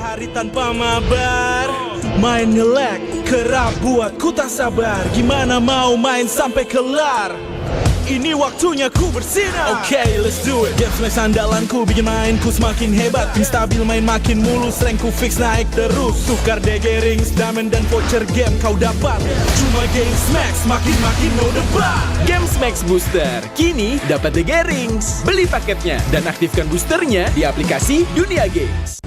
hari tanpa mabar, main nge-lag, kerap buatku tak sabar. Gimana mau main sampai kelar? Ini waktunya ku bersinar. Oke, let's do it. Game smash andalanku bikin mainku semakin hebat. Tim stabil main makin mulus, rankku fix naik terus. Tukar DG rings, diamond dan voucher game kau dapat. Cuma game smash, makin no debat. Games Max Booster, kini dapat DG Rings. Beli paketnya dan aktifkan boosternya di aplikasi Dunia Games.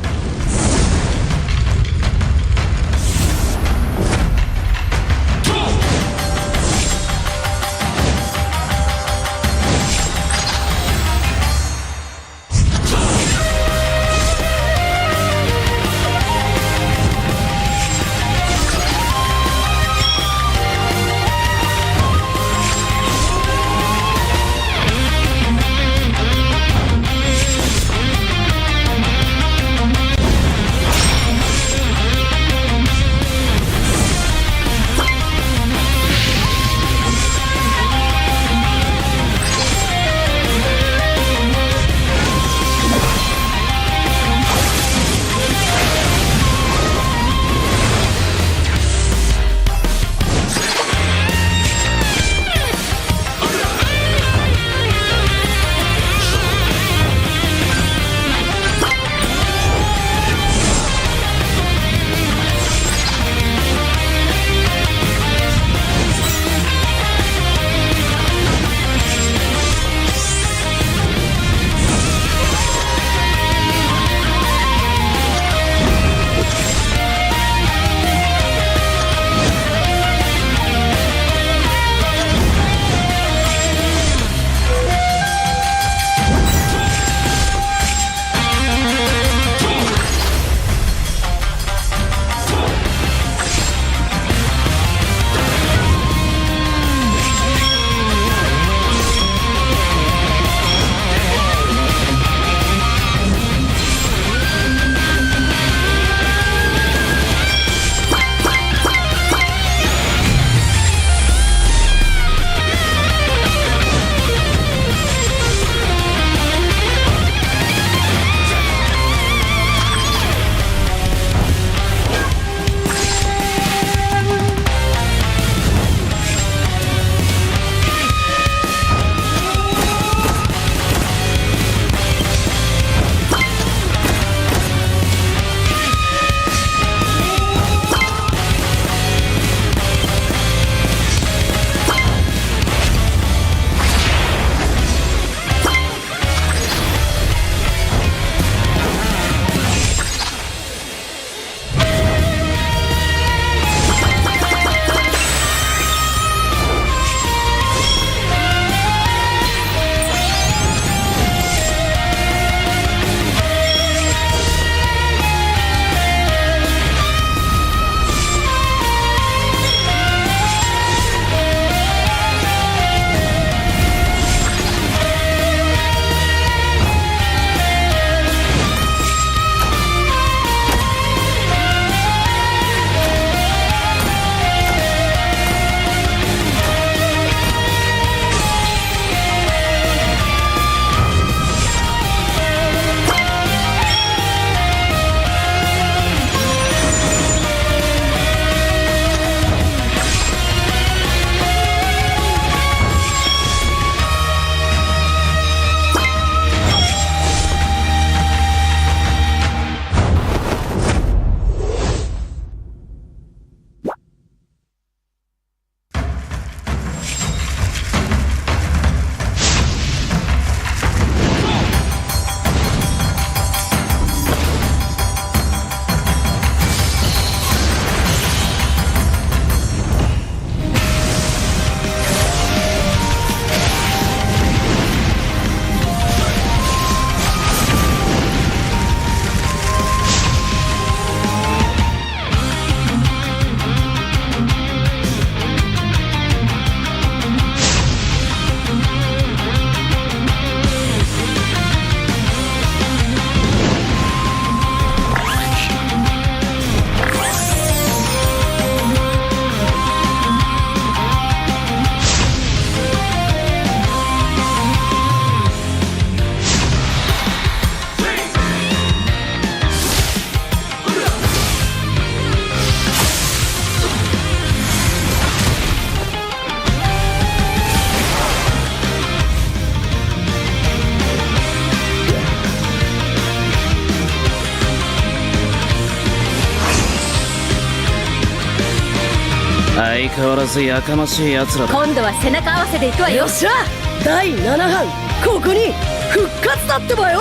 相変わらずやかましい奴らだ。今度は背中合わせで行くわよ。よっしゃ、第7班ここに復活だってばよ。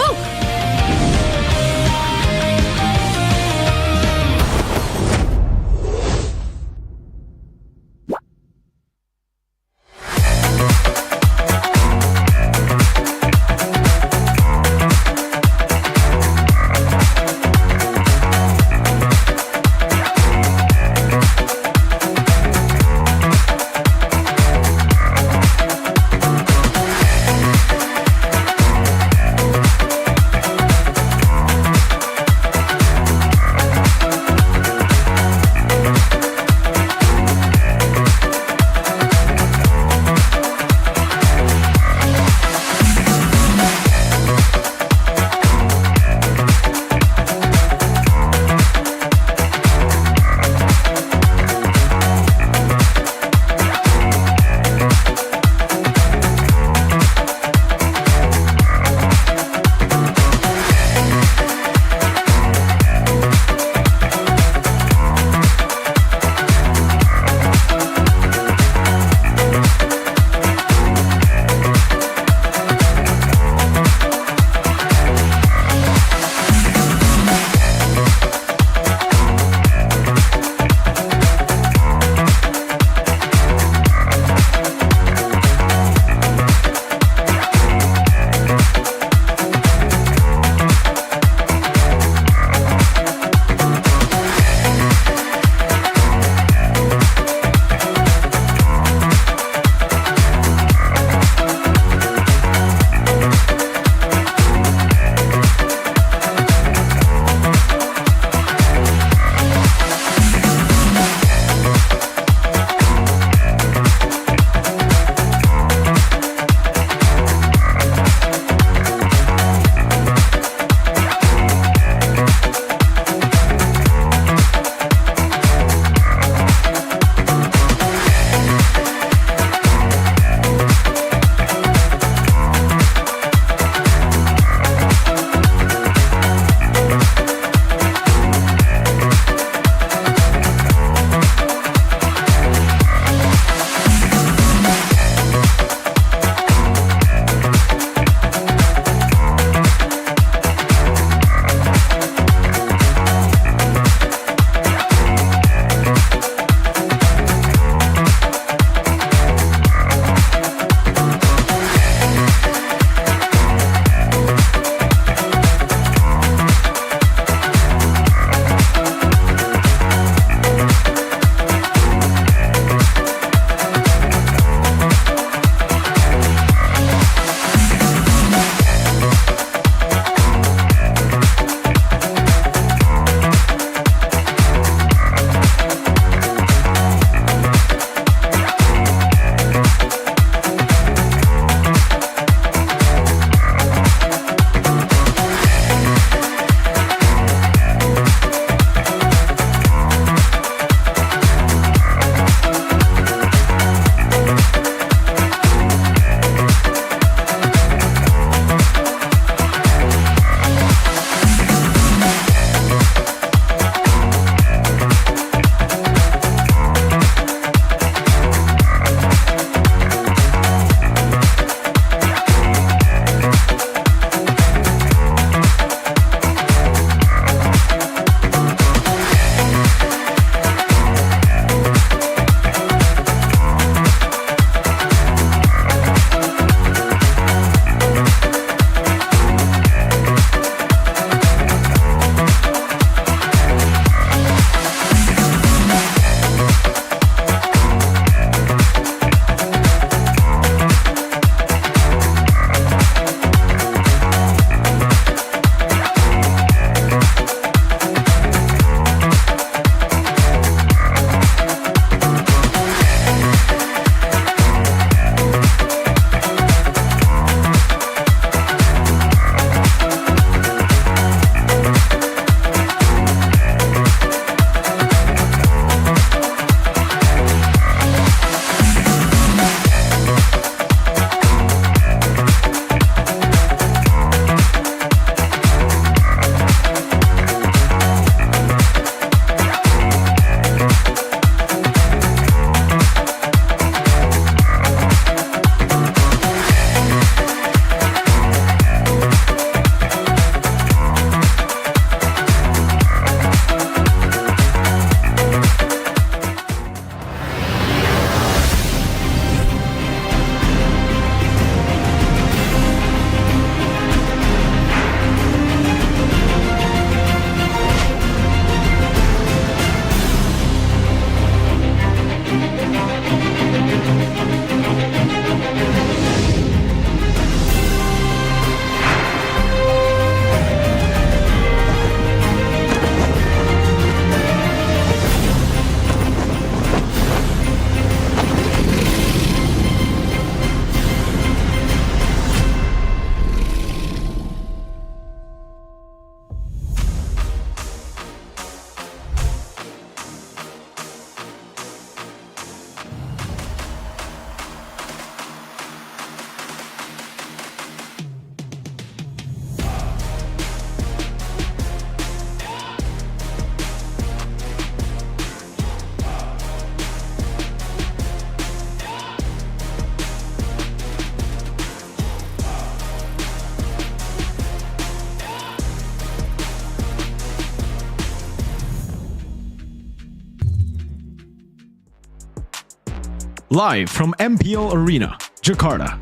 Live from MPL Arena, Jakarta,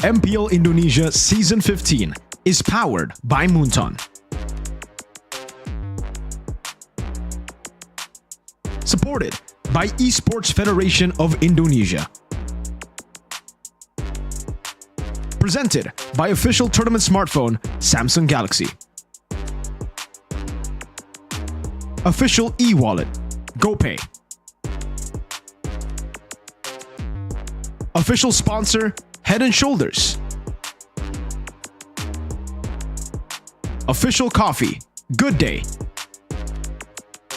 MPL Indonesia Season 15 is powered by Moonton. Supported by Esports Federation of Indonesia. Presented by official tournament smartphone Samsung Galaxy. Official e-wallet GoPay. Official sponsor Head & Shoulders. Official coffee Good Day.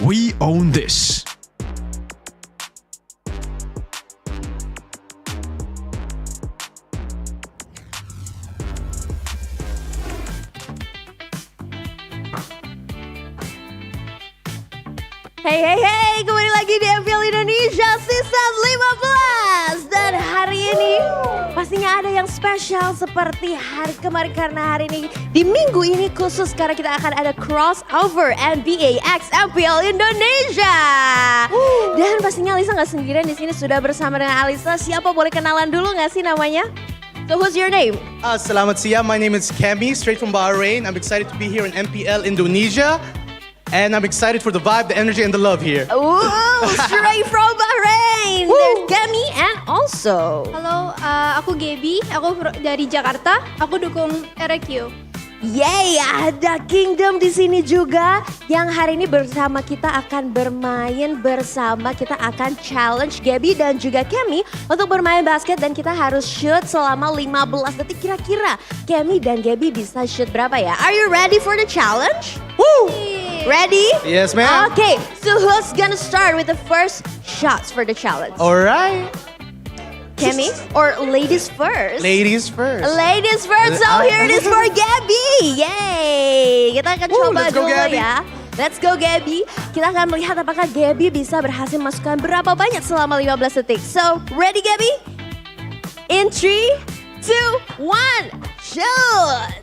We own this. Hey, kembali lagi di MPL Indonesia Season 15. Dan hari ini pastinya ada yang spesial seperti hari kemarin. Karena hari ini, di minggu ini khusus karena kita akan ada crossover NBA X MPL Indonesia. Dan pastinya Alisa gak sendirian, di sini sudah bersama dengan Alisa. Siapa, boleh kenalan dulu gak sih namanya? So who's your name? Selamat siang, my name is Kemi, straight from Bahrain. I'm excited to be here in MPL Indonesia. And I'm excited for the vibe, the energy, and the love here. Ooh, straight from Bahrain. There's Kemi and also. Halo, aku Gaby, aku dari Jakarta, aku dukung RQ. Yay, ada Kingdom di sini juga yang hari ini bersama kita akan bermain bersama. Kita akan challenge Gaby dan juga Kemi untuk bermain basket dan kita harus shoot selama 15 detik. Kira-kira Kemi dan Gaby bisa shoot berapa ya? Are you ready for the challenge? Woo! Ready? Yes, ma'am. Okay, so who's gonna start with the first shots for the challenge? Alright. Kemi or ladies first? Ladies first. Ladies first, so here it is for Gaby. Yay! Kita akan coba let's go, dulu Gaby. ya. Let's go Gaby. Kita akan melihat apakah Gaby bisa berhasil masukkan berapa banyak selama 15 detik. So, ready Gaby? In 3, 2, 1, shoot!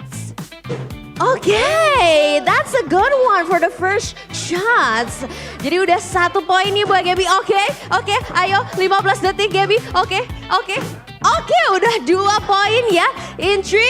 Okay, that's a good one for the first shots. Jadi udah 1 poin nih buat Gaby. Oke, ayo 15 detik Gaby. Oke, udah 2 poin ya. In 3,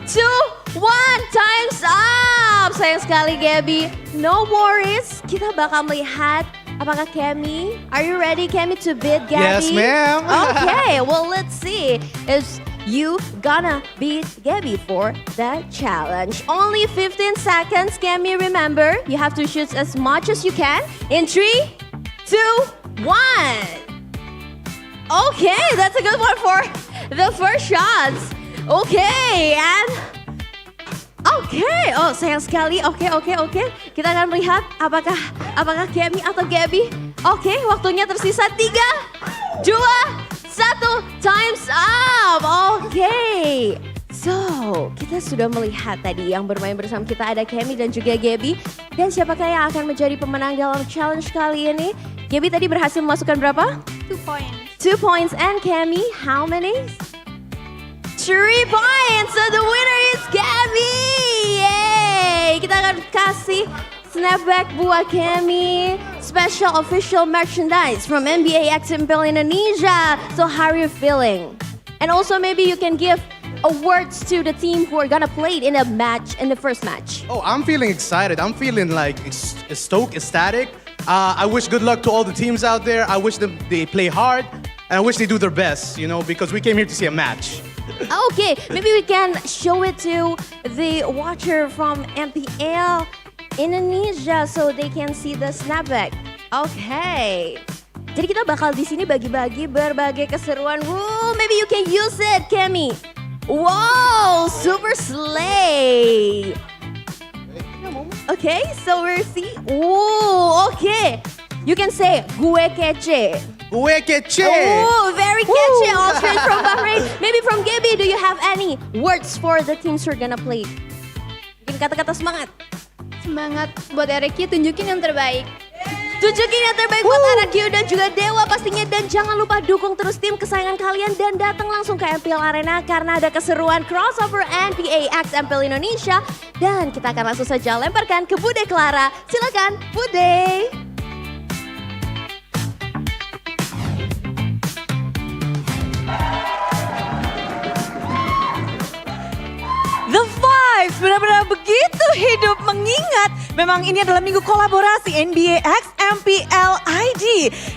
2, 1, time's up. Sayang sekali Gaby. No worries, kita bakal melihat apakah Kemi, are you ready Kemi to beat Gaby? Yes, ma'am. Okay, well let's see. Is you gonna beat Gaby for the challenge. Only 15 seconds, Kemi, remember. You have to shoot as much as you can. In 3, 2, 1. Okay, that's a good one for the first shots. Okay, and okay. Oh, sayang sekali. Oke. Kita akan melihat apakah Kemi atau Gaby. Oke, waktunya tersisa 3, 2, 1, time's up. Oke. So, kita sudah melihat tadi yang bermain bersama kita ada Kemi dan juga Gaby. Dan siapakah yang akan menjadi pemenang dalam challenge kali ini? Gaby tadi berhasil memasukkan berapa? 2 points. 2 points. And Kemi, how many? 3 points. So the winner is Gaby. Yay! Kita akan kasih snapback buat Kemi. Special official merchandise from NBA X MPL Indonesia. So how are you feeling? And also maybe you can give awards to the team who are gonna play in the first match. Oh, I'm feeling excited. I'm feeling like stoked, ecstatic. I wish good luck to all the teams out there. I wish they play hard. And I wish they do their best, because we came here to see a match. Okay, maybe we can show it to the watcher from MPL Indonesia so they can see the snapback. Okay. Jadi kita bakal di sini bagi-bagi berbagai keseruan. Woo, maybe you can use it, Kemi. Wow, super slay. Okay, so we'll see. Ooh, okay. You can say gue kece. Gue kece. Oh, very catchy. All straight from Bahrain. Maybe from Gaby, do you have any words for the teams who are gonna play? Mungkin kata-kata semangat. Semangat buat RQ, tunjukin yang terbaik. Tunjukin yang terbaik buat RQ dan juga Dewa pastinya. Dan jangan lupa dukung terus tim kesayangan kalian. Dan datang langsung ke MPL Arena karena ada keseruan crossover NBA X MPL Indonesia. Dan kita akan langsung saja lemparkan ke Bude Clara. Silakan Bude. benar-benar begitu hidup mengingat memang ini adalah minggu kolaborasi NBA X MPL ID.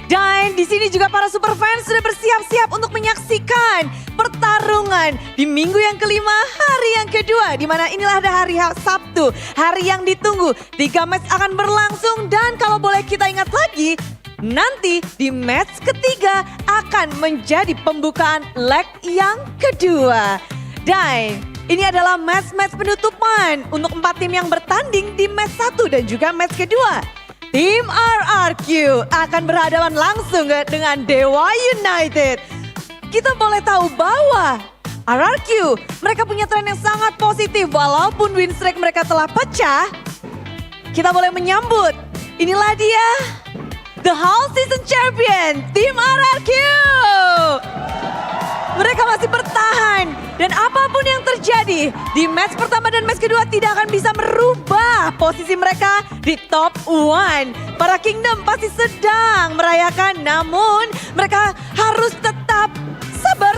Dan di sini juga para super fans sudah bersiap-siap untuk menyaksikan pertarungan di minggu yang kelima, hari yang kedua. Di mana inilah ada hari Sabtu, hari yang ditunggu. 3 match akan berlangsung dan kalau boleh kita ingat lagi, nanti di match ketiga akan menjadi pembukaan leg yang kedua. Dan ini adalah match-match penutupan untuk 4 tim yang bertanding di match 1 dan juga match kedua. Tim RRQ akan berhadapan langsung dengan Dewa United. Kita boleh tahu bahwa RRQ mereka punya tren yang sangat positif walaupun win streak mereka telah pecah. Kita boleh menyambut, inilah dia, the whole season champion, Tim RRQ. Mereka masih bertahan dan apapun yang terjadi di match pertama dan match kedua tidak akan bisa merubah posisi mereka di top 1. Para Kingdom pasti sedang merayakan namun mereka harus tetap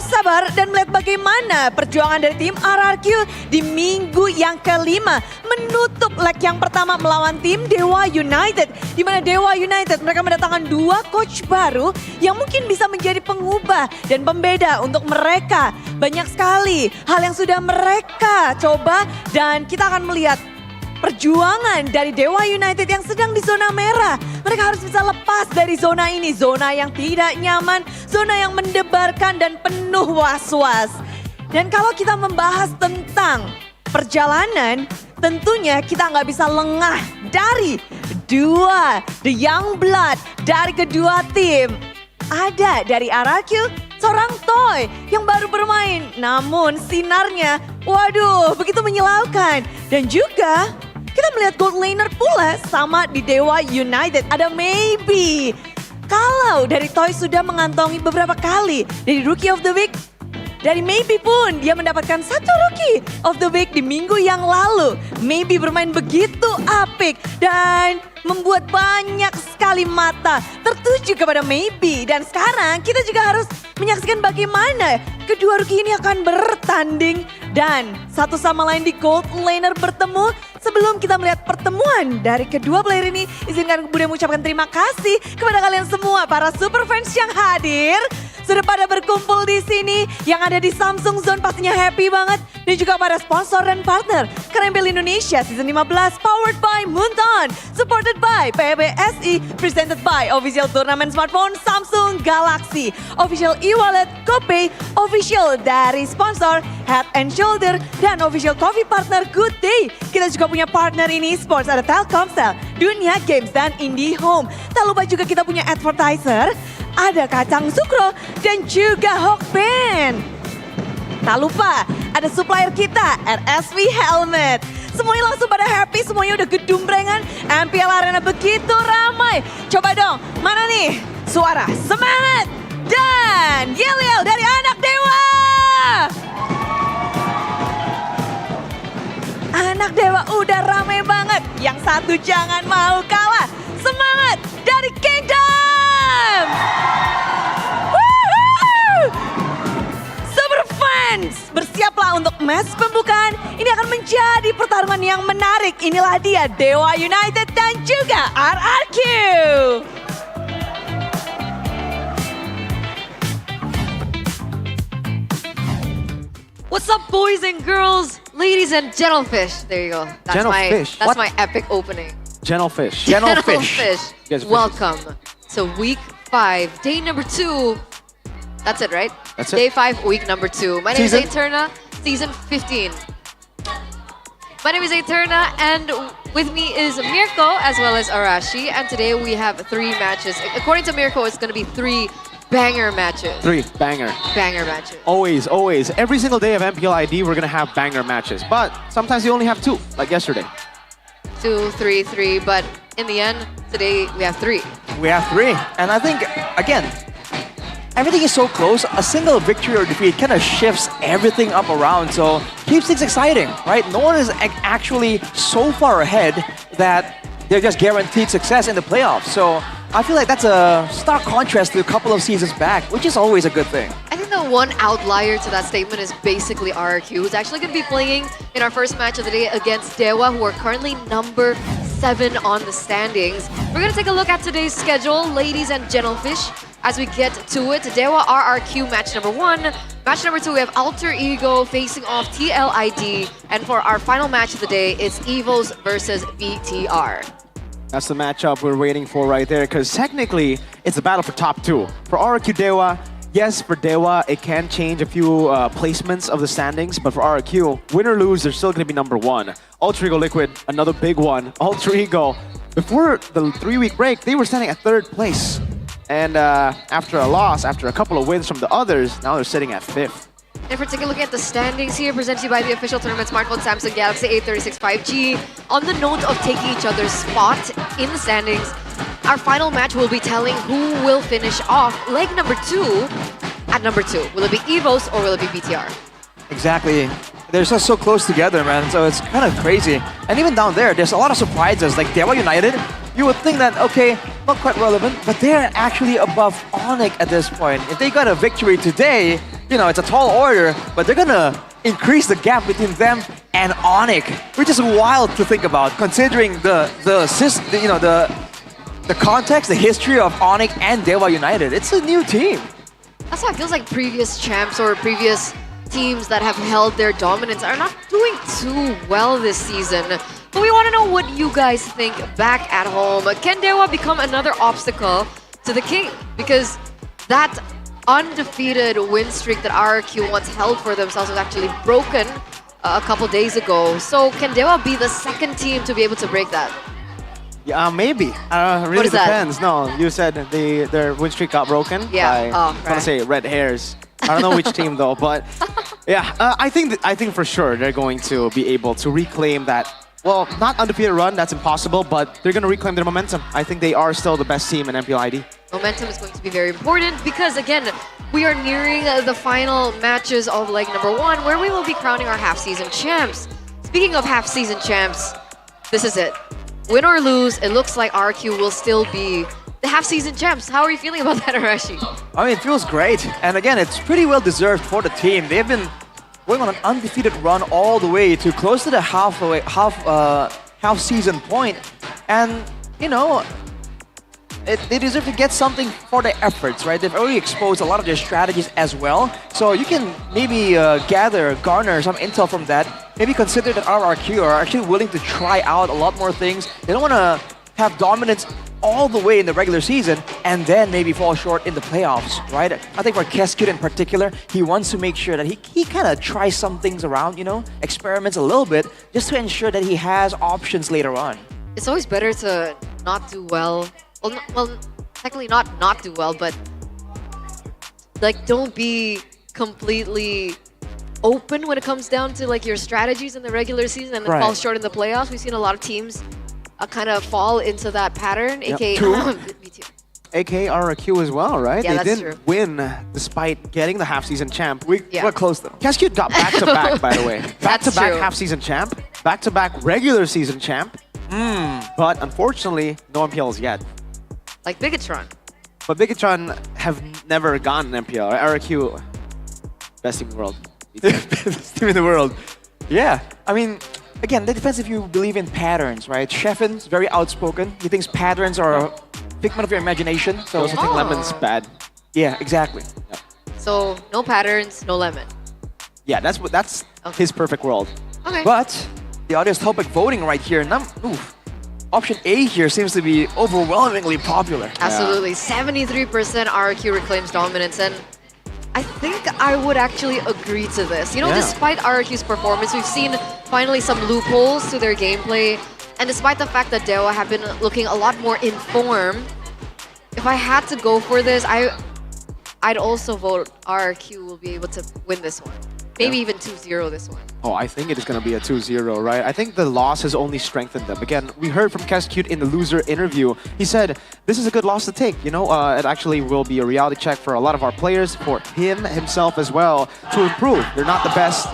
sabar dan melihat bagaimana perjuangan dari tim RRQ di minggu yang kelima menutup leg yang pertama melawan tim Dewa United. Di mana Dewa United mereka mendatangkan 2 coach baru yang mungkin bisa menjadi pengubah dan pembeda untuk mereka. Banyak sekali hal yang sudah mereka coba dan kita akan melihat perjuangan dari Dewa United yang sedang di zona merah. Mereka harus bisa lepas dari zona ini. Zona yang tidak nyaman, zona yang mendebarkan dan penuh was-was. Dan kalau kita membahas tentang perjalanan, tentunya kita nggak bisa lengah dari the young blood dari kedua tim. Ada dari RRQ, seorang Toy yang baru bermain. Namun sinarnya, waduh begitu menyilaukan. Dan juga kita melihat gold laner pula sama di Dewa United. Ada Maybe. Kalau dari Toy sudah mengantongi beberapa kali dari Rookie of the Week. Dari Maybe pun dia mendapatkan 1 Rookie of the Week di minggu yang lalu. Maybe bermain begitu apik dan membuat banyak sekali mata tertuju kepada Maybe. Dan sekarang kita juga harus menyaksikan bagaimana kedua rookie ini akan bertanding dan satu sama lain di gold laner bertemu. Sebelum kita melihat pertemuan dari kedua player ini, izinkan kemudian mengucapkan terima kasih kepada kalian semua para super fans yang hadir. Sudah pada berkumpul di sini, yang ada di Samsung Zone pastinya happy banget. Dan juga para sponsor dan partner, MPL Indonesia Season 15 powered by Moonton, supported by PBSI, presented by official turnamen smartphone Samsung Galaxy, official e-wallet GoPay, official dari sponsor Head and Shoulder, dan official coffee partner Good Day. Kita juga punya partner ini sports, ada Telkomsel, Dunia Games, dan IndiHome. Tak lupa juga kita punya advertiser, ada Kacang Sukro dan juga Hokben. Tak lupa ada supplier kita, RSV Helmet. Semuanya langsung pada happy, semuanya udah gedumbrengan. MPL Arena begitu ramai. Coba dong, mana nih suara semangat dan yel-yel dari anak dewa. Anak dewa udah ramai banget. Yang satu jangan mau kalah. Semangat dari Kingdom. Super fans, bersiaplah untuk match pembukaan. Ini akan menjadi pertarungan yang menarik. Inilah dia Dewa United dan juga RRQ. What's up, boys and girls, ladies and gentlefish? There you go. That's my epic opening. Gentlefish. Gentlefish. Welcome to week 5, day number 2. That's it, right? That's it. Day 5, week number 2. My name is Eterna, season 15. My name is Eterna, and with me is Mirko as well as Arashi. And today we have 3 matches. According to Mirko, it's going to be 3 banger matches. 3 banger. Banger matches. Always, always. Every single day of MPL ID, we're going to have banger matches. But sometimes you only have 2, like yesterday. 2, 3, 3. But in the end, today we have 3. We have 3. And I think, again, everything is so close. A single victory or defeat kind of shifts everything up around. So keeps things exciting, right? No one is actually so far ahead that they're just guaranteed success in the playoffs. So I feel like that's a stark contrast to a couple of seasons back, which is always a good thing. I think the one outlier to that statement is basically RRQ, who's actually going to be playing in our first match of the day against Dewa, who are currently number 7 on the standings. We're going to take a look at today's schedule, ladies and gentlefish, as we get to it. Dewa RRQ match number 1. Match number 2, we have Alter Ego facing off TLID. And for our final match of the day, it's Evos versus BTR. That's the matchup we're waiting for right there, because technically, it's a battle for top 2. For RRQ Dewa, yes, for Dewa, it can change a few placements of the standings, but for RRQ, win or lose, they're still going to be number 1. Alter Ego Liquid, another big one. Alter Ego, before the 3-week break, they were standing at 3rd place. And after a loss, after a couple of wins from the others, now they're sitting at 5th. And if we're taking a look at the standings here, presented to you by the official tournament smartphone Samsung Galaxy A36 5G. On the note of taking each other's spot in the standings, our final match will be telling who will finish off leg number 2 at number 2. Will it be Evos or will it be BTR? Exactly. They're just so close together, man. So it's kind of crazy. And even down there's a lot of surprises. Like Dewa United, you would think that, okay, not quite relevant, but they're actually above Onyx at this point. If they got a victory today, you know, it's a tall order, but they're gonna increase the gap between them and Onyx, which is wild to think about, considering the context, the history of Onyx and Dewa United. It's a new team. That's how it feels like previous champs or previous teams that have held their dominance are not doing too well this season. But we want to know what you guys think back at home. Can Dewa become another obstacle to the King? Because that undefeated win streak that RRQ once held for themselves was actually broken a couple days ago. So can Dewa be the second team to be able to break that? Yeah, maybe. Really depends. No, you said their win streak got broken. Yeah. I want to say red hairs. I don't know which team though, but yeah, I think for sure they're going to be able to reclaim that. Well, not undefeated run, that's impossible, but they're going to reclaim their momentum. I think they are still the best team in MPL ID. Momentum is going to be very important because, again, we are nearing the final matches of leg number 1, where we will be crowning our half-season champs. Speaking of half-season champs, this is it. Win or lose, it looks like RQ will still be the half-season champs. How are you feeling about that, Arashi? I mean, it feels great. And again, it's pretty well deserved for the team. They've been going on an undefeated run all the way to close to the half-season point. And, you know, they deserve to get something for their efforts, right? They've already exposed a lot of their strategies as well. So you can maybe garner some intel from that. Maybe consider that RRQ are actually willing to try out a lot more things. They don't want to have dominance all the way in the regular season and then maybe fall short in the playoffs, right? I think for Keskut in particular, he wants to make sure that he kind of tries some things around, you know, experiments a little bit just to ensure that he has options later on. It's always better to not do well. Well, technically not do well, but like don't be completely open when it comes down to like your strategies in the regular season and then fall short in the playoffs. We've seen a lot of teams kind of fall into that pattern, aka aka RRQ as well, right? Yeah, they didn't win despite getting the half-season champ. We're close though. Keskut got back-to-back, by the way. Back-to-back half-season champ, back-to-back regular season champ. But unfortunately, no MPLs yet. Like Bigatron. But Bigatron have never gone MPL. RRQ, best team in the world. Best team in the world. Yeah, I mean, again, that depends if you believe in patterns, right? Sheffen's very outspoken. He thinks patterns are a figment of your imagination. So I also think Lemon's bad. Yeah, exactly. Yeah. So no patterns, no Lemon. Yeah, that's his perfect world. Okay. But the audience topic voting right here. Option A here seems to be overwhelmingly popular. Absolutely. 73% RRQ reclaims dominance, and I think I would actually agree to this. You know, despite RRQ's performance, we've seen finally some loopholes to their gameplay, and despite the fact that Dewa have been looking a lot more in form, if I had to go for this, I'd also vote RRQ will be able to win this one. Maybe even 2-0 this one. Oh, I think it is going to be a 2-0, right? I think the loss has only strengthened them. Again, we heard from Keskut in the loser interview. He said, this is a good loss to take. You know, it actually will be a reality check for a lot of our players, for himself as well, to improve. They're not the best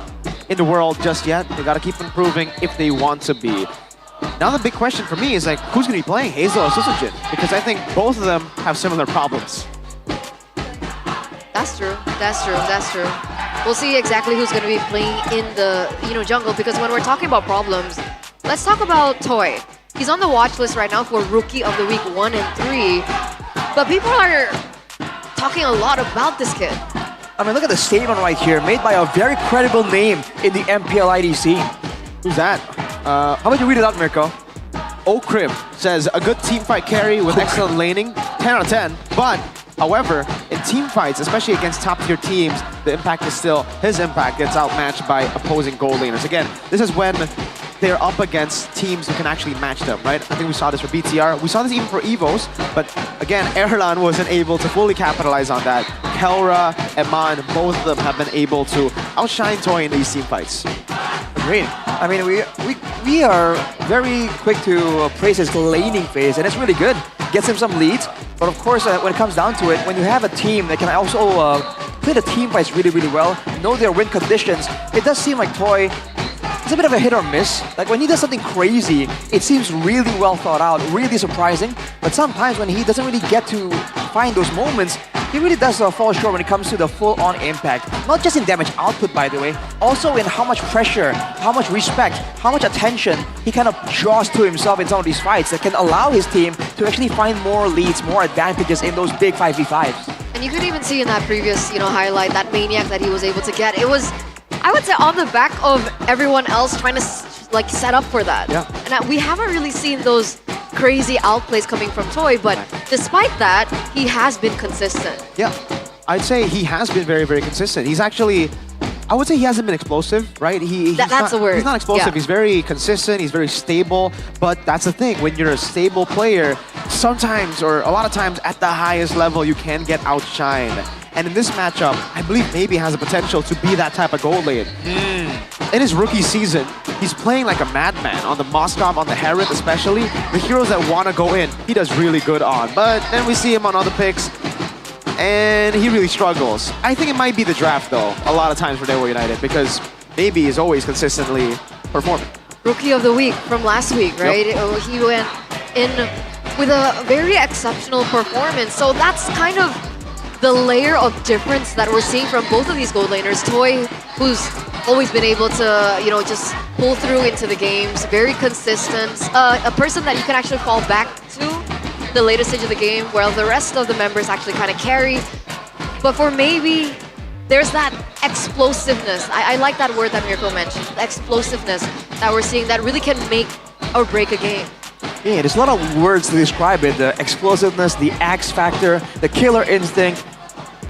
in the world just yet. They got to keep improving if they want to be. Now the big question for me is like, who's going to be playing, Hazel or Susujin? Because I think both of them have similar problems. That's That's true. That's true. That's true. We'll see exactly who's going to be playing in the jungle, because when we're talking about problems, let's talk about Toy. He's on the watch list right now for Rookie of the Week 1 and 3, but people are talking a lot about this kid. I mean, look at the statement right here, made by a very credible name in the MPL ID scene. Who's that? How about you read it out, Mirko? Crib says a good team fight carry with excellent laning, 10 out of 10. But, however, in team fights, especially against top tier teams, the impact is still, his impact gets outmatched by opposing gold laners. Again, this is when they're up against teams who can actually match them, right? I think we saw this for BTR. We saw this even for Evos, but again, Erlan wasn't able to fully capitalize on that. Kelra, Eman, both of them have been able to outshine Toy in these team fights. Agreed. I mean, we are very quick to praise his laning phase, and it's really good. Gets him some leads, but of course, when it comes down to it, when you have a team that can also play the team fights really, really well, know their win conditions, it does seem like Toy, it's a bit of a hit or miss. Like when he does something crazy, it seems really well thought out, really surprising, but sometimes when he doesn't really get to find those moments, he really does fall short when it comes to the full-on impact. Not just in damage output, by the way, also in how much pressure, how much respect, how much attention he kind of draws to himself in some of these fights that can allow his team to actually find more leads, more advantages in those big 5v5s. And you could even see in that previous, highlight, that Maniac that he was able to get. It was, I would say, on the back of everyone else trying to set up for that. Yeah. And we haven't really seen those crazy outplays coming from Toy, but despite that, he has been consistent. Yeah, I'd say he has been very, very consistent. He's actually, I would say he hasn't been explosive, right? That's the word. He's not explosive. Yeah. He's very consistent. He's very stable. But that's the thing. When you're a stable player, sometimes, or a lot of times at the highest level, you can get outshined. And in this matchup, I believe maybe has the potential to be that type of gold lane. In his rookie season, he's playing like a madman on the Moskov, on the Herald especially. The heroes that want to go in, he does really good on. But then we see him on other picks, and he really struggles. I think it might be the draft, though, a lot of times for Daewoo United, because Baby is always consistently performing. Rookie of the Week from last week, right? Yep. He went in with a very exceptional performance. So that's kind of the layer of difference that we're seeing from both of these gold laners. Toy, who's always been able to, just pull through into the games, very consistent, a person that you can actually fall back to the later stage of the game, while the rest of the members actually kind of carry. But for Maybe, there's that explosiveness. I like that word that Mirko mentioned, the explosiveness that we're seeing that really can make or break a game. Yeah, there's a lot of words to describe it. The explosiveness, the X factor, the killer instinct.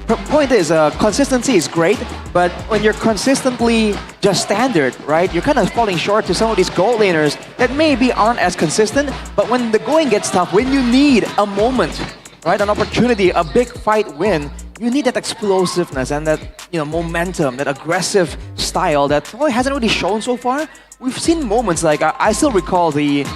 The point is, consistency is great, but when you're consistently just standard, right, you're kind of falling short to some of these gold laners that maybe aren't as consistent, but when the going gets tough, when you need a moment, right, an opportunity, a big fight win, you need that explosiveness and that, momentum, that aggressive style that Toy hasn't really shown so far. We've seen moments like, I still recall the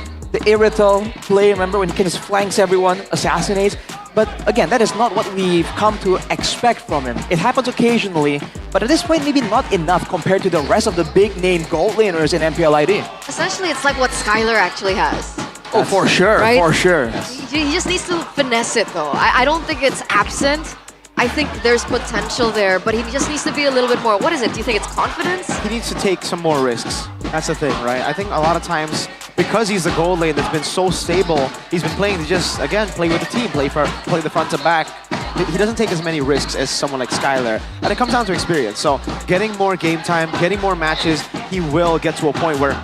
Irrital play, remember when he can just flanks everyone, assassinates. But again, that is not what we've come to expect from him. It happens occasionally, but at this point, maybe not enough compared to the rest of the big name gold laners in MPL ID. Essentially, it's like what Skylar actually has. Oh, for sure, right? For sure. He just needs to finesse it, though. I don't think it's absent. I think there's potential there, but he just needs to be a little bit more. What is it? Do you think it's confidence? He needs to take some more risks. That's the thing, right? I think a lot of times, because he's the gold lane that's been so stable, he's been playing to just, again, play with the team, play the front to back. He doesn't take as many risks as someone like Skylar. And it comes down to experience. So getting more game time, getting more matches, he will get to a point where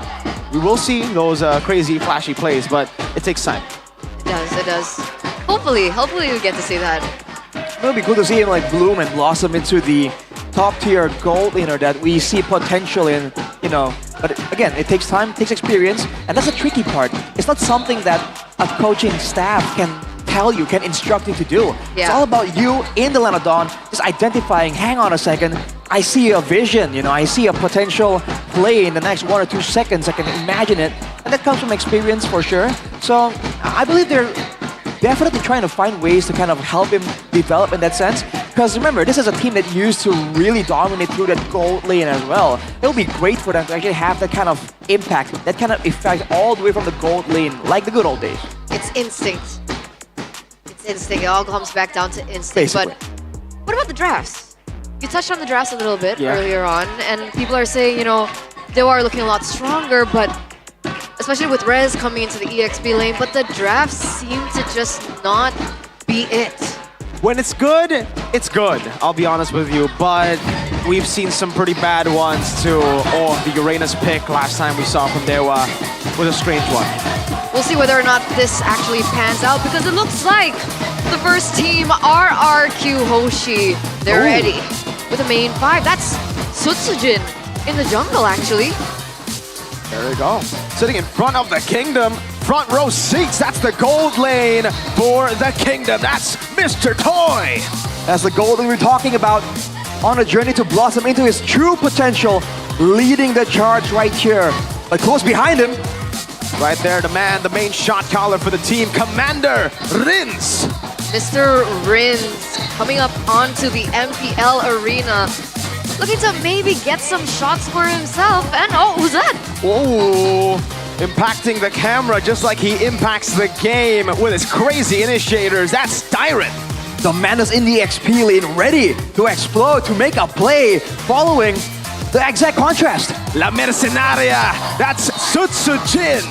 we will see those crazy, flashy plays, but it takes time. It does. Hopefully we get to see that. It'll be good to see him bloom and blossom into the top tier gold laner that we see potential in, But again, it takes time, it takes experience, and that's the tricky part. It's not something that a coaching staff can tell you, can instruct you to do. Yeah. It's all about you in the lane of dawn, just identifying, hang on a second, I see a vision, I see a potential play in the next 1 or 2 seconds, I can imagine it, and that comes from experience for sure. So I believe they're definitely trying to find ways to kind of help him develop in that sense. Because remember, this is a team that used to really dominate through that gold lane as well. It'll be great for them to actually have that kind of impact, that kind of effect all the way from the gold lane, like the good old days. It's instinct. It's instinct. It all comes back down to instinct. Basically. But what about the drafts? you touched on the drafts a little bit earlier on, and people are saying, you know, Dewa are looking a lot stronger, but especially with Rez coming into the EXP lane, but the drafts seem to just not be it. When it's good, I'll be honest with you, but we've seen some pretty bad ones too. Oh, the Uranus pick last time we saw from Dewa was a strange one. We'll see whether or not this actually pans out, because it looks like the first team, RRQ Hoshi, they're ready with a main 5. That's Sutsujin in the jungle, actually. There we go. Sitting in front of the Kingdom. Front row seats. That's the gold lane for the Kingdom. That's Mr. Toy. That's the gold that we're talking about. On a journey to blossom into his true potential. Leading the charge right here. But close behind him. Right there, the man, the main shot caller for the team, Commander Rins. Mr. Rins coming up onto the MPL arena. Looking to maybe get some shots for himself. And oh, who's that? Oh, impacting the camera just like he impacts the game with his crazy initiators. That's Dyron. The man is in the XP lane, ready to explode, to make a play, following the exact contrast. La Mercenaria, that's Sutsujin.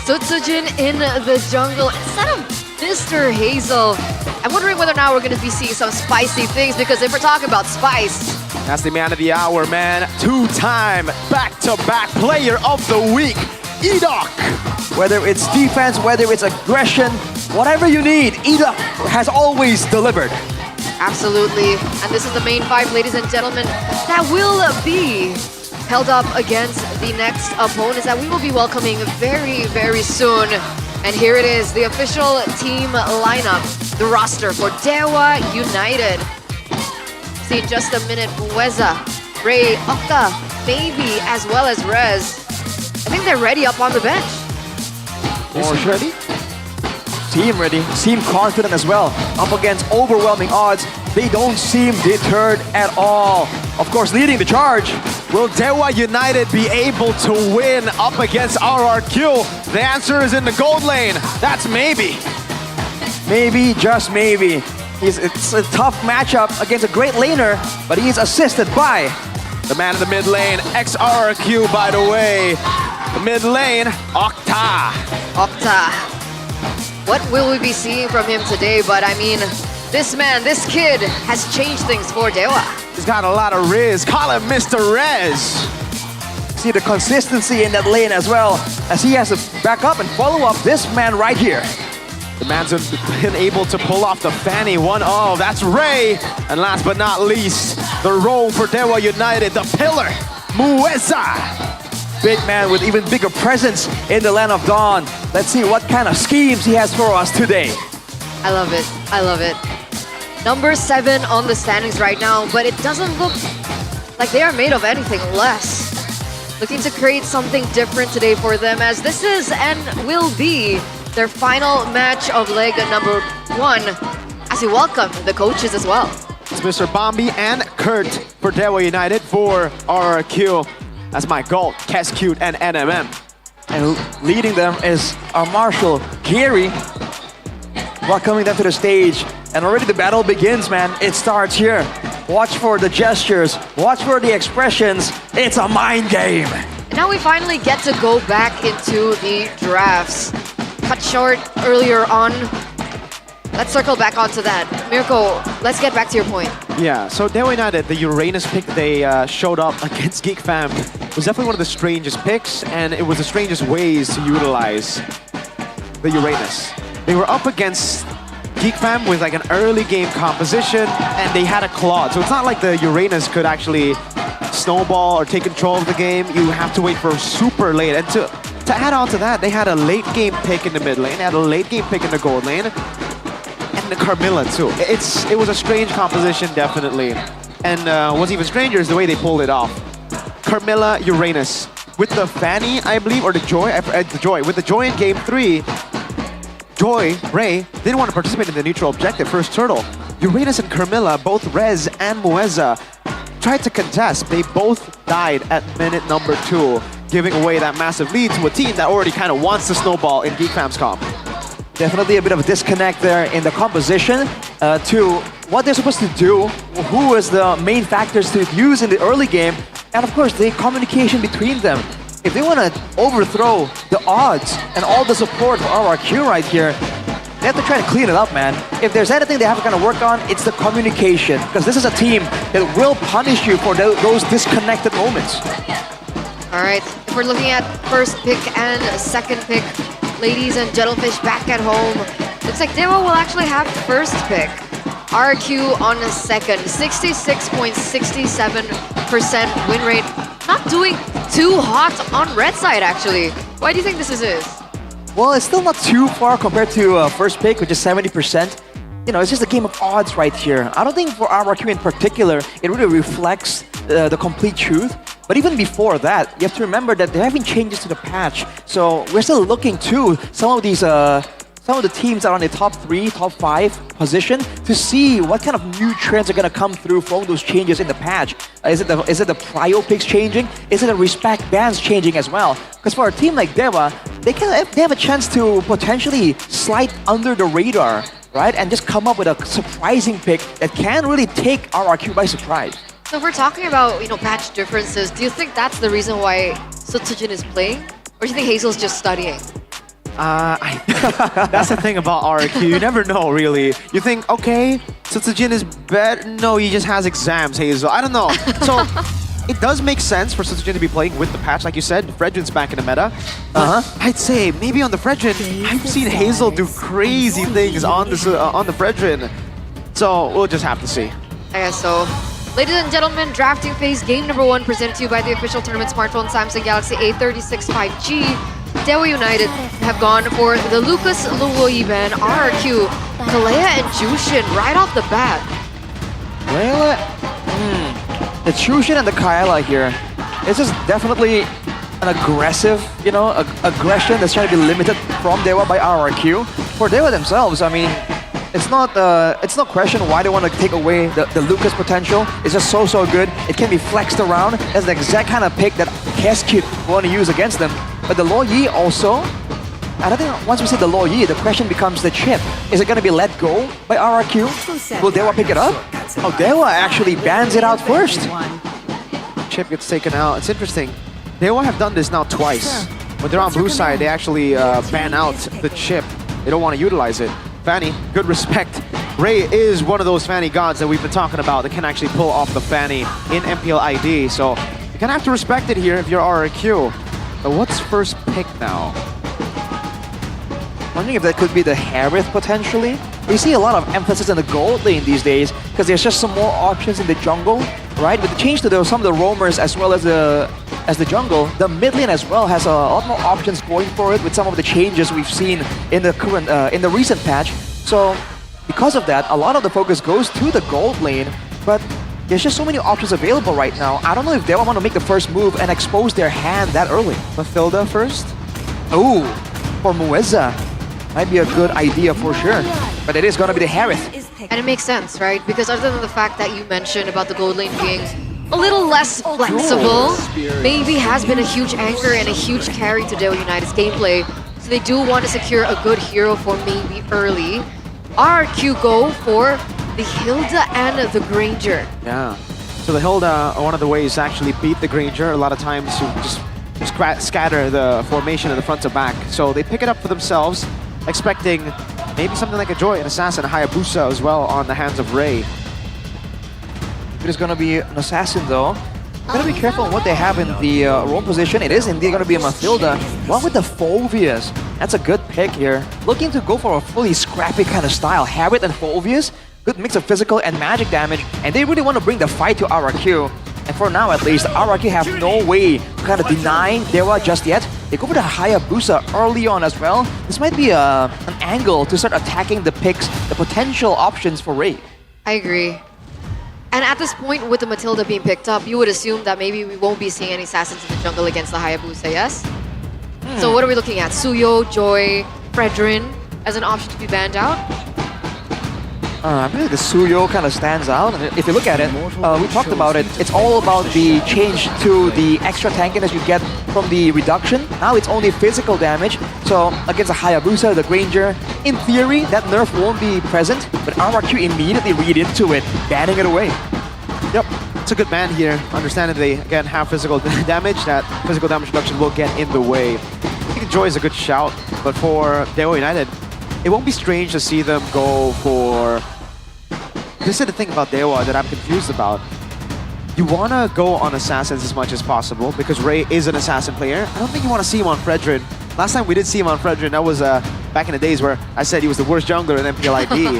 Sutsujin in the jungle instead of Mr. Hazel. I'm wondering whether now we're going to be seeing some spicy things, because if we're talking about spice, that's the man of the hour, man. Two-time back-to-back player of the week, Edok. Whether it's defense, whether it's aggression, whatever you need, Edok has always delivered. Absolutely. And this is the main 5, ladies and gentlemen, that will be held up against the next opponents that we will be welcoming very, very soon. And here it is, the official team lineup, the roster for Dewa United. See in just a minute, Mueza, Ray, Okta, maybe, as well as Rez. I think they're ready up on the bench. Ready? Team ready, team confident as well. Up against overwhelming odds, they don't seem deterred at all. Of course, leading the charge. Will Dewa United be able to win up against RRQ? The answer is in the gold lane. That's maybe. Maybe, just maybe. It's a tough matchup against a great laner, but he's assisted by the man in the mid lane, ex-RRQ, by the way. The mid lane, Okta. Okta. What will we be seeing from him today? But I mean, this man, this kid has changed things for Dewa. He's got a lot of riz. Call him Mr. Rez. See the consistency in that lane as well, as he has to back up and follow up this man right here. The man's been able to pull off the Fanny 1-0. That's Ray. And last but not least, the role for Dewa United, the pillar, Mueza. Big man with even bigger presence in the Land of Dawn. Let's see what kind of schemes he has for us today. I love it. I love it. Number 7 on the standings right now, but it doesn't look like they are made of anything less. Looking to create something different today for them, as this is and will be their final match of leg number 1, as we welcome the coaches as well. It's Mr. Bombi and Kurt for Dewa United for RRQ. That's my goal, Kescute and NMM. And leading them is our Marshal, Gary, welcoming them to the stage. And already the battle begins, man. It starts here. Watch for the gestures, watch for the expressions. It's a mind game. And now we finally get to go back into the drafts. Cut short earlier on. Let's circle back onto that. Mirko, let's get back to your point. Yeah, so Dewa United, the Uranus pick they showed up against Geek Fam was definitely one of the strangest picks, and it was the strangest ways to utilize the Uranus. They were up against Geek Fam with like an early game composition, and they had a Claude. So it's not like the Uranus could actually snowball or take control of the game. You have to wait for super late. And to add on to that, they had a late game pick in the mid lane, they had a late game pick in the gold lane, and the Carmilla too. It was a strange composition, definitely. And what's even stranger is the way they pulled it off. Carmilla, Uranus. With the Fanny, I believe, or the Joy, with the Joy in game 3, Joy, Ray, didn't want to participate in the neutral objective, first turtle. Uranus and Carmilla, both Rez and Mueza, tried to contest. They both died at minute number 2, giving away that massive lead to a team that already kind of wants to snowball in Geek Fam's comp. Definitely a bit of a disconnect there in the composition to what they're supposed to do, who is the main factors to use in the early game, and of course the communication between them. If they want to overthrow the odds and all the support for RRQ right here, they have to try to clean it up, man. If there's anything they have to kind of work on, it's the communication. Because this is a team that will punish you for those disconnected moments. All right, if we're looking at first pick and second pick, ladies and gentlefish back at home, looks like Dewa will actually have first pick. RQ on a second, 66.67% win rate. Not doing too hot on red side, actually. Why do you think this is? Well, it's still not too far compared to first pick, which is 70%. You know, it's just a game of odds right here. I don't think for RRQ in particular, it really reflects the complete truth. But even before that, you have to remember that there have been changes to the patch. So we're still looking to some of these, some of the teams that are on the top 3, top 5 position to see what kind of new trends are going to come through from those changes in the patch. Is it the prio picks changing? Is it the respect bans changing as well? Because for a team like Dewa, they have a chance to potentially slide under the radar, right? And just come up with a surprising pick that can really take RRQ by surprise. So if we're talking about, patch differences, do you think that's the reason why Sutsujin is playing? Or do you think Hazel's just studying? That's the thing about RRQ. You never know, really. You think, okay, Sutsujin is better. No, he just has exams, Hazel. I don't know. So it does make sense for Sutsujin to be playing with the patch, like you said. Fredrin's back in the meta. I'd say maybe on the Fredrin, I've seen Hazel do crazy things on the Fredrin. So we'll just have to see. I guess so. Ladies and gentlemen, drafting phase game number 1 presented to you by the official tournament smartphone Samsung Galaxy A36 5G. Dewa United have gone for the Lucas Luoyiban, RRQ, Kalea, and Jushin right off the bat. Kalea? The Jushin and the Kaela here. This is definitely an aggressive, aggression that's trying to be limited from Dewa by RRQ. For Dewa themselves, I mean, it's no question why they want to take away the Lucas potential. It's just so good. It can be flexed around. That's the exact kind of pick that Keskid want to use against them. But the Lo Yi also, and I think once we see the Lo Yi, the question becomes the chip. Is it going to be let go by RRQ? Will Dewa pick it up? Oh, Dewa actually bans it out first. Chip gets taken out. It's interesting. Dewa have done this now twice. When they're on blue side, they actually ban out the chip. They don't want to utilize it. Fanny, good respect. Ray is one of those Fanny gods that we've been talking about that can actually pull off the Fanny in MPL ID. So you kind of have to respect it here if you're RRQ. But what's first pick now? Wondering if that could be the Harith potentially. We see a lot of emphasis on the gold lane these days because there's just some more options in the jungle, right? With the change to some of the roamers as well as the jungle, the mid lane as well has a lot more options going for it with some of the changes we've seen in the current, in the recent patch. So because of that, a lot of the focus goes to the gold lane, but there's just so many options available right now. I don't know if they want to make the first move and expose their hand that early. Mathilda first? Ooh, for Muezza. Might be a good idea for sure. But it is going to be the Harith. And it makes sense, right? Because other than the fact that you mentioned about the gold lane being a little less flexible, maybe has been a huge anchor and a huge carry to Dewa United's gameplay. So they do want to secure a good hero for maybe early. RRQ go for the Hilda and the Granger. Yeah. So the Hilda, one of the ways to actually beat the Granger, a lot of times you just scatter the formation in the front to back. So they pick it up for themselves, expecting maybe something like a Joy, an Assassin, a Hayabusa as well on the hands of Ray. It is going to be an Assassin though. Gotta be careful on what they have in the roam position. It is indeed going to be a Mathilda. One with the Phobias. That's a good pick here. Looking to go for a fully scrappy kind of style. Harith and Phobias. Good mix of physical and magic damage. And they really want to bring the fight to RRQ. And for now at least, RRQ have no way to kind of deny Dewa just yet. They go for the Hayabusa early on as well. This might be an angle to start attacking the picks, the potential options for Ray. I agree. And at this point, with the Matilda being picked up, you would assume that maybe we won't be seeing any assassins in the jungle against the Hayabusa, yes? So what are we looking at? Suyo, Joy, Fredrin as an option to be banned out? I believe the Suyo kind of stands out. And if you look at it, we talked about it. It's all about the change to the extra tankiness you get from the reduction. Now it's only physical damage. So against the Hayabusa, the Granger, in theory, that nerf won't be present. But RRQ immediately read into it, banning it away. Yep, it's a good ban here. Understanding they, again, have physical damage. That physical damage reduction will get in the way. I think Joy is a good shout, but for Daewoo United, it won't be strange to see them go for... This is the thing about Daewoo that I'm confused about. You want to go on Assassins as much as possible because Ray is an Assassin player. I don't think you want to see him on Fredrin. Last time we did see him on Fredrin, that was back in the days where I said he was the worst jungler in MPL ID.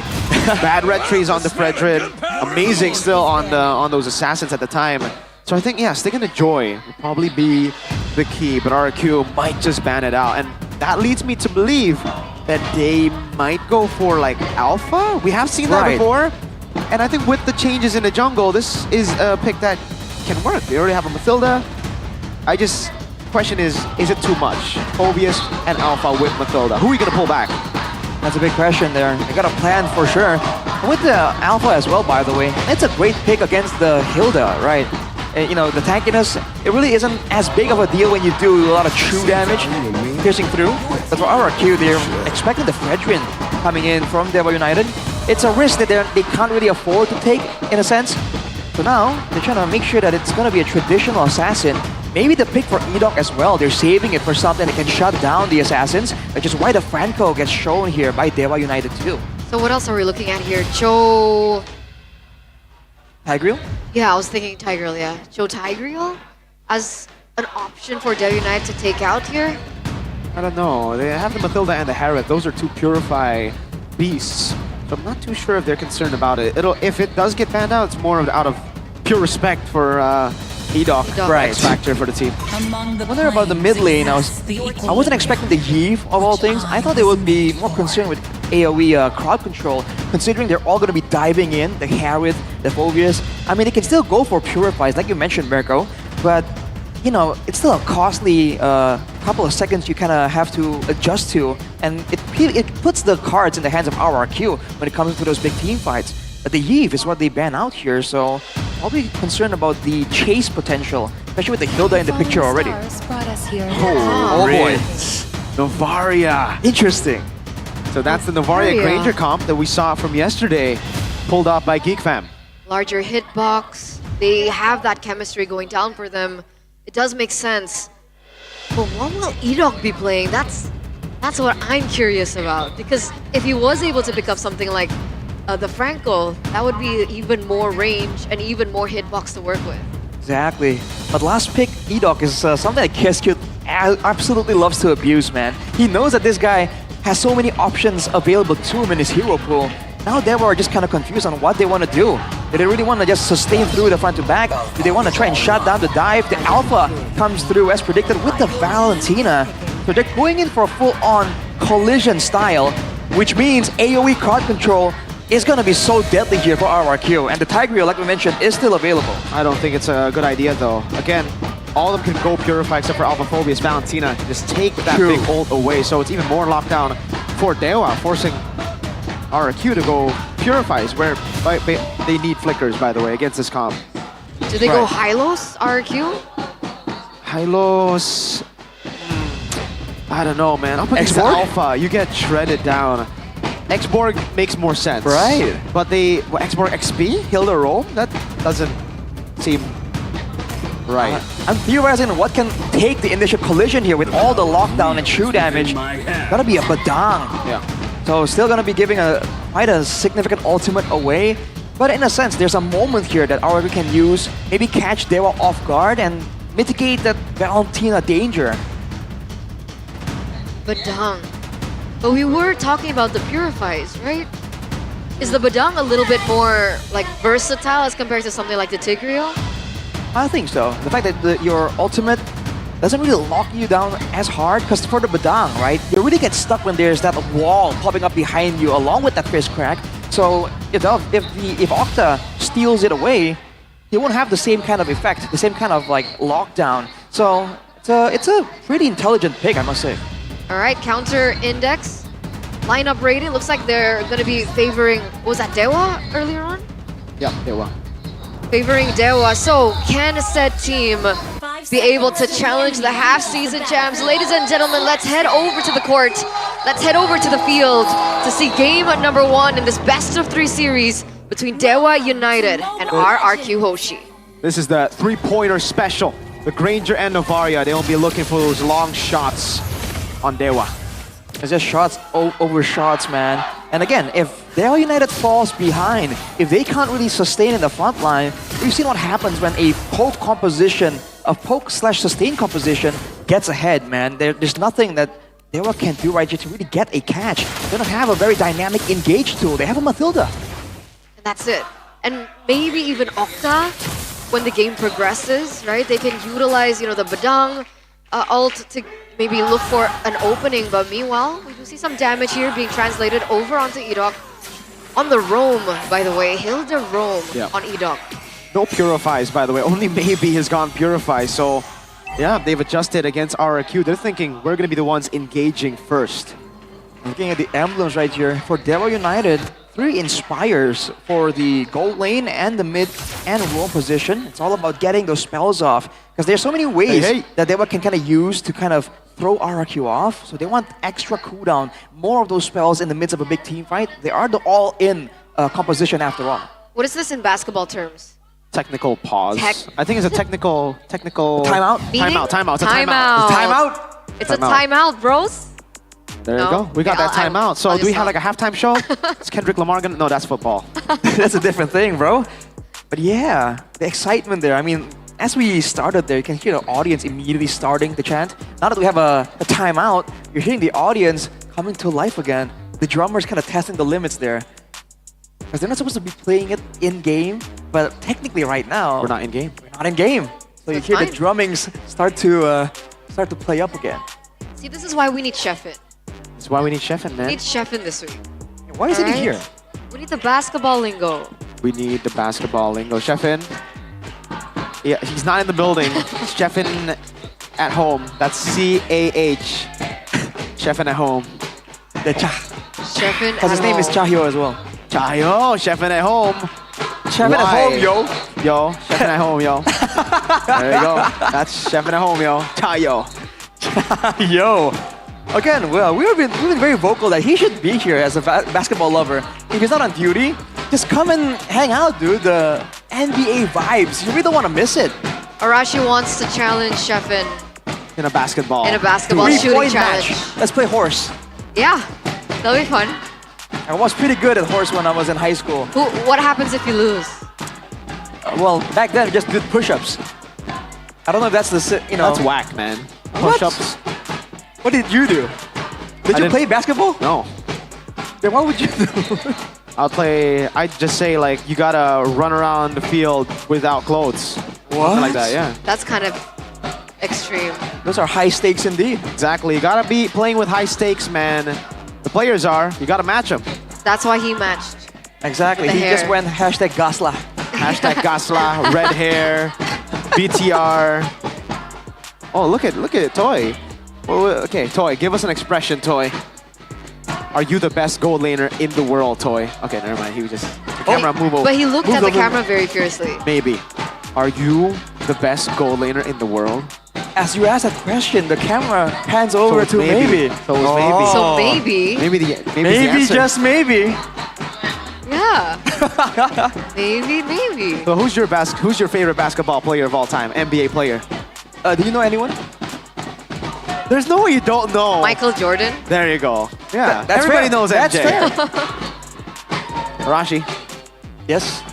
Bad red trees on the Fredrin. Amazing still on those Assassins at the time. So I think, yeah, sticking to Joy will probably be the key, but RRQ might just ban it out. And that leads me to believe that they might go for like Alpha. We have seen that before. And I think with the changes in the jungle, this is a pick that can work. They already have a Mathilda. Question is it too much? Phobius and Alpha with Mathilda. Who are you going to pull back? That's a big question there. They got a plan for sure. With the Alpha as well, by the way, it's a great pick against the Hilda, right? You know, the tankiness, it really isn't as big of a deal when you do a lot of true damage piercing through. But for RRQ, they're expecting the Fredrin coming in from Daewoo United. It's a risk that they can't really afford to take, in a sense. So now, they're trying to make sure that it's going to be a traditional assassin. Maybe the pick for Edok as well. They're saving it for something that can shut down the assassins, which is why the Franco gets shown here by Daewoo United too. So what else are we looking at here? Joe... Tigreal? Yeah, I was thinking Tigreal, yeah. Joe Tigreal as an option for Daewoo United to take out here? I don't know. They have the Mathilda and the Harriet. Those are two Purify beasts. So I'm not too sure if they're concerned about it. If it does get banned out, it's more out of pure respect for Edok. Right. X Factor for the team. I wonder about the mid lane. I wasn't expecting the Yeve of all things. I thought they would be more concerned with AoE crowd control, considering they're all going to be diving in, the Harriet, the Phobius. I mean, they can still go for Purifies, like you mentioned, Mirko, but you know, it's still a costly couple of seconds you kind of have to adjust to, and it puts the cards in the hands of RRQ when it comes to those big team fights. But the Yeve is what they ban out here, so I'll be concerned about the chase potential, especially with the Hilda in the picture already. Oh boy. Novaria. Interesting. So that's the Novaria Granger comp that we saw from yesterday, pulled off by GeekFam. Larger hitbox. They have that chemistry going down for them. It does make sense. But what will Edok be playing? That's what I'm curious about. Because if he was able to pick up something like the Franco, that would be even more range and even more hitbox to work with. Exactly. But last pick, Edok, is something that KSQ absolutely loves to abuse, man. He knows that this guy has so many options available to him in his hero pool. Now Daewoo are just kind of confused on what they want to do. Do they really want to just sustain through the front to back? Do they want to try and shut down the dive? The Alpha comes through as predicted with the Valentina. So they're going in for a full-on collision style, which means AoE card control is going to be so deadly here for RRQ. And the Tigreal, like we mentioned, is still available. I don't think it's a good idea though. Again, all of them can go Purify except for Alpha Phobius. Valentina can just take that big ult away. So it's even more lockdown for Daewoo, forcing RRQ to go Purifies, where they need flickers, by the way, against this comp. Do they go Hylos, RRQ? Hylos... I don't know, man. Up against Alpha, you get shredded down. X-Borg makes more sense. Right. But X-Borg XP? Hilda Roam? That doesn't seem right. I'm theorizing what can take the initial collision here with all the lockdown and true damage. Gotta be a Badang. Yeah. So still gonna be giving quite a significant ultimate away. But in a sense, there's a moment here that RRQ can use, maybe catch Daewoo off guard and mitigate that Valentina danger. Badang. But we were talking about the Purifies, right? Is the Badang a little bit more like versatile as compared to something like the Tigreal? I think so. The fact that your ultimate doesn't really lock you down as hard, because for the Badang, right, you really get stuck when there's that wall popping up behind you along with that fist crack. So if Octa steals it away, he won't have the same kind of effect, the same kind of like lockdown. So it's a pretty intelligent pick, I must say. All right, counter index. lineup rating, looks like they're going to be favoring, was that Dewa earlier on? Yeah, they will. Favoring Dewa. So can said team be able to challenge the half-season champs? Ladies and gentlemen, let's head over to the court. Let's head over to the field to see game number 1 in this best-of-3 series between Dewa United and RRQ Hoshi. This is the three-pointer special. The Granger and Novaria, they will be looking for those long shots on Dewa. It's just shots over shots, man. And again, if Dewa United falls behind, if they can't really sustain in the front line, we've seen what happens when a poke composition, a poke/sustain composition gets ahead, man. There's nothing that Dewa can do right here to really get a catch. They don't have a very dynamic engage tool. They have a Mathilda. And that's it. And maybe even Okta, when the game progresses, right? They can utilize, you know, the Badang ult to maybe look for an opening. But meanwhile, we do see some damage here being translated over onto Edok. On the roam, by the way, Hilda roam on Edok. No purifies, by the way. Only maybe has gone purify. So, yeah, they've adjusted against RRQ. They're thinking we're going to be the ones engaging first. Looking at the emblems right here, for Dewa United, 3 Inspires for the gold lane and the mid and roam position. It's all about getting those spells off, because there's so many ways that Dewa can kind of use to kind of throw RRQ off. So they want extra cooldown, more of those spells in the midst of a big team fight. They are the all-in composition after all. What is this in basketball terms? Technical pause. I think it's a technical timeout. Timeout. It's a timeout. It's a timeout, bros. There you go. We got that timeout. So do we have like a halftime show? Is Kendrick Lamar gonna? No, that's football. That's a different thing, bro. But yeah, the excitement there. I mean, as we started there, you can hear the audience immediately starting to chant. Now that we have a timeout, you're hearing the audience coming to life again. The drummer's kind of testing the limits there. Because they're not supposed to be playing it in-game, but technically right now... We're not in-game. We're not in-game. So you hear the drummings start to play up again. See, this is why we need Sheffin. That's why we need Sheffin, man. We need Sheffin this week. Why is he here? We need the basketball lingo. We need the basketball lingo. Sheffin. Yeah, he's not in the building. Sheffin at home. That's C-A-H. Sheffin at home. The Cha. Sheffin Because his name is Chahyo as well. Chahyo, Sheffin at home. Sheffin at home, yo. Yo, Sheffin at home, yo. There you go. That's Sheffin at home, yo. Chahyo. Yo. Again, well, we've been very vocal that he should be here as a basketball lover. If he's not on duty, just come and hang out, dude. The NBA vibes. You really don't want to miss it. Arashi wants to challenge Sheffin in a basketball. In a basketball shooting challenge. Let's play horse. Yeah, that'll be fun. I was pretty good at horse when I was in high school. What happens if you lose? Well, back then, we just did push-ups. I don't know if that's the, you know. That's whack, man. Push-ups. What did you do? Did you play basketball? No. Then what would you do? I'd just say, like, you gotta run around the field without clothes. What? Something like that, yeah. That's kind of extreme. Those are high stakes indeed. Exactly. You gotta be playing with high stakes, man. The players are. You gotta match them. That's why he matched. Exactly. He just went hashtag Gasla. Hashtag Gasla, red hair, BTR. Oh, look at it, Toy. Well, okay, Toy, give us an expression, Toy. Are you the best gold laner in the world, Toy? Okay, never mind. He was just the camera move over. But he looked at the camera very fiercely. Maybe. Are you the best gold laner in the world? As you ask that question, the camera pans over to maybe. So maybe. So maybe. Maybe just maybe. Yeah. maybe. So who's your favorite basketball player of all time? NBA player. Do you know anyone? There's no way you don't know. Michael Jordan. There you go. Yeah. That's Everybody fair. knows That's MJ. fair. Arashi. Yes.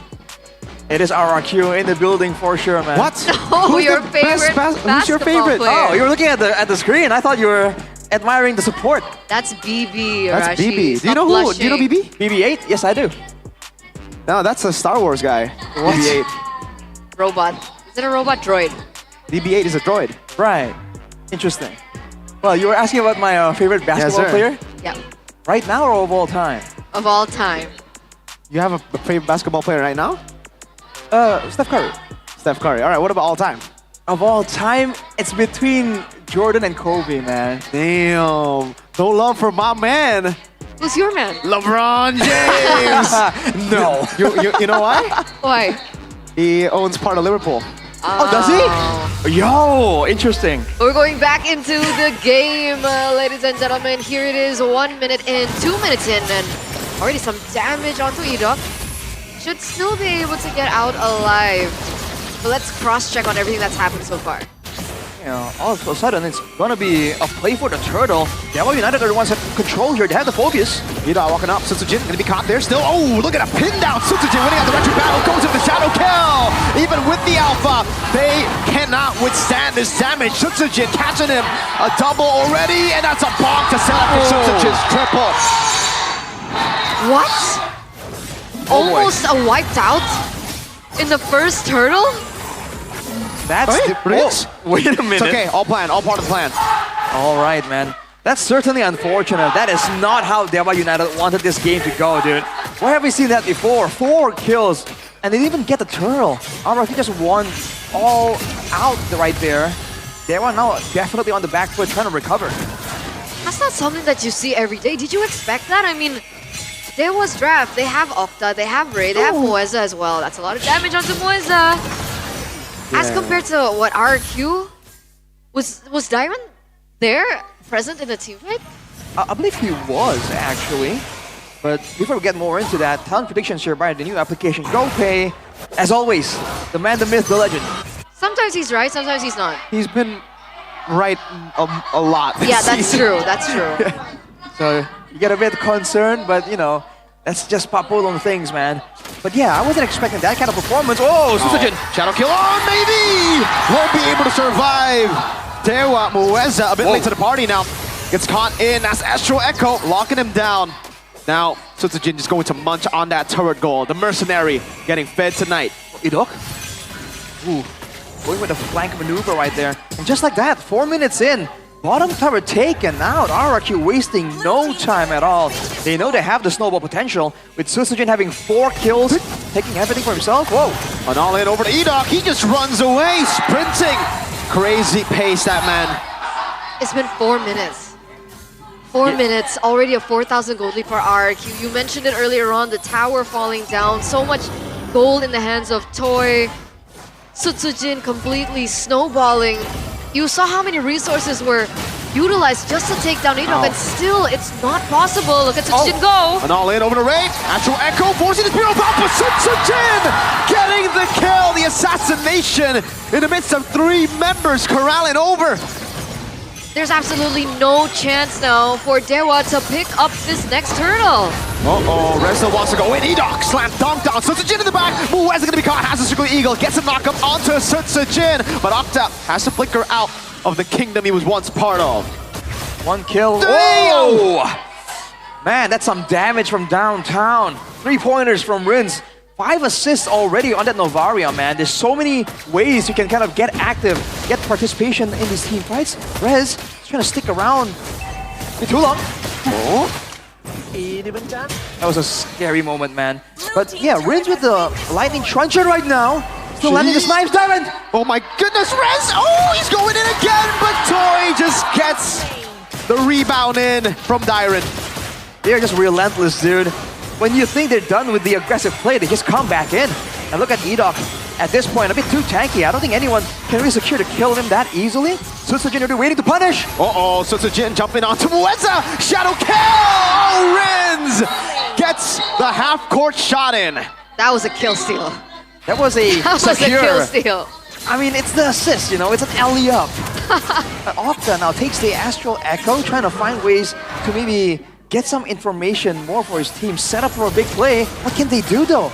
It is RRQ in the building for sure, man. What? Oh, Who's your the favorite Who's your favorite? player? Oh, you were looking at the screen. I thought you were admiring the support. That's BB, That's Arashi. BB. Do you know who? Do you know BB? BB-8? Yes, I do. No, that's a Star Wars guy. What? BB-8. Robot. Is it a robot droid? BB-8 is a droid. Right. Interesting. Well, you were asking about my favorite basketball player? Yeah. Right now or of all time? Of all time. You have a favorite basketball player right now? Steph Curry. Steph Curry. All right, what about all time? Of all time, it's between Jordan and Kobe, man. Damn. No love for my man. Who's your man? LeBron James! No. You know why? Why? He owns part of Liverpool. Oh, does he? Yo, interesting. We're going back into the game, ladies and gentlemen. Here it is, 1 minute in, 2 minutes in, and already some damage onto Edok. Should still be able to get out alive. But let's cross-check on everything that's happened so far. Yeah, all of a sudden it's gonna be a play for the turtle. Dewa United are the ones that control here. They have the focus. Edok walking up. Sutsujin gonna be caught there still. Oh, look at a pin down. Sutsujin winning out the retro battle. Goes with the shadow kill. Even with the alpha, they cannot withstand this damage. Sutsujin catching him. A double already, and that's a bonk to set up for Sutsujin's triple. What? Almost a wiped out in the first turtle? That's wait a minute. It's okay, all planned, all part of the plan. All right, man. That's certainly unfortunate. That is not how Dewa United wanted this game to go, dude. Where have we seen that before? 4 kills, and they didn't even get the turtle. RRQ just won all out right there. Dewa now definitely on the back foot, trying to recover. That's not something that you see every day. Did you expect that? I mean, there was draft. They have Octa, they have Ray, they have Moeza as well. That's a lot of damage onto Moeza. As compared to what RRQ, was Diamond there, present in the team fight? I believe he was, actually. But before we get more into that, talent predictions here by the new application GoPay. As always, the man, the myth, the legend. Sometimes he's right, sometimes he's not. He's been right a lot this Yeah, that's season. true, that's true. So you get a bit concerned, but you know, that's just Papulong things, man. But yeah, I wasn't expecting that kind of performance. Oh, Sutsujin! Shadow kill. Oh, maybe! Won't be able to survive. Dewa Moeza a bit late to the party now. Gets caught in as Astral Echo locking him down. Now, Sutsujin just going to munch on that turret goal. The mercenary getting fed tonight. Edok? Ooh, going with a flank maneuver right there. And just like that, 4 minutes in, bottom tower taken out. RRQ wasting no time at all. They know they have the snowball potential. With Sutsujin having 4 kills, taking everything for himself. Whoa. An all-in over to Edok. He just runs away, sprinting. Crazy pace, that man. It's been 4 minutes. 4 minutes, already a 4,000 gold lead for RRQ. You mentioned it earlier on, the tower falling down. So much gold in the hands of Toy. Sutsujin completely snowballing. You saw how many resources were utilized just to take down Edok, and still it's not possible. Look at Sutsujin go. An all-in over to Ray. Astral Echo forcing the Spear of Alpha. Sutsujin getting the kill. The assassination in the midst of 3 members corralling over. There's absolutely no chance now for Dewa to pick up this next turtle. Uh-oh, Reza wants to go in. Edok slam dunk down. Sutsujin in the back. Moeza gonna be caught. Has a circle eagle. Gets a knock up onto Sutsujin. But Octa has to flicker out of the kingdom he was once part of. 1 kill. Damn! Whoa! Man, that's some damage from downtown. 3-pointers from Rins. 5 assists already on that Novaria, man. There's so many ways you can kind of get active, get participation in these team fights. Rez is trying to stick around. Bit too long. Oh. That was a scary moment, man. But yeah, Rins with the lightning truncheon right now. Still landing the snipes, Diamond. Oh my goodness, Rez! Oh, he's going in again, but Toy just gets the rebound in from Dyron. They're just relentless, dude. When you think they're done with the aggressive play, they just come back in. And look at Edok. At this point, a bit too tanky. I don't think anyone can really secure to kill him that easily. Sutsujin are waiting to punish. Uh-oh, Sutsujin jumping onto Moeza. Shadow kill! Oh, Rins gets the half-court shot in. That was a kill steal. That was a That was a kill steal. I mean, it's the assist, you know, it's an alley-up. Octa now takes the Astral Echo, trying to find ways to maybe get some information more for his team, set up for a big play. What can they do, though?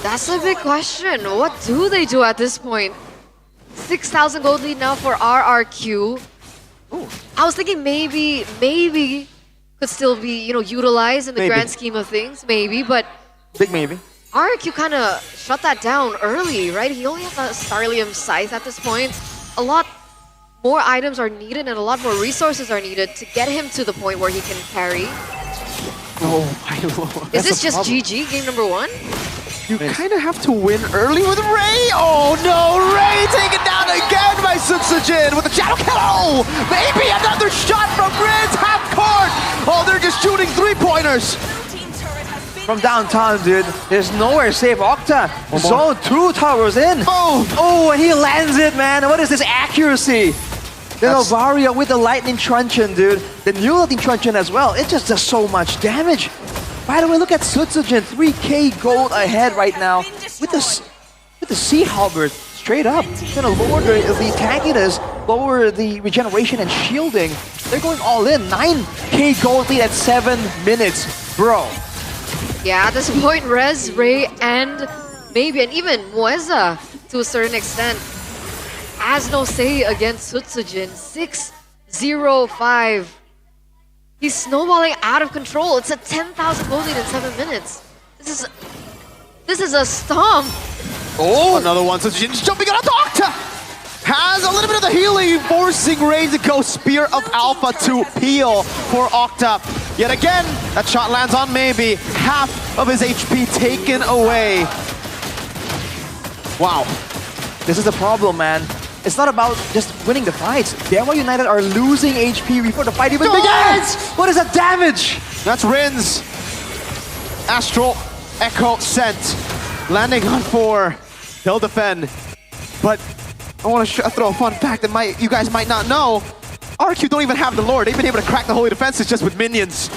That's a big question. What do they do at this point? 6,000 gold lead now for RRQ. Ooh. I was thinking maybe could still be, you know, utilized in the grand scheme of things, maybe, but big maybe. RRQ kind of shut that down early, right? He only has a Starlium Scythe at this point. A lot more items are needed and a lot more resources are needed to get him to the point where he can carry. Oh my lord. Is this just GG, game number 1? You kind of have to win early with Ray. Oh no, Ray taken down again by Sutsujin with a shadow kill. Oh, maybe another shot from Rins half court. Oh, Winner just shooting 3-pointers. From downtown, dude. There's nowhere safe. Octa, zone 2 towers in. Oh, and he lands it, man. What is this accuracy? The Novaria with the lightning truncheon, dude. The new lightning truncheon as well. It just does so much damage. By the way, look at Sutsujin, 3k gold ahead right now with the Sea Halberd. Straight up, gonna lower the tankiness, lower the regeneration and shielding. They're going all in. 9k gold lead at 7 minutes, bro. Yeah, at this point, Rez, Ray, and maybe, and even Mueza, to a certain extent, has no say against Sutsujin. 6-0-5. He's snowballing out of control. It's a 10,000 gold lead in 7 minutes. This is a stomp. Oh, another one. Sutsujin's jumping on Octa. Has a little bit of the healing, forcing Ray to go Spear of Alpha to peel for Octa. Yet again, that shot lands on maybe. Half of his HP taken away. Wow. This is the problem, man. It's not about just winning the fights. Dewa United are losing HP before the fight even begins! What is that damage? That's Rin's. Astral Echo sent. Landing on 4. He'll defend. But I want to throw a fun fact that you guys might not know. RQ don't even have the Lord. They've been able to crack the holy defenses just with minions.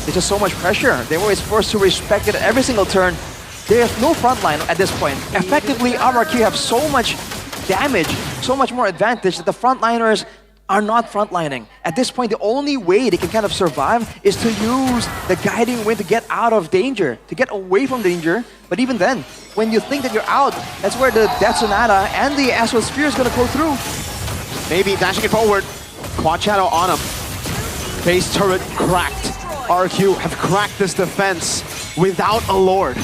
It's just so much pressure. They were always forced to respect it every single turn. There's no front line at this point. Effectively, RRQ have so much damage, so much more advantage that the frontliners are not frontlining. At this point, the only way they can kind of survive is to use the guiding wind to get out of danger, to get away from danger. But even then, when you think that you're out, that's where the Death Sonata and the Astral Sphere is going to go through. Maybe dashing it forward. Quad Shadow on him. Base turret cracked. RQ have cracked this defense without a Lord.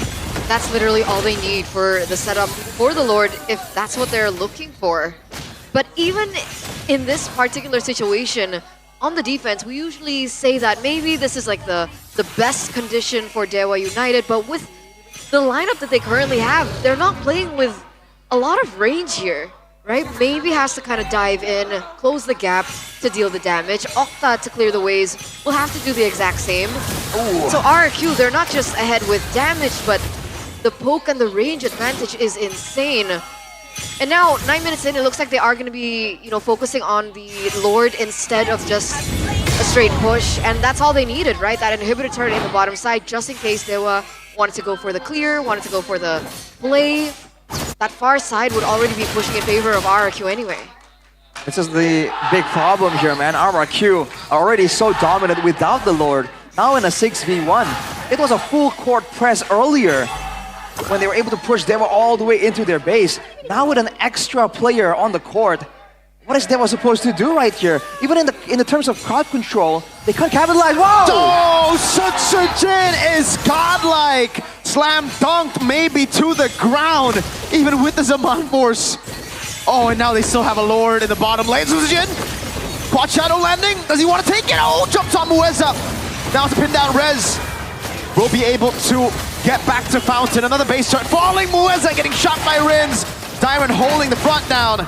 That's literally all they need for the setup for the Lord, if that's what they're looking for. But even in this particular situation, on the defense, we usually say that maybe this is like the best condition for Dewa United, but with the lineup that they currently have, they're not playing with a lot of range here, right? Maybe has to kind of dive in, close the gap to deal the damage. Octa to clear the ways will have to do the exact same. Ooh. So RRQ, they're not just ahead with damage, but the poke and the range advantage is insane. And now, 9 minutes in, it looks like they are going to be, focusing on the Lord instead of just a straight push. And that's all they needed, right? That inhibitor turret in the bottom side, just in case Dewa wanted to go for the clear, wanted to go for the play. That far side would already be pushing in favor of RRQ anyway. This is the big problem here, man. RRQ already so dominant without the Lord. Now in a 6v1. It was a full court press earlier when they were able to push Dewa all the way into their base. Now with an extra player on the court, what is Dewa supposed to do right here? Even in the terms of crowd control, they can't capitalize. Whoa! Oh, Sutsujin is godlike. Slam dunked maybe to the ground, even with the Zaman Force. Oh, and now they still have a Lord in the bottom lane. Sutsujin, Quad Shadow landing. Does he want to take it? Oh, jumps on Mueza. Now to pin down Rez. Will be able to get back to Fountain. Another base turret falling. Mueza getting shot by Rins. Diamond holding the front down.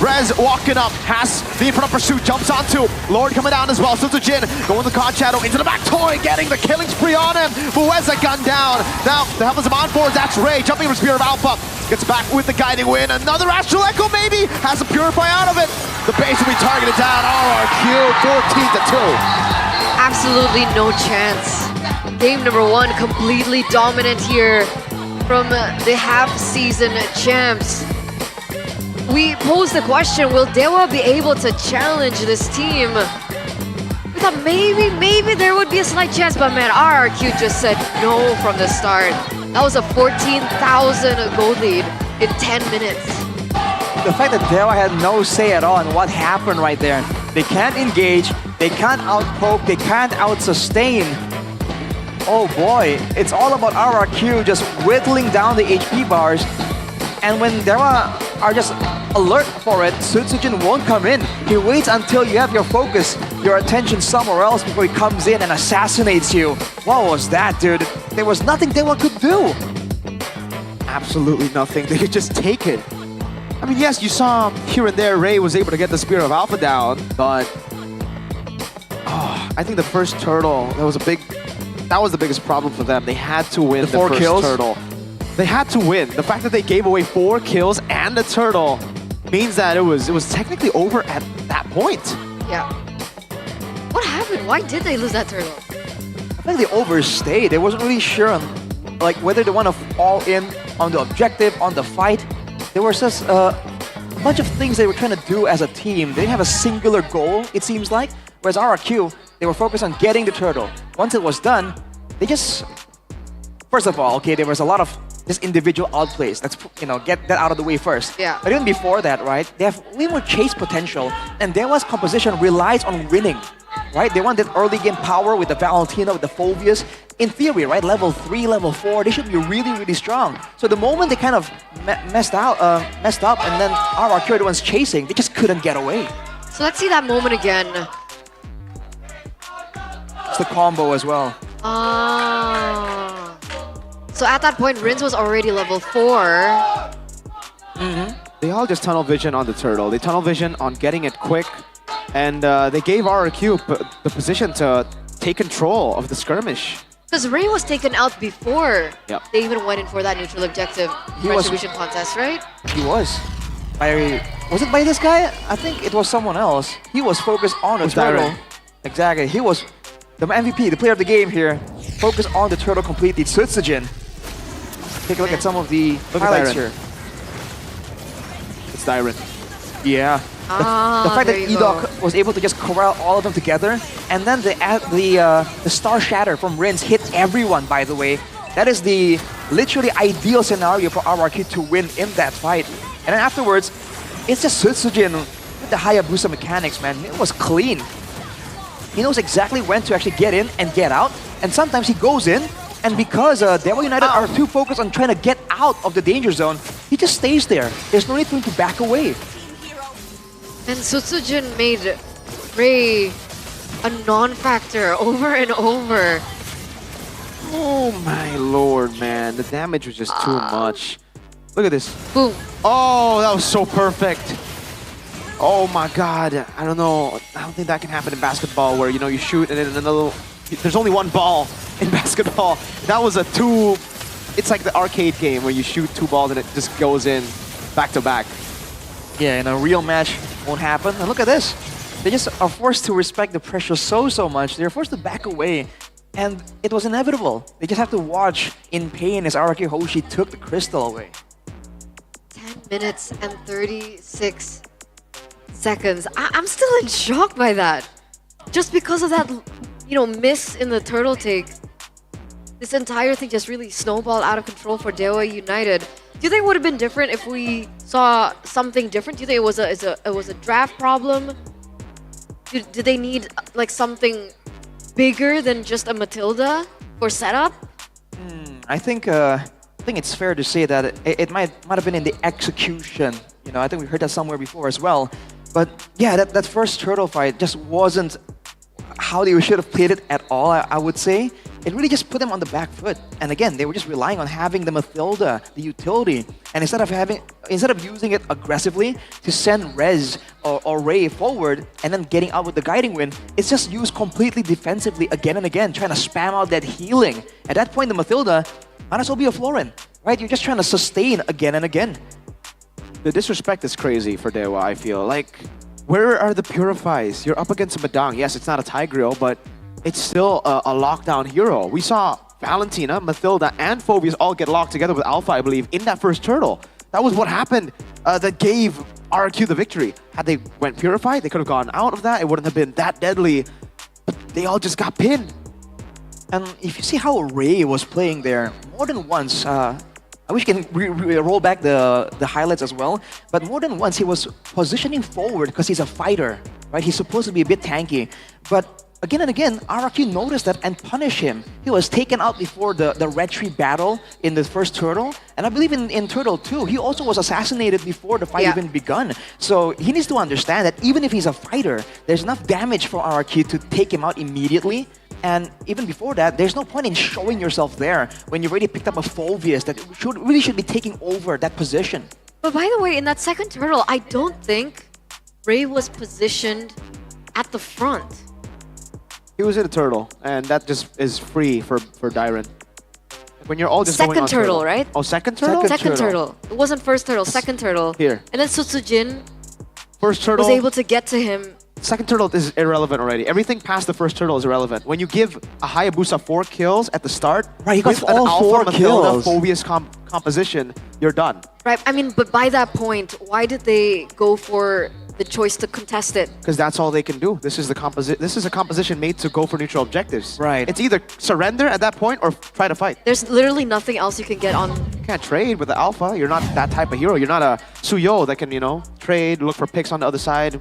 Rez walking up, has the in front of pursuit, jumps onto Lord coming down as well. Sutsujin going to Quad Shadow into the back toy, getting the killing spree on him. Mueza gunned down. Now the help is on forwards, that's Ray jumping from Spear of Alpha. Gets back with the guiding wind. Another Astral Echo maybe has a Purify out of it. The base will be targeted down. RRQ 14-2. Absolutely no chance. Game number 1 completely dominant here from the half-season champs. We posed the question, will Dewa be able to challenge this team? We thought maybe there would be a slight chance, but man, RRQ just said no from the start. That was a 14,000 gold lead in 10 minutes. The fact that Dewa had no say at all in what happened right there. They can't engage, they can't out-poke, they can't out-sustain. Oh boy, it's all about RRQ just whittling down the HP bars. And when Dewa are just alert for it, Sutsujin won't come in. He waits until you have your focus, your attention somewhere else before he comes in and assassinates you. What was that, dude? There was nothing Dewa could do. Absolutely nothing. They could just take it. I mean, yes, you saw here and there Ray was able to get the Spear of Alpha down, but I think the first turtle, that was the biggest problem for them. They had to win the 4 first kills? turtle. They had to win. The fact that they gave away 4 kills and the turtle means that it was technically over at that point. Yeah. What happened? Why did they lose that turtle? I think they overstayed. They wasn't really sure on like whether they want to all in on the objective, on the fight. There was just a bunch of things they were trying to do as a team. They didn't have a singular goal, it seems like. Whereas RRQ, they were focused on getting the turtle. Once it was done, they just... First of all, okay, there was a lot of just individual outplays. Let's, get that out of the way first. Yeah. But even before that, right, they have way more chase potential. And Dewa's composition relies on winning, right? They want that early game power with the Valentina, with the Phobias. In theory, right, level 3, level 4, they should be really, really strong. So the moment they kind of messed up, and then RRQ are the ones chasing, they just couldn't get away. So let's see that moment again. It's the combo as well. Ah. So at that point, Rins was already level 4. They all just tunnel vision on the turtle. They tunnel vision on getting it quick. And they gave RRQ the position to take control of the skirmish. Because Ray was taken out before Yep. they even went in for that neutral objective retribution contest, right? He was. Was it by this guy? I think it was someone else. He was focused on the turtle. Dyron. Exactly. He was the MVP, the player of the game here. Focused on the turtle completely. Tsutsujin. Take a look at some of the highlights Dyron. here. It's Dyron. Yeah. The fact that there you go. Edok was able to just corral all of them together, and then the Star Shatter from Rins hit everyone, by the way. That is the literally ideal scenario for RRQ to win in that fight. And then afterwards, it's just Tsutsujin with the Hayabusa mechanics, man. It was clean. He knows exactly when to actually get in and get out, and sometimes he goes in, and because Dewa United are too focused on trying to get out of the danger zone, he just stays there. There's no need for him to back away. And Tsutsujin made Ray a non-factor over and over. Oh my lord, man. The damage was just too much. Look at this. Boom. Oh, that was so perfect. Oh my god. I don't know. I don't think that can happen in basketball where, you shoot and then there's only one ball in basketball. That was it's like the arcade game where you shoot 2 balls and it just goes in back to back. Yeah, in a real match, won't happen. And look at this. They just are forced to respect the pressure so much. They're forced to back away. And it was inevitable. They just have to watch in pain as RRQ Hoshi took the crystal away. 10 minutes and 36 seconds. I'm still in shock by that. Just because of that, miss in the turtle take. This entire thing just really snowballed out of control for Dewa United. Do you think it would have been different if we saw something different? Do you think it was a draft problem? Did they need like something bigger than just a Matilda for setup? I think it's fair to say that it might have been in the execution. I think we heard that somewhere before as well. But yeah, that first turtle fight just wasn't how they should have played it at all, I would say. It really just put them on the back foot. And again, they were just relying on having the Mathilda, the utility. And instead of using it aggressively to send Rez or Ray forward and then getting out with the guiding win, it's just used completely defensively again and again, trying to spam out that healing. At that point, the Mathilda might as well be a Florin, right? You're just trying to sustain again and again. The disrespect is crazy for Dewa, I feel. Like, where are the Purifies? You're up against a Madang. Yes, it's not a Tigreal, but it's still a lockdown hero. We saw Valentina, Mathilda, and Phobias all get locked together with Alpha, I believe, in that first turtle. That was what happened that gave RRQ the victory. Had they went Purified, they could have gone out of that. It wouldn't have been that deadly. But they all just got pinned. And if you see how Ray was playing there, more than once, I wish you can roll back the highlights as well, but more than once he was positioning forward because he's a fighter, right? He's supposed to be a bit tanky. But again and again, RRQ noticed that and punished him. He was taken out before the Red Tree battle in the first Turtle, and I believe in Turtle 2, he also was assassinated before the fight even begun. So he needs to understand that even if he's a fighter, there's enough damage for RRQ to take him out immediately. And even before that, there's no point in showing yourself there when you've already picked up a Phobias that really should be taking over that position. But by the way, in that second turtle, I don't think Ray was positioned at the front. He was in a turtle, and that just is free for Dairen. When you're all just going Second on turtle, right? Oh, second turtle? Second turtle. It wasn't first turtle, second turtle. Here. And then Sutsujin First turtle. was able to get to him. Second turtle is irrelevant already. Everything past the first turtle is irrelevant. When you give a Hayabusa 4 kills at the start, Right, he got with an all Alpha 4 Matilda kills. Phobius composition, you're done. Right, I mean, but by that point, why did they go for the choice to contest it? Because that's all they can do. This is a composition made to go for neutral objectives. Right. It's either surrender at that point or try to fight. There's literally nothing else you can get on. You can't trade with the Alpha. You're not that type of hero. You're not a Suyo that can, trade, look for picks on the other side.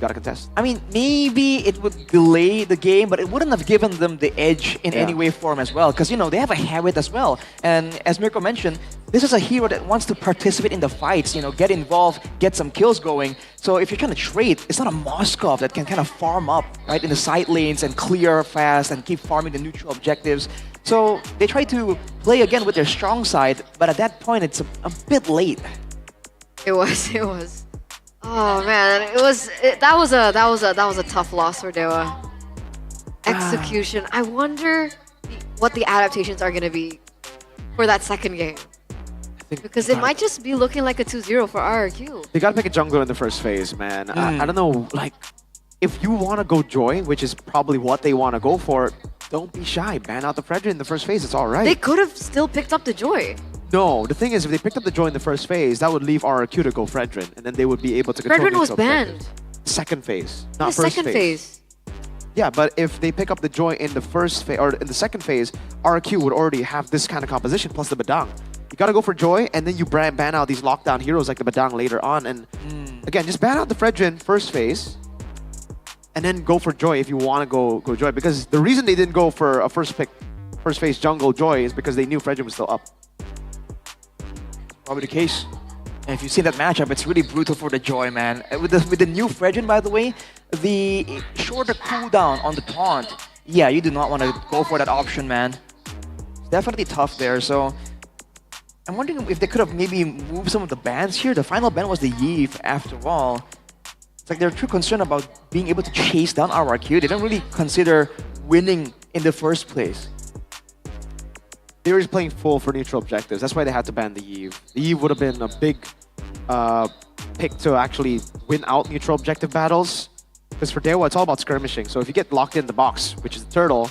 Gotta contest. I mean, maybe it would delay the game, but it wouldn't have given them the edge in any way, form as well. Because, they have a habit as well. And as Mirko mentioned, this is a hero that wants to participate in the fights, get involved, get some kills going. So if you're trying to trade, it's not a Moskov that can kind of farm up, right, in the side lanes and clear fast and keep farming the neutral objectives. So they try to play again with their strong side, but at that point, it's a bit late. It was. Oh man, that was a tough loss for Dewa. Execution. I wonder what the adaptations are gonna be for that second game. Because it might just be looking like a 2-0 for RRQ. They gotta pick a jungler in the first phase, man. I don't know, if you want to go Joy, which is probably what they want to go for, don't be shy. Ban out the Fredrin in the first phase, it's alright. They could have still picked up the Joy. No, the thing is, if they picked up the Joy in the first phase, that would leave RRQ to go Fredrin, and then they would be able to control Fredrin was neutral banned. objectives. Second phase, not The first second phase. Yeah, but if they pick up the Joy in the first phase, or in the second phase, RRQ would already have this kind of composition, plus the Badang. You gotta go for Joy, and then you ban out these lockdown heroes like the Badang later on, and again, just ban out the Fredrin first phase, and then go for Joy if you want to go Joy. Because the reason they didn't go for a first phase jungle Joy is because they knew Fredrin was still up. Probably the case. And if you see that matchup, it's really brutal for the Joy, man. With the new Fredrin, by the way, the shorter cooldown on the taunt, yeah, you do not want to go for that option, man. It's definitely tough there, so I'm wondering if they could have maybe moved some of the bans here. The final ban was the Yeve, after all. It's like they're too concerned about being able to chase down RRQ. They don't really consider winning in the first place. They were just playing full for neutral objectives. That's why they had to ban the Yeve. The Yeve would have been a big pick to actually win out neutral objective battles. Because for Dewa, it's all about skirmishing. So if you get locked in the box, which is the turtle,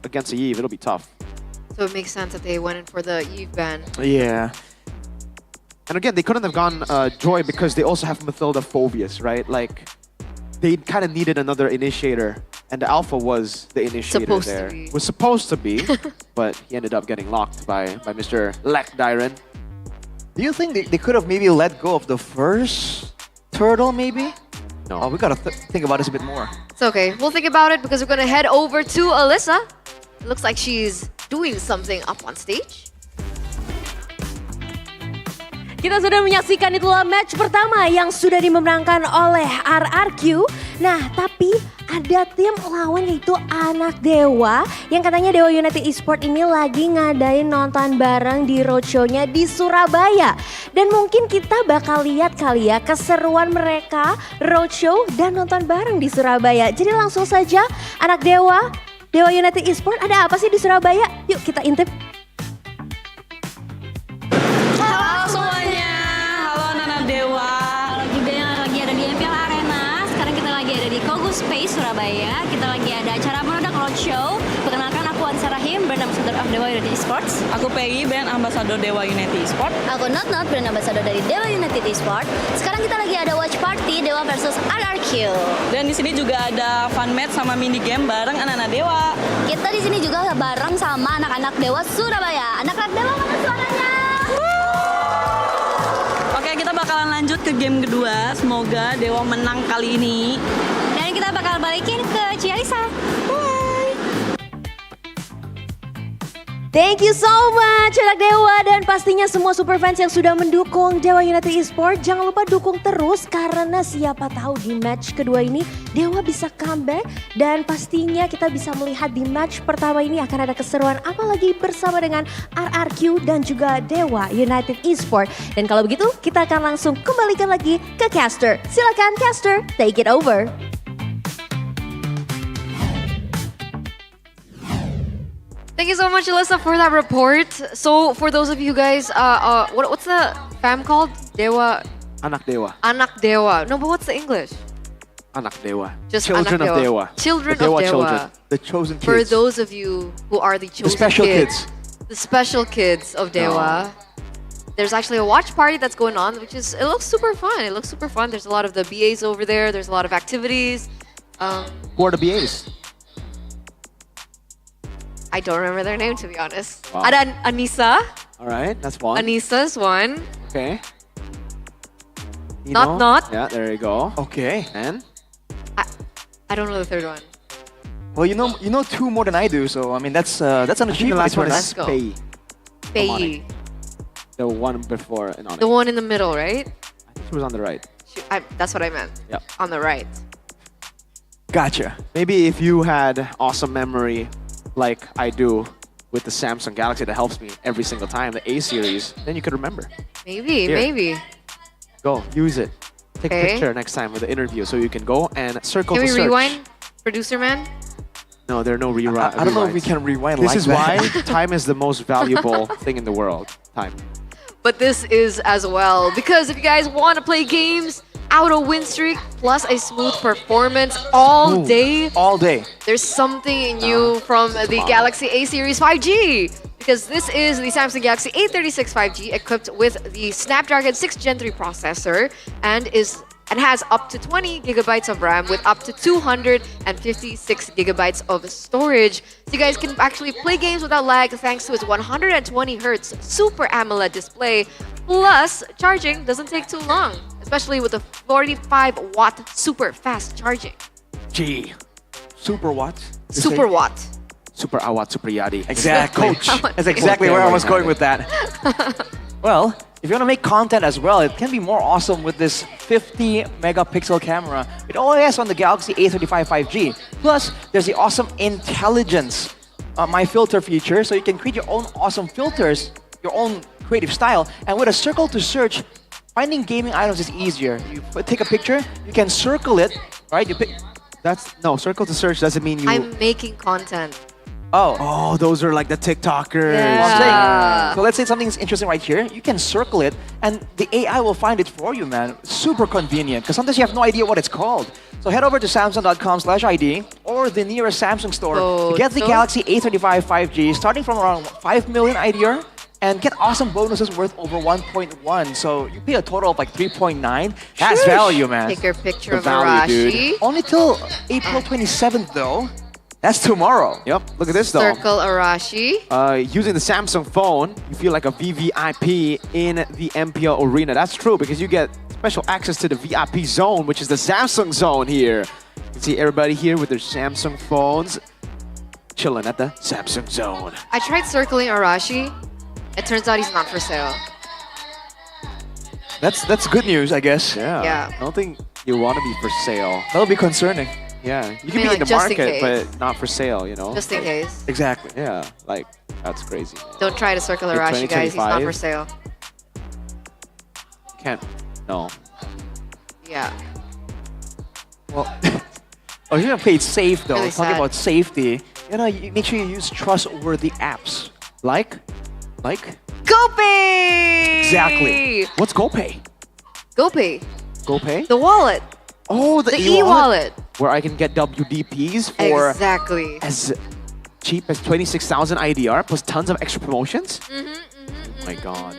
against a Yeve, it'll be tough. So it makes sense that they went in for the Eve ban. Yeah. And again, they couldn't have gone Joy because they also have Matilda Phobius, right? Like, they kind of needed another initiator. And the Alpha was the initiator there. Was supposed to be, but he ended up getting locked by Mr. Lek Dairen. Do you think they could have maybe let go of the first turtle, maybe? No. Oh, we gotta think about this a bit more. It's okay. We'll think about it because we're gonna head over to Alyssa. It looks like she's doing something up on stage. Kita sudah menyaksikan itulah match pertama yang sudah dimenangkan oleh RRQ. Nah, tapi ada tim lawan yaitu anak Dewa yang katanya Dewa United Esport ini lagi ngadain nonton bareng di roadshow-nya di Surabaya. Dan mungkin kita bakal lihat kali ya keseruan mereka roadshow dan nonton bareng di Surabaya. Jadi langsung saja anak Dewa United Esport, ada apa sih di Surabaya? Yuk kita intip. Halo semuanya, halo anak-anak Dewa. Halo juga yang lagi ada di MPL Arena. Sekarang kita lagi ada di Kogu Space Surabaya. Kita lagi ada acara Menodak Roadshow. Perkenalkan aku Ansa Rahim, brand ambassador of Dewa United Esports. Aku Peggy, brand ambassador Dewa United Esports. Aku Not, brand ambassador dari Dewa United Esports. Sekarang kita lagi ada watch party Dewa versus RRQ. Dan di sini juga ada fun match sama mini game bareng anak-anak Dewa. Kita di sini juga bareng sama anak-anak Dewa Surabaya. Anak-anak Dewa mana suaranya? Oke, kita bakalan lanjut ke game kedua. Semoga Dewa menang kali ini. Dan kita bakal balikin ke Cialisa. Thank you so much anak Dewa dan pastinya semua super fans yang sudah mendukung Dewa United Esports. Jangan lupa dukung terus karena siapa tahu di match kedua ini Dewa bisa comeback. Dan pastinya kita bisa melihat di match pertama ini akan ada keseruan apalagi bersama dengan RRQ dan juga Dewa United Esports. Dan kalau begitu kita akan langsung kembalikan lagi ke caster. Silakan caster, take it over. Thank you so much, Alyssa, for that report. So, for those of you guys, what's the fam called? Dewa. Anak Dewa. Anak Dewa. No, but what's the English? Anak Dewa. Just Children Anak of Dewa. Children The Dewa of Dewa. children. The chosen For kids. those of you who are the chosen The special kids. The special kids of Dewa. There's actually a watch party that's going on, it looks super fun. It looks super fun. There's a lot of the BAs over there. There's a lot of activities. Who are the BAs? I don't remember their name, to be honest. Wow. Ada Anissa. All right, that's one. Anissa's one. Okay. Not. Yeah, there you go. Okay. And? I don't know the third one. Well, you know two more than I do, so I mean that's an I think the achievement. last one Let's is go. Pei. Pei. The one before and on The one in the middle, right? I think she was on the right. That's what I meant. Yep. On the right. Gotcha. Maybe if you had awesome memory like I do with the Samsung Galaxy that helps me every single time, the A series, then you could remember. Maybe, Here. maybe. Go, use it. Take a Okay. picture next time with the interview so you can go and circle Can to we search. rewind, producer man? No, there are no rewind. I don't know if we can rewind This like is that. why time is the most valuable thing in the world. Time. But this is as well. Because if you guys want to play games, out a win streak, plus a smooth performance all day. All day. There's something new from the Galaxy A Series 5G. Because this is the Samsung Galaxy A36 5G equipped with the Snapdragon 6 Gen 3 processor and has up to 20 gigabytes of RAM with up to 256 gigabytes of storage. So you guys can actually play games without lag thanks to its 120 Hz Super AMOLED display. Plus, charging doesn't take too long, especially with the 45-watt super fast charging. G. Super what? Super watt. Super awat, super yadi. Exactly. Coach. That's exactly where I was going with that. Well, if you want to make content as well, it can be more awesome with this 50 megapixel camera with OIS on the Galaxy A35 5G. Plus, there's the awesome intelligence My Filter feature, so you can create your own awesome filters, your own creative style. And with a circle to search, finding gaming items is easier. You take a picture, you can circle it, right? You pick. No, circle to search doesn't mean you. I'm making content. Oh, those are like the TikTokers. Yeah. So let's say something's interesting right here. You can circle it, and the AI will find it for you, man. Super convenient, because sometimes you have no idea what it's called. So head over to Samsung.com/ID or the nearest Samsung store to get the Galaxy A35 5G, starting from around 5 million IDR, and get awesome bonuses worth over 1.1. So you pay a total of like 3.9. That's value, man. Take your picture The of value, Arashi. dude. Only till April 27th, though. That's tomorrow. Yep, look at this though. Circle Arashi. Using the Samsung phone, you feel like a VVIP in the MPL arena. That's true because you get special access to the VIP zone, which is the Samsung zone here. You can see everybody here with their Samsung phones chilling at the Samsung zone. I tried circling Arashi. It turns out he's not for sale. That's good news, I guess. Yeah. I don't think you want to be for sale. That'll be concerning. Yeah, you I can mean, be like, in the just in market, case. but not for sale, you know? Just in case. Exactly. Yeah, like, that's crazy. Don't try to circle In Arashi, guys. He's not 2025? for sale. Can't, no. Yeah. Well, you're gonna play it safe though. Really Talking sad. about safety, you make sure you use trustworthy apps. Like? GoPay! Exactly. What's GoPay? GoPay. GoPay? The wallet. Oh, the e-wallet. Where I can get WDPs for Exactly. as cheap as 26,000 IDR plus tons of extra promotions? Oh my god.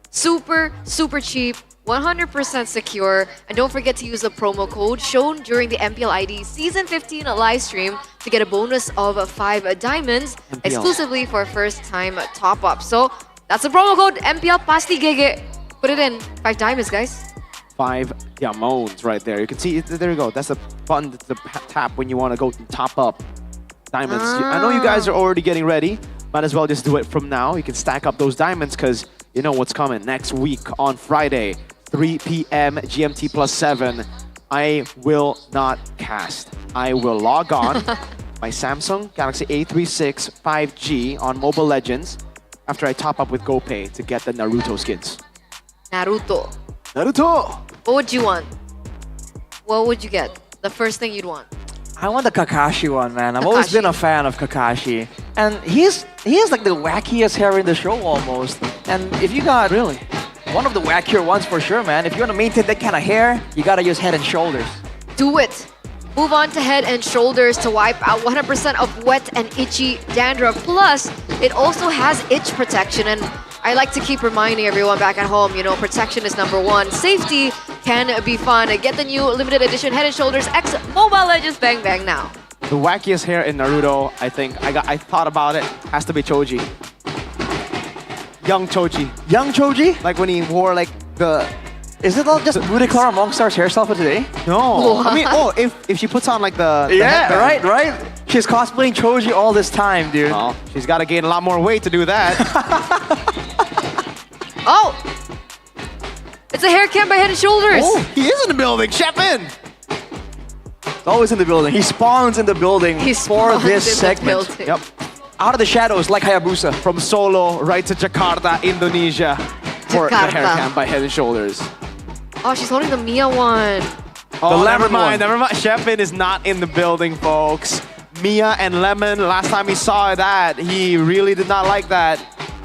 Super, super cheap. 100% secure. And don't forget to use the promo code shown during the MPL ID Season 15 live stream to get a bonus of 5 diamonds MPL. exclusively for first-time top-up. So that's the promo code MPL Pasti GG. Put it in. 5 diamonds, guys. 5 diamonds right there. You can see, there you go. That's the button to tap when you want to go to top up diamonds. I know you guys are already getting ready. Might as well just do it from now. You can stack up those diamonds because you know what's coming next week on Friday, 3 p.m. GMT plus 7. I will not cast. I will log on my Samsung Galaxy A36 5G on Mobile Legends after I top up with GoPay to get the Naruto skins. Naruto. Naruto! What would you want? What would you get? The first thing you'd want? I want the Kakashi one, man. I've always been a fan of Kakashi. And he has like the wackiest hair in the show almost. And if you got really one of the wackier ones for sure, man. If you want to maintain that kind of hair, you gotta use Head and Shoulders. Do it. Move on to Head and Shoulders to wipe out 100% of wet and itchy dandruff. Plus, it also has itch protection. And I like to keep reminding everyone back at home, you know, protection is #1. Safety can be fun. Get the new limited edition Head and Shoulders X Mobile Legends Bang Bang now. The wackiest hair in Naruto, I think, I thought about it, has to be Choji. Young Choji. Young Choji? Like when he wore like the... Is it all just Ludiclara Mongstar's hairstyle for today? No. I mean, if she puts on like the yeah, headband. right. She's cosplaying Choji all this time, dude. Well, she's got to gain a lot more weight to do that. Oh! It's a hair cam by Head and Shoulders. Oh, he is in the building. Chefin! Always in the building. He spawns in the building for this segment. Yep. Out of the shadows like Hayabusa. From Solo right to Jakarta, Indonesia. For the hair cam by Head and Shoulders. Oh, she's holding the Mia one. Oh, never mind. Chefin is not in the building, folks. Mia and Lemon, last time he saw that, he really did not like that.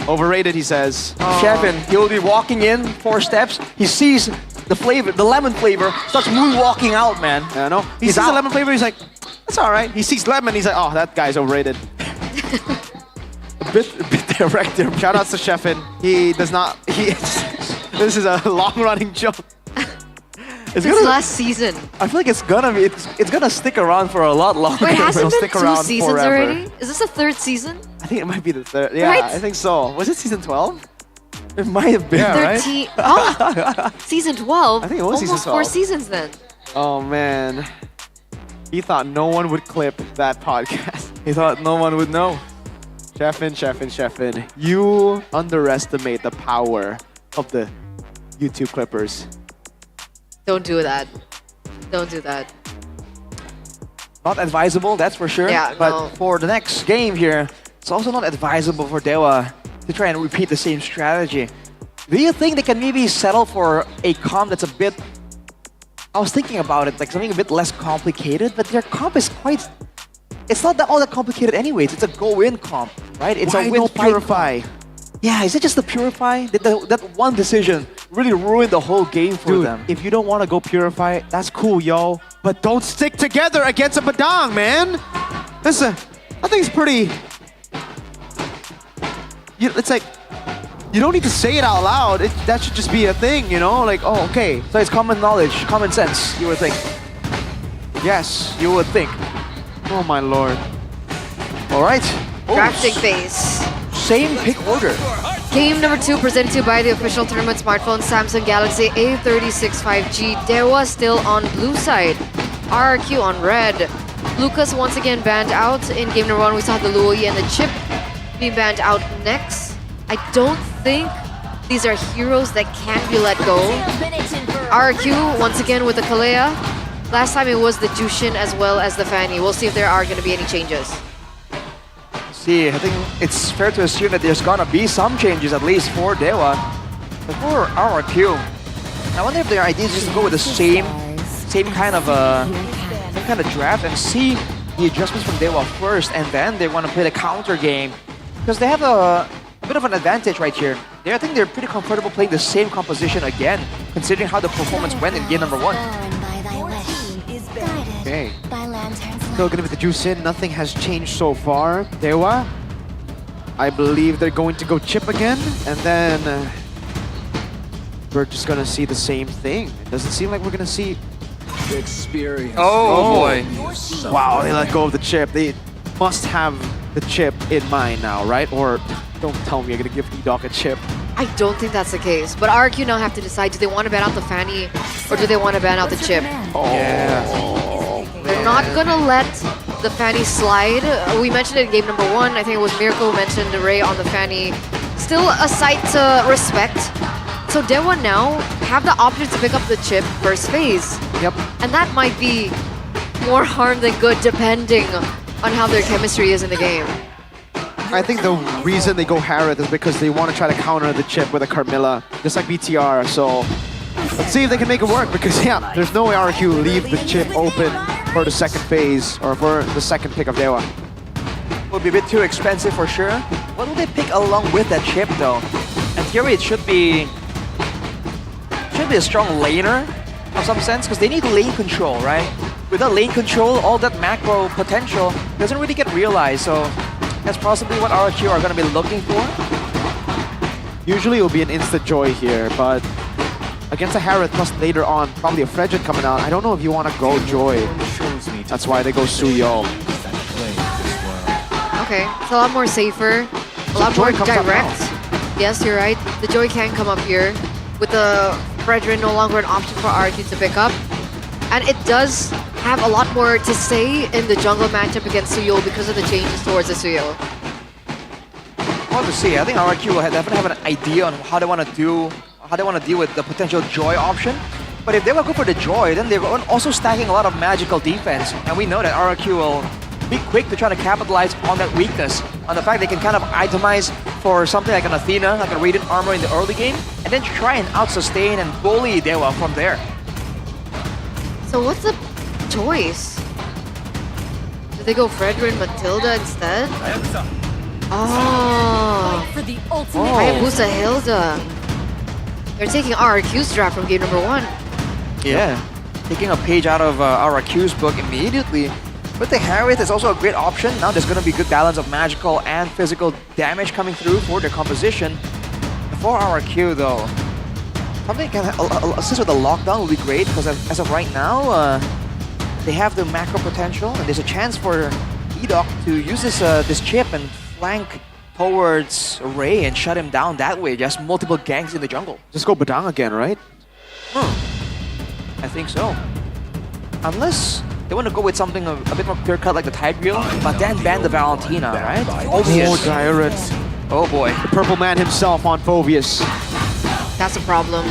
Overrated, he says. Chefin, he'll be walking in 4 steps. He sees the flavor, the lemon flavor, starts moonwalking out, man. Yeah, no. He sees the lemon flavor, he's like, that's all right. He sees lemon, he's like, oh, that guy's overrated. a bit direct there. Shout outs to Chefin. He does not, this is a long-running joke. It's last season. I feel like it's gonna stick around for a lot longer. Wait, hasn't It'll been stick 2 around seasons forever. already? Is this the 3rd season? I think it might be the 3rd. Yeah, Right? I think so. Was it season 12? It might have been. Yeah, 13. Oh, season 12. I think it was season Almost 4 12. seasons then. Oh, man. He thought no one would clip that podcast. He thought no one would know. Chefin. You underestimate the power of the YouTube clippers. Don't do that. Don't do that. Not advisable, that's for sure. Yeah, but no. for the next game here, it's also not advisable for Dewa to try and repeat the same strategy. Do you think they can maybe settle for a comp that's a bit... I was thinking about it, like something a bit less complicated, but their comp is quite... It's not all that complicated anyways. It's a go-in comp, right? It's Why a no win-fight Purify? comp. Yeah, is it just the Purify? Did that one decision really ruin the whole game for Dude, them? if you don't want to go Purify, that's cool, yo. But don't stick together against a Badang, man. Listen, I think it's pretty... It's like, you don't need to say it out loud. That should just be a thing, you know? Like, oh, okay. So it's common knowledge, common sense, you would think. Yes, you would think. Oh, my lord. All right. Drafting phase. Same pick order. Game number 2 presented to you by the official tournament smartphone Samsung Galaxy A36 5G. Dewa still on blue side. RRQ on red. Lucas once again banned out. In game number 1, we saw the Luoyi and the Chip being banned out next. I don't think these are heroes that can be let go. RRQ once again with the Kalea. Last time it was the Jushin as well as the Fanny. We'll see if there are going to be any changes. See, I think it's fair to assume that there's gonna be some changes at least for Dewa. But for RRQ, I wonder if their idea is just to go with the same kind of draft and see the adjustments from Dewa first, and then they want to play the counter game because they have a bit of an advantage right here. I think they're pretty comfortable playing the same composition again, considering how the performance went in game number 1. Okay. Still gonna be the juice in. Nothing has changed so far. Dewa, I believe they're going to go Chip again, and then we're just gonna see the same thing. It doesn't seem like we're gonna see experience. Oh boy. Wow, they let go of the Chip. They must have the Chip in mind now, right? Or don't tell me you're gonna give E-Doc a Chip. I don't think that's the case. But RQ now have to decide, do they want to ban out the Fanny or do they want to ban out the Chip? Oh. Yeah. They're not going to let the Fanny slide. We mentioned it in game number 1. I think it was Miracle who mentioned the Ray on the Fanny. Still a sight to respect. So Dewa now have the option to pick up the Chip first phase. Yep. And that might be more harm than good depending on how their chemistry is in the game. I think the reason they go Harith is because they want to try to counter the Chip with a Carmilla, just like BTR. So let's see if they can make it work, because yeah, there's no way RQ leave the Chip open for the second phase, or for the second pick of Dewa. Would be a bit too expensive for sure. What will they pick along with that chip though? In theory, it should be a strong laner of some sense, because they need lane control, right? Without lane control, all that macro potential doesn't really get realized. So that's possibly what RRQ are going to be looking for. Usually it will be an instant joy here, but against a Harith plus later on, probably a Frederick coming out, I don't know if you want to go joy. That's why they go Suyo. Okay, it's a lot more safer, a lot more direct. Yes, you're right. The Joy can come up here with the Brethren no longer an option for RRQ to pick up. And it does have a lot more to say in the jungle matchup against Suyo because of the changes towards the Suyo. Hard to see. I think RRQ will definitely have an idea on how they want to deal with the potential Joy option. But if they will go for the Joy, then they're also stacking a lot of magical defense. And we know that RRQ will be quick to try to capitalize on that weakness, on the fact they can kind of itemize for something like an Athena, like a Radiant Armor in the early game, and then try and out-sustain and bully Dewa from there. So what's the choice? Do they go Fredrin Matilda instead? Oh, For the ultimate Hayabusa Hilda. They're taking RRQ's draft from game number 1. Yeah, taking a page out of RRQ's book immediately. But the Harith is also a great option. Now there's going to be good balance of magical and physical damage coming through for their composition. For RRQ though, something can assist with the lockdown will be great, because as of right now, they have the macro potential, and there's a chance for Edok to use this chip and flank towards Ray and shut him down that way. Just multiple ganks in the jungle. Just go Badang again, right? I think so. Unless they want to go with something a bit more clear-cut like the Tigreal, but then ban the Valentina, right? Obvious. Oh, Tyrant. Oh boy. The Purple Man himself on Phoveus. That's a problem.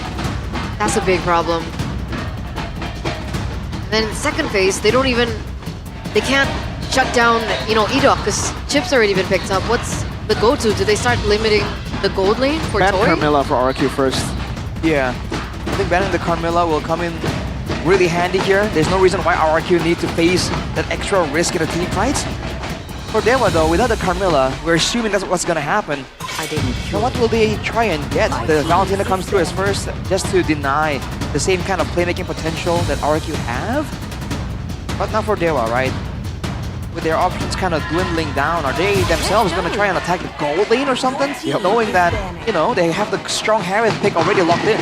That's a big problem. And then in second phase, they can't shut down, Edok, because Chip's already been picked up. What's the go-to? Do they start limiting the gold lane for Ban Toy? Carmilla for RRQ first. Yeah. I think banning the Carmilla will come in really handy here. There's no reason why RRQ need to face that extra risk in the team fights. For Dewa though, without the Carmilla, we're assuming that's what's gonna happen. So what will they try and get? The Valentina comes through as first, just to deny the same kind of playmaking potential that RRQ have. But not for Dewa, right? With their options kind of dwindling down, are they themselves gonna try and attack the gold lane or something? Knowing that, they have the strong Harith pick already locked in.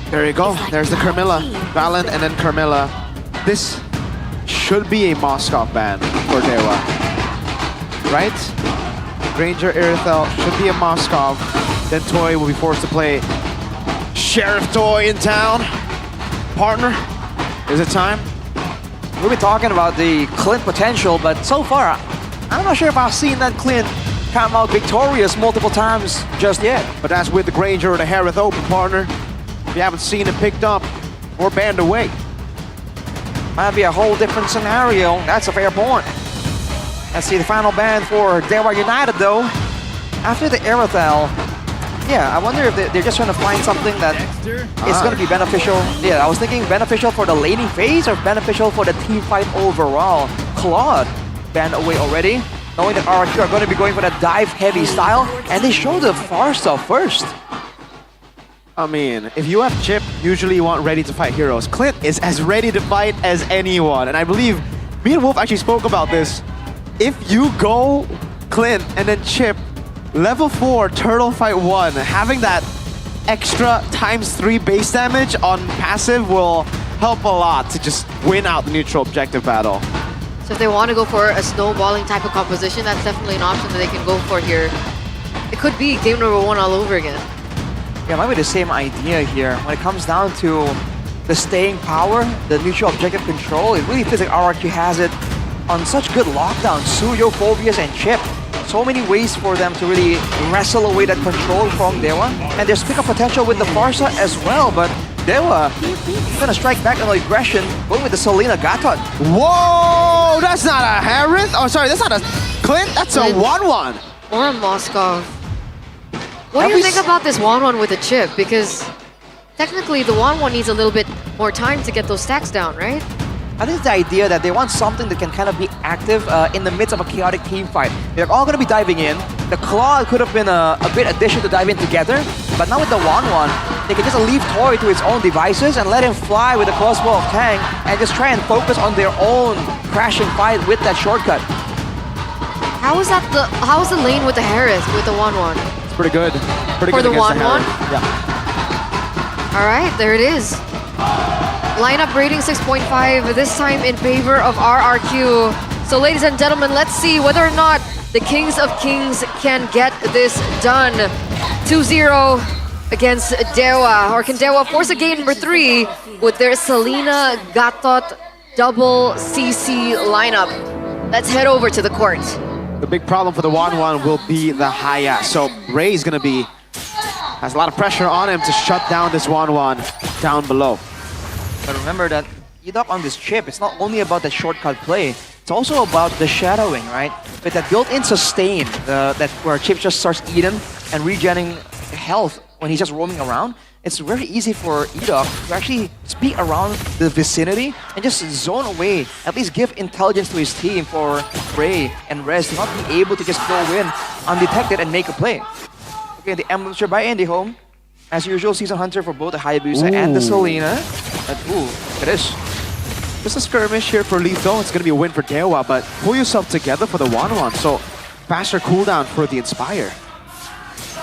There you go. There's the Carmilla. Valen and then Carmilla. This should be a Moskov ban for Dewa. Right? Granger, Irithel should be a Moskov. Then Toy will be forced to play Sheriff Toy in town. Partner, is it time? We've been talking about the Clint potential, but so far, I'm not sure if I've seen that Clint come out victorious multiple times just yet. But that's with the Granger or the Harith open, partner. If you haven't seen it picked up or banned away. Might be a whole different scenario. That's a fair point. Let's see the final ban for Dewa United though. After the Irithel, yeah, I wonder if they're just trying to find something that is going to be beneficial. Yeah, I was thinking beneficial for the laning phase or beneficial for the team fight overall. Claude banned away already, knowing that RRQ are going to be going for that dive-heavy style, and they show the Farsa first. I mean, if you have Chip, usually you want ready to fight heroes. Clint is as ready to fight as anyone, and I believe me and Wolf actually spoke about this. If you go Clint and then Chip, level 4 Turtle Fight 1, having that extra ×3 base damage on passive will help a lot to just win out the neutral objective battle. So if they want to go for a snowballing type of composition, that's definitely an option that they can go for here. It could be game number 1 all over again. Yeah, might be the same idea here. When it comes down to the staying power, the neutral objective control, it really feels like RRQ has it on such good lockdown. Suyo, Phoveus, and Chip. So many ways for them to really wrestle away that control from Dewa. And there's pickup potential with the Farsa as well, but Dewa gonna strike back on the aggression, going with the Selena Gatot. Whoa! That's not a Harith! Oh, sorry, that's not a Clint, that's a 1-1. Or a Moskov. What do you think about this 1-1 with a Chip? Because technically the 1-1 needs a little bit more time to get those stacks down, right? I think it's the idea that they want something that can kind of be active in the midst of a chaotic team fight. They're all going to be diving in. The Claw could have been a bit addition to dive in together, but now with the 1-1, they can just leave Toy to its own devices and let him fly with the crossbow of Tang and just try and focus on their own crashing fight with that shortcut. How is the lane with the Harris with the 1-1? It's pretty good. Pretty For good the against 1-1? Yeah. All right, there it is. Lineup rating 6.5, this time in favor of RRQ. So ladies and gentlemen, let's see whether or not the Kings of Kings can get this done. 2-0 against Dewa. Or can Dewa force a game number 3 with their Selena Gatot double CC lineup? Let's head over to the court. The big problem for the 1-1 will be the Haya. So Ray is going to has a lot of pressure on him to shut down this 1-1 down below. But remember that Edok on this chip, it's not only about the shortcut play, it's also about the shadowing, right? With that built-in sustain, that where Chip just starts eating and regenerating health when he's just roaming around, it's very easy for Edok to actually speed around the vicinity and just zone away, at least give intelligence to his team for Ray and Rez to not be able to just go in undetected and make a play. Okay, the Emblem Share by Andy home. As usual, Season Hunter for both the Hayabusa and the Selena. But ooh, it is. Just a skirmish here for Lethal. It's going to be a win for Dewa, but pull yourself together for the 1-1. So faster cooldown for the Inspire.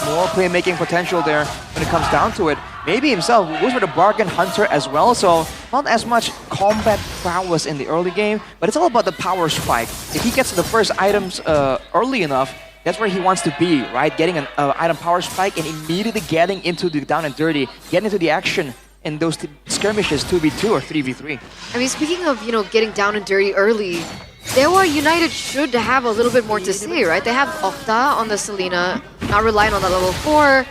More playmaking potential there when it comes down to it. Maybe himself goes for the Bargain Hunter as well, so not as much combat prowess in the early game, but it's all about the power spike. If he gets the first items early enough, that's where he wants to be, right? Getting an item power spike and immediately getting into the down and dirty, getting into the action in those skirmishes 2v2 or 3v3. I mean, speaking of, getting down and dirty early, Dewa United should have a little bit more to say, right? They have Octa on the Selena, not relying on that level 4,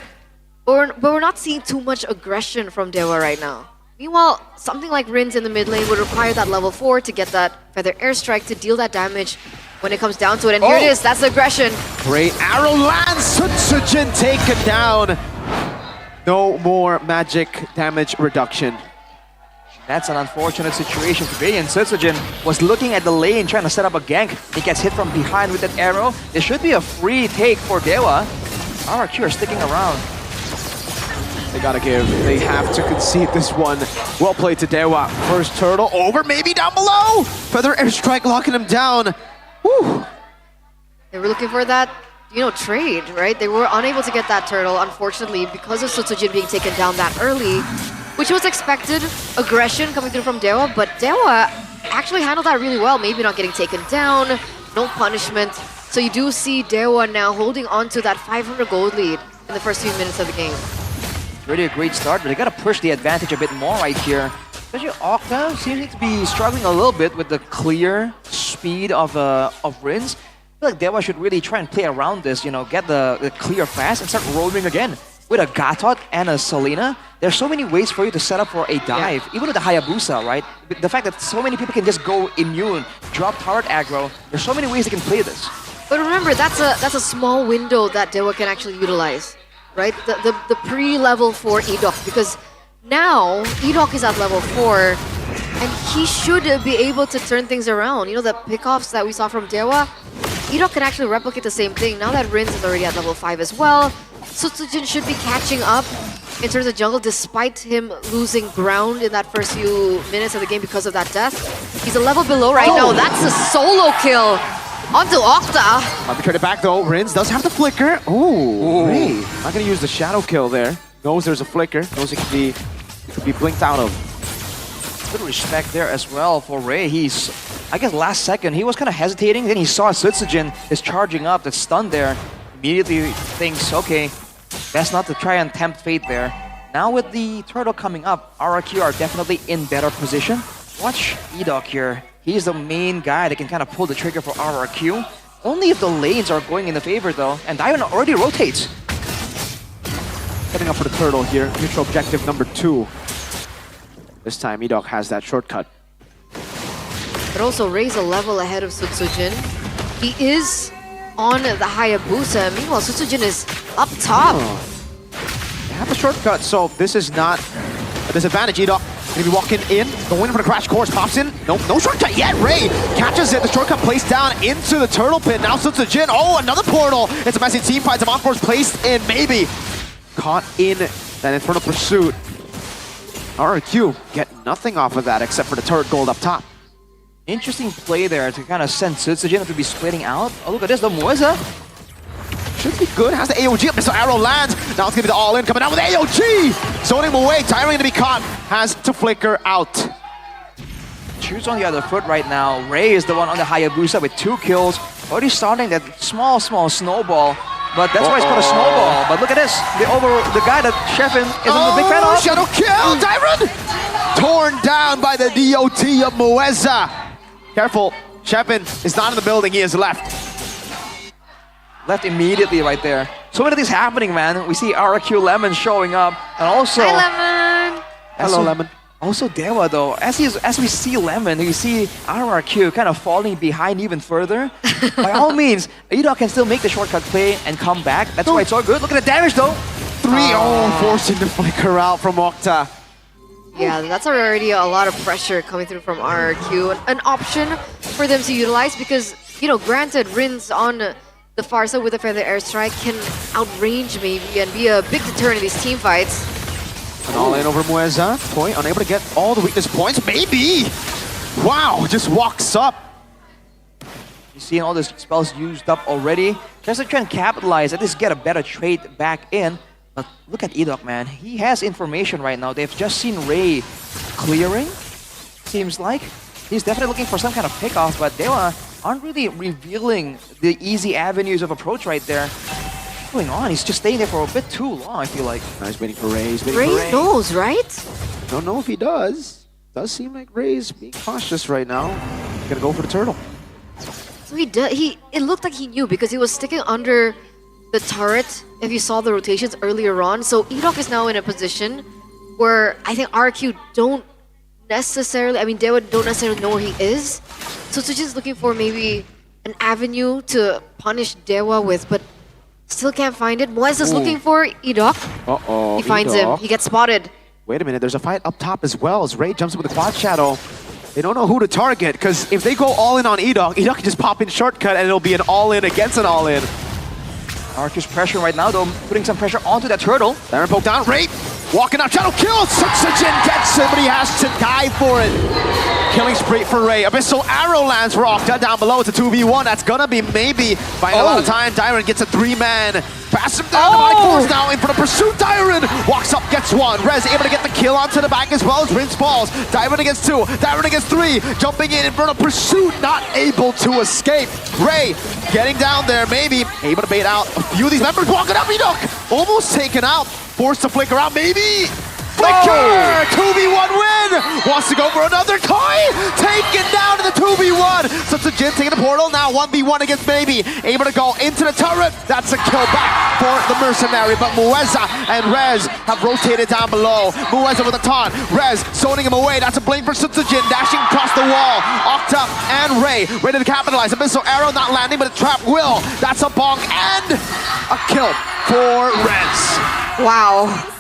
but we're not seeing too much aggression from Dewa right now. Meanwhile, something like Rins in the mid lane would require that level 4 to get that Feather Airstrike to deal that damage when it comes down to it. And here it is, that's the aggression. Great arrow lands, Sutsujin taken down. No more magic damage reduction. That's an unfortunate situation for Radiant. Sutsujin was looking at the lane, trying to set up a gank. He gets hit from behind with that arrow. There should be a free take for Dewa. RRQ are sticking around. They have to concede this one. Well played to Dewa. First turtle over, maybe down below. Feather Airstrike locking him down. Whew. They were looking for that, trade, right? They were unable to get that turtle, unfortunately, because of Sutsujin being taken down that early, which was expected. Aggression coming through from Dewa, but Dewa actually handled that really well. Maybe not getting taken down, no punishment. So you do see Dewa now holding on to that 500 gold lead in the first few minutes of the game. Really a great start, but they gotta push the advantage a bit more right here. Especially Octa seems to be struggling a little bit with the clear speed of Rins. I feel like Dewa should really try and play around this, get the clear fast and start roaming again. With a Gatot and a Selena, there's so many ways for you to set up for a dive. Yeah. Even with the Hayabusa, right? The fact that so many people can just go immune, drop turret aggro, there's so many ways they can play this. But remember, that's a small window that Dewa can actually utilize, right? The pre-level 4 Edok, because now Edok is at level 4, and he should be able to turn things around. The pickoffs that we saw from Dewa, Edok can actually replicate the same thing. Now that Rins is already at level 5 as well, Sutsujin should be catching up in terms of jungle despite him losing ground in that first few minutes of the game because of that death. He's a level below right now. That's a solo kill onto Octa. Might be trying it back though. Rins does have the flicker. Ooh. Ray. Not gonna use the shadow kill there. Knows there's a flicker. Knows it could be blinked out of. Good respect there as well for Ray. He's, I guess last second, he was kind of hesitating. Then he saw Sutsujin is charging up, that's stunned there. Immediately thinks, okay, best not to try and tempt fate there. Now with the turtle coming up, RRQ are definitely in better position. Watch Edok here. He's the main guy that can kind of pull the trigger for RRQ. Only if the lanes are going in the favor though, and Diamond already rotates. Setting up for the turtle here. Neutral objective number 2. This time Edok has that shortcut. But also Ray's a level ahead of Sutsujin. He is on the Hayabusa. Meanwhile, Sutsujin is up top. They have a shortcut, so this is not a disadvantage. Edok Gonna be walking in, going for the crash course, pops in. No shortcut yet. Ray catches it. The shortcut placed down into the turtle pit. Now Sun Jin. Oh, another portal. It's a messy team fight. Some on-force placed in, maybe. Caught in that infernal pursuit. RRQ get nothing off of that except for the turret gold up top. Interesting play there to kind of send Jin to be splitting out. Oh, look at this, the Mueza. Should be good. Has the AOG up. Missile arrow lands. Now it's gonna be the all-in coming out with AOG. Zoning him away. Tyring to be caught. Has to flicker out. Choose on the other foot right now. Ray is the one on the Hayabusa with 2 kills. Already starting that small snowball. But that's why it's called a snowball. But look at this. The guy that Sheffin isn't a big fan of. Shadow kill. Tyron torn down by the DOT of Mueza. Careful. Sheffin is not in the building. He is left. Left immediately right there. So many things happening, man. We see RRQ Lemon showing up, and also Hi, Lemon. Hello, Lemon. Also Dewa though. As we see Lemon, you see RRQ kind of falling behind even further. By all means, Edo can still make the shortcut play and come back. That's why it's so good. Look at the damage though. 3-0, forcing the flicker out from Octa. Yeah, that's already a lot of pressure coming through from RRQ. An option for them to utilize because, you know, granted, Rin's on the far side with a feather airstrike can outrange maybe and be a big deterrent in these team fights. And all in over Mueza. Toy unable to get all the weakness points. Maybe! Wow, just walks up. You're seeing all the spells used up already. Just to try and capitalize, at least get a better trade back in. But look at Edok, man. He has information right now. They've just seen Ray clearing, seems like. He's definitely looking for some kind of pickoff, but they aren't really revealing the easy avenues of approach right there. What's going on? He's just staying there for a bit too long, I feel like. He's waiting for Ray. Ray knows, right? Don't know if he does. Does seem like Ray's being cautious right now. He's gonna go for the turtle. So it looked like he knew because he was sticking under the turret if you saw the rotations earlier on. So Edok is now in a position where I think RQ don't necessarily, I mean, they don't necessarily know where he is. So Sujin's looking for maybe an avenue to punish Dewa with, but still can't find it. Mueza's looking for Edok. Uh-oh, he finds him. He gets spotted. Wait a minute, there's a fight up top as well as Ray jumps in with the quad shadow. They don't know who to target, because if they go all in on Edok, Edok can just pop in shortcut and it'll be an all-in against an all-in. RQ's pressure right now, though, putting some pressure onto that turtle. Darren poke down, Ray walking out, shadow kill! Sujin gets it, but he has to die for it. Killing spree for Ray. Abyssal arrow lands for Octa down below. It's a 2v1. That's gonna be maybe by a lot of time. Dyron gets a 3-man. Pass him down. The force now in for the pursuit. Dyron walks up, gets one. Rez able to get the kill onto the back as well as Rinse falls. Dyron against 2. Dyron against 3. Jumping in front of pursuit. Not able to escape. Ray getting down there. Maybe able to bait out a few of these members. Walking up, Edok. Almost taken out. Forced to flicker out. Maybe. Flicker! 2v1 win! Wants to go for another toy! Taken down in the 2v1! Jin taking the portal, now 1v1 against Baby. Able to go into the turret. That's a kill back for the Mercenary, but Mueza and Rez have rotated down below. Mueza with a taunt. Rez zoning him away. That's a blink for Jin, dashing across the wall. Octa and Ray ready to capitalize. Abyssal arrow not landing, but a trap will. That's a bonk and a kill for Rez. Wow.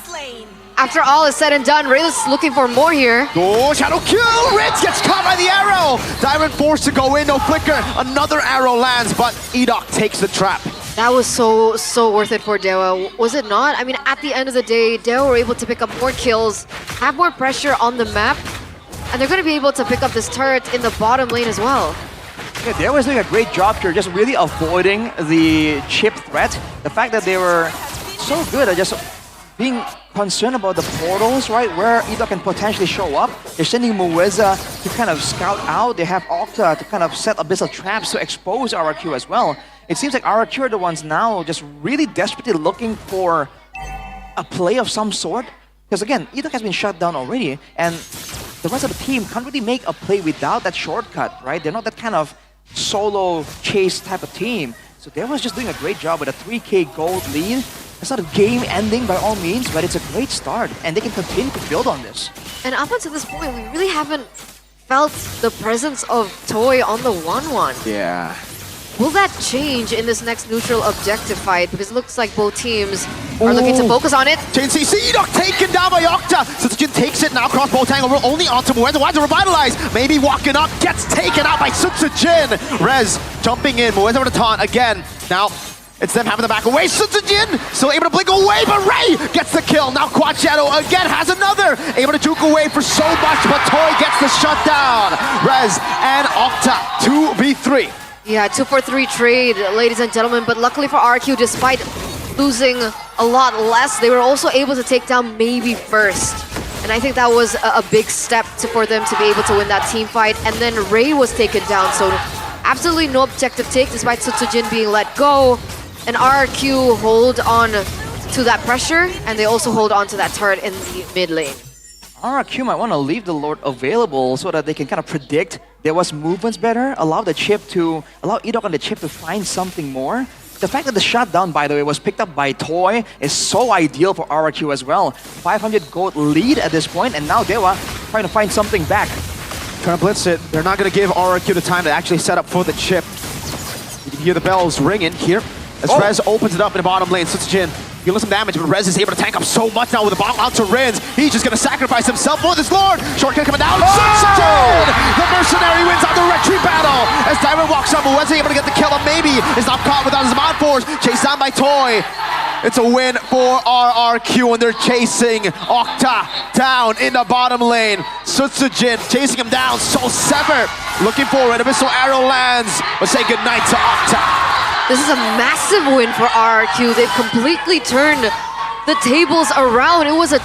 After all is said and done, Ray is looking for more here. Oh, shadow kill! Ritz gets caught by the arrow! Diamond forced to go in, no flicker. Another arrow lands, but Edok takes the trap. That was so worth it for Dewa, was it not? I mean, at the end of the day, Dewa were able to pick up more kills, have more pressure on the map, and they're going to be able to pick up this turret in the bottom lane as well. Yeah, Dewa was doing a great job here, just really avoiding the chip threat. The fact that they were so good at just being concerned about the portals, right, where Edok can potentially show up. They're sending Mueza to kind of scout out. They have Octa to kind of set abyssal traps to expose RRQ as well. It seems like RRQ are the ones now just really desperately looking for a play of some sort. Because again, Edok has been shut down already, and the rest of the team can't really make a play without that shortcut, right? They're not that kind of solo chase type of team. So they was just doing a great job with a 3k gold lead. It's not a game ending by all means, but it's a great start, and they can continue to build on this. And up until this point, we really haven't felt the presence of Toy on the 1-1. Yeah. Will that change in this next neutral objective fight? Because it looks like both teams are looking to focus on it. Chain CC, Edok taken down by Octa. Sutsujin takes it now, crossbow tangle only onto Mueza. Why to revitalize? Maybe walking up, gets taken out by Sutsujin. Rez jumping in, Mueza with a taunt again. Now, it's them having the back away. Sutsujin still able to blink away, but Ray gets the kill. Now Quad Shadow again has another. Able to juke away for so much, but Toy gets the shutdown. Rez and Octa, 2v3. Yeah, 2-for-3 trade, ladies and gentlemen. But luckily for RQ, despite losing a lot less, they were also able to take down Maybe first. And I think that was a big step for them to be able to win that team fight. And then Ray was taken down, so absolutely no objective take despite Sutsujin being let go. And RQ hold on to that pressure, and they also hold on to that turret in the mid lane. RQ might want to leave the Lord available so that they can kind of predict there was movements better, allow Edok and the chip to find something more. The fact that the shutdown, by the way, was picked up by Toy is so ideal for RQ as well. 500 gold lead at this point, and now Dewa trying to find something back. Trying to blitz it. They're not going to give RQ the time to actually set up for the chip. You can hear the bells ringing here as Rez opens it up in the bottom lane. Sutsujin feeling some damage, but Rez is able to tank up so much now with the bottle out to Rins. He's just going to sacrifice himself for this Lord. Shortcut coming down. Sutsujin! The mercenary wins out the retreat battle as Diamond walks up. Mueza able to get the kill on Maybe. Is not caught without his mod force. Chased down by Toy. It's a win for RRQ, and they're chasing Octa down in the bottom lane. Sutsujin chasing him down. Soul Sever looking forward. Abyssal Arrow lands, but say goodnight to Octa. This is a massive win for RRQ. They've completely turned the tables around. It was a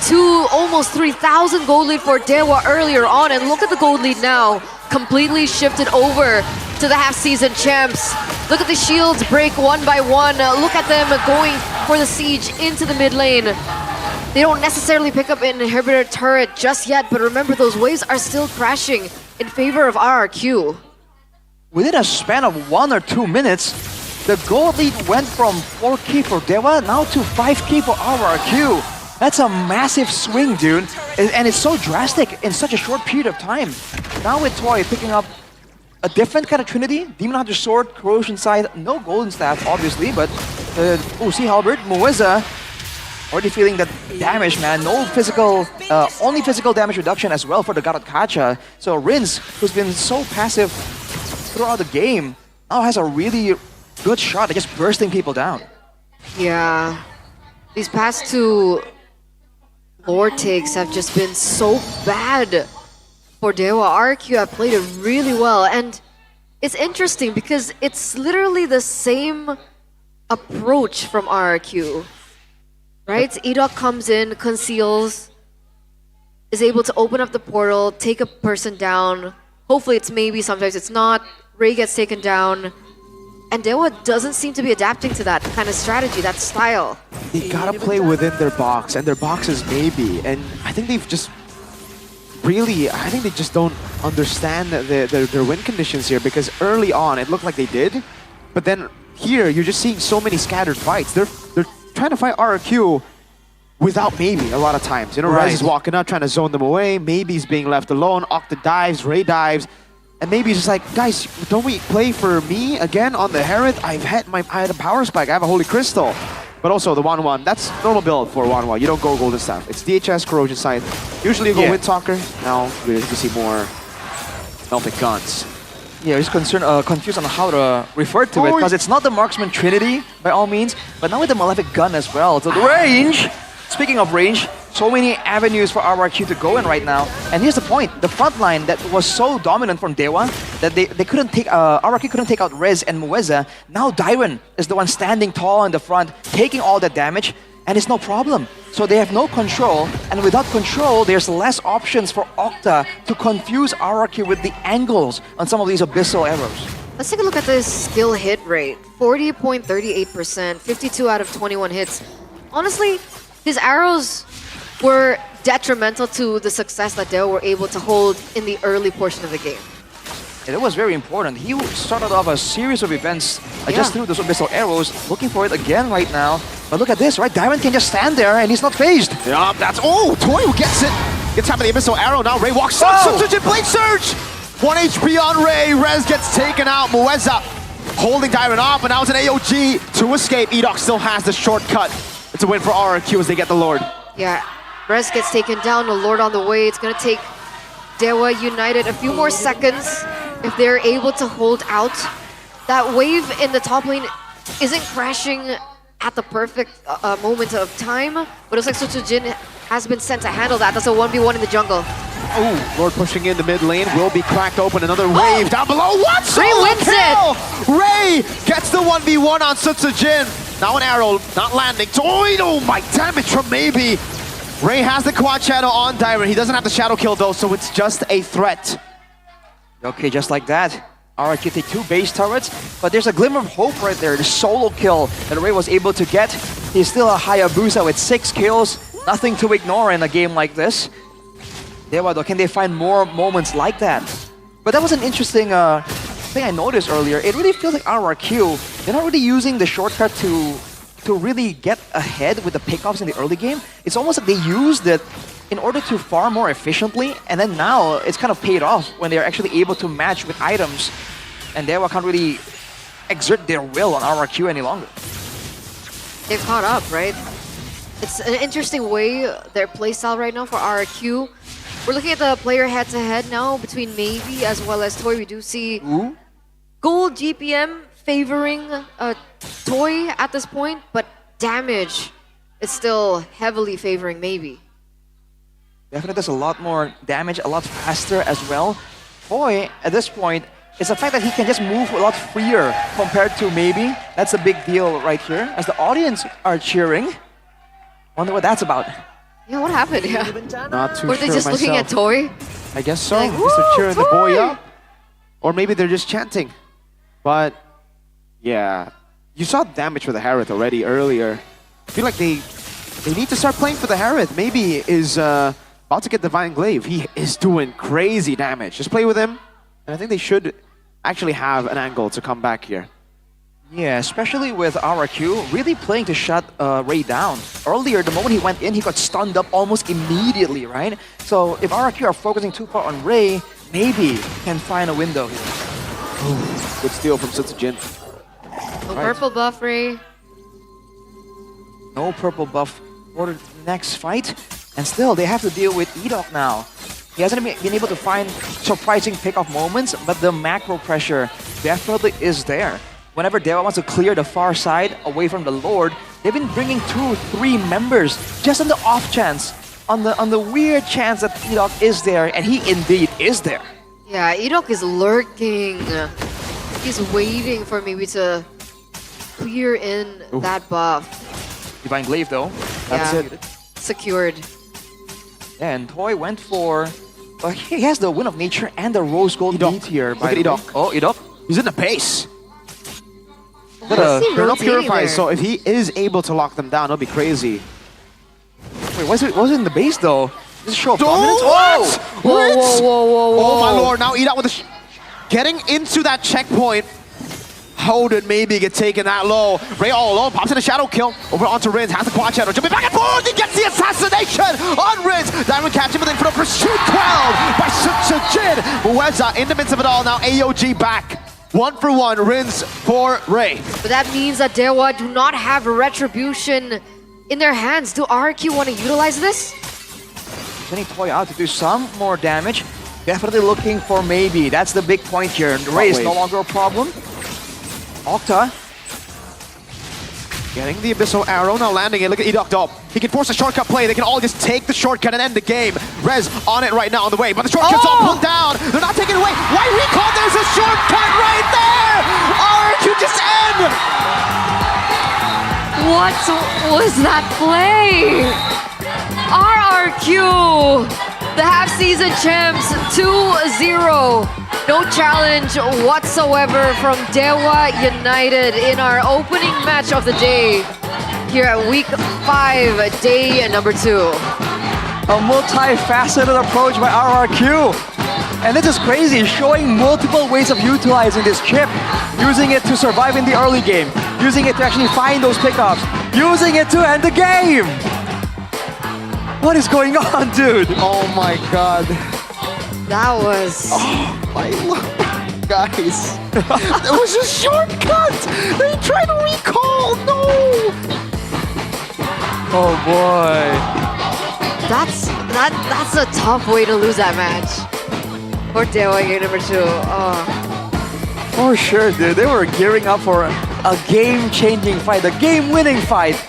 almost 3,000 gold lead for Dewa earlier on, and look at the gold lead now. Completely shifted over to the half-season champs. Look at the shields break one by one. Look at them going for the siege into the mid lane. They don't necessarily pick up an inhibitor turret just yet, but remember, those waves are still crashing in favor of RRQ. Within a span of 1 or 2 minutes, the gold lead went from 4k for Dewa now to 5k for RRQ. That's a massive swing, dude. And it's so drastic in such a short period of time. Now with Toy picking up a different kind of trinity, Demon Hunter Sword, Corrosion Scythe, no Golden Staff obviously, but Sea Halberd, Mueza, already feeling that damage, man. No physical, only physical damage reduction as well for the Garot Kacha. So Rins, who's been so passive throughout the game, now has a really good shot at just bursting people down. Yeah, these past two Lord takes have just been so bad for Dewa. RQ have played it really well, and it's interesting because it's literally the same approach from RQ, right? Edok comes in, conceals, is able to open up the portal, take a person down. Hopefully it's Maybe, sometimes it's not. Ray gets taken down. And Dewa doesn't seem to be adapting to that kind of strategy, that style. They gotta play within their box, and their box is Maybe. And I think they've just I think they just don't understand their win conditions here, because early on it looked like they did, but then here you're just seeing so many scattered fights. They're trying to fight RRQ without Maybe a lot of times. You know, Rez is walking up, trying to zone them away. Maybe's being left alone. Octa dives, Ray dives. And Maybe's just like, guys, don't we play for me again on the Herod? I had a power spike, I have a Holy Crystal. But also the 1-1, that's normal build for 1-1. You don't go Golden Staff. It's DHS, Corrosion Scythe. Usually you go Windtalker. Now we see more Melting Guns. Yeah, he's confused on how to refer to it, because it's not the Marksman Trinity by all means, but now with the Malefic Gun as well. So the range, speaking of range, so many avenues for RRQ to go in right now. And here's the point, the front line that was so dominant from Dewa that they couldn't take, RRQ couldn't take out Rez and Mueza. Now Dairon is the one standing tall in the front, taking all that damage, and it's no problem. So they have no control, and without control, there's less options for Octa to confuse RRQ with the angles on some of these Abyssal arrows. Let's take a look at this skill hit rate. 40.38%, 52 out of 21 hits. Honestly, his arrows were detrimental to the success that Dewa were able to hold in the early portion of the game. And it was very important. He started off a series of events just through those Abyssal arrows, looking for it again right now. But look at this, right? Dairon can just stand there and he's not phased. Yeah, that's... Oh, Toy who gets it. Gets time of the Abyssal arrow. Now Ray walks up. Substitute Blade Surge! 1 HP on Ray. Rez gets taken out. Mueza holding Dairon off, and now it's an AOG to escape. Edok still has the shortcut. It's a win for RRQ as they get the Lord. Yeah, Rez gets taken down, a Lord on the way. It's gonna take Dewa United a few more seconds if they're able to hold out. That wave in the top lane isn't crashing at the perfect moment of time, but it looks like Sutsujin has been sent to handle that. That's a 1v1 in the jungle. Oh, Lord pushing in the mid lane will be cracked open. Another wave down below. What? Ray wins it! Ray gets the 1v1 on Sutsujin. Now an arrow not landing. Oh my damage from maybe. Ray has the quad shadow on Dyron. He doesn't have the shadow kill though, so it's just a threat. Okay, just like that. RRQ take 2 base turrets, but there's a glimmer of hope right there. The solo kill that Ray was able to get. He's still a Hayabusa with 6 kills. Nothing to ignore in a game like this. Dewa though, can they find more moments like that? But that was an interesting thing I noticed earlier. It really feels like RRQ, they're not really using the shortcut to really get ahead with the pickoffs in the early game. It's almost like they used it in order to farm more efficiently, and then now it's kind of paid off when they're actually able to match with items, and Dewa can't really exert their will on RRQ any longer. They've caught up, right? It's an interesting way, their playstyle right now for RRQ. We're looking at the player head-to-head now between Maybe as well as Toy. We do see gold GPM favoring Toy at this point, but damage is still heavily favoring Maybe. Definitely does a lot more damage, a lot faster as well. Toy, at this point, it's the fact that he can just move a lot freer compared to Maybe. That's a big deal right here. As the audience are cheering, wonder what that's about. Yeah, what happened? Yeah. Not too Were they sure just looking at myself. Toy? I guess so. Like, Just they're cheering the boy Toy! up. Or maybe they're just chanting. But yeah, you saw damage for the Harith already earlier. I feel like they need to start playing for the Harith. Maybe is about to get Divine Glaive. He is doing crazy damage. Just play with him. And I think they should actually have an angle to come back here. Yeah, especially with RRQ really playing to shut Ray down. Earlier, the moment he went in, he got stunned up almost immediately, right? So if RRQ are focusing too far on Ray, maybe can find a window here. Good steal from Sutsujin. No purple buff, Ray. No purple buff for the next fight. And still, they have to deal with Edok now. He hasn't been able to find surprising pickoff moments, but the macro pressure definitely is there. Whenever Dewa wants to clear the far side away from the Lord, they've been bringing 2, 3 members just on the off chance, on the weird chance that Edok is there, and he indeed is there. Yeah, Edok is lurking. He's waiting for maybe to clear in that buff. Divine Glaive though. That's it. Secured. Yeah, and Toy went for... he has the Wind of Nature and the Rose Gold Meteor. Look at Edok. Oh, Edok. He's in the base. Why is he Chrono rotating Purifies, there? so if he is able to lock them down, it'll be crazy. Wait, was it in the base though? This is show of dominance. What? Whoa, whoa, whoa, whoa, whoa. Oh my lord, now Edok with the getting into that checkpoint. How did maybe get taken that low? Ray all alone, pops in a shadow kill. Over onto Rins, has the quad shadow, jumping back and forth, he gets the assassination on Rins. Diamond catching within for the pursuit 12 by Sutsujin. Weza in the midst of it all, now AOG back. 1 for 1, Rins for Ray. But that means that Dewa do not have Retribution in their hands. Do RQ want to utilize this? Sending Toy out to do some more damage. Definitely looking for maybe. That's the big point here. Ray is no longer a problem. Octa getting the Abyssal Arrow, now landing it. Look at Edok up. He can force a shortcut play. They can all just take the shortcut and end the game. Rez on it right now on the way, but the shortcut's all pulled down. They're not taking it away. Why recall? There's a shortcut right there! RQ just end! What was that play? RRQ, the half-season champs, 2-0. No challenge whatsoever from Dewa United in our opening match of the day here at week 5, day number 2. A multifaceted approach by RRQ. And this is crazy, showing multiple ways of utilizing this chip. Using it to survive in the early game. Using it to actually find those pickups. Using it to end the game. What is going on, dude? Oh my god. That was... Oh my lord. Guys. It was a shortcut! They tried to recall! No! Oh boy. That's a tough way to lose that match. For Dewa game number 2. Oh. For sure, dude. They were gearing up for a game-changing fight, a game-winning fight.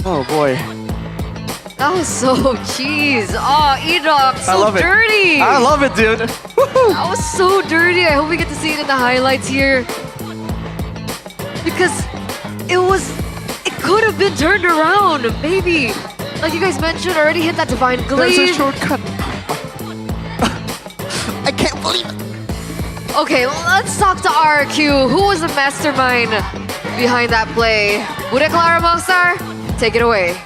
Oh boy. That was so cheese. Oh, Edok, I so love it. dirty. I love it, dude. That was so dirty. I hope we get to see it in the highlights here. Because it could have been turned around, maybe. Like you guys mentioned, already hit that divine glaze. There's a shortcut. I can't believe it. Okay, let's talk to RQ. Who was the mastermind behind that play? Bude Clara Mongstar, take it away.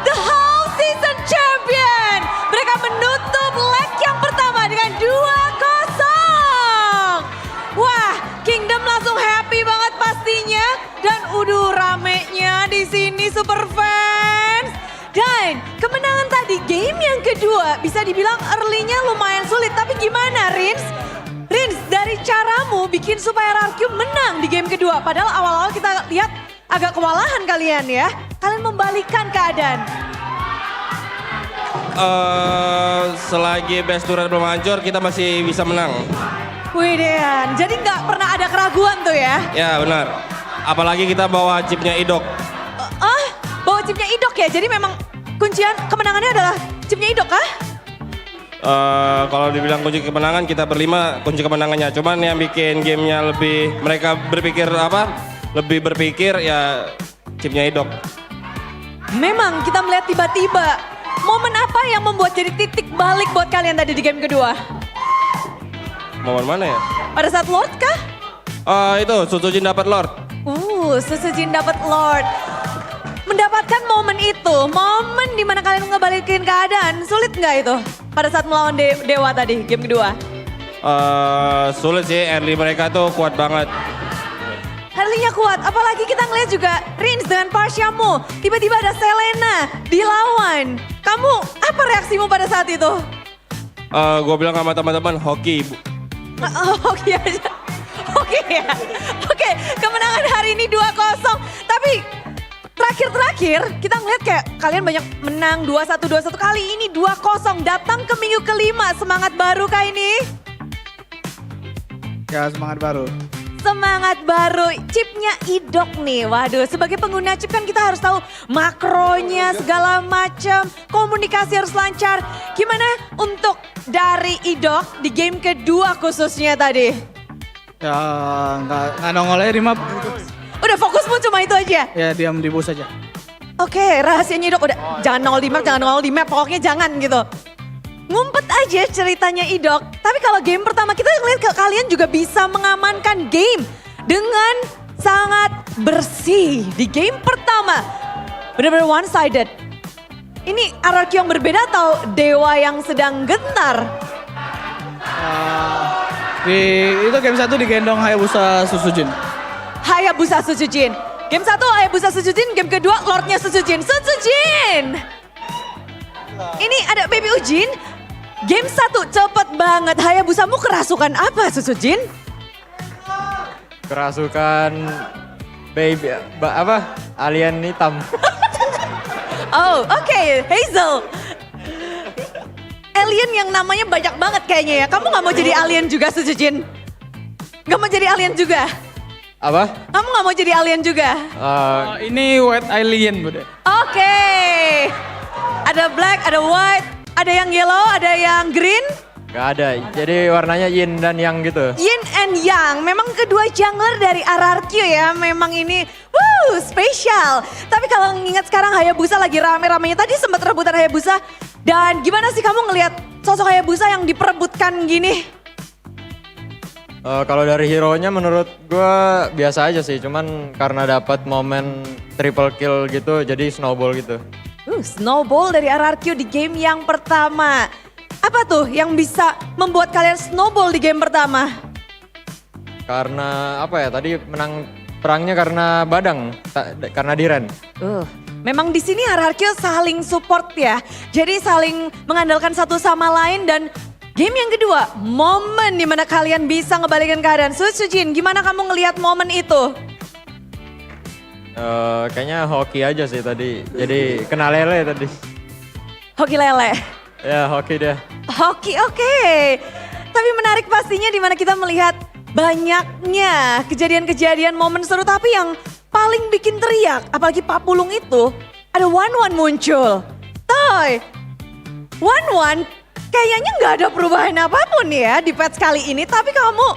The whole season champion. Mereka menutup leg yang pertama dengan 2-0. Wah, Kingdom langsung happy banget pastinya. Dan ramenya di sini super fans. Dan kemenangan tadi game yang kedua bisa dibilang early-nya lumayan sulit. Tapi gimana Rins? Rins, dari caramu bikin supaya RRQ menang di game kedua. Padahal awal-awal kita lihat agak kewalahan kalian ya. Kalian membalikkan keadaan. Selagi best turret belum hancur, kita masih bisa menang. Wih Dean, jadi nggak pernah ada keraguan tuh ya? Ya benar. Apalagi kita bawa chipnya Idok. Bawa chipnya Idok ya? Jadi memang kuncian kemenangannya adalah chipnya Idok kah? Kalau dibilang kunci kemenangan, kita berlima kunci kemenangannya. Cuman yang bikin gamenya lebih, mereka lebih berpikir ya chipnya Idok. Memang kita melihat tiba-tiba. Momen apa yang membuat jadi titik balik buat kalian tadi di game kedua? Momen mana ya? Pada saat Lord kah? Itu, Susujin dapat Lord. Susujin dapat Lord. Mendapatkan momen itu, momen dimana kalian ngebalikin keadaan, sulit nggak itu? Pada saat melawan Dewa tadi, game kedua? Sulit sih, early mereka tuh kuat banget. Early-nya kuat, apalagi kita ngeliat juga Rins dengan Parshamu. Tiba-tiba ada Selena dilawan. Kamu, apa reaksimu pada saat itu? Gue bilang sama teman-teman, hoki. Hoki aja. Oke ya. Oke, kemenangan hari ini 2-0. Tapi terakhir kita ngeliat kayak kalian banyak menang 2-1, 2-1. Kali ini 2-0 datang ke minggu kelima. Semangat baru kah ini? Ya, semangat baru. Semangat baru, chipnya Idok nih. Waduh, sebagai pengguna chip kan kita harus tahu makronya segala macam. Komunikasi harus lancar. Gimana untuk dari Idok di game kedua khususnya tadi? Ya, nggak nongol aja di map. Udah fokusmu cuma itu aja? Ya, diam di bus aja. Oke, rahasianya Idok udah jangan nongol di map, jangan nongol di map. Pokoknya jangan gitu. Ngumpet aja ceritanya Idok. Tapi kalau game pertama kita ngeliat kalian juga bisa mengamankan game dengan sangat bersih di game pertama. Benar-benar one-sided. Ini RRQ yang berbeda atau Dewa yang sedang gentar? Itu game 1 digendong Hayabusa Susujin. Hayabusa Susujin. Game 1 Hayabusa Susujin, game kedua Lordnya Susujin. Susujin! Ini ada Baby Ujin. Game 1 cepet banget. Hayabusamu kerasukan apa Susujin? Kerasukan baby alien hitam. Oh, oke. Hazel. Alien yang namanya banyak banget kayaknya ya. Kamu gak mau jadi alien juga Susujin? Gak mau jadi alien juga? Apa? Kamu gak mau jadi alien juga? Ini white alien, Bude. Oke. Ada black, ada white, ada yang yellow, ada yang green. Gak ada, jadi warnanya yin dan yang gitu. Yin and yang, memang kedua jungler dari RRQ ya, memang ini spesial. Tapi kalau ngingat sekarang Hayabusa lagi rame-ramenya, tadi sempat rebutan Hayabusa. Dan gimana sih kamu ngelihat sosok Hayabusa yang diperebutkan gini? Kalau dari hero-nya menurut gue biasa aja sih, cuman karena dapat momen triple kill gitu, jadi snowball gitu. Snowball dari RRQ di game yang pertama. Apa tuh yang bisa membuat kalian snowball di game pertama? Karena apa ya, tadi menang perangnya karena Badang, karena Diren. Memang di sini RRQ saling support ya. Jadi saling mengandalkan satu sama lain dan game yang kedua, momen dimana kalian bisa ngebalikin keadaan. Susujin, gimana kamu ngelihat momen itu? Kayaknya hoki aja sih tadi. Jadi kena lele tadi. Hoki lele. Ya hoki dia. Hoki, oke. Tapi menarik pastinya di mana kita melihat banyaknya kejadian-kejadian momen seru tapi yang paling bikin teriak, apalagi Pak Pulung itu, ada One muncul. Toy, One kayaknya nggak ada perubahan apapun ya di patch kali ini, tapi kamu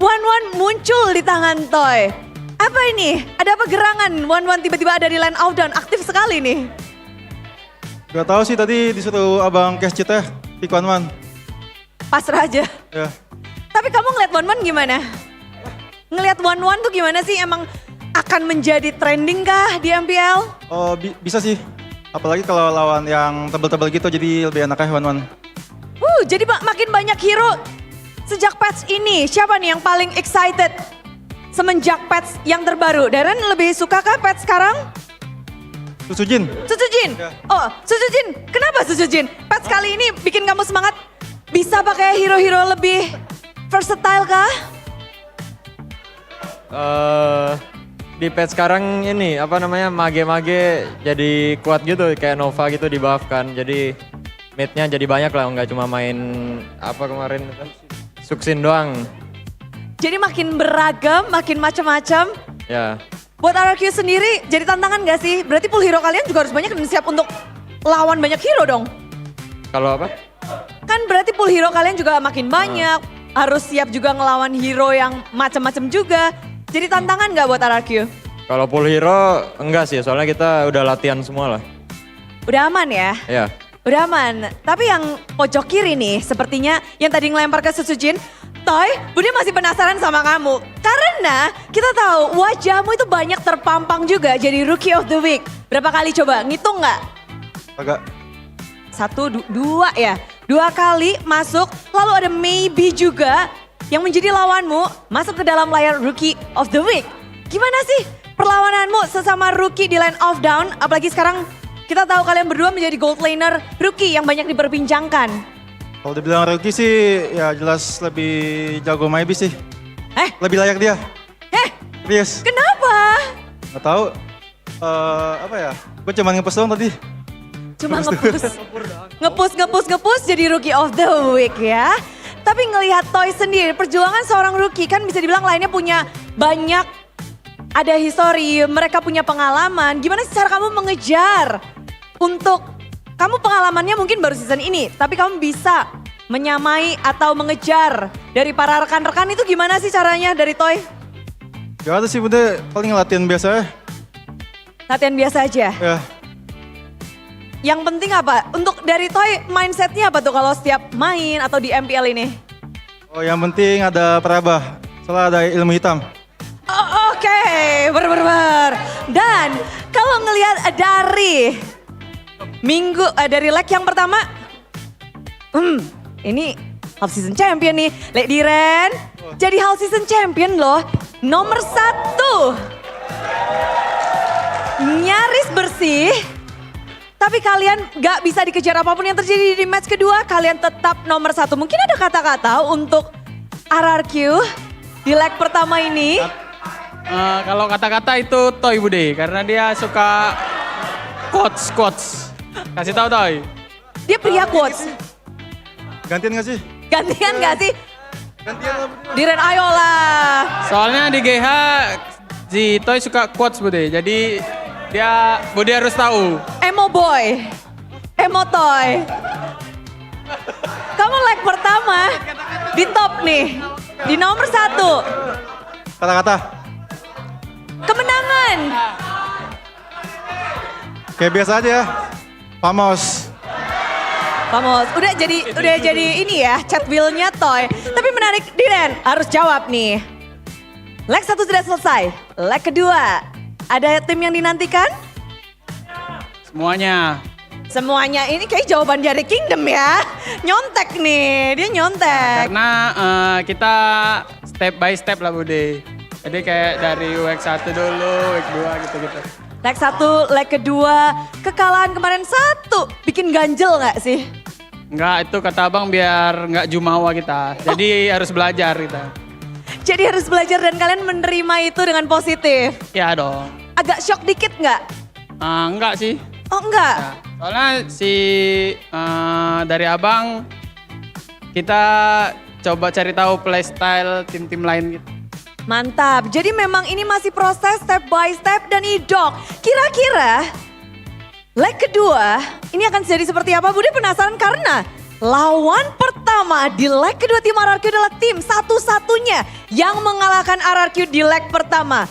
One muncul di tangan Toy. Apa ini? Ada apa gerangan? One tiba-tiba ada di line of down, aktif sekali nih. Gak tahu sih tadi disuruh abang cash cheat ya, pick One. Pasrah aja. Ya. Tapi kamu ngeliat One gimana? Ngeliat One tuh gimana sih? Emang akan menjadi trending kah di MPL? Oh bisa sih, apalagi kalau lawan yang tebel-tebel gitu jadi lebih enak ya One. Jadi makin banyak hero sejak patch ini. Siapa nih yang paling excited semenjak patch yang terbaru? Darren lebih suka kah patch sekarang? Susujin. Ya. Oh, Susujin. Kenapa Susujin? Patch kali ini bikin kamu semangat bisa pakai hero-hero lebih versatile kah? Di patch sekarang ini apa namanya mage jadi kuat gitu kayak Nova gitu di buff kan. Jadi mid-nya jadi banyak lah, nggak cuma main apa kemarin Suksin doang. Jadi makin beragam, makin macam-macam. Ya. Buat RRQ sendiri jadi tantangan gak sih? Berarti pool hero kalian juga harus banyak dan siap untuk lawan banyak hero dong? Kalau apa? Kan berarti pool hero kalian juga makin banyak, harus siap juga ngelawan hero yang macam-macam juga. Jadi tantangan gak buat RRQ? Kalau full hero enggak sih, soalnya kita udah latihan semua lah. Udah aman ya? Ya. Udah aman. Tapi yang pojok kiri nih, sepertinya yang tadi ngelempar ke Susujin, Toy, Budi masih penasaran sama kamu. Karena kita tahu wajahmu itu banyak terpampang juga jadi Rookie of the Week. Berapa kali coba? Ngitung nggak? Agak. 1, 2 ya? 2 kali masuk, lalu ada maybe juga yang menjadi lawanmu masuk ke dalam layar Rookie of the Week. Gimana sih perlawananmu sesama rookie di line of down? Apalagi sekarang kita tahu kalian berdua menjadi gold laner rookie yang banyak diperbincangkan. Kalau dibilang rookie sih ya jelas lebih jago maybe sih. Lebih layak dia. Serius. Kenapa? Gak tahu. Apa ya? Gue cuma ngepost doang tadi. Cuma ngepush jadi Rookie of the Week ya. Tapi ngelihat Toy sendiri, perjuangan seorang rookie kan bisa dibilang lainnya punya banyak, ada history, mereka punya pengalaman. Gimana sih cara kamu mengejar untuk, kamu pengalamannya mungkin baru season ini, tapi kamu bisa menyamai atau mengejar dari para rekan-rekan itu gimana sih caranya dari Toy? Gak ada sih bunda, paling latihan biasa ya. Latihan biasa aja? Ya. Yang penting apa? Untuk dari Toy mindsetnya apa tuh kalau setiap main atau di MPL ini? Oh yang penting ada perabah, soalnya ada ilmu hitam. Oke, bener. Dan kalau ngelihat dari dari leg yang pertama, ini half season champion nih, Lek Diren. Jadi half season champion loh, nomor 1. Nyaris bersih. Tapi kalian gak bisa dikejar apapun yang terjadi di match kedua, kalian tetap nomor 1. Mungkin ada kata-kata untuk RRQ di leg pertama ini. Kalau kata-kata itu Toy Bude, karena dia suka quotes. Kasih tahu Toy. Dia pria quotes. Gantian gak sih? Gantian gak sih? Gantian lah. Diren ayolah. Soalnya di GH si Toy suka quotes Bude, jadi Bude harus tahu. Emo boy, emo Toy. Kamu leg pertama di top nih, di nomor 1. Kata-kata. Kemenangan. Kayak biasa aja ya, Famos. Udah jadi ini ya, chat wheel-nya Toy. Tapi menarik, Diren harus jawab nih. Leg 1 sudah selesai, leg kedua. Ada tim yang dinantikan? Semuanya ini kayak jawaban dari Kingdom ya. Nyontek nih, dia nyontek. Karena kita step by step lah Bude. Jadi kayak dari week 1 dulu, week 2 gitu-gitu. Leg 1, leg kedua, kekalahan kemarin 1. Bikin ganjel gak sih? Enggak, itu kata abang biar nggak jumawa kita. Jadi harus belajar kita. Jadi harus belajar dan kalian menerima itu dengan positif? Ya dong. Agak shock dikit nggak? Enggak sih. Oh enggak? Soalnya dari abang kita coba cari tahu playstyle tim-tim lain gitu. Mantap, jadi memang ini masih proses step by step dan Idok. Kira-kira leg kedua ini akan jadi seperti apa? Bude penasaran karena lawan pertama di leg kedua tim RRQ adalah tim satu-satunya yang mengalahkan RRQ di leg pertama.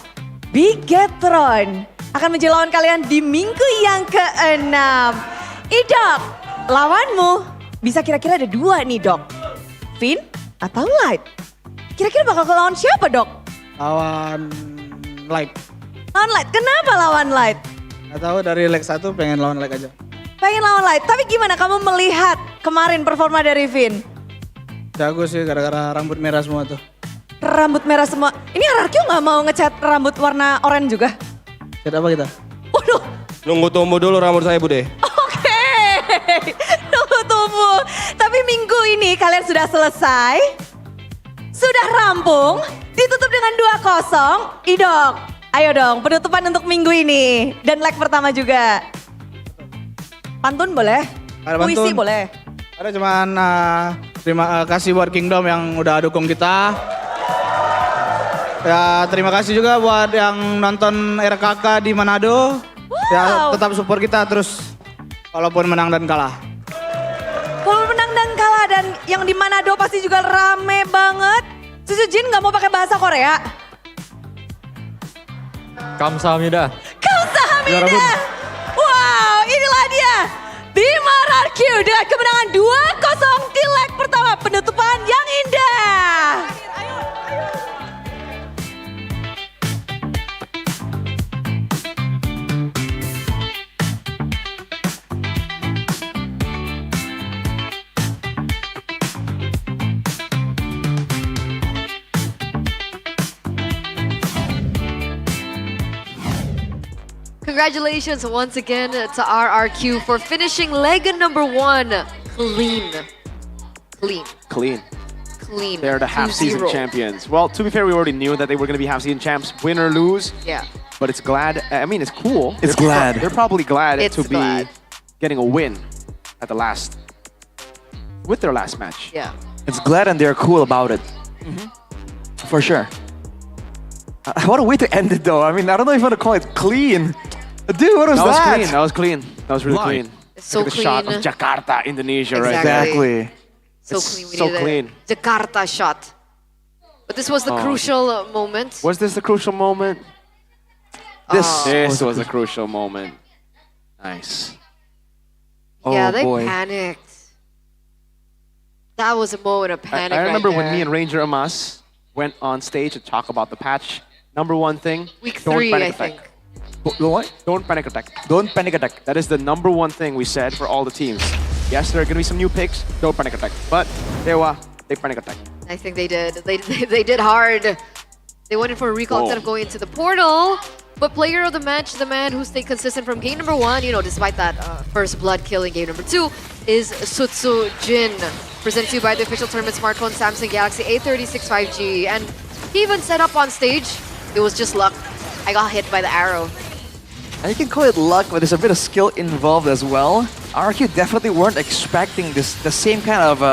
Bigetron akan menjadi lawan kalian di minggu yang ke-6. Idok, lawanmu bisa kira-kira ada dua nih Dok. Vin atau Light? Kira-kira bakal lawan siapa Dok? Lawan Light. Lawan Light, kenapa lawan Light? Gak tahu dari leg 1 pengen lawan leg aja. Pengen lawan Light, tapi gimana kamu melihat kemarin performa dari Vin? Jago sih gara-gara rambut merah semua tuh. Rambut merah semua. Ini RRQ nggak mau ngecat rambut warna oranye juga? Cat apa kita? Waduh. Nunggu tumbuh dulu rambut saya Bude. Oke, tunggu. Tapi minggu ini kalian sudah selesai, sudah rampung, ditutup dengan 2-0. Idok, ayo dong penutupan untuk minggu ini. Dan leg pertama juga. Pantun boleh? Ada Puisi pantun. boleh? Ada cuman terima kasih buat Kingdom yang udah dukung kita. Ya terima kasih juga buat yang nonton RKK di Manado. Ya tetap support kita terus walaupun menang dan kalah. Kalau menang dan kalah dan yang di Manado pasti juga rame banget. Susu Jin nggak mau pakai bahasa Korea? Kamsahamnida. Kamsahamnida. Wow, inilah dia. Tim RRQ dengan kemenangan 2-0 di leg pertama. Penutupan yang indah. Congratulations once again to RRQ for finishing leg number 1 clean. Clean. They're the half-season 2-0. champions. Well, to be fair, we already knew that they were going to be half-season champs, win or lose. Yeah. But it's it's cool. It's glad. They're probably glad It's to be glad. getting a win at with their last match. Yeah. It's glad and they're cool about it. For sure. What a way to end it though. I mean, I don't know if you want to call it clean. Dude, what was That that? was clean. That was clean. That was really Light. clean. It's so Look at the shot clean. of Jakarta, Indonesia, right Exactly. there. So It's clean. We so needed a clean. Jakarta shot. But this was the Oh. crucial moment. Was this the crucial moment? This was a crucial moment. Nice. Yeah, Oh, they boy. panicked. That was a moment of panic. I remember right when there. me and Ranger Amas went on stage to talk about the patch. Number one thing, Week don't 3, panic I attack. think. What? Don't panic attack. Don't panic attack. That is the number one thing we said for all the teams. Yes, there are going to be some new picks. Don't panic attack. But they panic attack. I think they did. They did hard. They went in for a recall instead of going into the portal. But player of the match, the man who stayed consistent from game number 1, despite that first blood kill in game number 2, is Sutsu Jin. Presented to you by the official tournament smartphone Samsung Galaxy A36 5G. And he even set up on stage. It was just luck. I got hit by the arrow. And you can call it luck, but there's a bit of skill involved as well. RQ definitely weren't expecting the same kind of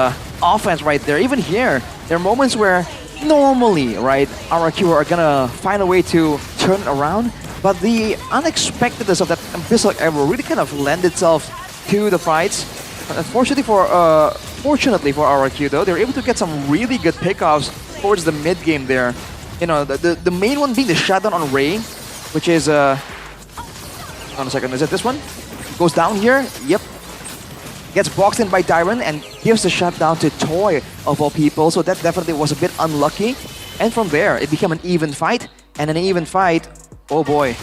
offense right there. Even here, there are moments where normally, right, RQ are gonna find a way to turn it around, but the unexpectedness of that Abyssal Arrow really kind of lend itself to the fights. Fortunately for RQ though, they were able to get some really good pickoffs towards the mid game there. The main one being the shutdown on Ray, which is hold on a second, is it this one? Goes down here, yep. Gets boxed in by Dyron and gives the shutdown to Toy of all people, so that definitely was a bit unlucky. And from there, it became an even fight, and an even fight, oh boy.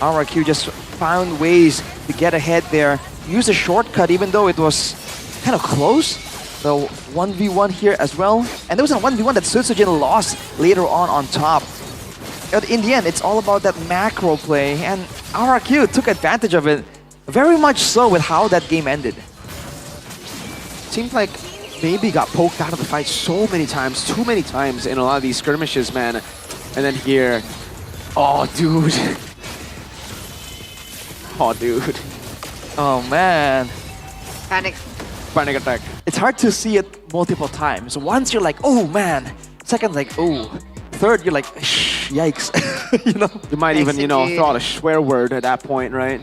RRQ just found ways to get ahead there, use a shortcut even though it was kind of close. So 1v1 here as well. And there was a 1v1 that Sutsujin lost later on top. In the end, it's all about that macro play, and RRQ took advantage of it, very much so with how that game ended. Seems like Baby got poked out of the fight so many times, too many times in a lot of these skirmishes, man. And then here, oh, dude. Oh, dude. Oh, man. Panic. Panic attack. It's hard to see it multiple times. Once you're like, oh, man. Second, like, oh. Third, you're like, yikes. You know? You might even, you know, throw out a swear word at that point, right?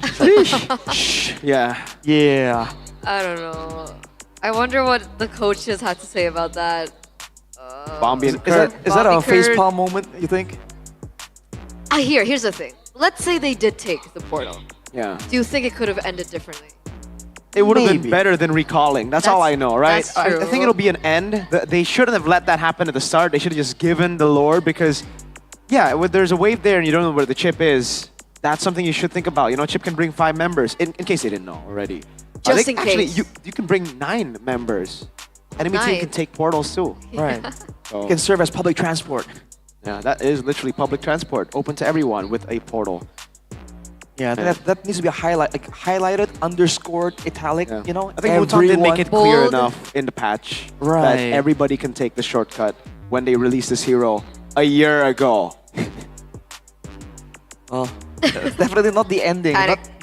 Shh. Yeah. Yeah. I don't know. I wonder what the coaches had to say about that. Bombi and Kurt. Is that a facepalm moment, you think? Here's the thing. Let's say they did take the portal. Yeah. Do you think it could have ended differently? It would have been better than recalling. That's all I know, right? That's true. I think it'll be an end. They shouldn't have let that happen at the start. They should have just given the lore because, yeah, when there's a wave there and you don't know where the chip is, that's something you should think about. You know, chip can bring 5 members, in case they didn't know already. Just in case. Actually, you can bring 9 members. Enemy team can take portals too. Right. So, it can serve as public transport. Yeah, that is literally public transport, open to everyone with a portal. Yeah, that needs to be a highlight, like highlighted, underscored, italic. You know, I think Muton didn't make it clear enough in the patch that everybody can take the shortcut when they released this hero a year ago. Well, it's definitely not the ending,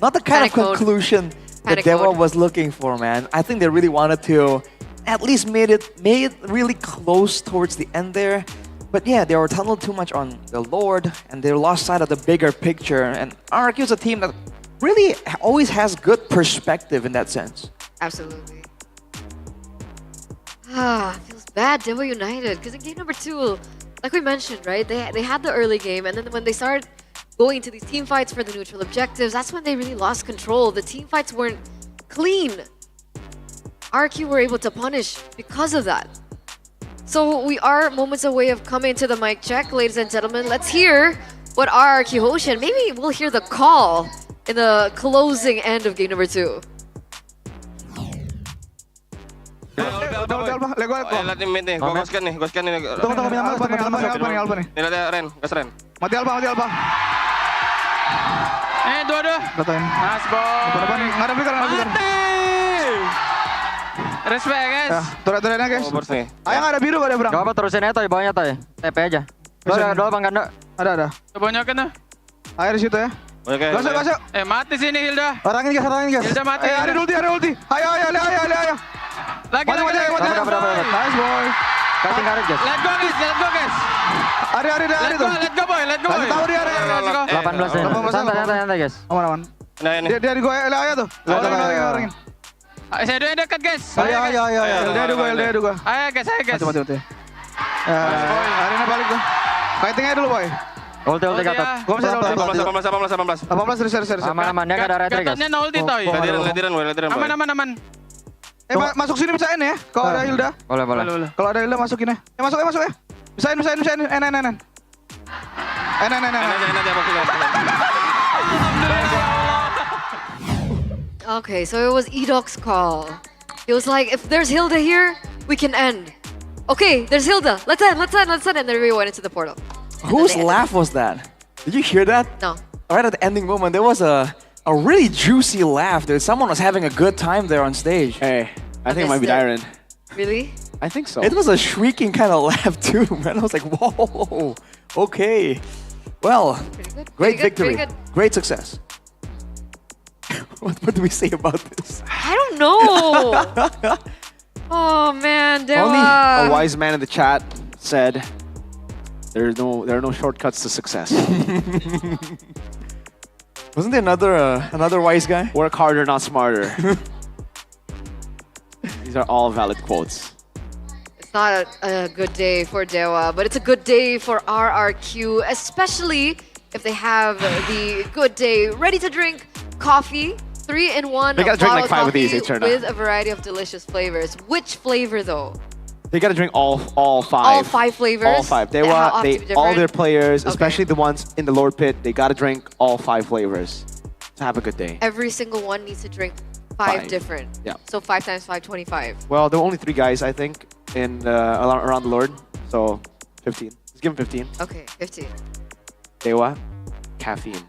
not the kind of conclusion that Dewa was looking for, man. I think they really wanted to at least made it really close towards the end there. But yeah, they were tunneled too much on the Lord, and they lost sight of the bigger picture. And RRQ is a team that really always has good perspective in that sense. Absolutely. Feels bad, Dewa United, because in game number 2, like we mentioned, right, they had the early game, and then when they started going to these team fights for the neutral objectives, that's when they really lost control. The team fights weren't clean. RRQ were able to punish because of that. So we are moments away of coming to the mic check, ladies and gentlemen. Let's hear what RRQ Hoshin. Maybe we'll hear the call in the closing end of game number 2. Lihat tim mid nih, gua goskan nih. Tunggu, minta Alba nih. Nih lihat Ren, gas Ren. Mati Alba. Dua. Datain. Nice ball. Nggak ada pikir. Respect guys. Ya, turret-turretnya guys. Nih. Ayo nggak ada biru, nggak ada berang. Gak apa, terusin aja Toy, bawahnya Toy. TP aja. Dua bang ganda. Ada. Kebanyakan tuh. Ayo di situ ya. Oke. Gasuk. Mati sini Hilda. Orangin guys. Hilda mati. Ada ulti. Ayo. Lagi. Nice boy. Cutting karet guys. Let's go guys. Ari tuh. Let's go boy. Kasih tahu dia. 18 ya. Santai guys. Aman. Dia di gua ayo tuh. Orangin. Saya doang dekat guys. Ayo. LD dua. Ayo guys. Mati. Arena balik tuh. Fighting aja dulu boy. Ulti ke atas. Gua masih ada ulti. 18. Seri. Aman, dia nggak ada retri guys. Katanya no ulti Toy. Ladiran boy. Aman. Masuk sini misain ya. Kalau ada Hilda. Boleh. Kalau ada Hilda masukin ya. Masuk ya. Misain. Enak. Okay, so it was Edoc's call. He was like, if there's Hilda here, we can end. Okay, there's Hilda. Let's end. And then we went into the portal. Whose laugh was that? Did you hear that? No. Right at the ending moment, there was a really juicy laugh, dude. Someone was having a good time there on stage. Hey, I think it might be Dyron. Really? I think so. It was a shrieking kind of laugh too, man. I was like, whoa, okay. Well, great victory, great success. What do we say about this? I don't know. Oh man, Dewa. Only a wise man in the chat said there are no shortcuts to success. Wasn't there another wise guy? Work harder, not smarter. These are all valid quotes. It's not a good day for Dewa, but it's a good day for RRQ, especially if they have the good day ready to drink coffee. 3-in-1 They gotta drink like 5 of these, with a variety of delicious flavors. Which flavor though? They gotta drink all 5. All 5 flavors? All 5. All their players, especially the ones in the Lord Pit, they gotta drink all 5 flavors to have a good day. Every single one needs to drink 5 different. Yeah. So 5 times 5, 25. Well, there were only 3 guys, I think, in around the Lord. So 15. Let's give him 15. Okay, 15. Dewa, caffeine.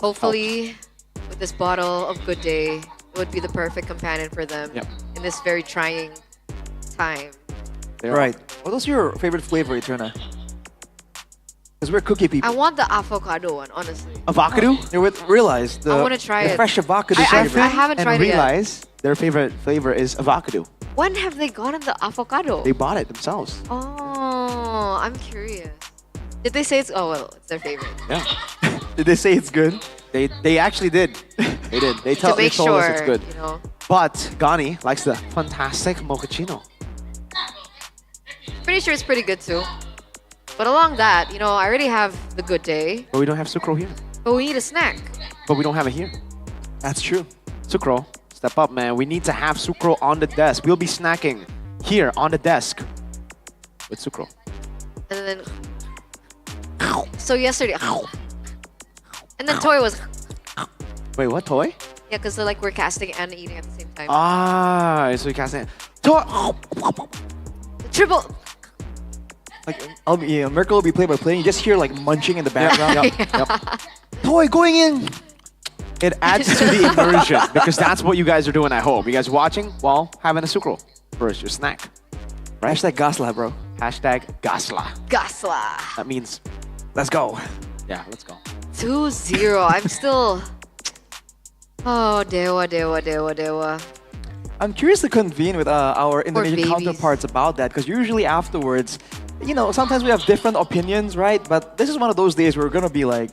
Hopefully, with this bottle of Good Day, it would be the perfect companion for them in this very trying time. Right. What was your favorite flavor, Eterna? Because we're cookie people. I want the avocado one, honestly. Avocado? Realize I wanna try the it. fresh avocado I flavor. haven't tried and it yet. realize their favorite flavor is avocado. When have they gotten the avocado? They bought it themselves. Oh, I'm curious. Did they say it's? Oh well, it's their favorite. Yeah. Did they say it's good? They actually did. They did. They told us it's good. You know. But Gani likes the fantastic mochaccino. Pretty sure it's pretty good too. But along that, you know, I already have the good day. But we don't have sucro here. But we need a snack. But we don't have it here. That's true. Sucro, step up, man. We need to have sucro on the desk. We'll be snacking here on the desk with sucro. And then, so yesterday, and then Toy was, Wait, what toy? yeah, because like we're casting and eating at the same time. Ah, so you can't say toy. Triple. Like, Merkel will be play by play. You just hear like munching in the background. Yep. Toy going in. It adds to the immersion because that's what you guys are doing at home. You guys watching while having a sucro for your snack. Right? Hashtag Gasla, bro. Hashtag Gasla. Gasla. That means let's go. Yeah, let's go. 2-0. I'm still. Oh, Dewa. I'm curious to convene with our Indonesian babies. counterparts about that because usually afterwards, you know, sometimes we have different opinions, right? But this is one of those days where we're gonna be like,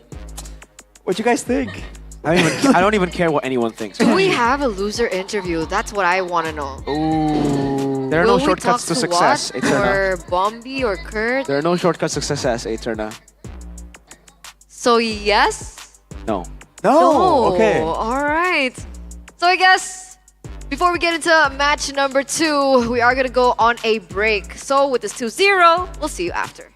what you guys think? I don't even care what anyone thinks. Do we have a loser interview? That's what I want to know. Ooh. There are no shortcuts to success, Watt Eterna. or Bombi or Kurt? There are no shortcuts to success, Eterna. So yes? No. No. Okay. All right. So I guess before we get into match number 2, we are going to go on a break. So with this 2-0, we'll see you after.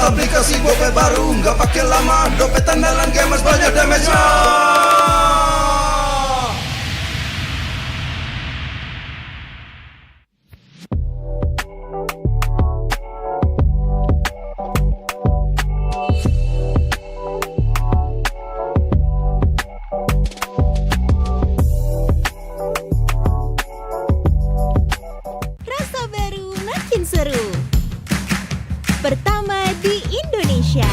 aplikasi GoPay baru, nggak pakai lama, dompet andalan gamers banyak damage-nya. Rasa baru makin seru. Pertama di Indonesia.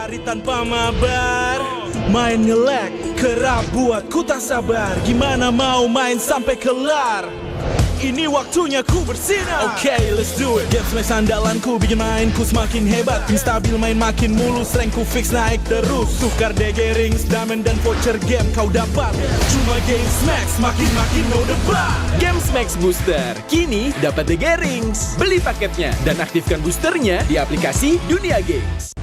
Hari tanpa mabar, main nge-lag, kerap buat ku tak sabar. Gimana mau main sampai kelar? Ini waktunya ku bersinar. Oke, let's do it. Game flash andalanku bikin mainku semakin hebat. Tim stabil main makin mulus, rankku fix naik terus. Tukar DG rings, diamond dan voucher game kau dapat. Cuma Games Max, makin no debat. Games Max Booster, kini dapat DG rings. Beli paketnya dan aktifkan boosternya di aplikasi Dunia Games.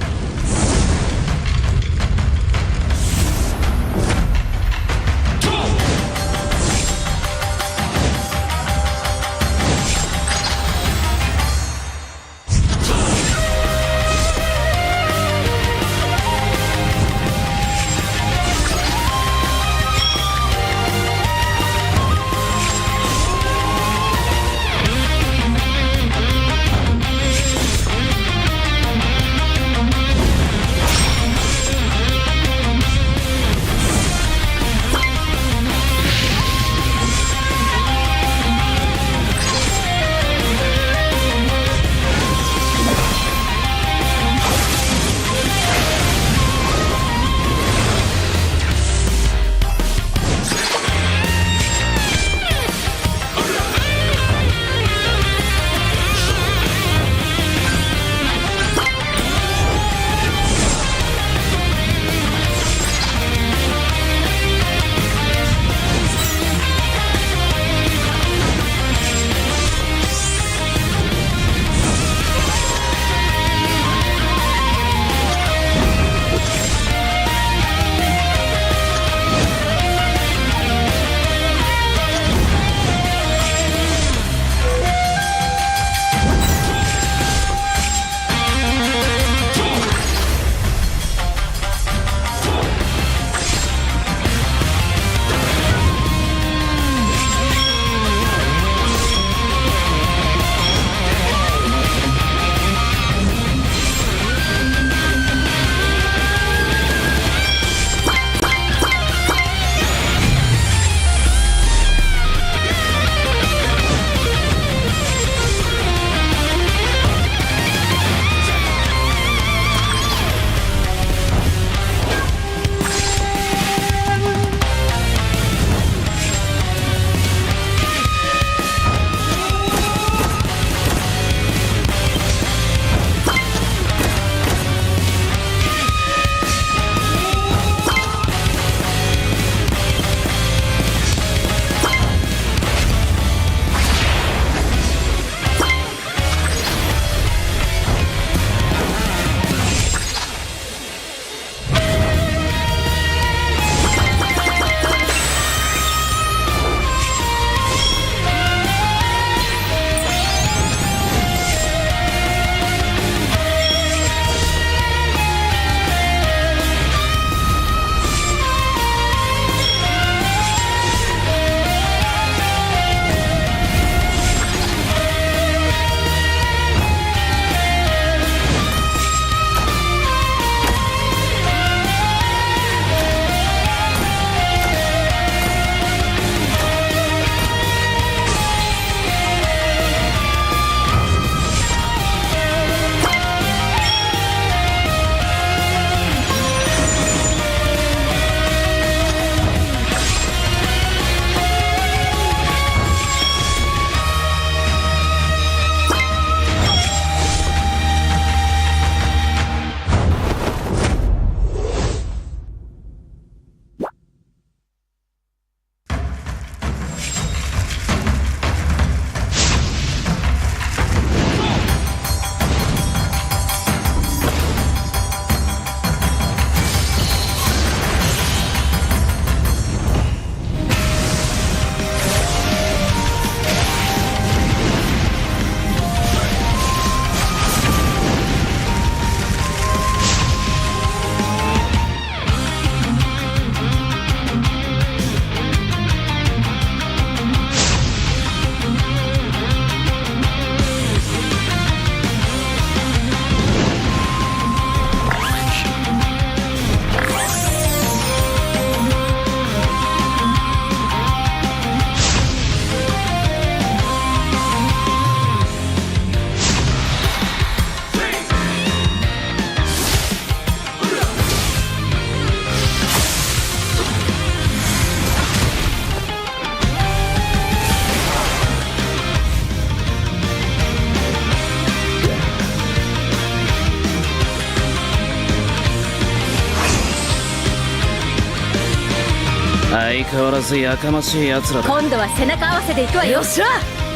相変わらずやかましい奴らだ。今度は背中合わせでいくわよ。よっしゃ、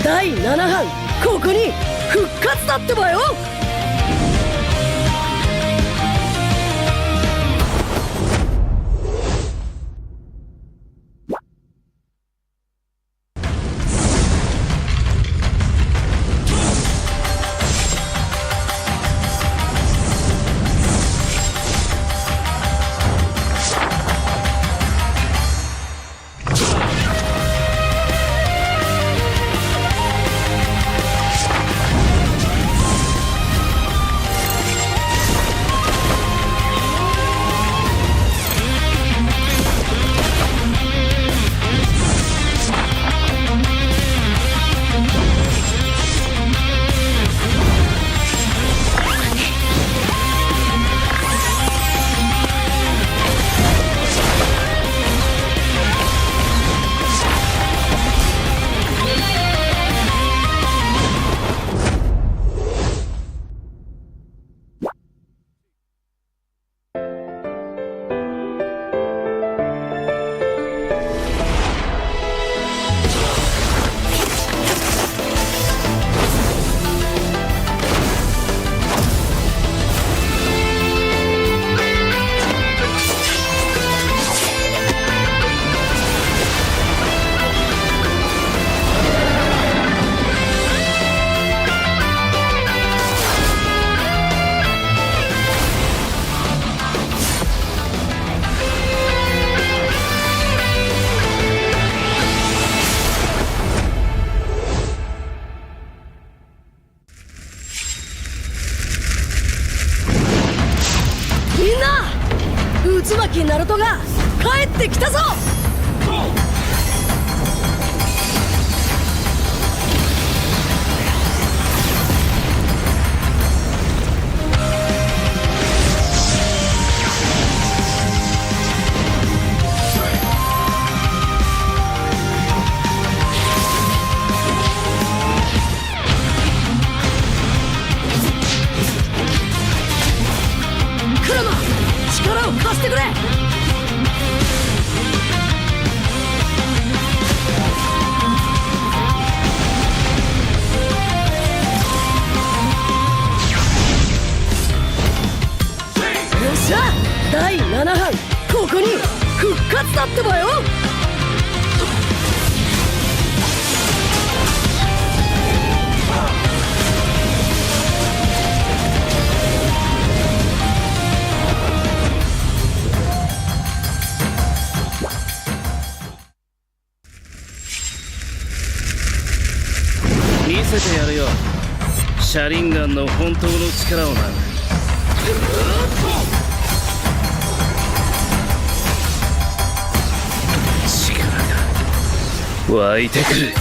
第7班ここに復活だってばよ。渦巻きナルトが帰ってきたぞ。力を貸してくれ。よっしゃ、第7班ここに復活だってばよ。見せてやるよ、シャリンガンの本当の力をな。力が湧いてくる。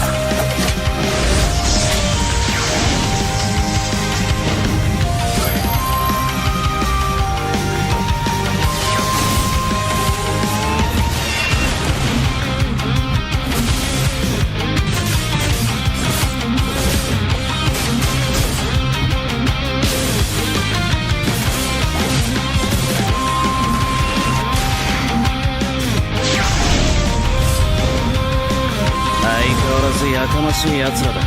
やかましい奴らだ。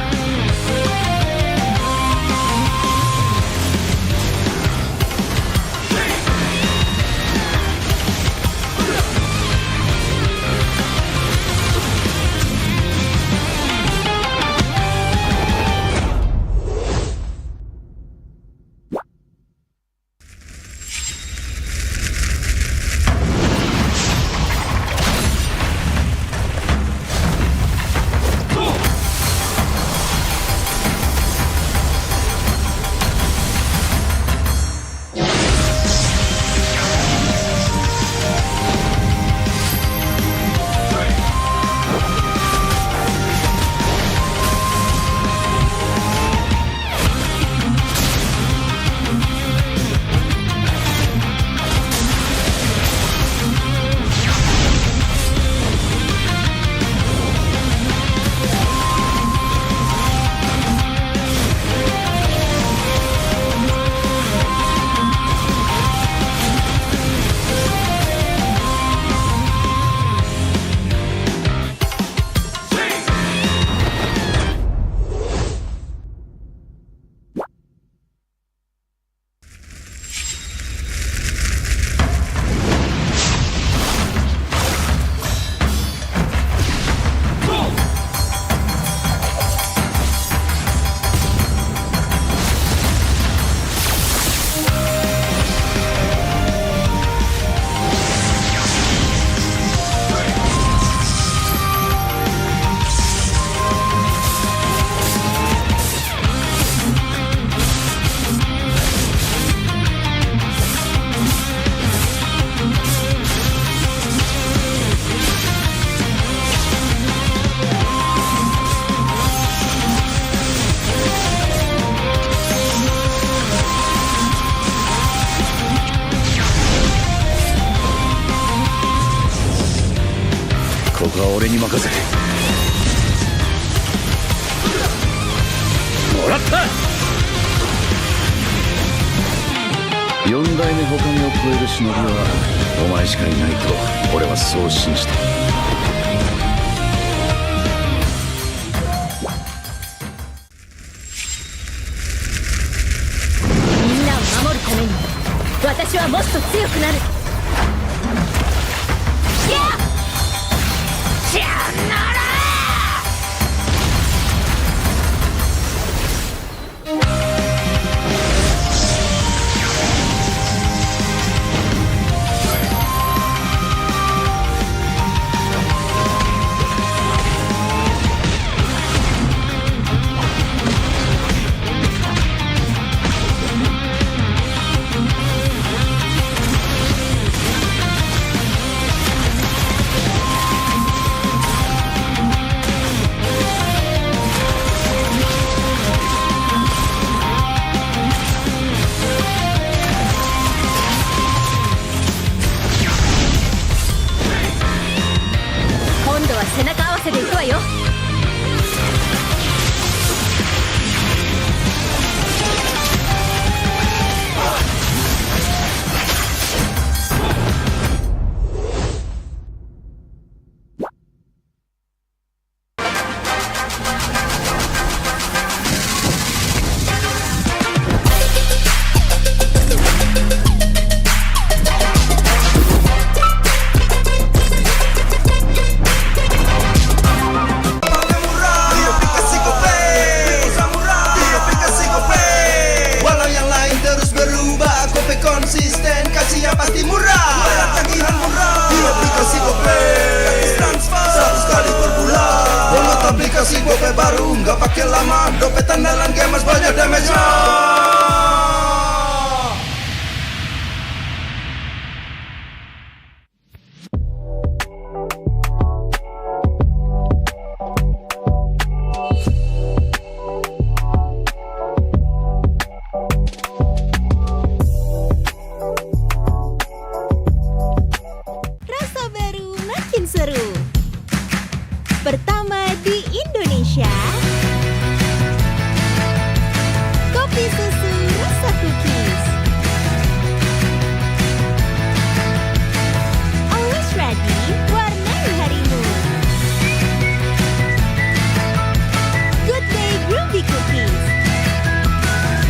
俺に任せてもらった4代目他目を超える忍びはお前しかいないと俺はそう信じてるみんなを守るために私はもっと強くなる。やっなら背中合わせでいくわよ。Konsisten, kasihnya pasti murah. Bayar tagihan murah di aplikasi GoPay. Transfer 100 kali per bulan. Download aplikasi GoPay baru, nggak pakai lama. Dompet andalan gamers banyak damage-nya. Seru pertama di Indonesia, kopi susu rasa cookies. Always ready, warnai harimu. Good Day Groovy Cookies.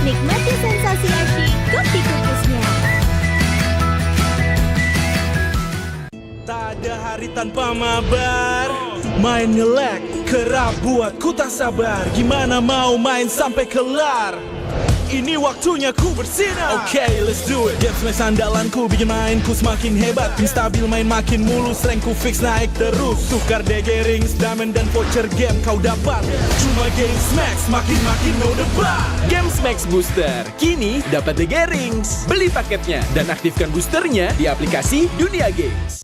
Nikmati sensasi asyik kopi cookiesnya. Tak ada hari tanpa mabar. Main ngelek, kerap buat ku tak sabar. Gimana mau main sampai kelar? Ini waktunya ku bersinar. Okay, let's do it. Game smash andalanku bikin mainku semakin hebat. Pin stabil main makin mulus, rankku fix naik terus. Tukar DG rings, diamond dan voucher game kau dapat. Cuma game smash makin no debat. Game Max Booster kini dapat DG rings. Beli paketnya dan aktifkan boosternya di aplikasi Dunia Games.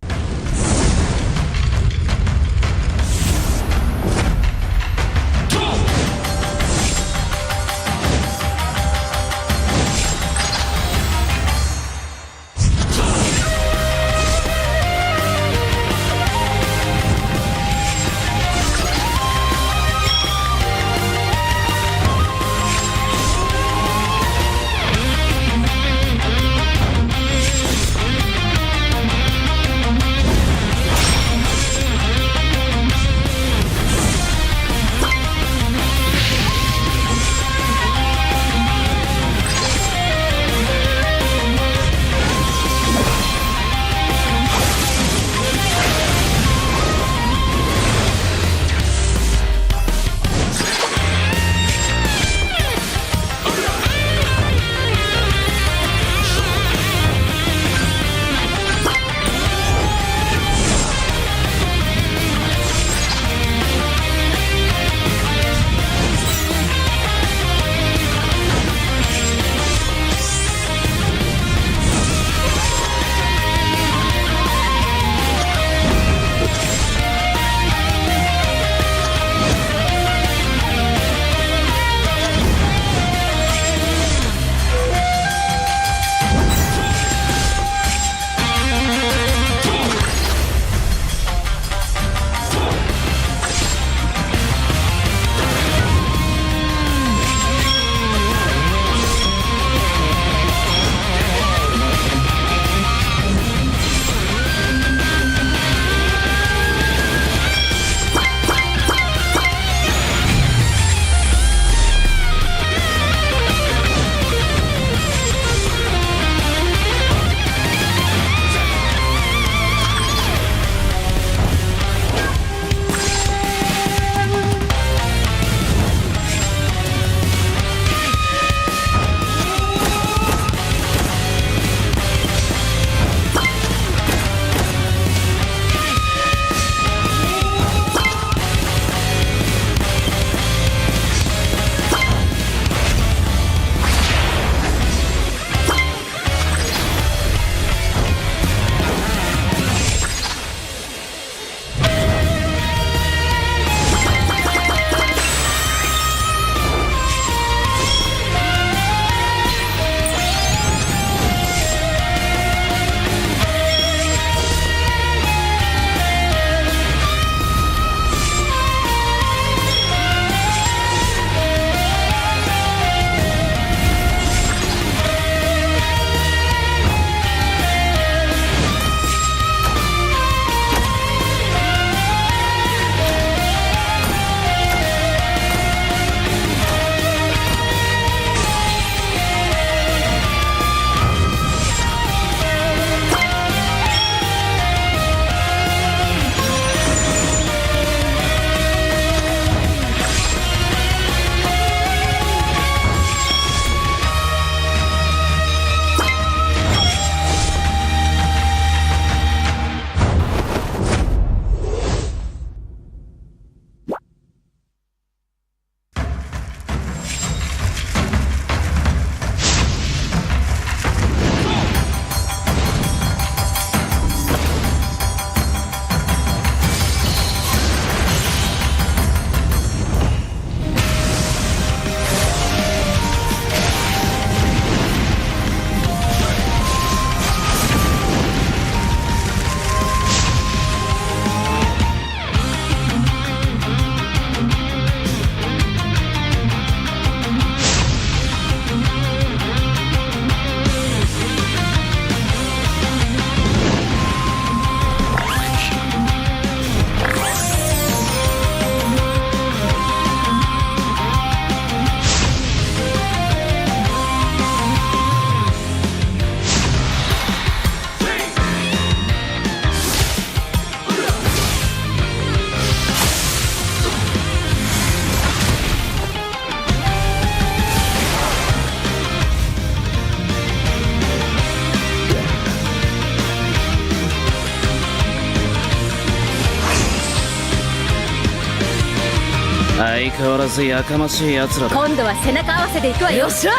相変わらずやかましい奴らだ。今度は背中合わせでいくわよ。よっしゃ、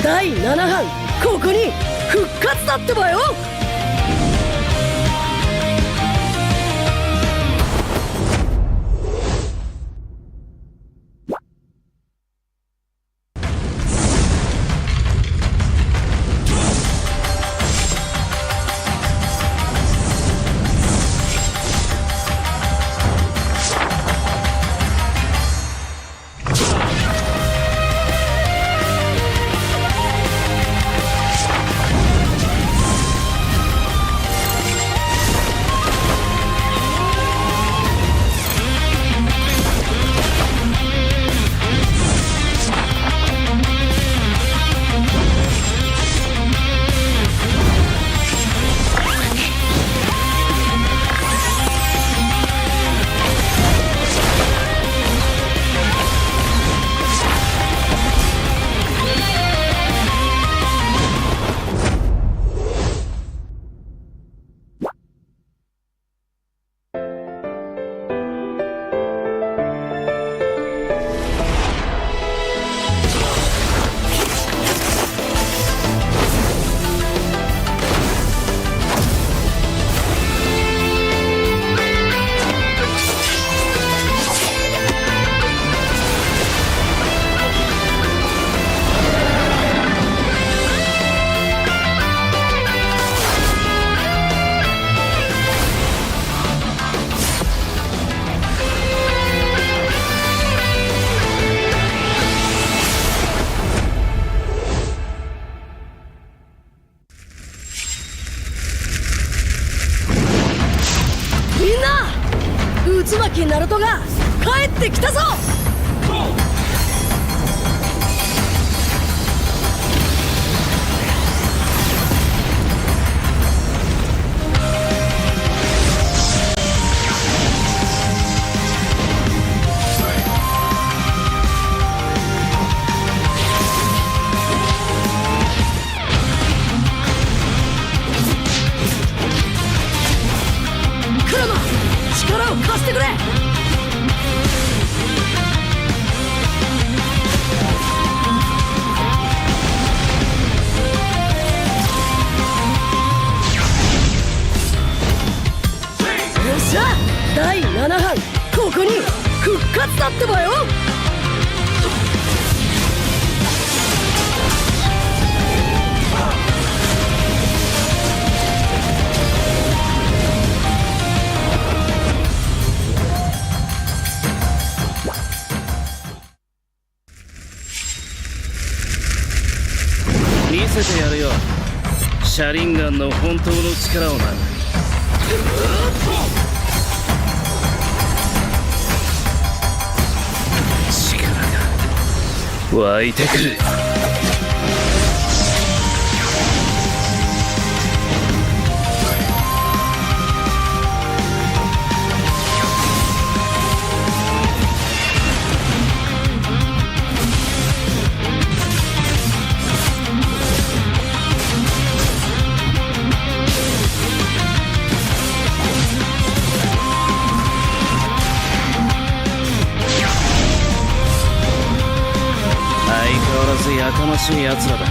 第7班ここに復活だってばよ。椿ナルトが帰ってきたぞ。クラマ、力を貸してくれ。よっしゃ、第7班ここに復活だってばよ。見せてやるよ、シャリンガンの本当の力をな。力が湧いてくる。やかましい奴らだ。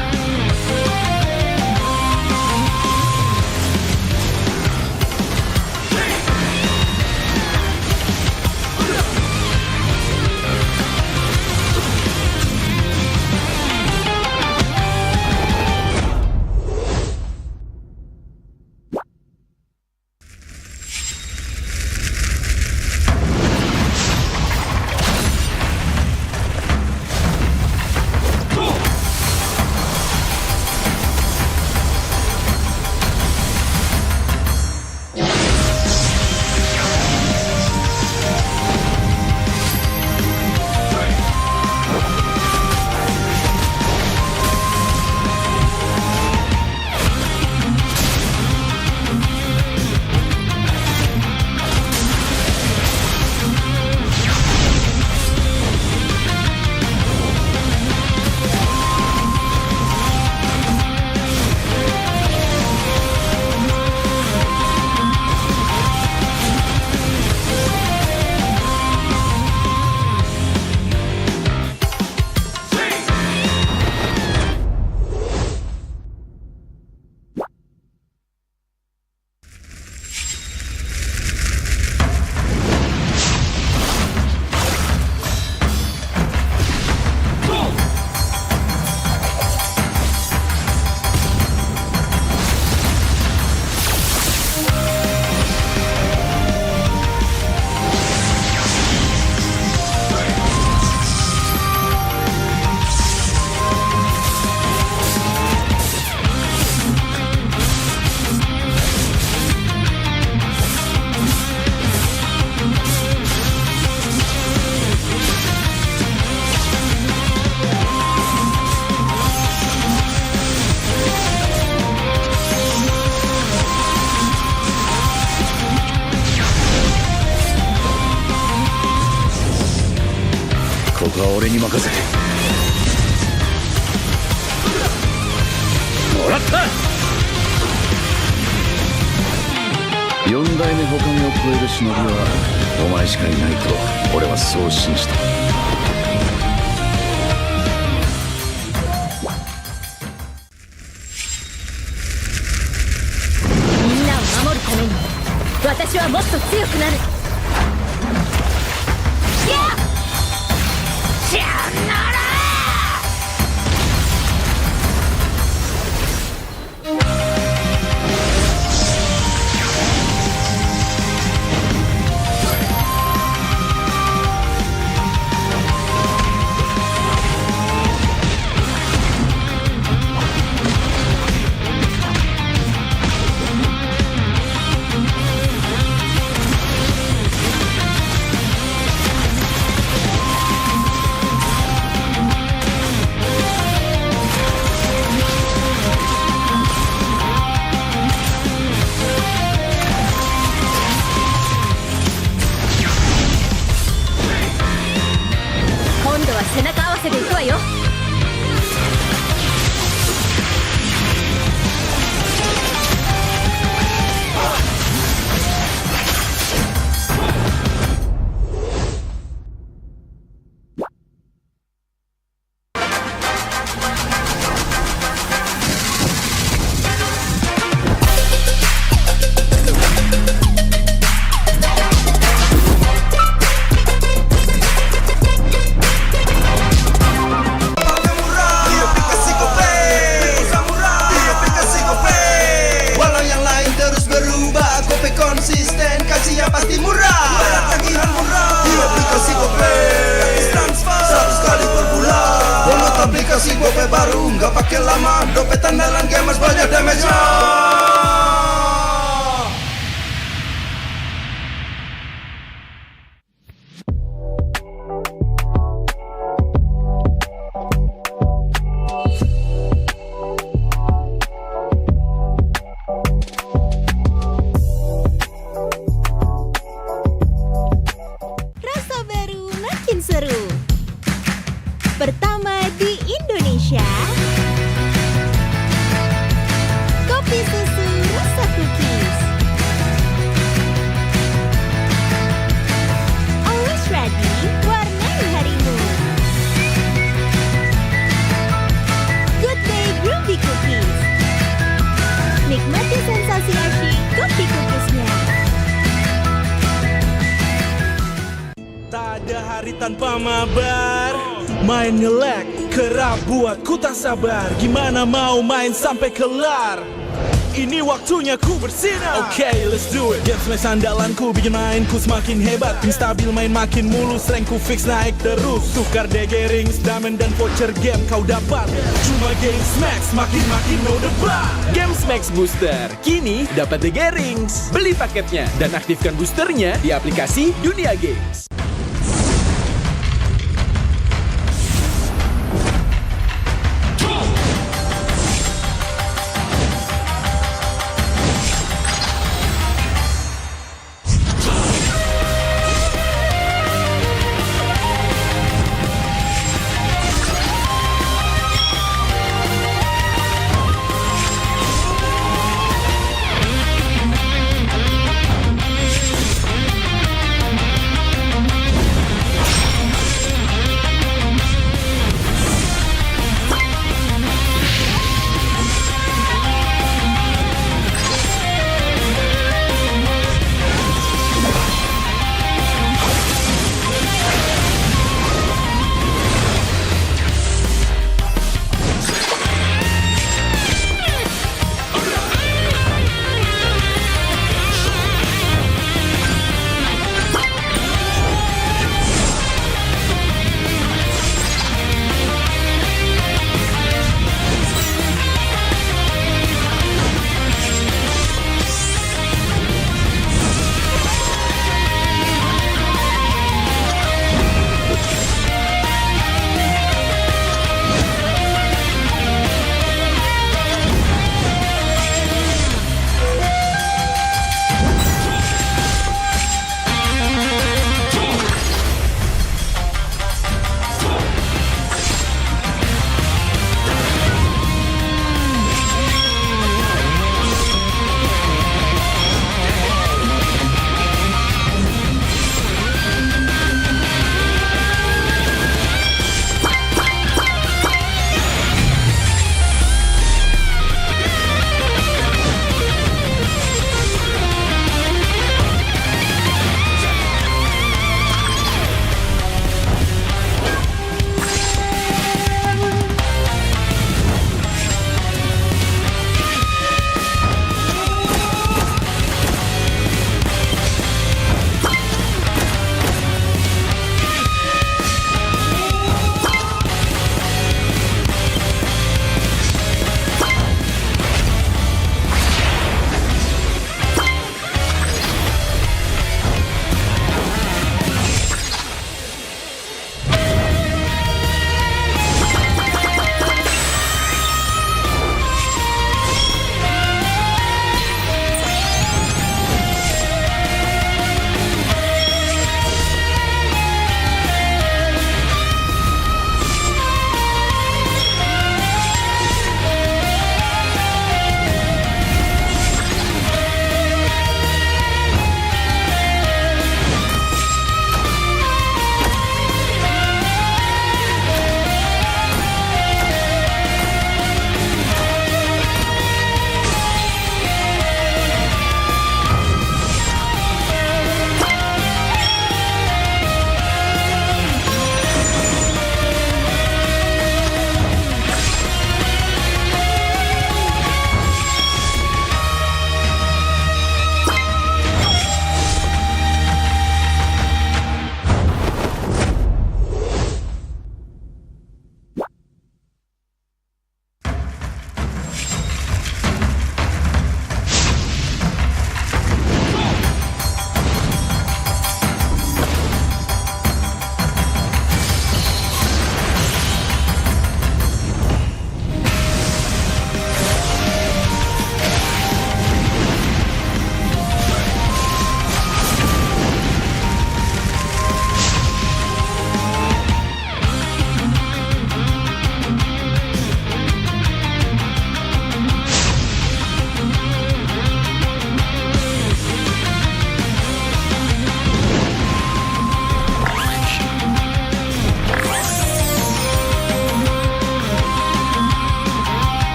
任せてもらった四代目他目を超える忍びはお前しかいないと俺はそう信じたみんなを守るために私はもっと強くなる。さよなら。今度は背中合わせでいくわよ。Konsisten, kasihnya pasti murah. Bayar tagihan murah. Di aplikasi GoPay, transfer 100 kali per bulan. Download aplikasi GoPay baru, nggak pakai lama. Dompet andalan gamers banyak damage-nya. Seru pertama di Indonesia, kopi susu rasa cookies. Always ready, warnai harimu. Good day groovy cookies. Nikmati sensasi asyik kopi cookiesnya. Tak ada hari tanpa mabar. Main nge-lag, kerap buat ku tak sabar. Gimana mau main sampai kelar? Ini waktunya ku bersinar. Okay, let's do it. Games main sandalanku bikin mainku semakin hebat. Ping stabil main makin mulus, rankku fix naik terus. Tukar DG rings, diamond dan voucher game kau dapat. Cuma Games Max, makin-makin no debat. Games Max Booster, kini dapat DG rings. Beli paketnya dan aktifkan boosternya di aplikasi Dunia Games.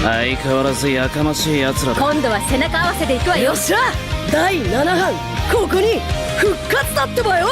相変わらずやかましい奴らだ。今度は背中合わせでいくわよ。よっしゃ第7班ここに復活だってばよ。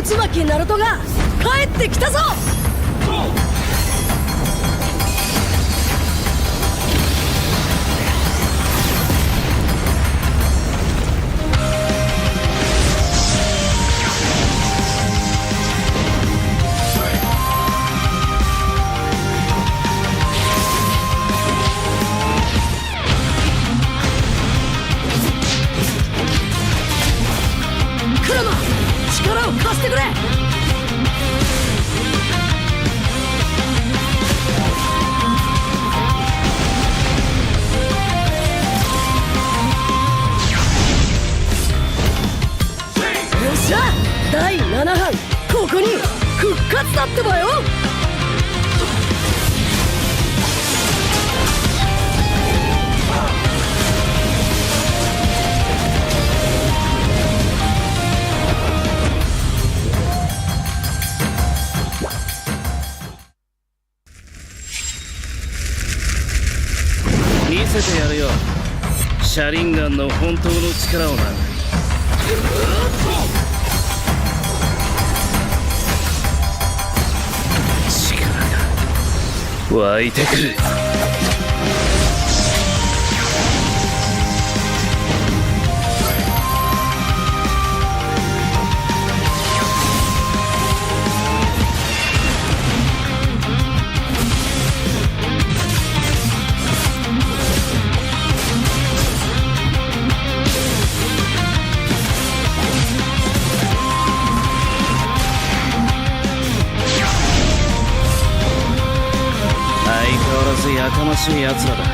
椿ナルトが帰ってきたぞ。クラマ力を貸してくれ。よっしゃ第7班ここに復活だってばよ。見せてやるよシャリンガンの本当の力をな。力が湧いてくる。やかましい奴らだ。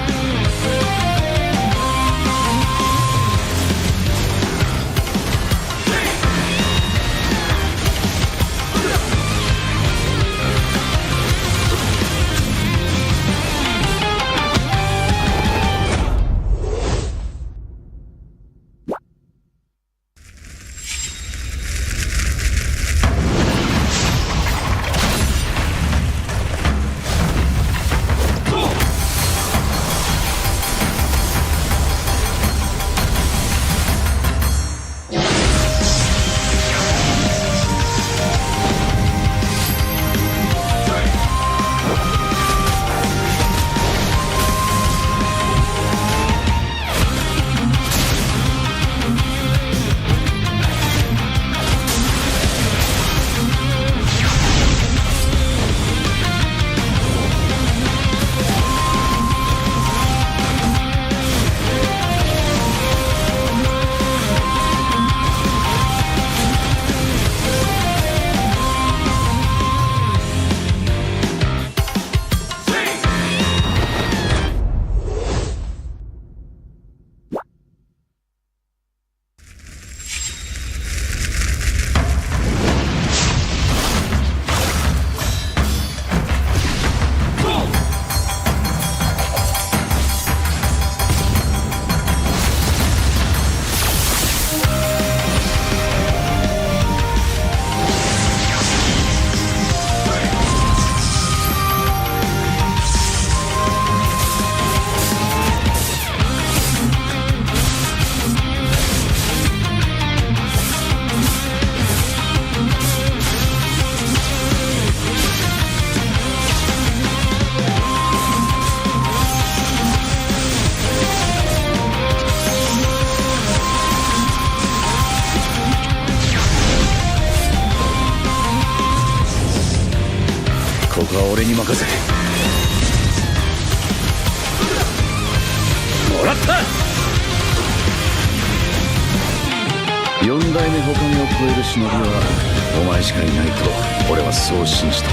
とは俺に任せ。もらった。四代目他にを超える忍びはお前しかいないと俺はそう信じた。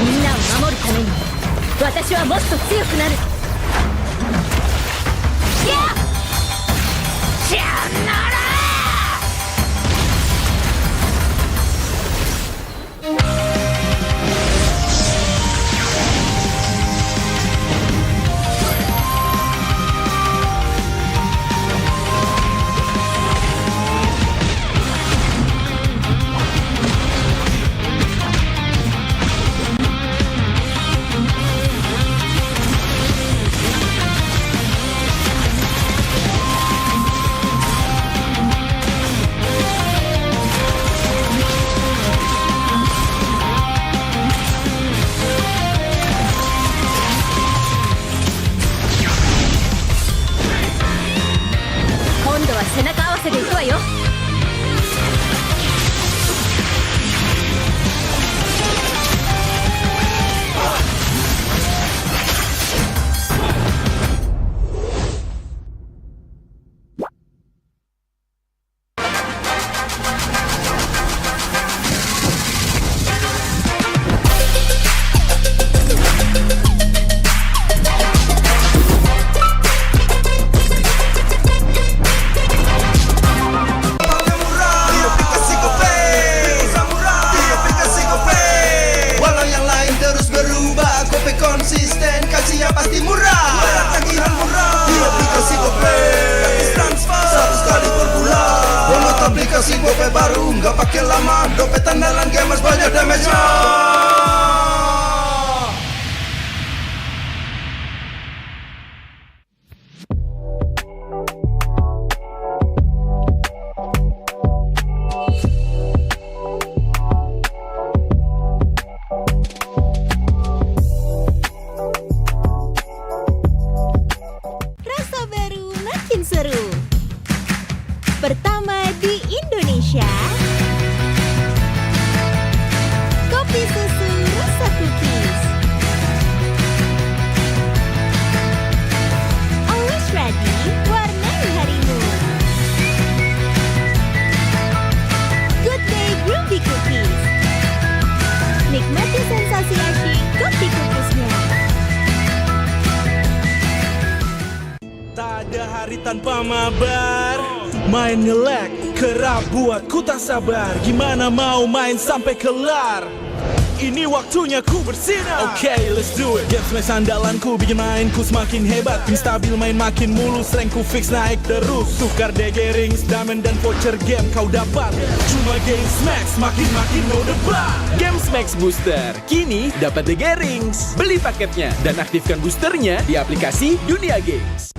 みんなを守るために私はもっと強くなる。シャンナラ今度は背中合わせでいくわよ。Konsisten, kasihnya pasti murah. Tagihan murah. Di aplikasi GoPay, gratis transfer 100 kali per bulan. Download aplikasi GoPay baru, nggak pakai lama. Dompet andalan gamers banyak damage-nya. Seru. Pertama di Indonesia, kopi susu rasa cookies. Always ready, warnai harimu. Good day groovy cookies. Nikmati sensasi asyik kopi cookiesnya. Tak ada hari tanpa mabar. Main nge-lag, kerap buatku tak sabar. Gimana mau main sampai kelar? Ini waktunya ku bersinar. Okay, let's do it. Game flash andalanku bikin mainku semakin hebat. Pin stabil main makin mulus, rankku fix naik terus. Tukar DG rings, diamond dan voucher game kau dapat. Cuma Games Max, makin-makin no debat. Games Max Booster, kini dapat DG rings. Beli paketnya dan aktifkan boosternya di aplikasi Dunia Games.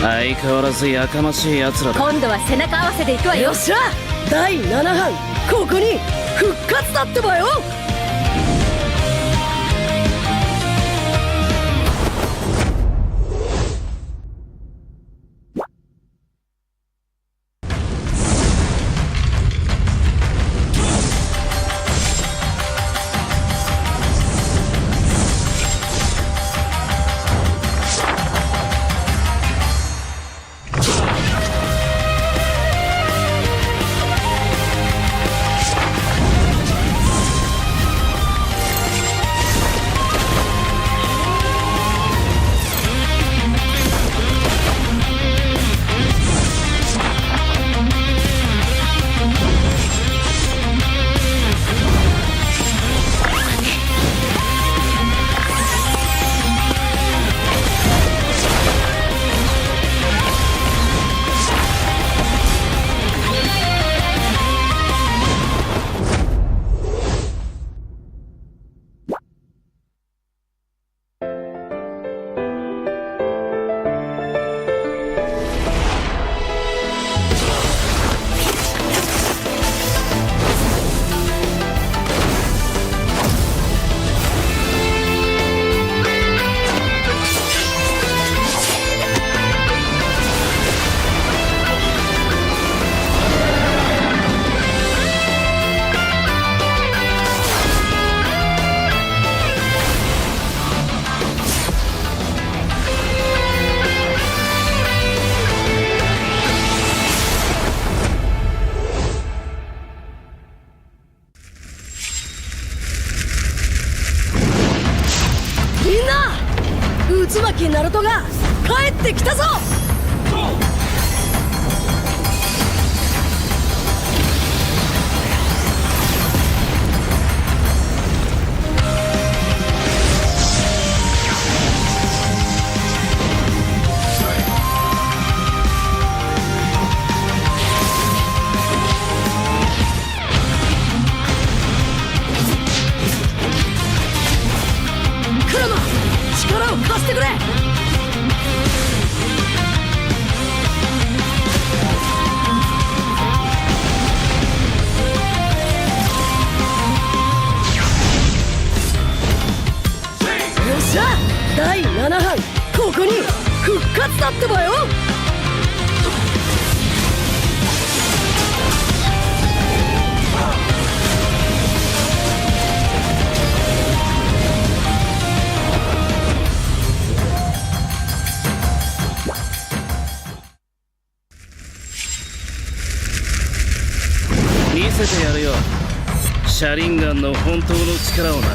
相変わらずやかましい奴らだ。今度は背中合わせでいくわよ。よっしゃ、第7班ここに復活だってばよ。椿ナルトが帰ってきたぞ。クロノ、力を貸してくれ。よっしゃ、第7班ここに復活だってばよ。見せてやるよ、シャリンガンの本当の力をな。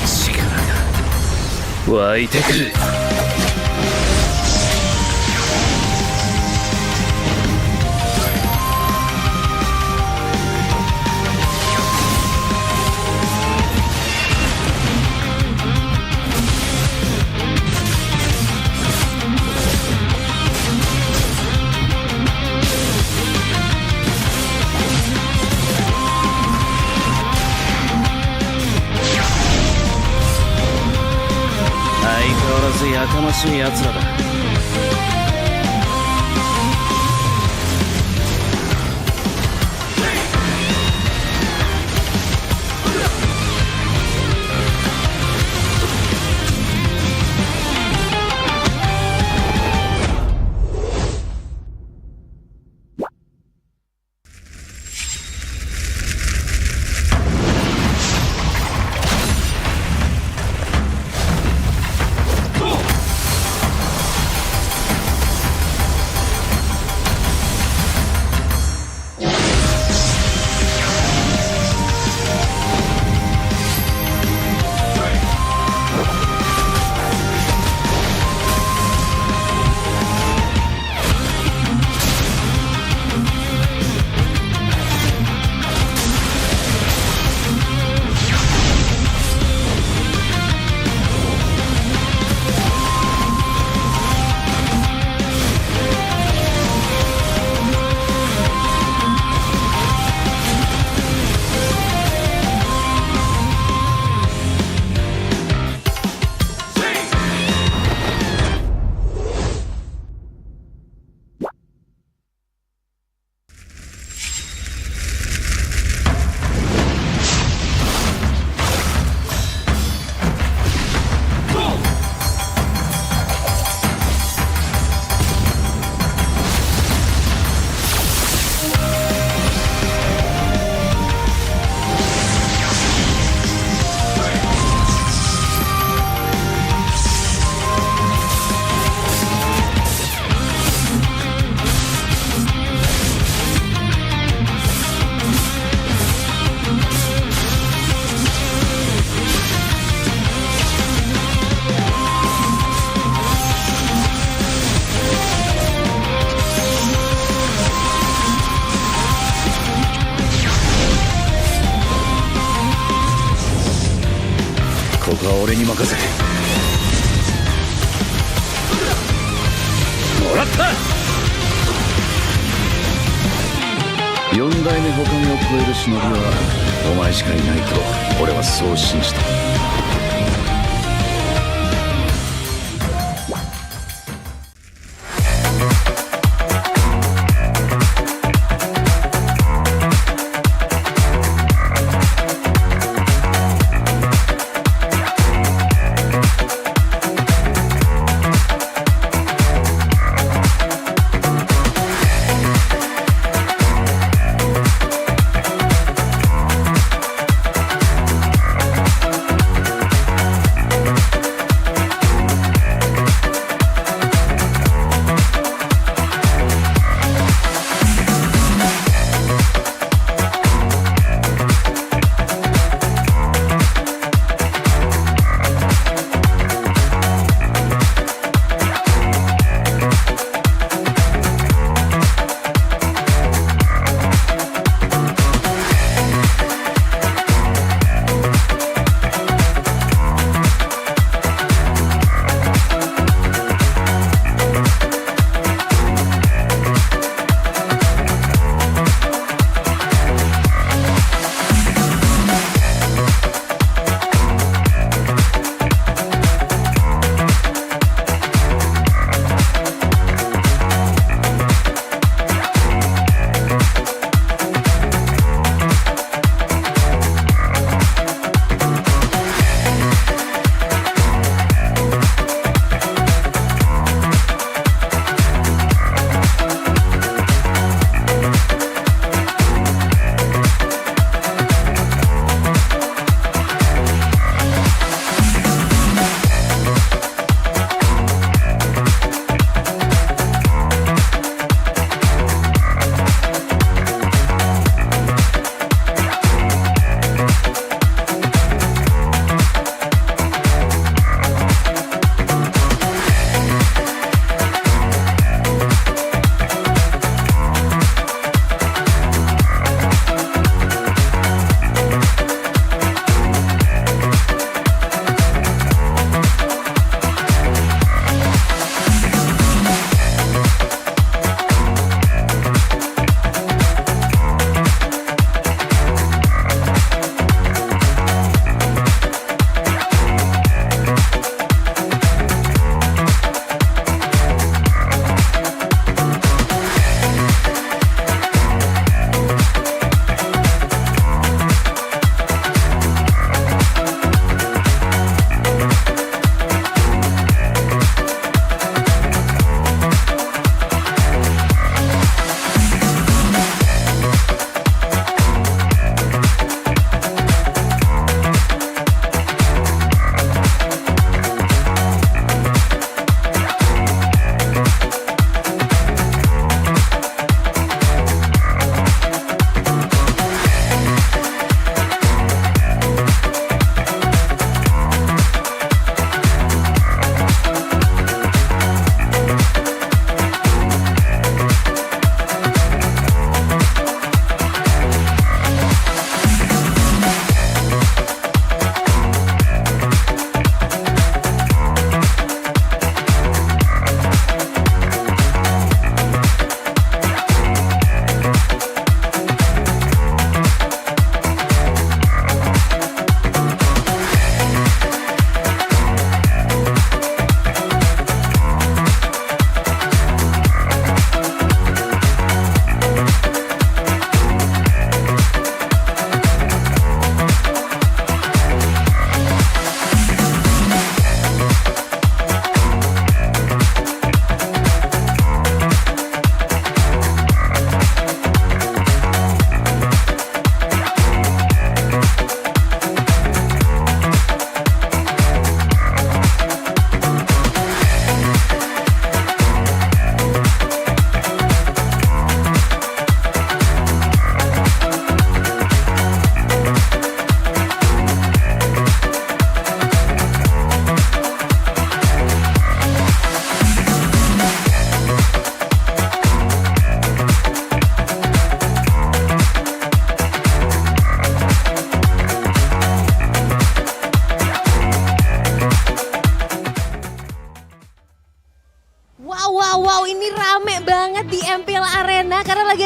力が湧いてくる。やかましい奴らだ。は俺に任せて。もらった。4代目他にを超える忍びはお前しかいないと俺はそう信じた。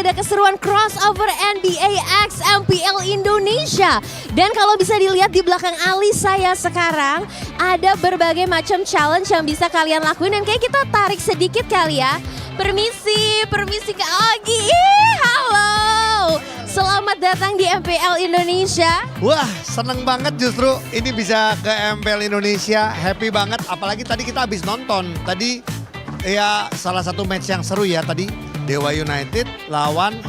ada keseruan crossover NBA X MPL Indonesia. Dan kalau bisa dilihat di belakang alis saya sekarang, ada berbagai macam challenge yang bisa kalian lakuin. Dan kayak kita tarik sedikit kali ya. Permisi Kak Ogi. Halo. Selamat datang di MPL Indonesia. Wah, seneng banget justru ini bisa ke MPL Indonesia. Happy banget, apalagi tadi kita habis nonton. Tadi ya salah satu match yang seru ya tadi. Dewa United lawan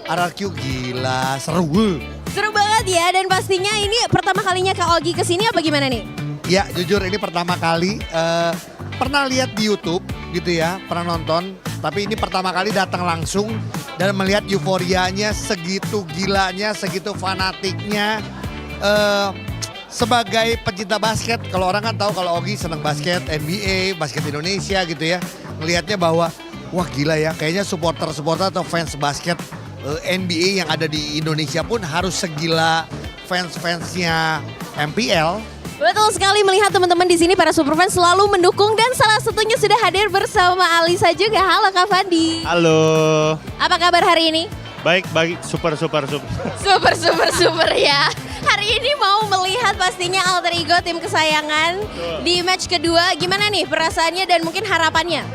RRQ, gila seru. Seru banget ya, dan pastinya ini pertama kalinya Kak Ogi kesini apa gimana nih? Ya jujur ini pertama kali, pernah lihat di YouTube gitu ya, pernah nonton. Tapi ini pertama kali datang langsung dan melihat euforianya segitu gilanya, segitu fanatiknya. Sebagai pecinta basket, kalau orang kan tahu kalau Ogi senang basket, NBA, basket Indonesia gitu ya. Melihatnya bahwa wah gila ya, kayaknya supporter-supporter atau fans basket NBA yang ada di Indonesia pun harus segila fans-fansnya MPL. Betul sekali, melihat teman-teman di sini para superfans selalu mendukung dan salah satunya sudah hadir bersama Alisa juga. Halo Kak Fandi. Halo. Apa kabar hari ini? Baik, super. Super ya. Hari ini mau melihat pastinya alter ego tim kesayangan di match kedua. Gimana nih perasaannya dan mungkin harapannya?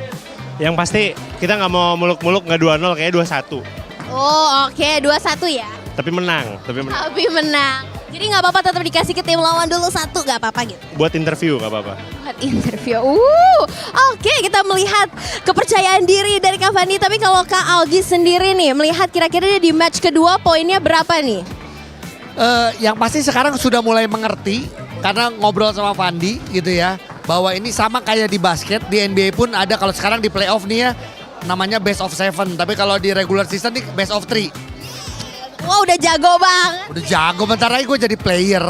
Yang pasti kita nggak mau muluk-muluk, nggak 2-0, kayak 2-1. Oh oke, 2-1 ya. Tapi menang. Jadi nggak apa-apa, tetap dikasih ke tim lawan dulu 1, nggak apa-apa gitu. Buat interview nggak apa-apa. Buat interview. Oke, kita melihat kepercayaan diri dari Kak Fandi. Tapi kalau Kak Algi sendiri nih, melihat kira-kira di match kedua poinnya berapa nih? Yang pasti sekarang sudah mulai mengerti karena ngobrol sama Fandi gitu ya. Bahwa ini sama kayak di basket, di NBA pun ada, kalau sekarang di playoff nih ya namanya best of 7. Tapi kalau di regular season nih best of 3. Wah udah jago banget. Udah jago, bentar lagi gue jadi player.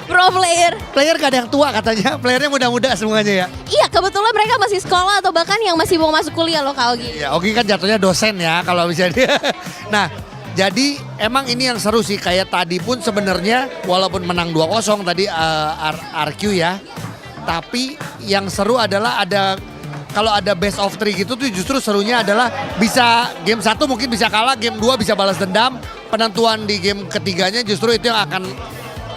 Pro player. Player gak ada yang tua katanya, playernya muda-muda semuanya ya. Iya, kebetulan mereka masih sekolah atau bahkan yang masih mau masuk kuliah loh Kak Ogi. Ya Ogi kan jatuhnya dosen ya kalau bisa dia. Nah jadi emang ini yang seru sih, kayak tadi pun sebenarnya walaupun menang 2-0 tadi RQ ya. Tapi yang seru adalah kalau ada best of 3 gitu tuh justru serunya adalah bisa game 1 mungkin bisa kalah, game 2 bisa balas dendam. Penentuan di game ketiganya justru itu yang akan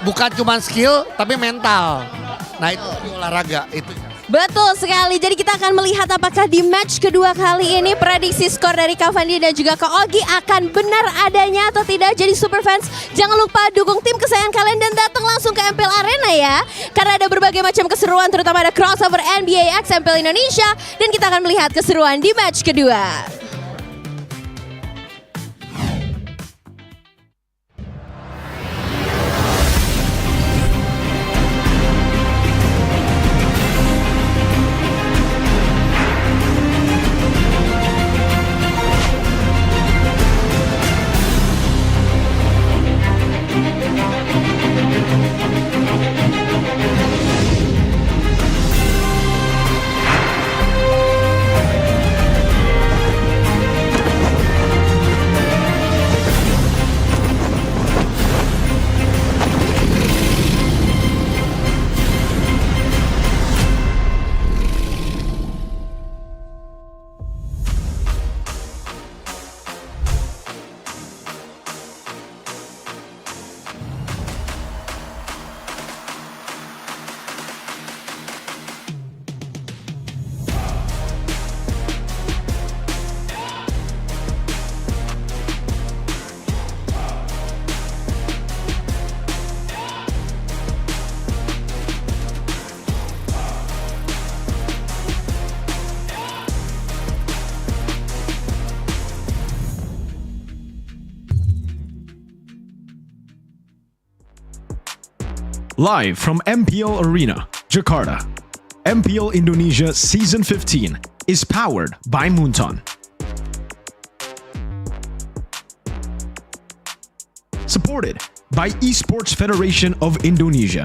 bukan cuma skill tapi mental. Nah itu di olahraga itu. Betul sekali, jadi kita akan melihat apakah di match kedua kali ini prediksi skor dari Kak Fandi dan juga Kak Ogi akan benar adanya atau tidak. Jadi superfans jangan lupa dukung tim kesayangan kalian dan datang langsung ke MPL Arena ya. Karena ada berbagai macam keseruan, terutama ada crossover NBA X MPL Indonesia. Dan kita akan melihat keseruan di match kedua. Live from MPL Arena, Jakarta, MPL Indonesia Season 15 is powered by Moonton. Supported by Esports Federation of Indonesia.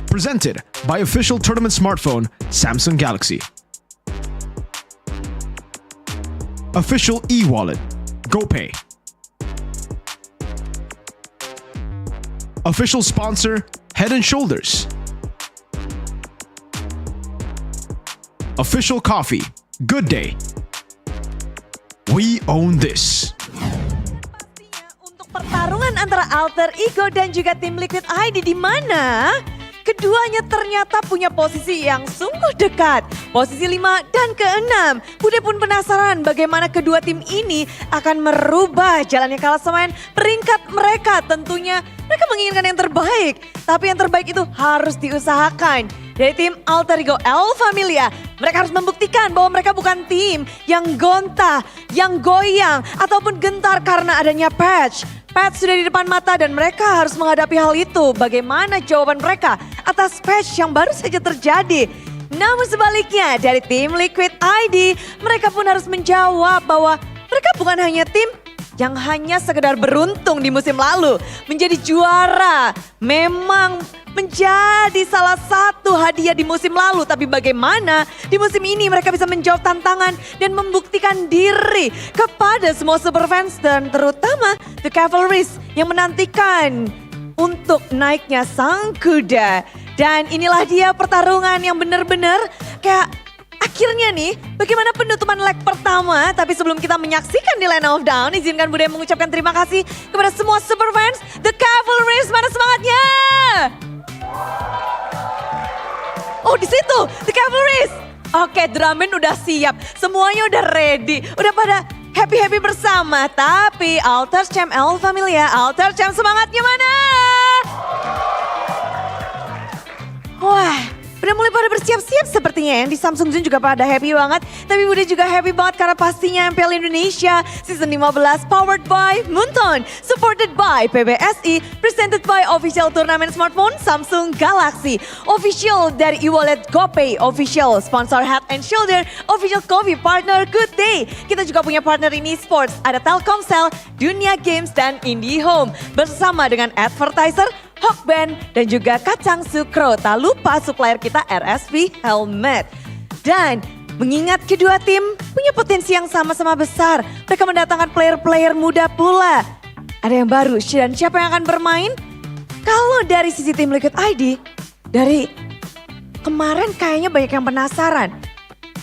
Presented by official tournament smartphone Samsung Galaxy. Official e-wallet GoPay. Official sponsor, Head & Shoulders. Official coffee, Good Day. We own this. Pertarungan antara Alter Ego dan juga tim Liquid ID di mana keduanya ternyata punya posisi yang sungguh dekat. Posisi 5 dan ke-6. Bude pun penasaran bagaimana kedua tim ini akan merubah jalannya klasemen peringkat mereka. Tentunya mereka menginginkan yang terbaik. Tapi yang terbaik itu harus diusahakan. Dari tim Alter Ego El Familia, mereka harus membuktikan bahwa mereka bukan tim yang gonta, yang goyang, ataupun gentar karena adanya patch. Patch sudah di depan mata dan mereka harus menghadapi hal itu. Bagaimana jawaban mereka atas patch yang baru saja terjadi? Namun sebaliknya dari tim Liquid ID, mereka pun harus menjawab bahwa mereka bukan hanya tim yang hanya sekedar beruntung di musim lalu menjadi juara. Memang menjadi salah satu hadiah di musim lalu. Tapi bagaimana di musim ini mereka bisa menjawab tantangan dan membuktikan diri kepada semua superfans dan terutama The Cavalries yang menantikan untuk naiknya sang kuda. Dan inilah dia pertarungan yang benar-benar kayak akhirnya nih, bagaimana penutupan leg pertama. Tapi sebelum kita menyaksikan di Line of Down, izinkan Bude mengucapkan terima kasih kepada semua superfans The Cavalries. Mana semangatnya? Oh di situ The Cavalries. Oke, drum band udah siap, semuanya udah ready, udah pada happy-happy bersama. Tapi Alter Champ El Familia, Alter Champ semangatnya mana? Wah, udah mulai pada bersiap-siap sepertinya ya. Di Samsung Zoom juga pada happy banget. Tapi Bude juga happy banget karena pastinya MPL Indonesia Season 15 powered by Moonton. Supported by PBSI. Presented by official turnamen smartphone Samsung Galaxy. Official dari e-wallet GoPay. Official sponsor Head and Shoulder. Official coffee partner Good Day. Kita juga punya partner ini sports. Ada Telkomsel, Dunia Games, dan IndiHome. Bersama dengan advertiser Hawkband dan juga Kacang Sukro. Tak lupa supplier kita RSV Helmet. Dan mengingat kedua tim punya potensi yang sama-sama besar. Mereka mendatangkan player-player muda pula. Ada yang baru dan siapa yang akan bermain? Kalau dari sisi tim Liquid ID, dari kemarin kayaknya banyak yang penasaran.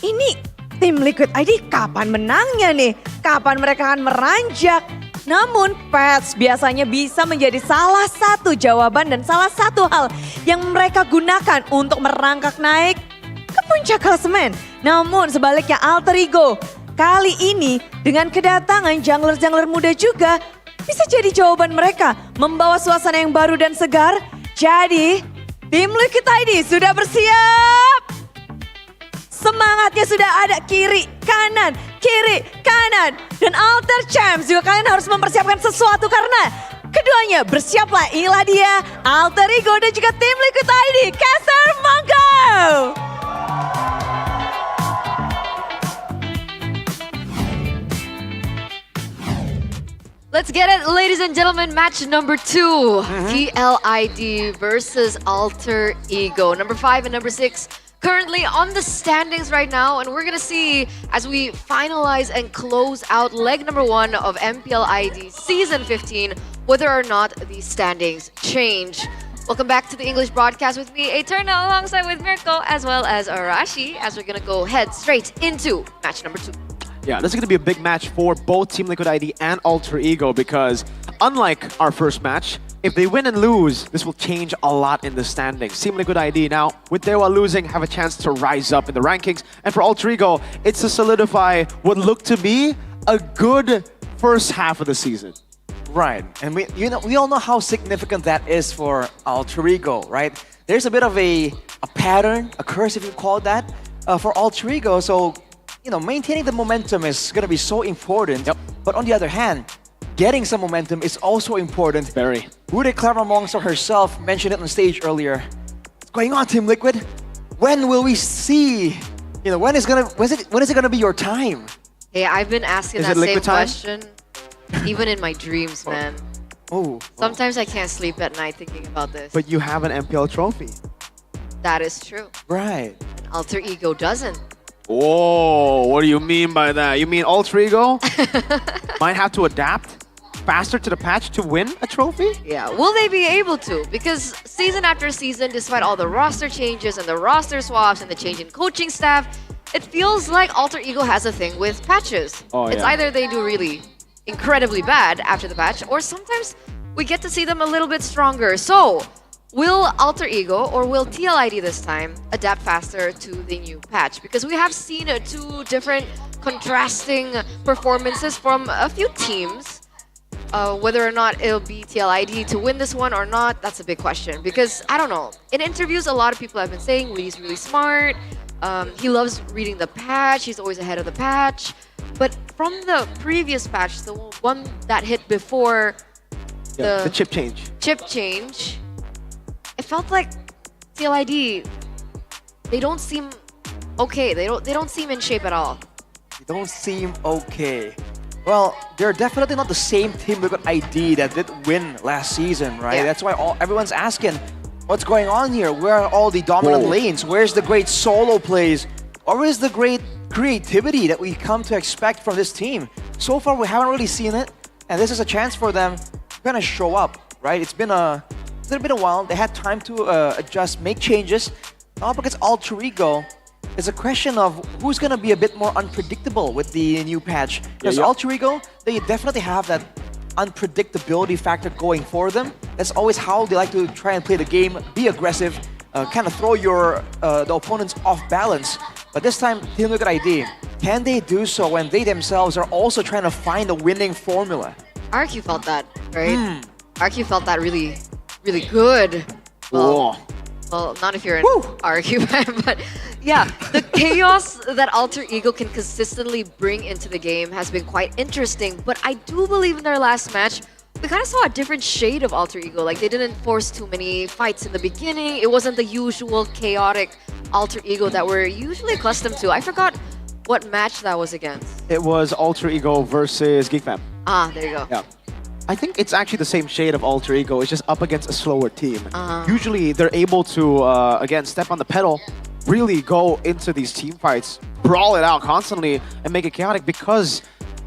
Ini tim Liquid ID kapan menangnya nih? Kapan mereka akan meranjak? Namun patch biasanya bisa menjadi salah satu jawaban dan salah satu hal yang mereka gunakan untuk merangkak naik ke puncak klasemen. Namun sebaliknya Alter Ego kali ini dengan kedatangan jungler-jungler muda juga bisa jadi jawaban mereka membawa suasana yang baru dan segar. Jadi tim Liquid ID sudah bersiap. Semangatnya sudah ada kiri, kanan, dan Alter Champs juga kalian harus mempersiapkan sesuatu karena keduanya bersiaplah. Inilah dia Alter Ego dan juga tim Liquid ID. Caster Monggo! Let's get it, ladies and gentlemen. Match number 2. PLID versus Alter Ego. Number 5 and number 6 currently on the standings right now. And we're going to see as we finalize and close out leg number 1 of MPL ID Season 15, whether or not the standings change. Welcome back to the English broadcast with me, Eterna, alongside with Mirko, as well as Arashi, as we're going to go head straight into match number 2. Yeah, this is going to be a big match for both Team Liquid ID and Alter Ego because unlike our first match, if they win and lose, this will change a lot in the standings. Team Liquid ID now, with Dewa losing, have a chance to rise up in the rankings. And for Alter Ego, it's to solidify what looked to be a good first half of the season. Right, and we all know how significant that is for Alter Ego, right? There's a bit of a pattern, a curse if you call it that, for Alter Ego. So, maintaining the momentum is going to be so important. Yep. But on the other hand, getting some momentum is also important. Very. Bude Clever Monster herself mentioned it on stage earlier. What's going on, Team Liquid? When will we see? When is it gonna be your time? Hey, I've been asking that same question, even in my dreams, man. Oh. Sometimes I can't sleep at night thinking about this. But you have an MPL trophy. That is true. Right. And Alter Ego doesn't. Oh, what do you mean by that? You mean Alter Ego might have to adapt faster to the patch to win a trophy? Yeah, will they be able to? Because season after season, despite all the roster changes and the roster swaps and the change in coaching staff, it feels like Alter Ego has a thing with patches. Oh, it's yeah. either they do really incredibly bad after the patch, or sometimes we get to see them a little bit stronger. So, will Alter Ego or will TLID this time adapt faster to the new patch? Because we have seen two different contrasting performances from a few teams. Whether or not it'll be TLID to win this one or not, that's a big question. Because, I don't know, in interviews, a lot of people have been saying he's really smart. He loves reading the patch. He's always ahead of the patch. But from the previous patch, the one that hit before the chip change. It felt like TLID, they don't seem okay. They don't seem in shape at all. They don't seem okay. Well, they're definitely not the same team with ID that did win last season, right? Yeah. That's why everyone's asking, what's going on here? Where are all the dominant lanes? Where's the great solo plays? Or where's the great creativity that we come to expect from this team? So far, we haven't really seen it, and this is a chance for them to kind of show up, right? It's been a while. They had time to adjust, make changes. Now up against Alter Ego, it's a question of who's going to be a bit more unpredictable with the new patch. Because Alter Ego, they definitely have that unpredictability factor going for them. That's always how they like to try and play the game, be aggressive, kind of throw the opponents off balance. But this time, Team Liquid ID, can they do so when they themselves are also trying to find a winning formula? RQ felt that, right? RQ felt that really, really good. Well, not if you're an RQ fan, but yeah, the chaos that Alter Ego can consistently bring into the game has been quite interesting. But I do believe in their last match, we kind of saw a different shade of Alter Ego. Like, they didn't force too many fights in the beginning. It wasn't the usual chaotic Alter Ego that we're usually accustomed to. I forgot what match that was against. It was Alter Ego versus GeekFam. Ah, there you go. Yeah. I think it's actually the same shade of Alter Ego. It's just up against a slower team. Usually, they're able to, again, step on the pedal, really go into these team fights, brawl it out constantly, and make it chaotic because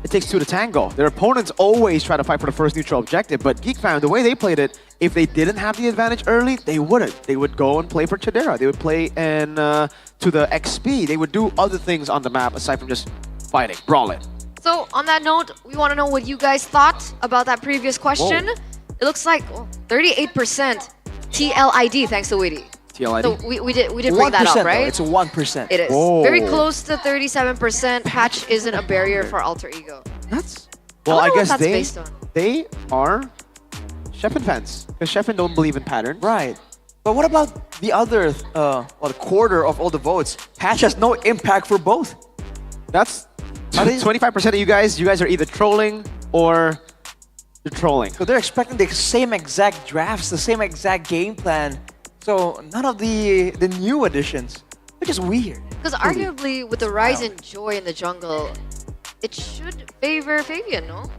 it takes two to tango. Their opponents always try to fight for the first neutral objective, but GeekFam, the way they played it, if they didn't have the advantage early, they wouldn't. They would go and play for Chidera. They would play in to the XP. They would do other things on the map aside from just fighting, brawling. So, on that note, we want to know what you guys thought about that previous question. It looks like 38% TLID, thanks to Witty. TLID? So we did bring that up, right? Though, it's a 1%. It is. Very close to 37%. Patch isn't a barrier for Alter Ego. Well, I guess that's based on. they are Sheffin fans. Because Sheffin don't believe in pattern. Right. But what about the other quarter of all the votes? Patch has no impact for both. That's 25% of you guys are either trolling or you're trolling. So they're expecting the same exact drafts, the same exact game plan. So none of the new additions, which is weird. Because arguably, with the rise in Joy in the jungle, it should favor Fabian, no?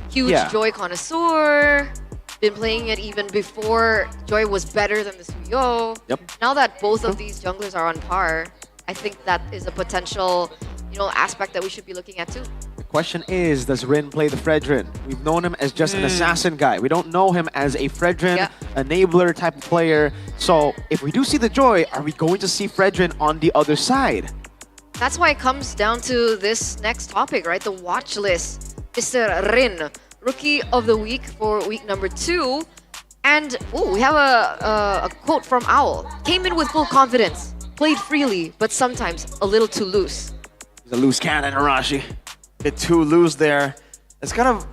Huge Joy connoisseur, been playing it even before Joy was better than the Suyo. Now that both of these junglers are on par, I think that is a potential, aspect that we should be looking at too. The question is, does Rin play the Fredrin? We've known him as just an assassin guy. We don't know him as a Fredrin enabler type of player. So if we do see the Joy, are we going to see Fredrin on the other side? That's why it comes down to this next topic, right? The watch list. Mr. Rin, Rookie of the Week for week number 2. And we have a quote from Owl. Came in with full confidence, played freely, but sometimes a little too loose. He's a loose cannon, Arashi. Bit too loose there. It's kind of,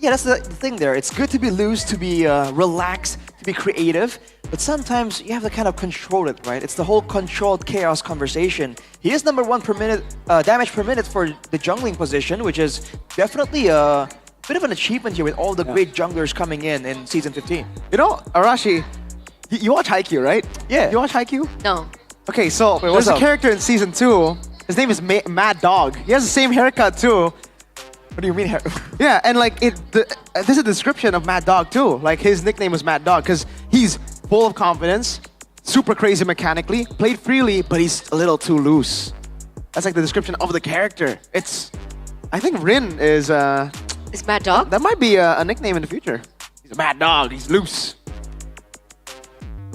that's the thing there. It's good to be loose, to be relaxed, to be creative, but sometimes you have to kind of control it, right? It's the whole controlled chaos conversation. He is number 1 per minute, damage per minute for the jungling position, which is definitely a bit of an achievement here with all the great junglers coming in Season 15. Arashi, you watch Haikyuu, right? Yeah. You watch Haikyuu? No. Okay, so there's a character in Season 2. His name is Mad Dog. He has the same haircut too. What do you mean? Yeah, and like this is a description of Mad Dog too. Like his nickname was Mad Dog because he's full of confidence, super crazy mechanically, played freely, but he's a little too loose. That's like the description of the character. I think Rin is Mad Dog? That might be a nickname in the future. He's a Mad Dog. He's loose.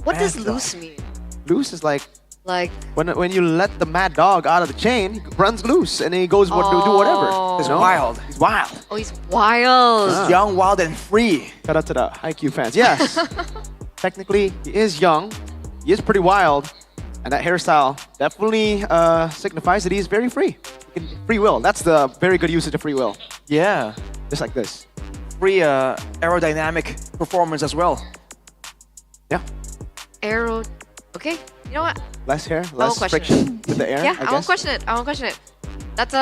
What does loose mean? Loose is like Like when you let the mad dog out of the chain, he runs loose and he goes to do whatever. He's No? wild. He's wild. oh, he's wild. He's young, wild, and free. Shout out to the IQ fans. Yes, technically he is young, he is pretty wild, and that hairstyle definitely signifies that he is very free. Free will. That's the very good usage of free will. Yeah. Just like this. Free aerodynamic performance as well. Yeah. Arrow. Okay. You know what? Less hair, I won't less question friction with the air. Yeah, I won't guess. question it. I won't question it. That's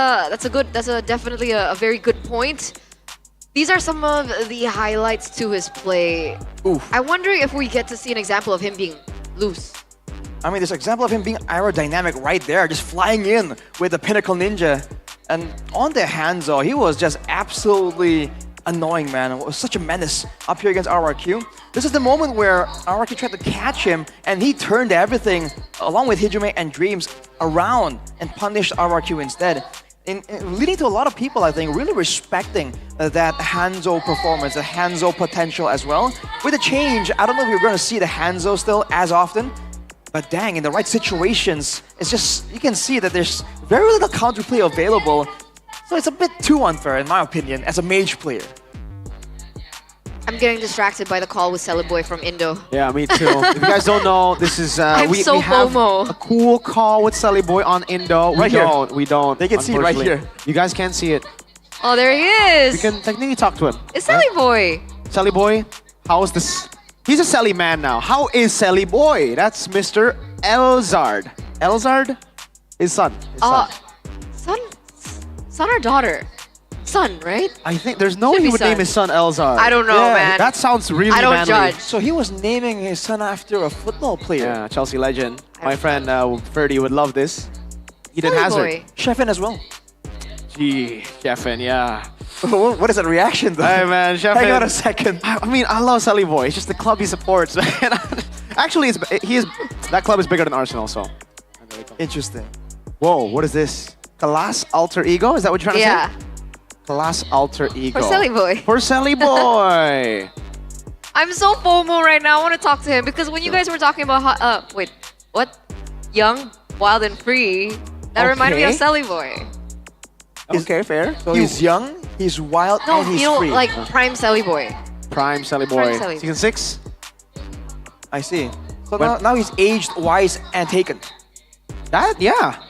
definitely a very good point. These are some of the highlights to his play. Oof. I wonder if we get to see an example of him being loose. I mean, there's an example of him being aerodynamic right there, just flying in with the Pinnacle Ninja. And on the Hanzo, he was just absolutely annoying, man. It was such a menace up here against RRQ. This is the moment where RRQ tried to catch him, and he turned everything, along with Hijime and Dreams, around and punished RRQ instead. Leading to a lot of people, I think, really respecting that Hanzo performance, the Hanzo potential as well. With the change, I don't know if we're going to see the Hanzo still as often, but dang, in the right situations, it's just, you can see that there's very little counterplay available. So it's a bit too unfair, in my opinion, as a mage player. I'm getting distracted by the call with Celiboy from Indo. Yeah, me too. If you guys don't know, this is we have FOMO. a cool call with Sally Boy on Indo. Right here. We don't. They can see it right unfortunately. here. You guys can't see it. Oh, there he is. You can technically talk to him. It's Celiboy. Sally Boy, how's this? He's a Sally man now. How is Sally Boy? That's Mr. Elzard. Elzard? His son. Son or daughter? Son, right? I think there's no way Should he be would son. name his son Elzard. I don't know, man. That sounds really I don't manly. judge. So he was naming his son after a football player. Yeah, Chelsea legend. My friend Ferdy would love this. Eden Hazard. Sheffin as well. Gee, Sheffin, yeah. What is that reaction though? Hey man, Sheffin. Hang on a second. I mean, I love Sally Boy. It's just the club he supports. Actually, that club is bigger than Arsenal, so. Interesting. Whoa, what is this? Class alter ego? Is that what you're trying to Yeah. say? Class alter ego. For Celiboy. For Sally Boy. I'm so FOMO right now. I want to talk to him because when you guys were talking about wait, what? Young, wild, and free. That reminded me of Celiboy. Okay, fair. So he's young, he's wild, No, and he's you know, free. like prime Celiboy. Prime Sally Boy. Prime Sally. Season 6? I see. So now he's aged, wise, and taken. That, yeah.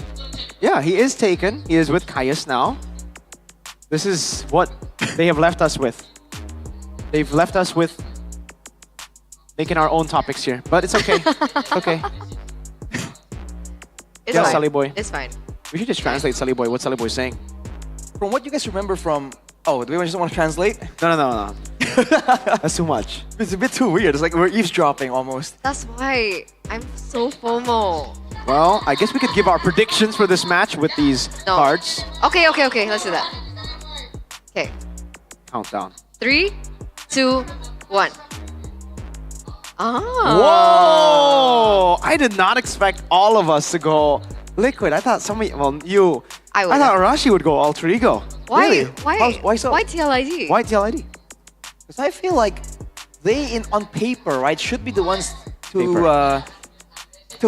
Yeah, he is taken. He is with Caius now. This is what they have left us with. They've left us with making our own topics here. But it's okay. It's okay. It's Yeah, fine. Sally Boy. It's fine. We should just translate Sally Boy, what Sally Boy is saying. From what you guys remember from... Oh, do we just want to translate? No. That's too much. It's a bit too weird. It's like we're eavesdropping almost. That's why I'm so FOMO. Well, I guess we could give our predictions for this match with these cards. Okay. Let's do that. Okay. Countdown. 3, 2, 1. Whoa! I did not expect all of us to go liquid. I thought you. I thought Arashi would go alter ego. Why? Really? Why so? Why TLID? Why TLID? Because I feel like they, on paper, right, should be the ones to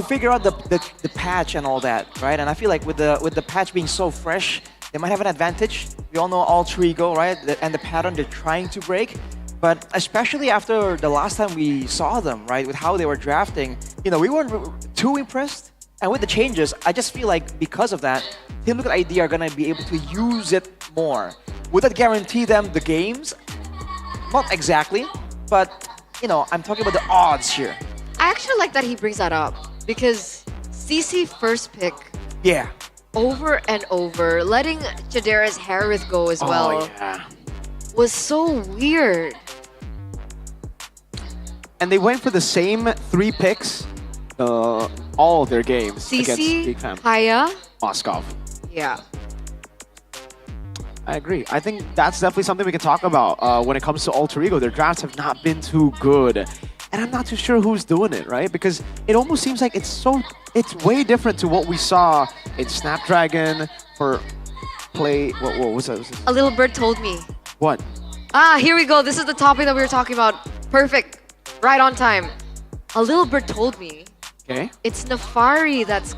figure out the patch and all that, right? And I feel like with the patch being so fresh, they might have an advantage. We all know alter ego, right? And the pattern they're trying to break. But especially after the last time we saw them, right, with how they were drafting, we weren't too impressed. And with the changes, I just feel like because of that, Team Liquid ID are gonna be able to use it more. Would that guarantee them the games? Not exactly, but I'm talking about the odds here. I actually like that he brings that up because CC first pick. Yeah. Over and over, letting Chidera's Harith go as well. Yeah. Was so weird. And they went for the same 3 picks, all of their games against CC, Big Fam. Kaya. Moskov. Yeah. I agree. I think that's definitely something we can talk about when it comes to alter ego. Their drafts have not been too good. And I'm not too sure who's doing it, right? Because it almost seems like it's way different to what we saw in Snapdragon for play. What was that? A little bird told me. What? Here we go. This is the topic that we were talking about. Perfect. Right on time. A little bird told me Okay. It's Nafari that's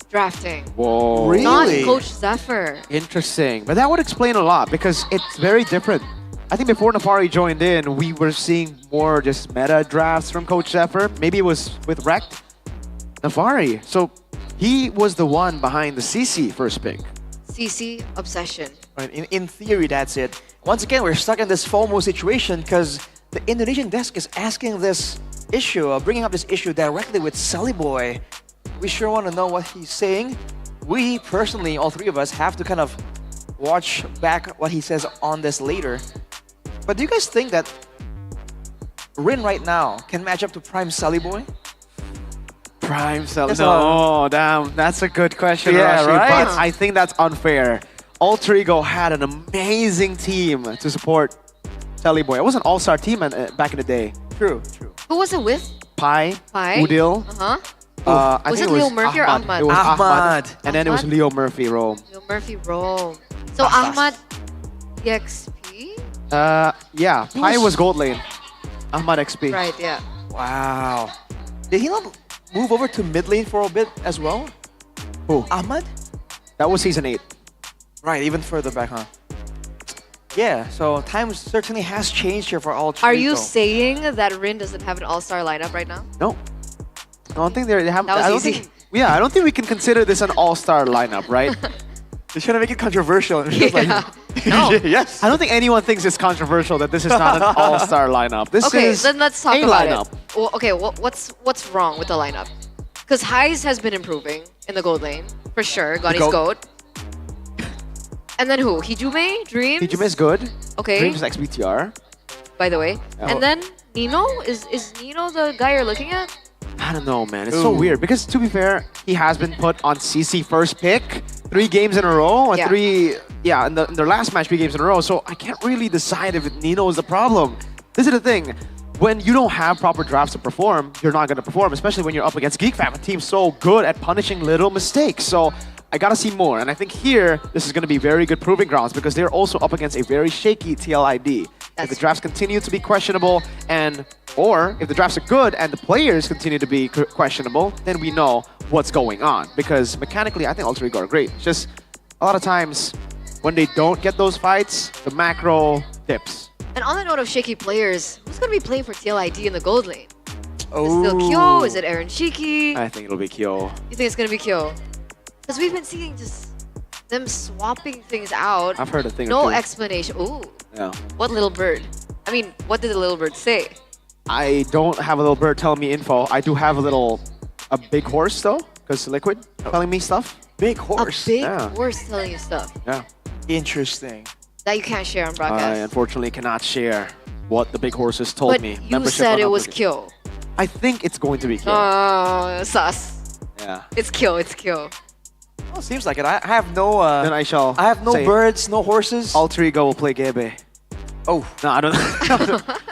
drafting. Whoa. Really? Not Coach Zephyr. Interesting. But that would explain a lot because it's very different. I think before Nafari joined in, we were seeing more just meta drafts from Coach Zephyr. Maybe it was with Rekt. Nafari. So he was the one behind the CC first pick. CC obsession. Right, in theory, that's it. Once again, we're stuck in this FOMO situation because the Indonesian desk is asking this issue, bringing up this issue directly with Sully Boy. We sure want to know what he's saying. We personally, all three of us, have to kind of watch back what he says on this later. But do you guys think that Rin right now can match up to Prime Sully Boy? Prime Sully. That's No, damn. That's a good question, Yeah, Rashi, right? but I think that's unfair. Alter Ego had an amazing team to support Sully Boy. It was an all-star team back in the day. True. Who was it with? Pai, Pai? Udil. Uh-huh. I Was think it Leo Murphy or Ahmad? It was Ahmad. Ahmad. And then it was Ahmad? Leo Murphy, Rome. Leo Murphy Rome. So Ahmad EXP? Yeah, Pai was gold lane. Ahmad XP. Right, yeah. Wow. Did he not move over to mid lane for a bit as well? Who? Ahmad? That was season 8. Right, even further back, huh? Yeah, so time certainly has changed here for all three. Are you saying that Rin doesn't have an all-star lineup right now? No. I don't think they have. That was I don't easy. Think, yeah, I don't think we can consider this an all-star lineup, right? They're trying to make it controversial. It's just No. yes. I don't think anyone thinks it's controversial that this is not an all-star lineup. This Okay, is then let's talk a about lineup. it. Well, okay, what's wrong with the lineup? Because Heis has been improving in the gold lane, for sure. Got his goat. goat. And then who? Hijume? Dreams? Hijume is good. Okay. Dreams is XBTR. By the way. Oh. And then Nino? Is Nino the guy you're looking at? I don't know, man. It's so weird because, to be fair, he has been put on CC first pick 3 games in a row. Yeah. In their last match, 3 games in a row. So I can't really decide if Nino is the problem. This is the thing. When you don't have proper drafts to perform, you're not going to perform, especially when you're up against GeekFam, a team so good at punishing little mistakes. So I got to see more. And I think here, this is going to be very good proving grounds because they're also up against a very shaky TLID. If the drafts continue to be questionable or if the drafts are good and the players continue to be questionable, then we know what's going on. Because mechanically, I think Alter Ego are great. It's just a lot of times when they don't get those fights, the macro dips. And on the note of shaky players, who's going to be playing for TLID in the gold lane? Is it still Kyo? Is it Aaron Shiki? I think it'll be Kyo. You think it's going to be Kyo? Because we've been seeing just them swapping things out. I've heard a thing or No two. explanation. Ooh. Yeah. What little bird? I mean, what did the little bird say? I don't have a little bird telling me info. I do have a big horse though, because Liquid telling me stuff. Big horse? A big Yeah. horse telling you stuff Yeah. Interesting. that you can't share on I broadcast. unfortunately cannot share what the big horses told But me. you Membership said it on was Upload. Kyo. I think it's going to be Kyo. Oh, sus. Yeah. It's Kyo, it's Kyo. Well, seems like it. I have no. Then I shall. I have no say birds, no horses. Alter Ego will play Gebe. Oh. No, I don't.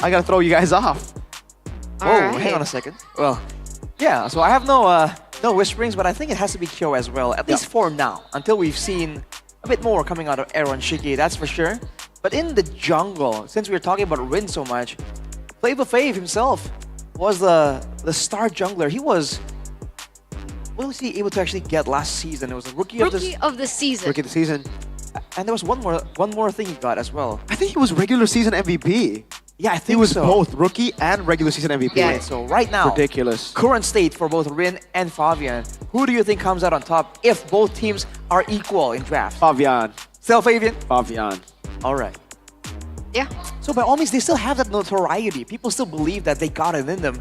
I gotta throw you guys off. Oh, hang on a second. Well, yeah. So I have no whisperings, but I think it has to be Kyo as well. At least for now, until we've seen a bit more coming out of Aaron Shiki. That's for sure. But in the jungle, since we're talking about Rin so much, Flavor Flav himself was the star jungler. He was. What was he able to actually get last season? It was a rookie of the season. Rookie of the season. And there was one more thing he got as well. I think he was regular season MVP. Yeah, I think he was so. both rookie and regular season MVP. Yeah, so right now, ridiculous. Current state for both Rin and Fabian. Who do you think comes out on top if both teams are equal in draft? Fabian. Still Fabian? Fabian. All right. Yeah. So by all means, they still have that notoriety. People still believe that they got it in them.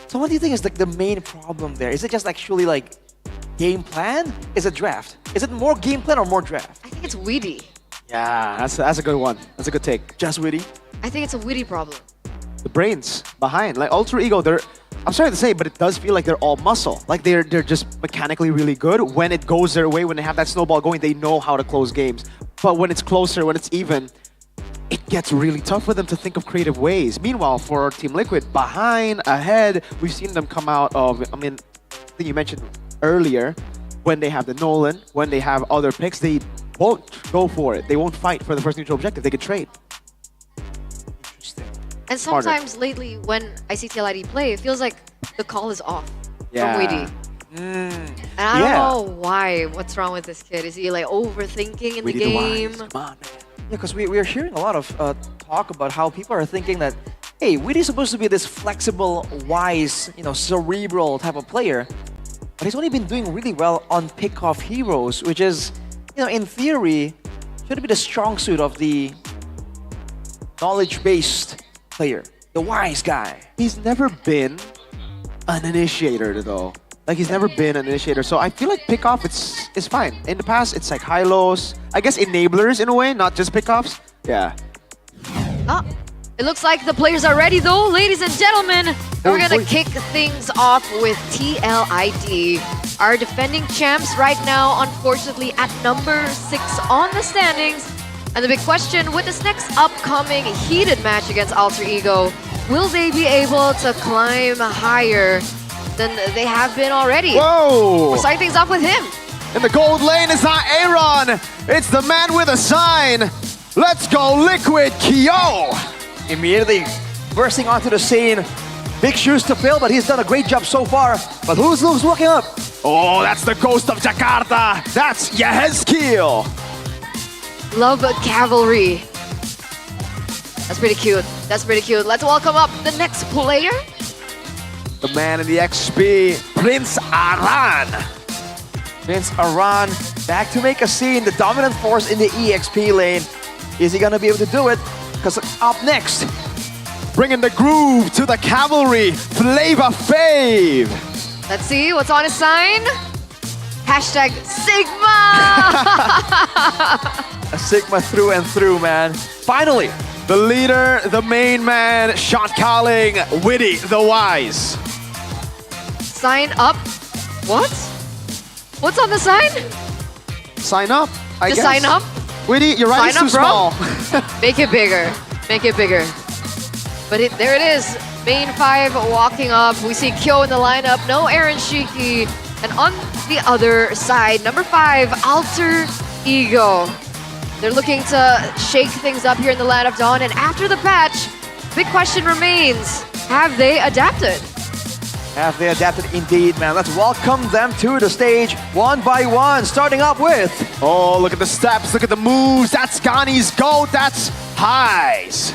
So what do you think is the main problem there? Is it just actually like game plan? Is it draft? Is it more game plan or more draft? I think it's witty. Yeah, that's a good one. That's a good take. Just witty? I think it's a witty problem. The brains behind, like Alter Ego, I'm sorry to say, but it does feel like they're all muscle. Like they're just mechanically really good. When it goes their way, when they have that snowball going, they know how to close games. But when it's closer, when it's even, it gets really tough for them to think of creative ways. Meanwhile, for Team Liquid, behind, ahead, we've seen them come out of, I think you mentioned earlier, when they have the Nolan, when they have other picks, they won't go for it. They won't fight for the first neutral objective. They can trade. And sometimes lately, when I see TLID play, it feels like the call is off. from Weedy. And I don't know why. What's wrong with this kid? Is he like overthinking in the game? Come on, man. Yeah, because we are hearing a lot of talk about how people are thinking that, hey, Weedy's supposed to be this flexible, wise, cerebral type of player, but he's only been doing really well on pick-off heroes, which is, in theory, should be the strong suit of the knowledge-based player, the wise guy. He's never been an initiator though. Like he's never been an initiator, so I feel like pickoff it's fine. In the past, it's like high-lows, I guess enablers in a way, not just pickoffs. Yeah. Oh, it looks like the players are ready though, ladies and gentlemen. We're gonna kick things off with TLID. Our defending champs right now, unfortunately, at number 6 on the standings. And the big question with this next upcoming heated match against Alter Ego, will they be able to climb higher than they have been already? Whoa! We're starting things off with him. In the gold lane is not Aaron. It's the man with a sign. Let's go, Liquid Kyo. Immediately bursting onto the scene. Big shoes to fill, but he's done a great job so far. But who's walking up? Oh, that's the ghost of Jakarta. That's Yehezkiel. Love Cavalry. That's pretty cute. That's pretty cute. Let's welcome up the next player. The man in the XP, Prince Aran. Prince Aran back to make a scene, the dominant force in the EXP lane. Is he gonna be able to do it? Because up next, bringing the groove to the cavalry, Flavor Fave. Let's see what's on his sign. Hashtag Sigma. A Sigma through and through, man. Finally, the leader, the main man, shot calling, Witty the Wise. Sign up. What? What's on the sign? Sign up, I guess. Sign up? Witty, your writing's too small. Make it bigger. Make it bigger. But there it is. Main 5 walking up. We see Kyo in the lineup. No Aaron Shiki. And on the other side, number 5, Alter Ego. They're looking to shake things up here in the Land of Dawn. And after the patch, big question remains. Have they adapted? Have they adapted indeed, man. Let's welcome them to the stage one by one, starting up with... Oh, look at the steps, look at the moves. That's Gani's GOAT, that's Highs.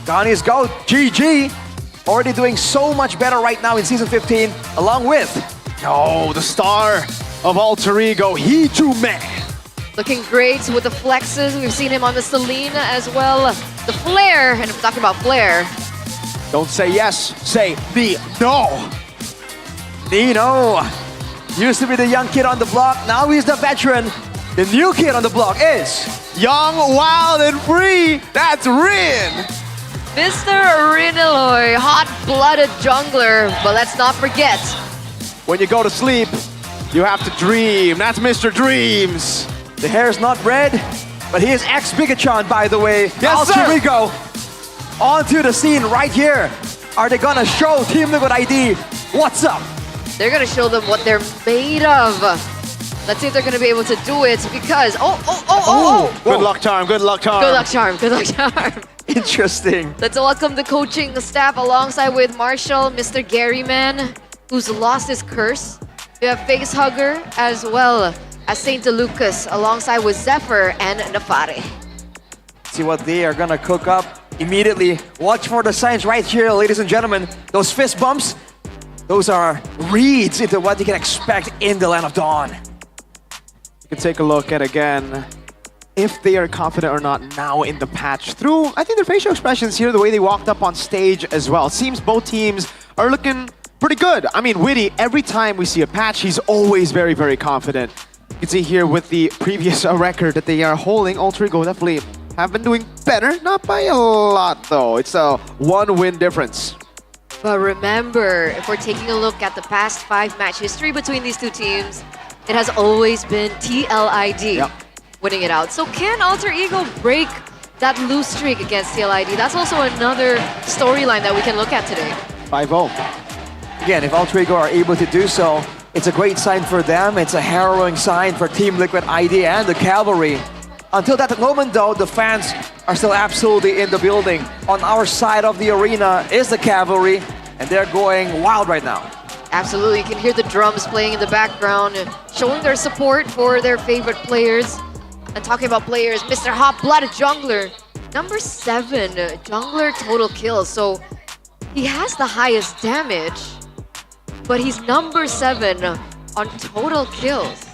Gani's GOAT, GG. Already doing so much better right now in Season 15, along with... Oh, the star of Alter Ego, Hijume. Looking great with the flexes. We've seen him on the Selena as well. The flare, and if we're talking about flare... Don't say yes, say the no. Nino used to be the young kid on the block. Now he's the veteran. The new kid on the block is young, wild, and free. That's Rin. Mr. Rinaloy, hot-blooded jungler. But let's not forget, when you go to sleep, you have to dream. That's Mr. Dreams. The hair's not red, but he is ex-Bigachon, by the way. Yes, sir. Rico onto the scene right here. Are they gonna show Team Liquid ID what's up? They're gonna show them what they're made of. Let's see if they're gonna be able to do it because Good luck charm, good luck charm. Good luck charm, good luck charm. Interesting. Let's welcome the coaching staff alongside with Marshall, Mr. Gary Man, who's lost his curse. We have Face Hugger as well as Saint Lucas alongside with Zephyr and Nafari. See what they are gonna cook up immediately. Watch for the signs right here, ladies and gentlemen. Those fist bumps, those are reads into what you can expect in the Land of Dawn. You can take a look at again if they are confident or not now in the patch through, I think, their facial expressions here, the way they walked up on stage as well. It seems both teams are looking pretty good. I mean, Witty, every time we see a patch, he's always very, very confident. You can see here with the previous record that they are holding, Alter Ego definitely have been doing better, not by a lot though. It's a 1-win difference. But remember, if we're taking a look at the past 5 match history between these two teams, it has always been TLID winning it out. So can Alter Ego break that loose streak against TLID? That's also another storyline that we can look at today. 5-0. Again, if Alter Ego are able to do so, it's a great sign for them. It's a harrowing sign for Team Liquid ID and the Cavalry. Until that moment though, the fans are still absolutely in the building. On our side of the arena is the Cavalry, and they're going wild right now. Absolutely, you can hear the drums playing in the background, showing their support for their favorite players. And talking about players, Mr. Hot-Blooded Jungler, number 7 jungler total kills. So he has the highest damage, but he's number 7 on total kills.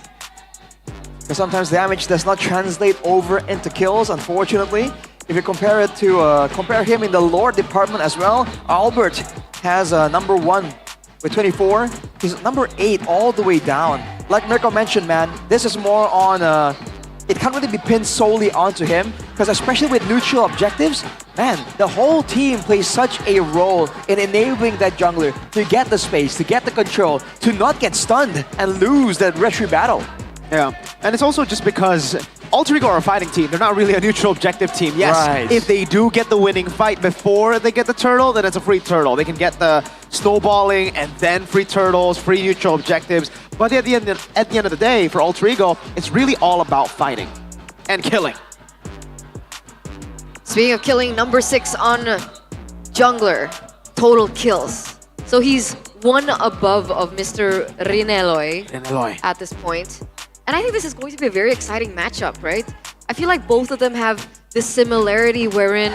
Because sometimes damage does not translate over into kills, unfortunately. If you compare it to compare him in the lore department as well, Albert has number 1 with 24. He's number 8 all the way down. Like Mirko mentioned, man, this is more on it can't really be pinned solely onto him, because especially with neutral objectives, man, the whole team plays such a role in enabling that jungler to get the space, to get the control, to not get stunned and lose that retry battle. Yeah, and it's also just because Alter Ego are a fighting team. They're not really a neutral objective team. Yes, Right. if they do get the winning fight before they get the turtle, then it's a free turtle. They can get the snowballing and then free turtles, free neutral objectives. But at the end of the day, for Alter Ego, it's really all about fighting and killing. Speaking of killing, number 6 on jungler, total kills. So he's 1 above of Mr. Rineloy at this point. And I think this is going to be a very exciting matchup, right? I feel like both of them have this similarity wherein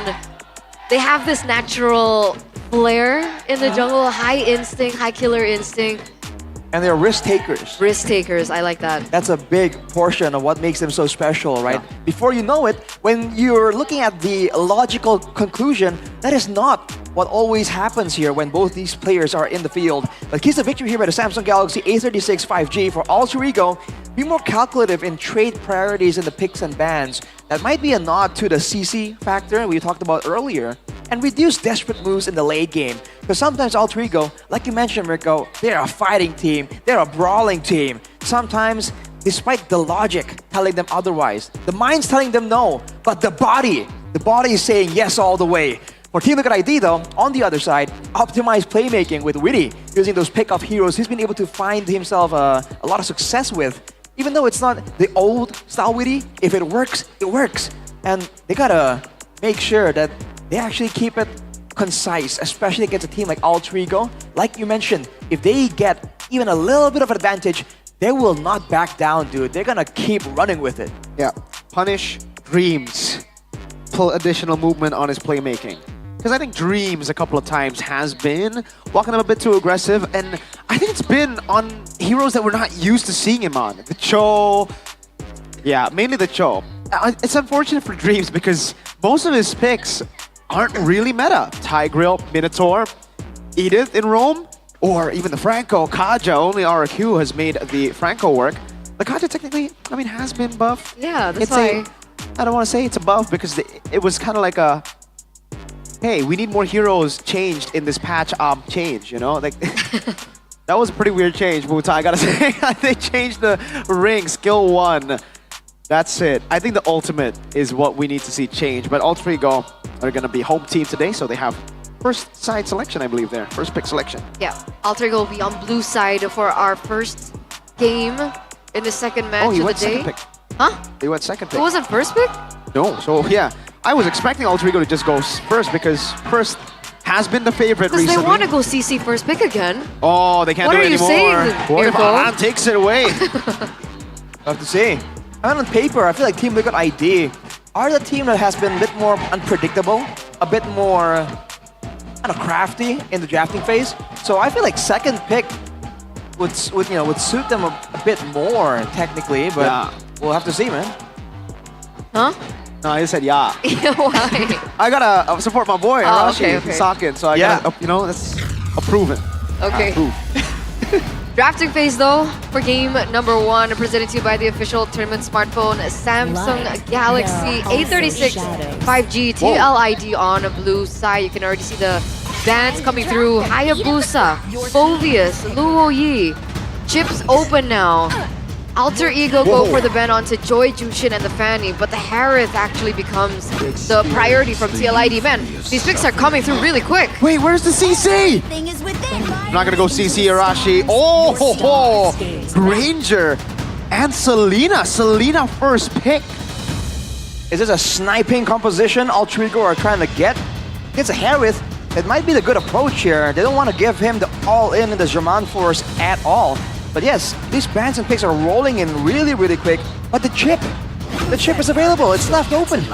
they have this natural flair in the jungle, high instinct, high killer instinct. And they're risk takers. Risk takers, I like that. That's a big portion of what makes them so special, right? Yeah. Before you know it, when you're looking at the logical conclusion, that is not what always happens here when both these players are in the field. But keys to victory here by the Samsung Galaxy A36 5G for Alter Ego. Be more calculative in trade priorities in the picks and bans. That might be a nod to the CC factor we talked about earlier. And reduce desperate moves in the late game. Because sometimes Alter Ego, like you mentioned, Mirko, they're a fighting team, they're a brawling team. Sometimes, despite the logic telling them otherwise, the mind's telling them no, but the body is saying yes all the way. For Team Liquid ID though, on the other side, optimized playmaking with Witty, using those pick-off heroes he's been able to find himself a lot of success with. Even though it's not the old style Witty, if it works, it works. And they gotta make sure that they actually keep it concise, especially against a team like Alter Ego. Like you mentioned, if they get even a little bit of advantage, they will not back down, dude. They're gonna keep running with it. Yeah, punish Dreams. Pull additional movement on his playmaking. Because I think Dreams a couple of times has been walking up a bit too aggressive, and I think it's been on heroes that we're not used to seeing him on. The Cho, yeah, mainly the Cho. It's unfortunate for Dreams because most of his picks aren't really meta. Tigreal, Minotaur, Edith in Rome, or even the Franco, Kaja. Only RQ has made the Franco work. The Kaja technically, I mean, has been buffed. Yeah, that's why. I don't want to say it's a buff because it was kind of like a, hey, we need more heroes changed in this patch change, you know? Like, that was a pretty weird change, Muta, I gotta say. They changed the ring, skill 1. That's it. I think the ultimate is what we need to see change, but Alter Ego are gonna be home team today, so they have first side selection, I believe, there. First pick selection. Yeah, Alter Ego will be on blue side for our first game in the second match of the day. Second pick. Huh? They went second pick. It wasn't first pick? No, so yeah. I was expecting Alter Ego to just go first because first has been the favorite recently. Because they want to go CC first pick again. Oh, they can't do it anymore. What are you saying, What if Mirko? Aran takes it away? I have to say, and on paper, I feel like Team Liquid ID are the team that has been a bit more unpredictable, a bit more kind of crafty in the drafting phase. So I feel like second pick would suit them a bit more technically, but yeah. We'll have to see, man. Huh? No, I said yeah. Why? I gotta support my boy, Arashi, okay. Sakin, so I gotta, let's approve it. Okay. Drafting phase though, for game number 1, presented to you by the official tournament smartphone, Samsung Galaxy A36 5G TLID on a blue side. You can already see the bans coming through. Hayabusa, Phoveus, Luoyi. Chips open now. Alter Ego go for the ban onto Joy, Jushin, and the Fanny, but the Harith actually becomes the priority from TLID. Man, these picks are coming through really quick. Wait, where's the CC? I'm not gonna go CC Arashi. Oh, ho, ho. Granger and Selena. Selena first pick. Is this a sniping composition Alter Ego are trying to get? It's a Harith. it might be the good approach here. They don't want to give him the all-in the German force at all. But yes, these bans and picks are rolling in really, really quick. But the chip is available. It's left open.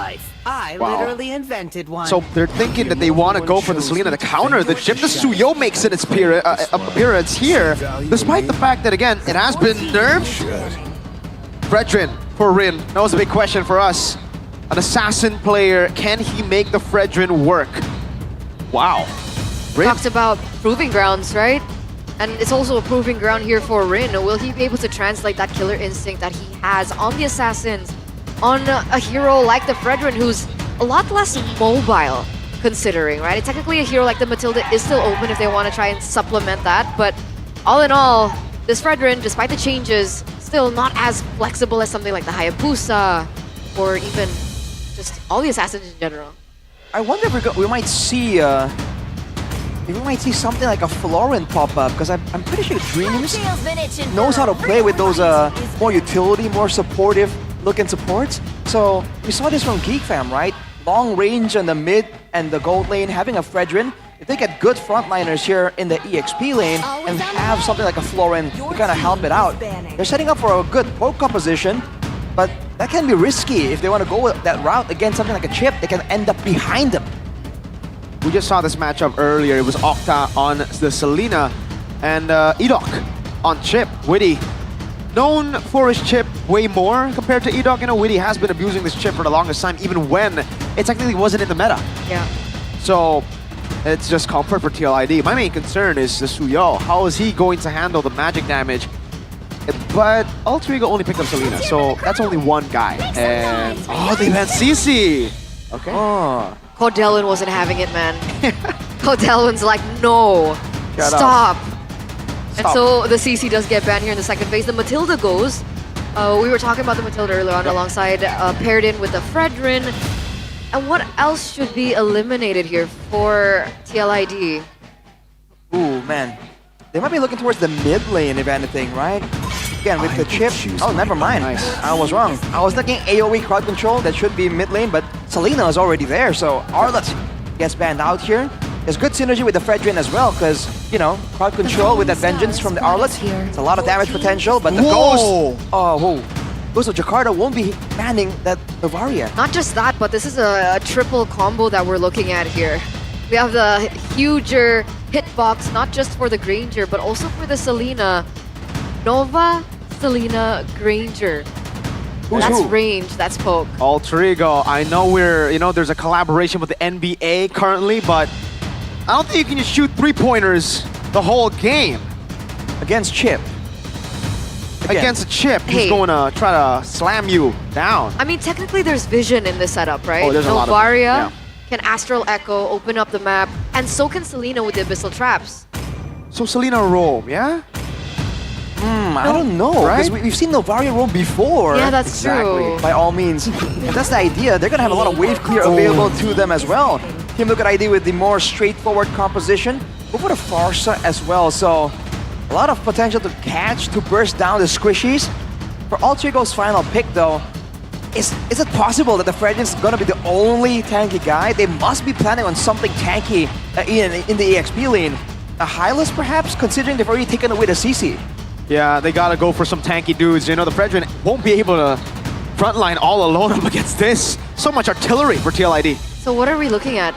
I Wow. literally invented one. So they're thinking that they want to go for the Selena to counter the chip. The Suyo makes its appearance here, despite the fact that, again, it has been nerfed. Fredrin for Rin. That was a big question for us. An assassin player, can he make the Fredrin work? Wow. Rin. Talks about proving grounds, right? And it's also a proving ground here for Rin. Will he be able to translate that killer instinct that he has on the assassins, on a hero like the Fredrin, who's a lot less mobile, considering, right? Technically, a hero like the Matilda is still open if they want to try and supplement that, but all in all, this Fredrin, despite the changes, still not as flexible as something like the Hayabusa, or even just all the assassins in general. I wonder if we might see something like a Florin pop up, because I'm pretty sure Dreams knows how to play with those more utility, more supportive looking supports. So we saw this from Geek Fam, right? Long range on the mid and the gold lane, having a Fredrin. If they get good frontliners here in the EXP lane and have something like a Florin to kind of help it out, they're setting up for a good poke composition, but that can be risky. If they want to go with that route against something like a chip, they can end up behind them. We just saw this matchup earlier. It was Octa on the Selena and Edok on chip. Witty, known for his chip way more compared to Edok. You know, Witty has been abusing this chip for the longest time, even when it technically wasn't in the meta. Yeah. So it's just comfort for TLID. My main concern is the Suyo. How is he going to handle the magic damage? But Alter Ego only picked up Selena, so that's only one guy. And oh, they banned CC. Okay. Oh. Cordelwin wasn't having it, man. Cordelwin's like, no, Shut stop. up. And so the CC does get banned here in the second phase. The Matilda goes. We were talking about the Matilda earlier on, alongside paired in with the Fredrin. And what else should be eliminated here for TLID? Ooh, man. They might be looking towards the mid lane, if anything, right? Again, with the chip. Oh, never mind. I was wrong. I was thinking AoE crowd control, that should be mid lane, but Selena is already there, so Arlet gets banned out here. There's good synergy with the Fredrin as well, because, you know, crowd control with that vengeance from the Arlet. It's a lot of damage potential, but the Ghost... Oh, whoa. Ghost of Jakarta won't be banning that Novaria. Not just that, but this is a triple combo that we're looking at here. We have the huger hitbox, not just for the Granger, but also for the Selena. Nova, Selena, Granger. That's range, that's poke. Alter Ego, I know there's a collaboration with the NBA currently, but I don't think you can just shoot three-pointers the whole game. Against Chip. Against a Chip, he's going to try to slam you down. I mean, technically there's vision in this setup, right? Oh, there's a lot of Novaria can Astral Echo, open up the map, and so can Selena with the Abyssal Traps. So Selena roam, yeah? I don't know, because we've seen Novaria roam before. Yeah, that's true. By all means. If that's the idea, they're going to have a lot of wave clear available to them as well. Team Liquid ID with the more straightforward composition. Go for the Farsa as well, so a lot of potential to catch, to burst down the squishies. For Alter Ego's final pick though, is it possible that the Fredrin's going to be the only tanky guy? They must be planning on something tanky in the EXP lane. A Hylos perhaps, considering they've already taken away the CC. Yeah, they gotta go for some tanky dudes. You know, the Fredrin won't be able to frontline all alone up against this. So much artillery for TLID. So what are we looking at?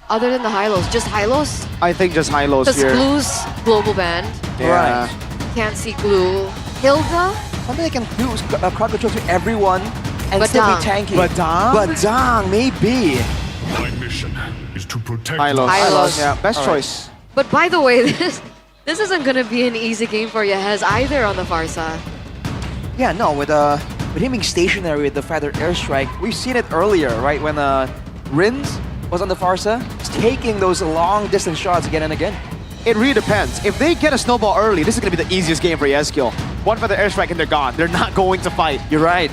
Other than the Hylos? Just Hylos? I think just Hylos here. Because Glue's global banned. Yeah. Right. Can't see Glue. Hilda? Something they can do is crowd control to everyone and still be tanky. Badang, maybe. My mission is to protect Hylos. Yeah, best choice. But by the way, this isn't gonna be an easy game for Yahez either on the far side. Yeah, no, with him being stationary with the Feather Airstrike, we've seen it earlier, right? When Rins was on the Farsa, taking those long distance shots again and again. It really depends. If they get a snowball early, this is going to be the easiest game for Yeskill. One Feather Airstrike and they're gone. They're not going to fight. You're right.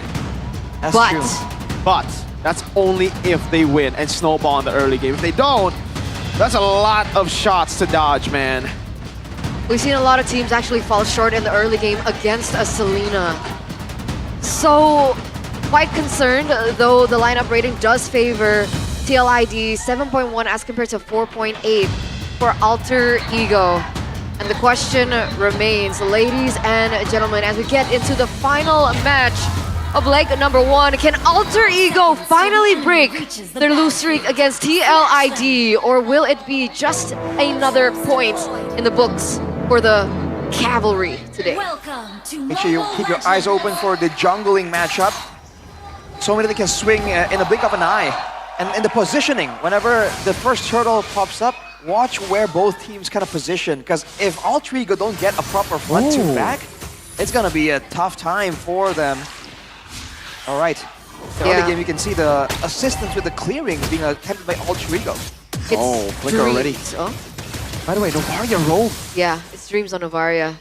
That's true. But that's only if they win and snowball in the early game. If they don't, that's a lot of shots to dodge, man. We've seen a lot of teams actually fall short in the early game against a Selena. So, quite concerned, though the lineup rating does favor TLID 7.1 as compared to 4.8 for Alter Ego. And the question remains, ladies and gentlemen, as we get into the final match of leg number 1, can Alter Ego finally break their lose streak against TLID, or will it be just another point in the books for the Cavalry today? Make sure you keep your eyes open for the jungling matchup. So many that can swing in the blink of an eye. And in the positioning, whenever the first turtle pops up, watch where both teams kind of position. Because if Alter Ego don't get a proper front to back, it's going to be a tough time for them. All right. The other game, you can see the assistance with the clearing being attempted by Alter Ego. Flicker already. By the way, Novaria rolled. Yeah, it's Dreams on Novaria.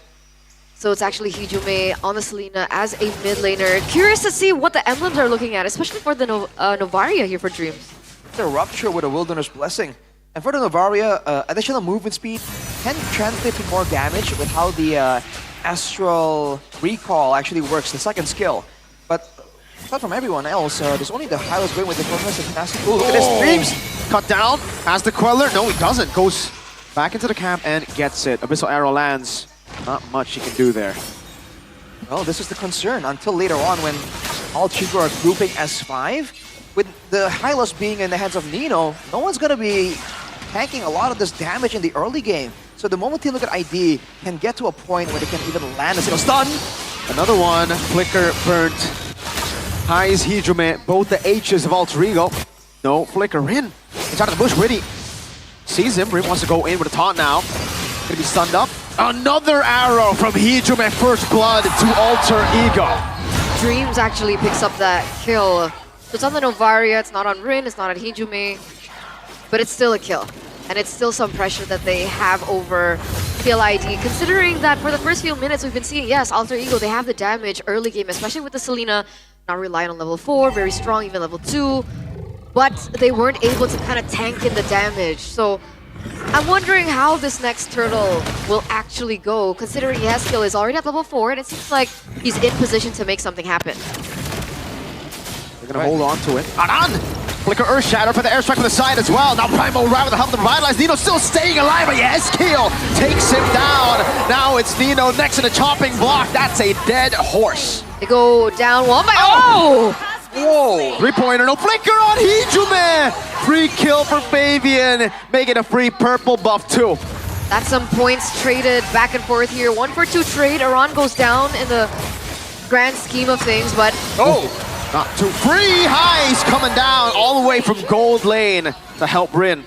So it's actually Hijume on the Selena as a mid laner. Curious to see what the emblems are looking at, especially for the Novaria here for Dreams. The Rupture with a Wilderness Blessing. And for the Novaria, additional movement speed can translate to more damage with how the Astral Recall actually works, the second skill. But aside from everyone else, there's only the Hylos going with the Focus and Tenacity. Ooh, look at this, Dreams! Cut down, has the Queller. No, he doesn't. Goes back into the camp and gets it. Abyssal Arrow lands. Not much he can do there. Well, this is the concern until later on when Alter Ego are grouping S5. With the Hylos being in the hands of Nino, no one's going to be tanking a lot of this damage in the early game. So the moment Team Liquid ID can get to a point where they can even land a single stun. Another one, Flicker burnt. Highs Hijume, both the H's of Alter Ego. No, Flicker, Rin. He's out of the bush, Witty. Sees him, Rin wants to go in with a taunt now. Gonna be stunned up. Another arrow from Hijume, first blood to Alter Ego. Dreams actually picks up that kill. So it's on the Novaria, it's not on Rin, it's not on Hijume, but it's still a kill. And it's still some pressure that they have over TLID, considering that for the first few minutes we've been seeing, yes, Alter Ego, they have the damage early game, especially with the Selena, not relying on level 4, very strong, even level 2, but they weren't able to kind of tank in the damage. So I'm wondering how this next turtle will actually go, considering Yeskill is already at level 4, and it seems like he's in position to make something happen. They're gonna hold on to it. Aran! Flicker Earth Shatter for the airstrike from the side as well. Now Primo Ride with the help to revitalize. Nino still staying alive, but Yeskill takes him down. Now it's Nino next in the chopping block. That's a dead horse. They go down one by... Oh! Whoa! 3-pointer, no Flicker on Hijume! Free kill for Fabian, making a free purple buff too. That's some points traded back and forth here. 1-for-2 trade. Aran goes down in the grand scheme of things, but... Not too free. Highs coming down all the way from gold lane to help Rin.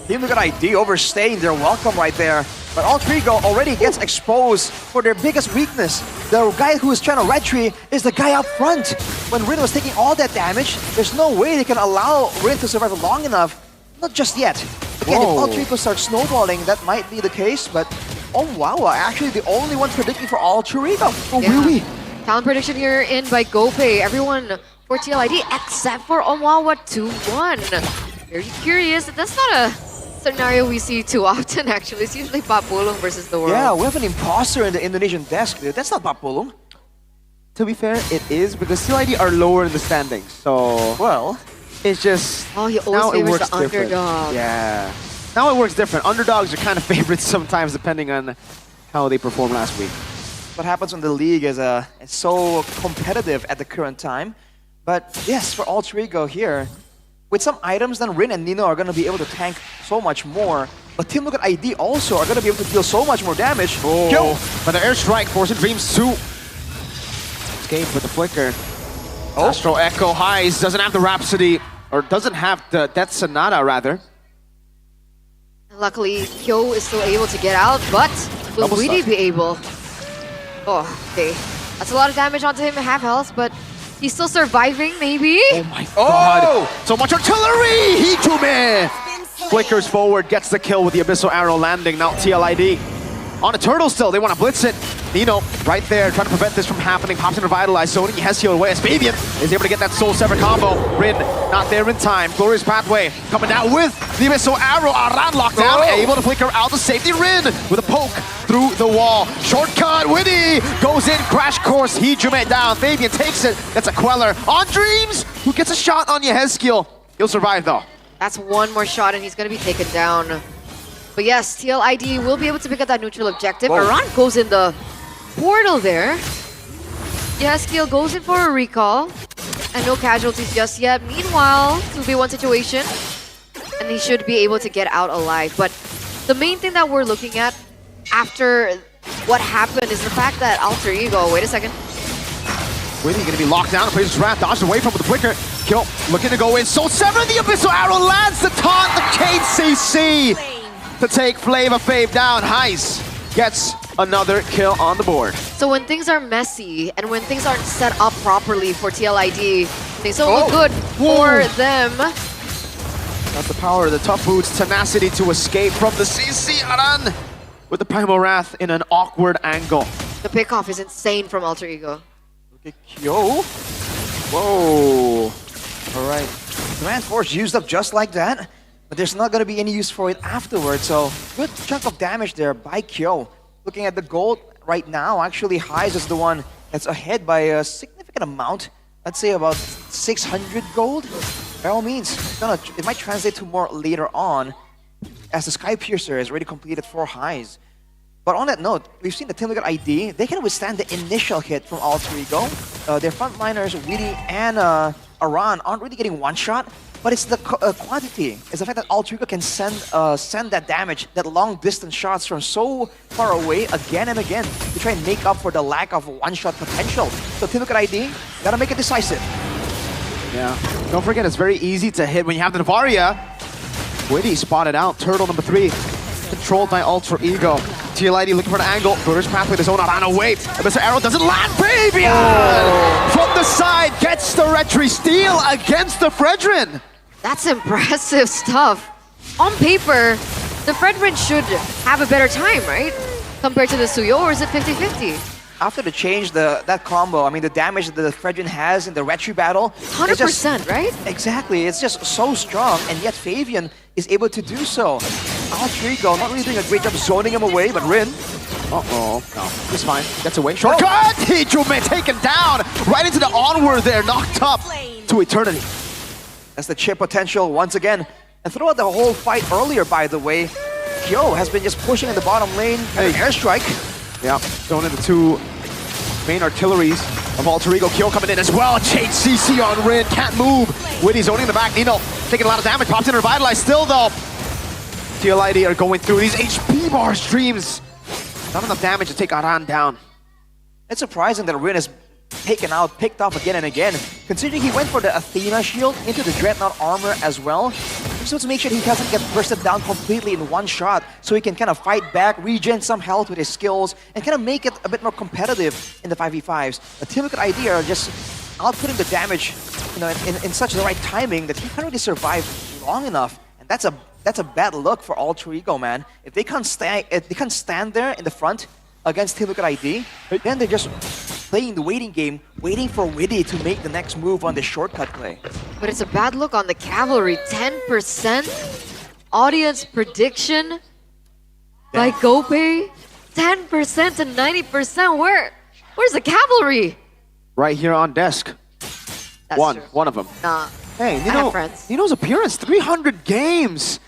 Team Liquid ID overstaying their welcome right there. But Alter Ego already gets exposed for their biggest weakness. The guy who is trying to red tree is the guy up front. When Rin was taking all that damage, there's no way they can allow Rin to survive long enough. Not just yet. Again, if Alter Ego starts snowballing, that might be the case. But Onwawa actually the only one predicting for Alter Ego. Really? Talent prediction here in by GoPay. Everyone for TLID except for Onwawa 2-1. Very curious. That's not a scenario we see too often, actually. It's usually Papulong versus the world. Yeah, we have an imposter in the Indonesian desk. That's not Papulong. To be fair, it is because TLID are lower in the standings. So, well, it's just he always favors the underdog. Yeah. Now it works different. Underdogs are kind of favorites sometimes depending on how they performed last week. What happens when the league is it's so competitive at the current time. But yes, for Alter Ego here, with some items, then Rin and Nino are going to be able to tank so much more. But Team Liquid ID also are going to be able to deal so much more damage. Kill! But the airstrike forcing Dreams to escape with the flicker. Astro Echo Highs doesn't have the Rhapsody, or doesn't have the Death Sonata rather. Luckily, Kyo is still able to get out, but will Witty be able? Oh, okay. That's a lot of damage onto him, half health, but he's still surviving, maybe? Oh my god! So much artillery! Hijume! Flickers forward, gets the kill with the Abyssal Arrow landing. Now TLID on a turtle still, they want to blitz it. Nino right there, trying to prevent this from happening. Pops in Revitalize, Sony has healed away as Fabian is able to get that Soul Sever combo. Rin, not there in time. Glorious Pathway coming out with the Abyssal Arrow. Aran locked down, able to flicker out the safety. Rin with a poke through the wall. Shortcut, Witty goes in, crash course. Hijume down, Fabian takes it. That's a Queller on Dreams, who gets a shot on Yeheskiel. He'll survive though. That's one more shot and he's gonna be taken down. But yes, TLID will be able to pick up that neutral objective. Whoa. Aran goes in the portal there. Yes, Keel goes in for a recall. And no casualties just yet. Meanwhile, 2v1 situation. And he should be able to get out alive. But the main thing that we're looking at after what happened is the fact that Alter Ego, wait a second. Witty gonna be locked down and plays his wrath, dodged away from the flicker. Kill looking to go in. Soul Sever, the Abyssal Arrow lands the taunt, the KCC to take Flavor Fave down. Heist gets another kill on the board. So when things are messy and when things aren't set up properly for TLID, things don't look good for them. That's the power of the tough boots, tenacity to escape from the CC. Aran with the Primal Wrath in an awkward angle. The pickoff is insane from Alter Ego. Look at Kyo. Whoa. All right. Command Force used up just like that, but there's not going to be any use for it afterwards. So good chunk of damage there by Kyo. Looking at the gold right now, actually Heist is the one that's ahead by a significant amount. I'd say about 600 gold. By all means, it might translate to more later on, as the Sky Piercer has already completed 4 highs. But on that note, we've seen the Team Liquid ID, they can withstand the initial hit from Alter Ego. Their frontliners, Witty and Aran, aren't really getting one shot, but it's the quantity. It's the fact that Alter Ego can send that damage, that long distance shots from so far away again and again to try and make up for the lack of one-shot potential. So Team Liquid ID, gotta make it decisive. Yeah, don't forget it's very easy to hit when you have the Navaria. Witty spotted out, turtle number 3, controlled by Alter Ego. TLID looking for an angle, burst path with his own Aran away. Mr. Arrow doesn't land, Fabian! From the side, gets the retry steal against the Fredrin. That's impressive stuff. On paper, the Fredrin should have a better time, right? Compared to the Suyo, or is it 50-50? After the change, that combo, I mean, the damage that the Fredrin has in the retry battle... 100%, right? Exactly, it's just so strong, and yet Fabian is able to do so. Alter Ego not really doing a great job zoning him away, but Rin... Uh-oh, no, he's fine, gets away. Shortcut! Hijume taken down, right into the onward there, knocked up to eternity. That's the chip potential once again. And throughout the whole fight earlier, by the way, Kyo has been just pushing in the bottom lane, and an airstrike. Yeah, going into 2 main artilleries of Alter Ego. Kyo coming in as well. Change CC on Rin, can't move. Witty's zoning in the back. Nino taking a lot of damage, pops in revitalized still though. TLID are going through these HP bar streams. Not enough damage to take Aran down. It's surprising that Rin is picked off again and again, considering he went for the Athena shield into the Dreadnought armor as well. Just to make sure he doesn't get bursted down completely in one shot, so he can kind of fight back, regen some health with his skills, and kind of make it a bit more competitive in the 5v5s. The Team Liquid ID are just outputting the damage, you know, in such the right timing that he can't really survive long enough, and that's a bad look for Alter Ego, man. If they can't stand there in the front against Team Liquid ID, then they're just playing the waiting game, waiting for Witty to make the next move on the shortcut play. But it's a bad look on the Cavalry. 10% audience prediction by GoPay. 10% to 90%. Where's the Cavalry? Right here on desk. That's one of them. Nah. Hey, I have friends. Nino's appearance, 300 games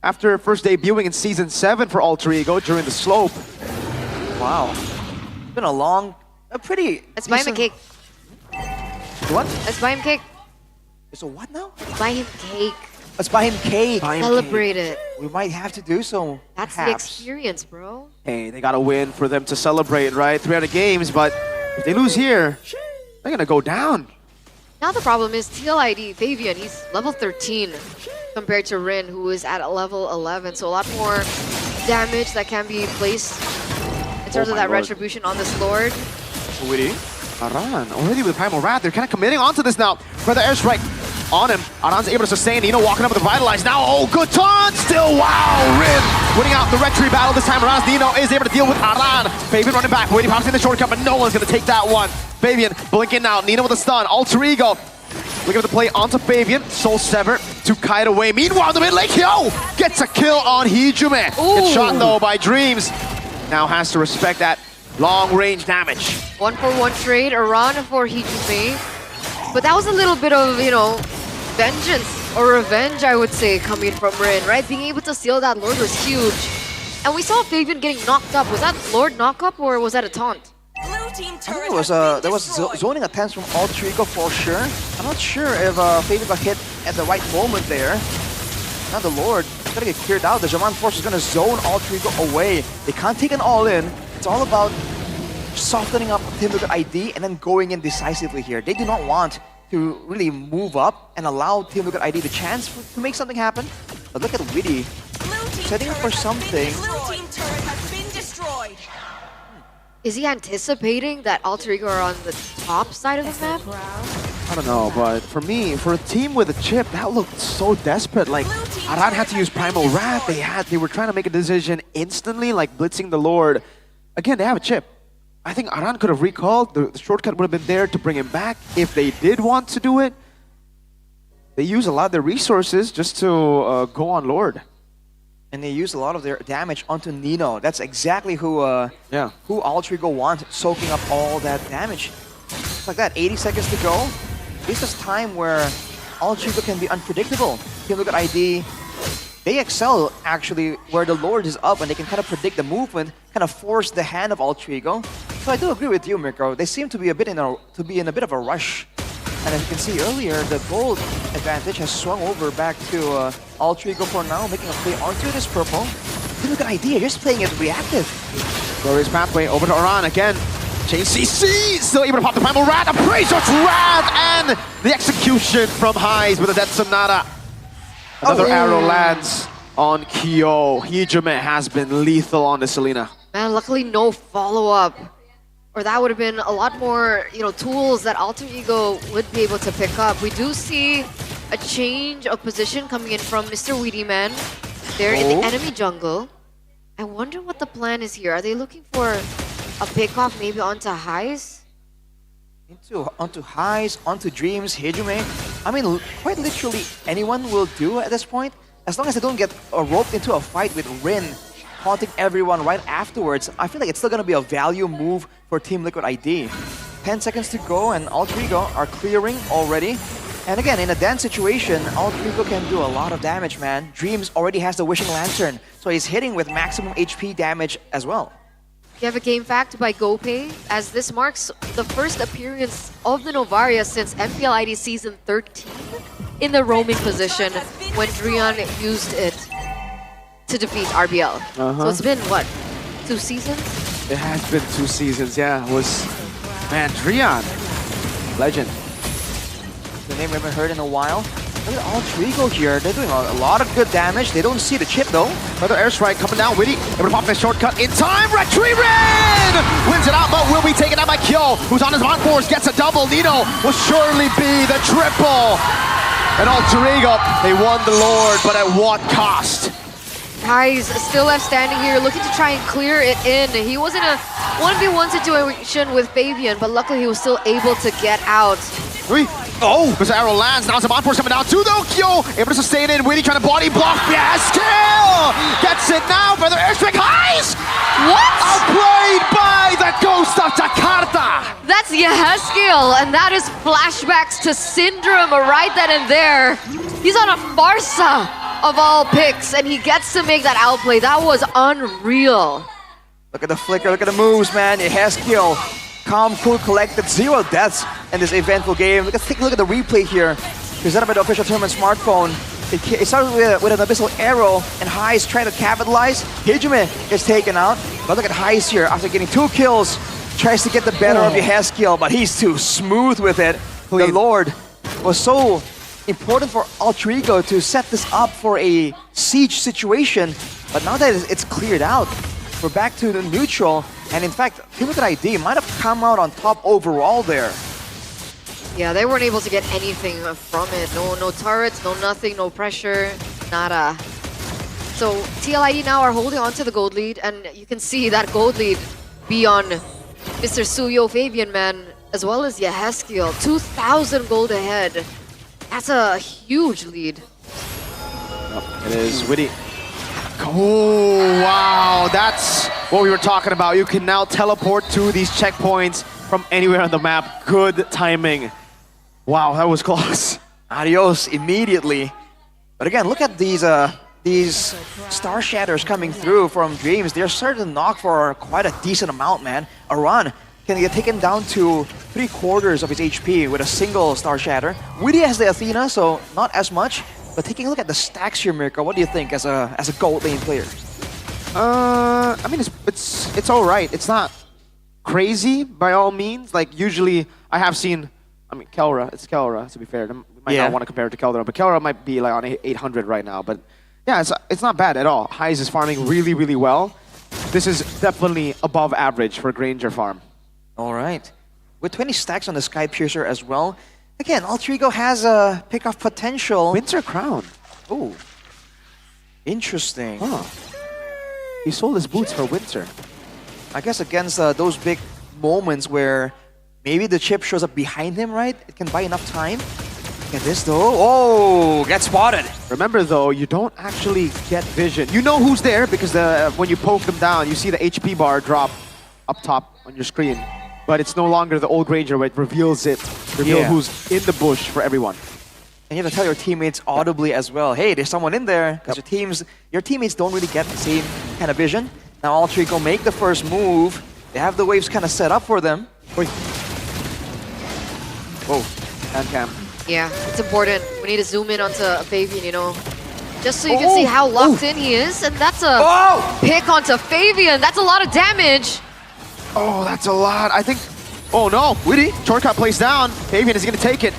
after first debuting in Season 7 for Alter Ego during the slope. Wow. It's been a pretty Let's buy him a cake. What? Let's buy him cake. It's a what now? Let's buy him cake. Let's buy him cake. Celebrate it. We might have to do so. That's the experience, bro. Hey, they got a win for them to celebrate, right? 300 games, but if they lose here, they're gonna go down. Now the problem is TLID, Fabian, he's level 13 compared to Rin, who is at level 11. So a lot more damage that can be placed in terms of that retribution on this Lord. Witty. Aran already with Primal Wrath. They're kind of committing onto this now. Further airstrike on him. Aran's able to sustain. Nino walking up with the Vitalize now. Oh, good taunt! Still, wow! Rin winning out the retry battle this time around. Nino is able to deal with Aran. Fabian running back. Witty pops in the shortcut, but no one's going to take that one. Fabian blinking out. Nino with a stun. Alter Ego looking for the play onto Fabian. Soul Sever to kite away. Meanwhile, the mid lane, Kyo gets a kill on Hijume. Gets shot though by Dreams. Now has to respect that long-range damage. 1-for-1 trade, Aran for Hijume. But that was a little bit of, you know, vengeance or revenge, I would say, coming from Rin, right? Being able to steal that Lord was huge. And we saw Fabian getting knocked up. Was that Lord knock-up or was that a taunt? I think it was there was zoning attempts from Altrigo for sure. I'm not sure if Fabian got hit at the right moment there. Now the Lord is gonna get cleared out. The Jaman Force is gonna zone Altrigo away. They can't take an all-in. It's all about softening up Team Liquid ID and then going in decisively here. They do not want to really move up and allow Team Liquid ID the chance to make something happen. But look at Witty setting up for something. Is he anticipating that Alter Ego are on the top side of the map? I don't know, but for me, for a team with a chip, that looked so desperate. Like, Aran had to use Primal Wrath. They were trying to make a decision instantly, like blitzing the Lord. Again, they have a chip. I think Aran could have recalled. The shortcut would have been there to bring him back if they did want to do it. They use a lot of their resources just to go on Lord. And they use a lot of their damage onto Nino. That's exactly who Altrigo wants, soaking up all that damage. Just like that, 80 seconds to go. This is time where Altrigo can be unpredictable. Team Liquid ID, they excel actually where the Lord is up and they can kind of predict the movement, kind of force the hand of Altrigo. So I do agree with you, Mirko. They seem to be in a bit of a rush. And as you can see earlier, the gold advantage has swung over back to Altrigo for now, making a play onto this purple. Team Liquid ID, just playing it reactive. Glorious pathway over to Aran again. JCC still able to pop the Primal Wrath, Appraiser's Wrath, and the execution from Highs with a Death Sonata. Another arrow lands on Kyo. Hijime has been lethal on the Selena. Man, luckily no follow-up. Or that would have been a lot more, tools that Alter Ego would be able to pick up. We do see a change of position coming in from Mr. Weedy Man. They're in the enemy jungle. I wonder what the plan is here. Are they looking for a pickoff maybe onto Highs? Onto Highs, onto Dreams, Hijime. I mean, quite literally anyone will do at this point. As long as they don't get roped into a fight with Rin, haunting everyone right afterwards. I feel like it's still going to be a value move for Team Liquid ID. 10 seconds to go and Altrigo are clearing already. And again, in a dance situation, Altrigo can do a lot of damage, man. Dreams already has the Wishing Lantern, so he's hitting with maximum HP damage as well. We have a game fact by GoPay, as this marks the first appearance of the Novaria since MPL ID Season 13 in the roaming position when Drian used it to defeat RBL. So it's been, what, 2 seasons? It has been 2 seasons, yeah. It was, man, Drian, legend. The name we haven't heard in a while. Look at Altrigo here. They're doing a lot of good damage. They don't see the chip though. Another airstrike coming down. Witty able to pop that shortcut in time. Retrieving! Wins it out, but will be taken out by Kyo, who's on his Mon Force, gets a double. Nino will surely be the triple. And Altrigo, they won the Lord, but at what cost? Highs still left standing here, looking to try and clear it in. He was in a 1v1 situation with Fabian, but luckily he was still able to get out. This arrow lands. Now Zaman Force coming down to the Kyo. Able to sustain it. Witty trying to body block. Yes, kill! Gets it now. Further airstrike. Highs! What? Outplayed by the ghost of Jakarta. That's Yehezkiel, and that is flashbacks to Syndrome right then and there. He's on a Farsa of all picks, and he gets to make that outplay. That was unreal. Look at the flicker, look at the moves, man. Yehezkiel, calm, cool, collected, 0 deaths in this eventful game. Let's take a look at the replay here. Presented by the official tournament smartphone. It started with an Abyssal Arrow, and Highs trying to capitalize. Hijime is taken out. But look at Highs here, after getting 2 kills, tries to get the better of Yehezkiel, but he's too smooth with it. The Lord was so important for Altrigo to set this up for a siege situation, but now that it's cleared out, we're back to the neutral, and in fact, Team Liquid ID might have come out on top overall there. Yeah, they weren't able to get anything from it. No turrets, no nothing, no pressure, nada. So TLID now are holding on to the gold lead, and you can see that gold lead be on Mr. Suyo Fabian Man, as well as Yehezkiel. 2,000 gold ahead. That's a huge lead. It is Witty. Oh, wow. That's what we were talking about. You can now teleport to these checkpoints from anywhere on the map. Good timing. Wow, that was close. Adios immediately. But again, look at these Star Shatters coming through from Dreams. They're starting to knock for quite a decent amount, man. Aran can get taken down to 3/4 of his HP with a single Star Shatter. Witty has the Athena, so not as much. But taking a look at the stacks here, Mirko, what do you think as a gold lane player? I mean, it's all right. It's not crazy by all means. Like usually, I have seen. I mean, Kelra. It's Kelra. To be fair, we might not want to compare it to Kelra, but Kelra might be like on 800 right now. But yeah, it's not bad at all. Highs is farming really, really well. This is definitely above average for Granger farm. All right. With 20 stacks on the Sky Piercer as well. Again, Alter Ego has a pick-off potential. Winter Crown. Oh. Interesting. Huh. He sold his boots for Winter. I guess against those big moments where maybe the chip shows up behind him, right? It can buy enough time. Look at this though. Oh, get spotted. Remember though, you don't actually get vision. You know who's there because when you poke them down, you see the HP bar drop up top on your screen. But it's no longer the old Granger where it reveals who's in the bush for everyone. And you have to tell your teammates audibly as well, hey, there's someone in there. Because your teammates don't really get the same kind of vision. Now Alter Ego make the first move. They have the waves kind of set up for them. Wait. Whoa, hand cam. Yeah, it's important. We need to zoom in onto Fabian, you know. Just so you can see how locked in he is. And that's a pick onto Fabian. That's a lot of damage. Oh, that's a lot. I think... Oh no, Witty, shortcut placed down. Fabian is going to take it.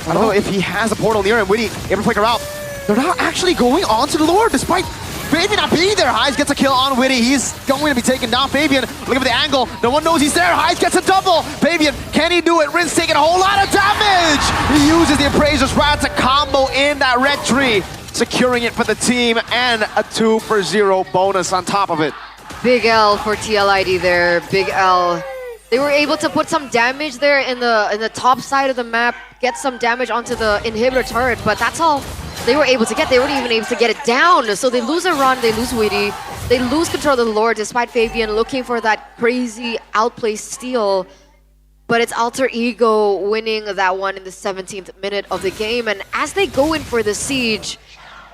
I don't know if he has a portal near him. Witty able to flicker out. They're not actually going onto the Lord despite Fabian not being there. Highs gets a kill on Witty. He's going to be taken down. Fabian, look at the angle. No one knows he's there. Highs gets a double. Fabian, can he do it? Rin's taking a whole lot of damage. He uses the Appraiser's Wrath to combo in that red tree, securing it for the team and a 2-for-0 bonus on top of it. Big L for TLID there. Big L. They were able to put some damage there in the top side of the map, get some damage onto the inhibitor turret, but that's all they were able to get. They weren't even able to get it down. So they lose a run, they lose Witty, they lose control of the Lord despite Fabian looking for that crazy outplay steal. But it's Alter Ego winning that one in the 17th minute of the game. And as they go in for the siege,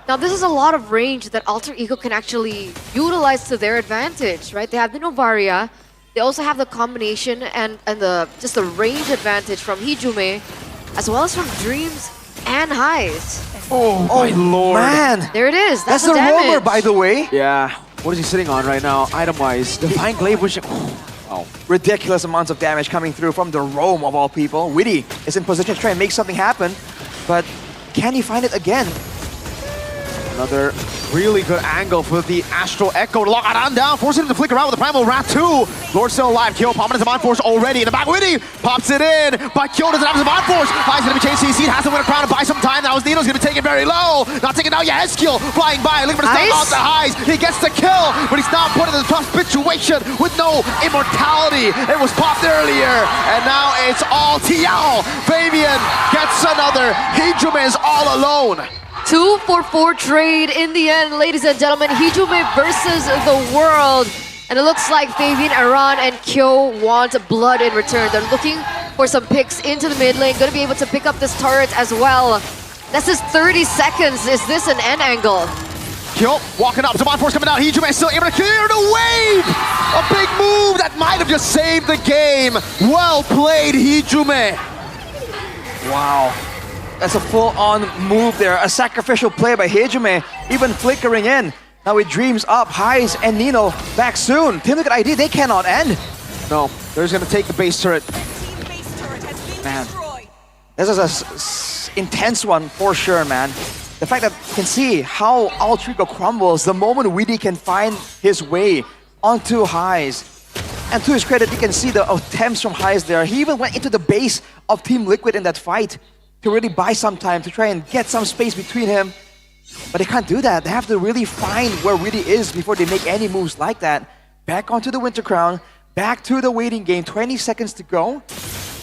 now this is a lot of range that Alter Ego can actually utilize to their advantage, right? They have the Novaria, they also have the combination and just the range advantage from Hijume, as well as from Dreams and Highs. Oh my lord. Man. There it is. That's the damage. roamer, by the way. Yeah. What is he sitting on right now, item-wise? Divine Glaive wishing. Oh. Ridiculous amounts of damage coming through from the roam of all people. Witty is in position to try and make something happen, but can he find it again? Another really good angle for the Astral Echo to lock Aran down, forcing him to flicker out with the Primal Wrath 2. Lord still alive. Kyo popping his Mind Force already. In the back, Witty pops it in, but Kyo doesn't have his Mind Force. High's going to be chasing CC, has to win a crown and buy some time. Now his Nino's going to be taken very low. Not taking down yet. Eskiel flying by, looking for the stun off the Highs. He gets the kill, but he's not put in a tough situation with no immortality. It was popped earlier, and now it's all TL. Fabian gets another. Hijume is all alone. 2-for-4 trade in the end, ladies and gentlemen. Hijume versus the world. And it looks like Fabian, Aran, and Kyo want blood in return. They're looking for some picks into the mid lane. Going to be able to pick up this turret as well. This is 30 seconds. Is this an end angle? Kyo walking up. Zaman Force coming down. Hijume still able to clear the wave. A big move that might have just saved the game. Well played, Hijume. Wow. That's a full-on move there. A sacrificial play by Hijume, even flickering in. Now with Dreams up, Highs and Nino back soon. Team Liquid ID, they cannot end. No, they're just gonna take the base turret. Man, this is an intense one for sure, man. The fact that you can see how Alter Ego crumbles the moment Witty can find his way onto Highs. And to his credit, you can see the attempts from Highs there. He even went into the base of Team Liquid in that fight to really buy some time, to try and get some space between him. But they can't do that. They have to really find where Witty is before they make any moves like that. Back onto the Winter Crown, back to the waiting game, 20 seconds to go.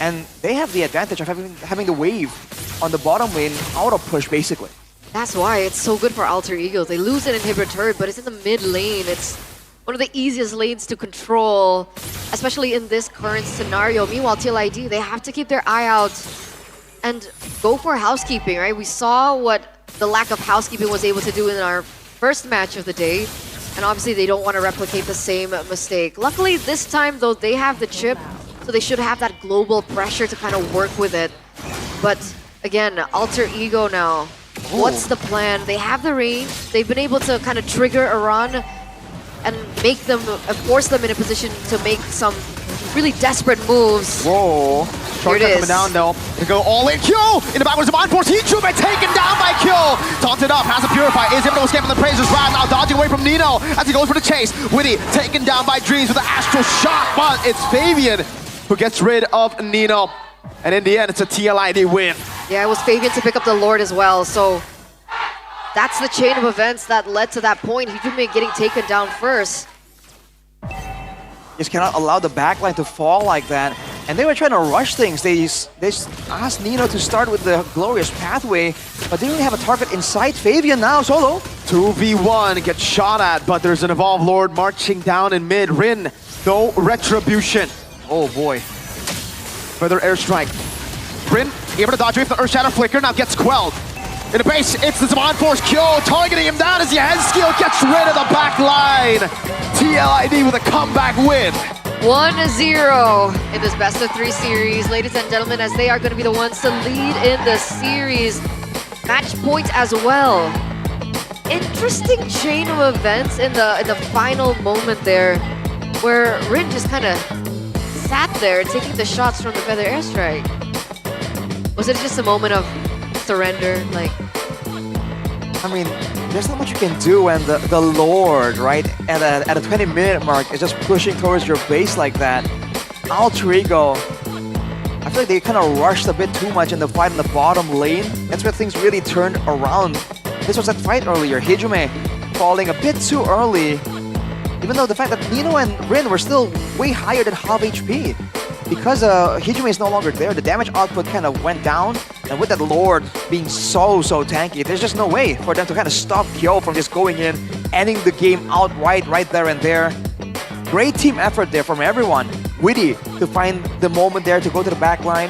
And they have the advantage of having the wave on the bottom lane auto push, basically. That's why it's so good for Alter Ego. They lose an inhibitor turret, but it's in the mid lane. It's one of the easiest lanes to control, especially in this current scenario. Meanwhile, TLID, they have to keep their eye out and go for housekeeping, right? We saw what the lack of housekeeping was able to do in our first match of the day. And obviously they don't want to replicate the same mistake. Luckily this time though, they have the chip, so they should have that global pressure to kind of work with it. But again, alter ego now. What's the plan? They have the range. They've been able to kind of trigger a run and make them, force them in a position to make some really desperate moves. Whoa. Short Here it coming is. down though. To go all in. Q in the backwards of Unforced. Hijume taken down by Q. Taunted up. Has a Purify. Is able to escape from the Praisers round. Now dodging away from Nino as he goes for the chase. Witty taken down by Dreams with the Astral Shock. But it's Fabian who gets rid of Nino. And in the end, it's a TLID win. Yeah, it was Fabian to pick up the Lord as well. So that's the chain of events that led to that point. Hijume getting taken down first. Just cannot allow the backline to fall like that. And they were trying to rush things. They asked Nino to start with the glorious pathway, but they didn't have a target in sight. Fabian now solo. 2v1 gets shot at, but there's an Evolved Lord marching down in mid. Rin, no retribution. Oh boy. Further airstrike. Rin able to dodge away from the Earth Shadow Flicker, now gets quelled. In the base, it's the Zaman Force Kyo targeting him down as Skill gets rid of the back line. TLID with a comeback win. 1-0 in this best of 3 series. Ladies and gentlemen, as they are going to be the ones to lead in the series. Match point as well. Interesting chain of events in the final moment there, where Rin just kind of sat there taking the shots from the Feather Airstrike. Was it just a moment of surrender? Like, I mean, there's not much you can do when the Lord, right, at a 20-minute mark is just pushing towards your base like that. Alter Ego, I feel like they kind of rushed a bit too much in the fight in the bottom lane. That's where things really turned around. This was that fight earlier, Hijume falling a bit too early, even though the fact that Nino and Rin were still way higher than half HP. Because Hijume is no longer there, the damage output kind of went down, and with that Lord being so tanky, there's just no way for them to kind of stop Kyo from just going in, ending the game outright right there and there. Great team effort there from everyone. Witty to find the moment there to go to the back line.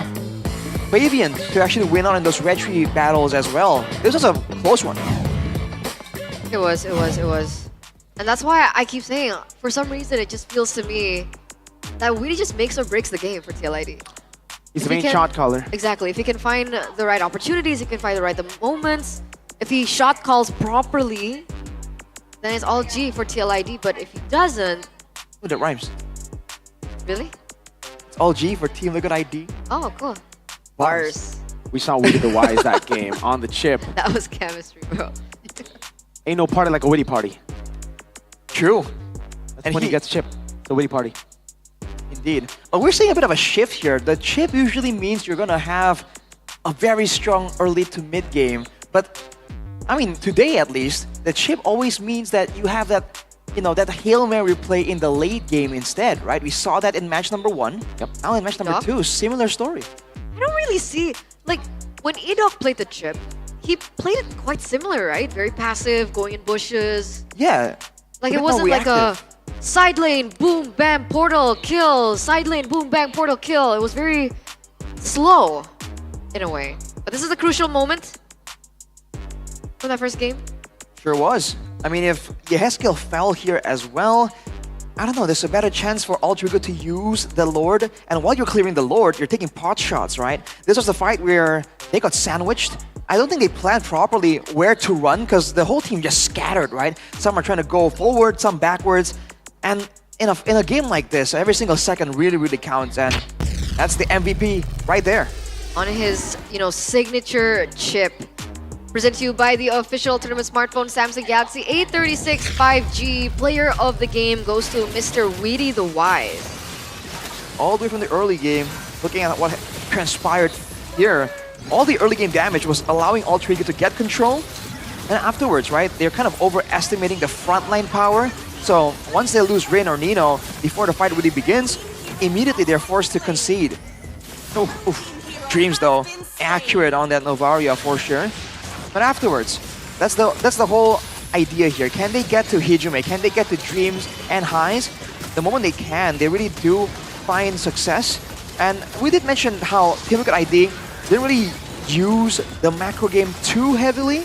Fabian to actually win out in those retry battles as well. This was a close one. it was. And that's why I keep saying, for some reason, it just feels to me that Witty just makes or breaks the game for TLID. He's the main shot caller. Exactly. If he can find the right opportunities, he can find the moments. If he shot calls properly, then it's all G for TLID. But if he doesn't... Oh, that rhymes. Really? It's all G for Team Liquid ID. Oh, cool. Bars. We saw Witty the Wise that game on the chip. That was chemistry, bro. Ain't no party like a Witty party. True. That's when he gets chip. The Witty party. Indeed. But we're seeing a bit of a shift here. The chip usually means you're going to have a very strong early to mid game. But, I mean, today at least, the chip always means that you have that, you know, that Hail Mary play in the late game instead, right? We saw that in match number 1. Yep. Now in match number 2, similar story. I don't really see... Like, when Edok played the chip, he played it quite similar, right? Very passive, going in bushes. Yeah. Like, it wasn't like a... Side lane, boom, bam, portal, kill. Side lane, boom, bang, portal, kill. It was very slow, in a way. But this is a crucial moment from that first game. Sure was. I mean, if Yeheskel fell here as well, I don't know, there's a better chance for Alter Ego to use the Lord. And while you're clearing the Lord, you're taking pot shots, right? This was the fight where they got sandwiched. I don't think they planned properly where to run because the whole team just scattered, right? Some are trying to go forward, some backwards. And in a game like this, every single second really counts, and that's the MVP right there. On his, signature chip. Presented to you by the official tournament smartphone Samsung Galaxy A36 5G. Player of the game goes to Mr. Witty the Wise. All the way from the early game, looking at what transpired here, all the early game damage was allowing Alter Ego to get control. And afterwards, right, they're kind of overestimating the frontline power. So once they lose Rin or Nino, before the fight really begins, immediately they're forced to concede. Dreams though, accurate on that Novaria for sure. But afterwards, that's the whole idea here. Can they get to Hijume? Can they get to Dreams and Highs? The moment they can, they really do find success. And we did mention how Team Liquid ID didn't really use the macro game too heavily.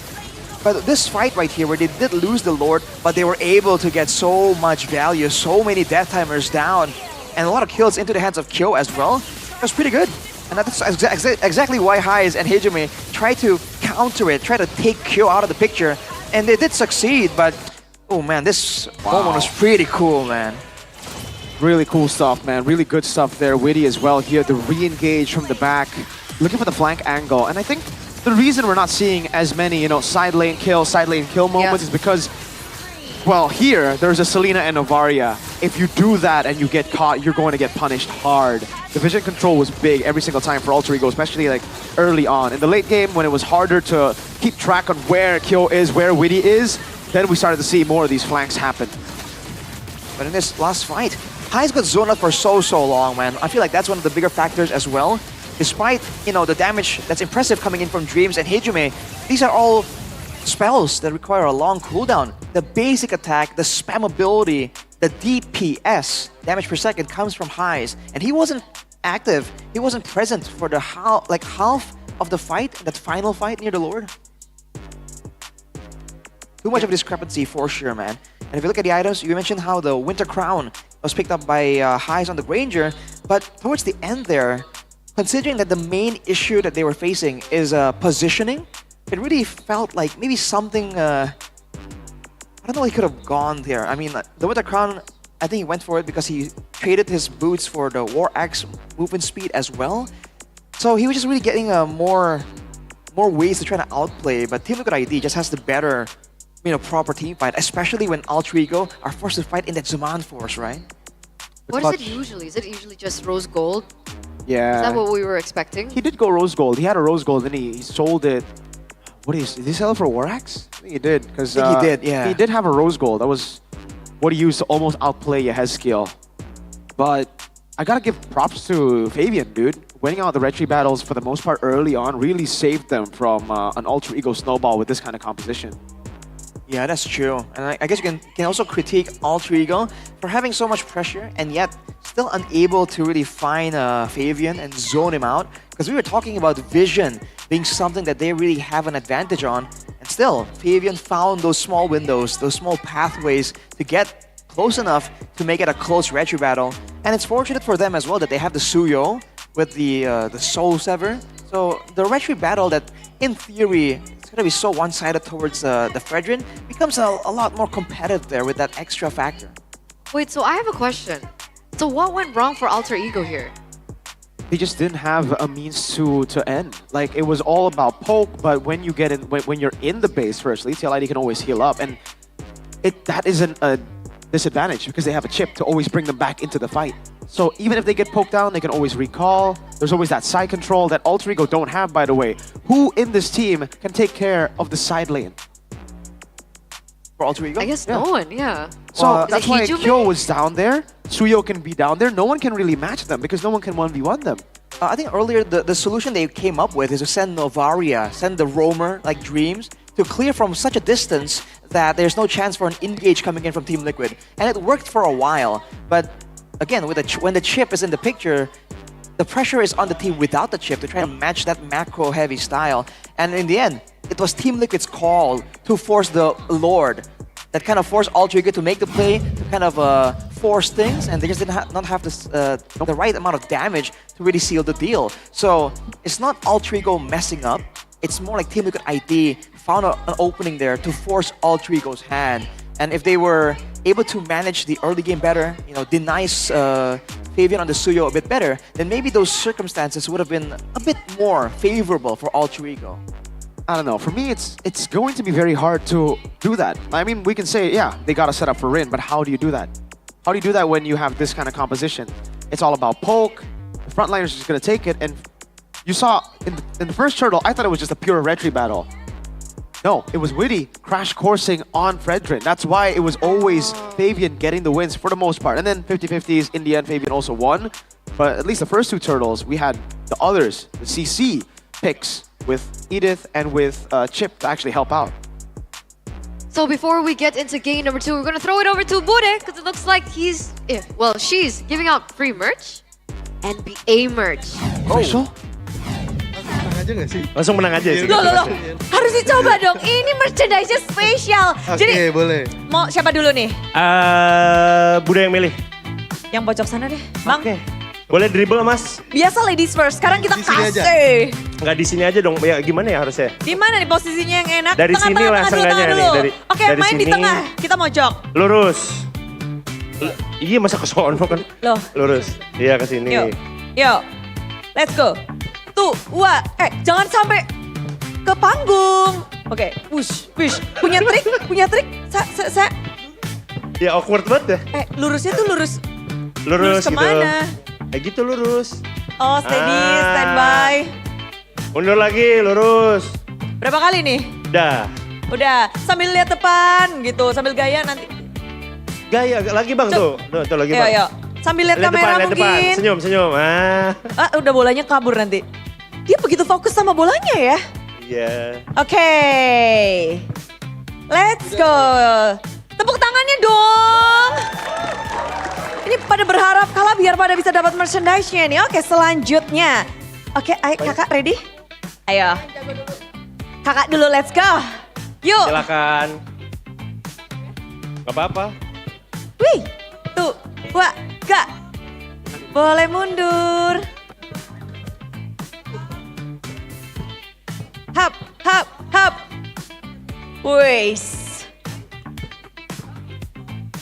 But this fight right here, where they did lose the Lord, but they were able to get so much value, so many death timers down, and a lot of kills into the hands of Kyo as well, it was pretty good. And that's exactly why Highs and Hejime tried to counter it, try to take Kyo out of the picture, and they did succeed, but oh man, this moment was pretty cool, man. Really cool stuff, man. Really good stuff there. Witty as well here, the re-engage from the back, looking for the flank angle. And I think the reason we're not seeing as many, side lane kill moments is because, well, here, there's a Selena and Novaria. If you do that and you get caught, you're going to get punished hard. The vision control was big every single time for Alter Ego, especially like early on. In the late game, when it was harder to keep track on where Kyo is, where Witty is, then we started to see more of these flanks happen. But in this last fight, Highs got zoned out for so long, man. I feel like that's one of the bigger factors as well. Despite, the damage that's impressive coming in from Dreams and Hejime, these are all spells that require a long cooldown. The basic attack, the spam ability, the DPS, damage per second, comes from Highs. And he wasn't active, he wasn't present for the half of the fight, that final fight near the Lord. Too much of a discrepancy for sure, man. And if you look at the items, you mentioned how the Winter Crown was picked up by Highs on the Granger, but towards the end there, considering that the main issue that they were facing is positioning, it really felt like maybe something, I don't know, he could have gone there. I mean, the Winter Crown, I think he went for it because he traded his boots for the War Axe movement speed as well. So he was just really getting more ways to try to outplay, but Team Liquid ID just has the better, proper team fight, especially when Alter Ego are forced to fight in that Zaman Force, right? What is it usually? Is it usually just rose gold? Yeah. Is that what we were expecting? He did go rose gold. He had a rose gold, and he sold it. Did he sell it for War Axe? I think he did. Because he did, yeah. He did have a rose gold. That was what he used to almost outplay Yehezkiel. But I gotta give props to Fabian, dude. Winning out the retry battles for the most part early on really saved them from an Alter Ego snowball with this kind of composition. Yeah, that's true. And I guess you can also critique Alter Ego for having so much pressure and yet still unable to really find Fabian and zone him out. Because we were talking about vision being something that they really have an advantage on. And still, Fabian found those small windows, those small pathways to get close enough to make it a close retry battle. And it's fortunate for them as well that they have the Suyo with the Soul Sever. So the retry battle that, in theory, it's gonna be so one-sided towards the Fredrin becomes a lot more competitive there with that extra factor. Wait, so I have a question. So what went wrong for Alter Ego here? They just didn't have a means to end. Like, it was all about poke, but when you get in, when you're in the base firstly, TL can always heal up, and that isn't a disadvantage because they have a chip to always bring them back into the fight. So even if they get poked down, they can always recall. There's always that side control that Alter Ego don't have, by the way. Who in this team can take care of the side lane? For Alter Ego? I guess no one, yeah. So that's why Kyo was down there. Suyo can be down there. No one can really match them because no one can 1v1 them. I think earlier the solution they came up with is to send Novaria, send the roamer like Dreams, to clear from such a distance that there's no chance for an engage coming in from Team Liquid. And it worked for a while, but again, when the chip is in the picture, the pressure is on the team without the chip to try to match that macro-heavy style. And in the end, it was Team Liquid's call to force the Lord that kind of forced Alter Ego to make the play, to kind of force things, and they just did not have this, the right amount of damage to really seal the deal. So it's not Alter Ego messing up, it's more like Team Liquid ID found an opening there to force Alter Ego's hand. And if they were able to manage the early game better, deny Fabian on the Suyo a bit better, then maybe those circumstances would have been a bit more favorable for Alter Ego. I don't know. For me, it's going to be very hard to do that. I mean, we can say, yeah, they got to set up for Rin, but how do you do that? How do you do that when you have this kind of composition? It's all about poke. The frontliners are just going to take it. And you saw in the first turtle, I thought it was just a pure retry battle. No, it was Witty crash coursing on Fredrin. That's why it was always Fabian getting the wins for the most part. And then 50-50s, in the end, Fabian also won. But at least the first two turtles, we had the others, the CC picks with Edith and with Chip to actually help out. So before we get into game number 2, we're going to throw it over to Bude because it looks like she's giving out free merch. NBA merch. Official? aja gak sih? Langsung menang aja sih. Loh. Harus dicoba dong. Ini merchandise-nya spesial. Oke, boleh. Mau siapa dulu nih? Bude yang milih. Yang pojok sana deh. Bang. Boleh dribble mas? Biasa ladies first. Sekarang kita Di sini aja. kasih. Nggak di sini aja dong. Ya gimana ya harusnya? Di mana nih posisinya yang enak? Dari Tengah, sini tengah, lah tengah dulu, seenggaknya tengah nih, dulu. dari- Oke, dari main di sini. tengah. Kita mojok. Lurus. Iya masa ke sono kan? Loh. Lurus. Iya ke sini. Yuk. Let's go. Tuh, wah. Jangan sampai ke panggung. Oke, wush. Punya trik? Saya. Ya awkward banget ya. Lurusnya tuh lurus Lurus gitu. kemana? Gitu lurus. Oh, steady, standby. Mundur lagi, lurus. Berapa kali nih? Udah, sambil lihat depan gitu, sambil gaya nanti. Gaya lagi bang tuh lagi bang. Ayo. Sambil lihat kamera lihat depan. mungkin. Senyum. Udah bolanya kabur nanti. Dia begitu fokus sama bolanya ya. Iya. Oke. Let's go. Tepuk tangannya dong. Ini pada berharap kalah biar pada bisa dapat merchandise-nya nih. Oke, selanjutnya. Oke, ayo kakak ready? Ayo. Kakak dulu, let's go. Yuk. Silakan. Gak apa-apa. Wih, tuh, wah, gak. Boleh mundur. Hap. Wis.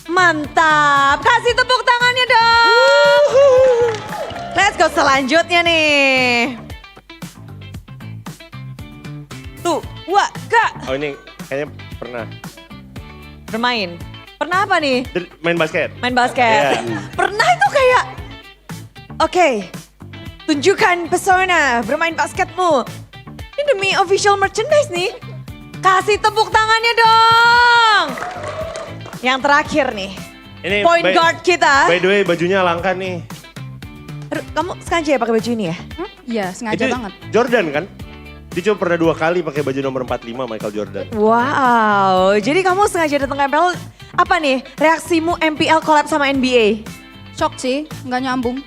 Mantap, kasih tepuk tangannya dong. Let's go selanjutnya nih. Tuh, wah, gak. Oh ini kayaknya pernah. Bermain. Pernah apa nih? Main basket. Main basket. Iya. Pernah itu kayak, oke, tunjukkan pesona bermain basketmu. Ini demi official merchandise nih. Kasih tepuk tangannya dong. Yang terakhir nih, Ini point guard kita. By the way bajunya langka nih. Aduh, kamu sengaja ya pakai baju ini ya? Iya, sengaja Itu banget. Jordan kan? Dia cuma pernah 2 kali pakai baju nomor 45 Michael Jordan. Wow, jadi kamu sengaja datang ke MPL. Apa nih reaksimu MPL collab sama NBA? Shock sih, nggak nyambung.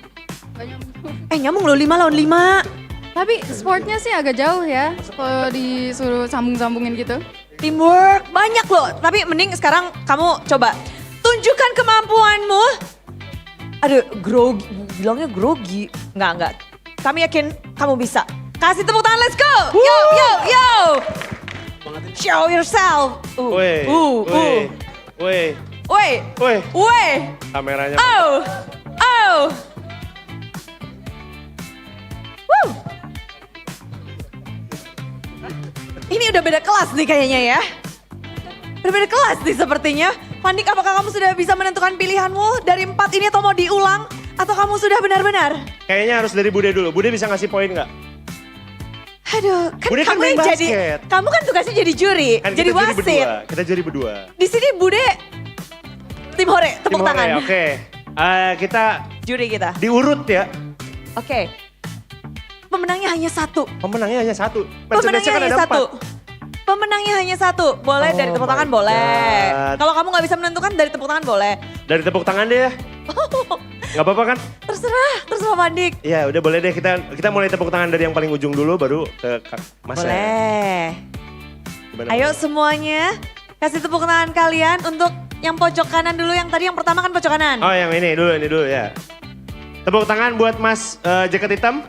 Nyambung loh 5 lawan 5. Tapi sportnya sih agak jauh ya, kalau disuruh sambung-sambungin gitu. Teamwork, banyak loh. Tapi mending sekarang kamu coba tunjukkan kemampuanmu. Aduh, grogi, bilangnya grogi. Enggak. Kami yakin kamu bisa. Kasih tepuk tangan, let's go. Yo. Show yourself. Woi. Kameranya. Oh. Woo. Ini udah beda kelas nih kayaknya ya. Udah beda kelas nih sepertinya. Pandik, apakah kamu sudah bisa menentukan pilihanmu dari 4 ini atau mau diulang? Atau kamu sudah benar-benar? Kayaknya harus dari Bude dulu. Bude bisa ngasih poin nggak? Aduh, kan Bude kan kamu main yang jadi, basket. kamu kan tugasnya jadi juri, Kan jadi kita juri wasit. berdua. Kita juri berdua. Di sini Bude, tim Hore, tepuk Tim tangan. Hore, Oke. Kita Juri kita. diurut ya. Oke. Pemenangnya hanya satu. Pemenangnya hanya satu. Pemenangnya Merchandise-nya kan hanya ada satu. 4. Pemenangnya hanya satu. Boleh dari tepuk tangan boleh. God. Kalau kamu nggak bisa menentukan dari tepuk tangan boleh. Dari tepuk tangan deh ya. Nggak apa-apa kan? Terserah Pandik. Ya udah boleh deh kita mulai tepuk tangan dari yang paling ujung dulu baru ke Mas. Boleh. Gimana, Ayo semuanya kasih tepuk tangan kalian untuk yang pojok kanan dulu. Yang tadi yang pertama kan pojok kanan. Oh yang ini dulu ya. Tepuk tangan buat Mas jaket hitam.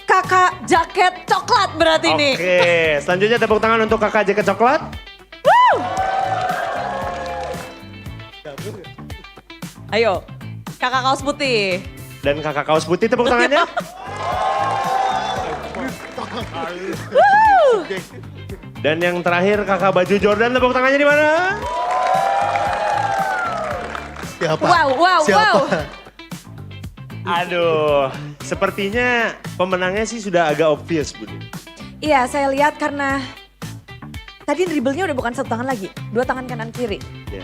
Kakak jaket coklat berarti nih. Oke, selanjutnya tepuk tangan untuk kakak jaket coklat. Ayo, kakak kaos putih. Dan kakak kaos putih tepuk tangannya. Dan yang terakhir kakak baju Jordan tepuk tangannya di mana? Siapa? Wow. Aduh, sepertinya pemenangnya sih sudah agak obvious, Budi. Iya, saya lihat karena tadi dribblenya udah bukan satu tangan lagi, 2 tangan kanan kiri. Ya.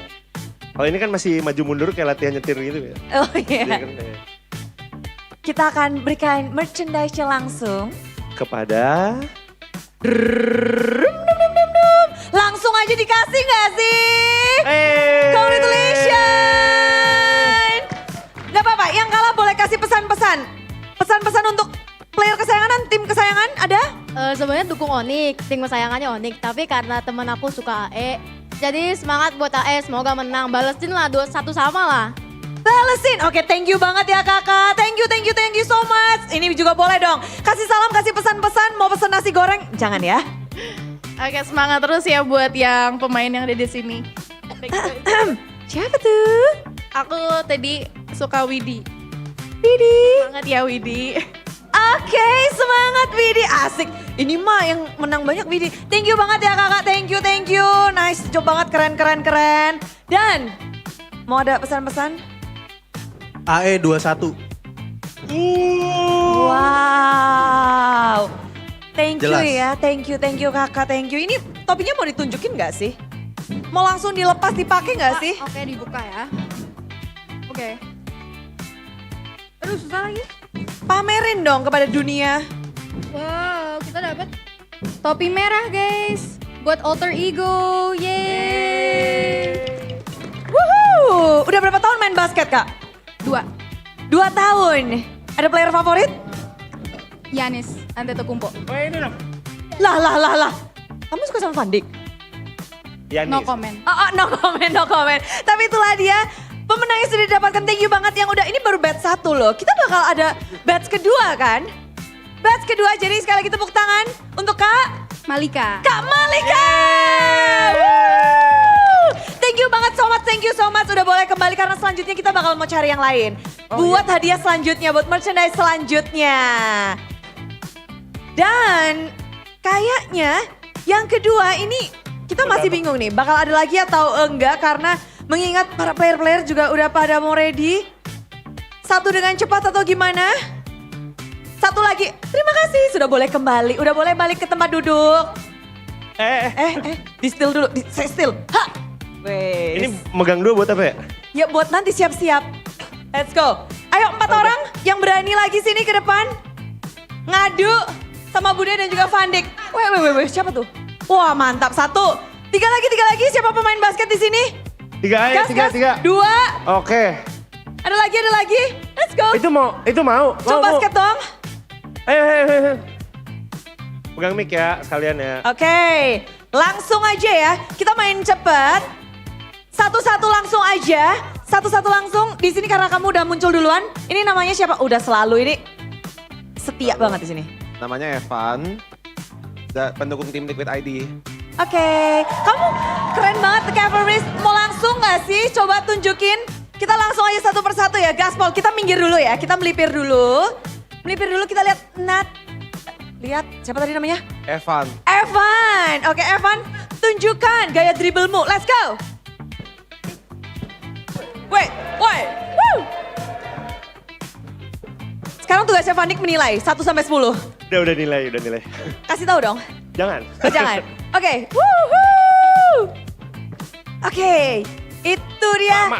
Kalau ini kan masih maju mundur kayak latihan nyetir gitu ya. Oh iya. Dia kan kayak Kita akan berikan merchandise-nya langsung. kepada Langsung aja dikasih gak sih? Hey. Congratulations! sebenarnya dukung Onyx, tim kesayangannya Onyx. Tapi karena temen aku suka AE, jadi semangat buat AE, semoga menang. Balesin lah, 2-1 sama lah. Balesin, oke thank you banget ya kakak. Thank you so much. Ini juga boleh dong. Kasih salam, kasih pesan-pesan, mau pesen nasi goreng, jangan ya. Oke, semangat terus ya buat yang pemain yang ada di sini. Siapa tuh? Aku tadi suka Widi. Widi. Semangat ya Widi. Oke, semangat Widi. Asik. Ini mah yang menang banyak Widi. Thank you banget ya kakak. Thank you. Nice job banget, keren. Dan mau ada pesan-pesan? AE 21. Wow. Thank you Jelas. ya. Thank you kakak. Thank you. Ini topinya mau ditunjukin gak sih? Mau langsung dilepas dipakai gak sih? Oke, dibuka ya. Oke. Aduh, susah lagi. Pamerin dong kepada dunia. Wow, kita dapat topi merah guys. Buat alter ego, yeay. Woohoo! Udah berapa tahun main basket kak? 2 tahun. Ada player favorit? Yanis Antetokounmpo. Oh ini dong. Lah. Kamu suka sama Van Dijk? No comment. No comment. Tapi itulah dia. Pemenangnya sudah didapatkan, thank you banget yang udah, ini baru batch 1 loh. Kita bakal ada batch kedua kan? Batch kedua, jadi sekali lagi tepuk tangan untuk Kak Malika. Kak Malika! Woo! Thank you so much, udah boleh kembali karena selanjutnya kita bakal mau cari yang lain. Buat hadiah selanjutnya, buat merchandise selanjutnya. Dan kayaknya yang kedua ini kita masih bingung nih, bakal ada lagi atau enggak karena mengingat para player-player juga udah pada mau ready. Satu dengan cepat atau gimana? Satu lagi, terima kasih sudah boleh kembali, udah boleh balik ke tempat duduk. Di still dulu, saya still. Ha! Wes. Ini megang dua buat apa ya? Ya buat nanti siap-siap. Let's go. Ayo 4 orang yang berani lagi sini ke depan. Ngadu sama Bude dan juga Van Dijk. Weh, siapa tuh? Wah mantap, 1. 3 lagi, siapa pemain basket di sini? 3 aja, 3. 2. Oke. Ada lagi. Let's go. Itu mau. Coba basket dong. Ayo. Pegang mic ya sekalian ya. Oke, langsung aja ya. Kita main cepet. Satu-satu langsung aja. Satu-satu langsung. Di sini karena kamu udah muncul duluan. Ini namanya siapa? Udah selalu ini. Setia banget di sini. Namanya Evan. Pendukung tim Liquid ID. Oke, kamu keren banget Cavalry. Mau langsung gak sih? Coba tunjukin. Kita langsung aja satu persatu ya. Gaspol, kita minggir dulu ya. Kita melipir dulu. Kita lihat Nat. Lihat, siapa tadi namanya? Evan. Oke, Evan, tunjukkan gaya dribblemu. Let's go. Wait. Woo. Sekarang tugasnya Van Dijk menilai 1 sampai 10. Udah nilai. Kasih tahu dong. Jangan. Jangan. Oke. Woohoo. Oke, itu dia.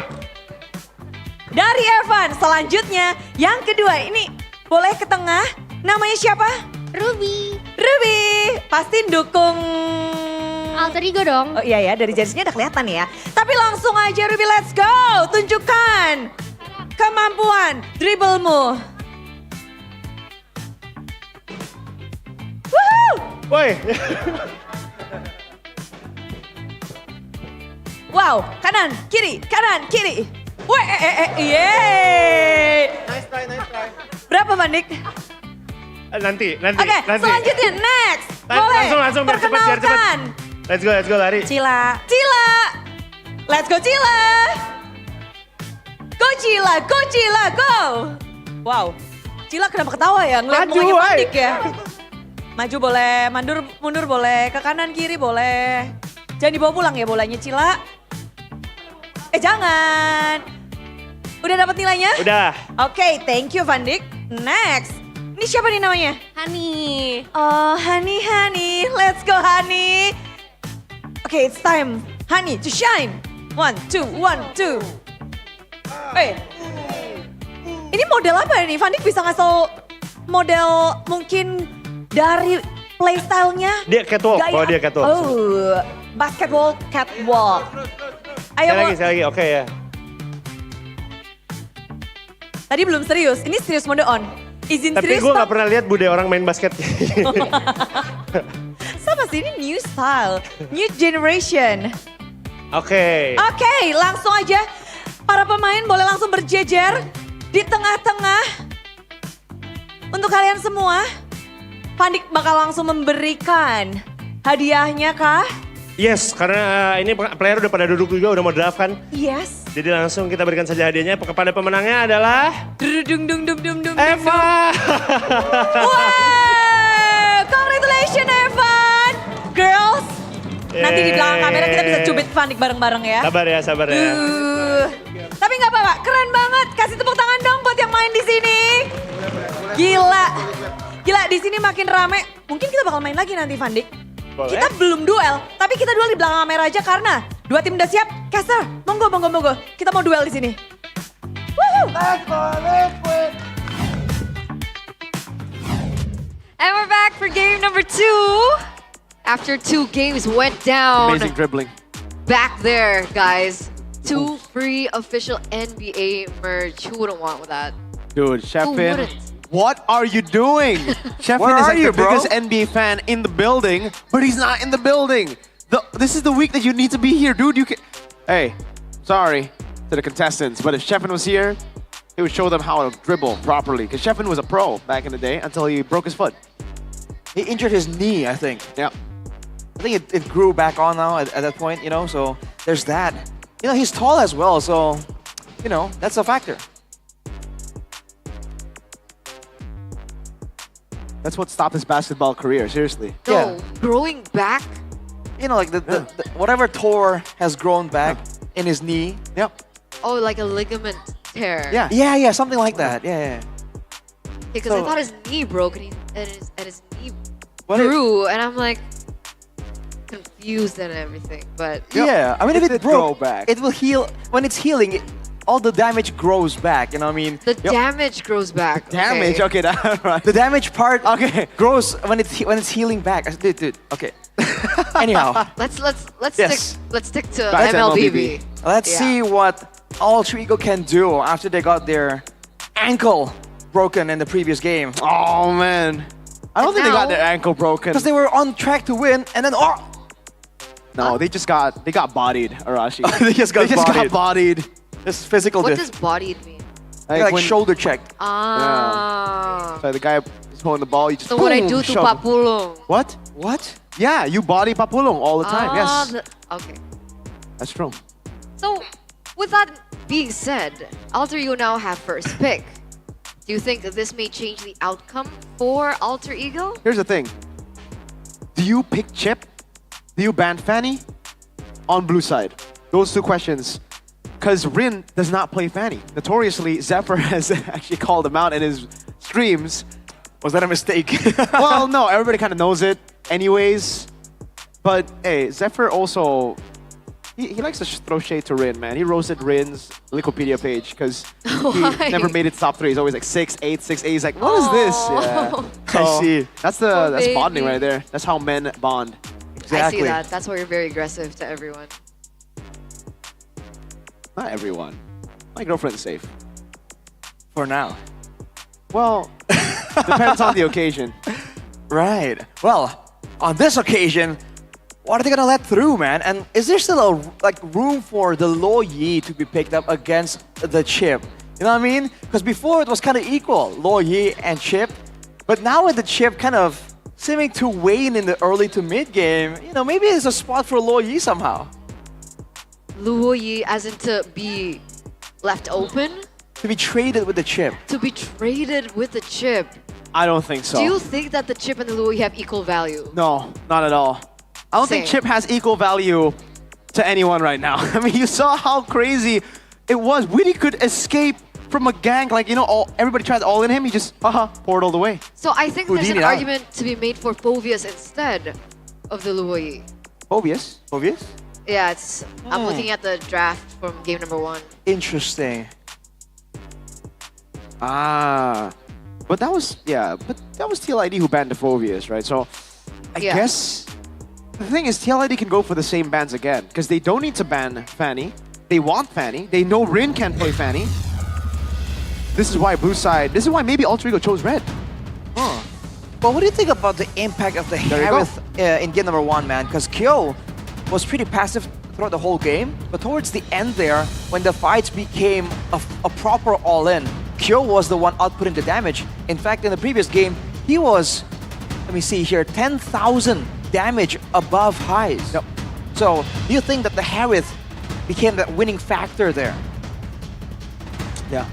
Dari Evan, selanjutnya yang kedua ini boleh ke tengah. Namanya siapa? Ruby. Pasti dukung Alter ego dong. Oh iya ya, dari jersey-nya udah kelihatan ya. Tapi langsung aja Ruby, let's go. Tunjukkan kemampuan dribblemu. Woohoo! Woi. Wow, kanan, kiri. Weh, yeay. Nice try. Berapa Van Dijk? Nanti. Oke, selanjutnya next. Boleh. Langsung biar cepet. Let's go lari. Cila. Let's go Cila. Go Cila, go. Wow. Cila kenapa ketawa ya? Ngeliat mukanya Van Dijk ya. Maju boleh, mundur boleh, ke kanan kiri boleh. Jangan dibawa pulang ya bolanya Cila. Jangan. Udah dapat nilainya? Udah. Oke, thank you Van Dijk. Next. Ini siapa nih namanya? Hani. Oh, Hani. Let's go Hani. Oke, it's time. Hani to shine. 1, 2. Ini model apa ini? Van Dijk bisa ngasih tau model mungkin dari playstyle-nya? Dia catwalk. Oh, basketball catwalk. Ayo. Sekali lagi. Oke ya. Tadi belum serius. Ini serius mode on. Izin Tapi serius. gue gak pernah lihat Bude orang main basket. Sama sih, ini new style, new generation. Oke. Oke, langsung aja. Para pemain boleh langsung berjejer di tengah-tengah. Untuk kalian semua, Fandik bakal langsung memberikan hadiahnya kah? Yes, karena ini player udah pada duduk juga, udah mau draft kan. Yes. Jadi langsung kita berikan saja hadiahnya kepada pemenangnya adalah Eva. Wow, congratulations Evan. Girls, nanti di belakang kamera kita bisa cubit Fandik bareng-bareng ya. Sabar ya, sabar ya. Tapi nggak apa-apa, keren banget. Kasih tepuk tangan dong buat yang main di sini. Gila, gila di sini makin rame. Mungkin kita bakal main lagi nanti Fandik. Boleh. Kita belum duel, tapi kita duel di belakang kamera aja karena dua tim udah siap. Caster, monggo, monggo, monggo. Kita mau duel di sini. Woohoo! And we're back for game number 2. After 2 games went down. Amazing dribbling. Back there, guys. 2 free official NBA merge. Who wouldn't want with that? Dude, Who Sheffin, wouldn't? what are you doing? Sheffin Where is are like you, the bro? biggest NBA fan in the building, but he's not in the building. This is the week that you need to be here, dude. You can. Hey, sorry to the contestants, but if Sheffin was here, he would show them how to dribble properly. Because Sheffin was a pro back in the day until he broke his foot. He injured his knee, I think. Yeah. I think it grew back on now at that point, you know, so there's that. You know, he's tall as well, so, you know, that's a factor. That's what stopped his basketball career, seriously. No, growing back. You know, like the whatever tore has grown back in his knee. Yep. Oh, like a ligament tear. Yeah, something like that. Yeah. Because I thought his knee broke and his knee What grew, and I'm like confused and everything. But Yeah, I mean, if It it did grow broke, back. it will heal. When it's healing, all the damage grows back. You know what I mean? the damage grows back. Damage, okay, that, right. The damage part Okay. grows when it's healing back. Dude, okay. Anyhow, Let's Yes. stick to Back to MLBB. let's Yeah. see what Alter Ego can do after they got their ankle broken in the previous game. Oh, man. I don't And think they got now- their ankle broken. Because they were on track to win, and then No, they got bodied, Arashi. they just got bodied. bodied. This physical What diff. does bodied mean? Like when- shoulder checked. Ah. So the guy is holding the ball, you just So what I boom, do to shove him. Papulong? What? What? Yeah, you body Papulong all the time. Ah, Yes, okay. that's true. So, with that being said, Alter Ego now have first pick. Do you think that this may change the outcome for Alter Ego? Here's the thing. Do you pick Chip? Do you ban Fanny? On blue side. Those two questions. Because Rin does not play Fanny. Notoriously, Zephyr has actually called him out in his streams. Was that a mistake? Well, no, everybody kind of knows it anyways. But hey, Zephyr also, he likes to throw shade to Rin, man. He roasted Rin's Wikipedia page because Why? he never made it top 3. He's always like 6'8", 6'8". He's like, what is this? Oh. Yeah. I see. That's Poor bonding baby. right there. That's how men bond. I see that. That's why you're very aggressive to everyone. Not everyone. My girlfriend's safe. For now. Well, depends on the occasion. Right. Well, on this occasion, what are they gonna let through, man? And is there still room for the Lo Yi to be picked up against the Chip? You know what I mean? Because before it was kind of equal, Lo Yi and Chip. But now with the Chip kind of seeming to wane in the early to mid game, you know, maybe there's a spot for Lo Yi somehow. Luo Yi as in to be left open? To be traded with the Chip. To be traded with the Chip. I don't think so. Do you think that the Chip and the Luo Yi have equal value? No, not at all. I don't think Same. Chip has equal value to anyone right now. I mean, you saw how crazy it was. Witty could escape from a gank, like, you know, everybody tried to all in him. He just, poured all the way. So I think there's an Houdini out. argument to be made for Phovius instead of the Luo Yi. Phovius? Phovius? Yeah, I'm looking at the draft from game number 1. Interesting. But that was TLID who banned the Phovius, right? So I guess the thing is TLID can go for the same bans again because they don't need to ban Fanny. They want Fanny. They know Rin can play Fanny. This is why blue side, this is why maybe Alter Ego chose red. But what do you think about the impact of the Harith in game number 1, man? Because Kyo was pretty passive throughout the whole game, but towards the end there, when the fights became a proper all-in, Kyo was the one outputting the damage. In fact, in the previous game, he was, let me see here, 10,000 damage above highs. Yep. So, do you think that the Harith became that winning factor there? Yeah.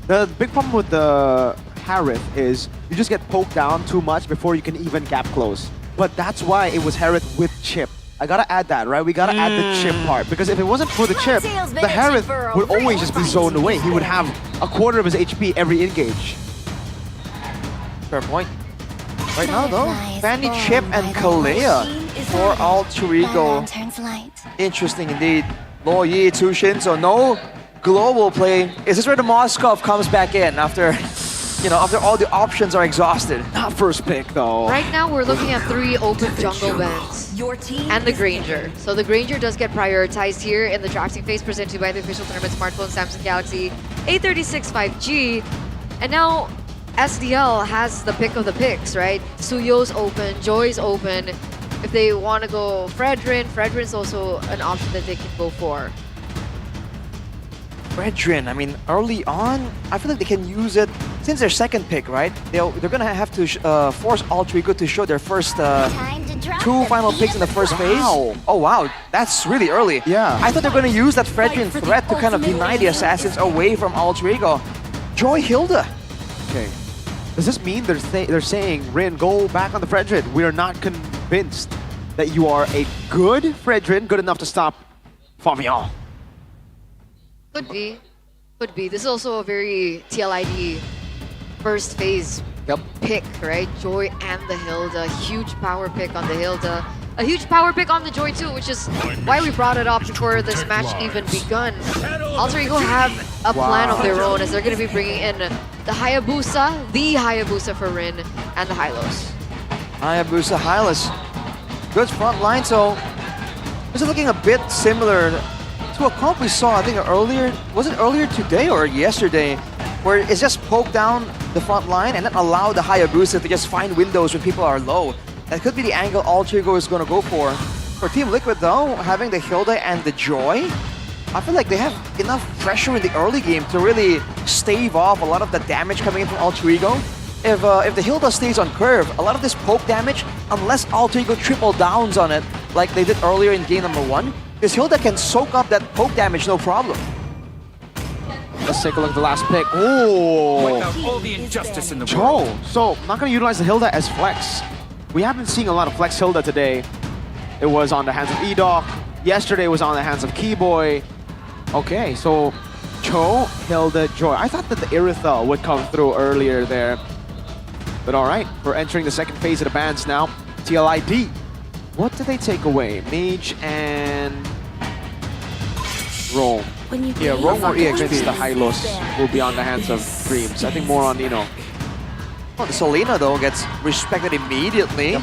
The big problem with the Harith is you just get poked down too much before you can even gap close. But that's why it was Harith with chip. I gotta add that, right? We gotta add the chip part. Because if it wasn't for the chip, the Harith would always just be zoned away. He would have a quarter of his HP every engage. Fair point. Right now though, Fanny, Chip, and Kalea for Alter Ego. Interesting indeed. Lo Yi, Tushin, so no global play. Is this where the Moskov comes back in after, you know, after all the options are exhausted? Not first pick though. Right now we're looking at 3 open jungle bans and the Granger. So the Granger does get prioritized here in the drafting phase presented by the official tournament smartphone Samsung Galaxy A36 5G. And now SDL has the pick of the picks, right? Suyo's open, Joy's open. If they want to go Fredrin's also an option that they can go for. Fredrin, I mean, early on, I feel like they can use it since their second pick, right? They're gonna have to force Alter Ego to show their first 2 final picks in the first phase. Oh wow, that's really early. Yeah. I thought they were gonna use that Fredrin threat to kind of deny the assassins away from Alter Ego. Joy Hilda. Okay. Does this mean they're saying, Rin, go back on the Fredrin? We are not convinced that you are a good Fredrin, good enough to stop Fabian. Could be. Could be. This is also a very TLID first phase pick, right? Joy and the Hilda. Huge power pick on the Hilda. A huge power pick on the Joy too, which is why we brought it up before this match even begun. Alter Ego have a plan of their own as they're going to be bringing in the Hayabusa for Rin, and the Hylos. Hayabusa, Hylos. Good front line, so this is looking a bit similar to a comp we saw, I think earlier, was it earlier today or yesterday, where it's just poke down the front line and then allow the Hayabusa to just find windows when people are low. That could be the angle Alter Ego is going to go for. For Team Liquid though, having the Hilda and the Joy, I feel like they have enough pressure in the early game to really stave off a lot of the damage coming in from Alter Ego. If the Hilda stays on curve, a lot of this poke damage, unless Alter Ego triple downs on it, like they did earlier in game number 1, this Hilda can soak up that poke damage no problem. Let's take a look at the last pick. Oh! All the injustice in the world. So, not going to utilize the Hilda as flex. We haven't seen a lot of flex Hilda today. It was on the hands of Edoc. Yesterday was on the hands of Keyboy. Okay, so Cho, Hilda, Joy. I thought that the Irithel would come through earlier there. But alright, we're entering the second phase of the bans now. TLID. What did they take away? Mage and Rome. Yeah, Rome or EXP, the Hylos will be on the hands of Dreams. I think more on, you know. Well, Selena though gets respected immediately.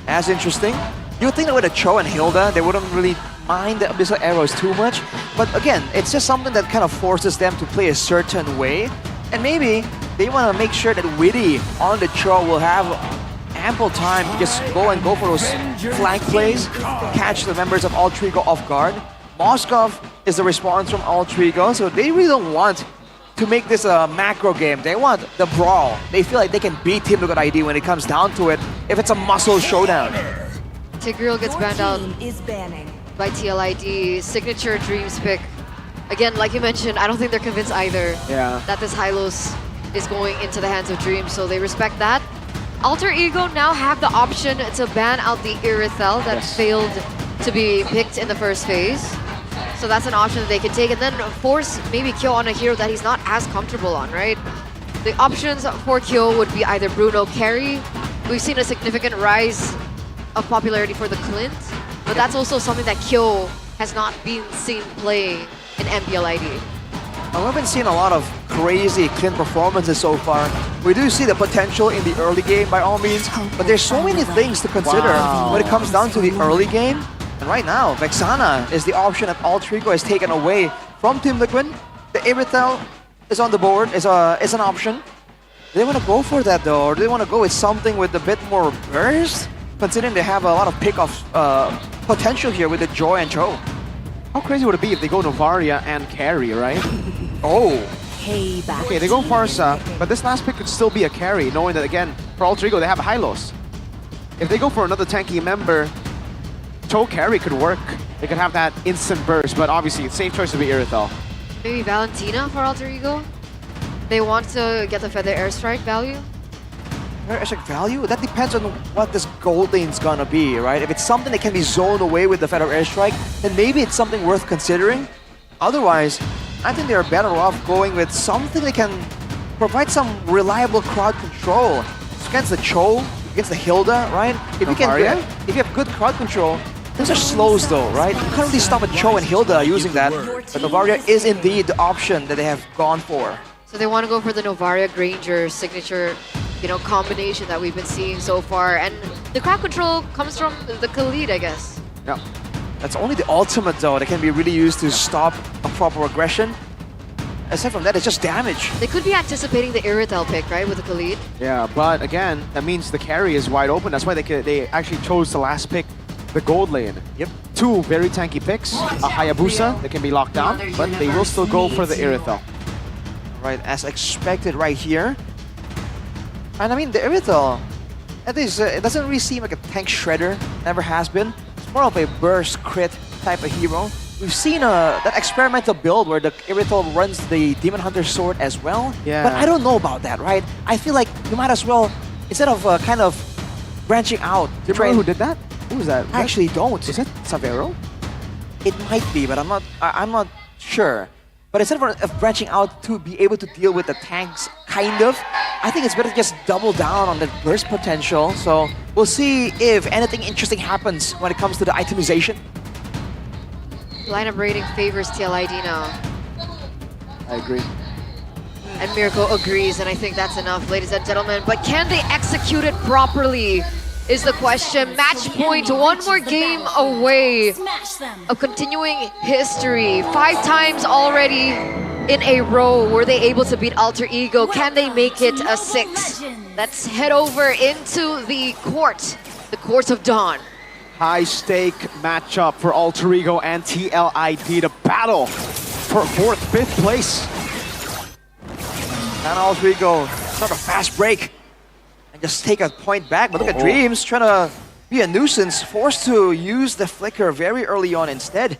As interesting. You would think that with a Cho and Hilda, they wouldn't really mind the Abyssal Arrows too much. But again, it's just something that kind of forces them to play a certain way. And maybe they want to make sure that Witty on the Cho will have ample time to just go for those flank plays, catch the members of Alter Ego off guard. Moskov is the response from Alter Ego, so they really don't want to make this a macro game. They want the brawl. They feel like they can beat Team Liquid ID when it comes down to it, if it's a muscle showdown. Tigreal gets banned out by TLID. Signature Dreams pick. Again, like you mentioned, I don't think they're convinced either that this Hylos is going into the hands of Dreams, so they respect that. Alter Ego now have the option to ban out the Irithel that failed to be picked in the first phase. So that's an option that they can take and then force maybe Kyo on a hero that he's not as comfortable on, right? The options for Kyo would be either Bruno carry. We've seen a significant rise of popularity for the Clint, but that's also something that Kyo has not been seen play in MPL ID. We haven't seen a lot of crazy Clint performances so far. We do see the potential in the early game by all means, but there's so many things to consider when it comes down to the early game. And right now, Vexana is the option that Alter Ego has taken away from Team Liquid. The Irithel is on the board, is an option. Do they want to go for that though, or do they want to go with something with a bit more burst? Considering they have a lot of pick-off potential here with the Joy and Cho. How crazy would it be if they go Novaria and carry, right? Oh. Payback. Okay, they go Farsa, but this last pick could still be a carry, knowing that, again, for Alter Ego, they have Hylos. If they go for another tanky member, Cho carry could work. They could have that instant burst, but obviously, safe choice would be Irithel. Maybe Valentina for Alter Ego? They want to get the Feather Airstrike value? Feather Airstrike value? That depends on what this gold lane's gonna be, right? If it's something that can be zoned away with the Feather Airstrike, then maybe it's something worth considering. Otherwise, I think they're better off going with something that can provide some reliable crowd control. Against the Cho, against the Hilda, right? If you have good crowd control, those are slows though, right? You can't really stop a Cho and Hilda using that. But Novaria is indeed the option that they have gone for. So they want to go for the Novaria Granger signature, combination that we've been seeing so far. And the crowd control comes from the Khalid, I guess. Yeah. That's only the ultimate though that can be really used to stop a proper aggression. Aside from that, it's just damage. They could be anticipating the Irithel pick, right, with the Khalid? Yeah, but again, that means the carry is wide open. That's why they actually chose the last pick, the gold lane. Yep. 2 very tanky picks, a Hayabusa that can be locked down, but they will still go for the Irithel. Right, as expected right here. And I mean, the Irithel, it doesn't really seem like a tank shredder, never has been. It's more of a burst crit type of hero. We've seen that experimental build where the Irithel runs the Demon Hunter sword as well. Yeah. But I don't know about that, right? I feel like you might as well, instead of kind of branching out. Do you remember who did that? Who was that? I actually don't. Is it Savero? It might be, but I'm not sure. But instead of branching out to be able to deal with the tanks, kind of, I think it's better to just double down on the burst potential. So we'll see if anything interesting happens when it comes to the itemization. Lineup rating favors TLID now. I agree. And Mirko agrees, and I think that's enough, ladies and gentlemen. But can they execute it properly is the question. Match point, one more game away of continuing history. 5 times already in a row were they able to beat Alter Ego. Can they make it a 6? Let's head over into the court of Dawn. High stake matchup for Alter Ego and TLID to battle for 4th, 5th place. And Alter Ego start a fast break and just take a point back. But look at Dreams trying to be a nuisance, forced to use the flicker very early on instead.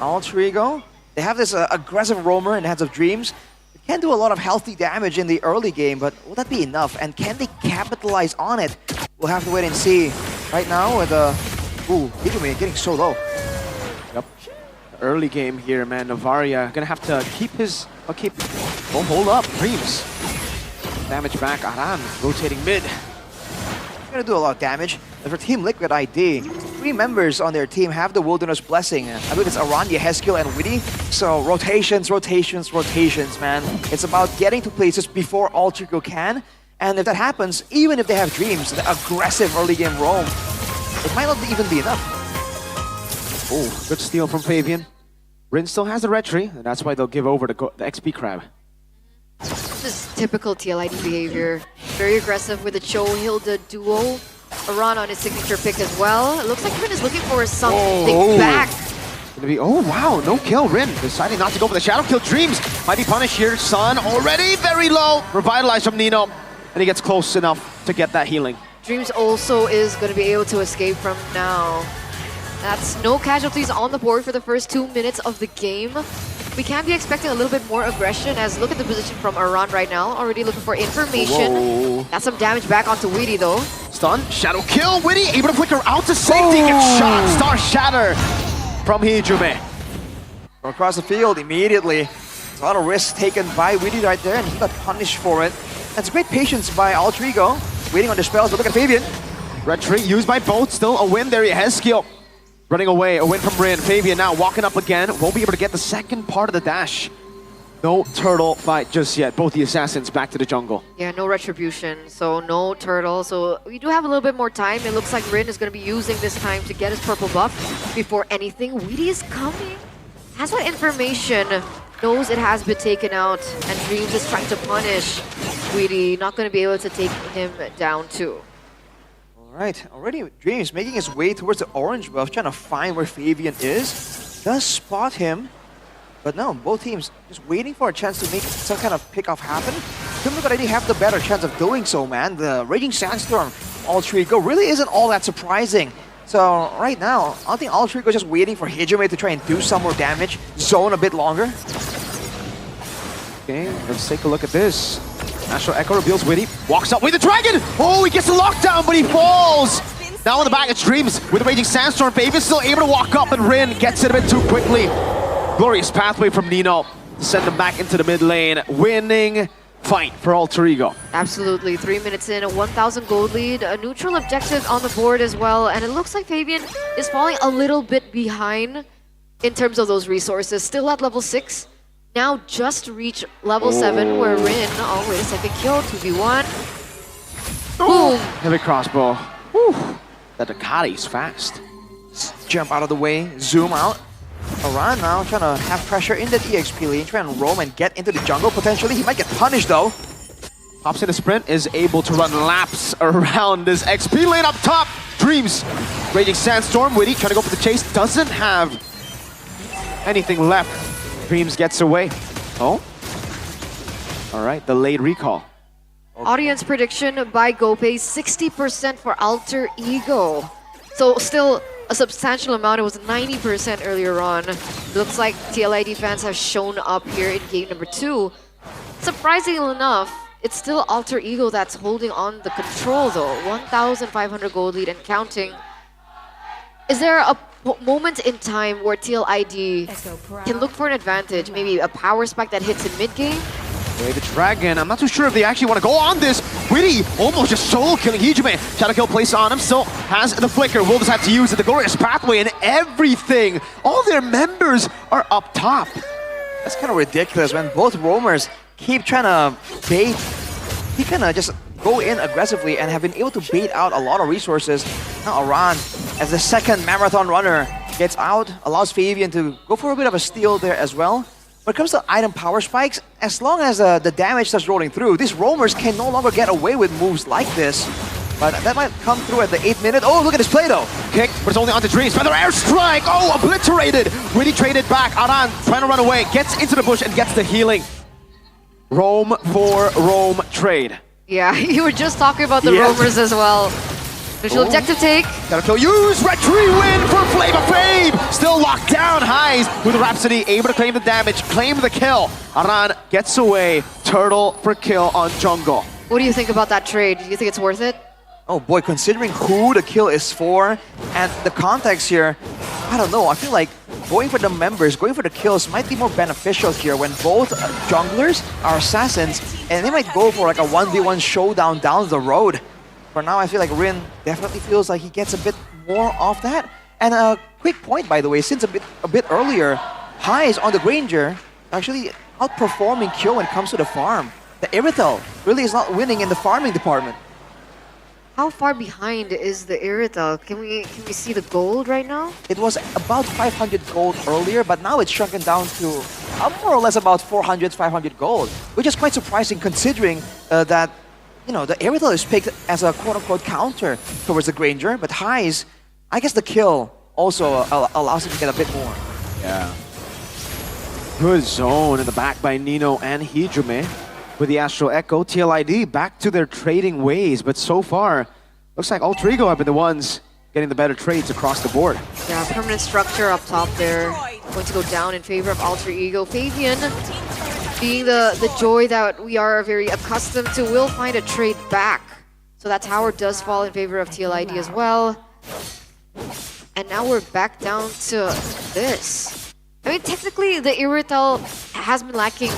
Alter Ego, they have this aggressive roamer in the hands of Dreams. It can do a lot of healthy damage in the early game, but will that be enough? And can they capitalize on it? We'll have to wait and see. Right now with Hijumi getting so low. Yep. Early game here, man. Novaria gonna have to keep his... Oh, hold up. Dreams. Damage back. Aran rotating mid. Gonna do a lot of damage. And for Team Liquid ID, 3 members on their team have the Wilderness Blessing. I believe it's Aran, Yeheskiel, and Witty. So rotations, man. It's about getting to places before Alter Ego can. And if that happens, even if they have Dreams, the aggressive early game roam, it might not even be enough. Oh, good steal from Fabian. Rin still has the retry, and that's why they'll give over the XP Crab. This is typical TLID behavior. Very aggressive with the Cho-Hilda duo. Aran on his signature pick as well. It looks like Rin is looking for something back. Gonna be, oh wow, no kill. Rin deciding not to go for the shadow kill. Dreams might be punished here. Sun already very low. Revitalized from Nino. And he gets close enough to get that healing. Dreams also is going to be able to escape from now. That's no casualties on the board for the first 2 minutes of the game. We can be expecting a little bit more aggression as look at the position from Aran right now. Already looking for information. Whoa. That's some damage back onto Witty though. Stun, shadow kill, Witty able to flicker out to safety, gets shot, star shatter from Hijumi. From across the field immediately. There's a lot of risk taken by Witty right there and he got punished for it. That's great patience by Alter Ego, waiting on the spells, but look at Fabian. Red tree used by both, still a win there, Yeheskiel. Running away, a win from Rin. Fabian now walking up again, won't be able to get the second part of the dash. No turtle fight just yet, both the assassins back to the jungle. Yeah, no retribution, so no turtle. So we do have a little bit more time. It looks like Rin is going to be using this time to get his purple buff before anything. Witty is coming, has that information, knows it has been taken out, and Dreams is trying to punish. Weedy not going to be able to take him down too. Alright, already Dreams making his way towards the orange buff, trying to find where Fabian is. Does spot him, but no, both teams just waiting for a chance to make some kind of pickoff happen. Team Liquid ID have the better chance of doing so, man. The Raging Sandstorm, Alter Ego really isn't all that surprising. So right now, I think Alter Ego is just waiting for Hijime to try and do some more damage, zone a bit longer. Okay, let's take a look at this. Astral Echo reveals Witty, walks up with the dragon! Oh, he gets the lockdown, but he falls! Now on the back, it's Dreams with the Raging Sandstorm. Fabian's still able to walk up, and Rin gets it a bit too quickly. Glorious pathway from Nino to send him back into the mid lane. Winning fight for Alter Ego. Absolutely. 3 minutes in, a 1,000 gold lead, a neutral objective on the board as well. And it looks like Fabian is falling a little bit behind in terms of those resources. Still at level 6. Now just reach level 7 where Rin, oh wait a second, kill, 2v1. Boom! Heavy crossbow. Whew. That Ducati's fast. Jump out of the way, zoom out. Aran now trying to have pressure in that EXP lane, trying to roam and get into the jungle potentially. He might get punished though. Hops in a sprint, is able to run laps around this XP lane up top. Dreams, Raging Sandstorm, Witty trying to go for the chase, doesn't have anything left. Dreams gets away. Oh. Alright, the late recall. Okay. Audience prediction by GoPay, 60% for Alter Ego. So still a substantial amount. It was 90% earlier on. Looks like TLID fans have shown up here in game number 2. Surprisingly enough, it's still Alter Ego that's holding on the control though. 1,500 gold lead and counting. Is there a moment in time where TLID can look for an advantage? Maybe a power spike that hits in mid-game? Okay, the dragon. I'm not too sure if they actually want to go on this. Witty almost just solo killing Hijime. Shadow kill placed on him. Still has the flicker. Will just have to use it. The glorious pathway and everything. All their members are up top. That's kind of ridiculous when both roamers keep trying to bait. He kind of just go in aggressively and have been able to bait out a lot of resources. Now Aran, as the second marathon runner, gets out, allows Fabian to go for a bit of a steal there as well. When it comes to item power spikes, as long as the damage starts rolling through, these roamers can no longer get away with moves like this. But that might come through at the 8th minute. Oh, look at this play though. Kick, but it's only onto Dreams. Feather airstrike! Oh, obliterated! Witty traded back. Aran trying to run away, gets into the bush and gets the healing. Roam for roam trade. Yeah, you were just talking about the roamers as well. Visual objective take. Gotta kill, use retreat win for Flame of Fame. Still locked down, Highs with Rhapsody, able to claim the damage, claim the kill. Aran gets away, Turtle for kill on jungle. What do you think about that trade? Do you think it's worth it? Oh boy, considering who the kill is for and the context here, I don't know. I feel like going for the members, going for the kills might be more beneficial here when both junglers are assassins and they might go for like a 1v1 showdown down the road. For now, I feel like Rin definitely feels like he gets a bit more off that. And a quick point, by the way, since a bit earlier, Highs on the Granger actually outperforming Kyo when it comes to the farm. The Irithel really is not winning in the farming department. How far behind is the Irithel? Can we see the gold right now? It was about 500 gold earlier, but now it's shrunken down to more or less about 400, 500 gold, which is quite surprising considering that, you know, the Irithel is picked as a quote-unquote counter towards the Granger, but Highs, I guess the kill also allows him to get a bit more. Yeah. Good zone in the back by Nino and Hijime. With the Astral Echo, TLID back to their trading ways, but so far, looks like Alter Ego have been the ones getting the better trades across the board. Yeah, permanent structure up top there, going to go down in favor of Alter Ego. Fabian, being the joy that we are very accustomed to, will find a trade back. So that tower does fall in favor of TLID as well. And now we're back down to this. I mean, technically, the Irithel has been lacking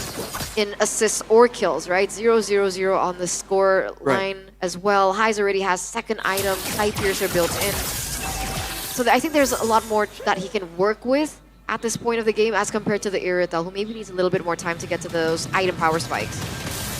in assists or kills, right? 0-0-0 on the score line as well. Highs already has second item, High Piercer built in. So I think there's a lot more that he can work with at this point of the game as compared to the Irithel, who maybe needs a little bit more time to get to those item power spikes.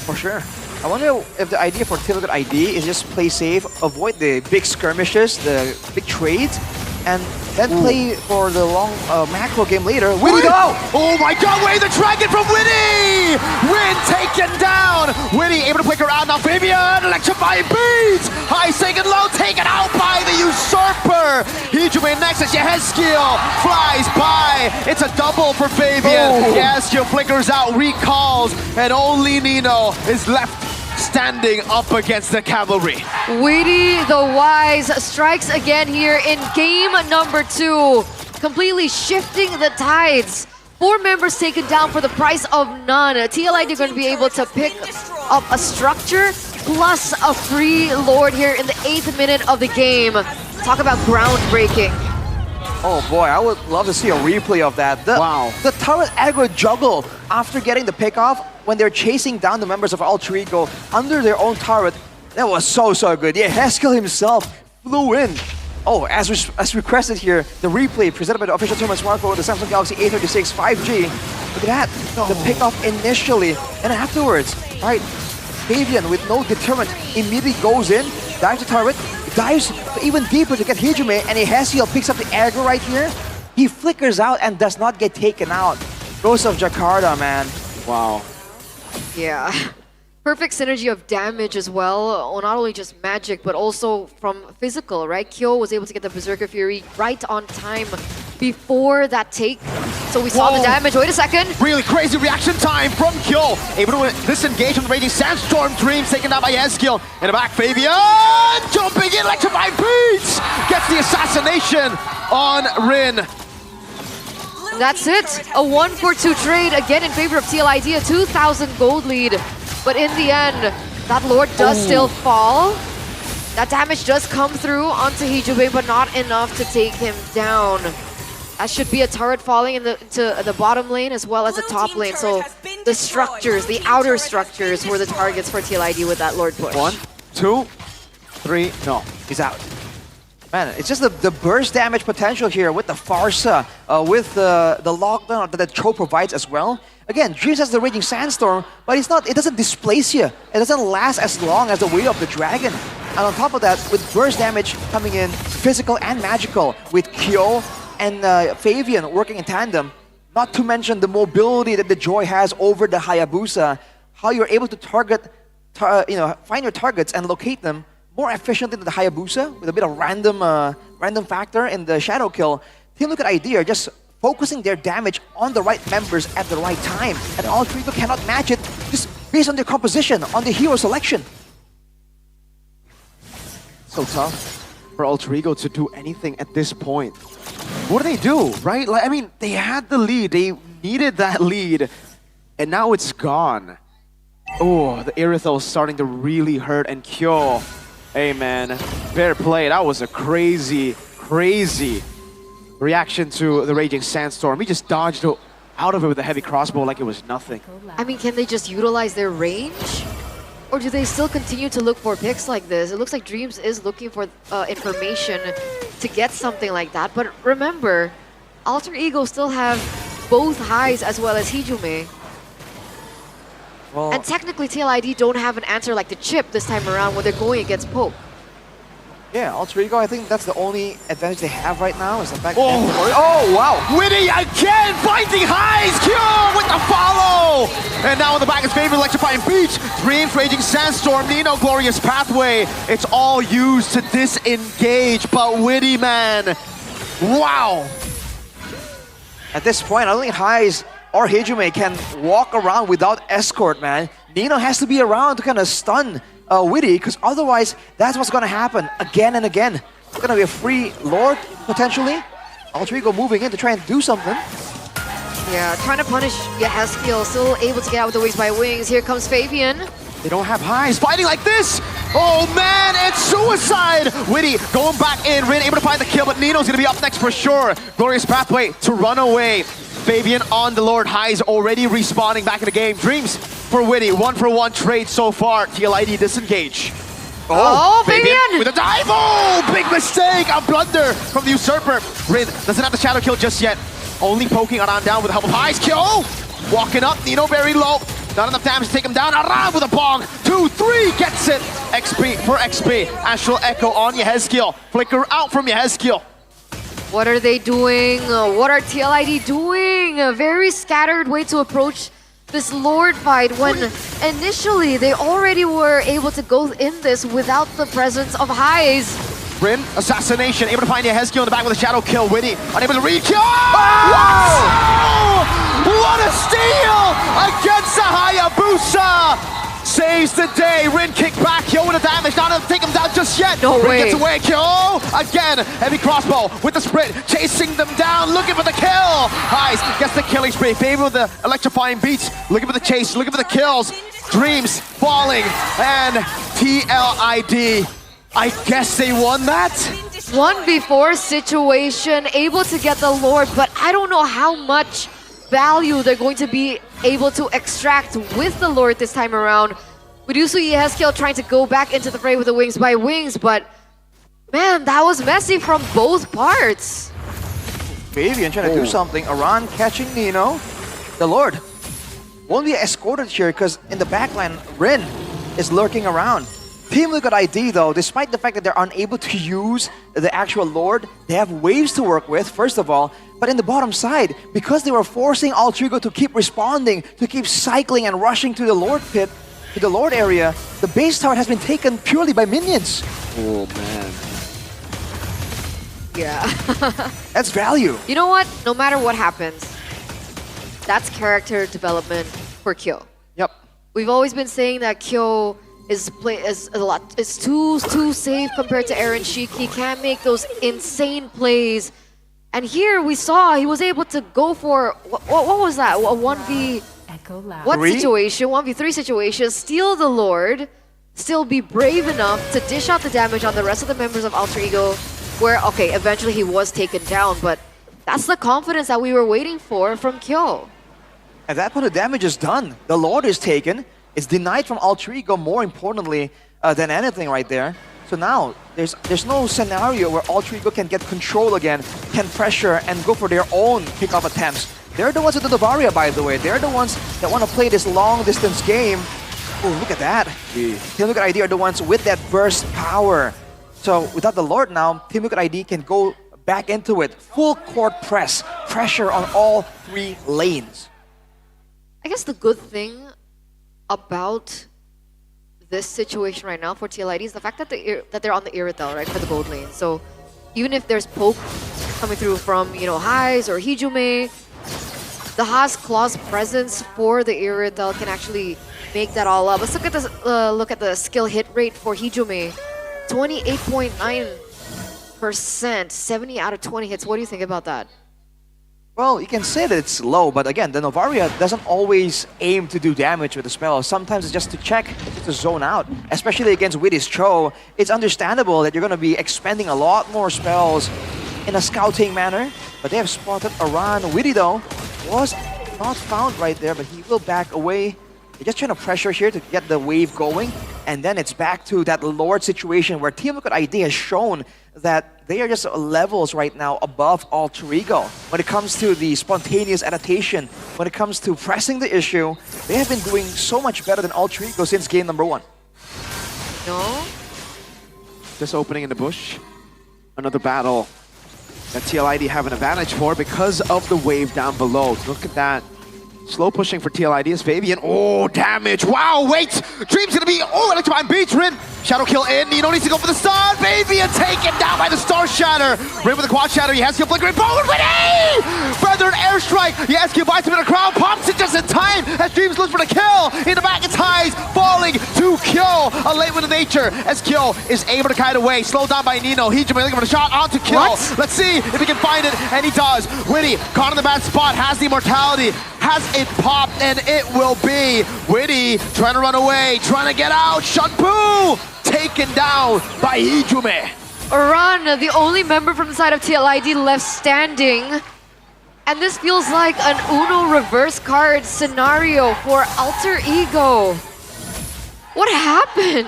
For sure. I wonder if the idea for Team Liquid ID is just play safe, avoid the big skirmishes, the big trades, and then play for the long macro game later. Witty go! Oh my god, Wade the Dragon from Witty! Win taken down! Witty able to flick around now. Fabian, electrifying beats! High second low, taken out by the Usurper! Hijume next as Yehezkiel flies by. It's a double for Fabian. Yehezkiel flickers out, recalls, and only Nino is left standing up against the cavalry. Weedy the Wise strikes again here in game number 2, completely shifting the tides. 4 members taken down for the price of none. TLID are going to be able to pick up a structure plus a free Lord here in the 8th minute of the game. Talk about groundbreaking. Oh boy, I would love to see a replay of that. The turret aggro juggle after getting the pick off when they're chasing down the members of Alter Ego under their own turret. That was so good. Yeah, Haskell himself flew in. Oh, as requested here, the replay presented by the official tournament smartphone, the Samsung Galaxy A36 5G. Look at that, the pick off initially, and afterwards, right? Fabian with no deterrent immediately goes in, dives the turret, dives even deeper to get Hijume, and Haskell picks up the aggro right here. He flickers out and does not get taken out. Ghost of Jakarta, man. Wow. Yeah. Perfect synergy of damage as well, not only just magic, but also from physical, right? Kyo was able to get the Berserker Fury right on time before that take. So we saw the damage. Wait a second. Really crazy reaction time from Kyo. Able to disengage from the Raging Sandstorm. Dreams taken down by Yehezkiel. In the back, Fabian jumping in, electrifying beats! Gets the assassination on Rin. That's it. A 1-for-2 trade again in favor of TLID, a 2,000 gold lead. But in the end, that Lord does still fall. That damage does come through onto Hijume, but not enough to take him down. That should be a turret falling into the bottom lane as well as the top lane. So the structures, the outer structures were the targets for TLID with that Lord push. 1, 2, 3, no, he's out. Man, it's just the burst damage potential here with the Farsa, with the lockdown that the Cho provides as well. Again, Dreams has the Raging Sandstorm, but it doesn't displace you. It doesn't last as long as the Way of the Dragon. And on top of that, with burst damage coming in, physical and magical, with Kyo and Fabian working in tandem, not to mention the mobility that the Joy has over the Hayabusa, how you're able to target, find your targets and locate them more efficiently than the Hayabusa, with a bit of random factor in the shadow kill. Team Liquid ID are just focusing their damage on the right members at the right time, and Alter Ego cannot match it just based on their composition, on the hero selection. So tough for Alter Ego to do anything at this point. What do they do, right? Like, I mean, they had the lead, they needed that lead, and now it's gone. Oh, the Irithel is starting to really hurt, and Kyo. Hey man, fair play. That was a crazy reaction to the Raging Sandstorm. He just dodged out of it with a heavy crossbow like it was nothing. I mean, can they just utilize their range? Or do they still continue to look for picks like this? It looks like Dreams is looking for information to get something like that. But remember, Alter Ego still have both Highs as well as Hijume. Well, and technically TLID don't have an answer like the chip this time around when they're going against Pope. Yeah, Alter Ego, I think that's the only advantage they have right now is the fact oh wow! Witty again, finding Highs, Kyo with the follow! And now in the back is Favorite electrifying beach, Dreams, Raging Sandstorm, Nino, Glorious Pathway. It's all used to disengage, but Witty, man, wow! At this point, I don't think Highs or Hijume can walk around without escort, man. Nino has to be around to kind of stun Witty, because otherwise, that's what's going to happen again and again. It's going to be a free Lord, potentially. Alter Ego moving in to try and do something. Yeah, trying to punish Yehezkiel, still able to get out with the Wings by Wings. Here comes Fabian. They don't have Highs, fighting like this! Oh man, it's suicide! Witty going back in, Rin able to find the kill, but Nino's going to be up next for sure. Glorious Pathway to run away. Fabian on the Lord, Highs already respawning back in the game. Dreams for Witty, 1-for-1 trade so far. TLID disengage. Oh, Fabian with a dive! Oh, big mistake! A blunder from the Usurper. Rin doesn't have the shadow kill just yet. Only poking around down with the help of Highs. Kill! Walking up, Nino very low. Not enough damage to take him down. Around with a bong. 2-3 gets it. XP for XP. Astral Echo on Yehezkiel. Flicker out from Yehezkiel. What are they doing? What are TLID doing? A very scattered way to approach this Lord fight when initially they already were able to go in this without the presence of highs. Rin, assassination, able to find the Hezkiel in the back with a shadow kill. Witty, unable to reach. Oh! What a steal against the Hayabusa! Saves the day. Rin kicked back. Kyo with the damage. Not able to take him down just yet. No Rin way. gets away. Kyo again. Heavy crossbow with the sprint. Chasing them down. Looking for the kill. Heist gets the killing spree. Favor with the electrifying beats. Looking for the chase. Looking for the kills. Dreams falling. And TLID. I guess they won that? 1v4 situation. Able to get the Lord. But I don't know how much value they're going to be able to extract with the Lord this time around. Vidusu Yehezkiel trying to go back into the fray with the wings by wings, but man, that was messy from both parts. Fabian trying to do something. Aran catching Nino. The Lord won't be escorted here because in the backline, Rin is lurking around. Team Liquid ID though, despite the fact that they're unable to use the actual Lord, they have waves to work with, first of all. But in the bottom side, because they were forcing Altrigo to keep responding, to keep cycling and rushing to the Lord pit, to the Lord area, the base tower has been taken purely by minions. Oh man. Yeah. That's value. You know what? No matter what happens, that's character development for Kyo. Yep. We've always been saying that Kyo is too safe compared to Eren Sheik. He can't make those insane plays. And here we saw he was able to go for what was that? A 1v what situation? 1v3 situation, steal the Lord, still be brave enough to dish out the damage on the rest of the members of Alter Ego, where okay, eventually he was taken down, but that's the confidence that we were waiting for from Kyo. At that point the damage is done. The Lord is taken. It's denied from Alter Ego more importantly than anything right there. So now, there's no scenario where Alter Ego can get control again, can pressure and go for their own pickoff attempts. They're the ones with the Novaria, by the way. They're the ones that want to play this long-distance game. Oh, look at that. Team Liquid ID are the ones with that burst power. So without the Lord now, Team Liquid ID can go back into it. Full court press, pressure on all three lanes. I guess the good thing about this situation right now for TLID is the fact that they're on the Iritel, right, for the gold lane. So even if there's poke coming through from, you know, Highs or Hijume, the Haas Claw's presence for the Iritel can actually make that all up. Let's look at the skill hit rate for Hijume. 28.9%, 70 out of 20 hits. What do you think about that? Well, you can say that it's low, but again, the Novaria doesn't always aim to do damage with the spell. Sometimes it's just to check, just to zone out. Especially against Witty's Cho, it's understandable that you're going to be expending a lot more spells in a scouting manner. But they have spotted Aran. Witty, though, was not found right there, but he will back away. They're just trying to pressure here to get the wave going. And then it's back to that Lord situation where Team Liquid ID has shown that they are just levels right now above Alter Ego. When it comes to the spontaneous adaptation, when it comes to pressing the issue, they have been doing so much better than Alter Ego since game number 1. No? Just opening in the bush. Another battle that TLID have an advantage for because of the wave down below. Look at that. Slow pushing for TLID is Fabian. Oh, damage. Wow, wait. Dream's gonna be, electrifying beats. Rin. Shadow kill in. Nino needs to go for the stun. Fabian taken down by the Star Shatter. Rin with the quad shatter. He has to flickering forward. Witty! Feather and airstrike. Yes, bites him in the crowd. Pops it just in time as Dreams looks for the kill. In the back, it's Highs falling to Kyo. A late with the nature as Kyo is able to kite away. Slowed down by Nino. He's looking for the shot onto Kyo. What? Let's see if he can find it, and he does. Witty caught in the bad spot. Has the immortality. Has it popped, and it will be Witty trying to run away, trying to get out. Shunpu taken down by Hijume. Aran, the only member from the side of TLID left standing. And this feels like an Uno reverse card scenario for Alter Ego. What happened?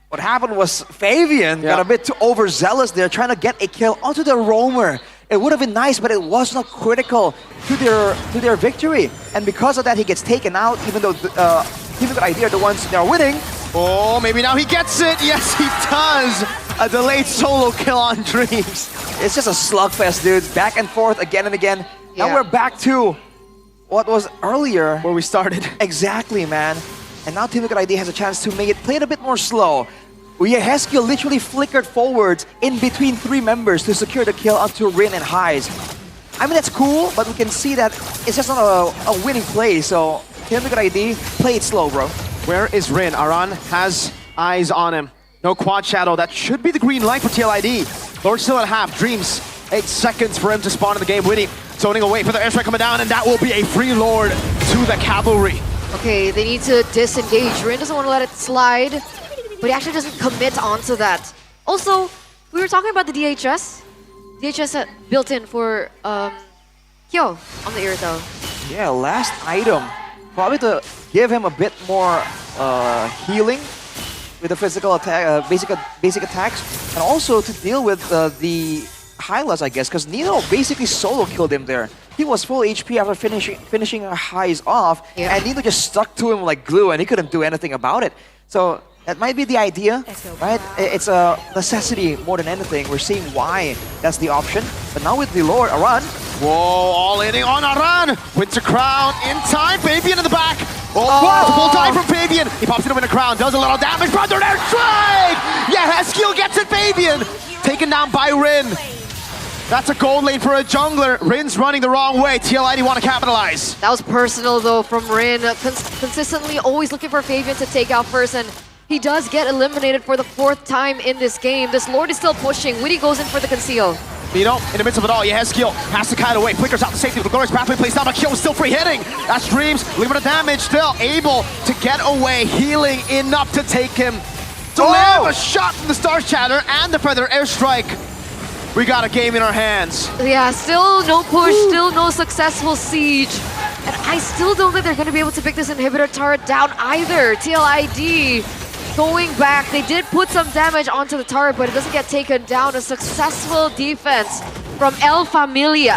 What happened was Fabian got a bit too overzealous there, trying to get a kill onto the roamer. It would have been nice, but it was not critical to their victory. And because of that, he gets taken out, even though Team Liquid ID are the ones that are winning. Oh, maybe now he gets it. Yes, he does. A delayed solo kill on Dreams. It's just a slugfest, dude. Back and forth again and again. Now we're back to what was earlier. Where we started. Exactly, man. And now Team Liquid ID has a chance to make it play it a bit more slow. Haskell literally flickered forwards in between 3 members to secure the kill onto Rin and Highs. I mean, that's cool, but we can see that it's just not a winning play, so Team Liquid ID, play it slow, bro. Where is Rin? Aran has eyes on him. No quad shadow. That should be the green light for TLID. Lord still at half. Dreams, 8 seconds for him to spawn in the game. Witty zoning away for the airstrike coming down, and that will be a free Lord to the cavalry. Okay, they need to disengage. Rin doesn't want to let it slide, but he actually doesn't commit onto that. Also, we were talking about the DHS. DHS built in for Kyo on the Irito. Yeah, last item. Probably to give him a bit more healing with the physical attack, basic attacks, and also to deal with the Hylas, I guess, because Nino basically solo killed him there. He was full HP after finishing Highs off, and Nino just stuck to him like glue, and he couldn't do anything about it. So that might be the idea, right? It's a necessity more than anything. We're seeing why that's the option. But now with the Lord, Aran. Whoa, all in on Aran. Winter Crown in time. Fabian in the back. Full time from Fabian. He pops into Winter Crown, does a little damage. Brother airstrike! Yeah, Haskell gets it, Fabian. Taken down by Rin. That's a gold lane for a jungler. Rin's running the wrong way. TLID want to capitalize. That was personal though from Rin. Consistently always looking for Fabian to take out first, and he does get eliminated for the 4th time in this game. This Lord is still pushing. Witty goes in for the conceal. You know, in the midst of it all, Haskell has to kite away. Flickers out the safety. The glorious pathway plays down, but Kyo is still free hitting. That's Dreams. Limited damage, still able to get away. Healing enough to take him. To live a shot from the Stars Chatter and the Feather airstrike. We got a game in our hands. Yeah, still no push, still no successful siege. And I still don't think they're going to be able to pick this inhibitor turret down either. TLID going back. They did put some damage onto the turret, but it doesn't get taken down. A successful defense from El Familia.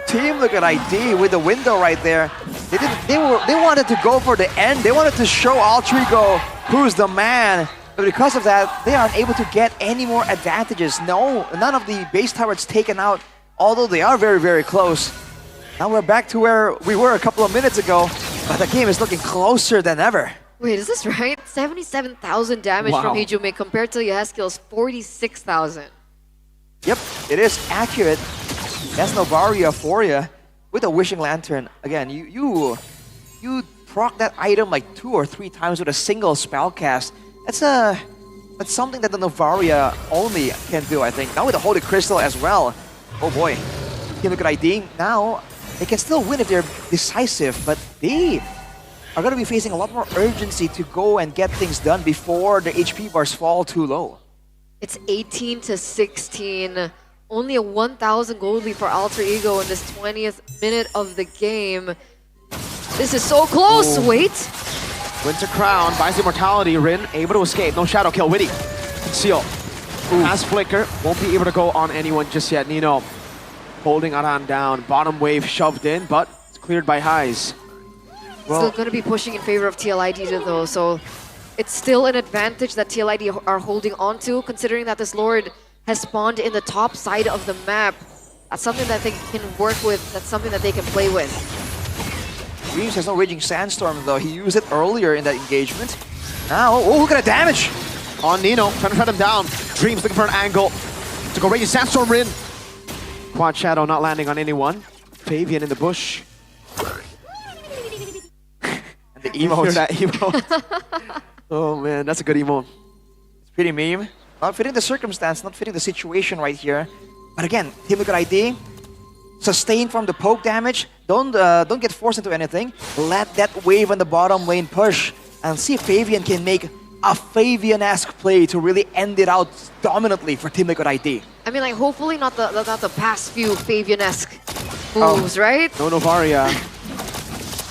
Team Liquid ID with the window right there. They wanted to go for the end. They wanted to show Altrigo who's the man. But because of that, they aren't able to get any more advantages. No, none of the base turrets taken out, although they are very, very close. Now we're back to where we were a couple of minutes ago, but the game is looking closer than ever. Wait, is this right? 77,000 damage from Hijume compared to Haskell's 46,000. Yep, it is accurate. That's Novaria for you with a Wishing Lantern. Again, you proc that item like 2 or 3 times with a single spell cast. That's something that the Novaria only can do, I think. Now with the Holy Crystal as well. Oh boy. Team Liquid ID now, they can still win if they're decisive, but they are going to be facing a lot more urgency to go and get things done before the HP bars fall too low. It's 18-16. Only a 1,000 gold lead for Alter Ego in this 20th minute of the game. This is so close. Wait. Winter Crown buys the immortality. Rin able to escape. No shadow kill. Witty. Conceal. Has Flicker. Won't be able to go on anyone just yet. Nino holding Aran down. Bottom wave shoved in, but it's cleared by Highs. Well, still going to be pushing in favor of TLID though, so it's still an advantage that TLID are holding on to, considering that this Lord has spawned in the top side of the map. That's something that they can work with. That's something that they can play with. Dreams has no Raging Sandstorm though. He used it earlier in that engagement. Now, oh, look at the damage! On Nino, trying to shut him down. Dreams looking for an angle to go Raging Sandstorm in. Quad Shadow not landing on anyone. Fabian in the bush. And the emote. That emote. Oh man, that's a good emote. It's pretty meme. Not fitting the circumstance, not fitting the situation right here. But again, Team Liquid ID, sustain from the poke damage. Don't get forced into anything. Let that wave on the bottom lane push and see if Fabian can make a Fabian-esque play to really end it out dominantly for Team Liquid ID. I mean, like, hopefully not the past few Fabian-esque moves, right? No Novaria.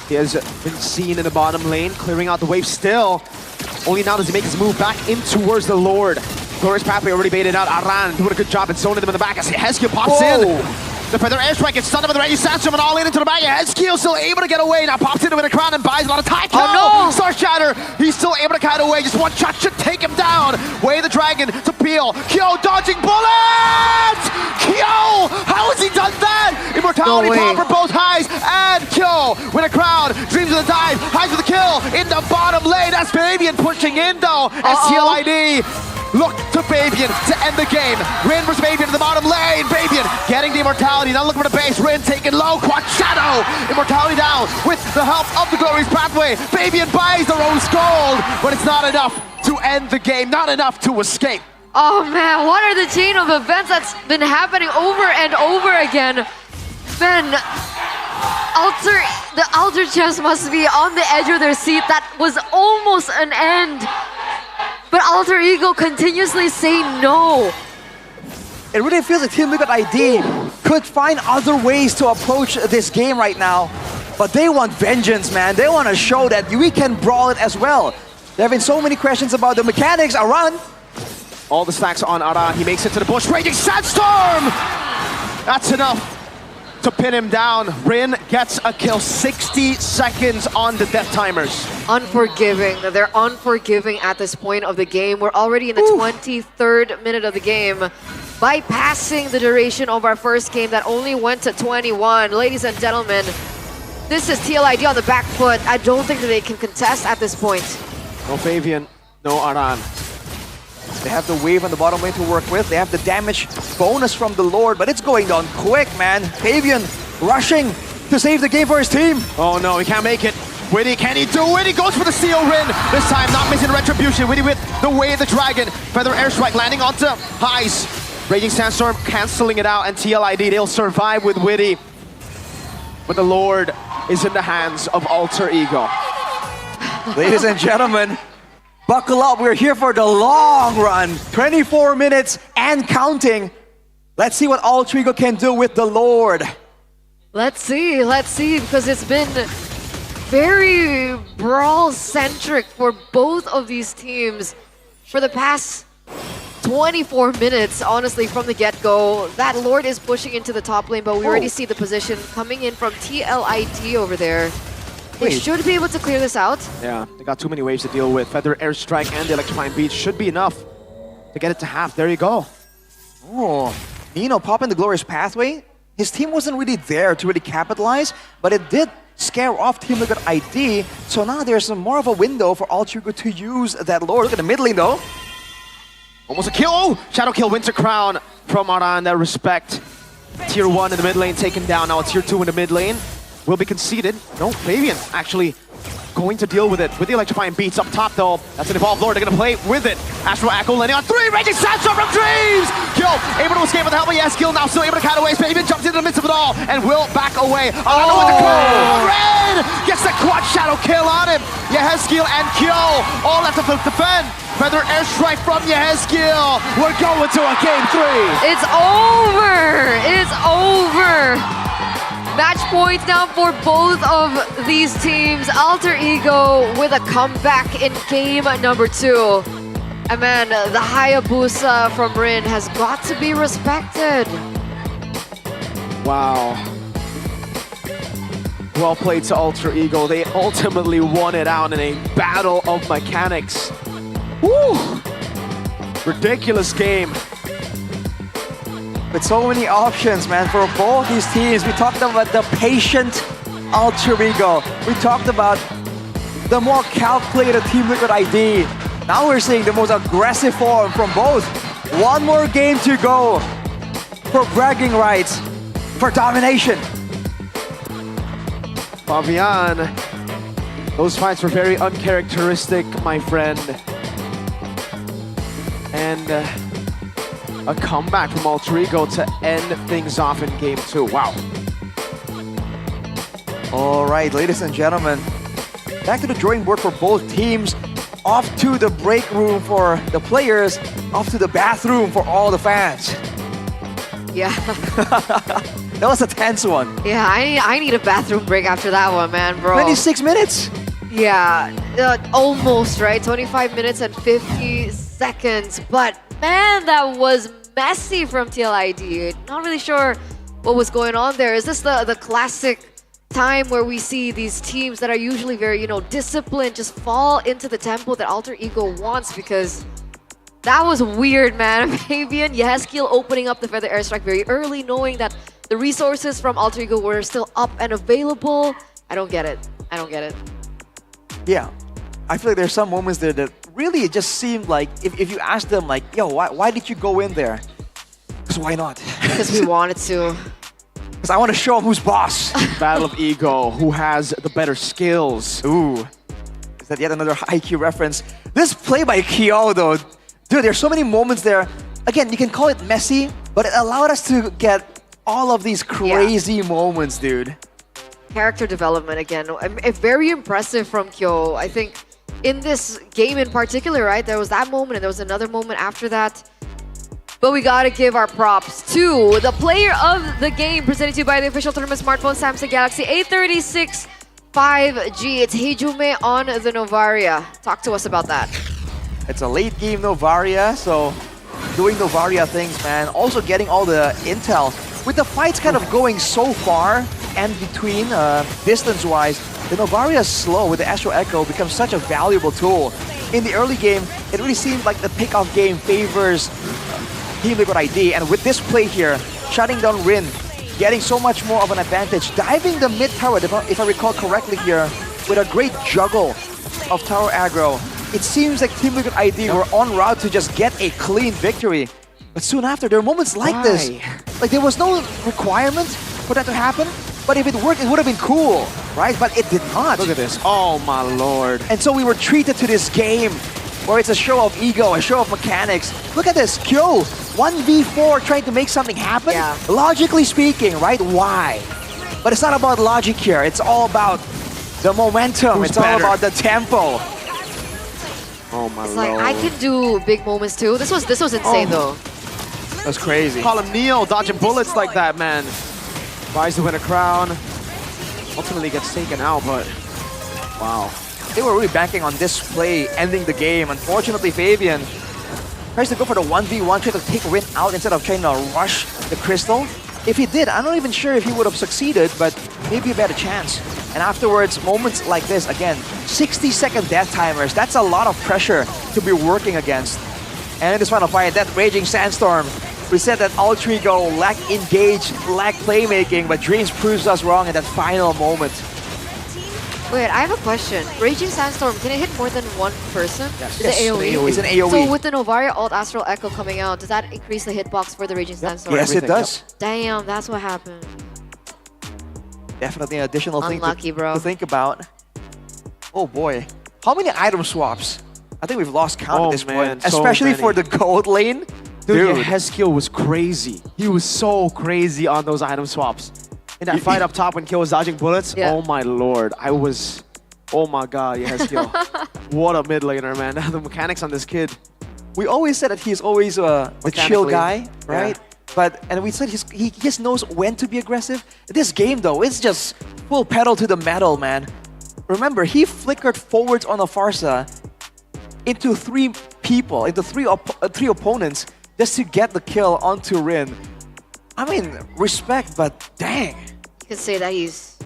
He has been seen in the bottom lane, clearing out the wave still. Only now does he make his move back in towards the Lord. Glorious Pathway already baited out. Aran doing a good job at zoning them in the back as Haskell pops in. The feather airstrike gets stunned by the Ready Sandstorm and all in into the bag. Headskill still able to get away. Now pops into with a crown and buys a lot of time. Oh no! Star Shatter, he's still able to kite away. Just one shot should take him down. Way the dragon to peel. Kyo dodging bullets! Kyo! How has he done that? Immortality pop for both highs and Kyo with a crown. Dreams of the dive. Highs with the kill in the bottom lane. That's Fabian pushing in though. STLID. Look to Fabian to end the game. Rin versus Fabian in the bottom lane. Fabian getting the immortality. Now looking for the base. Rin taking low. Quad Shadow. Immortality down with the help of the Glory's Pathway. Fabian buys the Rose Gold, but it's not enough to end the game. Not enough to escape. Oh man, what are the chain of events that's been happening over and over again? Man, the Alter Chess must be on the edge of their seat. That was almost an end. But Alter Ego continuously say no. It really feels like Team Liquid ID could find other ways to approach this game right now. But they want vengeance, man. They want to show that we can brawl it as well. There have been so many questions about the mechanics. Aran. All the stacks on Aran. He makes it to the bush. Raging Sandstorm! That's enough to pin him down. Rin gets a kill. 60 seconds on the death timers. Unforgiving. They're unforgiving at this point of the game. We're already in the 23rd minute of the game, bypassing the duration of our first game that only went to 21. Ladies and gentlemen, this is TLID on the back foot. I don't think that they can contest at this point. No Fabian, no Aran. They have the wave on the bottom lane to work with. They have the damage bonus from the Lord, but it's going down quick, man. Fabian rushing to save the game for his team. Oh no, he can't make it. Witty, can he do it? He goes for the Seal Rin. This time, not missing Retribution. Witty with the Way of the Dragon. Feather Airstrike landing onto highs. Raging Sandstorm canceling it out, and TLID, they'll survive with Witty. But the Lord is in the hands of Alter Ego. Ladies and gentlemen, buckle up. We're here for the long run. 24 minutes and counting. Let's see what Alter Ego can do with the Lord. Let's see, because it's been very brawl-centric for both of these teams for the past 24 minutes, honestly, from the get-go. That Lord is pushing into the top lane, but we already see the position coming in from TLID over there. They should be able to clear this out. Yeah, they got too many waves to deal with. Feather Airstrike and the Electrifying Beach should be enough to get it to half. There you go. Oh, Nino popping the Glorious Pathway. His team wasn't really there to really capitalize, but it did scare off Team Liquid ID. So now there's more of a window for Alter Ego to use that Lord. Look at the mid lane though. Almost a kill. Oh, Shadow Kill, Winter Crown from Aran. That respect. Tier 1 in the mid lane taken down. Now a Tier 2 in the mid lane will be conceded. No, Fabian actually going to deal with it with the Electrifying Beats up top though. That's an Evolved Lord. They're going to play with it. Astro Echo landing on 3. Raging Sandstorm from Dreams! Kill, able to escape with the help of Yeskill. Now still able to cut away. Fabian jumps into the midst of it all and will back away. Alana with the crown. Red gets the quad Shadow Kill on him. Yeskill and Kyo all left to defend. Feather Airstrike from Yeskill. We're going to a game 3. It's over. It's over. Match points now for both of these teams. Alter Ego with a comeback in game number 2. And man, the Hayabusa from Rin has got to be respected. Wow. Well played to Alter Ego. They ultimately won it out in a battle of mechanics. Woo! Ridiculous game. With so many options, man, for both these teams. We talked about the patient Alter Ego. We talked about the more calculated Team Liquid ID. Now we're seeing the most aggressive form from both. One more game to go for bragging rights, for domination. Fabian, those fights were very uncharacteristic, my friend. And a comeback from Alter Ego to end things off in game 2. Wow. All right, ladies and gentlemen, back to the drawing board for both teams. Off to the break room for the players, off to the bathroom for all the fans. Yeah. That was a tense one. Yeah, I need a bathroom break after that one, man, bro. 26 minutes. Yeah, almost, right? 25 minutes and 50 seconds. But man, that was messy from TLID. Not really sure what was going on there. Is this the classic time where we see these teams that are usually very, disciplined just fall into the tempo that Alter Ego wants? Because that was weird, man. Fabian, Yehezkiel opening up the Feather Airstrike very early, knowing that the resources from Alter Ego were still up and available. I don't get it. Yeah, I feel like there's some moments there that really it just seemed like if you ask them like, yo, why did you go in there? Because why not? Because we wanted to. Because I want to show them who's boss. Battle of ego, who has the better skills. Ooh, is that yet another IQ reference? This play by Kyo though, dude, there's so many moments there. Again, you can call it messy, but it allowed us to get all of these crazy moments, dude. Character development again, very impressive from Kyo. I think in this game in particular, right, there was that moment and there was another moment after that. But we gotta give our props to the player of the game, presented to you by the official tournament smartphone Samsung Galaxy A36 5G. It's Heijume on the Novaria. Talk to us about that. It's a late game Novaria, so doing Novaria things, man. Also getting all the intel. With the fights kind of going so far and between distance-wise, the Novaria slow with the Astro Echo becomes such a valuable tool. In the early game, it really seemed like the pick-off game favors Team Liquid ID, and with this play here, shutting down Rin, getting so much more of an advantage, diving the mid tower, if I recall correctly here, with a great juggle of tower aggro. It seems like Team Liquid ID were en route to just get a clean victory. But soon after, there are moments like this. Like there was no requirement for that to happen, but if it worked, it would have been cool, right? But it did not. Look at this. Oh my lord. And so we were treated to this game where it's a show of ego, a show of mechanics. Look at this, Kyo, 1v4 trying to make something happen? Yeah. Logically speaking, right? Why? But it's not about logic here. It's all about the momentum. It's all about the tempo. Oh my It's lord. like, I can do big moments too. This was insane though. That's crazy. Call him Neil, dodging bullets like that, man. Tries to win a crown. Ultimately gets taken out, but wow. They were really banking on this play, ending the game. Unfortunately, Fabian tries to go for the 1v1, try to take Rin out instead of trying to rush the Crystal. If he did, I'm not even sure if he would have succeeded, but maybe a better chance. And afterwards, moments like this, again, 60-second death timers. That's a lot of pressure to be working against. And in this final fight, that Raging Sandstorm, we said that Alter Ego lacked engage, lacked playmaking, but Dreams proves us wrong in that final moment. Wait, I have a question. Raging Sandstorm, can it hit more than one person? Yes. Is it AoE? It's an AoE. So with the Novaria Alt Astral Echo coming out, does that increase the hitbox for the Raging Sandstorm? Yes, it does. Damn, that's what happened. Definitely an additional thing Unlucky, to think about. Oh boy. How many item swaps? I think we've lost count at this point. so Especially many. for the gold lane. Dude, Yehezkiel was crazy. He was so crazy on those item swaps. In that fight up top when Kyo was dodging bullets, oh my lord, oh my god, Yehezkiel. What a mid laner, man. The mechanics on this kid. We always said that he's always a chill guy, right? And we said he just knows when to be aggressive. This game though, it's just full pedal to the metal, man. Remember, he flickered forwards on a Farsa into three opponents just to get the kill onto Rin. I mean, respect, but dang. You can say that he's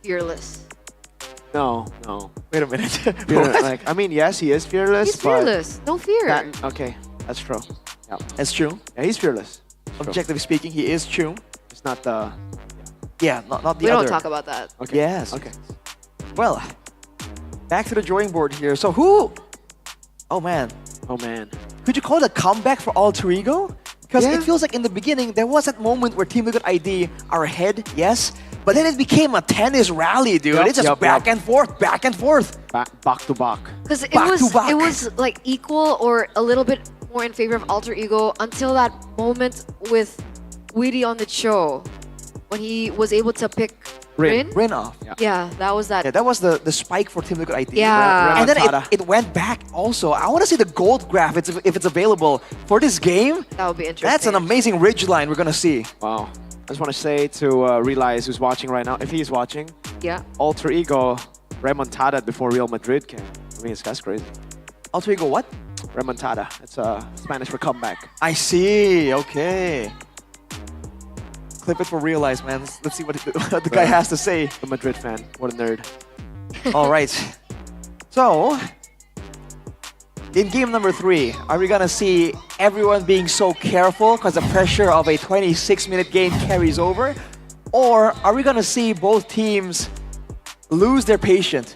fearless. No. Wait a minute. I mean, yes, he is fearless. He's fearless. No fear. Okay, that's true. Yeah, that's true. Yeah, he's fearless. Objectively speaking, he is true. It's not the... Yeah, not the other. We don't talk about that. Okay. Yes. Okay. Well, back to the drawing board here. So who... Oh man. Could you call it a comeback for Alter Ego? Because it feels like in the beginning, there was that moment where Team Liquid ID are ahead, yes, but then it became a tennis rally, dude. It's just back and forth, back and forth. Back to back. Because it was like equal or a little bit more in favor of Alter Ego until that moment with Weedy on the show when he was able to pick Rin off. Yeah, that was that. Yeah, that was the spike for Team Liquid ID. Yeah. And then it went back also. I want to see the gold graph if it's available for this game. That would be interesting. That's an amazing ridge line we're going to see. Wow. I just want to say to Realize who's watching right now, if he's watching, Alter Ego remontada before Real Madrid came. I mean, that's crazy. Alter Ego what? Remontada. It's Spanish for comeback. I see. Okay. clip it for realize, man. Let's see what the guy has to say. The Madrid fan, what a nerd. All right. So, in game number 3, are we gonna see everyone being so careful because the pressure of a 26-minute game carries over? Or are we gonna see both teams lose their patience,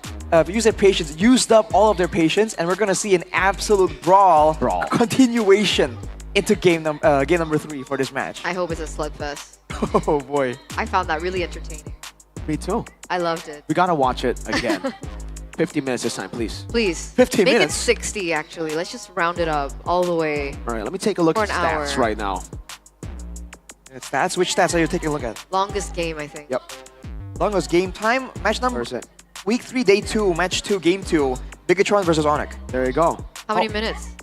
used up all of their patience, and we're gonna see an absolute brawl. Continuation into game number 3 for this match? I hope it's a slugfest. Oh boy. I found that really entertaining. Me too. I loved it. We gotta watch it again. 50 minutes this time, please. Please. 15 Make minutes? it 60, actually. Let's just round it up all the way. All right, let me take a look For at an stats hour. right now. Stats? Which stats are you taking a look at? Longest game, I think. Yep. Longest game time, match number. Week 3, day 2, match 2, game 2. Bigatron versus Onyx. There you go. How many minutes?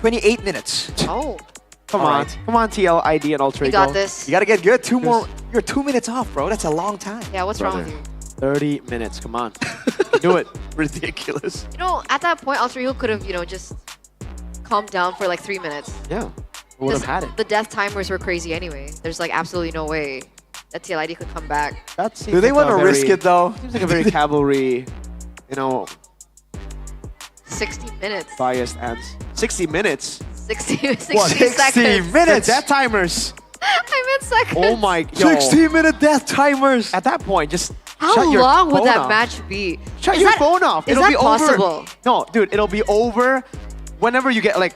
28 minutes. Oh. Come on. Come on, TL, ID, and Ultra You Ego. got this. You gotta get good. You're 2 minutes off, bro. That's a long time. Yeah, what's wrong with you? 30 minutes, come on. Do it. Ridiculous. You know, at that point, Ultra Ego could have, just calmed down for like 3 minutes. Yeah. Would have had it. The death timers were crazy anyway. There's like absolutely no way that TLID could come back. Do they want to risk it though? Seems like a very cavalry, 60 minutes. biased ends. 60 minutes? 60 60 seconds. minutes? Death timers. I meant seconds. Oh my, 60-minute death timers. At that point, just How shut your long would phone that off. match be? Shut Is your that- phone off. Is It'll that be possible? over. No, dude, it'll be over whenever you get like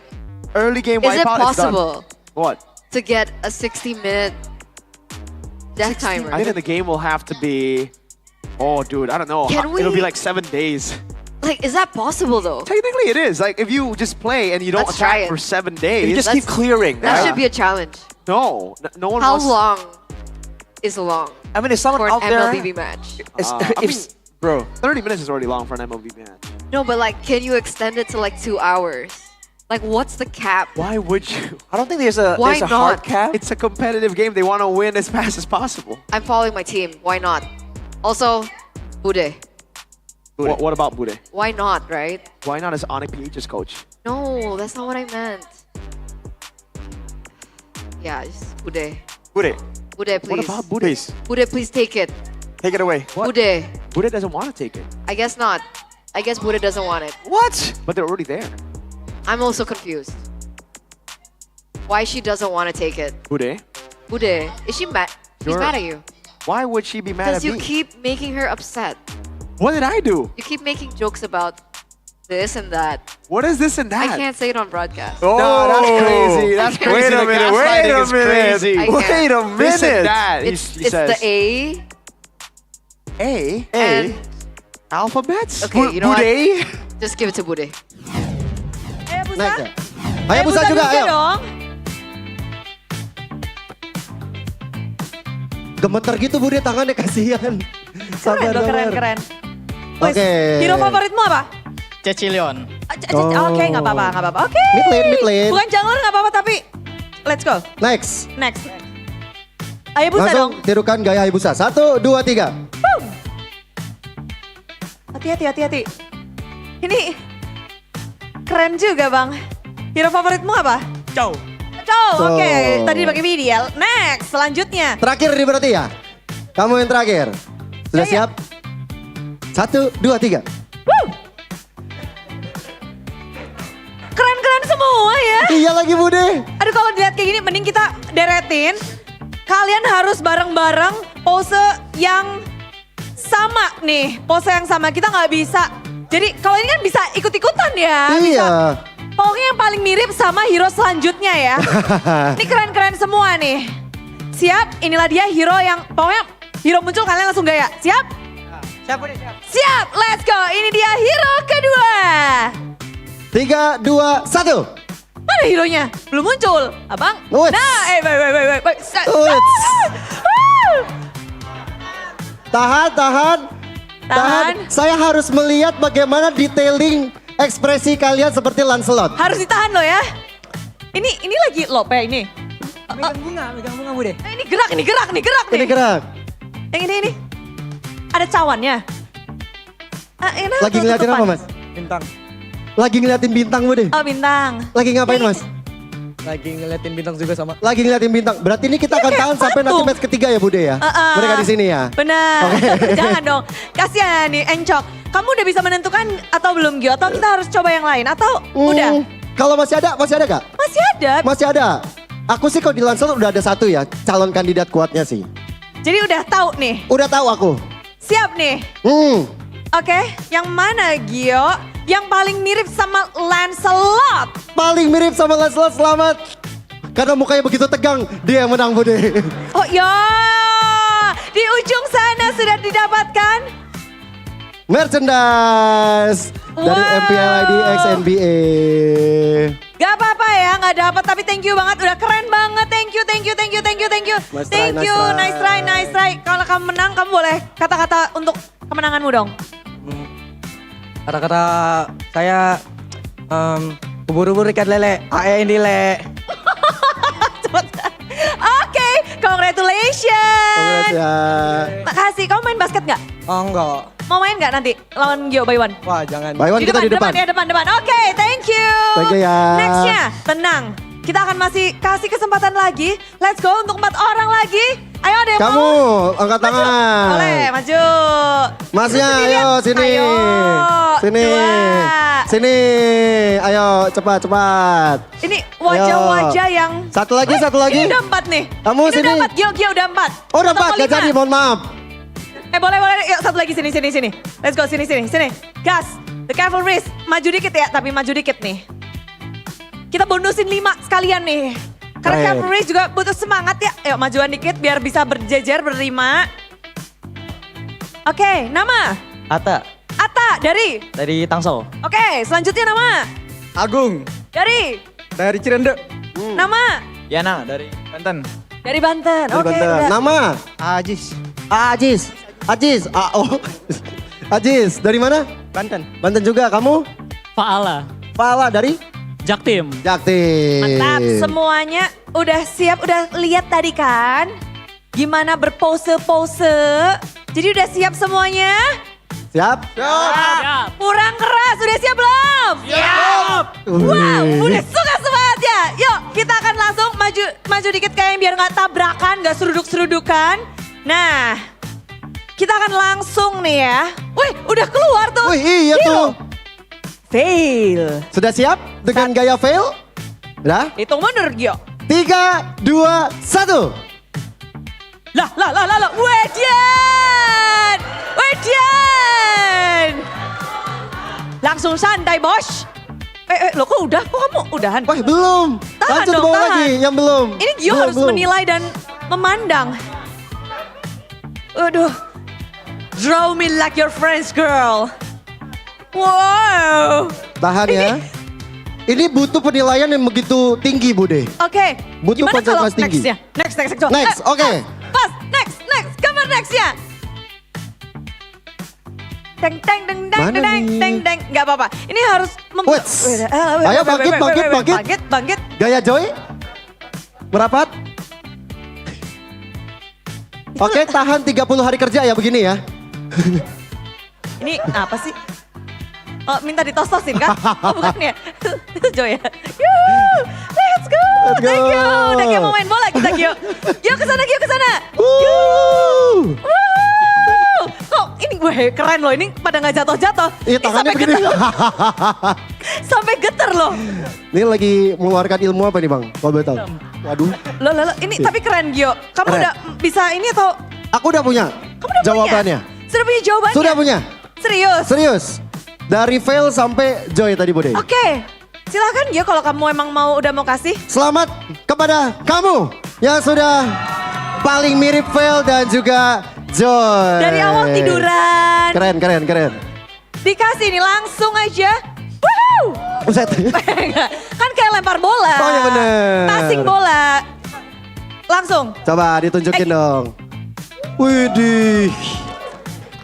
early game Is it wipeout. It's done. possible What? to get a 60-minute death timer? I think the game will have to be. Oh, dude, I don't know. Can It'll be we- like 7 days. Like, is that possible though? Technically, it is. Like, if you just play and you don't Let's try attack it. for 7 days, You just keep clearing. That should be a challenge. No, no one How wants. long is long I mean, if someone for an out there, MLBB match? bro, 30 minutes is already long for an MLB match. No, but like, can you extend it to like 2 hours? Like, what's the cap? Why would you? I don't think there's a Why hard not? cap. It's a competitive game. They want to win as fast as possible. I'm following my team. Why not? Also, Bude. What about Bude? Why not, right? Why not as Onyx PH's coach? No, that's not what I meant. Yeah, just Bude. Bude. Bude, please. What about Bude? Bude, please take it. Take it away. What? Bude. Bude doesn't want to take it. I guess not. I guess Bude doesn't want it. What? But they're already there. I'm also confused. Why she doesn't want to take it? Bude? Bude, is she mad? She's You're- mad at you. Why would she be mad Because at you me? keep making her upset. What did I do? You keep making jokes about this and that. What is this and that? I can't say it on broadcast. Oh, no, that's crazy. That's I can't. crazy. Wait a The minute, gaslighting is crazy. I can't. Wait a minute. This and that. It's, he it's says. the A. A? And Alphabets? okay, you know Bude? what? Just give it to Bude. Busa. Ayo Busa juga, ayo. dong. Gemeter gitu Bude tangannya, kasihan. Sabar, Keren, sabar. keren. Oke. Hero favoritmu apa? Cecilion. Oke, nggak apa-apa. Oke. Mid lane. Bukan jungler nggak apa-apa tapi let's go. Next. Next. Ayo Busa dong. Langsung tirukan gaya Hayabusa. 1, 2, 3. Hati-hati. Ini keren juga bang. Hero favoritmu apa? Cow. Oke. Tadi pakai video. Next, selanjutnya. Terakhir nih berarti ya. Kamu yang terakhir. Sudah siap? 1, 2, 3. Keren-keren semua ya. Iya lagi Bude. Aduh kalau dilihat kayak gini mending kita deretin. Kalian harus bareng-bareng pose yang sama nih. Pose yang sama, kita nggak bisa. Jadi kalau ini kan bisa ikut-ikutan ya. Bisa. Iya. Pokoknya yang paling mirip sama hero selanjutnya ya. Ini keren-keren semua nih. Siap, inilah dia hero yang pokoknya hero muncul kalian langsung gaya. Siap? Siap udah siap. Siap, let's go. Ini dia hero kedua. 3, 2, 1. Mana hero-nya? Belum muncul, abang. Wait. Nah, wait. Wait. Tahan. Saya harus melihat bagaimana detailing ekspresi kalian seperti Lancelot. Harus ditahan loh ya. Ini lagi lope ini. Megang bunga Bude. Ini gerak nih. Ini gerak. Yang ini. Ada cawannya. Lagi ngeliatin apa Mas? Bintang. Lagi ngeliatin bintang Bude. Oh bintang. Lagi ngapain Mas? Lagi ngeliatin bintang juga sama. Lagi ngeliatin bintang. Berarti ini kita akan tahan sampai nanti match ketiga ya Bude ya? Mereka di sini ya? Benar. Jangan dong. Kasihan nih Encok. Kamu udah bisa menentukan atau belum Gio? Atau kita harus coba yang lain? Atau udah? Kalau masih ada gak? Masih ada. Masih ada. Aku sih kalau di Lansel udah ada satu ya calon kandidat kuatnya sih. Jadi udah tahu nih? Udah tahu aku. Siap nih? Oke, yang mana Gio? Yang paling mirip sama Lancelot? Paling mirip sama Lancelot, selamat. Karena mukanya begitu tegang, dia yang menang Bude. Oh ya, di ujung sana sudah didapatkan merchandise dari MPL ID XNBA. Gak apa-apa ya, gak dapat tapi thank you banget, udah keren banget. Thank you. Nice try. Kalau kamu menang, kamu boleh kata-kata untuk kemenanganmu dong. Kata-kata saya ubur-ubur ikan lele, ini le. Oke, congratulations. Makasih, kamu main basket gak? Oh enggak. Mau main gak nanti lawan Gio by one? Wah jangan. By one kita di depan. Depan. Oke, thank you. Thank you ya. Nextnya, tenang. Kita akan masih kasih kesempatan lagi. Let's go untuk 4 orang lagi. Ayo ada yang kamu mau? angkat tangan. Boleh, maju. Masnya, ayo sini. Ayo. Sini. Ayo cepat. Ini wajah-wajah yang... Satu lagi. Ini udah 4 nih. Kamu ini sini. Udah 4, Gio udah 4. Oh udah 4, gak jadi, mohon maaf. Boleh. Yuk satu lagi sini. Let's go, sini. Gas, the cavalry. Maju dikit ya, tapi maju dikit nih. Kita bonusin 5 sekalian nih. Karena cavalry juga butuh semangat ya. Ayo majuan dikit biar bisa berjejer berlima. Oke, nama? Ata. Dari Tangsel. Oke, selanjutnya nama? Agung. Dari Cirende. Nama? Yana dari Banten. Dari Banten. Oke. Nama? Ajis. Ajis, dari mana? Banten juga, kamu? Faala dari? Jaktim. Mantap, semuanya udah siap, udah lihat tadi kan? Gimana berpose-pose. Jadi udah siap semuanya? Siap. Kurang keras, udah siap belum? Siap. Wow, udah suka semangatnya. Yuk, kita akan langsung maju dikit kayaknya biar nggak tabrakan, nggak seruduk-serudukan. Nah, kita akan langsung nih ya. Wih, udah keluar tuh. Wih, iya tuh. Fail. Sudah siap dengan gaya fail? Udah? Hitung mundur, Gio. 3, 2, 1. Lah. Wedian. Langsung santai, bos. Lo kok udah? Kok kamu udahan? Wah, belum. Lanjut dong, bawa lagi yang belum. Ini Gio harus menilai dan memandang. Aduh. Draw me like your friends, girl. Wow. Tahan ya. Ini butuh penilaian yang begitu tinggi, Bude. Oke. Butuh Gimana kalau konsentrasi tinggi. next-nya? Next. Next, oke. Pas, next. Cover next-nya. Deng. Gak apa-apa. Ini harus Ayo bangkit. Gaya Joy. Merapat. Oke, tahan 30 hari kerja ya begini ya. Ini apa sih? Oh, minta ditos-tosin kan? Oh, bukan ya? Itu Joy ya? Let's go. Thank you. Udah kayak mau main bola kita, Gio. Gio kesana. Kok ini gue keren loh, ini pada gak jatuh-jatuh. Iya, tangannya begini. Sampai geter loh. Ini lagi mengeluarkan ilmu apa nih, Bang? Kalau boleh tahu. Waduh. Loh, ini tapi keren, Gio. Kamu udah bisa ini atau? Aku udah punya jawabannya. Sudah punya jawabannya? Sudah punya. Serius? Dari fail sampai Joy tadi, Bude. Oke. Silakan Gio kalau kamu emang udah mau kasih. Selamat kepada kamu yang sudah paling mirip fail dan juga Joy. Dari awal tiduran. Keren. Dikasih nih langsung aja. Woohoo! Buset. Kan kayak lempar bola. Oh ya bener. Passing bola. Langsung. Coba ditunjukin dong. Widih.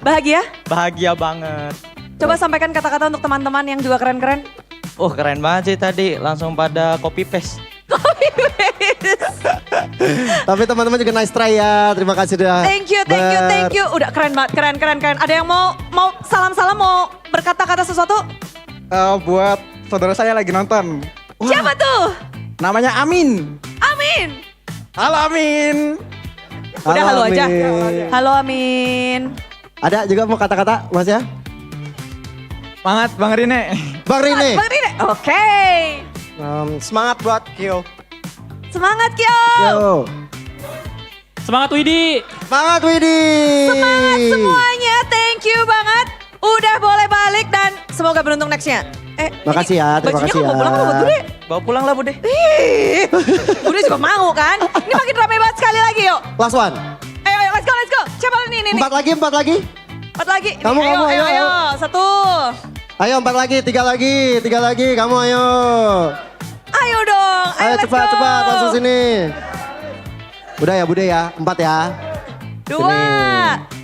Bahagia? Bahagia banget. Coba sampaikan kata-kata untuk teman-teman yang juga keren-keren. Keren banget sih tadi. Langsung pada copy paste. Tapi teman-teman juga nice try ya. Terima kasih sudah. Thank you. Udah keren banget, keren. Ada yang mau salam-salam, mau berkata-kata sesuatu? Buat saudara saya lagi nonton. Siapa tuh? Namanya Amin. Amin. Halo Amin. Udah halo aja. Amin. Halo Amin. Ada juga mau kata-kata Mas ya? Semangat Bang Rine. Bang Rine. Bang Rine. Oke. Semangat buat Kyo. Semangat Kyo. Yo. Semangat Widi. Semangat Widi. Semangat semuanya. Thank you banget. Udah boleh balik dan semoga beruntung nextnya. Makasih ya, terima kasih ya. Bajunya mau pulang apa buat Bude? Bawa pulang lah Bude. Ih, Bude juga mau kan? Ini makin ramai banget sekali lagi yuk. Last one. Ayo, let's go. Siapa nih? 4 lagi. 4 lagi. Kamu, Ayo. 1. Ayo 4 lagi, 3 lagi. Kamu ayo. Ayo dong. Ayo let's cepat, go. langsung sini. Udah ya Bude ya, 4 ya. 2,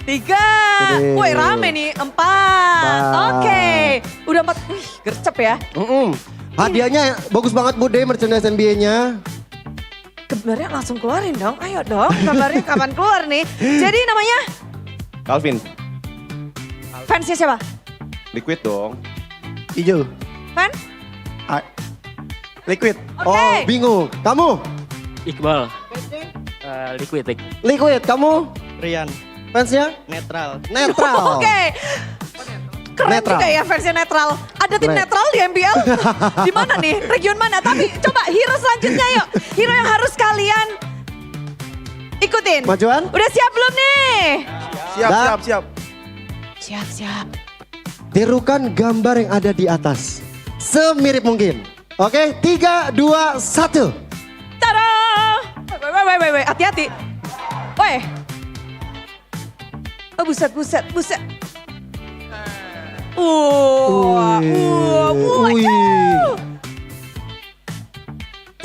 3. Woi rame nih, 4. Oke. Udah 4. Wih, gercep ya. Hadiahnya bagus banget Bude, merchandise NBA-nya. Gambarnya langsung keluarin dong. Ayo dong, gambarnya kapan keluar nih? Jadi namanya Calvin. fansnya siapa? Liquid dong. Hijau. Fan? Liquid. Oke. Oh bingung. Kamu? Iqbal. Liquid. Liquid. Kamu? Rian. Fansnya? Netral. Netral. Oke. Keren Netral. juga ya fansnya netral. Ada tim Keren. netral di MPL? Di mana nih? Region mana? Tapi coba hero selanjutnya yuk. Hero yang harus kalian ikutin. Majuan? Udah siap belum nih? Siap. Tirukan gambar yang ada di atas. Semirip mungkin. Oke, 3, 2, 1. Tada! Wait. Hati-hati. Weh. Oh, buset. Wih.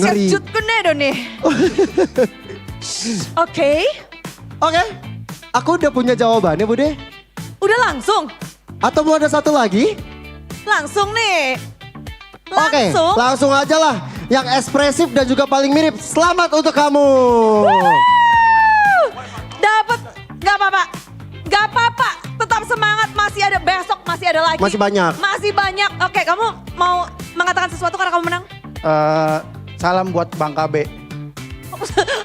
Ngeri. Siap kena dong nih. Oke. Aku udah punya jawabannya Bude. Udah langsung? Atau mau ada satu lagi? Langsung nih. Oke, langsung aja lah. Yang ekspresif dan juga paling mirip. Selamat untuk kamu. Dapat, gak apa-apa. Tetap semangat, masih ada besok, masih ada lagi. Masih banyak. Oke, kamu mau mengatakan sesuatu karena kamu menang? Salam buat Bang KB.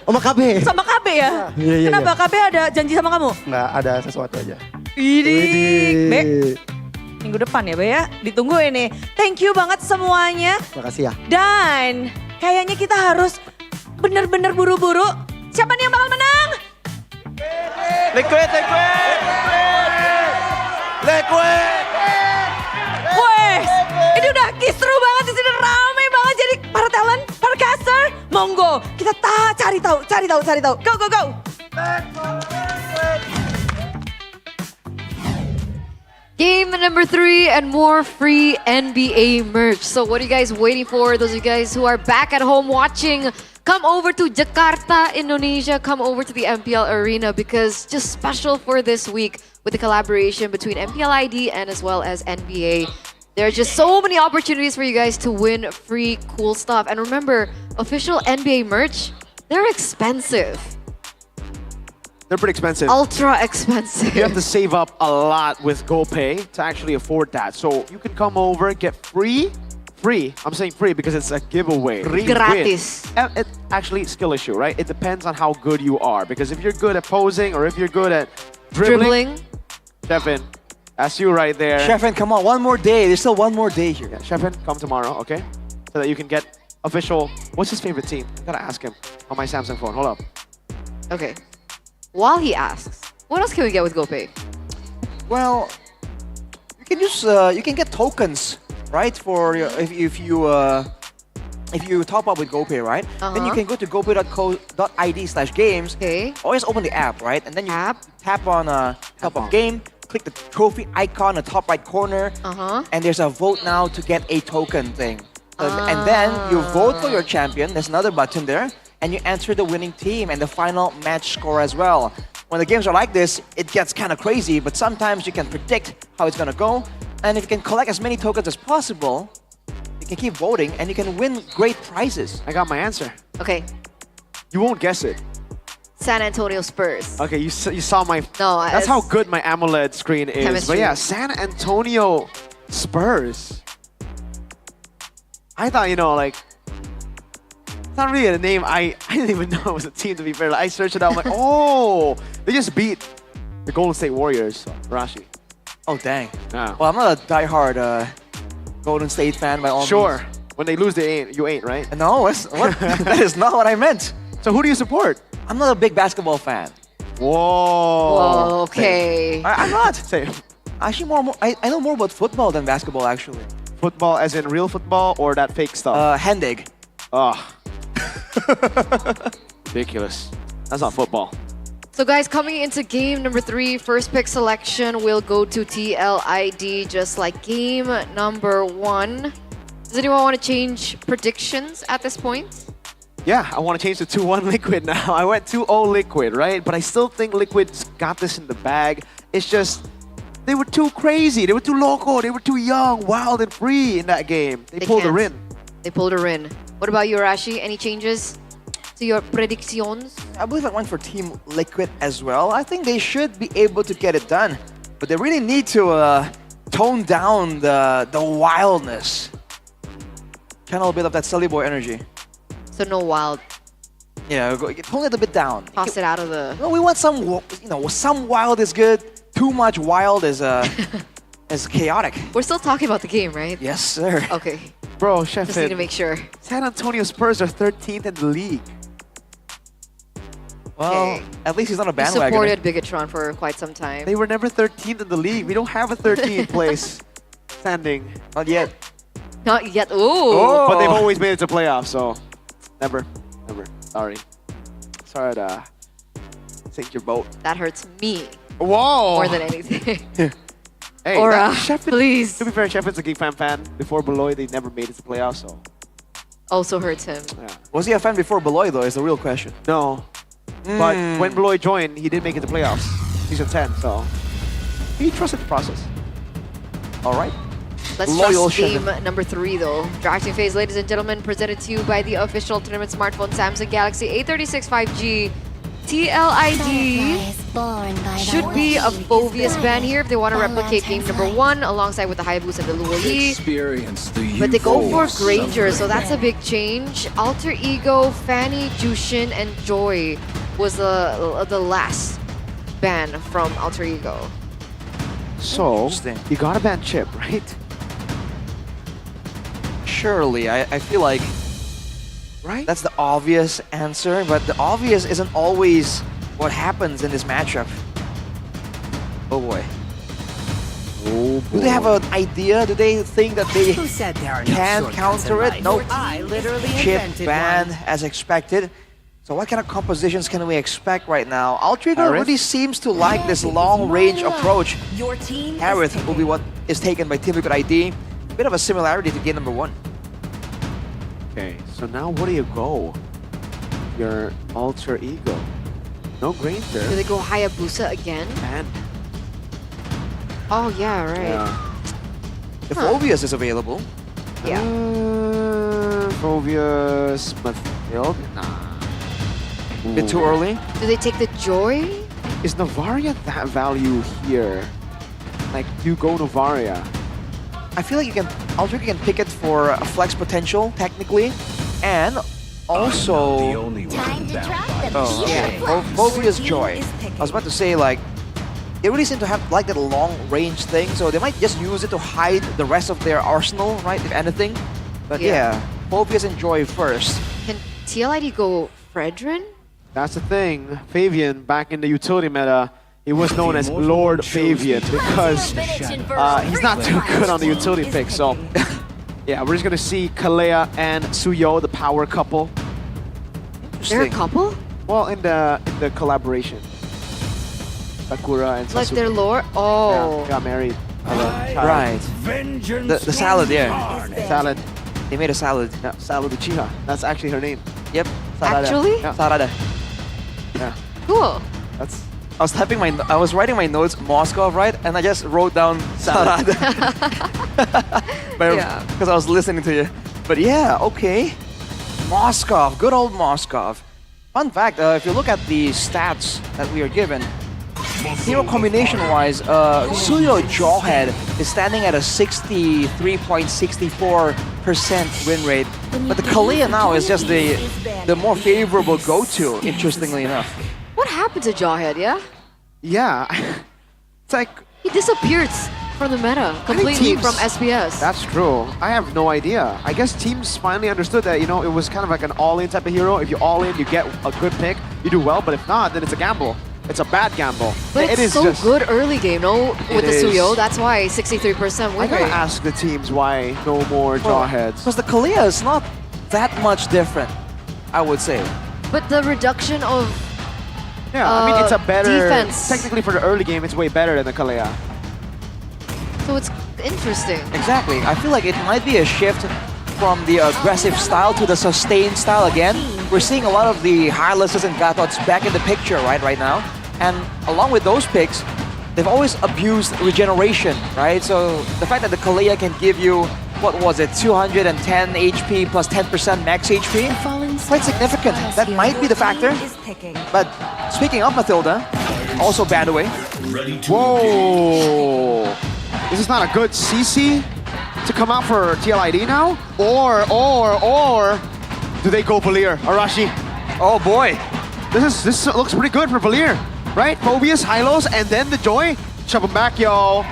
Sama KB. Sama KB ya? Iya. Kenapa KB ada janji sama kamu? Nggak ada sesuatu aja. Be, minggu depan ya Be ya, ditunggu ini. Thank you banget semuanya. Makasih ya. Dan kayaknya kita harus bener-bener buru-buru. Siapa nih yang bakal menang? Liquid. Wes, ini udah kisru banget di sini, rame banget. Jadi para talent, para caster, monggo kita cari tahu. Go. Game number 3 and more free NBA merch. So what are you guys waiting for? Those of you guys who are back at home watching, come over to Jakarta, Indonesia. Come over to the MPL Arena because just special for this week with the collaboration between MPL ID and as well as NBA. There are just so many opportunities for you guys to win free cool stuff. And remember, official NBA merch, they're expensive. They're pretty expensive. Ultra expensive. You have to save up a lot with GoPay to actually afford that. So you can come over, get free. I'm saying free because it's a giveaway. Gratis. It's actually a skill issue, right? It depends on how good you are. Because if you're good at posing or if you're good at dribbling. Sheffin, that's you right there. Sheffin, come on, one more day. There's still one more day here. Yeah, Sheffin, come tomorrow, okay? So that you can get official. What's his favorite team? I gotta ask him on my Samsung phone. Hold up. Okay. While he asks, what else can we get with GoPay? Well, you can use you can get tokens, right? For your, if you top up with GoPay, right? Then you can go to gopay.co.id/games. Okay. Always open the app, right? And then you tap on top of game, click the trophy icon in the top right corner, and there's a vote now to get a token thing. And then you vote for your champion. There's another button there. And you enter the winning team and the final match score as well. When the games are like this, it gets kind of crazy, but sometimes you can predict how it's going to go. And if you can collect as many tokens as possible, you can keep voting and you can win great prizes. I got my answer. Okay. You won't guess it. San Antonio Spurs. Okay, you saw my... No, that's how good my AMOLED screen is. Chemistry. But yeah, San Antonio Spurs. I thought, you know, like... not really a name. I didn't even know it was a team, to be fair. Like, I searched it out. I'm like, oh, they just beat the Golden State Warriors, Rashi. Oh, dang. Yeah. Well, I'm not a diehard Golden State fan by all means. Sure. When they lose, you ain't, right? No, that is not what I meant. So who do you support? I'm not a big basketball fan. Whoa. Okay. I'm not. Same. Actually, I know more about football than basketball, actually. Football as in real football or that fake stuff? Hand-egg. Oh. Ridiculous. That's not football. So guys, coming into game number 3, first pick selection will go to TLID, just like game number 1. Does anyone want to change predictions at this point? Yeah, I want to change to 2-1 Liquid now. I went 2-0 Liquid, right? But I still think Liquid's got this in the bag. It's just, they were too crazy. They were too loco. They were too young, wild, and free in that game. They pulled a win. They pulled a win. What about you, Arashi? Any changes to your predictions? I believe I went for Team Liquid as well. I think they should be able to get it done. But they really need to tone down the wildness. Channel a bit of that Sully Boy energy. So no wild. Yeah, tone it a bit down. Toss it out of the... No, we want some, some wild is good. Too much wild is is chaotic. We're still talking about the game, right? Yes, sir. Okay. Bro, Chef, just need to make sure. San Antonio Spurs are 13th in the league. Well, at least he's not a You bandwagon. supported Bigatron for quite some time. They were never 13th in the league. We don't have a 13th place standing. Not yet. Not yet. Ooh. Oh, but they've always made it to playoffs, so never. Sorry to sink your boat. That hurts me. Whoa. More than anything. Hey, Aura, Shepard, please. To be fair, Shepard's a Geek fan. Before Beloy, they never made it to playoffs, so. Also hurts him. Yeah. Was he a fan before Beloy, though, is the real question. No. But when Beloy joined, he did make it to playoffs. Season 10, so. He trusted the process. All right. Let's trust game number 3, though. Drafting phase, ladies and gentlemen, presented to you by the official tournament smartphone Samsung Galaxy A36 5G. TLID should be a Phoveus ban here if they want to replicate game number 1 alongside with the Hayabusa and the Luoli. But they go for Granger, so that's a big change. Alter Ego, Fanny, Jushin, and Joy was the last ban from Alter Ego. So, you gotta ban Chip, right? Surely, I feel like that's the obvious answer, but the obvious isn't always what happens in this matchup. Oh boy. Oh boy. Do they have an idea? Do they think that they can counter it? Nope. I literally Chip invented ban one. as expected. So what kind of compositions can we expect right now? Alter Ego really seems to like this long-range approach. Your team Aerith will be what is taken by Team Liquid ID. A bit of a similarity to game number 1. Okay, so now where do you go? Your Alter Ego. No Granger. Do they go Hayabusa again? And oh, yeah, right. yeah. If Phoveus is available. Yeah. Phoveus, Mathilde? Nah. A bit too early. Do they take the Joy? Is Novaria that value here? Like, you go Novaria. I feel like you can Alter Ego can pick it for a flex potential, technically. And also Phoveus Joy. I was about to say, like, they really seem to have like that long range thing, so they might just use it to hide the rest of their arsenal, right? If anything. But yeah, Phoveus and Joy first. Can TLID go Fredrin? That's the thing. Fabian, back in the utility meta, he was known as Lord Fabian because he's not too good on the utility pick. So yeah, we're just gonna see Kalea and Suyo, the power couple. They're a couple? Well, in the collaboration, Sakura and Sasuke. Like their lore? Oh. Yeah, got married. Right. The salad, yeah. Salad. They made a salad. Yeah, Salad Uchiha. That's actually her name. Yep. Sarada. Actually? Yeah. Sarada. Yeah. Cool. That's. I was writing my notes Moskov, right? And I just wrote down Sarada. Yeah. Because I was listening to you. But yeah, okay. Moskov, good old Moskov. Fun fact, if you look at the stats that we are given, hero combination-wise, Suyo Jawhead is standing at a 63.64% win rate. But the Kalia now is just the more favorable go-to, interestingly enough. What happened to Jawhead, yeah? Yeah. It's like... He disappeared from the meta completely from SBS. That's true. I have no idea. I guess teams finally understood that, you know, it was kind of like an all-in type of hero. If you all in, you get a good pick, you do well, but if not, then it's a gamble. It's a bad gamble. But it's so good early game, no? With the Suyo, that's why 63% win I gotta rate. ask the teams why no more Jawheads. Because the Kalia is not that much different, I would say. But the reduction of I mean, it's a better... defense. Technically, for the early game, it's way better than the Kalia. So it's interesting. Exactly. I feel like it might be a shift from the aggressive style to the sustained style again. We're seeing a lot of the Hyluses and Gatots back in the picture right now. And along with those picks, they've always abused regeneration, right? So the fact that the Kalia can give you, what was it, 210 HP plus 10% max HP? Quite significant. That might be the factor. But speaking of Mathilda, also banned away. Whoa! This is not a good CC to come out for TLID now? Or do they go Valir? Arashi? Oh boy. This looks pretty good for Valir, right? Phobius, Hylos, and then the Joy. Shove him back, yo.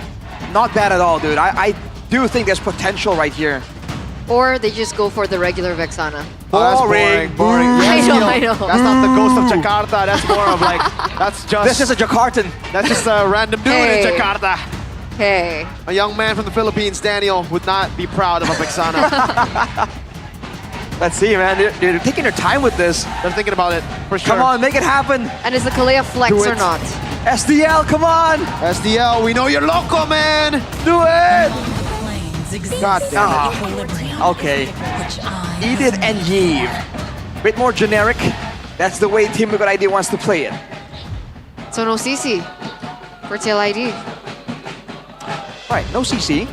Not bad at all, dude. I do think there's potential right here. Or they just go for the regular Vexana. Oh, that's boring. Yes, I know. That's not the ghost of Jakarta. That's more of like, that's just... This is a Jakartan. That's just a random dude in Jakarta. Hey. A young man from the Philippines, Daniel, would not be proud of a Vexana. Let's see, man. They're taking their time with this. They're thinking about it, for sure. Come on, make it happen. And is the Kalia flex or not? SDL, come on. SDL, we know you're loco, man. Do it. God damn it. Okay. Edith and Yves. Bit more generic. That's the way Team Liquid ID wants to play it. So no CC for TLID. Right, no CC.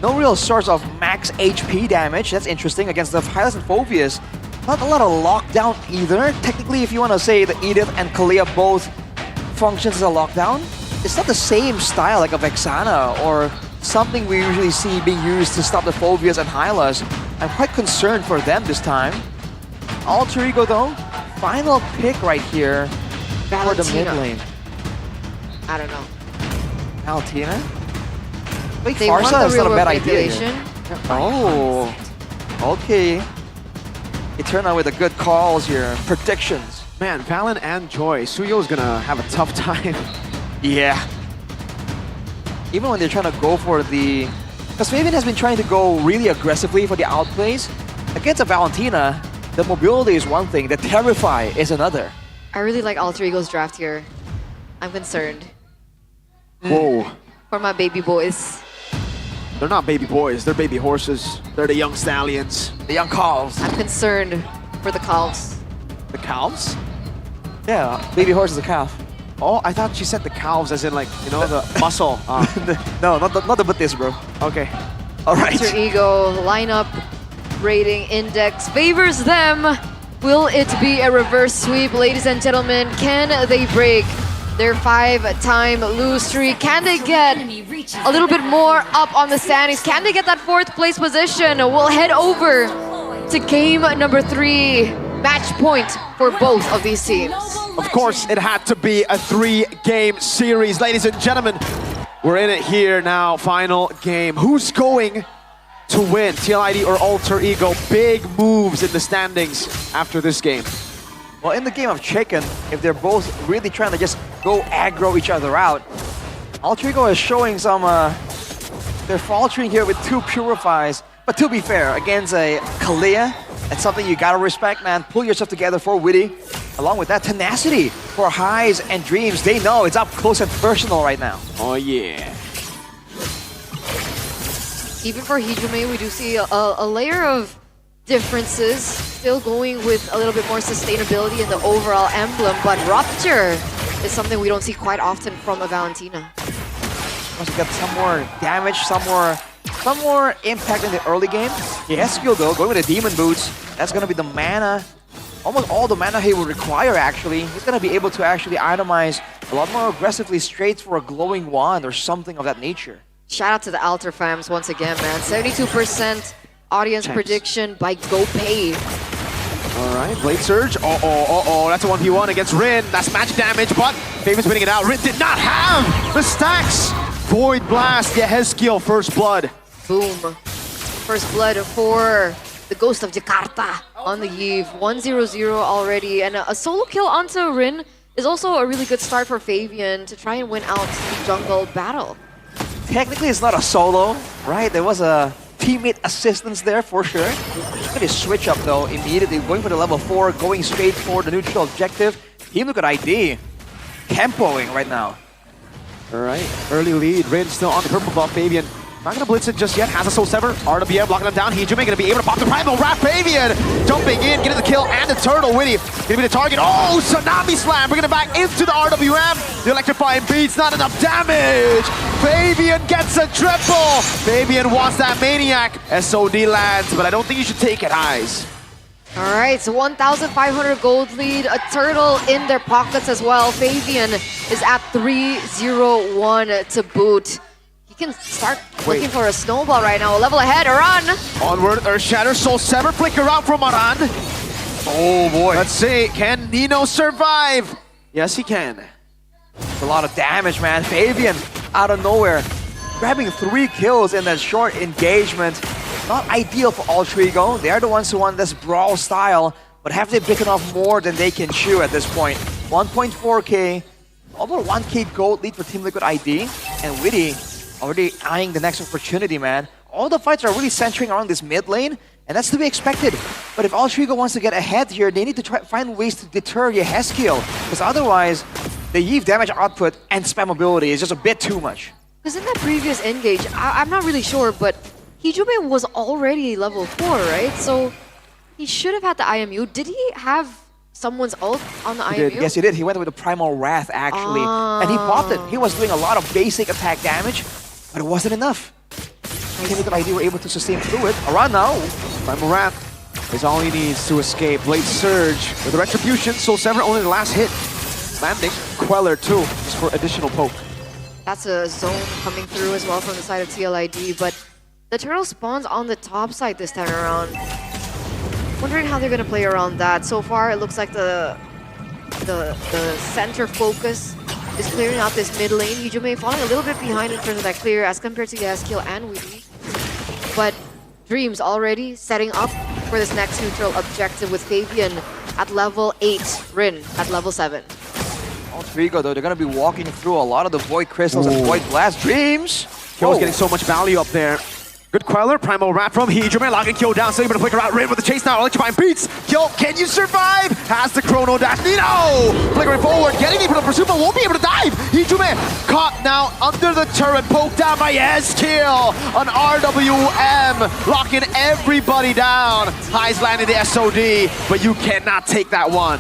No real source of max HP damage. That's interesting against the Hylas and Phobius. Not a lot of lockdown either. Technically, if you want to say that Edith and Kalia both functions as a lockdown, it's not the same style like a Vexana or something we usually see being used to stop the Phobias and Hylas. I'm quite concerned for them this time. Alter Ego though, final pick right here for the mid lane. I don't know. Valentina? Wait, They want Farsa the is not a real bad world idea manipulation. here. Oh, okay. Eterna with the good calls here, predictions. Man, Valen and Joy, Suyo's gonna have a tough time. Yeah. Even when they're trying to go for the... Because Fabian has been trying to go really aggressively for the outplays. Against a Valentina, the mobility is one thing, the Terrify is another. I really like Alter Ego's draft here. I'm concerned Whoa. for my baby boys. They're not baby boys, they're baby horses. They're the young stallions. The young calves. I'm concerned for the calves. The calves? Yeah, baby horse is a calf. Oh, I thought she said the calves as in like, you know, the muscle. No, not the Batis, bro. Okay. All right. Alter Ego lineup rating index favors them. Will it be a reverse sweep, ladies and gentlemen? Can they break their 5-time lose streak? Can they get a little bit more up on the standings? Can they get that 4th place position? We'll head over to game number 3. Match point for both of these teams. Of course, it had to be a 3-game series. Ladies and gentlemen, we're in it here now. Final game. Who's going to win? TLID or Alter Ego? Big moves in the standings after this game. Well, in the game of Chicken, if they're both really trying to just go aggro each other out, Alter Ego is showing some... they're faltering here with 2 Purifies. But to be fair, against a Kalia, that's something you gotta respect, man. Pull yourself together for Witty. Along with that, tenacity for Highs and Dreams. They know it's up close and personal right now. Oh, yeah. Even for Hijime, we do see a layer of differences. Still going with a little bit more sustainability in the overall emblem, but Rupture is something we don't see quite often from a Valentina. Wants to get some more damage, some more impact in the early game. Yes, skill though, going with the Demon Boots. That's gonna be the mana almost all the mana he will require actually. He's gonna be able to actually itemize a lot more aggressively straight for a glowing wand or something of that nature. Shout out to the Alter fams once again, man. 72% audience prediction by GoPay. Alright, Blade Surge. That's a 1v1 against Rin. That's magic damage, but Fabian's winning it out. Rin did not have the stacks. Void Blast, Yehezkiel, first blood. Boom. First blood for the Ghost of Jakarta on the eve. 1-0-0 already, and a solo kill onto Rin is also a really good start for Fabian to try and win out the jungle battle. Technically, it's not a solo, right? There was a teammate assistance there for sure. Look at his switch up though, immediately going for the level 4, going straight for the neutral objective. Team look at ID, tempoing right now. Alright, early lead. Rin still on the purple buff. Fabian not gonna blitz it just yet. Has a Soul Sever. RWM blocking him down. Hijime gonna be able to pop the Primal Wrap. Fabian jumping in, getting the kill and the turtle. Witty gonna be the target. Oh, Tsunami Slam, bringing it back into the RWM. The electrifying beats, not enough damage. Fabian gets a triple. Fabian wants that Maniac. SOD lands, but I don't think you should take it, Eyes. All right, so 1,500 gold lead, a turtle in their pockets as well. Fabian is at 3-0-1 to boot. He can start looking for a snowball right now. A level ahead, Aran. Onward, Earth Shatter, Soul Sever, flicker out from Aran. Oh boy. Let's see, can Nino survive? Yes, he can. A lot of damage, man. Fabian, out of nowhere, grabbing 3 kills in that short engagement. Not ideal for Altrigo. They're the ones who want this brawl style, but have they bitten off more than they can chew at this point? 1.4k, over 1k gold lead for Team Liquid ID, and Witty already eyeing the next opportunity, man. All the fights are really centering around this mid lane, and that's to be expected. But if Altrigo wants to get ahead here, they need to try find ways to deter Yehezkiel, because otherwise, the Yve damage output and spammability is just a bit too much. Because in that previous engage, I'm not really sure, but Hijube was already level 4, right? So he should have had the IMU. Did he have someone's ult on the IMU? Yes, he did. He went with the Primal Wrath, actually. And he popped it. He was doing a lot of basic attack damage, but it wasn't enough. Team Liquid ID were able to sustain through it. Around now. Primal Wrath is all he needs to escape. Blade Surge with the Retribution. Soul Sever only the last hit. Landing. Queller too, just for additional poke. That's a zone coming through as well from the side of TLID, but the turtle spawns on the top side this time around. Wondering how they're going to play around that. So far, it looks like the center focus is clearing out this mid lane. Hijime falling a little bit behind in terms of that clear as compared to Yehezkiel and Witty. But Dreams already setting up for this next neutral objective with Fabian at level 8, Rin at level 7. Altrigo, though, they're going to be walking through a lot of the Void Crystals and Void Blast. Dreams! Kyo's getting so much value up there. Good Queller, Primal Wrap from Hijime, locking Kyo down, so able to flicker out Rin with the chase now, electrifying beats. Kyo, can you survive? Has the Chrono Dash, Nino! Flickering forward, getting able to pursue, but won't be able to dive. Hijime caught now under the turret, poked down by Yehezkiel on RWM, locking everybody down. Highs landing the SOD, but you cannot take that one.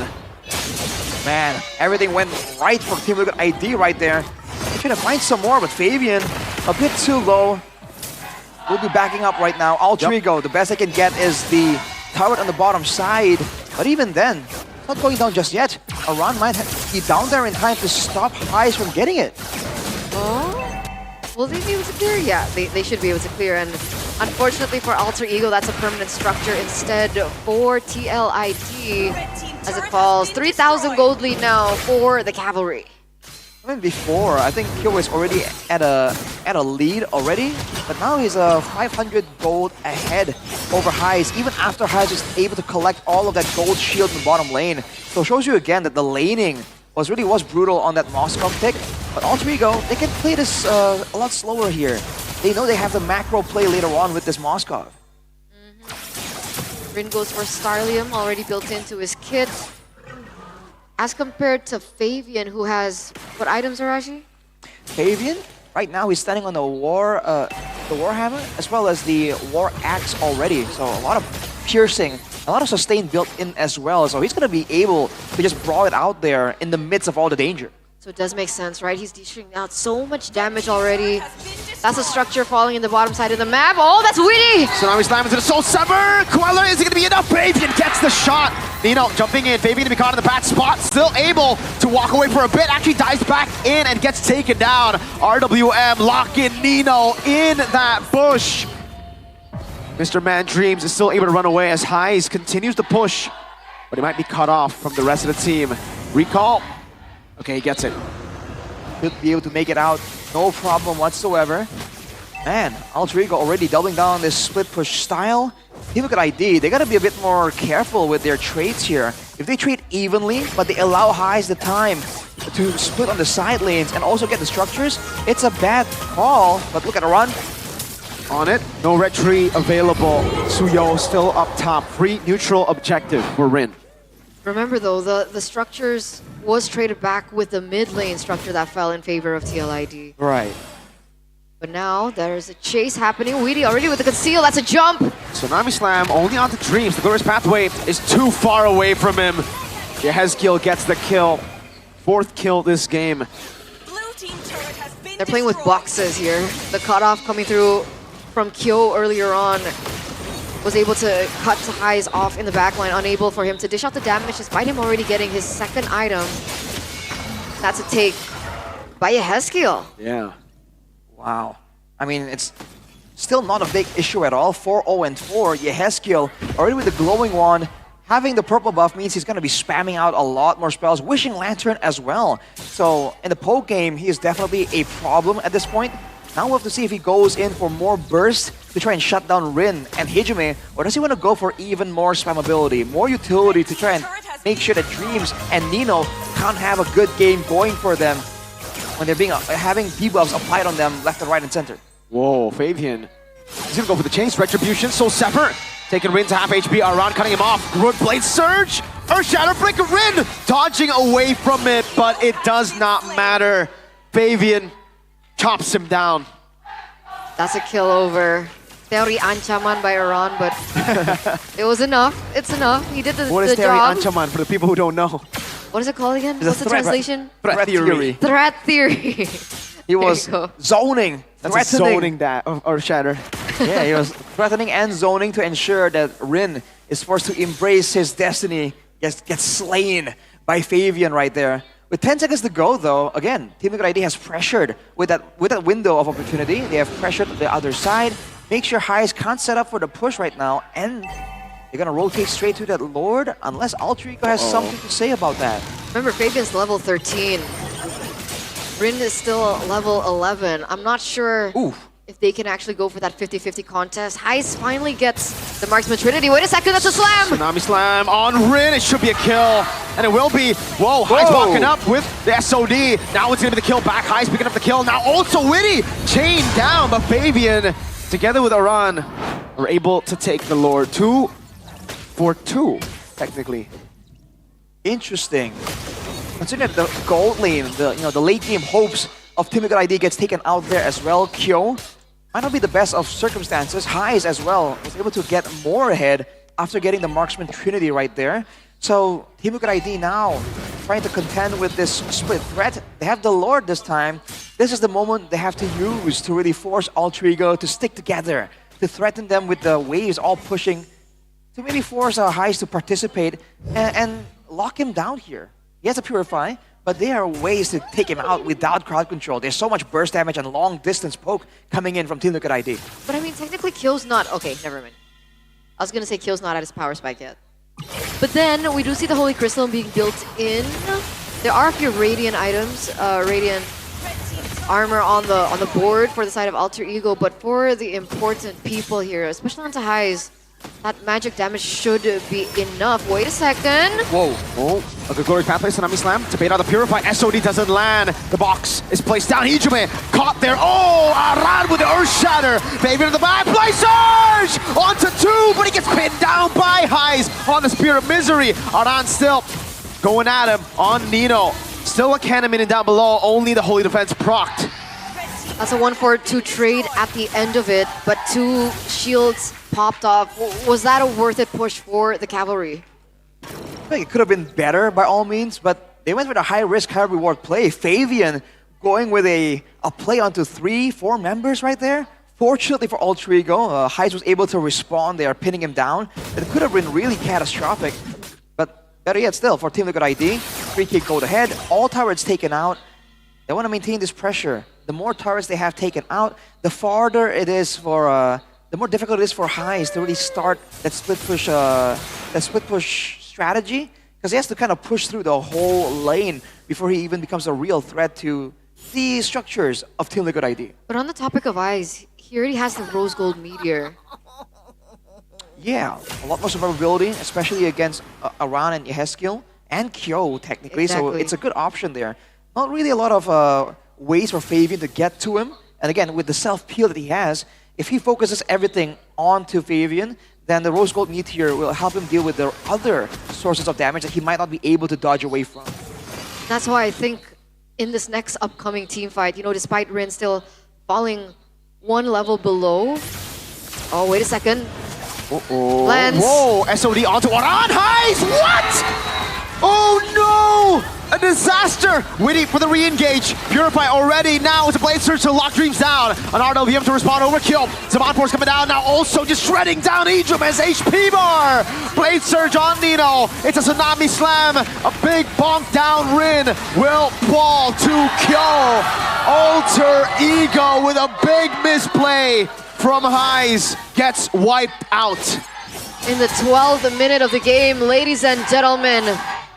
Man, everything went right for Team Liquid ID right there. They're trying to find some more, but Fabian, a bit too low. We'll be backing up right now. Altrigo, the best they can get is the turret on the bottom side. But even then, it's not going down just yet. Aran might be down there in time to stop Highs from getting it. Oh? Will they be able to clear? Yeah, they should be able to clear. And unfortunately for Alter Ego, that's a permanent structure instead for TLID as it falls. 3,000 gold lead now for the Cavalry. Even before, I think Kyo is already at a lead already, but now he's 500 gold ahead over Highs, even after Highs is able to collect all of that gold shield in the bottom lane. So it shows you again that the laning was brutal on that Moskov pick, but Altrigo, they can play this a lot slower here. They know they have the macro play later on with this Moskov. Rin goes for Starlium, already built into his kit. As compared to Fabian, who has what items, Arashi? Fabian, right now he's standing on the Warhammer, as well as the War Axe already. So a lot of piercing, a lot of sustain built in as well. So he's going to be able to just brawl it out there in the midst of all the danger. So it does make sense, right? He's dishing out so much damage already. That's a structure falling in the bottom side of the map. Oh, that's witty! Tsunami Slam into the Soul Sever. Queller, is it going to be enough? Fabian gets the shot. Nino jumping in. Fabian to be caught in the bad spot. Still able to walk away for a bit. Actually dives back in and gets taken down. RWM locking Nino in that bush. Mr. Man Dreams is still able to run away as Heis continues to push. But he might be cut off from the rest of the team. Recall. Okay, he gets it. Should be able to make it out, no problem whatsoever. Man, Alter Ego already doubling down on this split push style. Team Liquid ID, they gotta be a bit more careful with their trades here. If they trade evenly, but they allow Heis the time to split on the side lanes and also get the structures, it's a bad call. But look at the run. On it, no red tree available. Suyo still up top. Free neutral objective for Rin. Remember though, the structures was traded back with the mid lane structure that fell in favor of TLID. Right. But now there's a chase happening. Weedy already with the conceal, that's a jump. Tsunami Slam only onto Dreams. The glorious pathway is too far away from him. Yehezkiel gets the kill. 4th kill this game. They're playing with boxes here. The cutoff coming through from Kyo earlier on was able to cut Heis off in the backline, unable for him to dish out the damage despite him already getting his 2nd item. That's a take by Yehezkiel. Yeah. Wow. I mean, it's still not a big issue at all. 4-0-4. Yehezkiel already with the glowing wand. Having the purple buff means he's going to be spamming out a lot more spells. Wishing Lantern as well. So in the poke game, he is definitely a problem at this point. Now we'll have to see if he goes in for more burst to try and shut down Rin and Hijime, or does he want to go for even more spammability, more utility to try and make sure that Dreams and Nino can't have a good game going for them when they're having debuffs applied on them left and right and center. Whoa, Fabian. He's gonna go for the chains. Retribution, Soul Sever. Taking Rin to half HP, around cutting him off. Good Blade Surge. Earth Shatter Breaker Rin dodging away from it, but it does not matter. Fabian chops him down. That's a kill over. Teori Ancaman by Iran, but it was enough. It's enough. He did the job. What is Teori Ancaman for the people who don't know? What is it called again? What's the translation? Threat theory. Threat theory. He was zoning. That's zoning that, or Shatter. Yeah, he was threatening and zoning to ensure that Rin is forced to embrace his destiny, gets slain by Fabian right there. With 10 seconds to go though, again, Team Liquid ID has pressured with that window of opportunity. They have pressured the other side. Make sure Heis can't set up for the push right now, and they're gonna rotate straight to that Lord unless Alter Ego has something to say about that. Remember, Fabian's level 13. Rin is still level 11. I'm not sure if they can actually go for that 50-50 contest. Heis finally gets the Marksman Trinity. Wait a second, that's a slam! Tsunami Slam on Rin. It should be a kill. And it will be. Whoa, Heis walking up with the SOD. Now it's going to be the kill back. Heis picking up the kill. Now also Witty chained down. But Fabian, together with Aran, are able to take the Lord. 2 for 2, technically. Interesting. Considering the gold lane, the late game hopes of Team Liquid ID gets taken out there as well. Kyo might not be the best of circumstances. Heis as well was able to get more ahead after getting the Marksman Trinity right there. So Team Liquid ID now trying to contend with this split threat. They have the Lord this time. This is the moment they have to use to really force Alter Ego to stick together, to threaten them with the waves all pushing, to really force Heis to participate and lock him down here. He has a Purify, but there are ways to take him out without crowd control. There's so much burst damage and long distance poke coming in from Team Liquid ID. But I mean, technically Kyo's not... Okay, never mind. I was gonna say Kyo's not at his power spike yet. But then, we do see the Holy Crystal being built in. There are a few Radiant items, Radiant armor on the board for the side of Alter Ego, but for the important people here, especially onto Heis, that magic damage should be enough. Wait a second. Whoa. Oh, a good glorious pathway, Tsunami Slam to bait out the Purify. SOD doesn't land. The box is placed down. Hijime caught there. Oh, Aran with the Earth Shatter. Fabian in the back. Play Surge! Onto 2, but he gets pinned down by Heis on the Spear of Misery. Aran still going at him on Nino. Still a cannon minion down below. Only the Holy Defense procced. That's a 1-4-2 trade at the end of it, but 2 shields popped off. Was that a worth it push for the Cavalry? I think it could have been better by all means, but they went with a high risk, high reward play. Fabian going with a play onto 3-4 members right there. Fortunately for Alter Ego, Heise was able to respond. They are pinning him down. It could have been really catastrophic. But better yet still, for Team Liquid ID, free kick go ahead. All turrets taken out. They want to maintain this pressure. The more turrets they have taken out, the farther it is for, the more difficult it is for Heise to really start that split push strategy. Because he has to kind of push through the whole lane before he even becomes a real threat to the structures of Team Liquid ID. But on the topic of Heise, he already has the Rose Gold Meteor. Yeah, a lot more survivability, especially against Aran and Yeheskil and Kyo, technically. So it's a good option there. Not really a lot of ways for Fabian to get to him. And again, with the self-peel that he has, if he focuses everything onto Fabian, then the Rose Gold Meteor will help him deal with the other sources of damage that he might not be able to dodge away from. That's why I think in this next upcoming team fight, you know, despite Rin still falling one level below. Oh, wait a second. Uh-oh. Lance. Whoa, SOD onto Aran. Heise, what? Oh no! A disaster! Waiting for the re-engage. Purify already now with the Blade Surge to lock Dreams down. An RWM to respond overkill. Zaman Force coming down now, also just shredding down Idrum as HP bar. Blade Surge on Nino. It's a Tsunami Slam. A big bonk down Rin will fall to Kyo. Alter Ego with a big misplay from Heise gets wiped out. In the 12th minute of the game, ladies and gentlemen,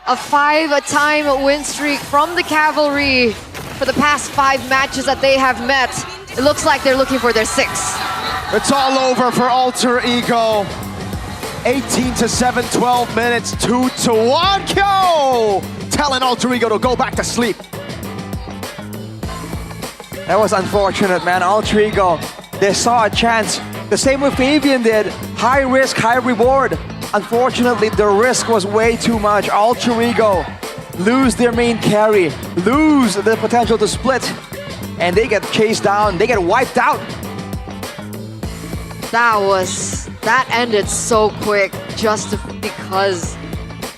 a 5-time win streak from the Cavalry for the past 5 matches that they have met. It looks like they're looking for their 6th. It's all over for Alter Ego. 18-7, 12 minutes, 2-1. Kyo! Telling Alter Ego to go back to sleep. That was unfortunate, man. Alter Ego, they saw a chance. The same way Fabian did. High risk, high reward. Unfortunately, the risk was way too much. Alter Ego lose their main carry, lose the potential to split, and they get chased down, they get wiped out. That ended so quick just because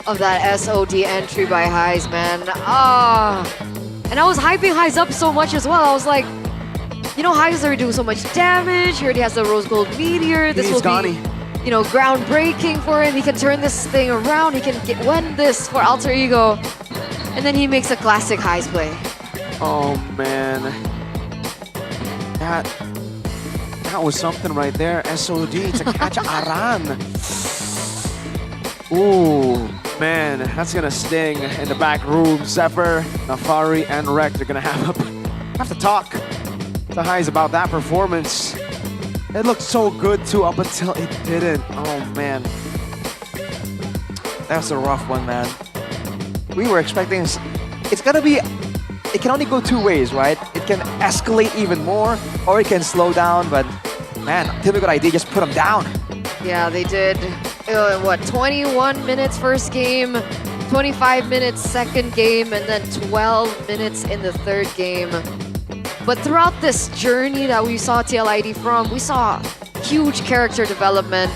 of that SOD entry by Heise, man. And I was hyping Heise up so much as well. I was like, you know, Heise is already doing so much damage. He already has the Rose Gold Meteor. This will be, you know, groundbreaking for him. He can turn this thing around. He can win this for Alter Ego. And then he makes a classic Heise play. Oh man, that was something right there. SOD to catch Aran. Ooh, man, that's gonna sting in the back room. Zephyr, Nafari, and Rek are gonna have to talk to Heise about that performance. It looked so good too up until it didn't. Oh man, that's a rough one, man. We were expecting it's gonna be. It can only go 2 ways, right? It can escalate even more, or it can slow down. But man, Team Liquid ID just put them down. Yeah, they did. What, 21 minutes first game, 25 minutes second game, and then 12 minutes in the third game. But throughout this journey that we saw TLID from, we saw huge character development.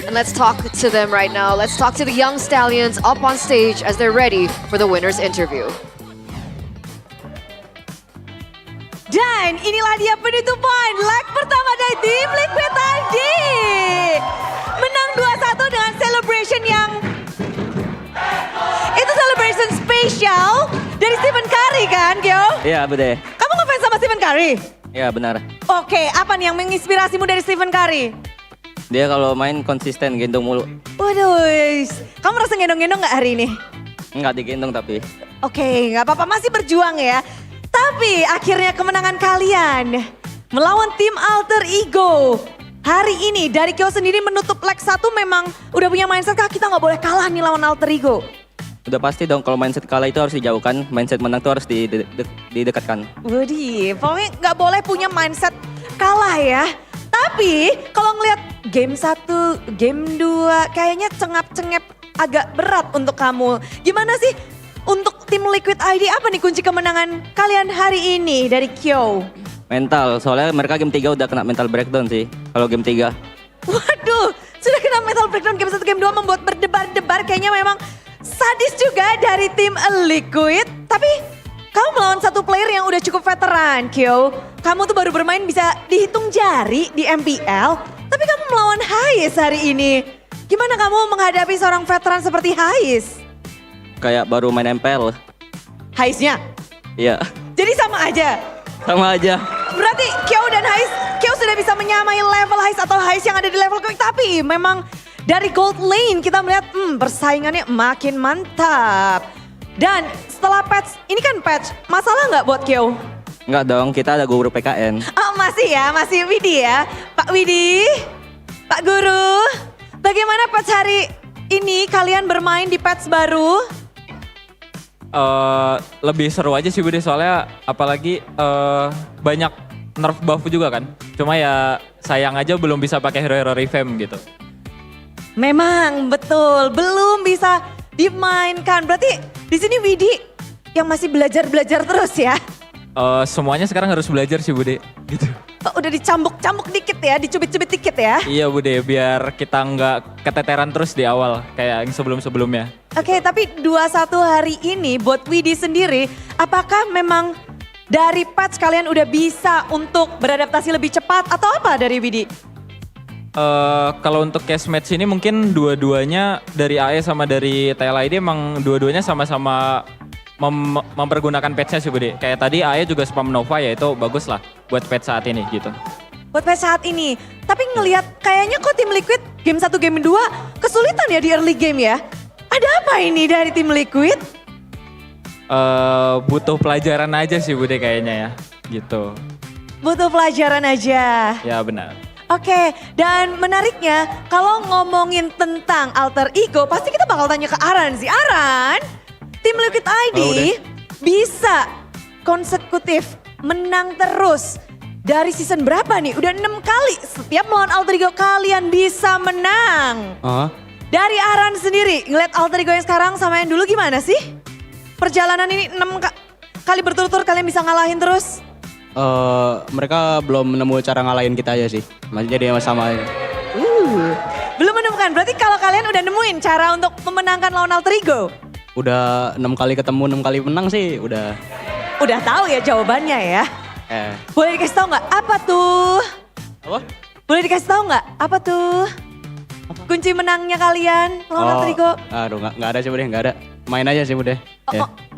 And let's talk to them right now. Let's talk to the young stallions up on stage as they're ready for the winner's interview. Dan inilah dia penutupan leg pertama dari tim Liquid ID. Menang 2-1 dengan celebration yang itu celebration spesial dari Stephen Curry kan, Kyo? Iya, betul. Kamu ngefans sama Stephen Curry? Iya, benar. Oke, apa nih yang menginspirasimu dari Stephen Curry? Dia kalau main konsisten gendong mulu. Waduh, kamu rasa gendong-gendong nggak hari ini? Enggak digendong tapi. Oke, nggak apa-apa, masih berjuang ya. Tapi akhirnya kemenangan kalian melawan tim Alter Ego. Hari ini dari Kyo sendiri menutup leg 1 memang udah punya mindset kah kita nggak boleh kalah nih lawan Alter Ego? Udah pasti dong kalau mindset kalah itu harus dijauhkan, mindset menang itu harus didekatkan. Waduh, pokoknya nggak boleh punya mindset kalah ya. Tapi kalau ngelihat game 1, game 2 kayaknya cengap-cengep agak berat untuk kamu. Gimana sih untuk tim Liquid ID, apa nih kunci kemenangan kalian hari ini dari Kyo? Mental, soalnya mereka game 3 udah kena mental breakdown sih, kalau game 3. Waduh, sudah kena mental breakdown game 1, game 2 membuat berdebar-debar. Kayaknya memang sadis juga dari tim Liquid. Tapi kamu melawan satu player yang udah veteran, Kyo. Kamu tuh baru bermain bisa dihitung jari di MPL, tapi kamu melawan Hais hari ini. Gimana kamu menghadapi seorang veteran seperti Hais? Kayak baru main MPL. Haisnya? Iya, Jadi sama aja? sama aja. Berarti Kyo dan Hais, Kyo sudah bisa menyamai level Hais atau Hais yang ada di level Kyo. Tapi memang dari gold lane kita melihat persaingannya makin mantap. Dan setelah patch, ini kan patch, masalah nggak buat Kyo? Enggak dong, kita ada guru PKN. Oh masih ya, masih Widi ya. Pak Widi, Pak Guru, bagaimana patch hari ini kalian bermain di patch baru? Lebih seru aja sih Bude, soalnya apalagi banyak nerf buff juga kan. Cuma ya sayang aja belum bisa pakai hero-hero revamp gitu. Memang betul, belum bisa dimainkan. Berarti di sini Widi yang masih belajar terus ya? Semuanya sekarang harus belajar sih Bude, gitu. Oh, udah dicambuk-cambuk dikit ya, dicubit-cubit dikit ya? Iya Bude, biar kita nggak keteteran terus di awal kayak yang sebelum-sebelumnya. Oke, tapi 21 hari ini buat Widi sendiri, apakah memang dari patch kalian udah bisa untuk beradaptasi lebih cepat atau apa dari Widi? Kalau untuk case match ini mungkin dua-duanya dari AE sama dari TLID emang dua-duanya sama-sama mempergunakan patch-nya sih Bude. Kayak tadi AE juga spam Nova ya, itu bagus lah buat patch saat ini gitu. Buat patch saat ini, tapi ngelihat kayaknya kok tim Liquid game 1 game 2 kesulitan ya di early game ya? Ada apa ini dari tim Liquid? Butuh pelajaran aja sih Bude kayaknya ya, gitu. Butuh pelajaran aja. Ya benar. Oke, dan menariknya kalau ngomongin tentang alter ego, pasti kita bakal tanya ke Aran sih. Aran, tim Liquid ID bisa konsekutif menang terus. Dari season berapa nih? Udah 6 kali setiap melawan alter ego kalian bisa menang. Dari Aran sendiri, ngeliat alter ego yang sekarang sama yang dulu gimana sih? Perjalanan ini 6 kali berturut-turut kalian bisa ngalahin terus? Mereka belum nemu cara ngalahin kita aja sih. Jadi sama aja. Belum menemukan, berarti kalau kalian udah nemuin cara untuk memenangkan lawan alter ego? Udah 6 kali ketemu, 6 kali menang sih udah. Udah tahu ya jawabannya ya? Boleh dikasih tahu nggak apa tuh? Apa? Boleh dikasih tahu nggak apa tuh? Kunci menangnya kalian lawan alter ego? Aduh nggak ada sih Bude, nggak ada. Main aja sih Bude.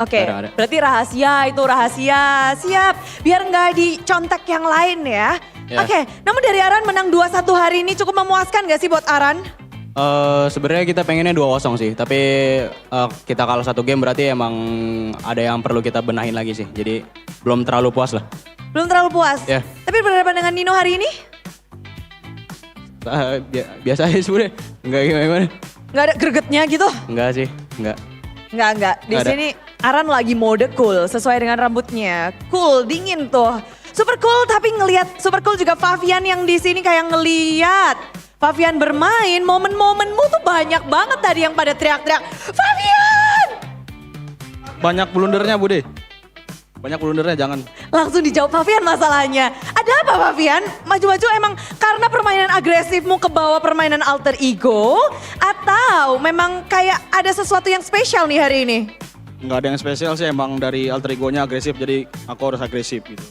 Oke, berarti rahasia itu rahasia. Siap, biar nggak dicontek yang lain ya. Oke, namun dari Aran menang 2-1 hari ini cukup memuaskan gak sih buat Aran? Sebenarnya kita pengennya 2-0 sih, tapi kita kalah 1 game berarti emang ada yang perlu kita benahin lagi sih. Jadi belum terlalu puas lah. Belum terlalu puas? Ya. Tapi berhadapan dengan Nino hari ini? Biasa aja sih Bude, nggak gimana. Nggak ada gregetnya gitu? Nggak sih, nggak. Nggak. Di sini Aran lagi mode cool sesuai dengan rambutnya. Cool, dingin tuh. Super cool, tapi ngelihat super cool juga Favian yang di sini kayak ngeliat Favian bermain, momen-momenmu tuh banyak banget tadi yang pada teriak-teriak, Favian! Banyak blundernya Bude. Banyak blundernya, jangan. Langsung dijawab Favian masalahnya. Ada apa Favian? Maju-maju emang karena permainan agresifmu ke bawah permainan alter ego? Atau memang kayak ada sesuatu yang spesial nih hari ini? Nggak ada yang spesial sih, emang dari alter egonya agresif, jadi aku harus agresif gitu.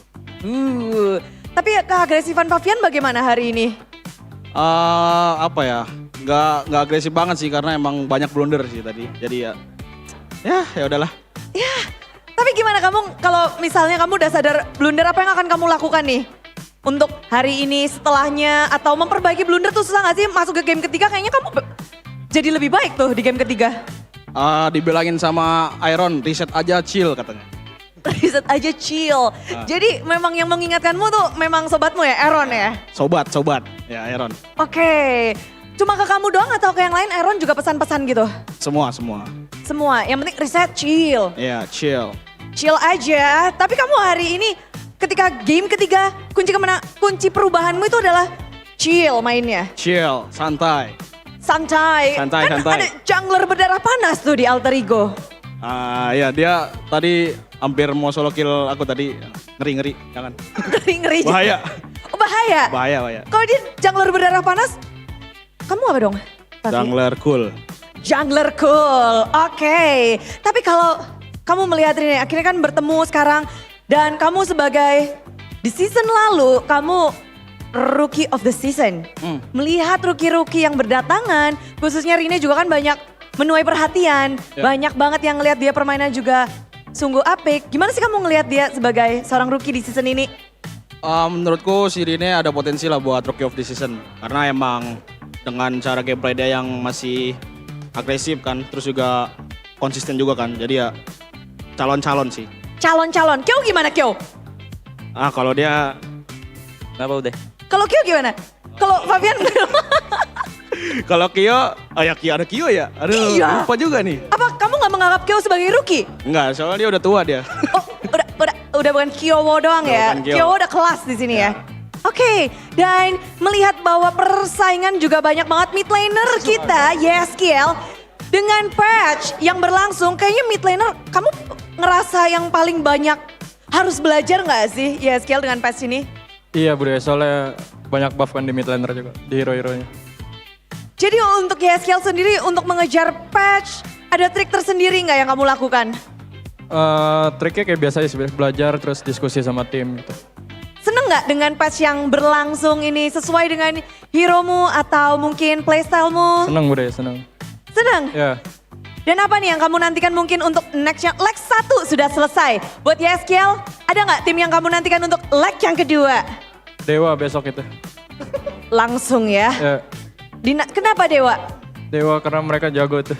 Tapi keagresifan Favian bagaimana hari ini? Apa ya, nggak agresif banget sih karena emang banyak blunder sih tadi. Jadi ya udahlah. Ya, tapi gimana kamu kalau misalnya kamu udah sadar blunder, apa yang akan kamu lakukan nih? Untuk hari ini, setelahnya, atau memperbaiki blunder tuh susah gak sih? Masuk ke game ketiga kayaknya kamu jadi lebih baik tuh di game ketiga. Dibilangin sama Iron, reset aja chill katanya. Reset aja chill. Jadi memang yang mengingatkanmu tuh memang sobatmu ya, Aaron ya? Sobat, ya Aaron. Oke. Cuma ke kamu doang atau ke yang lain Aaron juga pesan-pesan gitu? Semua. Semua, yang penting reset chill. Iya, chill. Chill aja, tapi kamu hari ini ketika game ketiga, kunci perubahanmu itu adalah chill mainnya. Chill, santai. Kan ada jungler berdarah panas tuh di alter ego. Ya dia tadi hampir mau solo kill aku tadi, ngeri, jangan. Ngeri. Bahaya. Oh bahaya? Bahaya. Kalau dia jungler berdarah panas, kamu apa dong? Jungler cool. Jungler cool, oke. Tapi kalau kamu melihat ini, akhirnya kan bertemu sekarang Dan kamu sebagai di season lalu kamu Rookie of the Season. Melihat rookie-rookie yang berdatangan, khususnya Rine juga kan banyak menuai perhatian. Banyak banget yang ngelihat dia permainan juga sungguh apik. Gimana sih kamu ngelihat dia sebagai seorang rookie di season ini? Menurutku si Rine ada potensi lah buat Rookie of the Season. Karena emang dengan cara gameplay dia yang masih agresif kan, terus juga konsisten juga kan. Jadi ya calon-calon sih. Calon-calon. Kyo gimana Kyo? Kalau dia Kenapa udah? Kalau Kyo gimana? Kalau Fabian Kalau Kyo, ya Kyo ada Kyo ya. Aduh, Iya. lupa juga nih. apa kamu nggak menganggap Kyo sebagai rookie? Enggak, soalnya dia udah tua dia. Udah bukan Kyowo doang ya. Bukan Kyo. Kyowo udah kelas di sini ya. Oke, dan melihat bahwa persaingan juga banyak banget mid laner kita, YSKL. Dengan patch yang berlangsung, kayaknya mid laner kamu ngerasa yang paling banyak harus belajar nggak sih YSKL dengan patch ini? Iya Bro, soalnya banyak buff kan di mid laner juga, di hero-heronya. Jadi untuk YSKL sendiri untuk mengejar patch, ada trik tersendiri nggak yang kamu lakukan? Triknya kayak biasa sih, belajar terus diskusi sama tim gitu. Seneng nggak dengan patch yang berlangsung ini sesuai dengan hero-mu atau mungkin playstyle-mu? Seneng Bro, seneng. Seneng? Ya. Dan apa nih yang kamu nantikan mungkin untuk nextnya? Leg 1 sudah selesai. Buat YSKL, ada nggak tim yang kamu nantikan untuk leg yang kedua? Dewa besok itu. Langsung ya. Ya. Kenapa Dewa? Dewa karena mereka jago tuh.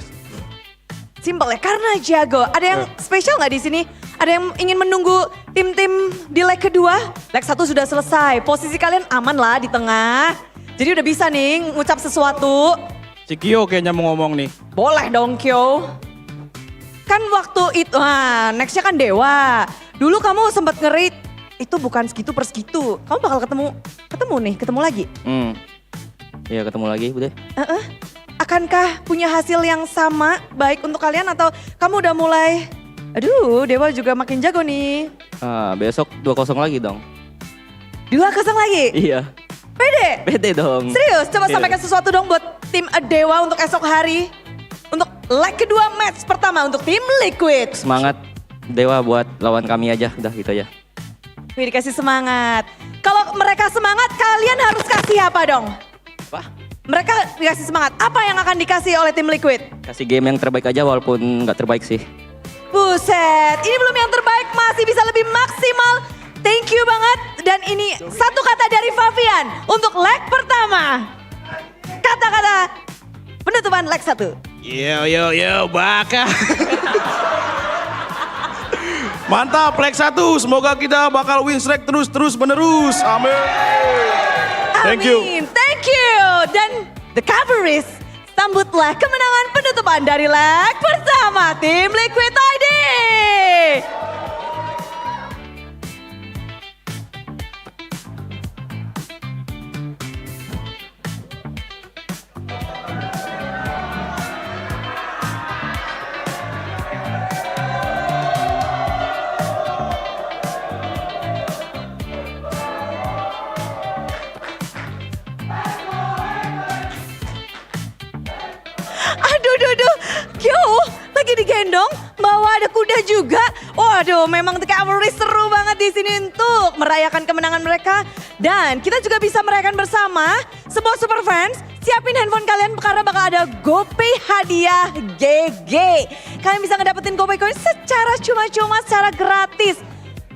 Simpel ya, karena jago. Ada yang spesial nggak di sini? Ada yang ingin menunggu tim-tim di leg kedua? Leg 1 sudah selesai. Posisi kalian aman lah di tengah. Jadi udah bisa nih ngucap sesuatu. Si Kyo kayaknya mau ngomong nih. Boleh dong Kyo. Kan waktu itu, nextnya kan Dewa. Dulu kamu sempat nge-rate, itu bukan segitu per segitu. Kamu bakal ketemu lagi. Iya ketemu lagi udah. Akankah punya hasil yang sama baik untuk kalian atau kamu udah mulai, aduh Dewa juga makin jago nih. Besok 2-0 lagi dong. 2-0 lagi? Iya. Pede? Pede dong. Serius? Coba Iya. sampaikan sesuatu dong buat tim Dewa untuk esok hari. Untuk leg kedua match pertama untuk tim Liquid. Semangat Dewa buat lawan kami aja, udah gitu aja. Wih dikasih semangat. Kalau mereka semangat, kalian harus kasih apa dong? Apa? Mereka dikasih semangat, apa yang akan dikasih oleh tim Liquid? Kasih game yang terbaik aja walaupun nggak terbaik sih. Buset, ini belum yang terbaik, masih bisa lebih maksimal. Thank you banget. Dan ini satu kata dari Fabian untuk leg pertama. Kata-kata penutupan leg 1. Yo, baka. Mantap, leg 1. Semoga kita bakal win streak terus menerus. Amin. Thank you. Thank you. Dan the Cavalries, sambutlah kemenangan penutupan dari leg pertama tim Liquid ID. Aduh, Kyo lagi digendong, bawa ada kuda juga. Waduh, memang The Cavalry seru banget di sini untuk merayakan kemenangan mereka. Dan kita juga bisa merayakan bersama. Semua super fans, siapin handphone kalian karena bakal ada GoPay hadiah GG. Kalian bisa ngedapetin GoPay coin secara cuma-cuma, secara gratis.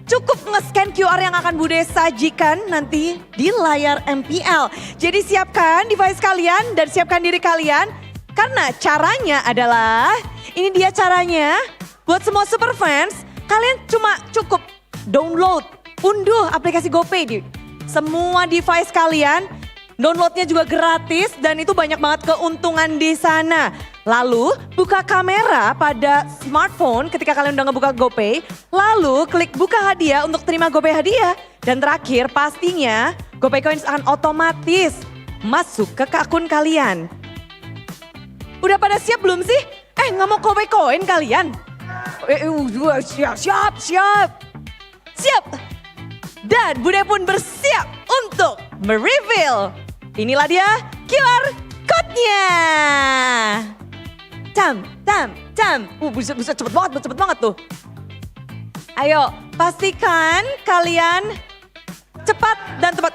Cukup nge-scan QR yang akan Bude sajikan nanti di layar MPL. Jadi siapkan device kalian dan siapkan diri kalian. Karena caranya adalah, ini dia caranya, buat semua super fans, kalian cukup download, unduh aplikasi GoPay di semua device kalian, downloadnya juga gratis dan itu banyak banget keuntungan di sana. Lalu buka kamera pada smartphone ketika kalian udah ngebuka GoPay, lalu klik buka hadiah untuk terima GoPay hadiah. Dan terakhir pastinya GoPay Coins akan otomatis masuk ke akun kalian. Udah pada siap belum sih? Nggak mau GoPay Coin kalian? Siap. Dan Bude pun bersiap untuk mereveal. Inilah dia QR code-nya. Buset cepet banget tuh. Ayo, Pastikan kalian cepat dan tepat.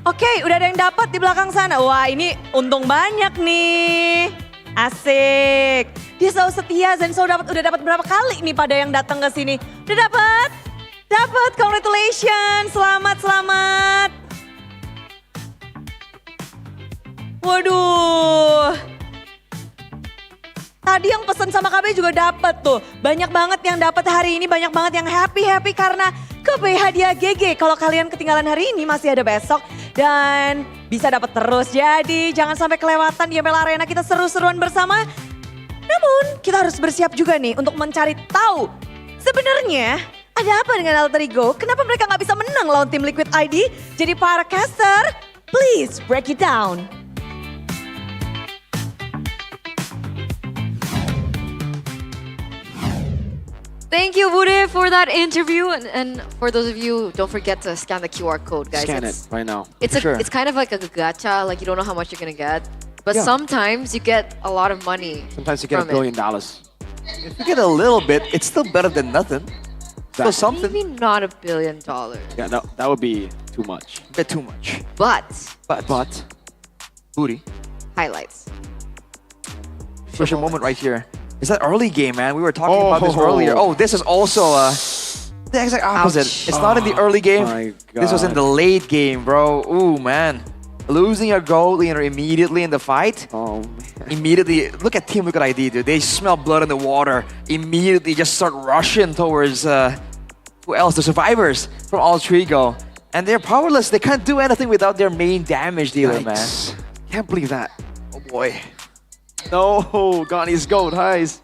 Oke, udah ada yang dapat di belakang sana. Wah, ini untung banyak nih. Asik. Dia selalu setia dan selalu udah dapat berapa kali nih pada yang datang ke sini. Udah dapat? Dapat, congratulations. Selamat. Waduh. Tadi yang pesan sama KB juga dapat tuh. Banyak banget yang dapat hari ini, banyak banget yang happy karena KB hadiah GG. Kalau kalian ketinggalan hari ini masih ada besok dan bisa dapat terus. Jadi jangan sampai kelewatan di MPL Arena, kita seru-seruan bersama. Namun kita harus bersiap juga nih untuk mencari tahu sebenarnya ada apa dengan Alter Ego. Kenapa mereka nggak bisa menang lawan tim Liquid ID? Jadi para caster, please break it down. Thank you, Bude, for that interview. And for those of you, don't forget to scan the QR code, guys. Scan it right now. It's for sure. It's kind of like a gacha. Like you don't know how much you're gonna get, but Yeah. sometimes you get a lot of money. Sometimes you get $1 from billion. If you get a little bit, it's still better than nothing. Still something. Maybe not $1 billion, Yeah, no, that would be too much. A bit too much. but Booty. highlights. Special moment right here. It's that early game, man. We were talking about this earlier. Oh, this is also the exact opposite. Ouch. It's not in the early game. My This was in God. the late game, bro. Ooh, man. Losing your gold leader immediately in the fight. Oh, Immediately, look at Team Liquid ID, dude. They smell blood in the water. Immediately just start rushing towards, who else? The survivors from Alter Ego. And they're powerless. They can't do anything without their main damage dealer, man. Yikes. Can't believe that. Oh boy. No, Ghani's gold highs.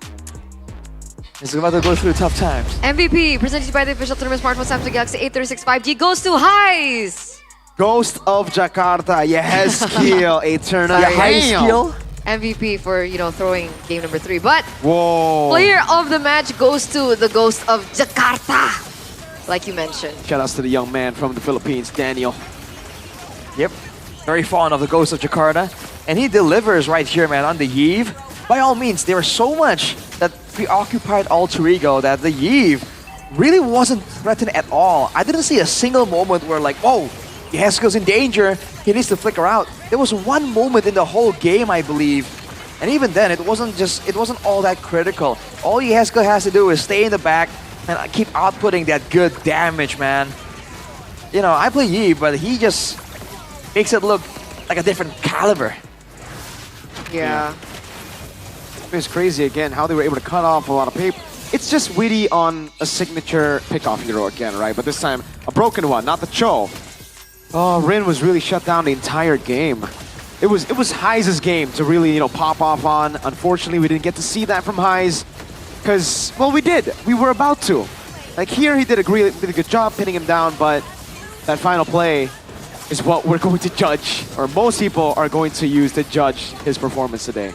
It's about to go through tough times. MVP presented by the official tournament smartphone Samsung Galaxy A36 5G goes to Highs. Ghost of Jakarta, Yehezkiel, Eterna. Yehezkiel? MVP for throwing game number 3, but Whoa. player of the match goes to the Ghost of Jakarta, like you mentioned. Shout outs to the young man from the Philippines, Daniel. Yep. Very fond of the Ghost of Jakarta. And he delivers right here, man, on the Yeve. By all means, there was so much that preoccupied Alter Ego that the Yeve really wasn't threatened at all. I didn't see a single moment where like, whoa, Yehezkiel's in danger, he needs to flicker out. There was one moment in the whole game, I believe. And even then, it wasn't all that critical. All Yehezkiel has to do is stay in the back and keep outputting that good damage, man. You know, I play Yeve, but he just makes it look like a different caliber. Yeah. It's crazy again how they were able to cut off a lot of paper. It's just witty on a signature pickoff hero again, right? But this time, a broken one, not the Cho. Oh, Rin was really shut down the entire game. It was Highs' game to really, pop off on. Unfortunately, we didn't get to see that from Highs. Because, well, we did. We were about to. Like here, he did a really good job pinning him down, but that final play is what we're going to judge, or most people are going to use to judge his performance today.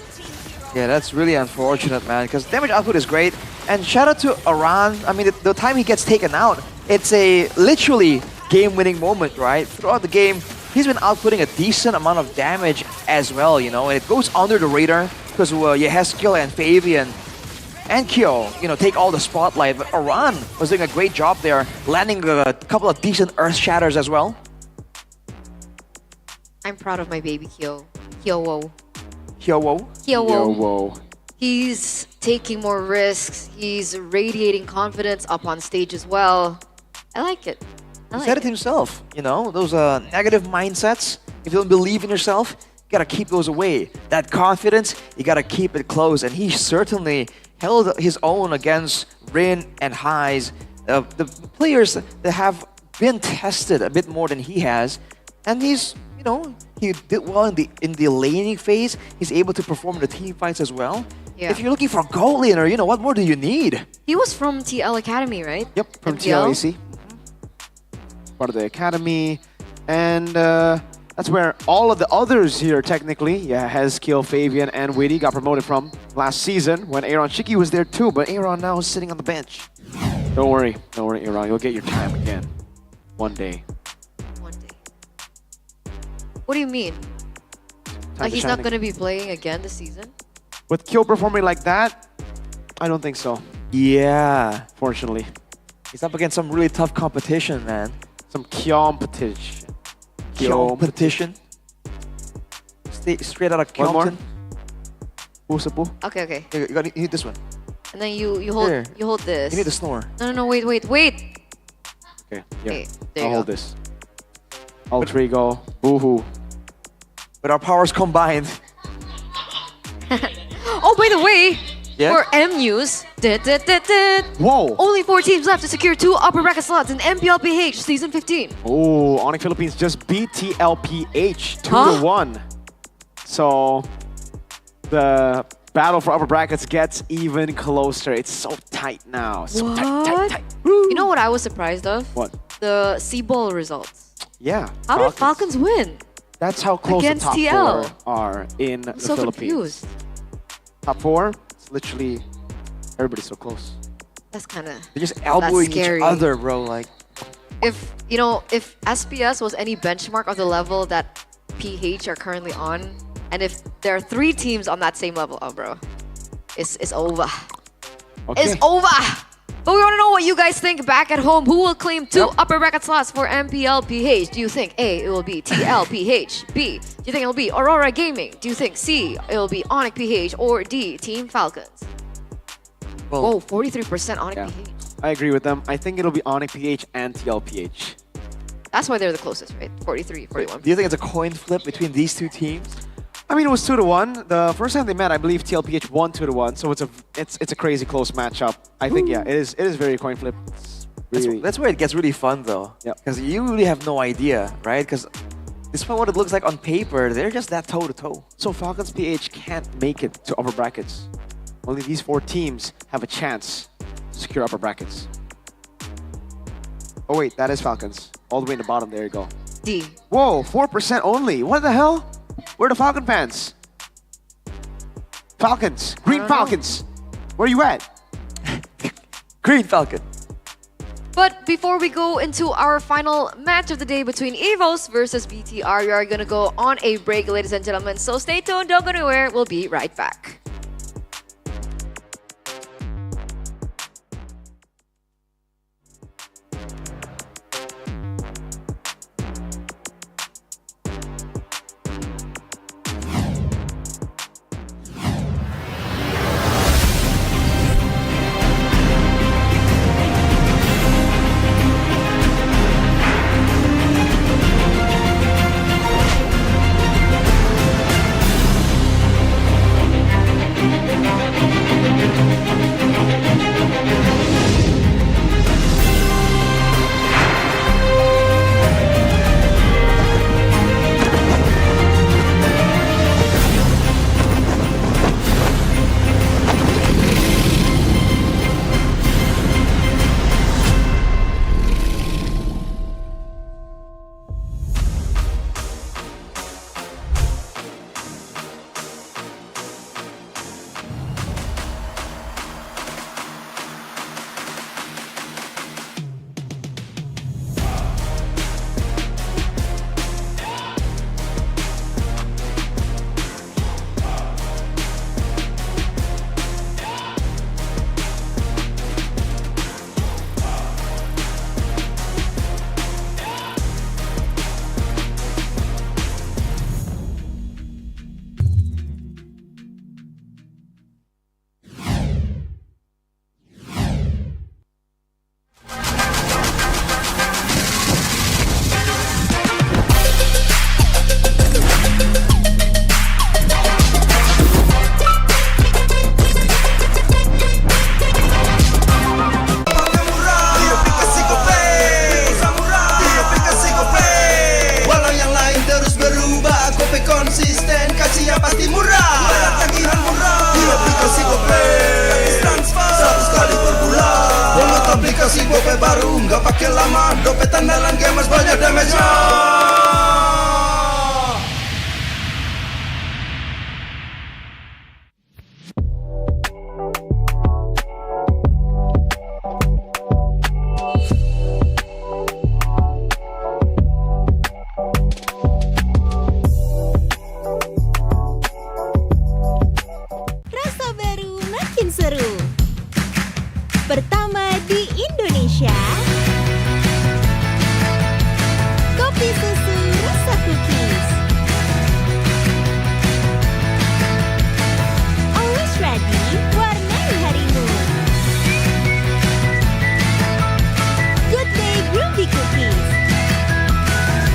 Yeah, that's really unfortunate, man, because damage output is great. And shout out to Aran. I mean, the time he gets taken out, it's a literally game-winning moment, right? Throughout the game, he's been outputting a decent amount of damage as well, and it goes under the radar because Yehezkiel and Fabian and Kyo, take all the spotlight. But Aran was doing a great job there, landing a couple of decent Earth Shatters as well. I'm proud of my baby Kyo-wo. Yo-wo. He's taking more risks. He's radiating confidence up on stage as well. I like it. He said it himself, those negative mindsets. If you don't believe in yourself, you gotta keep those away. That confidence, you gotta keep it close. And he certainly held his own against Rin and Highs, the players that have been tested a bit more than he has. And he's, he did well in the laning phase. He's able to perform in the team fights as well. Yeah. If you're looking for a gold laner, what more do you need? He was from TL Academy, right? Yep, from MPL? TLAC. Part of the academy. And that's where all of the others here, technically, Yehezkiel, Fabian, and Witty got promoted from last season when Aaron Shiki was there too, but Aaron now is sitting on the bench. Don't worry, Aaron. You'll get your time again. One day. What do you mean? Like he's shine not again. going to be playing again this season? With Kyo performing like that, I don't think so. Yeah. Fortunately. He's up against some really tough competition, man. Some competition. Competition. Straight out of One more. Compton. Okay, okay. Here, you need this one. And then you hold Here. you hold this. You need to snore. No, wait. Okay, yeah. Okay, there I'll you hold go. this. Alter ego. Boohoo. With our powers combined. Oh, by the way, Yeah? for MUs, Whoa. only 4 teams left to secure 2 upper bracket slots in MPLPH Season 15. Oh, Onyx Philippines just beat TLPH 2-1. So the battle for upper brackets gets even closer. It's so tight now. So tight. You know what I was surprised of? What? The C-Ball results. Yeah. How did Falcons win? That's how close Against the top TL. 4 are in the so Philippines. confused. Top 4, it's literally everybody's so close. That's kind of They're just elbowing each scary. other, bro. Like, if SPS was any benchmark of the level that PH are currently on, and if there are 3 teams on that same level, oh bro, it's over. Okay. It's over. But we want to know what you guys think back at home. Who will claim 2 upper bracket slots for MPLPH? Do you think A, it will be TLPH? B, do you think it will be Aurora Gaming? Do you think C, it will be Onyx PH? Or D, Team Falcons? Whoa, 43% Onyx PH. I agree with them. I think it'll be Onyx PH and TLPH. That's why they're the closest, right? 43, 41. do you think it's a coin flip between these 2 teams? I mean, it was 2-1. The first time they met, I believe TLPH won 2-1. So it's a crazy close matchup. I think it is very coin flip. Really. That's where it gets really fun, though. Yeah. Because you really have no idea, right? Because despite what it looks like on paper, they're just that toe to toe. So Falcons PH can't make it to upper brackets. Only these 4 teams have a chance to secure upper brackets. Oh wait, that is Falcons. All the way in the bottom. There you go. D. Whoa, 4% only. What the hell? Where are the Falcon fans? Falcons. Green Falcons. Where are you at? Green Falcon. But before we go into our final match of the day between EVOS versus BTR, we are going to go on a break, ladies and gentlemen. So stay tuned, don't go anywhere. We'll be right back. aplikasi GoPay baru, nggak pakai lama, dompet andalan gamers banyak damage-nya. Rasa baru makin seru. ya. Kopi susu rasa cookies. Always ready, warnai harimu. Good day groovy cookies.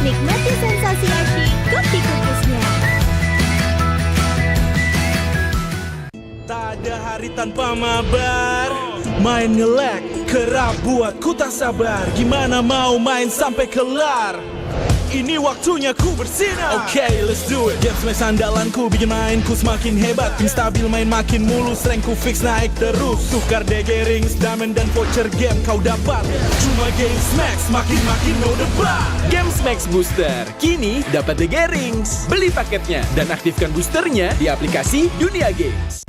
Nikmati sensasi asyik kopi cookiesnya. Tak ada hari tanpa mabar. Main ngelek, kerap buat ku tak sabar. Gimana mau main sampai kelar? Ini waktunya ku bersinar. Okay, let's do it. Game smash andalanku bikin mainku semakin hebat. Pin stabil main makin mulus, rankku fix naik terus. Tukar DG rings, diamond dan voucher game kau dapat. Cuma game smash, makin no debat. Game Max Booster, kini dapat DG Rings. Beli paketnya dan aktifkan boosternya di aplikasi Dunia Games.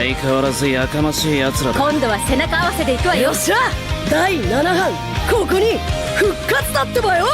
相変わらずやかましい奴らだ。今度は背中合わせでいくわよ。よっしゃ、第7班ここに復活だってばよ。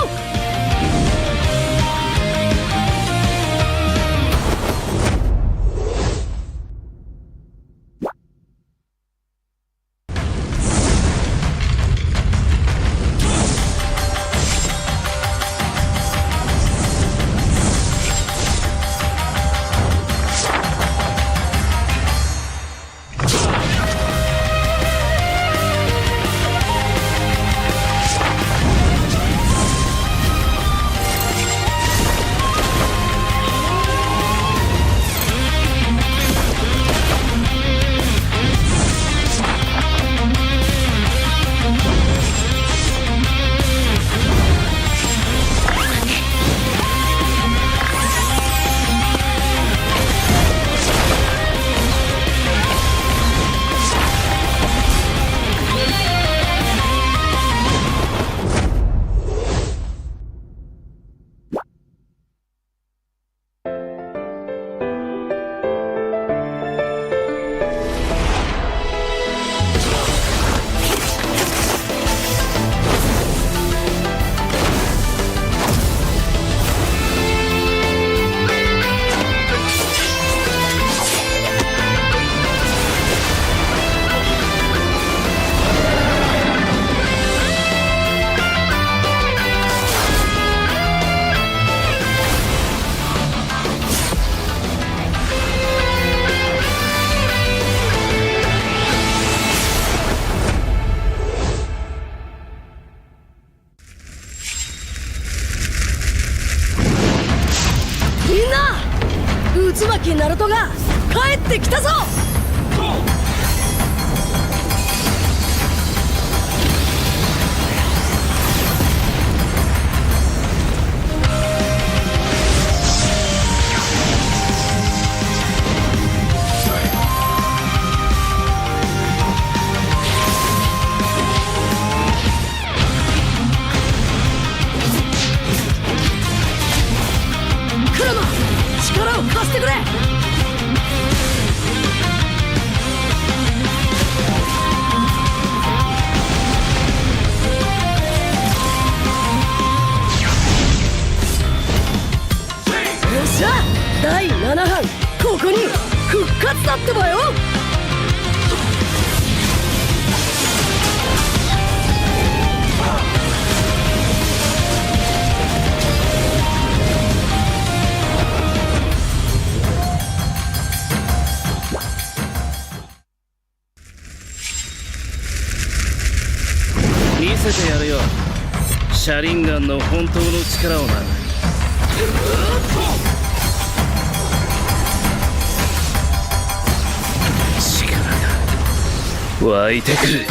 渦巻きナルトが帰ってきたぞ。クロノ、力を貸してくれ。よっしゃ、第7班ここに復活だってばよ。見せてやるよ、シャリンガンの本当の力をな。力が湧いてくる。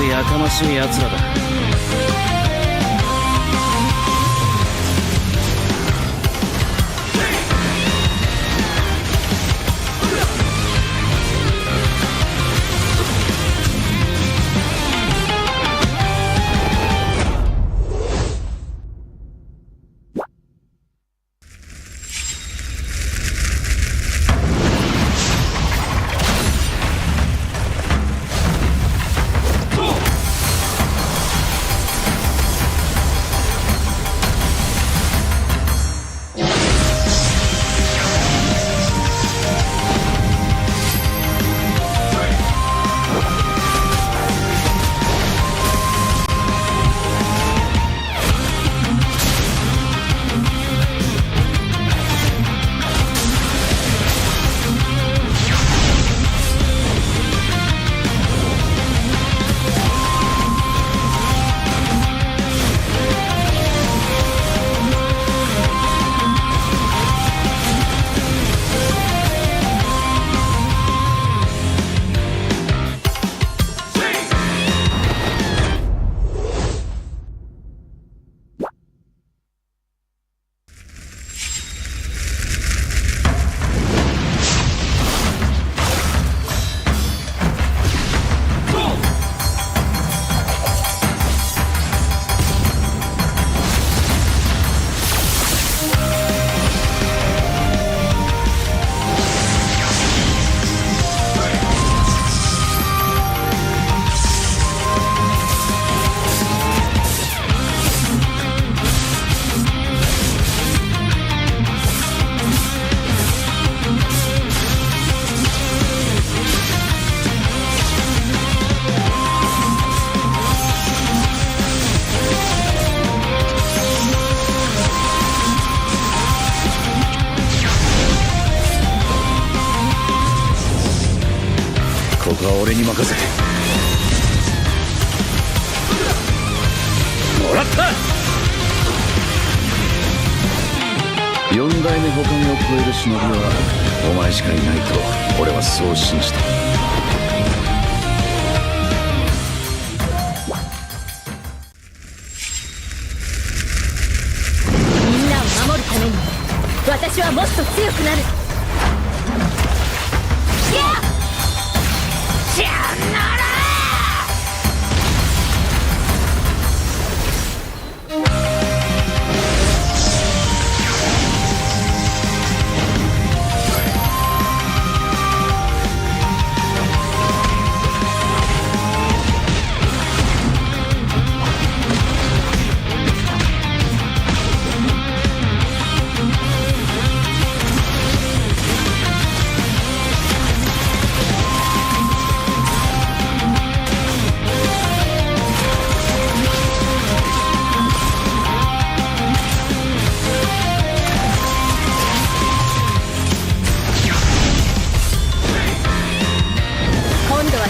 やかましい奴らだ。俺に任せてもらった。4代目他目を超える忍びはお前しかいないと俺はそう信じた。みんなを守るために私はもっと強くなる。シャンナラ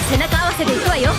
背中合わせでいくわよ。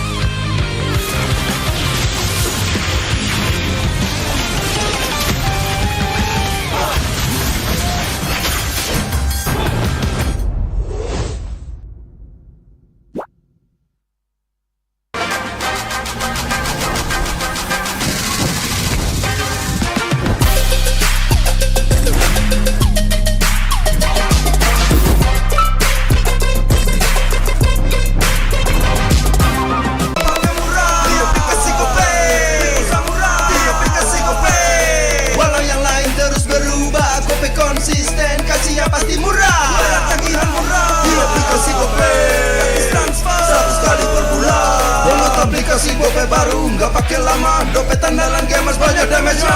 konsisten, kasihnya pasti murah. Bayar tagihan murah di aplikasi GoPay. Transfer 100 kali per bulan. Download aplikasi GoPay baru, nggak pakai lama. Dompet andalan gamers banyak damage-nya.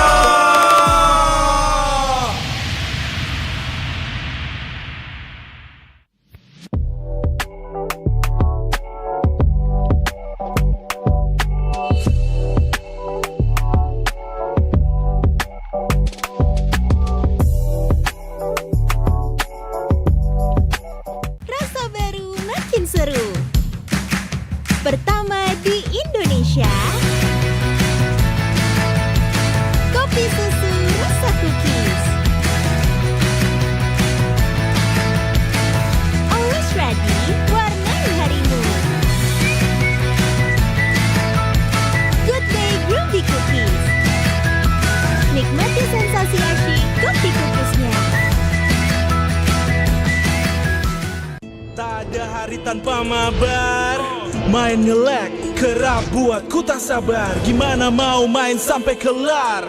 Seru pertama di Indonesia, kopi susu rasa cookies. Always ready, warnai harimu. Good day groovy cookies. Nikmati sensasi asyik kopi cookiesnya. Tak ada hari tanpa mabar. Main nge-lag, kerap buat ku tak sabar. Gimana mau main sampai kelar?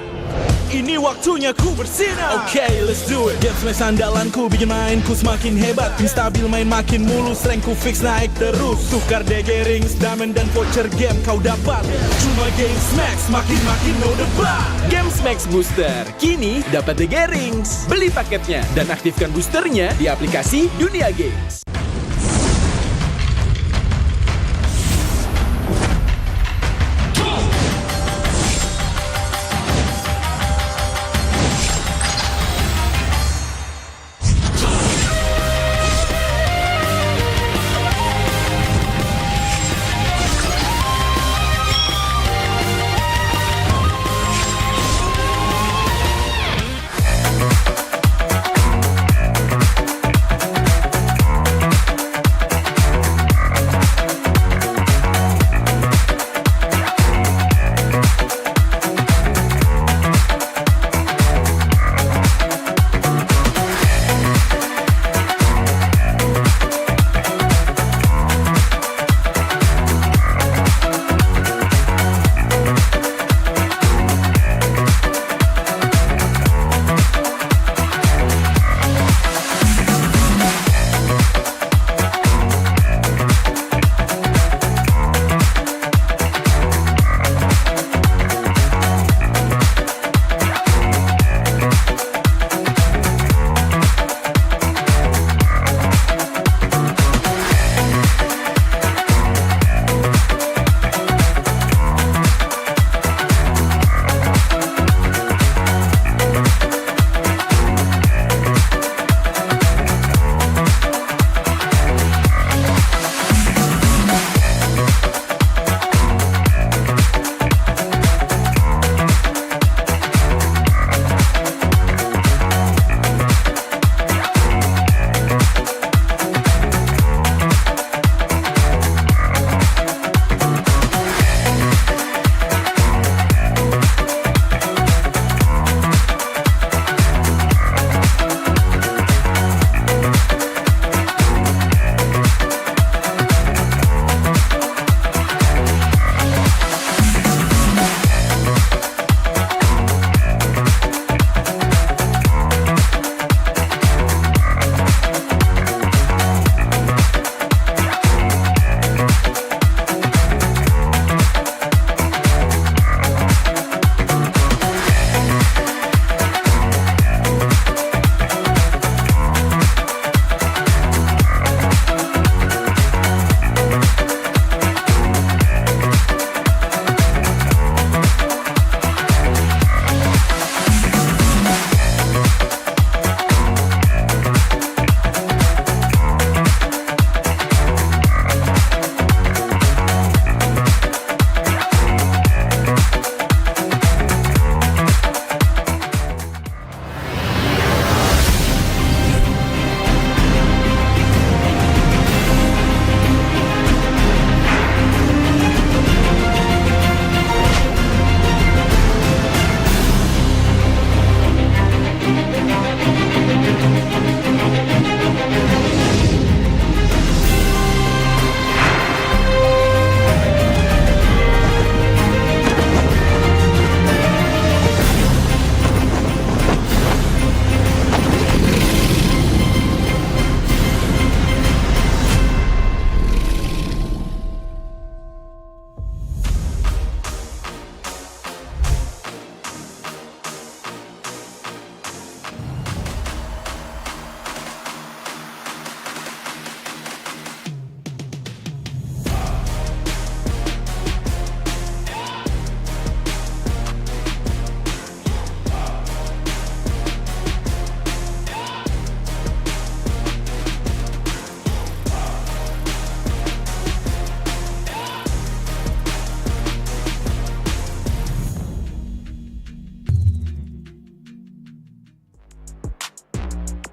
Ini waktunya ku bersinar. Okay, let's do it. Game smash andalanku bikin mainku semakin hebat. Tim stabil main makin mulus, rankku fix naik terus. Tukar DG rings, diamond dan voucher game kau dapat. Cuma game smash, makin no debat. Game Max Booster, kini dapat DG Rings. Beli paketnya dan aktifkan boosternya di aplikasi Dunia Games.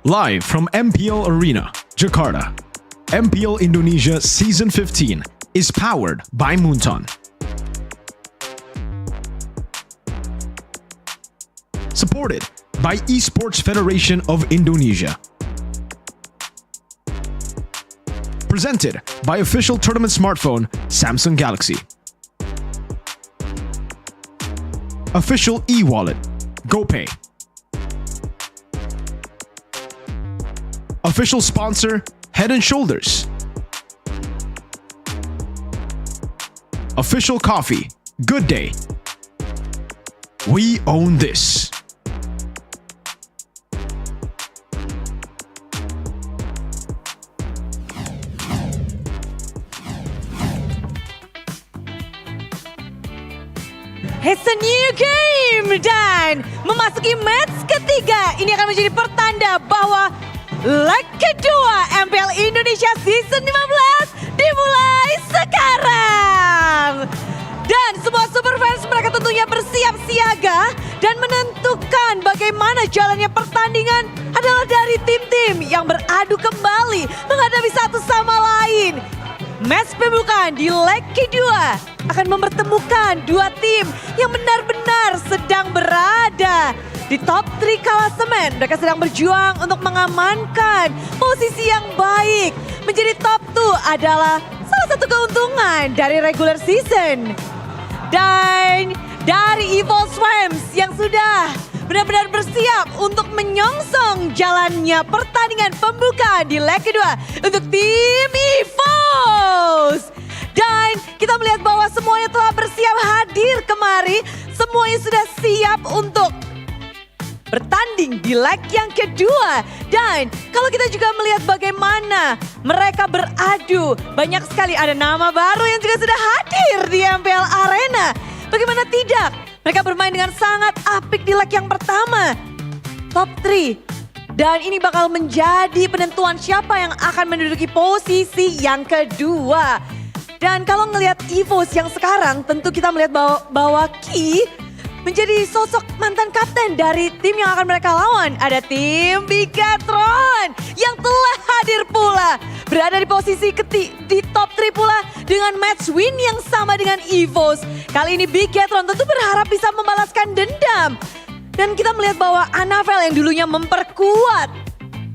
Live from MPL Arena, Jakarta, MPL Indonesia Season 15 is powered by Moonton. Supported by Esports Federation of Indonesia. Presented by official tournament smartphone Samsung Galaxy. Official e-wallet GoPay. Official sponsor Head & Shoulders. Official coffee Good Day. We own this. It's a new game dan memasuki match ketiga. Ini akan menjadi pertanda bahwa leg kedua MPL Indonesia Season 15 dimulai sekarang. Dan semua super fans mereka tentunya bersiap siaga dan menentukan bagaimana jalannya pertandingan adalah dari tim-tim yang beradu kembali menghadapi satu sama lain. Match pembukaan di leg kedua akan mempertemukan dua tim yang benar-benar sedang berada di top 3 klasemen. Mereka sedang berjuang untuk mengamankan posisi yang baik. Menjadi top 2 adalah salah satu keuntungan dari regular season. Dan dari Evil Swams yang sudah benar-benar bersiap untuk menyongsong jalannya pertandingan pembukaan di leg kedua untuk tim EVOS. Dan kita melihat bahwa semuanya telah bersiap hadir kemari. Semuanya sudah siap untuk bertanding di leg yang kedua. Dan kalau kita juga melihat bagaimana mereka beradu, banyak sekali ada nama baru yang juga sudah hadir di MPL Arena. Bagaimana tidak? Mereka bermain dengan sangat apik di leg yang pertama. Top 3. Dan ini bakal menjadi penentuan siapa yang akan menduduki posisi yang kedua. Dan kalau ngelihat EVOS yang sekarang, tentu kita melihat bahwa Ki menjadi sosok mantan kapten dari tim yang akan mereka lawan. Ada tim Bigatron yang telah hadir pula. Berada di posisi di top 3 pula dengan match win yang sama dengan EVOS. Kali ini Bigatron tentu berharap bisa membalaskan dendam. Dan kita melihat bahwa Anavel yang dulunya memperkuat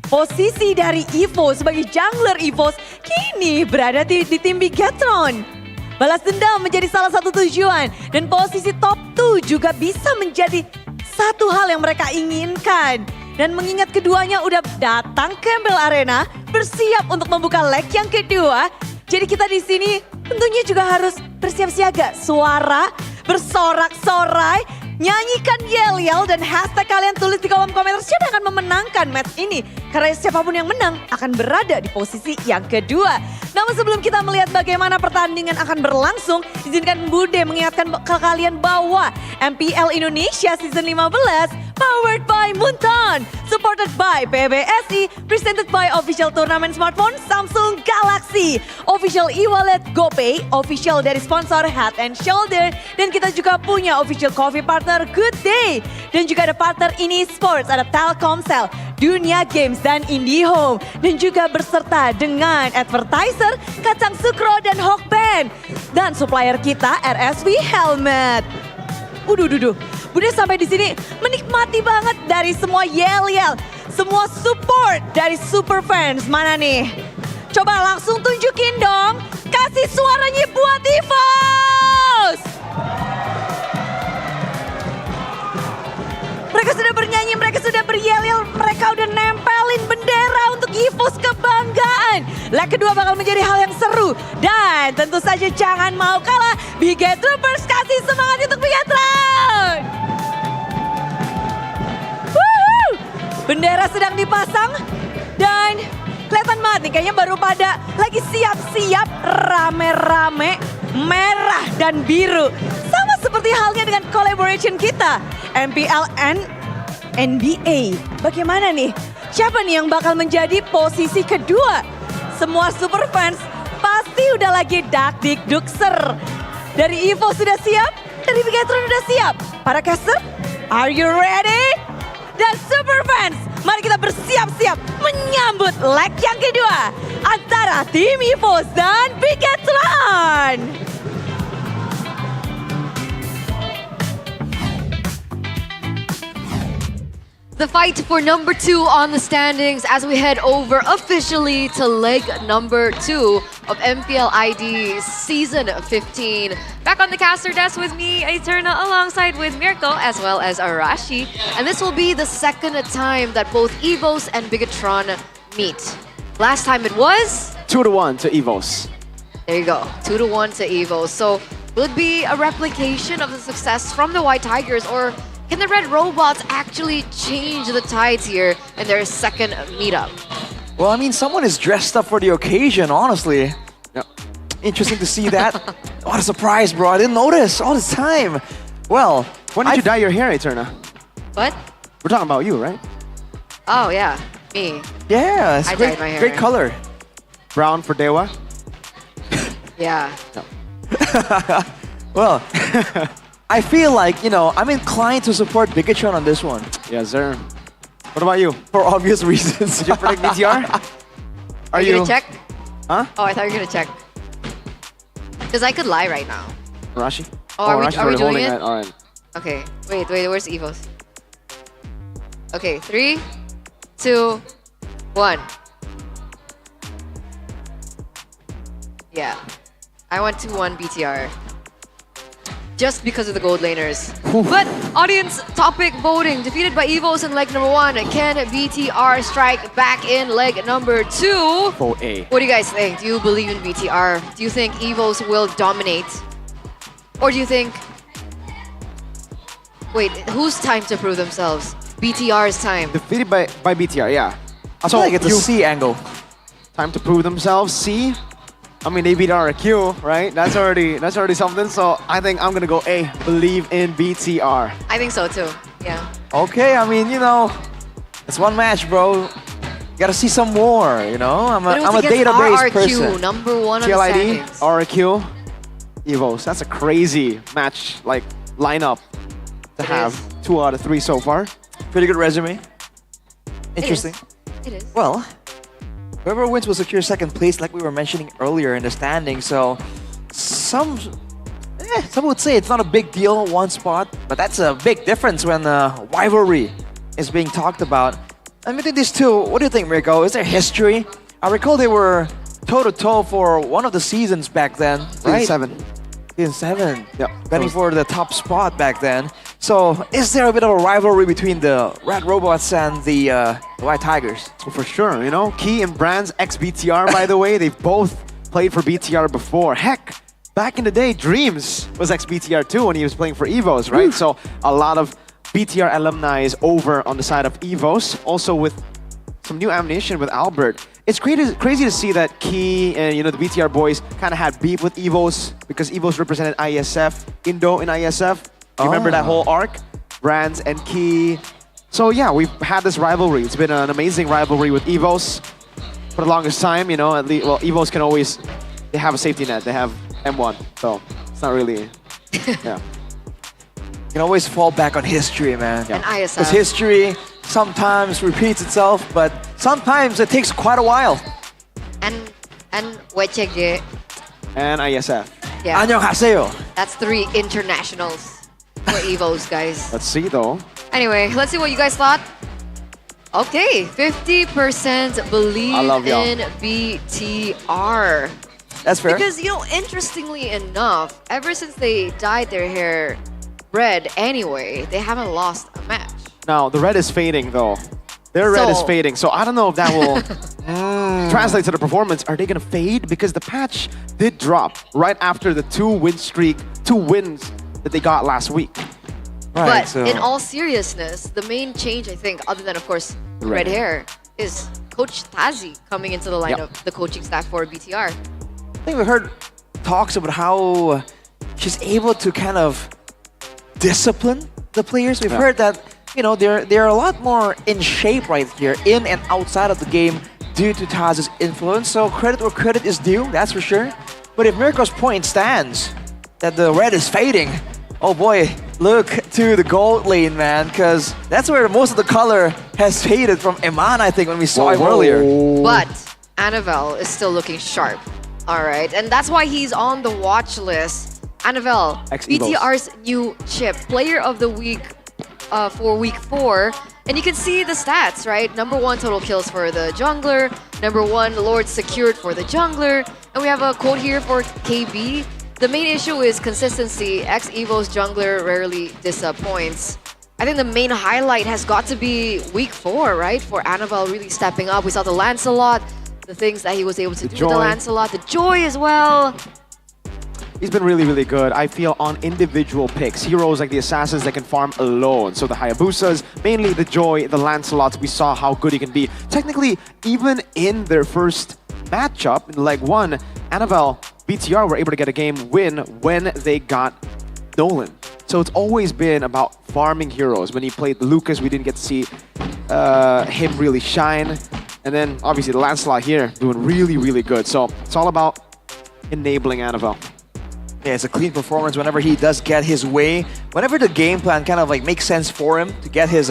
posisi dari EVOS sebagai jungler EVOS kini berada di tim Bigatron. Balas dendam menjadi salah satu tujuan dan posisi top 2 juga bisa menjadi satu hal yang mereka inginkan. Dan mengingat keduanya udah datang ke MPL Arena bersiap untuk membuka leg yang kedua. Jadi kita di sini tentunya juga harus bersiap siaga. Suara bersorak-sorai, nyanyikan yel-yel dan hashtag kalian tulis di kolom komentar siapa yang akan memenangkan match ini. Karena siapapun yang menang akan berada di posisi yang kedua. Namun sebelum kita melihat bagaimana pertandingan akan berlangsung, izinkan Bude mengingatkan ke kalian bahwa MPL Indonesia Season 15 powered by Moonton, supported by PBSI, presented by official tournament smartphone Samsung Galaxy, official e-wallet GoPay, official dari sponsor Head & Shoulder, dan kita juga punya official coffee partner Good Day. Dan juga ada partner ini Sports, ada Telkomsel, Dunia Games, dan IndiHome. Dan juga berserta dengan advertiser Kacang Sukro dan Hokben. Dan supplier kita RSV Helmet. Bude sampai di sini menikmati banget dari semua yel-yel. Semua support dari super fans. Mana nih? Coba langsung tunjukin dong. Kasih suaranya buat EVOS. Mereka sudah bernyanyi, mereka sudah beryel-yel, mereka udah nempelin bendera untuk EVOS kebanggaan. Leg kedua bakal menjadi hal yang seru. Dan tentu saja jangan mau kalah. Bigatroopers kasih semangat untuk Bigatron. Bendera sedang dipasang dan kelihatan banget nih kayaknya baru pada lagi siap-siap rame-rame merah dan biru. Sama seperti halnya dengan collaboration kita. MPL and NBA. Bagaimana nih? Siapa nih yang bakal menjadi posisi kedua? Semua super fans pasti udah lagi dak-dik-duk ser. Dari EVO sudah siap, dari Bigatron udah siap. Para caster, are you ready? Dan super fans, Mari kita bersiap-siap menyambut leg yang kedua antara tim EVOS dan Battleground. The fight for number 2 on the standings as we head over officially to leg number 2 of MPL ID Season 15. Back on the caster desk with me, Eterna, alongside with Mirko as well as Arashi. And this will be the second time that both EVOS and Bigatron meet. Last time it was 2-1 to EVOS. There you go, 2-1 to EVOS. So will it be a replication of the success from the White Tigers, or can the Red Robots actually change the tides here in their second meetup? Well, I mean, someone is dressed up for the occasion, honestly. Yep. Interesting to see that. What a surprise, bro. I didn't notice all this time. Well, when did you dye your hair, Eterna? What? We're talking about you, right? Oh, yeah, me. Yeah, it's I great, dyed my hair. great color. Brown for Dewa? Yeah. Well, I feel like, you know, I'm inclined to support Bigatron on this one. Yes, sir. What about you? For obvious reasons. Did you predict BTR? Are you gonna check? Huh? Oh, I thought you were gonna check. Because I could lie right now. Rashi? Oh, are we Rashi's doing already holding it? All right. Okay, wait, where's EVOS? Okay, 3, 2, 1. Yeah, I went 2-1 BTR. Just because of the gold laners. But audience topic voting, defeated by EVOS in leg number 1, can BTR strike back in leg number 2? Vote A. What do you guys think? Do you believe in BTR? Do you think EVOS will dominate? Or do you think... Wait, whose time to prove themselves? BTR's time. Defeated by BTR, yeah. I feel like it's a C angle. Time to prove themselves, C? I mean, they beat RQ, right? That's already something. So I think I'm gonna go A. Believe in BTR. I think so too. Yeah. Okay, I mean, you know, it's one match, bro. You gotta see some more, you know? I'm a database RRQ, person. number 1 on the TLID, standings. RQ, EVOS. That's a crazy match, like, lineup to have. 2 out of 3 so far. Pretty good resume. Interesting. It is. Well, whoever wins will secure second place, like we were mentioning earlier in the standings. So, some would say it's not a big deal, one spot, but that's a big difference when rivalry is being talked about. And between these two, what do you think, Mirko? Is there history? I recall they were toe-to-toe for one of the seasons back then, right? Season 7. Yep. Betting for the top spot back then. So, is there a bit of a rivalry between the Red Robots and the White Tigers? Well, for sure, you know. Key and Brands, ex-BTR, by the way. They've both played for BTR before. Heck, back in the day, Dreams was ex-BTR too when he was playing for EVOS, right? So, a lot of BTR alumni is over on the side of EVOS. Also with some new ammunition with Albert. It's crazy to see that Key and, you know, the BTR boys kind of had beef with EVOS because EVOS represented ISF, Indo in ISF. You remember that whole arc? Brands and Key. So yeah, we've had this rivalry. It's been an amazing rivalry with EVOS for the longest time, you know. At least, well, EVOS can always, they have a safety net. They have M1, so it's not really, yeah. You can always fall back on history, man. And ISF. Because history sometimes repeats itself, but sometimes it takes quite a while. And WCG. And ISF. Yeah. 안녕하세요. That's 3 internationals for EVOS, guys. Let's see though. Anyway, let's see what you guys thought. Okay, 50% believe in BTR. That's fair. Because, you know, interestingly enough, ever since they dyed their hair red anyway, they haven't lost a match. Now, the red is fading though. Their red is fading, so I don't know if that will translate to the performance. Are they gonna fade? Because the patch did drop right after the 2 wins that they got last week. Right, but in all seriousness, the main change, I think, other than, of course, the red hair, is Coach Tazi coming into the lineup, the coaching staff for BTR. I think we heard talks about how she's able to kind of discipline the players. We've heard that, you know, they're a lot more in shape right here, in and outside of the game, due to Taz's influence. So credit where credit is due, that's for sure. But if Mirko's point stands, that the red is fading, oh boy, look to the gold lane, man, because that's where most of the color has faded from Eman, I think, when we saw him earlier. But Anavel is still looking sharp. All right, and that's why he's on the watch list. Anavel, BTR's new chip, player of the week for week 4. And you can see the stats, right? #1 total kills for the jungler. #1 Lord secured for the jungler. And we have a quote here for KB. The main issue is consistency. Ex-Evo's jungler rarely disappoints. I think the main highlight has got to be week 4, right? For Anavel really stepping up. We saw the Lancelot, the things that he was able to do with the Lancelot, the Joy as well. He's been really, really good. I feel on individual picks, heroes like the Assassins that can farm alone. So the Hayabusas, mainly the Joy, the Lancelots, we saw how good he can be. Technically, even in their first matchup, in leg 1, Anavel, BTR were able to get a game win when they got Nolan. So it's always been about farming heroes. When he played Lucas, we didn't get to see him really shine. And then obviously the Lancelot here doing really, really good. So it's all about enabling Anavel. Yeah, it's a clean performance whenever he does get his way. Whenever the game plan kind of like makes sense for him to get his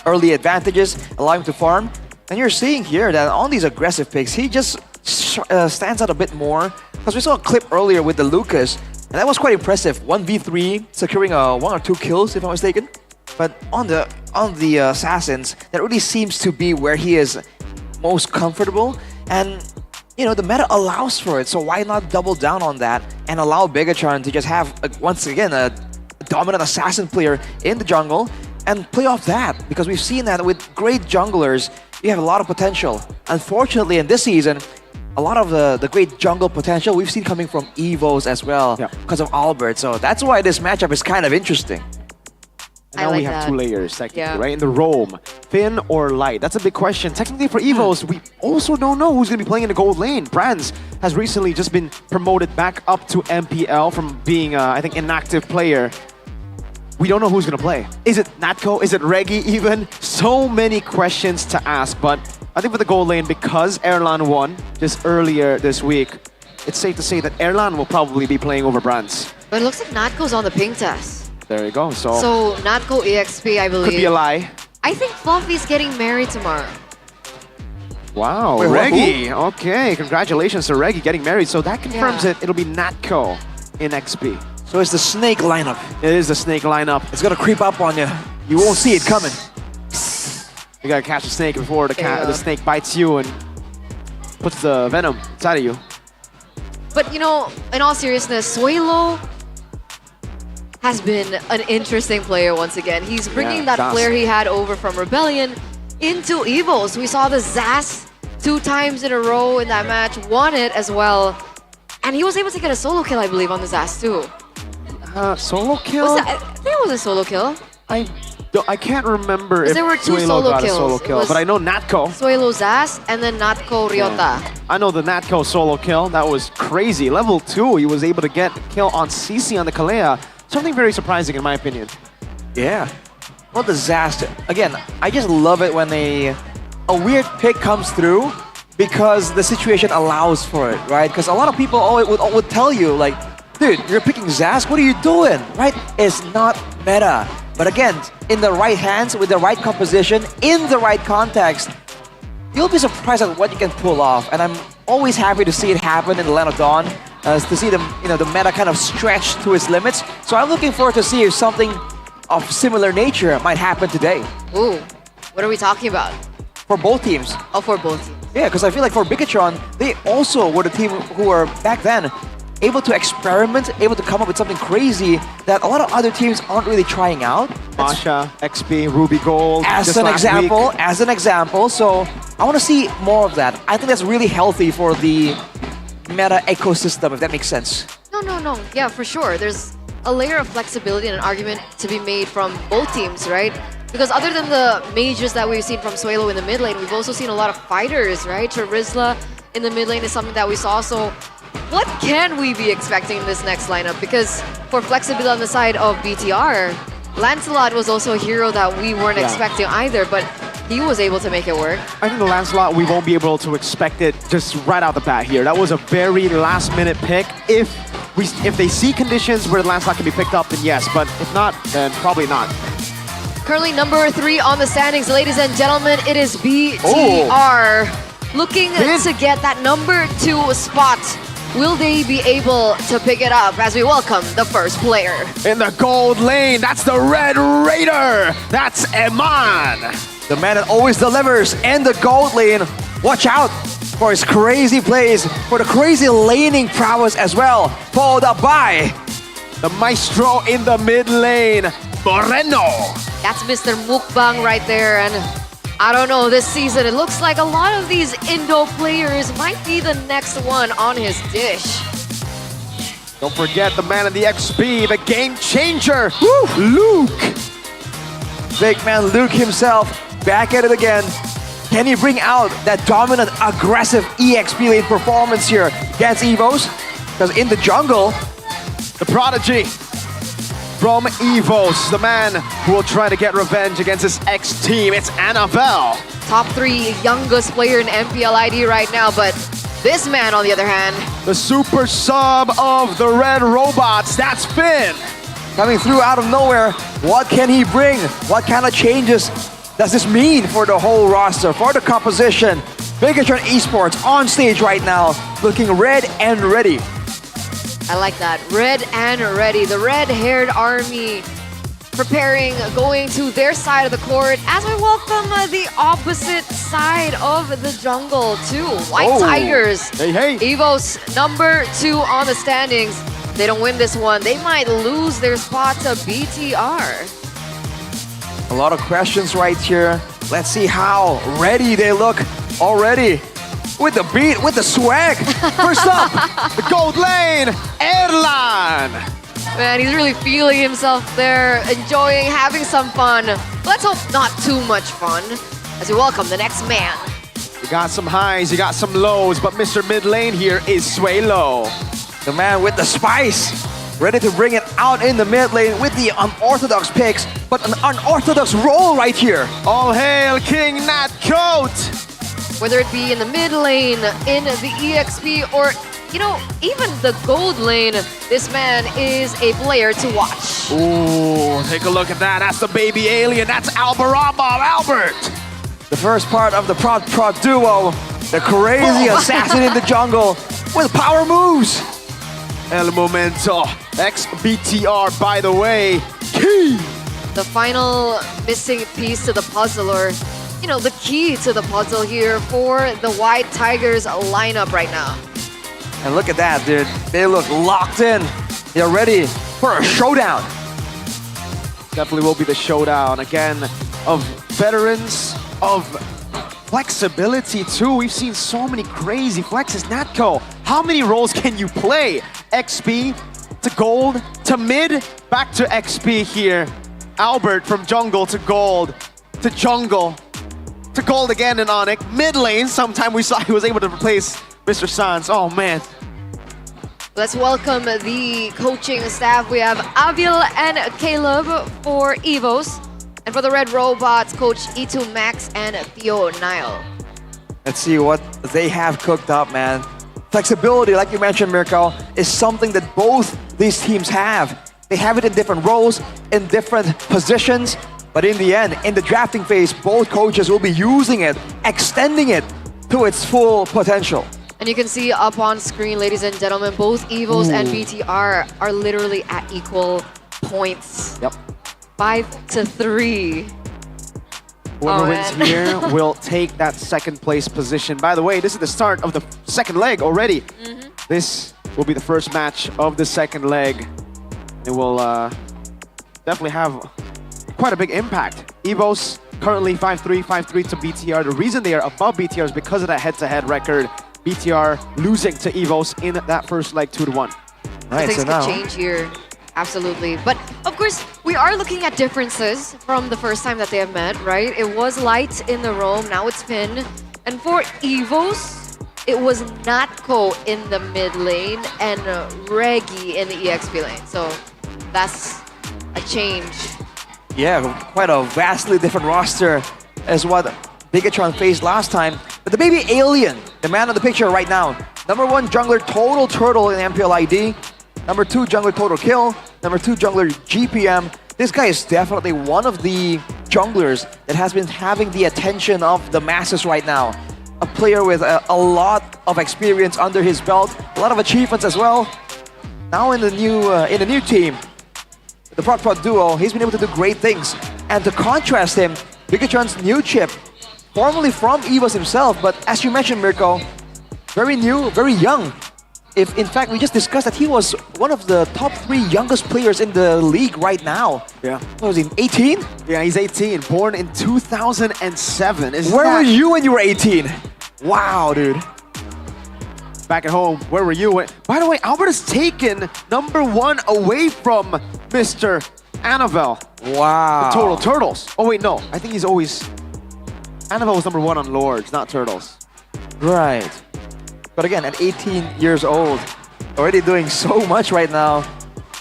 early advantages, allow him to farm. And you're seeing here that on these aggressive picks, he just stands out a bit more. Because we saw a clip earlier with the Lucas, and that was quite impressive. 1v3, securing 1 or 2 kills, if I'm mistaken. But on the Assassins, that really seems to be where he is most comfortable. And you know, the meta allows for it, so why not double down on that and allow Bigatron to just have, once again, a dominant assassin player in the jungle and play off that? Because we've seen that with great junglers, you have a lot of potential. Unfortunately, in this season, a lot of the great jungle potential we've seen coming from Evos as well because of Albert. So that's why this matchup is kind of interesting. And now we have 2 layers, technically, right? In the roam, Finn or Light? That's a big question. Technically, for Evos, we also don't know who's going to be playing in the gold lane. Brands has recently just been promoted back up to MPL from being, I think, inactive player. We don't know who's going to play. Is it Natko? Is it Reggie even? So many questions to ask, but I think for the gold lane, because Erlan won just earlier this week, it's safe to say that Erlan will probably be playing over Brands. But it looks like Natko's on the ping test. There you go. So Natko EXP, I believe. Could be a lie. I think Fluffy's getting married tomorrow. Wow, Reggie. Okay, congratulations to Reggie getting married. So that confirms it. It'll be Natko in XP. So it's the snake lineup. It is the snake lineup. It's gonna creep up on you. You won't see it coming. You gotta catch the snake before the snake bites you and puts the venom inside of you. But you know, in all seriousness, Suelo has been an interesting player once again. He's bringing that flair he had over from Rebellion into Evos. We saw the Zas 2 times in a row in that match, won it as well. And he was able to get a solo kill, I believe, on the Zas too. Solo kill? I think it was a solo kill. I can't remember if there were 2 Suelo solo got kills. a solo kill, but I know Natko. Suelo Zas and then Natko Ryota. I know the Natko solo kill. That was crazy. Level 2, he was able to get a kill on CC on the Kalea. Something very surprising in my opinion. Yeah. Well, disaster. Again, I just love it when a weird pick comes through because the situation allows for it, right? Because a lot of people would tell you, like, dude, you're picking Zask, what are you doing, right? It's not meta. But again, in the right hands, with the right composition, in the right context, you'll be surprised at what you can pull off. And I'm always happy to see it happen in the Land of Dawn, to see the meta kind of stretch to its limits. So I'm looking forward to see if something of similar nature might happen today. Ooh, what are we talking about? For both teams. Oh, for both teams. Yeah, because I feel like for Bigatron, they also were the team who were back then able to experiment, able to come up with something crazy that a lot of other teams aren't really trying out. Masha, XP, Ruby Gold. As an example. So I want to see more of that. I think that's really healthy for the meta ecosystem, if that makes sense. No. Yeah, for sure. There's a layer of flexibility and an argument to be made from both teams, right? Because other than the mages that we've seen from Suelo in the mid lane, we've also seen a lot of fighters, right? Charizla in the mid lane is something that we saw. So what can we be expecting in this next lineup? Because for flexibility on the side of BTR, Lancelot was also a hero that we weren't expecting either, but he was able to make it work. I think the Lancelot, we won't be able to expect it just right out the bat here. That was a very last-minute pick. If if they see conditions where the landslide can be picked up, then yes. But if not, then probably not. Currently number 3 on the standings, ladies and gentlemen, it is BTR. Looking to get that number 2 spot. Will they be able to pick it up as we welcome the first player? In the gold lane, that's the Red Raider. That's Eman. The man that always delivers in the gold lane. Watch out for his crazy plays, for the crazy laning prowess as well. Followed up by the maestro in the mid lane, Moreno. That's Mr. Mukbang right there. And I don't know, this season, it looks like a lot of these Indo players might be the next one on his dish. Don't forget the man in the XP, the game changer, Luke. Big man Luke himself, back at it again. Can he bring out that dominant, aggressive EXP lane performance here against EVOS? Because in the jungle, the prodigy from EVOS, the man who will try to get revenge against his ex-team, it's Annabelle. Top 3 youngest player in MPL ID right now, but this man, on the other hand, the super sub of the Red Robots, that's Finn. Coming through out of nowhere, what can he bring? What kind of changes does this mean for the whole roster, for the composition? Bigatron Esports on stage right now, looking red and ready. I like that. Red and ready. The red-haired army preparing, going to their side of the court as we welcome the opposite side of the jungle too. White Tigers. Hey. EVOS number 2 on the standings. They don't win this one, they might lose their spot to BTR. A lot of questions right here. Let's see how ready they look already. With the beat, with the swag. First up, the gold lane, Erlan. Man, he's really feeling himself there, enjoying, having some fun. Let's hope not too much fun as we welcome the next man. You got some highs, you got some lows, but Mr. Mid Lane here is Suelo. The man with the spice, ready to bring it out in the mid lane with the unorthodox picks, but an unorthodox role right here. All hail King Nat Coat. Whether it be in the mid lane, in the EXP, or, you know, even the gold lane, this man is a player to watch. Ooh, take a look at that. That's the baby alien. That's Albert. The first part of the prod duo, the crazy assassin in the jungle with power moves. El Momento, ex-BTR, by the way, key. The final missing piece to the puzzle, or you know, the key to the puzzle here for the White Tigers lineup right now. And look at that, dude. They look locked in. They're ready for a showdown. Definitely will be the showdown, again, of veterans, of flexibility too. We've seen so many crazy flexes. Natco, how many roles can you play? XP to gold to mid, back to XP here. Albert from jungle to gold to jungle to gold again in Onyx. Mid lane, sometime we saw he was able to replace Mr. Sans. Oh man. Let's welcome the coaching staff. We have Avil and Caleb for EVOS. And for the Red Robots, Coach E2 Max and Theo Nile. Let's see what they have cooked up, man. Flexibility, like you mentioned, Mirko, is something that both these teams have. They have it in different roles, in different positions, but in the end, in the drafting phase, both coaches will be using it, extending it to its full potential. And you can see up on screen, ladies and gentlemen, both EVOS and BTR are literally at equal points. Yep. 5-3. Whoever wins here will take that second place position. By the way, this is the start of the second leg already. This will be the first match of the second leg. It will definitely have quite a big impact. EVOS currently 5-3 to BTR. The reason they are above BTR is because of that head-to-head record. BTR losing to EVOS in that first leg 2-1. Right, things could change here. Absolutely. But of course, we are looking at differences from the first time that they have met, right? It was Light in the roam, now it's Finn. And for EVOS, it was Natco in the mid lane and Reggie in the EXP lane. So that's a change. Yeah, quite a vastly different roster as what Bigatron faced last time. But the baby alien, the man of the picture right now, #1 jungler, total turtle in MPL ID. Number 2 jungler total kill. Number 2 jungler GPM. This guy is definitely one of the junglers that has been having the attention of the masses right now. A player with a lot of experience under his belt, a lot of achievements as well. Now in the new team, the Prot duo, he's been able to do great things. And to contrast him, Bigatron's new chip, formerly from EVOS himself, but as you mentioned, Mirko, very new, very young. If in fact we just discussed that he was one of the top 3 youngest players in the league right now. Yeah. What was he, 18? Yeah, he's 18, born in 2007. Where were you when you were 18? Wow, dude. Back at home, where were you? By the way, Albert has taken number 1 away from Mr. Annabelle. Wow. The Total Turtles. Oh wait, no. I think he's always... Annabelle was number 1 on Lords, not Turtles. Right. But again, at 18 years old, already doing so much right now.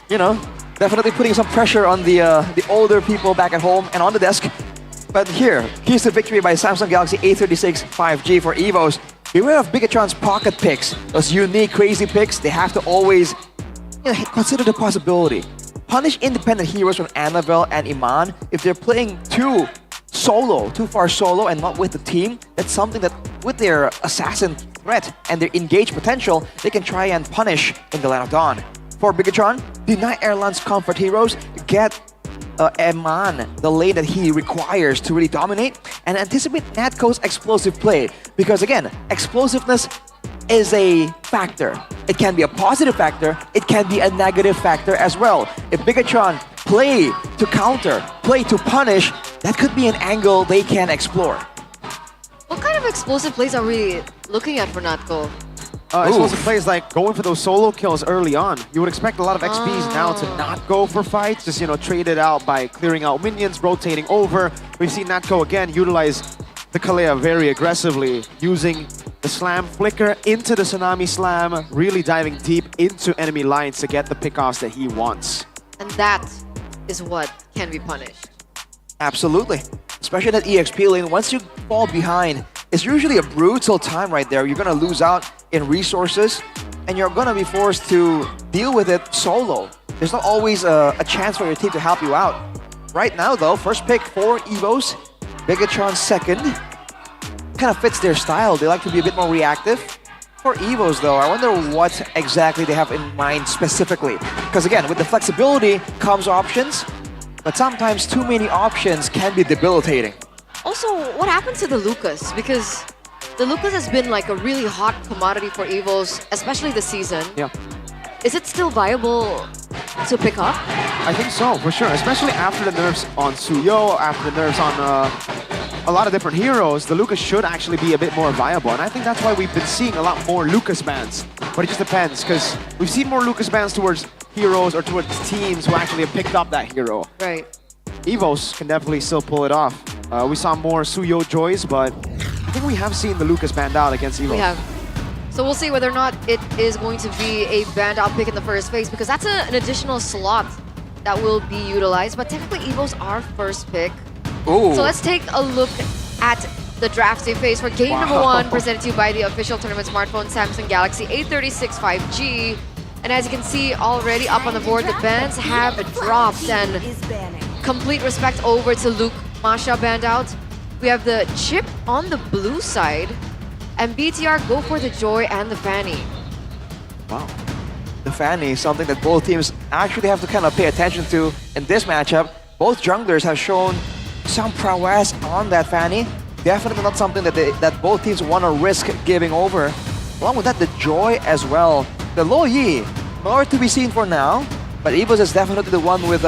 You know, definitely putting some pressure on the older people back at home and on the desk. But here's the victory by Samsung Galaxy A36 5G for EVOS. Beware of Bigatron's pocket picks. Those unique, crazy picks, they have to always consider the possibility. Punish independent heroes from Annabelle and Iman if they're playing too far solo and not with the team. That's something that with their assassin threat and their engaged potential, they can try and punish in the Land of Dawn. For Bigatron, deny Erlan's comfort heroes, get Eman the lane that he requires to really dominate, and anticipate Natco's explosive play. Because again, explosiveness is a factor. It can be a positive factor, it can be a negative factor as well. If Bigatron play to counter, play to punish, that could be an angle they can explore. What kind of explosive plays are we looking at for Natco? Explosive plays like going for those solo kills early on. You would expect a lot of XPs now to not go for fights, just trade it out by clearing out minions, rotating over. We've seen Natco again utilize the Kalea very aggressively, using the slam flicker into the tsunami slam, really diving deep into enemy lines to get the pickoffs that he wants. And that is what can be punished. Absolutely. Especially that EXP lane, once you fall behind, it's usually a brutal time right there. You're gonna lose out in resources, and you're gonna be forced to deal with it solo. There's not always a chance for your team to help you out. Right now though, first pick for EVOS, Bigatron second. Kind of fits their style. They like to be a bit more reactive. For EVOS though, I wonder what exactly they have in mind specifically. Because again, with the flexibility comes options, but sometimes too many options can be debilitating. Also, what happened to the Lucas? Because the Lucas has been like a really hot commodity for EVOS, especially this season. Yeah. Is it still viable to pick up? I think so, for sure. Especially after the nerfs on Suyo, after the nerfs on a lot of different heroes, the Lucas should actually be a bit more viable. And I think that's why we've been seeing a lot more Lucas bans. But it just depends, because we've seen more Lucas bans towards heroes or towards teams who actually have picked up that hero. Right. EVOS can definitely still pull it off. We saw more Suyo joys, but I think we have seen the Lucas banned out against EVOS. We have. So we'll see whether or not it is going to be a banned out pick in the first phase, because that's an additional slot that will be utilized. But technically, EVOS are first pick. Ooh. So let's take a look at the drafting phase for game number 1, presented to you by the official tournament smartphone Samsung Galaxy A36 5G. And as you can see already up on the board, the bans have dropped, and complete respect over to Luke Masha banned out. We have the chip on the blue side, and BTR go for the Joy and the Fanny. Wow. The Fanny is something that both teams actually have to kind of pay attention to in this matchup. Both junglers have shown some prowess on that Fanny. Definitely not something that both teams want to risk giving over. Along with that, the Joy as well. The Lo Yi, more to be seen for now, but EVOS is definitely the one with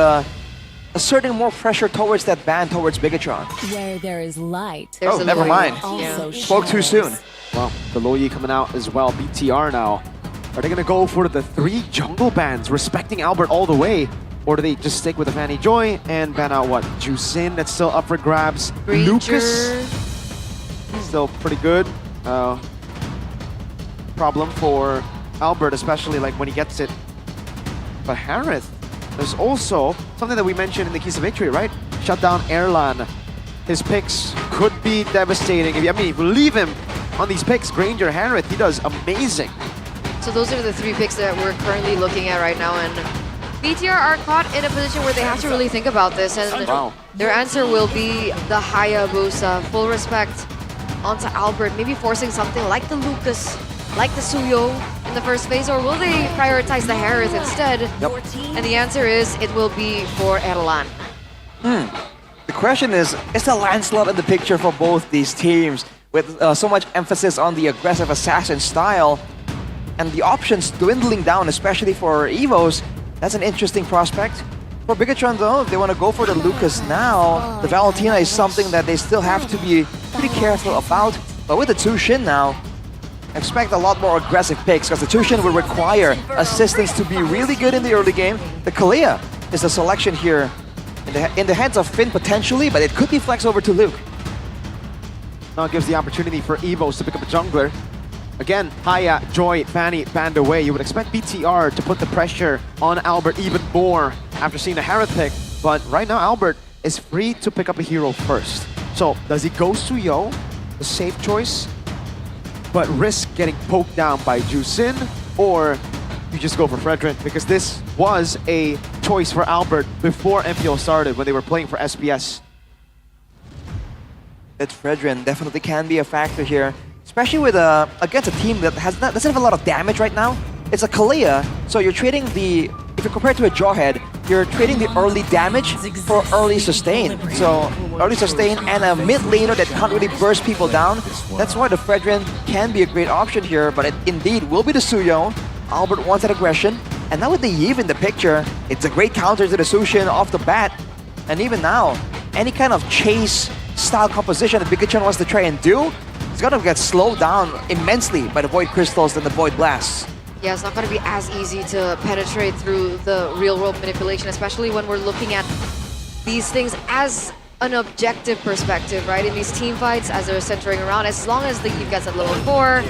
asserting more pressure towards that ban towards Bigatron. Where there is light. Oh, never mind. Spoke too soon. Well, the Lo Yi coming out as well. BTR now. Are they going to go for the 3 jungle bans, respecting Albert all the way? Or do they just stick with the Fanny Joy and ban out what? Jusin, that's still up for grabs. Ranger. Lucas, still pretty good. Problem for Albert, especially like when he gets it. But Harith, there's also something that we mentioned in the keys of victory, right? Shut down Erlan. His picks could be devastating. If you leave him on these picks, Granger, Harith, he does amazing. So those are the 3 picks that we're currently looking at right now, and BTR are caught in a position where they have to really think about this, and their answer will be the Hayabusa. Full respect onto Albert, maybe forcing something like the Lucas, like the Suyo in the first phase, or will they prioritize the Harith instead? And the answer is it will be for Erlan. The question is the Lancelot in the picture for both these teams with so much emphasis on the aggressive assassin style and the options dwindling down, especially for Evos? That's an interesting prospect. For Bigatron though, if they want to go for the Lucas now, the Valentina is something that they still have to be pretty careful about. But with the Tushin now, expect a lot more aggressive picks because the Tushin will require assistance to be really good in the early game. The Kalia is the selection here in the hands of Finn potentially, but it could be flex over to Luke. Now it gives the opportunity for Evos to pick up a jungler. Again, Haya, Joy, Fanny banned away. You would expect BTR to put the pressure on Albert even more after seeing a Harith pick, but right now Albert is free to pick up a hero first. So does he go Suyo, the safe choice, but risk getting poked down by Jusin, or you just go for Fredrin? Because this was a choice for Albert before MPL started when they were playing for SBS. That Fredrin definitely can be a factor here, especially with against a team that doesn't have a lot of damage right now. It's a Kalia, so you're trading the, if you compare it to a Jawhead, you're trading the early damage for early sustain. So early sustain and a mid laner that can't really burst people down. That's why the Fredrin can be a great option here, but it indeed will be the Suyo. Albert wants that aggression, and now with the Yve in the picture, it's a great counter to the Sushin off the bat. And even now, any kind of chase style composition that Bigatron wants to try and do, it's gonna get slowed down immensely by the Void Crystals and the Void Blasts. Yeah, it's not going to be as easy to penetrate through the real-world manipulation, especially when we're looking at these things as an objective perspective, right? In these team fights, as they're centering around, as long as the Eve gets at level 4,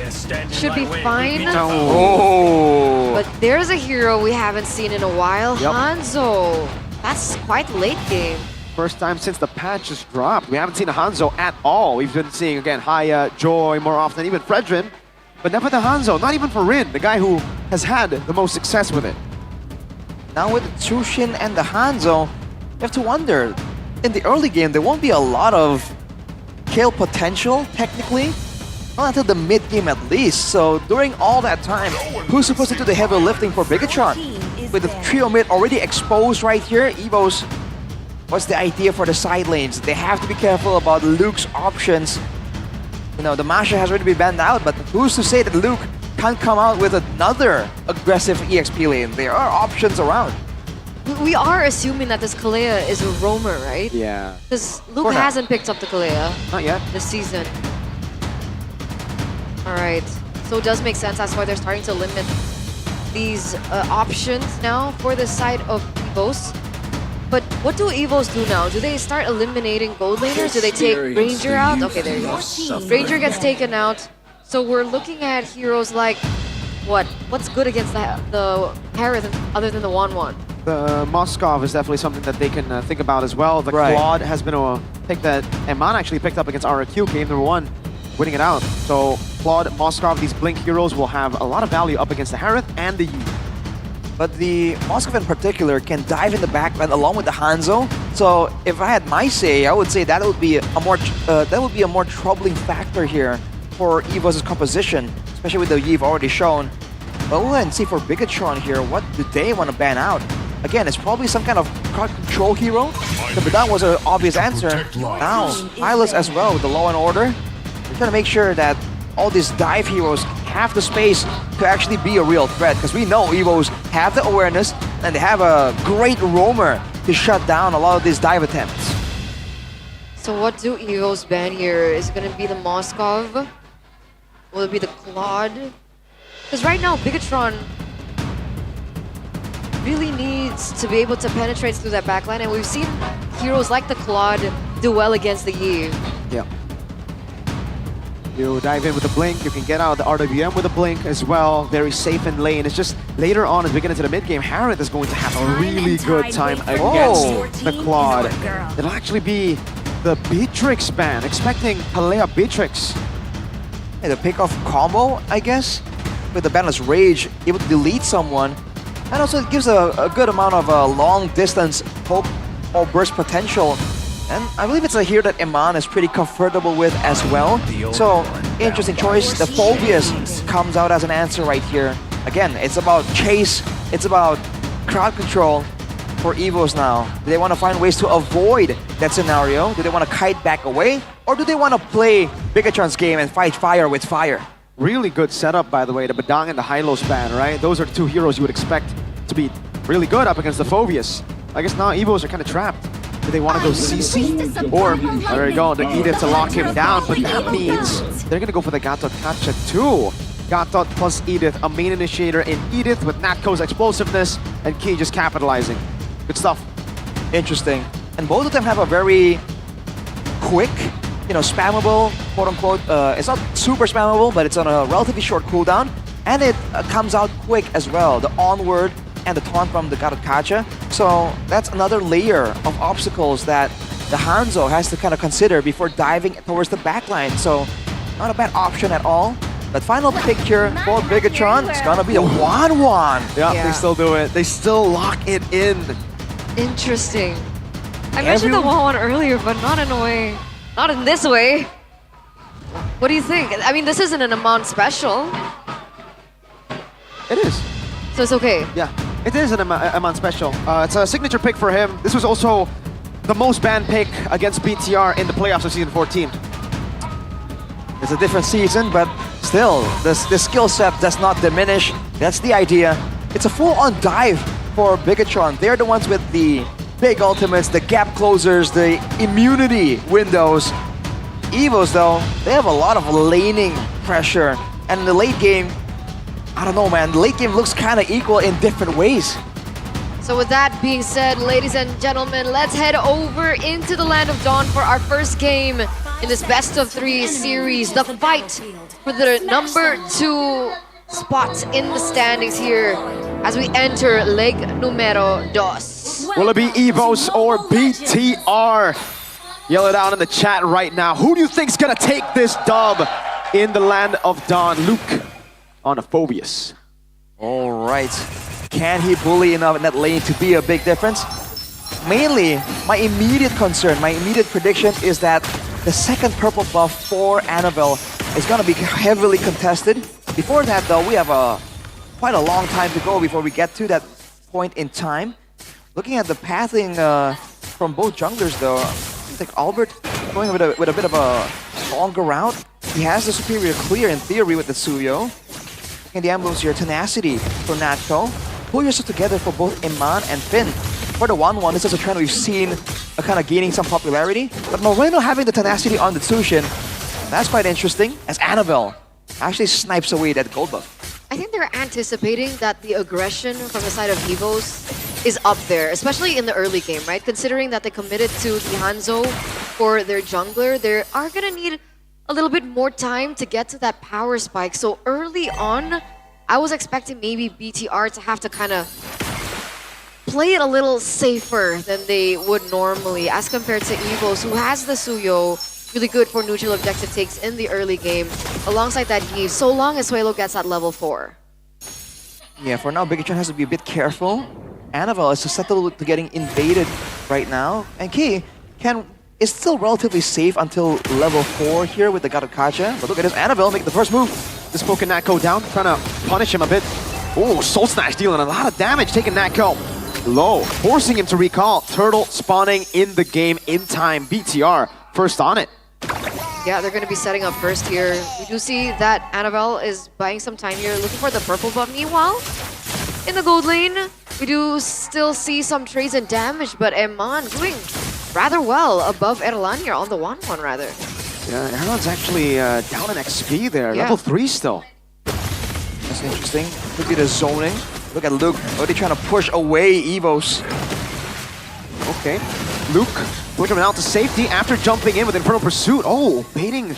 should be fine. Oh. But there's a hero we haven't seen in a while, Hanzo. That's quite late game. First time since the patch just dropped. We haven't seen a Hanzo at all. We've been seeing, again, Haya, Joy more often, even Fredrin. But never the Hanzo, not even for Rin, the guy who has had the most success with it. Now with the Tushin and the Hanzo, you have to wonder, in the early game, there won't be a lot of kill potential, technically. Not until the mid game at least. So during all that time, who's supposed to do the heavy lifting for Bigatron? With the trio mid already exposed right here, Evos, what's the idea for the side lanes? They have to be careful about Luke's options. You know, the Masha has already been banned out, but who's to say that Luke can't come out with another aggressive EXP lane? There are options around. We are assuming that this Kalea is a roamer, right? Yeah. Because Luke hasn't picked up the Kalea. Not yet. This season. Alright. So it does make sense. That's why they're starting to limit these options now for the side of Evos. But what do Evos do now? Do they start eliminating gold laners? Do they take Ranger out? Okay, there you go. Ranger gets taken out. So we're looking at heroes like, what? What's good against the Harith other than the 1-1? The Moskov is definitely something that they can think about as well. The Claude has been a pick that Eman actually picked up against RRQ, game number 1, winning it out. So Claude, Moskov, these Blink heroes will have a lot of value up against the Harith and the Yi. But the Moskov in particular can dive in the backline along with the Hanzo. So if I had my say, I would say that would be a more troubling factor here for Evos' composition, especially with the Yve already shown. But we'll go ahead and see for Bigatron here, what do they want to ban out? Again, it's probably some kind of card control hero. But that was an obvious answer. Now, Hylas as well with the Law and Order. We're trying to make sure that all these dive heroes have the space to actually be a real threat, because we know Evos have the awareness and they have a great roamer to shut down a lot of these dive attempts. So what do Evos ban here? Is it going to be the Moskov? Will it be the Claude? Because right now Bigatron really needs to be able to penetrate through that backline, and we've seen heroes like the Claude do well against the Yi. Yeah. You dive in with the Blink, you can get out the RWM with a Blink as well. Very safe in lane. It's just later on as we get into the mid game, Harith is going to have a really good time against the Claude. It'll actually be the Beatrix ban, expecting Kalea Beatrix. Hey, the pick-off combo, I guess? with the Boundless Rage, able to delete someone. And also it gives a good amount of long distance poke or burst potential. And I believe it's a hero that Iman is pretty comfortable with as well. So, interesting choice. The Phobius comes out as an answer right here. Again, it's about chase, it's about crowd control for Evos now. Do they want to find ways to avoid that scenario? Do they want to kite back away? Or do they want to play Bigatron's game and fight fire with fire? Really good setup, by the way, the Badang and the high-low span, right? Those are the two heroes you would expect to be really good up against the Phobius. I guess now Evos are kind of trapped. Do they want to go CC? Or, there we go, the Edith to lock him down, but that means they're going to go for the Gatot Kacha too. Gatot plus Edith, a main initiator in Edith with Natko's explosiveness, and Key just capitalizing. Good stuff. Interesting. And both of them have a very quick, spammable, quote-unquote, it's not super spammable, but it's on a relatively short cooldown, and it comes out quick as well. The onward and the taunt from the Gatot Kacha. So that's another layer of obstacles that the Hanzo has to kind of consider before diving towards the backline. So not a bad option at all. But final pick here for Bigatron is gonna be the 1-1. Yeah, they still do it. They still lock it in. Interesting. I mentioned the 1-1 earlier, but not in a way. Not in this way. What do you think? I mean, this isn't an Amon special. It is. So it's okay. Yeah, it is an Amon special. It's a signature pick for him. This was also the most banned pick against BTR in the playoffs of Season 14. It's a different season, but still, the skill set does not diminish. That's the idea. It's a full-on dive for Bigatron. They're the ones with the big ultimates, the gap closers, the immunity windows. Evos, though, they have a lot of laning pressure. And in the late game, I don't know, man. The late game looks kind of equal in different ways. So with that being said, ladies and gentlemen, let's head over into the Land of Dawn for our first game in this best-of-3 series. The fight for the number 2 spot in the standings here as we enter leg numero 2. Will it be Evos or BTR? Yell it out in the chat right now. Who do you think's gonna take this dub in the Land of Dawn? Luke on a Phobius. All right. Can he bully enough in that lane to be a big difference? Mainly, my immediate concern, my immediate prediction is that the second purple buff for Annabelle is going to be heavily contested. Before that, though, we have quite a long time to go before we get to that point in time. Looking at the pathing from both junglers, though, I think Albert going with a bit of a longer route. He has the superior clear in theory with the Suyo. And the emblems here, Tenacity for Natko. Pull yourself together for both Iman and Finn. For the 1-1, this is a trend we've seen kind of gaining some popularity. But Moreno having the Tenacity on the Tsushin, that's quite interesting, as Annabelle actually snipes away that gold buff. I think they're anticipating that the aggression from the side of Evos is up there, especially in the early game, right? Considering that they committed to the Hanzo for their jungler, they are going to need a little bit more time to get to that power spike. So early on, I was expecting maybe BTR to have to kind of play it a little safer than they would normally as compared to Evos, who has the Suyo, really good for neutral objective takes in the early game. Alongside that, Eve, so long as Suelo gets at level 4. Yeah, for now, Bigatron has to be a bit careful. Annabelle is susceptible to getting invaded right now. And Key is still relatively safe until level 4 here with the Gatot Kacha. But look at this, Annabelle make the first move. Just poking Natko down, trying to punish him a bit. Oh, Soul Snatch dealing a lot of damage, taking Natko low, forcing him to recall. Turtle spawning in the game in time. BTR first on it. Yeah, they're going to be setting up first here. We do see that Annabelle is buying some time here, looking for the purple buff. Meanwhile, in the gold lane, we do still see some trades and damage, but Eman doing rather well above Erlan here on the 1-1 rather. Yeah, Erlan's actually down in XP there, Yeah. level 3 still. That's interesting. Look at the zoning. Look at Luke already trying to push away Evos. Okay, Luke looking out to safety after jumping in with Infernal Pursuit. Oh, baiting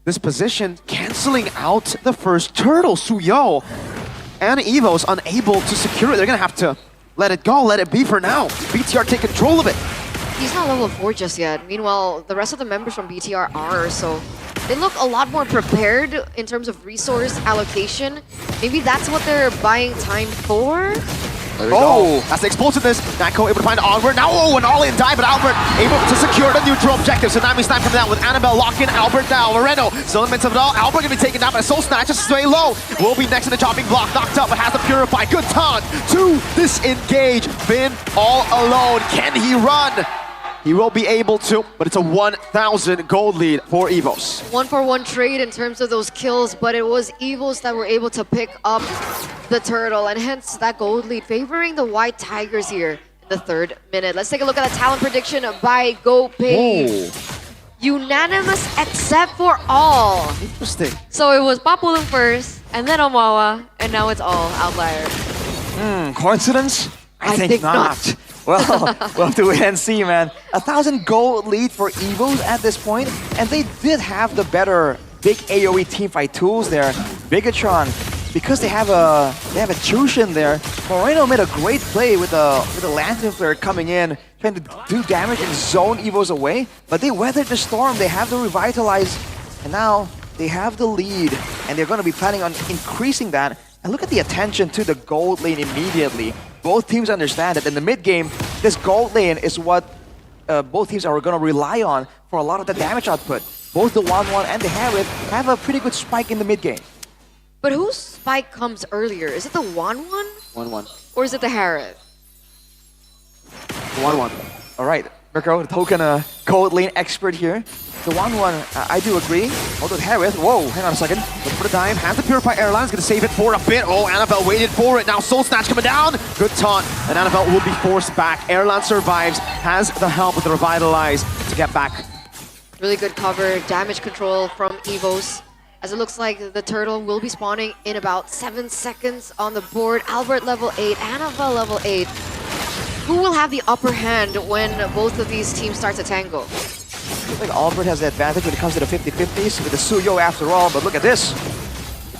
this position, canceling out the first turtle. Suyo and Evos unable to secure it. They're gonna have to let it go, let it be for now. BTR take control of it. He's not level 4 just yet. Meanwhile, the rest of the members from BTR are, so they look a lot more prepared in terms of resource allocation. Maybe that's what they're buying time for. Oh, that's the explosiveness. Nako able to find Albert. Now, an all-in dive, but Albert able to secure the neutral objective. Tsunami Slam coming down with Annabelle locking Albert down. Moreno still in the midst of it all. Albert gonna be taken down by Soul Snatch. Just stay low. Will be next in the chopping block. Knocked up, but has to purify. Good taunt to disengage. Finn all alone. Can he run? He will be able to, but it's a 1,000 gold lead for EVOS. 1-for-1 trade in terms of those kills, but it was EVOS that were able to pick up the turtle, and hence that gold lead favoring the White Tigers here in the 3rd minute. Let's take a look at the talent prediction by GoPay. Unanimous except for all. Interesting. So it was Papulung first, and then Omawa, and now it's all Outlier. Coincidence? I think not. Well, we'll have to wait and see, man. 1,000 gold lead for EVOS at this point, and they did have the better big AoE teamfight tools there. Bigatron, because they have a Chushin there. Moreno made a great play with the Lantern Flare coming in, trying to do damage and zone EVOS away, but they weathered the storm. They have the Revitalize, and now they have the lead, and they're going to be planning on increasing that. And look at the attention to the gold lane immediately. Both teams understand that in the mid-game, this gold lane is what both teams are going to rely on for a lot of the damage output. Both the 1-1 and the Harith have a pretty good spike in the mid-game. But whose spike comes earlier? Is it the 1-1? 1-1. Or is it the Harith? 1-1. All right, Mirko, the token gold lane expert here. The 1-1, I do agree. Although Harith, whoa, hang on a second. Look for the dive, has to purify Airlines, gonna save it for a bit. Oh, Annabelle waited for it. Now Soul Snatch coming down. Good taunt, and Annabelle will be forced back. Airline survives, has the help with the Revitalize to get back. Really good cover, damage control from EVOS. As it looks like the turtle will be spawning in about 7 seconds on the board. Albert level 8, Annabelle level 8. Who will have the upper hand when both of these teams start to tangle? I think Albert has the advantage when it comes to the 50-50s with the Suyo after all, but look at this.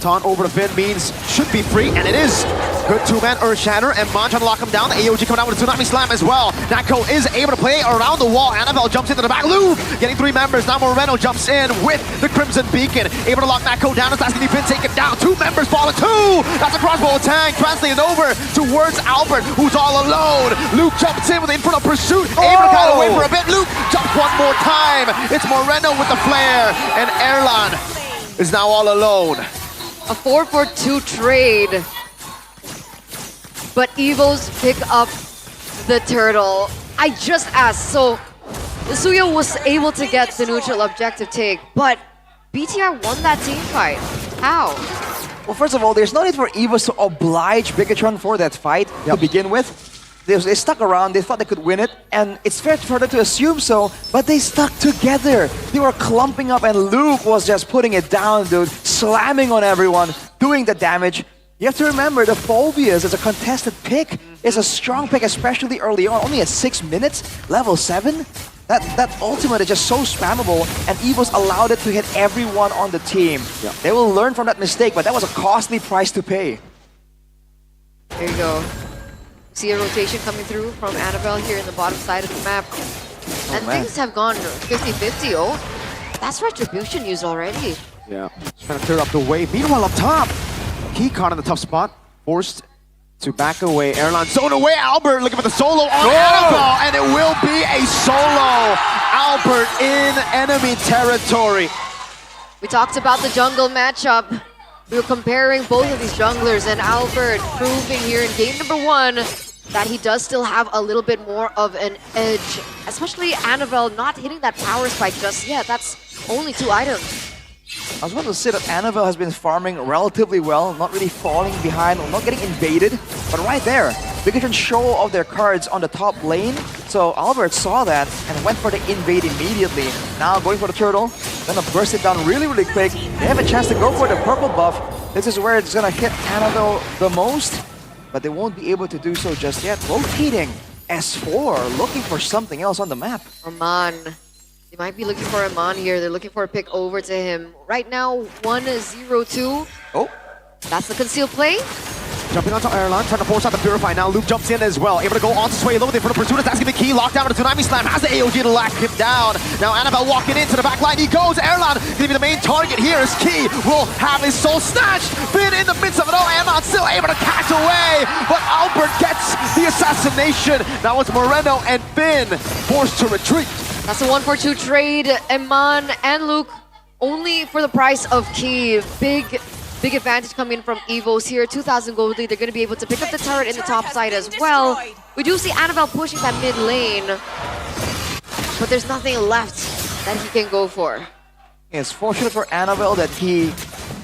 Taunt over to Finn means should be free, and it is. Good two-man Earth Shatter, and Mon trying to lock him down. AOG coming out with a Tsunami Slam as well. Nako is able to play around the wall. Annabelle jumps into the back loop, getting 3 members. Now Moreno jumps in with the Crimson Beacon. Able to lock Nako down. It's asking Finn take it down. 2 members falling. 2! That's a crossbow attack. Translated over towards Albert, who's all alone. Luke jumps in with the Infernal Pursuit. Able to cut away for a bit. Luke jumps one more time. It's Moreno with the flare, and Erlan is now all alone. A 4-for-2 trade. But EVOS pick up the turtle. I just asked, so Suyo was able to get the neutral objective take, but BTR won that team fight. How? Well, first of all, there's no need for EVOS to oblige Bigatron for that fight to begin with. They stuck around, they thought they could win it, and it's fair for them to assume so, but they stuck together. They were clumping up, and Luke was just putting it down, dude, slamming on everyone, doing the damage. You have to remember, the Phobias is a contested pick. It's a strong pick, especially early on, only at 6 minutes, level 7. That ultimate is just so spammable, and EVOS allowed it to hit everyone on the team. They will learn from that mistake, but that was a costly price to pay. There you go. See a rotation coming through from Annabelle here in the bottom side of the map. And things have gone 50-50. Oh, that's Retribution used already. Yeah, trying to clear up the way. Meanwhile, up top, he caught in the tough spot, forced to back away. Airline zone away. Albert looking for the solo on Annabelle, and it will be a solo. Albert in enemy territory. We talked about the jungle matchup. We were comparing both of these junglers, and Albert proving here in game number 1 that he does still have a little bit more of an edge, especially Annabelle not hitting that power spike just yet. That's only 2 items. I was about to say that Annabelle has been farming relatively well, not really falling behind or not getting invaded, but right there, Bigatron show off their cards on the top lane, so Albert saw that and went for the invade immediately. Now going for the turtle, gonna burst it down really, really quick. They have a chance to go for the purple buff. This is where it's gonna hit Annabelle the most, but they won't be able to do so just yet. Rotating S4, looking for something else on the map. Aman. They might be looking for Aman here. They're looking for a pick over to him. Right now, 1-0-2. Oh. That's the concealed play. Jumping onto Erlan, trying to force out the Purify. Now Luke jumps in as well. Able to go on to sway low. They for the pursuit. That's going to be key. Locked down with a Tsunami Slam. Has the AOG to lock him down. Now Annabelle walking into the back line. He goes. Erlan going to be the main target here as Key will have his soul snatched. Finn in the midst of it all. Erlan still able to catch away. But Albert gets the assassination. Now it's Moreno and Finn forced to retreat. That's a 1-for-2 trade. Eman and Luke only for the price of Key. Big advantage coming from Evos here. 2,000 gold lead. They're going to be able to pick up the turret in the top side as well. We do see Annabelle pushing that mid lane, but there's nothing left that he can go for. It's fortunate for Annabelle that he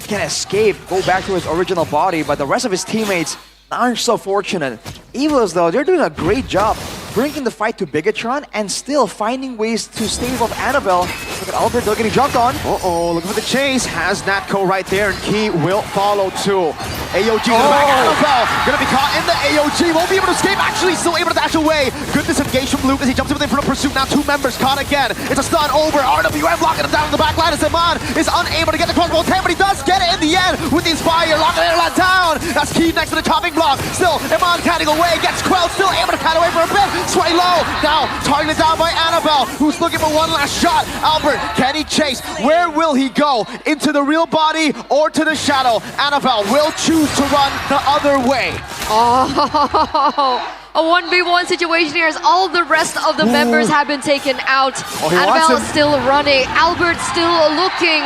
can escape, go back to his original body, but the rest of his teammates aren't so fortunate. Evos, though, they're doing a great job bringing the fight to Bigatron and still finding ways to stave off Annabelle. Look at Albert, they're getting jumped on. Uh-oh, looking for the chase. Has Natco right there, and Key will follow too. AOG to the back. Annabelle gonna be caught in the AOG. Won't be able to escape. Actually, still able to dash away. Good disengage from Luke as he jumps in for the pursuit. Now 2 members caught again. It's a stun over. RWM locking him down in the back line as Eman is unable to get the crossbow 10, but he does get it in the end with the Inspire. Locking Erlan down. That's Key next to the chopping block. Still, Eman catting away. Gets Quelled. Still able to cat away for a bit. Sway low. Now targeted down by Annabelle, who's looking for one last shot. Albert, can he chase? Where will he go? Into the real body or to the shadow? Annabelle will choose to run the other way. Oh, a 1v1 situation here as all the rest of the members have been taken out. Oh, Annabelle is still running. Albert still looking.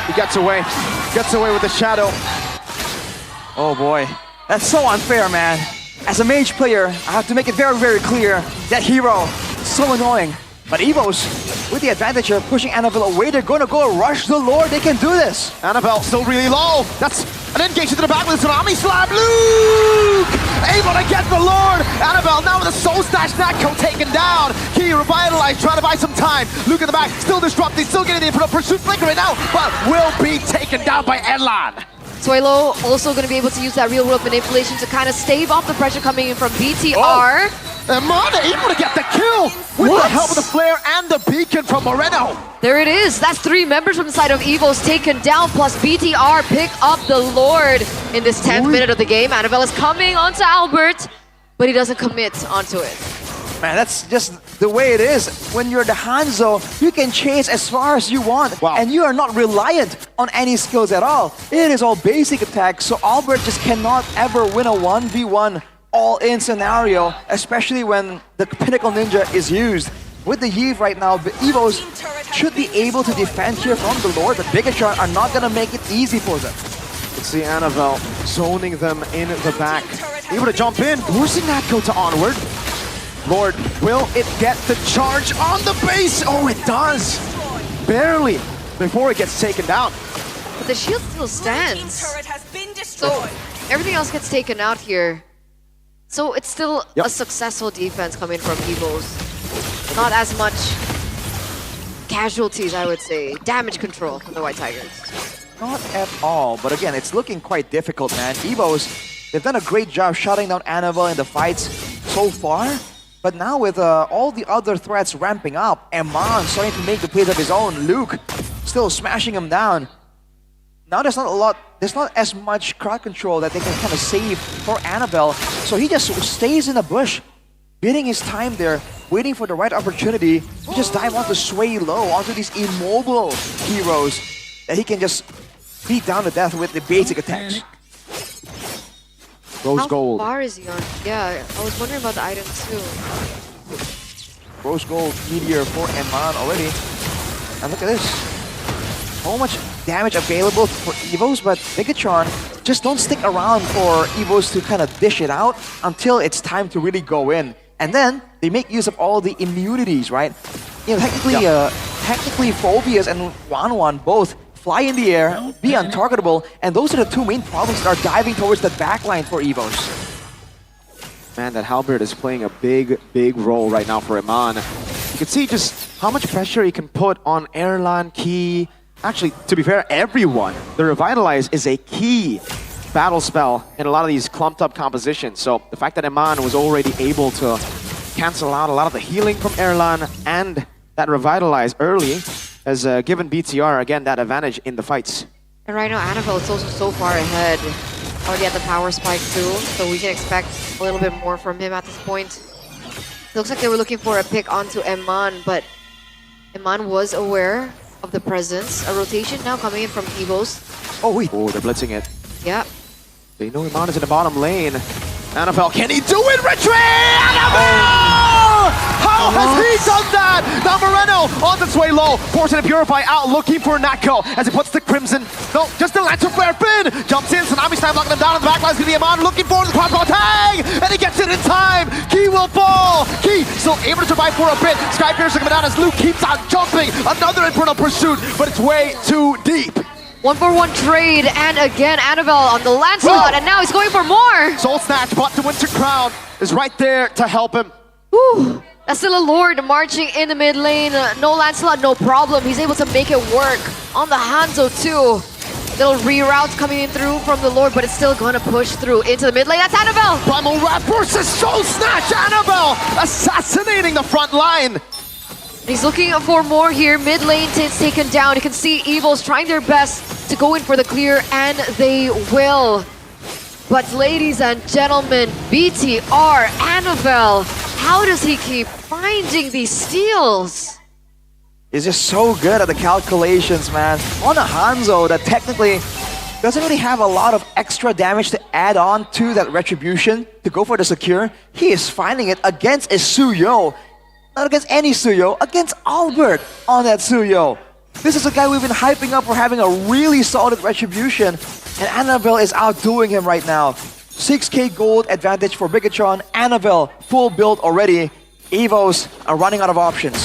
He gets away. Gets away with the shadow. Oh boy, that's so unfair, man. As a mage player, I have to make it very, very clear that hero is so annoying. But Evos, with the advantage of pushing Annabelle away, they're going to go rush the Lord. They can do this. Annabelle still really low. That's an engage into the back with a Tsunami Slam. Luke able to get the Lord. Annabelle now with a Soul Stash. Natco taken down. Key revitalized, trying to buy some time. Luke in the back, still disrupting, still getting the pursuit flickering now, but will be taken down by Erlan. Suelo also going to be able to use that real world manipulation to kind of stave off the pressure coming in from BTR. Eman able to get the kill with the help of the flare and the beacon from Moreno. There it is. That's 3 members from the side of Evos taken down, plus BTR pick up the Lord in this 10th minute of the game. Annabelle is coming onto Albert, but he doesn't commit onto it. Man, that's just the way it is. When you're the Hanzo, you can chase as far as you want. Wow. And you are not reliant on any skills at all. It is all basic attacks, so Albert just cannot ever win a 1v1 all-in scenario, especially when the Pinnacle Ninja is used. With the Yve right now, the Evos should be able to defend here from the Lord, but Bigatron are not going to make it easy for them. Let's see Annabelle zoning them in the back. Able to jump in, forcing Natco to onward. Lord, will it get the charge on the base? Oh, it does. Barely before it gets taken down. But the shield still stands. So everything else gets taken out here. So it's still a successful defense coming from Evos. Not as much casualties, I would say. Damage control from the White Tigers. Not at all, but again, it's looking quite difficult, man. Evos, they've done a great job shutting down Annabelle in the fights so far. But now with all the other threats ramping up, Eman starting to make the plays of his own, Luke still smashing him down. Now there's not as much crowd control that they can kind of save for Annabelle. So he just stays in the bush, bidding his time there, waiting for the right opportunity to just dive onto Sway low, onto these immobile heroes that he can just beat down to death with the basic attacks. Rose Gold. How far is he on? Yeah, I was wondering about the item too. Rose Gold Meteor for Eman already. And look at this. So much damage available for Evos, but Bigatron just don't stick around for Evos to kind of dish it out until it's time to really go in. And then they make use of all the immunities, right? You know, technically Phobias and Wan both fly in the air, be untargetable, and those are the 2 main problems that are diving towards the backline for Evos. Man, that Halberd is playing a big, big role right now for Eman. You can see just how much pressure he can put on Erlan, Key. Actually, to be fair, everyone. The Revitalize is a key battle spell in a lot of these clumped up compositions. So the fact that Eman was already able to cancel out a lot of the healing from Erlan and that Revitalize early has given BTR, again, that advantage in the fights. And right now, Annabelle is also so far ahead. already at the power spike too, so we can expect a little bit more from him at this point. It looks like they were looking for a pick onto Eman, but Eman was aware of the presence. A rotation now coming in from Evos. Oh, wait. Oh, they're blitzing it. Yep. They know Iman is in the bottom lane. Annabelle, can he do it? Retreat! Annabelle! How has he done that? Now Moreno on its way low. Forcing to Purify out, looking for Nako as he puts the Crimson. No, just the Lantern Flare Fin. Jumps in, Tsunami Slam knocking him down on the backline's gonna be Iman looking for the crossbow tag! And he gets it in time! Key will fall! Key still able to survive for a bit. Sky Piercer coming down as Luke keeps on jumping. Another Infernal Pursuit, but it's way too deep. 1-for-1 trade, and again Annabelle on the Lancelot, and now he's going for more! Soul Snatch, but the Winter Crown is right there to help him. Whew. That's still a Lord marching in the mid lane. No Lancelot, no problem. He's able to make it work on the Hanzo too. Little reroute coming in through from the Lord, but it's still gonna push through into the mid lane. That's Annabelle! Primal Wrath versus Soul Snatch! Annabelle assassinating the front line! He's looking for more here. Mid lane is taken down. You can see Evils trying their best to go in for the clear, and they will. But ladies and gentlemen, BTR, Annabelle, how does he keep finding these steals? He's just so good at the calculations, man. On a Hanzo that technically doesn't really have a lot of extra damage to add on to that Retribution to go for the secure, he is finding it against a Suyo. Not against any Suyo, against Albert on that Suyo. This is a guy we've been hyping up for having a really solid Retribution, and Annabelle is outdoing him right now. 6k gold advantage for Bigatron. Annabelle, full build already. Evos are running out of options.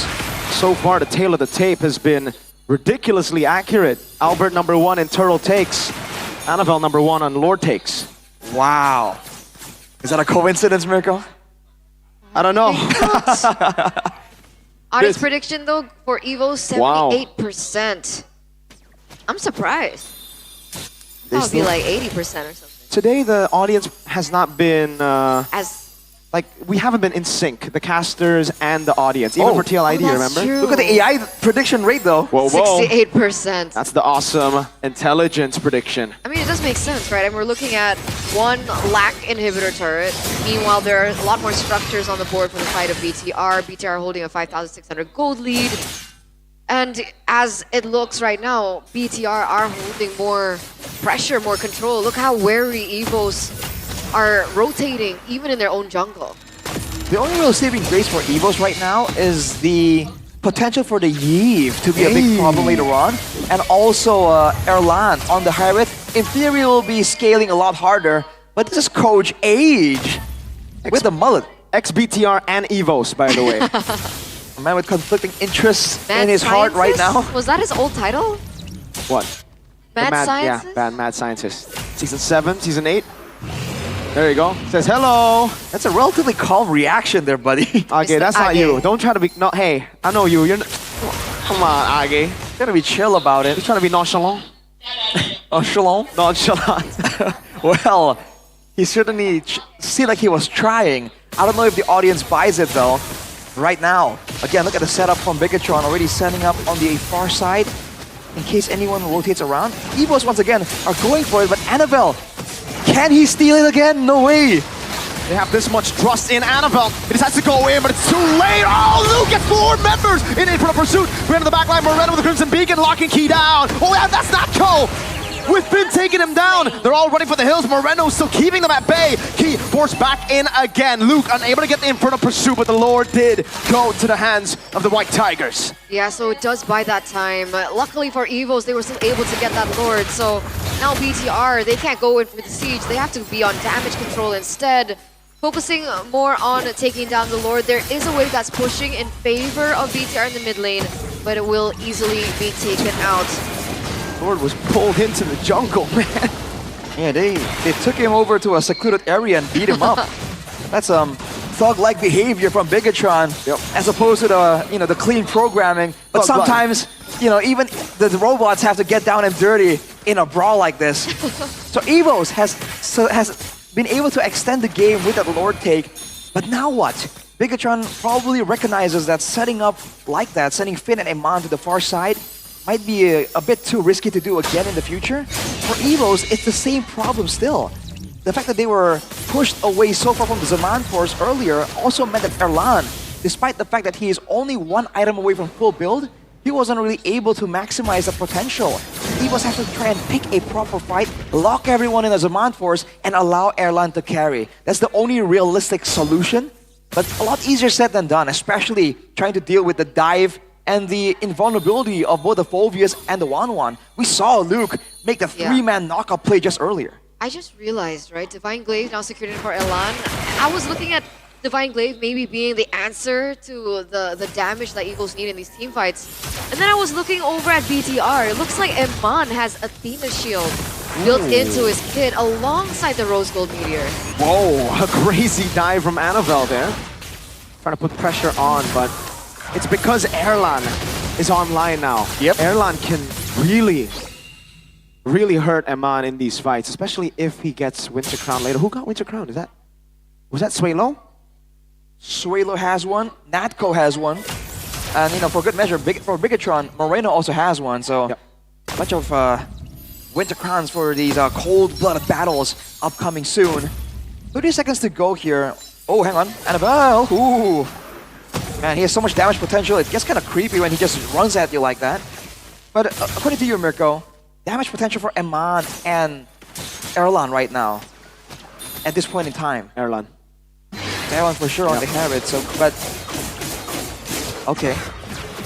So far, the tail of the tape has been ridiculously accurate. Albert #1 in turtle takes. Annabelle #1 on Lord takes. Wow. Is that a coincidence, Mirko? I don't know. Honest prediction though for Evo, 78%. I'm surprised. That would be like 80% or something. Today, the audience has not been As like, we haven't been in sync, the casters and the audience, even for TLID, remember? True. Look at the AI prediction rate though. Whoa, whoa. 68%. That's the awesome intelligence prediction. I mean, it does make sense, right? And we're looking at one lack inhibitor turret. Meanwhile, there are a lot more structures on the board for the fight of BTR. BTR holding a 5,600 gold lead. And as it looks right now, BTR are holding more pressure, more control. Look how wary Evos are rotating, even in their own jungle. The only real saving grace for Evos right now is the potential for the Yeve to be a big problem later on. And also Erlan on the Hyrid. In theory, will be scaling a lot harder, but this is Coach Age with the mullet. Ex-BTR and Evos, by the way. A man with conflicting interests Mad in his heart right now. Was that his old title? What? Mad Scientist? Yeah, Mad Scientist. Season 7, Season 8. There you go. Says hello. That's a relatively calm reaction there, buddy. Okay, that's not you. Don't try to be... No, hey, I know you. You're... Come on, Age. Gotta be chill about it. You're trying to be nonchalant. Nonchalant? Nonchalant. Well, he certainly seemed like he was trying. I don't know if the audience buys it though. Right now, again, look at the setup from Bigatron already setting up on the far side in case anyone rotates around. Evos once again are going for it, but Annabelle, can he steal it again? No way. They have this much trust in Annabelle. He decides to go in, but it's too late. Oh, Luke gets 4 members in for the pursuit. We're into the backline. Moreno with the Crimson Beacon, locking Key down. Oh, yeah, that's not Ko. With Finn taking him down. They're all running for the hills. Moreno still keeping them at bay. Key forced back in again. Luke unable to get the Inferno pursuit, but the Lord did go to the hands of the White Tigers. Yeah, so it does buy that time. Luckily for Evos, they were still able to get that Lord. So now BTR, they can't go in for the siege. They have to be on damage control instead. Focusing more on taking down the Lord. There is a wave that's pushing in favor of BTR in the mid lane, but it will easily be taken out. Lord was pulled into the jungle, man. Yeah, they took him over to a secluded area and beat him up. That's thug-like behavior from Bigatron, as opposed to the clean programming. But sometimes, even the robots have to get down and dirty in a brawl like this. So Evos has been able to extend the game with that Lord take. But now what? Bigatron probably recognizes that setting up like that, sending Finn and Eman to the far side, might be a bit too risky to do again in the future. For Evos, it's the same problem still. the fact that they were pushed away so far from the Zaman Force earlier also meant that Erlan, despite the fact that he is only one item away from full build, he wasn't really able to maximize the potential. EVOS has to try and pick a proper fight, lock everyone in the Zaman Force, and allow Erlan to carry. That's the only realistic solution, but a lot easier said than done, especially trying to deal with the dive and the invulnerability of both the Phobias and the Wanwan. We saw Luke make the three-man knockout play just earlier. I just realized, right, Divine Glaive now secured in for Erlan. I was looking at Divine Glaive maybe being the answer to the damage that Eagles need in these team fights. And then I was looking over at BTR. It looks like Eman has Athena Shield built into his kit alongside the Rose Gold Meteor. Whoa, a crazy dive from Annabelle there. Trying to put pressure on, but it's because Erlan is online now. Yep. Erlan can really hurt Eman in these fights, especially if he gets Winter Crown later. Who got Winter Crown? Was that Suelo? Suelo has one, Natco has one, and you know, for good measure, for Bigatron, Moreno also has one, so a bunch of Winter Crowns for these cold-blooded battles upcoming soon. 30 seconds to go here. Oh, hang on, Annabelle, ooh. Man, he has so much damage potential, it gets kind of creepy when he just runs at you like that. But according to you, Mirko, damage potential for Eman and Erlan right now, at this point in time. Erlan for sure on the habit, so, but... Okay.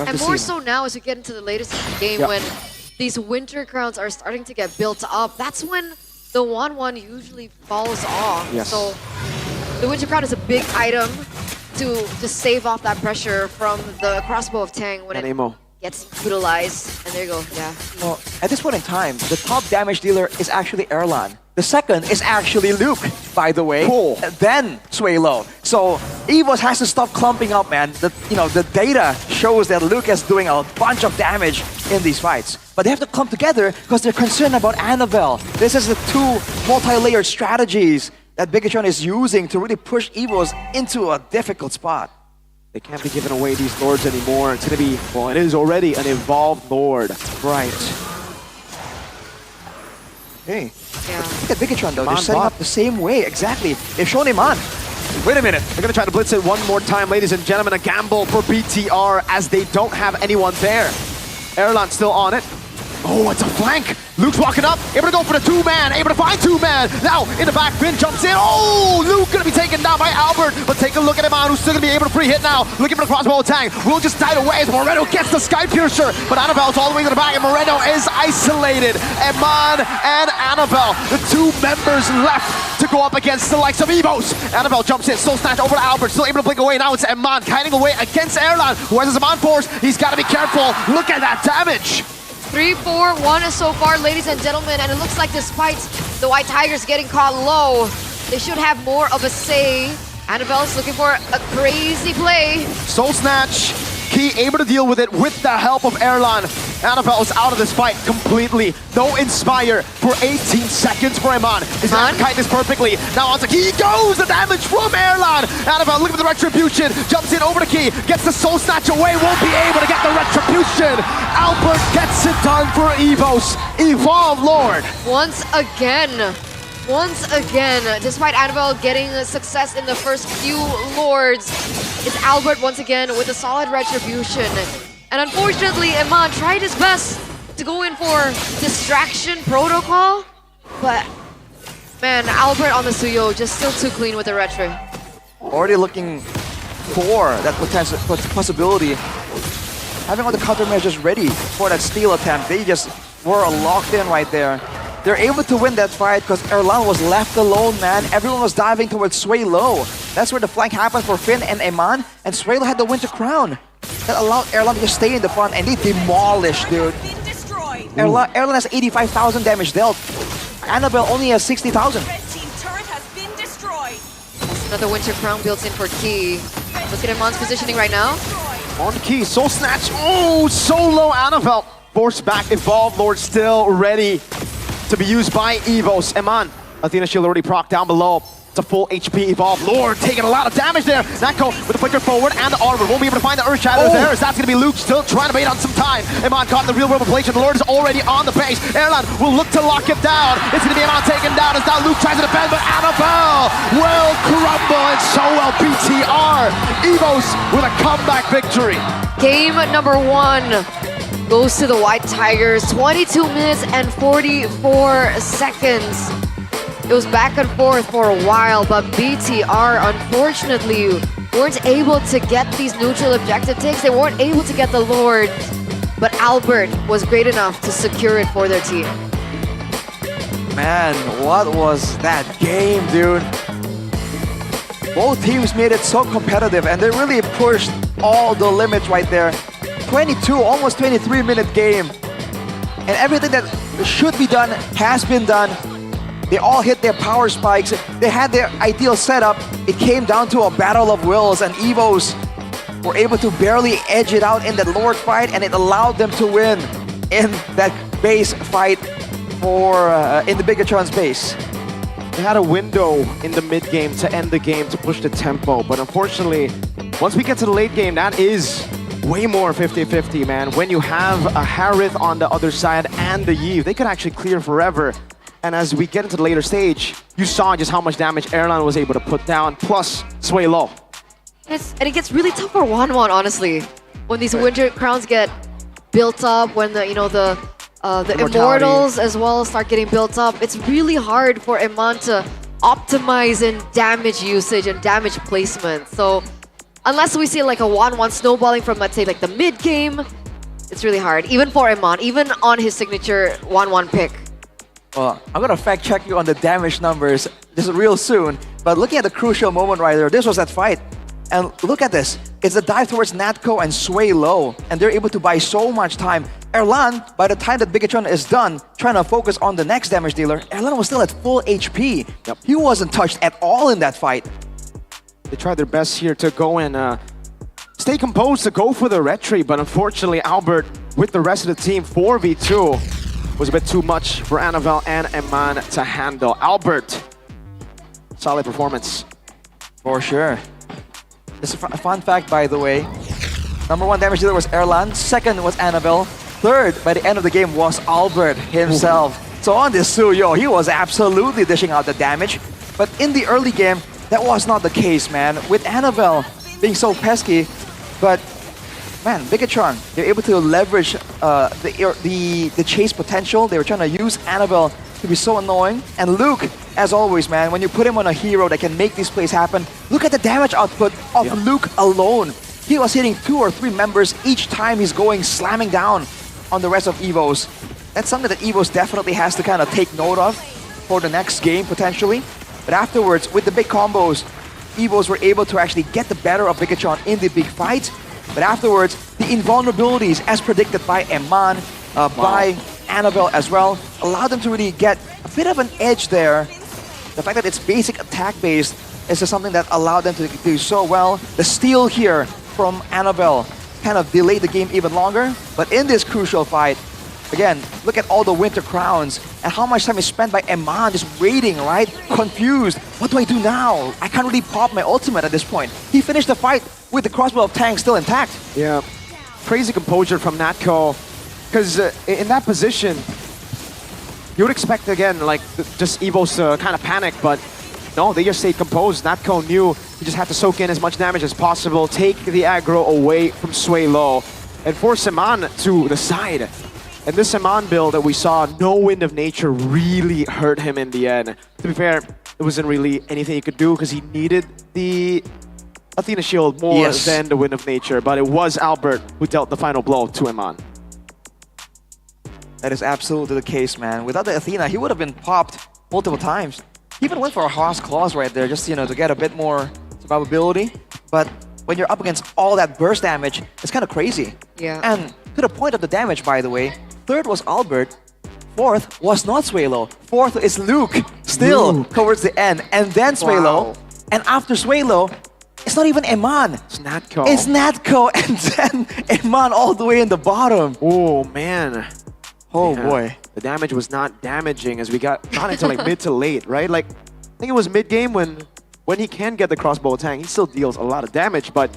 And more so now as we get into the latest of the game when these Winter Crowns are starting to get built up. That's when the 1-1 usually falls off. Yes. So the Winter Crown is a big item to save off that pressure from the crossbow of Tang when it gets utilized. And there you go, Well, at this point in time, the top damage dealer is actually Erlan. The second is actually Luke, by the way. Cool. Then Suelo. So EVOS has to stop clumping up, man. The data shows that Luke is doing a bunch of damage in these fights. But they have to clump together because they're concerned about Annabelle. This is the two multi-layered strategies that Bigatron is using to really push EVOS into a difficult spot. They can't be giving away these Lords anymore. It's gonna be, well, it is already an evolved Lord. Right. Hey. Look at Bigatron though, they're setting up the same way, exactly. They've shown him on. Wait a minute, they're gonna try to blitz it one more time, ladies and gentlemen. A gamble for BTR as they don't have anyone there. Erlan still on it. Oh, it's a flank. Luke's walking up, able to go for the two-man, able to find two-man. Now, in the back, Finn jumps in. Oh, Luke gonna be taken down by Albert. But take a look at Eman, who's still gonna be able to free hit now. Looking for the crossbow attack. Will just dive away as Moreno gets the Sky Piercer. But Annabelle's all the way to the back, and Moreno is isolated. Eman and Annabelle, the two members left to go up against the likes of EVOS. Annabelle jumps in, soul snatch over to Albert, still able to blink away. Now it's Eman kiting away against Erlan, who has his Zaman Force. He's gotta be careful. Look at that damage. 3-4-1 so far, ladies and gentlemen, and it looks like despite the White Tigers getting caught low, they should have more of a say. Annabelle's looking for a crazy play. Soul Snatch, Key able to deal with it with the help of Erlan. Annabelle is out of this fight completely. No Inspire for 18 seconds for Eman. He's not kite this perfectly. Now onto Key goes! The damage from Erlan! Annabelle looking for the Retribution. Jumps in over to Key. Gets the Soul Snatch away. Won't be able to get the Retribution. Albert gets it done for EVOS. Evolve Lord. Once again, despite Annabelle getting success in the first few Lords, it's Albert once again with a solid Retribution. And unfortunately, Eman tried his best to go in for Distraction Protocol, but man, Albert on the Suyo just still too clean with the Retro. Already looking for that possibility. Having all the countermeasures ready for that steal attempt, they just were locked in right there. They're able to win that fight because Erlan was left alone, man. Everyone was diving towards Suelo. That's where the flank happened for Finn and Eman, and Suelo had the Winter Crown. That allowed Erlan to just stay in the front, and they demolished, dude. Erlan has 85,000 damage dealt. Annabelle only has 60,000. Another Winter Crown built in for Key. Look at Eman's positioning right now. On Key, Soul Snatch. Oh, so low Annabelle. Forced back, Evolve Lord still ready to be used by EVOS. Eman, Athena Shield already proc down below. It's a full HP evolve. Lord taking a lot of damage there. Natco with the flicker forward and the armor. Won't be able to find the Earth Shadow there. As that's going to be Luke still trying to wait on some time. Iman caught in the real world revelation. The Lord is already on the base. Erlan will look to lock it down. It's going to be Iman taken down as now Luke tries to defend, but Annabelle will crumble, and so will BTR. Evos with a comeback victory. Game number 1 goes to the White Tigers. 22 minutes and 44 seconds. It was back and forth for a while, but BTR unfortunately weren't able to get these neutral objective takes. They weren't able to get the Lord, but Albert was great enough to secure it for their team. Man, what was that game, dude? Both teams made it so competitive and they really pushed all the limits right there. 22, almost 23-minute game. And everything that should be done has been done. They all hit their power spikes. They had their ideal setup. It came down to a battle of wills, and Evos were able to barely edge it out in that Lord fight, and it allowed them to win in that base fight for in the Bigatron's base. They had a window in the mid game to end the game to push the tempo, but unfortunately, once we get to the late game, that is way more 50-50, man. When you have a Harith on the other side and the Yve, they could actually clear forever. And as we get into the later stage, you saw just how much damage Erlan was able to put down, plus Sway low. And it gets really tough for 1-1, honestly. When these Winter Crowns get built up, when the Immortals as well start getting built up, it's really hard for Iman to optimize in damage usage and damage placement. So unless we see like a 1-1 snowballing from, let's say, like the mid game, it's really hard. Even for Iman, even on his signature 1-1 pick. Well, I'm gonna fact check you on the damage numbers just real soon. But looking at the crucial moment right there, this was that fight. And look at this. It's a dive towards Natco and Sway low. And they're able to buy so much time. Erlan, by the time that Bigatron is done, trying to focus on the next damage dealer, Erlan was still at full HP. Yep. He wasn't touched at all in that fight. They tried their best here to go and stay composed, to go for the retreat. But unfortunately, Albert, with the rest of the team, 4v2. Was a bit too much for Annabelle and Iman to handle. Albert, solid performance. For sure. Just a fun fact, by the way. Number 1 damage dealer was Erlan. Second was Annabelle. Third, by the end of the game, was Albert himself. Ooh. So on this Suyo, he was absolutely dishing out the damage. But in the early game, that was not the case, man. With Annabelle being so pesky, but man, Bigatron, they're able to leverage the chase potential. They were trying to use Annabelle to be so annoying. And Luke, as always, man, when you put him on a hero that can make these plays happen, look at the damage output of Luke alone. He was hitting 2 or 3 members each time he's going slamming down on the rest of Evos. That's something that Evos definitely has to kind of take note of for the next game, potentially. But afterwards, with the big combos, Evos were able to actually get the better of Bigatron in the big fights. But afterwards, the invulnerabilities, as predicted by Iman, by Annabelle as well, allowed them to really get a bit of an edge there. The fact that it's basic attack-based is just something that allowed them to do so well. The steal here from Annabelle kind of delayed the game even longer. But in this crucial fight, again, look at all the Winter Crowns and how much time is spent by Iman just waiting, right? Confused. What do I do now? I can't really pop my ultimate at this point. He finished the fight with the crossbow of Tang still intact. Yeah, crazy composure from Natco. Because in that position, you would expect, again, like, just Evos to kind of panic, but no, they just stayed composed. Natco knew he just had to soak in as much damage as possible, take the aggro away from Sway low, and force Iman to the side. And this Iman build that we saw, no Wind of Nature, really hurt him in the end. To be fair, it wasn't really anything he could do because he needed the Athena shield more than the Wind of Nature, but it was Albert who dealt the final blow to Iman. That is absolutely the case, man. Without the Athena, he would have been popped multiple times. He even went for a Haas Claws right there, just, to get a bit more survivability. But when you're up against all that burst damage, it's kind of crazy. Yeah. And to the point of the damage, by the way, third was Albert, fourth was not Swaylo. Fourth is Luke, still towards the end, and then Swaylo. And after Swaylo, it's not even Iman. It's Natco. It's Natco, and then Iman all the way in the bottom. Oh, man. Oh, boy. The damage was not damaging as we got into like mid to late, right? Like, think it was mid game when he can get the crossbow attack, he still deals a lot of damage. But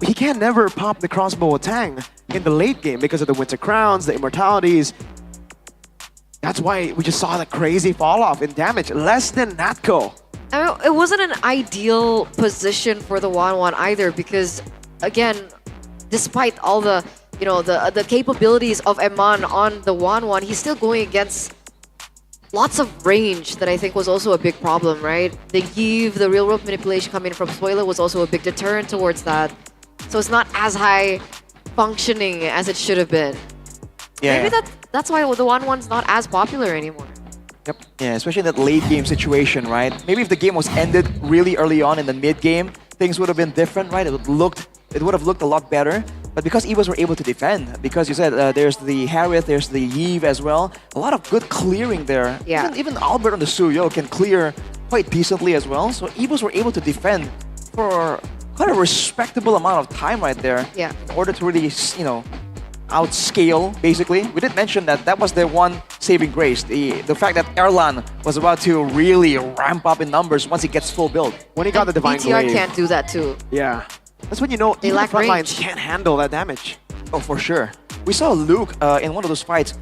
he can never pop the crossbow attack in the late game because of the Winter Crowns, the Immortalities. That's why we just saw the crazy fall off in damage, less than Natko. I mean, it wasn't an ideal position for the 1-1 either because, again, despite all the the capabilities of Eman on the 1-1, he's still going against lots of range that I think was also a big problem, right? The Give, the real world manipulation coming from Spoiler was also a big deterrent towards that. So it's not as high functioning as it should have been. Yeah. Maybe that's why the 1-1's not as popular anymore. Yep. Yeah, especially in that late game situation, right? Maybe if the game was ended really early on in the mid game, things would have been different, right? It would have looked a lot better. But because EVOS were able to defend, because you said there's the Harith, there's the Yves as well, a lot of good clearing there. Yeah. Even Albert on the Suyo can clear quite decently as well. So EVOS were able to defend for quite a respectable amount of time right there. Yeah. In order to really, outscale, basically. We did mention that was their one saving grace. The fact that Erlan was about to really ramp up in numbers once he gets full build. When he got the Divine BTR Glaive. can't do that too. Yeah. That's when you know They even lack the front lines range. can't handle that damage. Oh, for sure. We saw Luke in one of those fights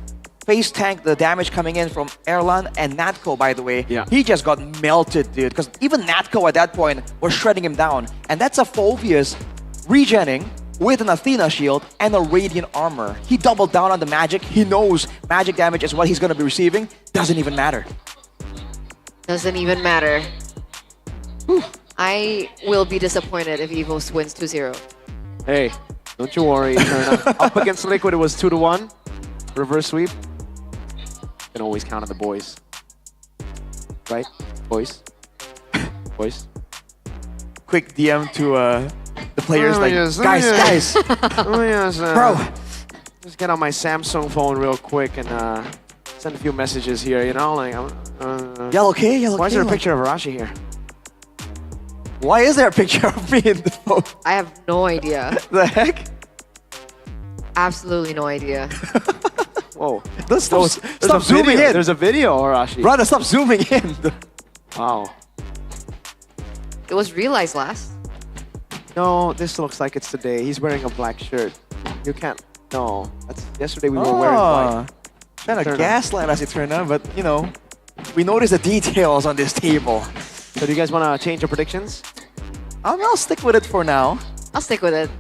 face tank the damage coming in from Erlan and Natko, by the way. Yeah. He just got melted, dude, because even Natko at that point was shredding him down. And that's a Phobius regenning with an Athena shield and a Radiant armor. He doubled down on the magic. He knows magic damage is what he's going to be receiving. Doesn't even matter. Doesn't even matter. I will be disappointed if EVOS wins 2-0. Hey, don't you worry, Eterna. Up against Liquid, it was 2-1. Reverse sweep. Can always count on the boys. Right? Boys? Boys? Quick DM to the players like, Yes, guys, yes. guys. Oh, yes, Bro. Just get on my Samsung phone real quick and send a few messages here, you know? Like, Y'all okay? Y'all okay? why is there a picture of Arashi here? Why is there a picture of me in the phone? I have no idea. The heck? Absolutely no idea. Whoa. Stop zooming in. There's a video, Arashi. Brother, stop zooming in. Wow. It was realized last. No, this looks like it's today. He's wearing a black shirt. You can't. No. That's yesterday we were wearing white. Trying to gaslight us, Eterna, but we notice the details on this table. So do you guys want to change your predictions? I'll stick with it for now. I'll stick with it.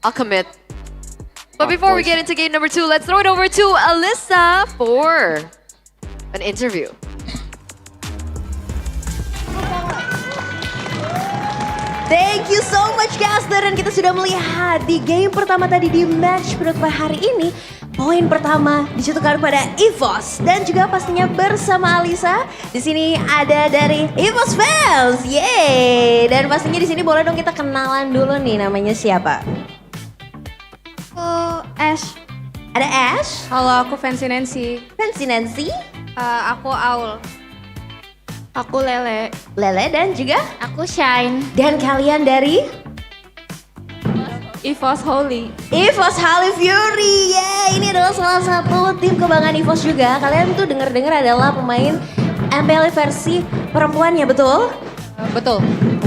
I'll commit. But before we get into game number 2, let's throw it over to Alyssa for an interview. Thank you so much Caster, dan kita sudah melihat di game pertama tadi di match penutupan hari ini. Poin pertama dijatuhkan pada EVOS dan juga pastinya bersama Alisa. Di sini ada dari EVOS fans, yeay! Dan pastinya di sini boleh dong kita kenalan dulu nih, namanya siapa? Ash. Ada Ash? Halo, aku Fancy Nancy. Fancy Nancy? Aku Aul. Aku Lele. Lele dan juga? Aku Shine. Dan kalian dari? EVOS Holy. EVOS Holy Fury, yeay! Ini adalah salah satu tim kebanggaan EVOS juga. Kalian tuh denger-dengar adalah pemain MPL versi perempuannya, betul? Betul.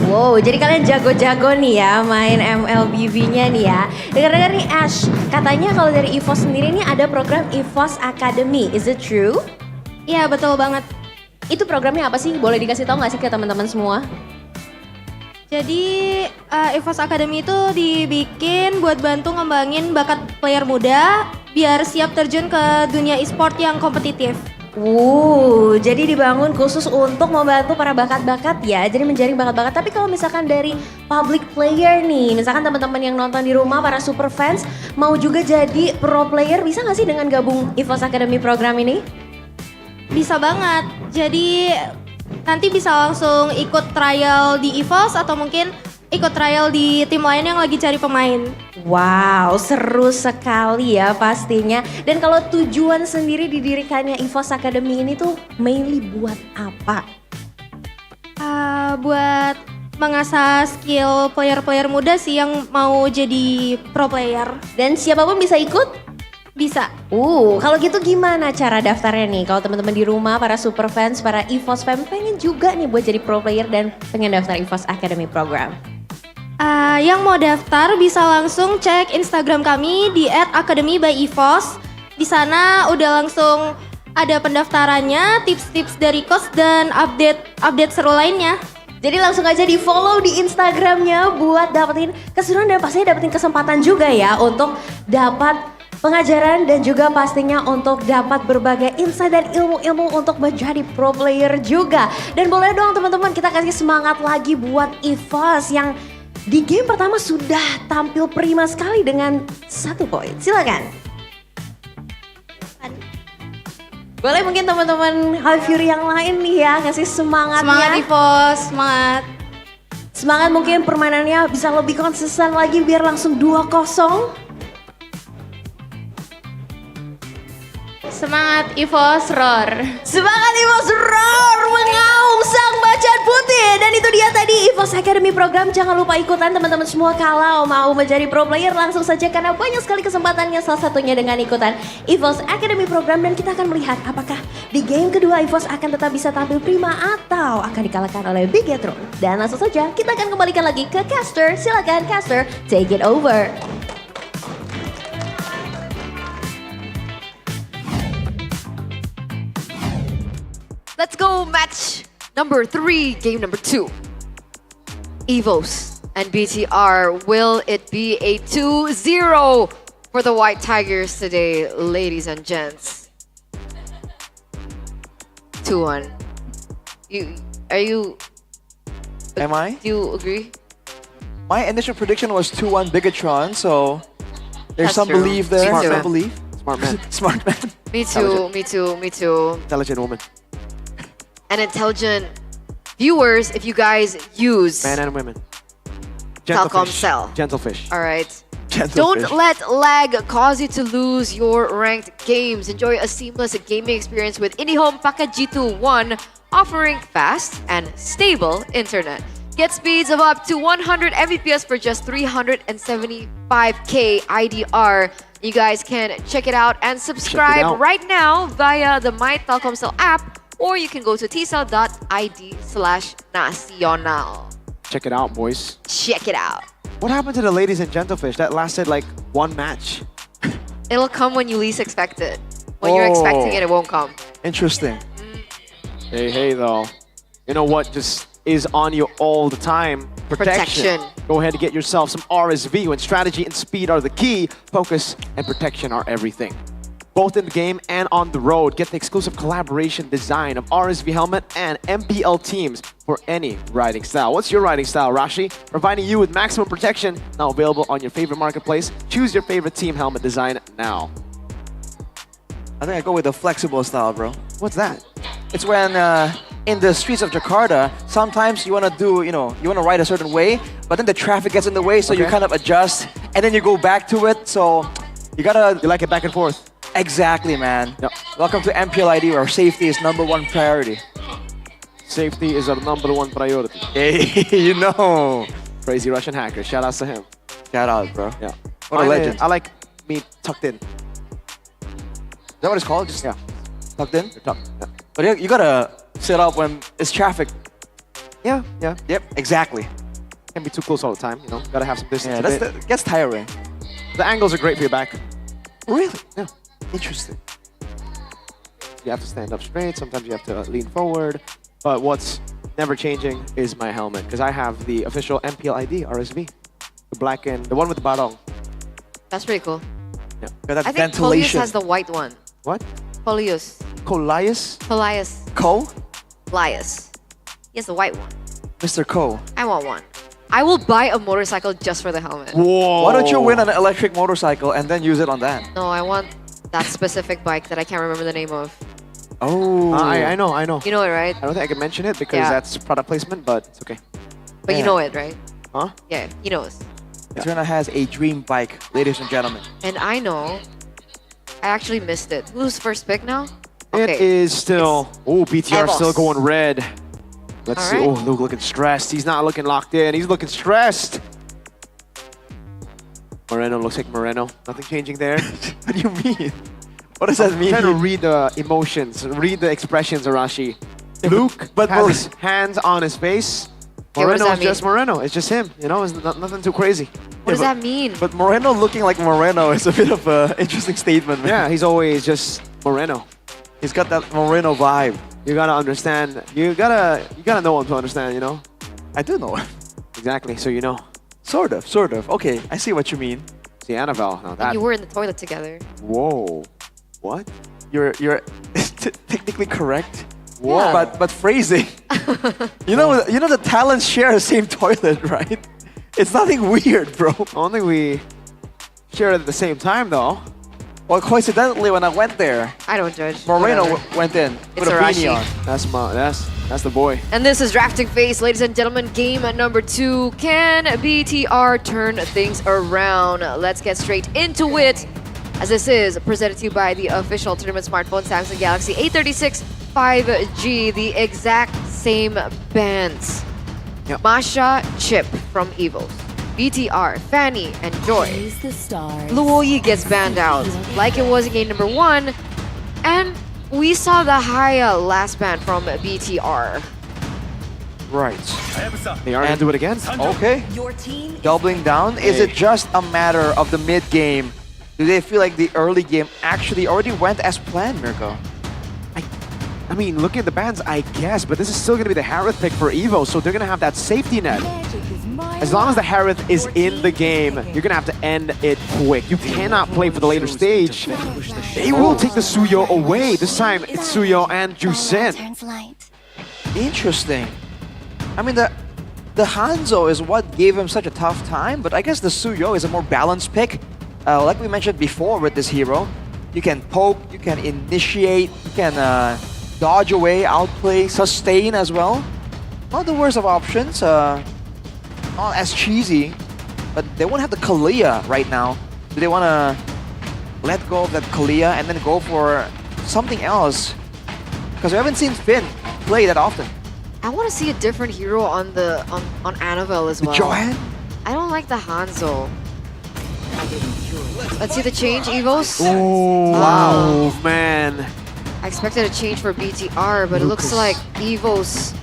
Wow, jadi kalian jago-jago nih ya main MLBB-nya nih ya. Dengar-dengar nih Ash, katanya kalau dari EVOS sendiri nih ada program EVOS Academy, is it true? Iya, betul banget. Itu programnya apa sih? Boleh dikasih tahu nggak sih ke teman-teman semua? Jadi EVOS Academy itu dibikin buat bantu ngembangin bakat player muda biar siap terjun ke dunia e-sport yang kompetitif. Jadi dibangun khusus untuk membantu para bakat-bakat ya, jadi menjaring bakat-bakat. Tapi kalau misalkan dari public player nih, misalkan teman-teman yang nonton di rumah, para super fans mau juga jadi pro player, bisa nggak sih dengan gabung EVOS Academy program ini? Bisa banget, jadi nanti bisa langsung ikut trial di EVOS atau mungkin ikut trial di tim lain yang lagi cari pemain. Wow, seru sekali ya pastinya. Dan kalau tujuan sendiri didirikannya EVOS Academy ini tuh mainly buat apa? Buat mengasah skill player-player muda sih yang mau jadi pro player. Dan siapapun bisa ikut? Bisa. Kalau gitu gimana cara daftarnya nih? Kalau teman-teman di rumah, para super fans, para EVOS fans pengen juga nih buat jadi pro player dan pengen daftar EVOS Academy Program. Yang mau daftar bisa langsung cek Instagram kami di @academy_by_evos. Di sana udah langsung ada pendaftarannya, tips-tips dari coach dan update seru lainnya. Jadi langsung aja di follow di Instagramnya buat dapetin keseruan dan pastinya dapetin kesempatan juga ya untuk dapat pengajaran dan juga pastinya untuk dapat berbagai insight dan ilmu-ilmu untuk menjadi pro player juga. Dan boleh dong teman-teman kita kasih semangat lagi buat EVOS yang di game pertama sudah tampil prima sekali dengan 1 poin. Silakan. Boleh mungkin teman-teman High Fury yang lain nih ya kasih semangatnya. Semangat EVOS, semangat. Semangat mungkin permainannya bisa lebih konsisten lagi biar langsung 2-0. Semangat EVOS roar. Semangat EVOS roar mengaum sang macan putih. Dan itu dia tadi EVOS Academy Program. Jangan lupa ikutan teman-teman semua kalau mau menjadi pro player langsung saja karena banyak sekali kesempatannya, salah satunya dengan ikutan EVOS Academy Program. Dan kita akan melihat apakah di game kedua EVOS akan tetap bisa tampil prima atau akan dikalahkan oleh Bigetron. Dan langsung saja kita akan kembalikan lagi ke caster. Silakan caster, take it over. Let's go match number 3, game number 2. EVOS and BTR, will it be a 2-0 for the White Tigers today, ladies and gents? 2-1. Am I? Do you agree? My initial prediction was 2-1 Bigetron, so there's That's some true. belief there. Me too. Some belief. Smart man. Smart man. Me too, me too, me too. Intelligent woman. And intelligent viewers, if you guys use Men and women. Telkomsel. Gentlefish. All right. Gentlefish. Don't let lag cause you to lose your ranked games. Enjoy a seamless gaming experience with IndiHome Package G2 One, offering fast and stable internet. Get speeds of up to 100 Mbps for just 375k IDR. You guys can check it out and subscribe right now via the My Telkomsel app, or you can go to tsel.id/nacional. Check it out, boys. Check it out. What happened to the ladies in Gentlefish? That lasted like 1 match. It'll come when you least expect it. When you're expecting it, it won't come. Interesting. Hey, though. You know what just is on you all the time? Protection. Go ahead and get yourself some RSV when strategy and speed are the key. Focus and protection are everything. Both in the game and on the road, get the exclusive collaboration design of RSV helmet and MPL teams for any riding style. What's your riding style, Rashi? Providing you with maximum protection, now available on your favorite marketplace. Choose your favorite team helmet design now. I think I go with the flexible style, bro. What's that? It's when in the streets of Jakarta, sometimes you want to do, you want to ride a certain way, but then the traffic gets in the way, so you kind of adjust, and then you go back to it. So you like it back and forth. Exactly, man. Yep. Welcome to MPL ID, where safety is #1 priority. Safety is our #1 priority. Hey, you know. Crazy Russian hacker. Shout out to him. Shout out, bro. Yeah. What a legend. I like me tucked in. Is that what it's called? Just tucked in? You're tucked. Yeah. But you gotta sit up when it's traffic. Yeah. Yep, exactly. Can't be too close all the time, Gotta have some distance. Yeah, gets tiring. The angles are great for your back. Really? Yeah. Interesting. You have to stand up straight. Sometimes you have to lean forward. But what's never changing is my helmet, because I have the official MPL ID RSV, the black and the one with the barong. That's pretty cool. Yeah. I think Polius has the white one. What? Polius. Colias? Polius. Co? Lias. He has the white one. Mr. Co. I want one. I will buy a motorcycle just for the helmet. Whoa. Why don't you win an electric motorcycle and then use it on that? No, I want that specific bike that I can't remember the name of. Oh. I know. You know it, right? I don't think I can mention it because that's product placement, but it's okay. But you know it, right? Huh? Yeah, he knows. Eterna has a dream bike, ladies and gentlemen. And I know. I actually missed it. Who's first pick now? It is still... Oh, BTR still going red. Let's see. Right. Oh, Luke looking stressed. He's not looking locked in. He's looking stressed. Moreno looks like Moreno. Nothing changing there. What do you mean? What does that mean? Trying to read the emotions, read the expressions, Arashi. Luke but has his hands on his face. Okay, what does Moreno that is just mean? Moreno. It's just him. You know, it's nothing too crazy. What does that mean? But Moreno looking like Moreno is a bit of an interesting statement, man. Yeah, he's always just Moreno. He's got that Moreno vibe. You gotta understand. You gotta know him to understand. You know. I do know him. Exactly. So you know. Sort of. Okay, I see what you mean. See, Annabelle. Now that. You were in the toilet together. Whoa. What? You're technically correct. Whoa. Yeah. But phrasing. you know the talents share the same toilet, right? It's nothing weird, bro. I don't think we shared it at the same time, though. Well, coincidentally, when I went there, I don't judge. Moreno Whatever. went in with It's a beanie Arashi. on. That's the boy. And this is Drafting Phase, ladies and gentlemen. Game number 2. Can BTR turn things around? Let's get straight into it. As this is presented to you by the official tournament smartphone Samsung Galaxy A36 5G, the exact same bands. Yep. Masha, Chip from Evils, BTR, Fanny, and Joy. Luoyi gets banned out, like it was in game number 1. And we saw the Haya last ban from BTR. Right. They are gonna do it again. Okay. Doubling down. Is it just a matter of the mid game? Do they feel like the early game actually already went as planned, Mirko? I mean, looking at the bans, I guess, but this is still gonna be the Harith pick for Evo, so they're gonna have that safety net. As long as the Harith is in the game, you're gonna have to end it quick. You cannot play for the later stage. They will take the Suyo away. This time, it's Suyo and Jusen. Interesting. I mean, the Hanzo is what gave him such a tough time, but I guess the Suyo is a more balanced pick. Like we mentioned before with this hero, you can poke, you can initiate, you can dodge away, outplay, sustain as well. Not the worst of options. Not as cheesy, but they won't have the Kalia right now. Do they want to let go of that Kalia and then go for something else? Because we haven't seen Finn play that often. I want to see a different hero on Annabelle as well. Johan? I don't like the Hanzo. Let's see the change, Evos. Oh, wow, man. I expected a change for BTR, but it looks like Evos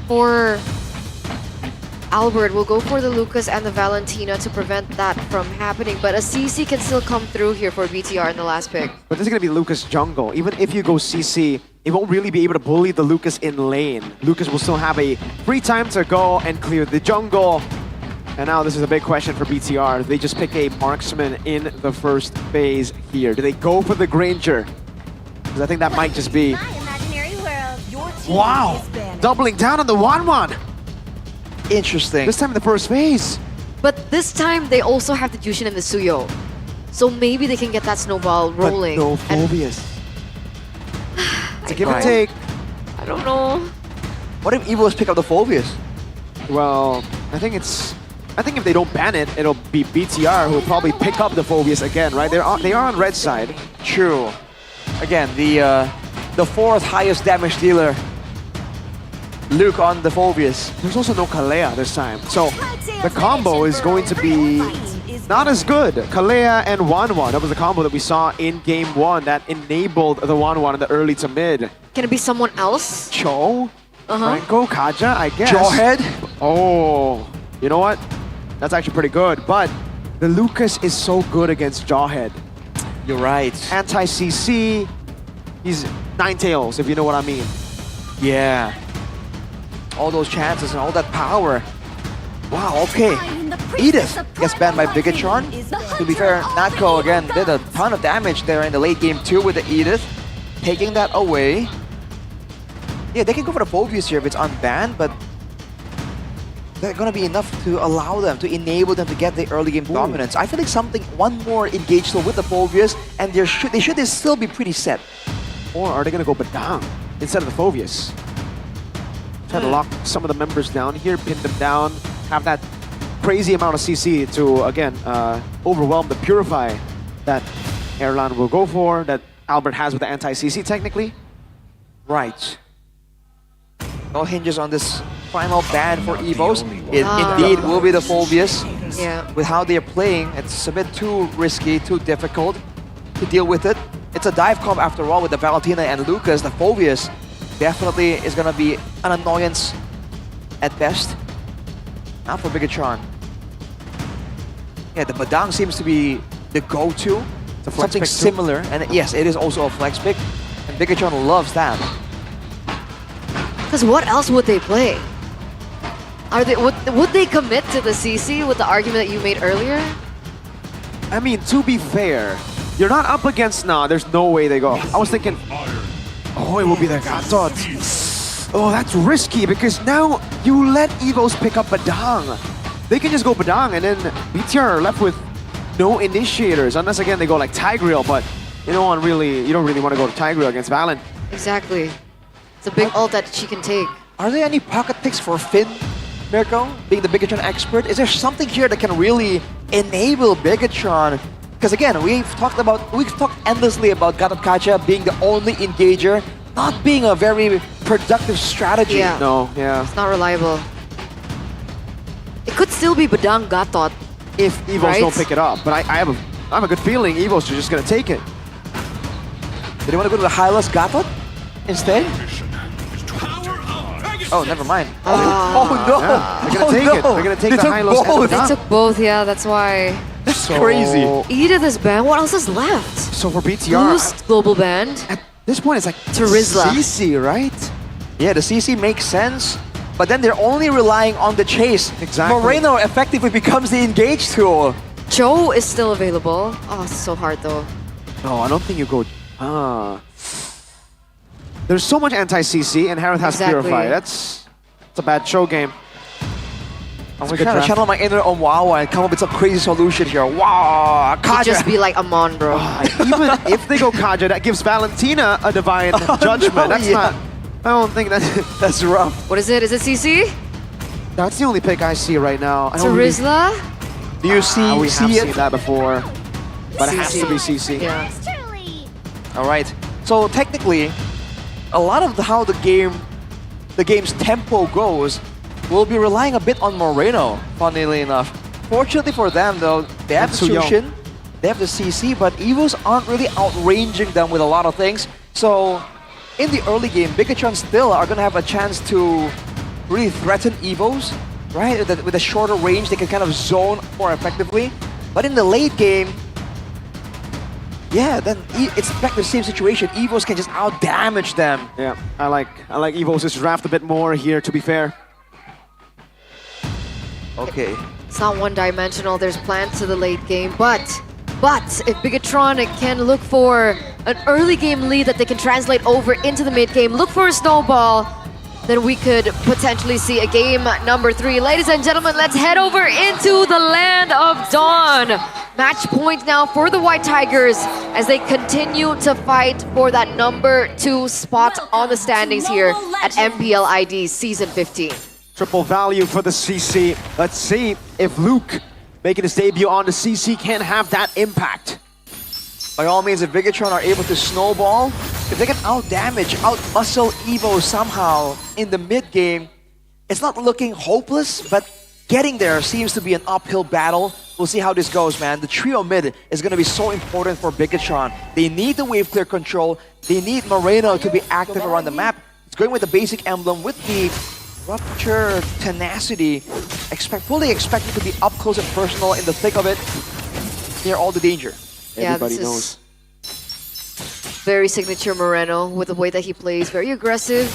for Albert will go for the Lucas and the Valentina to prevent that from happening. But a CC can still come through here for BTR in the last pick. But this is gonna be Lucas jungle. Even if you go CC, it won't really be able to bully the Lucas in lane. Lucas will still have a free time to go and clear the jungle. And now this is a big question for BTR. They just pick a marksman in the first phase here. Do they go for the Granger? Because I think that might just be... Wow! Doubling down on the 1-1. Interesting. This time in the first phase. But this time they also have the Jushin and the Suyo. So maybe they can get that snowball rolling. But no Phobius. It's a give and take. I don't know. What if Evos pick up the Phobius? Well, I think if they don't ban it, it'll be BTR who will probably pick up the Phobius again, right? They are on red side. True. Again, the fourth highest damage dealer. Luke on the Phobius. There's also no Kalea this time. So the combo is going to be not as good. Kalea and 1-1. That was the combo that we saw in game 1 that enabled the 1-1 in the early to mid. Can it be someone else? Cho? Franco? Kaja? I guess. Jawhead? Oh, you know what? That's actually pretty good. But the Lucas is so good against Jawhead. You're right. Anti-CC. He's Ninetales, if you know what I mean. Yeah. All those chances and all that power. Wow, okay. Edith gets banned by Bigatron. To be fair, Natko again did a ton of damage there in the late game 2 with the Edith. Taking that away. Yeah, they can go for the Phobius here if it's unbanned, but they're gonna be enough to allow them, to enable them to get the early game dominance. I feel like one more engage still with the Phobius, and they should still be pretty set. Or are they gonna go Badang instead of the Phobius? Try to lock some of the members down here, pin them down, have that crazy amount of CC to, again, overwhelm the Purify that Erlan will go for, that Albert has with the anti-CC technically. Right. All hinges on this final ban for Evos. It indeed will be the Phobius. sense. Yeah. With how they are playing, it's a bit too risky, too difficult to deal with it. It's a dive comp after all with the Valentina and Lucas. The Phobius definitely is gonna be an annoyance at best. Now for Bigatron. Yeah, the Badang seems to be the go-to. Something similar, and yes, it is also a flex pick. And Bigatron loves that. Because what else would they play? Would they commit to the CC with the argument that you made earlier? I mean, to be fair, you're not up against now. There's no way they go. I was thinking, oh, it will be the Gatot. Oh, that's risky because now you let Evos pick up Badang. They can just go Badang and then BTR are left with no initiators. Unless again they go like Tigreal, but you don't really want to go to Tigreal against Valen. Exactly. It's a big ult that she can take. Are there any pocket picks for Finn, Mirko? Being the Bigatron expert, is there something here that can really enable Bigatron? Because again, we've talked endlessly about Gatot Kacha being the only engager, not being a very productive strategy. Yeah. No, yeah. It's not reliable. It could still be Badang Gatot. If Evos don't pick it up, but I have a good feeling Evos are just gonna take it. Do they want to go to the Hylos Gatot instead? Oh, never mind. Oh no! Yeah, they're gonna take it. They're gonna take the Hylos and the They Badang. took both, yeah, that's why. That's crazy. Edith is banned. What else is left? So for BTR, Boost global banned. at this point it's like Terizla. CC, right? Yeah, the CC makes sense, but then they're only relying on the chase. Exactly. Moreno effectively becomes the engage tool. Joe is still available. Oh, it's so hard though. No, I don't think you go. There's so much anti-CC and Harith has Exactly. Purify. It's a bad show game. I'm trying to channel my inner Omwawa and come up with some crazy solution here. Wow, Could Kaja. just be like Amon, bro. Even if they go Kaja, that gives Valentina a divine judgment. no, That's yeah. not. I don't think That's rough. What is it? Is it CC? that's the only pick I see right now. I don't really- Terizla? Do you see, we have see seen it? that before, but it has to be CC. Yeah. All right. So technically, a lot of how the game's tempo goes will be relying a bit on Moreno, funnily enough. Fortunately for them, though, they have the Sushin, they have the CC, but Evos aren't really outranging them with a lot of things. So in the early game, Bigatron still are going to have a chance to really threaten Evos, right? With a shorter range, they can kind of zone more effectively. But in the late game, yeah, then it's back to the same situation. Evos can just out-damage them. Yeah, I like Evos' draft a bit more here, to be fair. Okay. It's not one-dimensional. There's plans to the late game, but if Bigatron can look for an early game lead that they can translate over into the mid game, look for a snowball, then we could potentially see a game number 3. Ladies and gentlemen, let's head over into the land of Dawn. Match point now for the White Tigers as they continue to fight for that number 2 spot on the standings here at MPL ID Season 15. Triple value for the CC. Let's see if Luke, making his debut on the CC, can have that impact. By all means, if Bigatron are able to snowball, if they can out-damage, out-muscle Evo somehow in the mid-game, it's not looking hopeless, but getting there seems to be an uphill battle. We'll see how this goes, man. The trio mid is going to be so important for Bigatron. They need the wave clear control. They need Moreno to be active around the map. It's going with the basic emblem with the Rupture Tenacity. Fully expected to be up close and personal in the thick of it, near all the danger. Yeah, Everybody this knows. is very signature Moreno with the way that he plays. Very aggressive.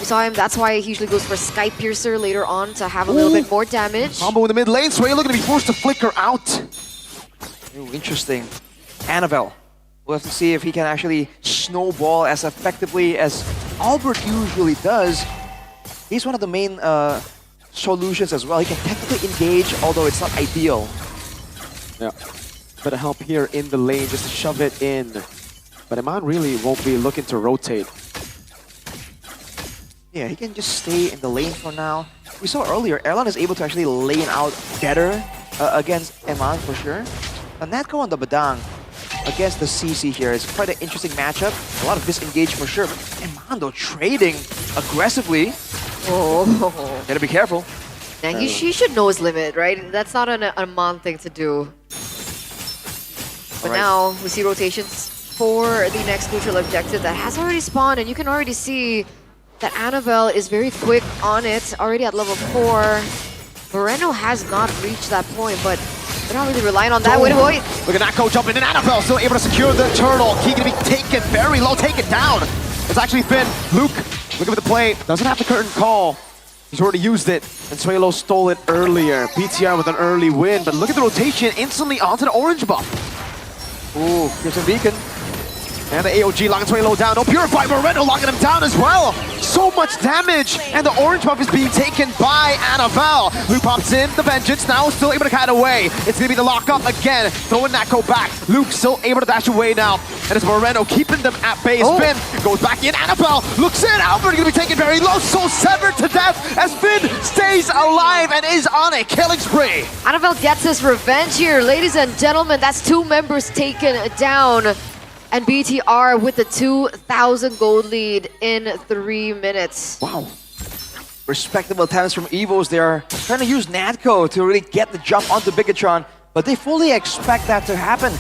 We saw him, that's why he usually goes for Sky Piercer later on to have a little bit more damage. Combo in the mid lane, Sway looking to be forced to flicker out. Ooh, interesting. Annabelle. We'll have to see if he can actually snowball as effectively as Albert usually does. He's one of the main solutions as well. He can technically engage, although it's not ideal. Yeah. Better help here in the lane just to shove it in. But Iman really won't be looking to rotate. Yeah, he can just stay in the lane for now. We saw earlier, Erlan is able to actually lane out better against Eman for sure. And Natko on the Badang against the CC here is quite an interesting matchup. A lot of disengage for sure, but Eman though trading aggressively. Oh. Gotta be careful. Now he should know his limit, right? That's not an Amon thing to do. But now we see rotations for the next neutral objective that has already spawned, and you can already see that Annabelle is very quick on it, already at level 4. Moreno has not reached that point, but they're not really relying on that. Wait. Look at Nako jumping in. Annabelle still able to secure the turtle. Key gonna be taken very low, taken down. It's actually Finn. Luke, looking for the play. Doesn't have the curtain call. He's already used it, and Suelo stole it earlier. BTR with an early win, but look at the rotation instantly onto the orange buff. Ooh, here's a beacon. And the AOG locking Suelo down. No Purify, Moreno locking him down as well. So much damage, and the orange buff is being taken by Annabelle. Luke pops in, the Vengeance now still able to cut away. It's gonna be the lockup again, throwing Nako back. Luke still able to dash away now. And it's Moreno keeping them at base. Finn goes back in, Annabelle looks in, Albert gonna be taken very low, so severed to death as Finn stays alive and is on a killing spree. Annabelle gets his revenge here. Ladies and gentlemen, that's 2 members taken down. And BTR with the 2,000 gold lead in 3 minutes. Wow. Respectable attempts from Evos. They're trying to use Natco to really get the jump onto Bigatron, but they fully expect that to happen.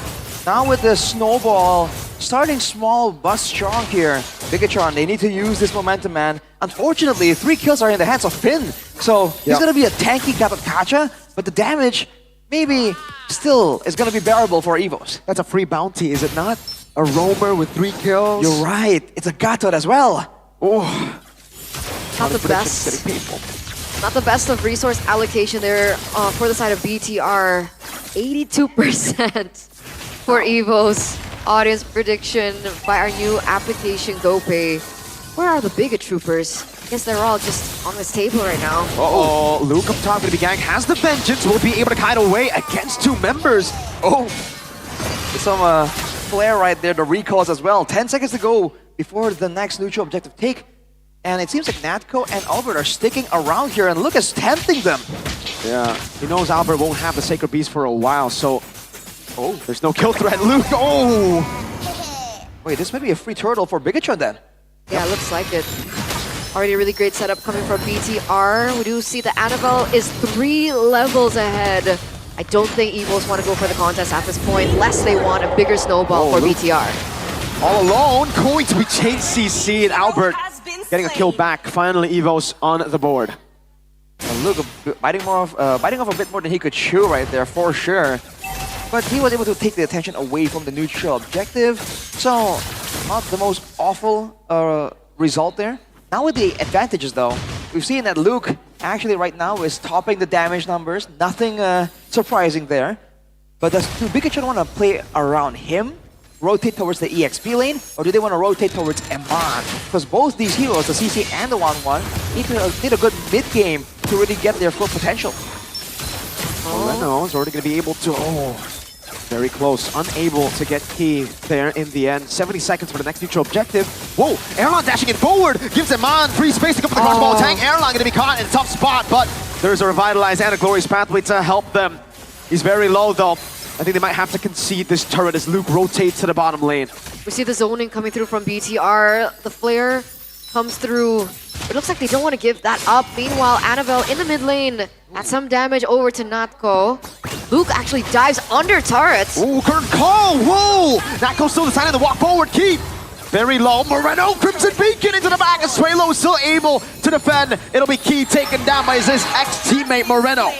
Now with the snowball, starting small but strong here. Bigatron, they need to use this momentum, man. Unfortunately, 3 kills are in the hands of Finn. So he's gonna be a tanky Kapakacha, but the damage maybe still is gonna be bearable for Evos. That's a free bounty, is it not? A roamer with 3 kills. You're right. It's a Gatot as well. Oh, not the best. Not the best of resource allocation there for the side of BTR. 82% for Evo's audience prediction by our new application GoPay. Where are the Bigot Troopers? I guess they're all just on this table right now. Uh-oh, Luke up top gonna be gang, has the Vengeance, will be able to kite away against 2 members. Oh, some flare right there, the recalls as well. 10 seconds to go before the next neutral objective take. And it seems like Natco and Albert are sticking around here, and Luke is tempting them. Yeah, he knows Albert won't have the Sacred Beast for a while, so... Oh, there's no kill threat, Luke, oh! Wait, this might be a free turtle for Bigatron then. Yeah, looks like it. Already a really great setup coming from BTR. We do see that Annabelle is 3 levels ahead. I don't think Evils want to go for the contest at this point, unless they want a bigger snowball for BTR. All alone, going to be chain CC'd. Albert getting a kill back. Finally, Evos on the board. And Luke biting off a bit more than he could chew right there, for sure. But he was able to take the attention away from the neutral objective. So, not the most awful result there. Now with the advantages though, we've seen that Luke actually right now is topping the damage numbers. Nothing surprising there. But does Bigatron want to play around him? Rotate towards the EXP lane? Or do they want to rotate towards Eman? Because both these heroes, the CC and the 1-1, need a good mid-game to really get their full potential. Moreno is already going to be able to... Oh, very close. Unable to get key there in the end. 70 seconds for the next neutral objective. Whoa, Erlan dashing it forward. Gives Eman free space to go for the crossbow tank. Erlan going to be caught in a tough spot, but there's a Revitalize and a Glorious Pathway to help them. He's very low though. I think they might have to concede this turret as Luke rotates to the bottom lane. We see the zoning coming through from BTR. The flare comes through. It looks like they don't want to give that up. Meanwhile, Annabelle in the mid lane at some damage over to Natco. Luke actually dives under turrets. Ooh, curtain call! Whoa! Natco still deciding to walk forward. Keep very low. Moreno, Crimson Beacon into the back, and Suelo is still able to defend. It'll be Key taken down by his ex-teammate Moreno.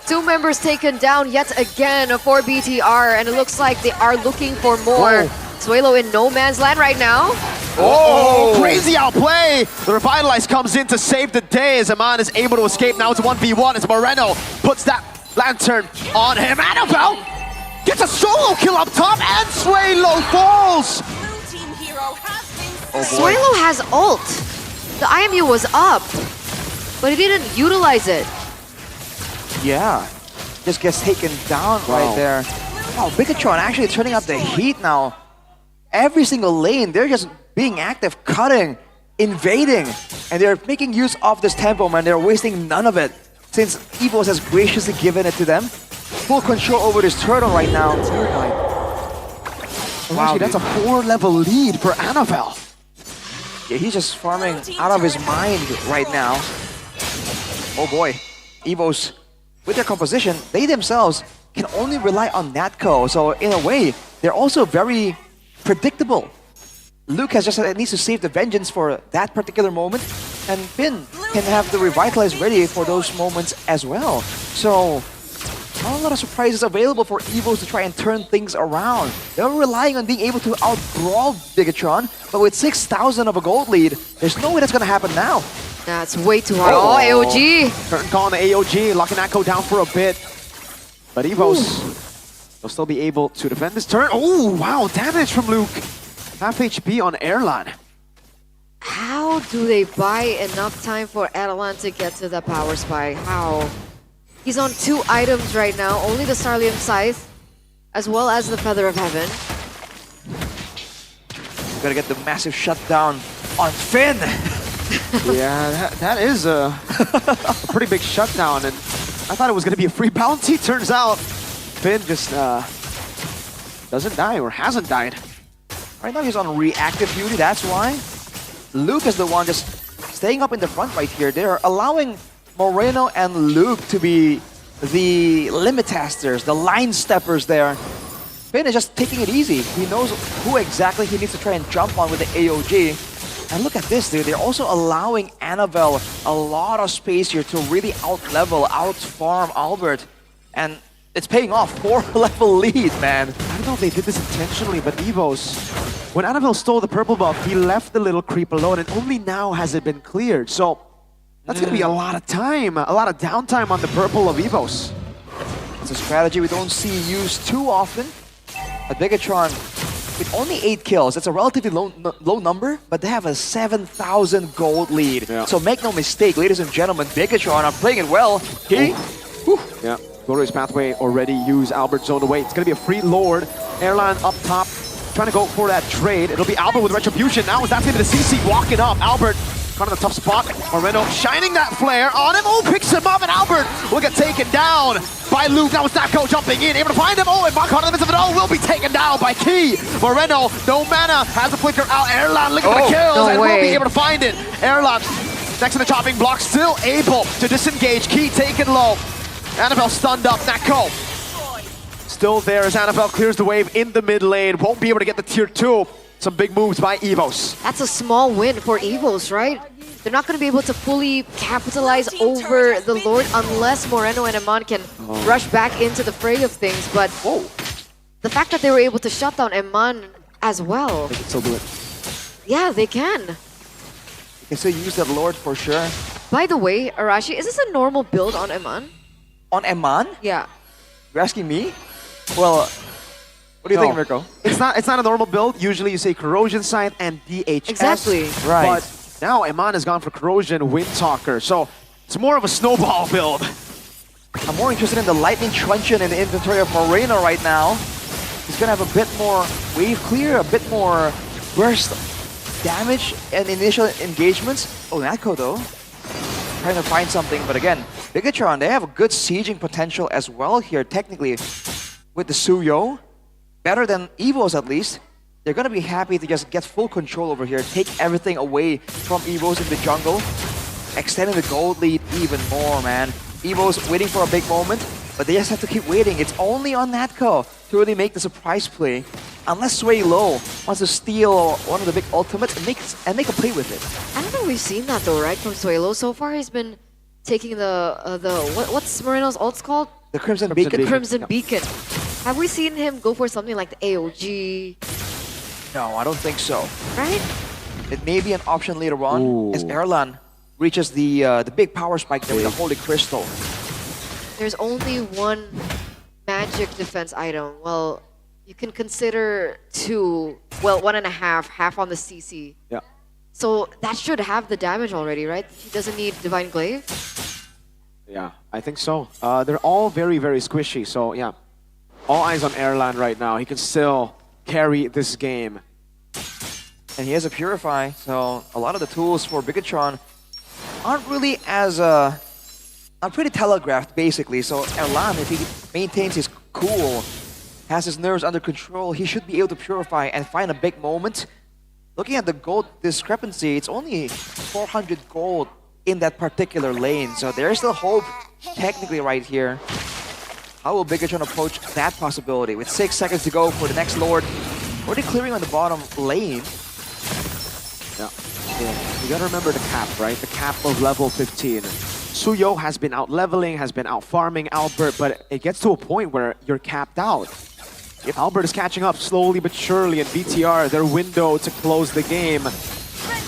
2 members taken down yet again for BTR, and it looks like they are looking for more. Suelo in no man's land right now. Oh, crazy outplay! The Revitalize comes in to save the day as Eman is able to escape. Now it's 1v1 as Moreno puts that lantern on him. Annabelle gets a solo kill up top, and Suelo falls! Suelo has ult. The IMU was up, but he didn't utilize it. Yeah, just gets taken down right there. Wow, Bigatron actually turning up the heat now. Every single lane, they're just being active, cutting, invading, and they're making use of this tempo, man. They're wasting none of it since Evos has graciously given it to them. Full control over this turtle right now. Wow, actually, that's a 4-level lead for Annabelle. Yeah, he's just farming out of his mind right now. Oh boy. EVOS, with their composition, they themselves can only rely on Natco. So in a way, they're also very predictable. Luke has just needs to save the vengeance for that particular moment, and Finn can have the revitalize ready for those moments as well. So not a lot of surprises available for EVOS to try and turn things around. They're relying on being able to out-brawl Bigatron, but with 6,000 of a gold lead, there's no way that's gonna happen now. That's way too hard. Oh, AOG! Curtain call on the AOG, locking Natco down for a bit. But EVOS will still be able to defend this turn. Oh, wow, damage from Luke. Half HP on Erlan. How do they buy enough time for Erlan to get to the power spike? How? He's on 2 items right now, only the Starlium Scythe, as well as the Feather of Heaven. Gotta get the massive shutdown on Finn. Yeah, that is a pretty big shutdown, and I thought it was gonna be a free bounty. Turns out, Finn just doesn't die or hasn't died. Right now he's on reactive duty, that's why. Luke is the one just staying up in the front right here. They're allowing Moreno and Luke to be the limitasters, the line steppers there. Finn is just taking it easy. He knows who exactly he needs to try and jump on with the AOG. And look at this, dude. They're also allowing Annabelle a lot of space here to really out-level, out-farm Albert. And it's paying off. 4-level lead, man. I don't know if they did this intentionally, but EVOS, when Annabelle stole the purple buff, he left the little creep alone, and only now has it been cleared. So that's gonna be a lot of time, a lot of downtime on the purple of EVOS. It's a strategy we don't see used too often. But Bigatron, with only 8 kills, it's a relatively low number, but they have a 7,000 gold lead. Yeah. So make no mistake, ladies and gentlemen, Bigatron are playing it well. Yeah, go to his pathway already, use Albert zone away. It's gonna be a free Lord. Erlan up top, trying to go for that trade. It'll be Albert with Retribution. Now that's gonna be the CC walking up. Albert caught in a tough spot. Moreno shining that flare on him. Oh, picks him up, and Albert will get taken down by Luke. Now it's Natco jumping in, able to find him. Oh, and Mach in the midst of it all will be taken down by Key. Moreno, no mana, has a flicker out. Erlan looking for the kills, and will be able to find it. Erlan, next to the chopping block, still able to disengage. Key taken low. Annabelle stunned up. Natco still there as Annabelle clears the wave in the mid lane. Won't be able to get the tier 2. Some big moves by EVOS. That's a small win for EVOS, right? They're not going to be able to fully capitalize over the Lord unless Moreno and Eman can rush back into the fray of things. But the fact that they were able to shut down Eman as well. They can still do it. Yeah, they can. You can still use that Lord for sure. By the way, Arashi, is this a normal build on Eman? On Eman? Yeah. You're asking me? Well, what do you think, Mirko? It's not a normal build. Usually you say Corrosion Scythe and DHS. Exactly. Right. But now Eman has gone for Corrosion Windtalker. So it's more of a snowball build. I'm more interested in the Lightning Truncheon in the inventory of Moreno right now. He's gonna have a bit more wave clear, a bit more burst damage and initial engagements. Oh, Natco though. Trying to find something, but again, Bigatron, they have a good sieging potential as well here, technically, with the Suyo. Better than EVOS at least. They're gonna be happy to just get full control over here, take everything away from EVOS in the jungle, extending the gold lead even more, man. EVOS waiting for a big moment, but they just have to keep waiting. It's only on Natco to really make the surprise play. Unless Sway Low wants to steal one of the big ultimates and make a play with it. I don't think we've seen that though, right? From Suelo. So far he's been taking what's Moreno's ults called? The Crimson Beacon. The Crimson Beacon. Have we seen him go for something like the AOG? No, I don't think so. Right? It may be an option later on as Erlan reaches the big power spike there with the Holy Crystal. There's only one magic defense item. Well, you can consider 2, well, 1.5, half on the CC. Yeah. So that should have the damage already, right? He doesn't need Divine Glaive? Yeah, I think so. They're all very, very squishy, so yeah. All eyes on Erlan right now. He can still carry this game. And he has a Purify, so a lot of the tools for Bigatron aren't really as are pretty telegraphed basically. So Erlan, if he maintains his cool, has his nerves under control, he should be able to purify and find a big moment. Looking at the gold discrepancy, it's only 400 gold in that particular lane, so there is still hope technically right here. How will Bigatron approach that possibility? With 6 seconds to go for the next Lord. Already clearing on the bottom lane. Yeah. You gotta remember the cap, right? The cap of level 15. Suyo has been out leveling, has been out farming Albert, but it gets to a point where you're capped out. If Albert is catching up slowly but surely, and BTR, their window to close the game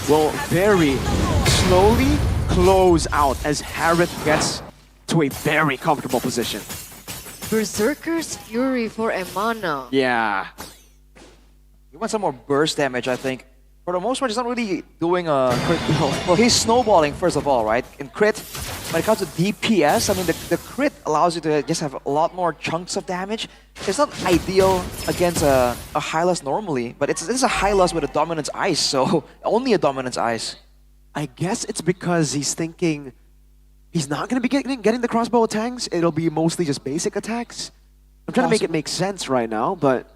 will very slowly close out as Harith gets to a very comfortable position. Berserker's Fury for Emana. Yeah. He wants some more burst damage, I think. For the most part, he's not really doing a crit kill. Well, he's snowballing, first of all, right? In crit, when it comes to DPS, I mean, the crit allows you to just have a lot more chunks of damage. It's not ideal against a Hylas normally, but it's a Hylas with a Dominance Ice, so only a Dominance Ice. I guess it's because he's thinking he's not going to be getting the crossbow attacks. It'll be mostly just basic attacks. I'm trying to make it make sense right now, but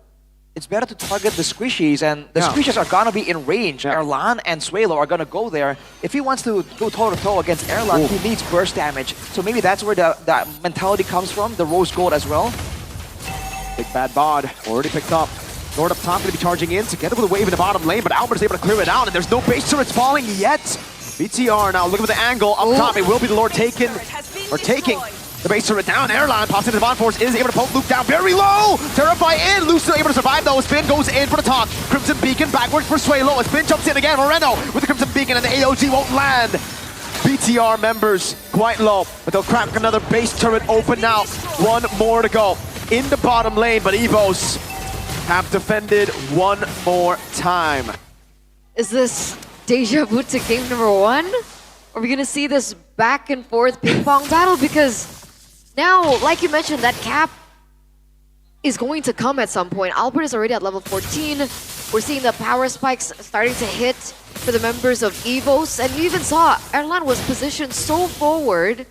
it's better to target the squishies, and the squishies are gonna be in range. Erlan and Suelo are gonna go there. If he wants to go toe-to-toe against Erlan, he needs burst damage. So maybe that's where that mentality comes from, the rose gold as well. Big bad bod already picked up. Lord up top going to be charging in together with a wave in the bottom lane, but Albert's able to clear it out, and there's no base turrets falling yet. BTR now looking for the angle up top. It will be the Lord taking the base turret down. Airline pops into the bottom force, is able to poke Luke down very low. Terrify in. Luke's still able to survive though. Spin goes in for the taunt. Crimson Beacon backwards for Suelo. Spin jumps in again. Moreno with the Crimson Beacon, and the AOG won't land. BTR members quite low, but they'll crack another base turret open now. One more to go in the bottom lane, but Evos have defended one more time. Is this deja vu to game number 1? Are we gonna see this back and forth ping pong battle? Because now, like you mentioned, that cap is going to come at some point. Albert is already at level 14. We're seeing the power spikes starting to hit for the members of EVOS. And you even saw Erlan was positioned so forward,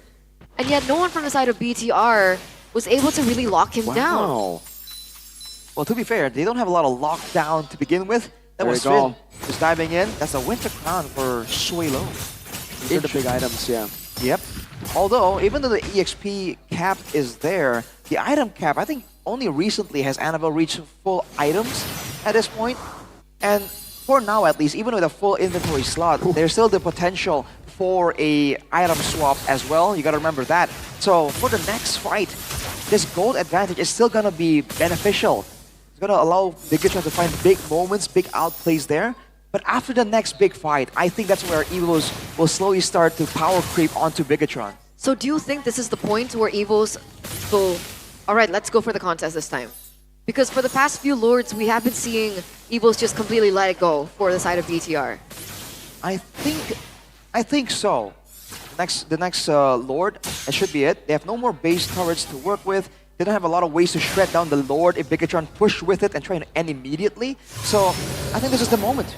and yet no one from the side of BTR was able to really lock him down. Well, to be fair, they don't have a lot of lockdown to begin with. That was Finn just diving in. That's a Winter Crown for Suelo. These are the big items, yeah. Yep. Although, even though the EXP cap is there, the item cap, I think only recently has Annabelle reached full items at this point. And for now, at least, even with a full inventory slot, there's still the potential for a item swap as well. You gotta remember that. So, for the next fight, this gold advantage is still gonna be beneficial. It's gonna allow Bigatron to find big moments, big outplays there. But after the next big fight, I think that's where Evos will slowly start to power creep onto Bigatron. So do you think this is the point where Evos go, all right, let's go for the contest this time? Because for the past few Lords, we have been seeing Evos just completely let it go for the side of BTR. I think so. The next Lord, that should be it. They have no more base turrets to work with. They don't have a lot of ways to shred down the Lord if Bigatron push with it and try and end immediately. So I think this is the moment.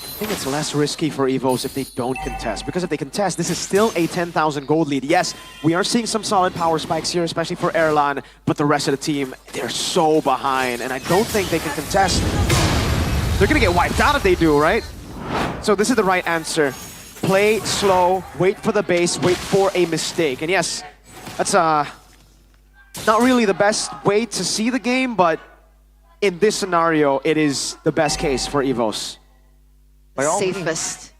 I think it's less risky for Evos if they don't contest, because if they contest, this is still a 10,000 gold lead. Yes, we are seeing some solid power spikes here, especially for Erlan, but the rest of the team, they're so behind, and I don't think they can contest. They're gonna get wiped out if they do, right? So this is the right answer. Play slow, wait for the base, wait for a mistake. And yes, that's not really the best way to see the game, but in this scenario, it is the best case for Evos. Safest.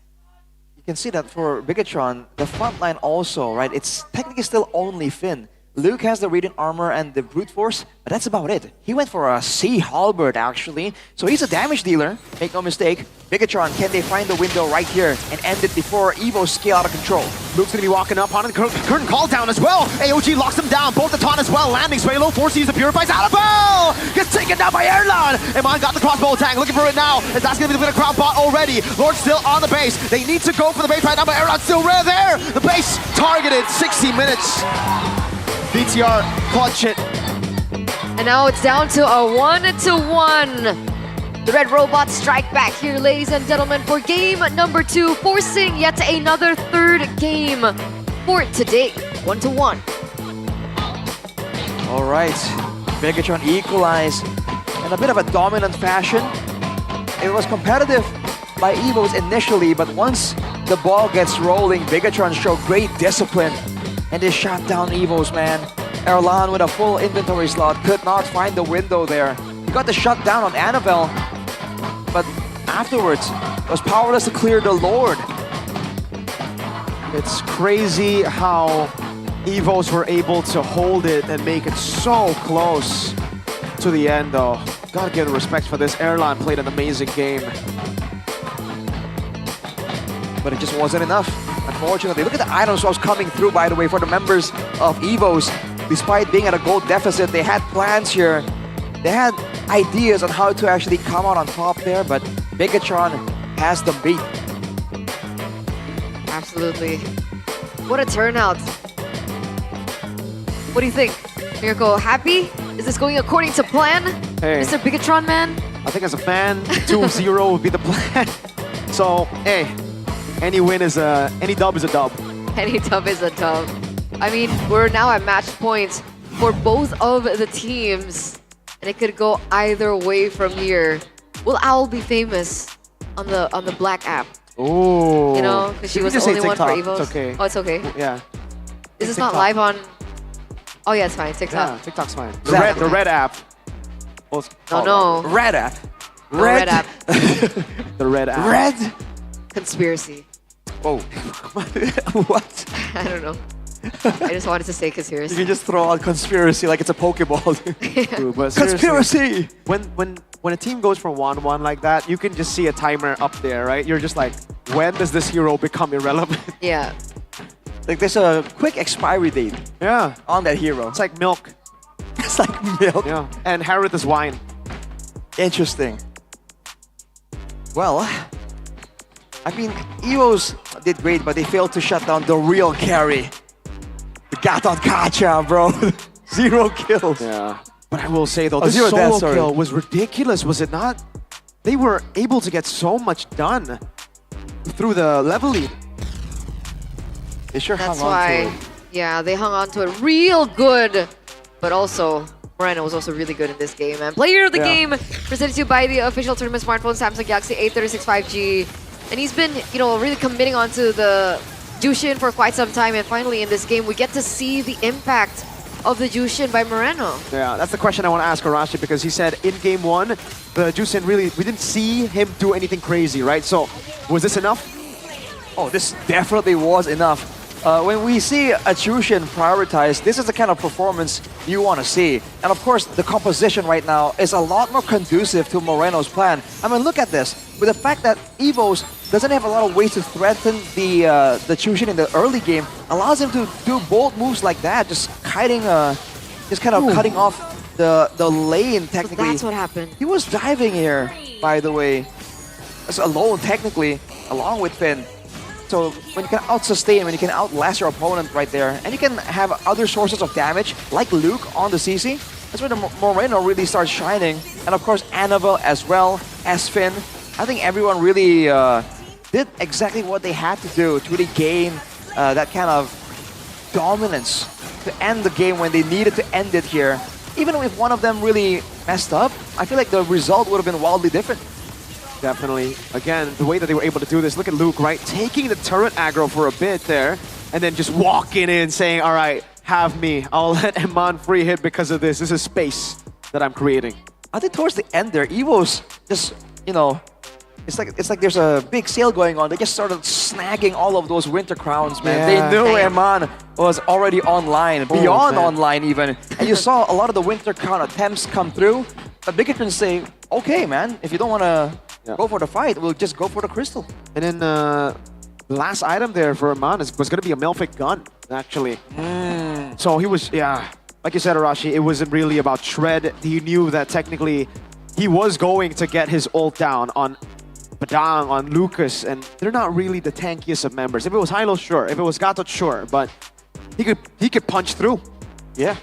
You can see that for Bigatron, the front line also, right? It's technically still only Finn. Luke has the Radiant Armor and the Brute Force, but that's about it. He went for a Sea Halberd, actually. So he's a damage dealer, make no mistake. Bigatron, can they find the window right here and end it before Evo scale out of control? Luke's gonna be walking up on the curtain call down as well. AOG locks him down, both the taunt as well. Landing, Suelo, force to use the Purifies. Annabelle gets taken down by Erlan. Iman got the crossbow attack, looking for it now. And that's gonna be the crowd bot already. Lord still on the base. They need to go for the base right now, but Erlan's still right there. The base targeted, 60 minutes. BTR clutch it. And now it's down to a 1-1. The Red Robots strike back here, ladies and gentlemen, for game number 2, forcing yet another third game for today. 1-1. All right, Bigatron equalized in a bit of a dominant fashion. It was competitive by Evos initially, but once the ball gets rolling, Bigatron showed great discipline. And they shot down Evos, man. Erlan with a full inventory slot could not find the window there. He got the shut down on Annabelle, but afterwards was powerless to clear the Lord. It's crazy how Evos were able to hold it and make it so close to the end, though. Gotta give respect for this. Erlan played an amazing game. But it just wasn't enough, unfortunately. Look at the item swaps coming through, by the way, for the members of Evos. Despite being at a gold deficit, they had plans here. They had ideas on how to actually come out on top there, but Bigatron has the beat. Absolutely. What a turnout. What do you think? Miracle, happy? Is this going according to plan? Hey. Mr. Bigatron man? I think as a fan, 2-0 would be the plan. So, hey, any dub is a dub. Any dub is a dub. I mean, we're now at match points for both of the teams. And it could go either way from here. Will Owl be famous on the Black app? Ooh. You know, because she was the only one for Evos. It's okay. Oh, it's okay. Yeah. Is this not live on? Oh yeah, it's fine. TikTok. Yeah, TikTok's fine. The red app. No. Red app. No, red app. The red app. Red? Conspiracy. Whoa. What? I don't know. I just wanted to say conspiracy. You can just throw out conspiracy like it's a Pokeball. True, but Conspiracy! When a team goes for 1-1 like that, you can just see a timer up there, right? You're just like, when does this hero become irrelevant? Yeah. Like there's a quick expiry date. Yeah. On that hero. It's like milk. It's like milk. Yeah. And Harith is wine. Interesting. Well, I mean, Evos did great, but they failed to shut down the real carry. The Gatot Kacha, bro. 0 kills. Yeah. But I will say though, Oh, this 0 solo deaths, sorry. kill was ridiculous, was it not? They were able to get so much done through the level lead. They sure That's hung on to why, it. yeah, they hung on to it real good. But also, Moreno was also really good in this game. And player of the game presented to you by the official tournament smartphone Samsung Galaxy A36 5G. And he's been, you know, really committing onto the Jushin for quite some time. And finally in this game, we get to see the impact of the Jushin by Moreno. Yeah, that's the question I want to ask Arashi, because he said in game 1, the Jushin really, we didn't see him do anything crazy, right? So, was this enough? Oh, this definitely was enough. When we see a Jushin prioritized, this is the kind of performance you want to see. And of course, the composition right now is a lot more conducive to Moreno's plan. I mean, look at this. With the fact that Evos doesn't have a lot of ways to threaten the Jushin in the early game, allows him to do bold moves like that, just kiting, just kind of cutting off the lane technically. So that's what happened. He was diving here, by the way. That's alone technically, along with Finn. So when you can out-sustain, when you can outlast your opponent right there, and you can have other sources of damage, like Luke on the CC, that's where the Moreno really starts shining. And of course, Annabelle as well as Finn. I think everyone really did exactly what they had to do to really gain that kind of dominance to end the game when they needed to end it here. Even if one of them really messed up, I feel like the result would have been wildly different. Definitely. Again, the way that they were able to do this, look at Luke, right? Taking the turret aggro for a bit there, and then just walking in saying, all right, have me. I'll let Eman free hit because of this. This is space that I'm creating. I think towards the end there, Evos just, you know, it's like there's a big sale going on. They just started snagging all of those winter crowns, man. Yeah. They knew Eman was already online, beyond online even. And you saw a lot of the winter crown attempts come through. But Bigatron say, okay, man, if you don't want to go for the fight, we'll just go for the crystal. And then the last item there for Eman was going to be a Melfic gun, actually. So he was, like you said, Arashi, it wasn't really about shred. He knew that technically he was going to get his ult down on Padang, on Lucas, and they're not really the tankiest of members. If it was Hilo, sure. If it was Gatot, sure. But he could punch through. Yeah.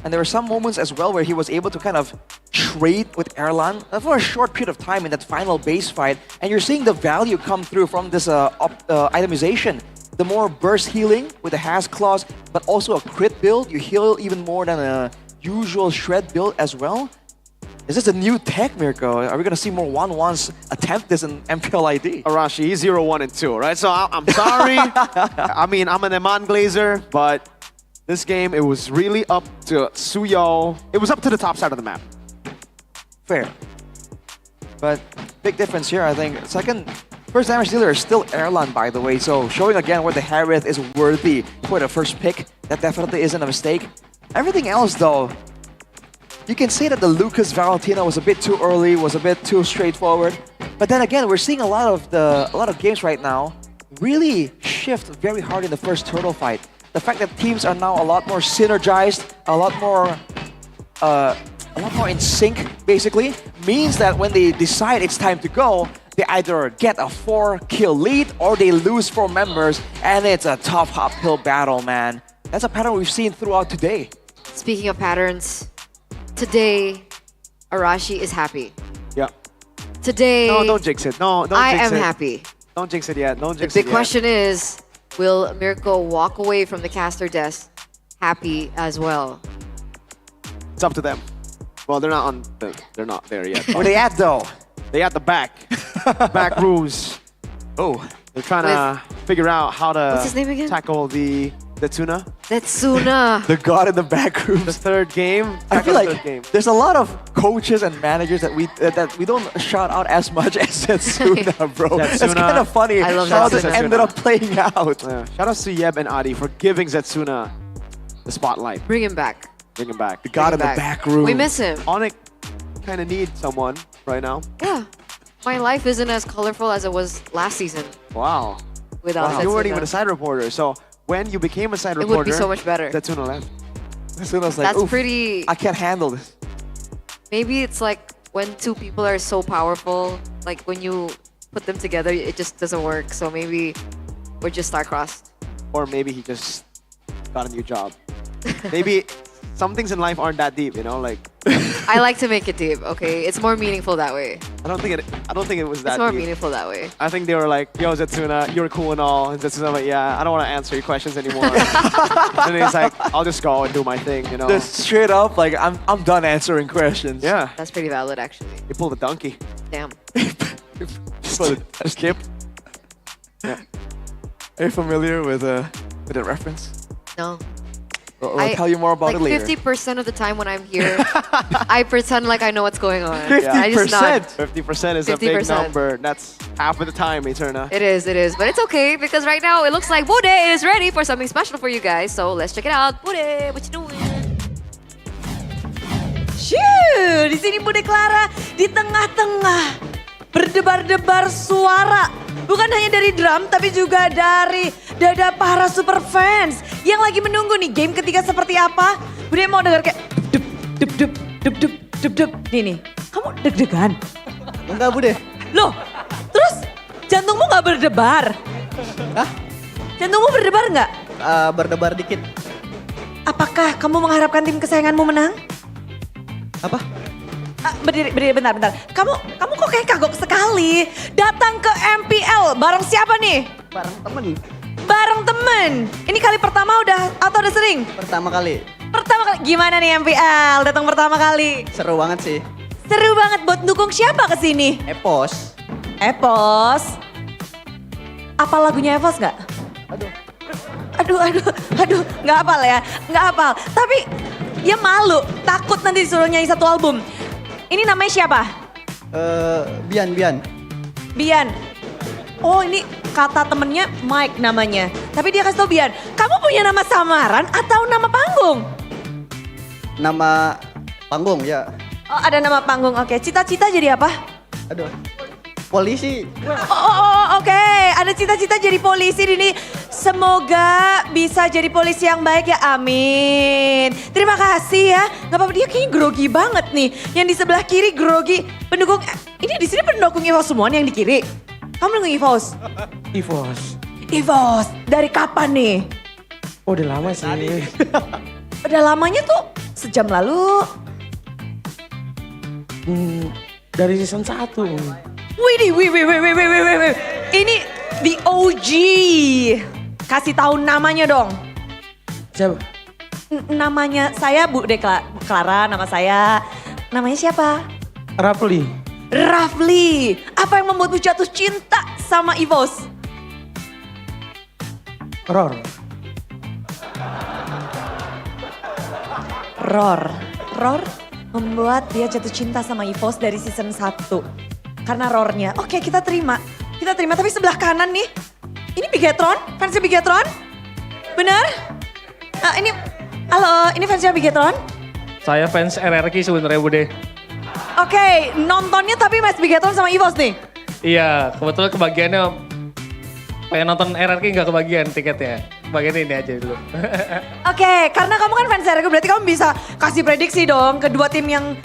And there were some moments as well where he was able to kind of trade with Erlan for a short period of time in that final base fight. And you're seeing the value come through from this itemization. The more burst healing with the Has Claws, but also a crit build. You heal even more than a usual shred build as well. Is this a new tech, Mirko? Are we going to see more 1-1s attempt this in MPL ID? Arashi, he's 0, 1, and 2, right? So I'm sorry. I mean, I'm an Eman Glazer, but This game, it was really up to Suyo. It was up to the top side of the map. Fair. But big difference here, I think. First damage dealer is still Erlan, by the way, so showing again where the Harith is worthy for the first pick. That definitely isn't a mistake. Everything else, though, you can say that the Lucas Valentina was a bit too early, was a bit too straightforward. But then again, we're seeing a lot of games right now really shift very hard in the first turtle fight. The fact that teams are now a lot more synergized, a lot more in sync, basically, means that when they decide it's time to go, they either get a 4-kill lead or they lose 4 members, and it's a tough uphill battle, man. That's a pattern we've seen throughout today. Speaking of patterns, today, Arashi is happy. Yeah. Today... No, don't jinx it. No, don't jinx it. I am happy. Don't jinx it yet. Don't jinx The it big yet. question is, will Mirko walk away from the caster desk happy as well? It's up to them. Well, they're not there yet. Where they at, though? They at the back. Back rooms. Oh. They're trying to figure out how to What's his name again? tackle the Tuna. Setsuna. The god in the back room. The third game. I feel third like game. there's a lot of coaches and managers that we don't shout out as much as Setsuna, bro. That's Setsuna. kind of funny I love how this Setsuna. ended up playing out. Yeah. Shout out to Yeb and Adi for giving Zetsuna the spotlight. Bring him back. Bring him back. The god in the back room. We miss him. Onyx kind of need someone right now. Yeah. My life isn't as colorful as it was last season Wow. without Setsuna. You weren't even a side reporter, so when you became a side It reporter, would be so much better. Zetsuna left. Setsuna's like, That's oof, pretty... I can't handle this. Maybe it's like when two people are so powerful, like when you put them together, it just doesn't work. So maybe we're just star-crossed. Or maybe he just got a new job. Maybe some things in life aren't that deep, you know, like I like to make it deep, okay? It's more meaningful that way. I don't think it was that It's more deep. meaningful that way. I think they were like, yo, Zetsuna, you're cool and all. And Zetsuna's like, yeah, I don't want to answer your questions anymore. And he's like, I'll just go and do my thing, you know? Just straight up, like, I'm done answering questions. Yeah. That's pretty valid, actually. He pulled a donkey. Damn. Just skip. Yeah. Are you familiar with the reference? No. I'll tell you more about it later. 50% of the time when I'm here, I pretend like I know what's going on. 50%? I just nod. 50% is a big 50%. number. That's half of the time, Eterna. It is. But it's okay because right now it looks like Bude is ready for something special for you guys. So let's check it out. Bude, what you doing? Shoo, di sini Bude Clara di tengah-tengah berdebar-debar suara. Bukan hanya dari drum, tapi juga dari dada para super fans yang lagi menunggu nih game ketiga seperti apa. Bude mau denger kayak dep dep dep dep dep dep dep. Nih, kamu deg-degan? Enggak, Bude. Loh, terus jantungmu nggak berdebar? Hah? Jantungmu berdebar nggak? Berdebar dikit. Apakah kamu mengharapkan tim kesayanganmu menang? Apa? Berdiri, bentar. Kamu kok kayak kagok sekali. Datang ke MPL bareng siapa nih? Bareng temen. Bareng temen. Ini kali pertama atau udah sering? Pertama kali. Pertama kali. Gimana nih MPL? Datang pertama kali. Seru banget sih. Seru banget buat dukung siapa kesini? Epos. Apa lagunya Evos nggak? Aduh, nggak hafal ya, nggak hafal. Tapi dia malu, takut nanti disuruh nyanyi satu album. Ini namanya siapa? Bian. Bian. Oh ini kata temennya Mike namanya. Tapi dia kasih tau Bian, kamu punya nama samaran atau nama panggung? Nama panggung ya. Oh ada nama panggung, oke. Cita-cita jadi apa? Aduh, polisi. Oke. Ada cita-cita jadi polisi ini. Semoga bisa jadi polisi yang baik ya, amin. Terima kasih ya. Gak apa-apa, dia kayaknya grogi banget nih. Yang di sebelah kiri grogi. Pendukung, ini di sini pendukung EVOS semua nih yang di kiri. Kamu pendukung EVOS? EVOS, dari kapan nih? Oh udah lama sih. Udah lamanya tuh sejam lalu. Dari season 1. Wih. Ini the OG. Kasih tahu namanya dong. Siapa? Namanya saya Bude Clara, nama saya. Namanya siapa? Rafli. Apa yang membuatmu jatuh cinta sama EVOS? Ror. Roar membuat dia jatuh cinta sama EVOS dari season 1. Karena roarnya. Oke, kita terima. Tapi sebelah kanan nih. Ini Bigetron, fansnya Bigetron. Benar? Halo, ini fansnya Bigetron. Saya fans RRQ sebenarnya Bude. Oke, nontonnya tapi Mas Bigetron sama EVOS nih. Iya, kebetulan kebagiannya pengen nonton RRQ nggak kebagian tiketnya. Bagian ini aja dulu. Oke, karena kamu kan fans RRQ berarti kamu bisa kasih prediksi dong kedua tim yang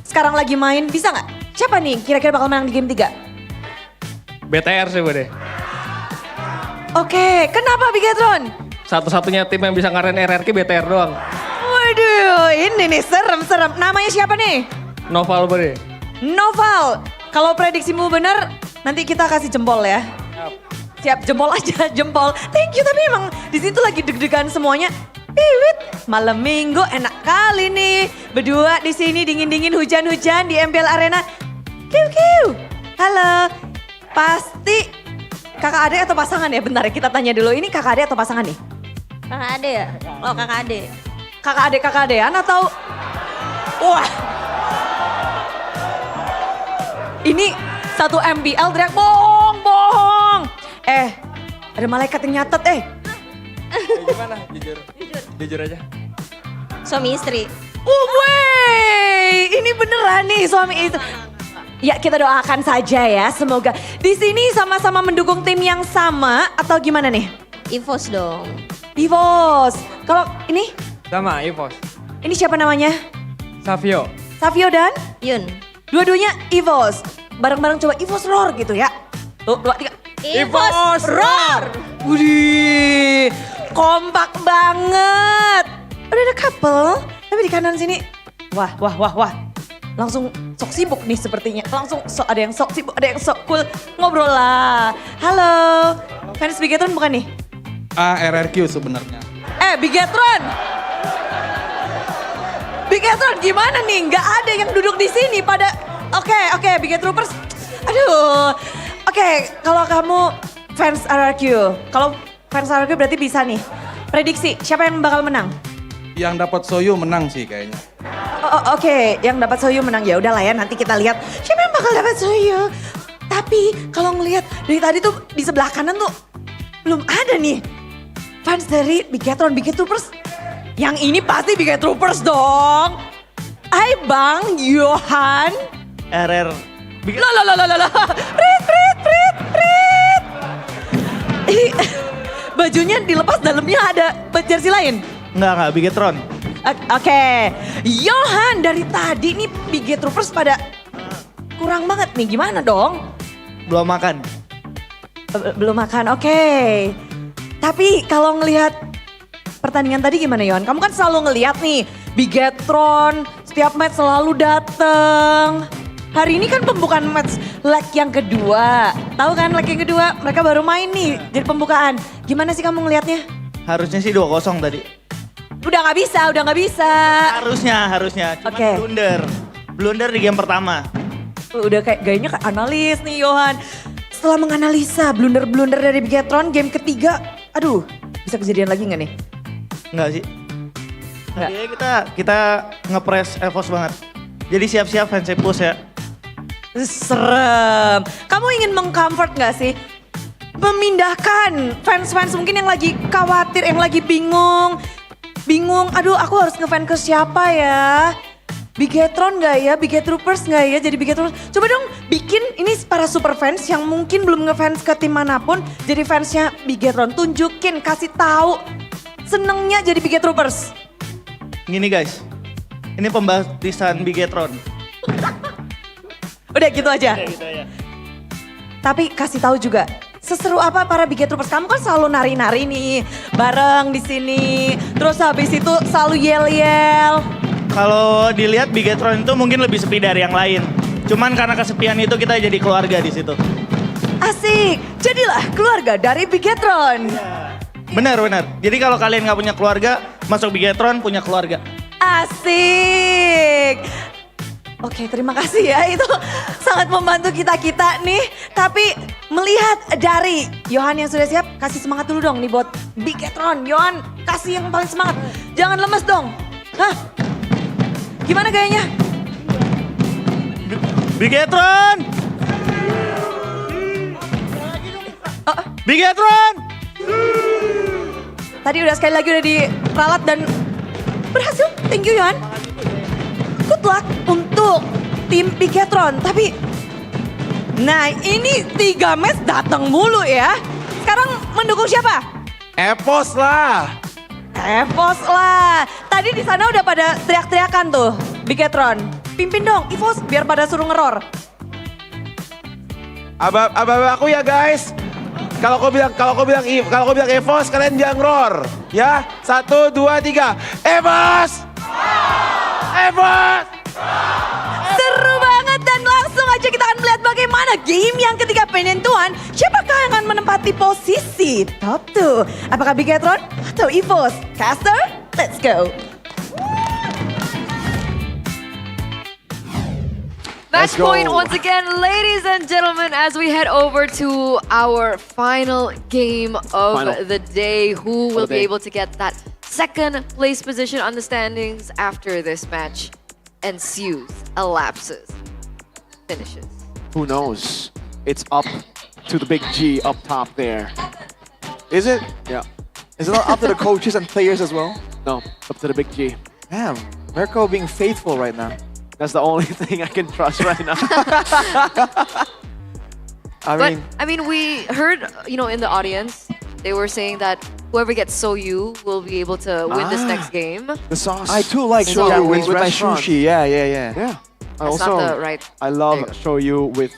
sekarang lagi main. Bisa nggak? Siapa nih kira-kira bakal menang di game 3? BTR sih Bude. Oke, kenapa Bigetron? Satu-satunya tim yang bisa ngarahin RRQ BTR doang. Waduh, ini nih serem. Namanya siapa nih? Noval Bude. Noval. Kalau prediksimu bener, nanti kita kasih jempol ya. Siap, jempol aja, jempol. Thank you, tapi emang di situ lagi deg-degan semuanya. Piwit, malam minggu enak kali nih. Berdua di sini dingin-dingin hujan-hujan di MPL Arena. Kiu. Halo, pasti kakak adik atau pasangan ya? Bentar ya, kita tanya dulu. Ini kakak adik atau pasangan nih? Kakak ade ya? Oh kakak ade. Kakak adean atau? Wah. Ini satu MPL teriak bohong. Ada malaikat yang nyatet Gimana? Jujur aja. Suami istri. Ini beneran nih suami istri. Ya kita doakan saja ya, semoga di sini sama-sama mendukung tim yang sama atau gimana nih? EVOS dong. EVOS. Kalau ini? Sama EVOS. Ini siapa namanya? Savio dan? Yun. Dua-duanya EVOS. Bareng-bareng coba EVOS roar gitu ya. Tuh, 2, 3. EVOS roar. Wih, kompak banget. Udah ada couple, tapi di kanan sini. Wah. Langsung sok sibuk nih sepertinya. Ada yang sok sibuk, ada yang sok cool. Ngobrol lah. Halo, fans Bigetron bukan nih? RRQ sebenarnya. Bigetron gimana nih? Nggak ada yang duduk di sini pada. Oke, Bigetroopers. Aduh. Oke, kalau kamu fans RRQ, kalau fans RRQ berarti bisa nih. Prediksi, siapa yang bakal menang? Yang dapat Soyu menang sih kayaknya. Oke, yang dapat Soyu menang. Ya udahlah ya, nanti kita lihat siapa yang bakal dapat Soyu. Tapi kalau ngelihat dari tadi tuh di sebelah kanan tuh belum ada nih fans dari Bigetroopers. Yang ini pasti Bigetroopers dong. Hai Bang Johan. RR. Loh. Prit. Ini bajunya dilepas dalamnya ada jersey lain? Enggak, Bigetron. Oke. Johan dari tadi nih Bigetroopers pada kurang banget nih. Gimana dong? Belum makan. Belum makan, oke. Tapi kalau ngelihat pertandingan tadi gimana Yon? Kamu kan selalu ngelihat nih Bigetron setiap match selalu dateng. Hari ini kan pembukaan match leg yang kedua. Tahu kan leg yang kedua mereka baru main nih jadi pembukaan. Gimana sih kamu ngelihatnya? Harusnya sih 2-0 tadi. Udah nggak bisa. Harusnya. Cuma blunder di game pertama. Udah kayak gayanya kayak analis nih Johan. Setelah menganalisa blunder-blunder dari Bigetron game ketiga, aduh bisa kejadian lagi nggak nih? Enggak sih. Kita nge-press EVOS banget. Jadi siap-siap fans push ya. Serem. Kamu ingin mengcomfort gak sih? Memindahkan fans-fans mungkin yang lagi khawatir, yang lagi bingung. Aduh aku harus ngefans ke siapa ya? Bigetron gak ya? Bigetroopers gak ya? Jadi Bigetroopers. Coba dong bikin ini para super fans yang mungkin belum ngefans ke tim manapun. Jadi fansnya Bigetron. Tunjukin, kasih tahu senengnya jadi Bigetroopers. Gini guys, ini pembaptisan Bigetron. Udah gitu aja. Tapi kasih tahu juga, seseru apa para Bigetroopers? Kamu kan selalu nari-nari nih, bareng di sini. Terus habis itu selalu yel-yel. Kalau dilihat Bigetron itu mungkin lebih sepi dari yang lain. Cuman karena kesepian itu kita jadi keluarga di situ. Asik, jadilah keluarga dari Bigetron. Benar. Jadi kalau kalian nggak punya keluarga, masuk Bigetron punya keluarga. Asik. Oke, terima kasih ya. Itu sangat membantu kita-kita nih. Tapi melihat dari Johan yang sudah siap, kasih semangat dulu dong nih buat Bigetron. Johan, kasih yang paling semangat. Jangan lemes dong. Hah? Gimana gayanya? Bigetron! Bigetron! Tadi udah sekali lagi udah diralat dan berhasil. Thank you, Yohan. Good luck untuk tim Bigetron. Tapi, nah ini 3 match datang mulu ya. Sekarang mendukung siapa? Epos lah. Evos lah. Tadi di sana udah pada teriak-teriakan tuh, Bigetron. Pimpin dong, Evos, biar pada suruh ngeror. Abang aku ya guys. Kalau kau bilang Evos, kalian jangan roar. Ya, 1, 2, 3. Evos! Evos! Seru banget dan langsung aja kita akan melihat bagaimana game yang ketiga penentuan. Siapakah yang akan menempati posisi top 2? Apakah Bigetron atau Evos? Caster, let's go. Match point once again, ladies and gentlemen, as we head over to our final game of the day. Who will be able to get that second place position on the standings after this match ensues, elapses, finishes? Who knows? It's up to the big G up top there. Is it? Yeah. Is it not up to the coaches and players as well? No, up to the big G. Damn, Mirko being faithful right now. That's the only thing I can trust right now. I mean, we heard, in the audience, they were saying that whoever gets Soyu will be able to win this next game. The sauce. I too like shoyu with my sushi. Yeah. Yeah. That's not the right. I love shoyu with.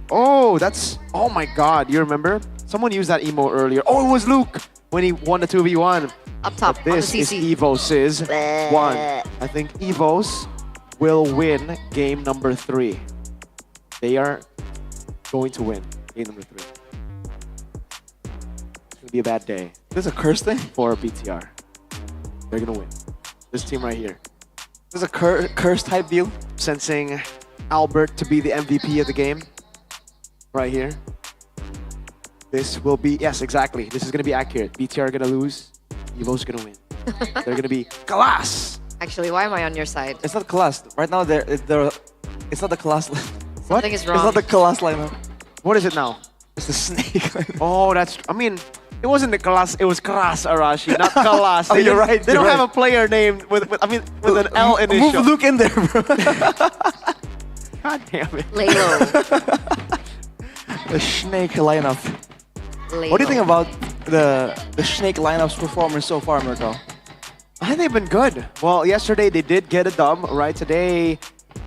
Oh, oh my God! You remember? Someone used that emote earlier. Oh, it was Luke when he won the 2v1. Up top. But this is Evos' one. I think Evos will win game number 3. They are going to win game number 3. It's gonna be a bad day. This is a curse thing for BTR. They're gonna win. This team right here. This is a curse type deal. Sensing Albert to be the MVP of the game. Right here. This will be, yes, exactly. This is gonna be accurate. BTR are gonna lose. Evo's gonna win. They're gonna be class. Actually, why am I on your side? It's not class. Right now, it's not the class. Something is wrong. It's not the class lineup. What is it now? It's the snake lineup. Oh, it wasn't the class. It was class Arashi, not class. Oh, you're right. They don't have a player named with an L initial. Move Luke in there, bro. God damn it. Lalo. The snake lineup. Lalo. What do you think about the snake lineup's performance so far, Mirko? I think they've been good. Well, yesterday they did get a dub, right? Today,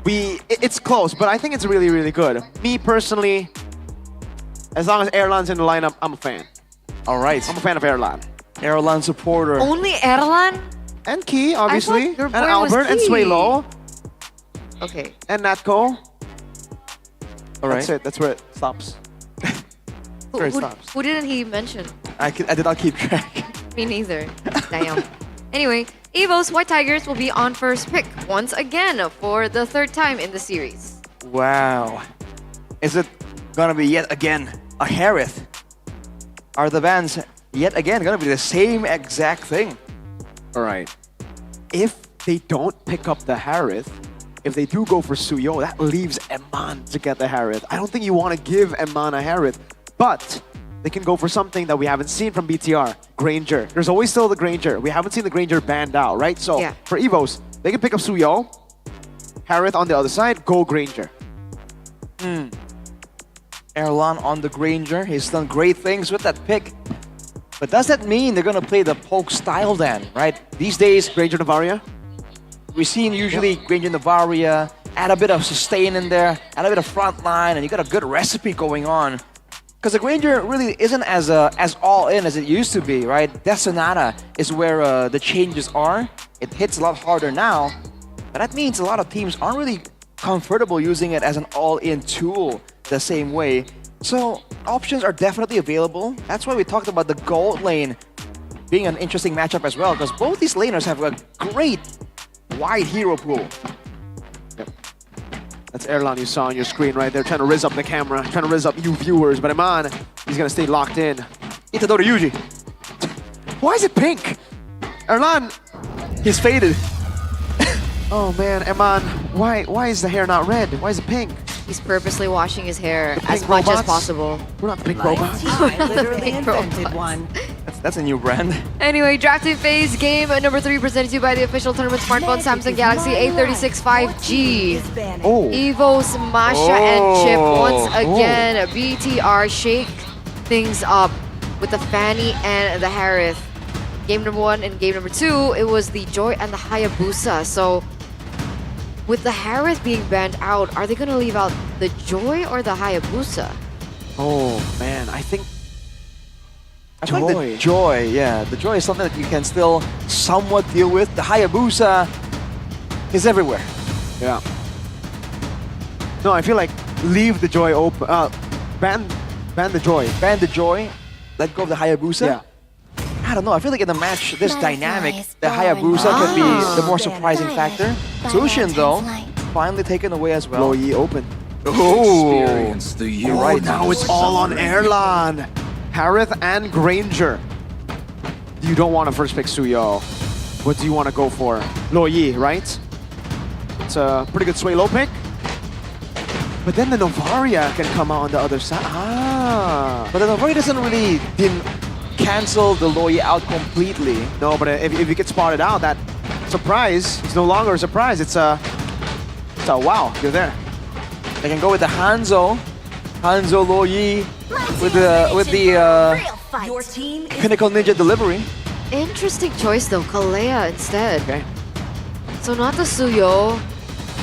it's close, but I think it's really, really good. Me personally, as long as Erlan's in the lineup, I'm a fan. All right. I'm a fan of Erlan. Erlan supporter. Only Erlan? And Key, obviously. Your And boy was Albert and Key. Swaylo. Okay. And Natko. All right. That's it. That's where it stops. Where it stops. Who didn't he mention? I did not keep track. Me neither. Damn. Anyway, Evo's White Tigers will be on first pick once again for the 3rd time in the series. Wow. Is it gonna be yet again a Harith? Are the bans yet again gonna be the same exact thing? All right. If they don't pick up the Harith, if they do go for Suyo, that leaves Eman to get the Harith. I don't think you want to give Eman a Harith, but they can go for something that we haven't seen from BTR, Granger. There's always still the Granger. We haven't seen the Granger banned out, right? So for Evos, they can pick up Suyo, Harith on the other side, go Granger. Erlan on the Granger. He's done great things with that pick. But does that mean they're gonna play the poke style then, right? These days, Granger Navaria? We've seen usually Granger Navaria, add a bit of sustain in there, add a bit of front line, and you got a good recipe going on. Because the Granger really isn't as all in as it used to be, right? Death Sonata is where the changes are. It hits a lot harder now, but that means a lot of teams aren't really comfortable using it as an all-in tool the same way. So options are definitely available. That's why we talked about the gold lane being an interesting matchup as well, because both these laners have a great wide hero pool. Yep. That's Erlan you saw on your screen right there, trying to rizz up the camera, trying to rizz up you viewers, but Eman, he's gonna stay locked in. Itadori Yuji. Why is it pink? Erlan, he's faded. Oh man, Eman, why is the hair not red? Why is it pink? He's purposely washing his hair The as pink much as robots? possible. We're not the pink robots. We're not the literally pink invented robots. one. That's a new brand. Anyway, drafting phase game number 3 presented to you by the official tournament smartphone Samsung Galaxy A36 5G. Oh. Evo's Masha and Chip Oh. once again. BTR shake things up with the Fanny and the Harith. Game number 1 and game number 2, it was the Joy and the Hayabusa. So with the Harith being banned out, are they going to leave out the Joy or the Hayabusa? Oh man, I think I feel like the Joy, yeah. The Joy is something that you can still somewhat deal with. The Hayabusa is everywhere. Yeah. No, I feel like leave the Joy open. Ban the Joy. Ban the Joy. Let go of the Hayabusa. Yeah. I don't know. I feel like in the match, this dynamic, the Hayabusa could be the more surprising factor. Sushin, though, finally taken away as well. Lo Yi open. Oh, You're right. Now it's all on Erlan. Harith and Granger. You don't want to first pick Suyo. What do you want to go for? Lo Yi, right? It's a pretty good Sway Low pick. But then the Novaria can come out on the other side. Ah. But the Novaria doesn't really cancel the Loyi out completely. No, but if you get spotted out, that surprise is no longer a surprise. It's a wow, you're there. They can go with the Hanzo Loyi with the Pinnacle Ninja delivery. Interesting choice though, Kalea instead. Okay. So not the Suyo,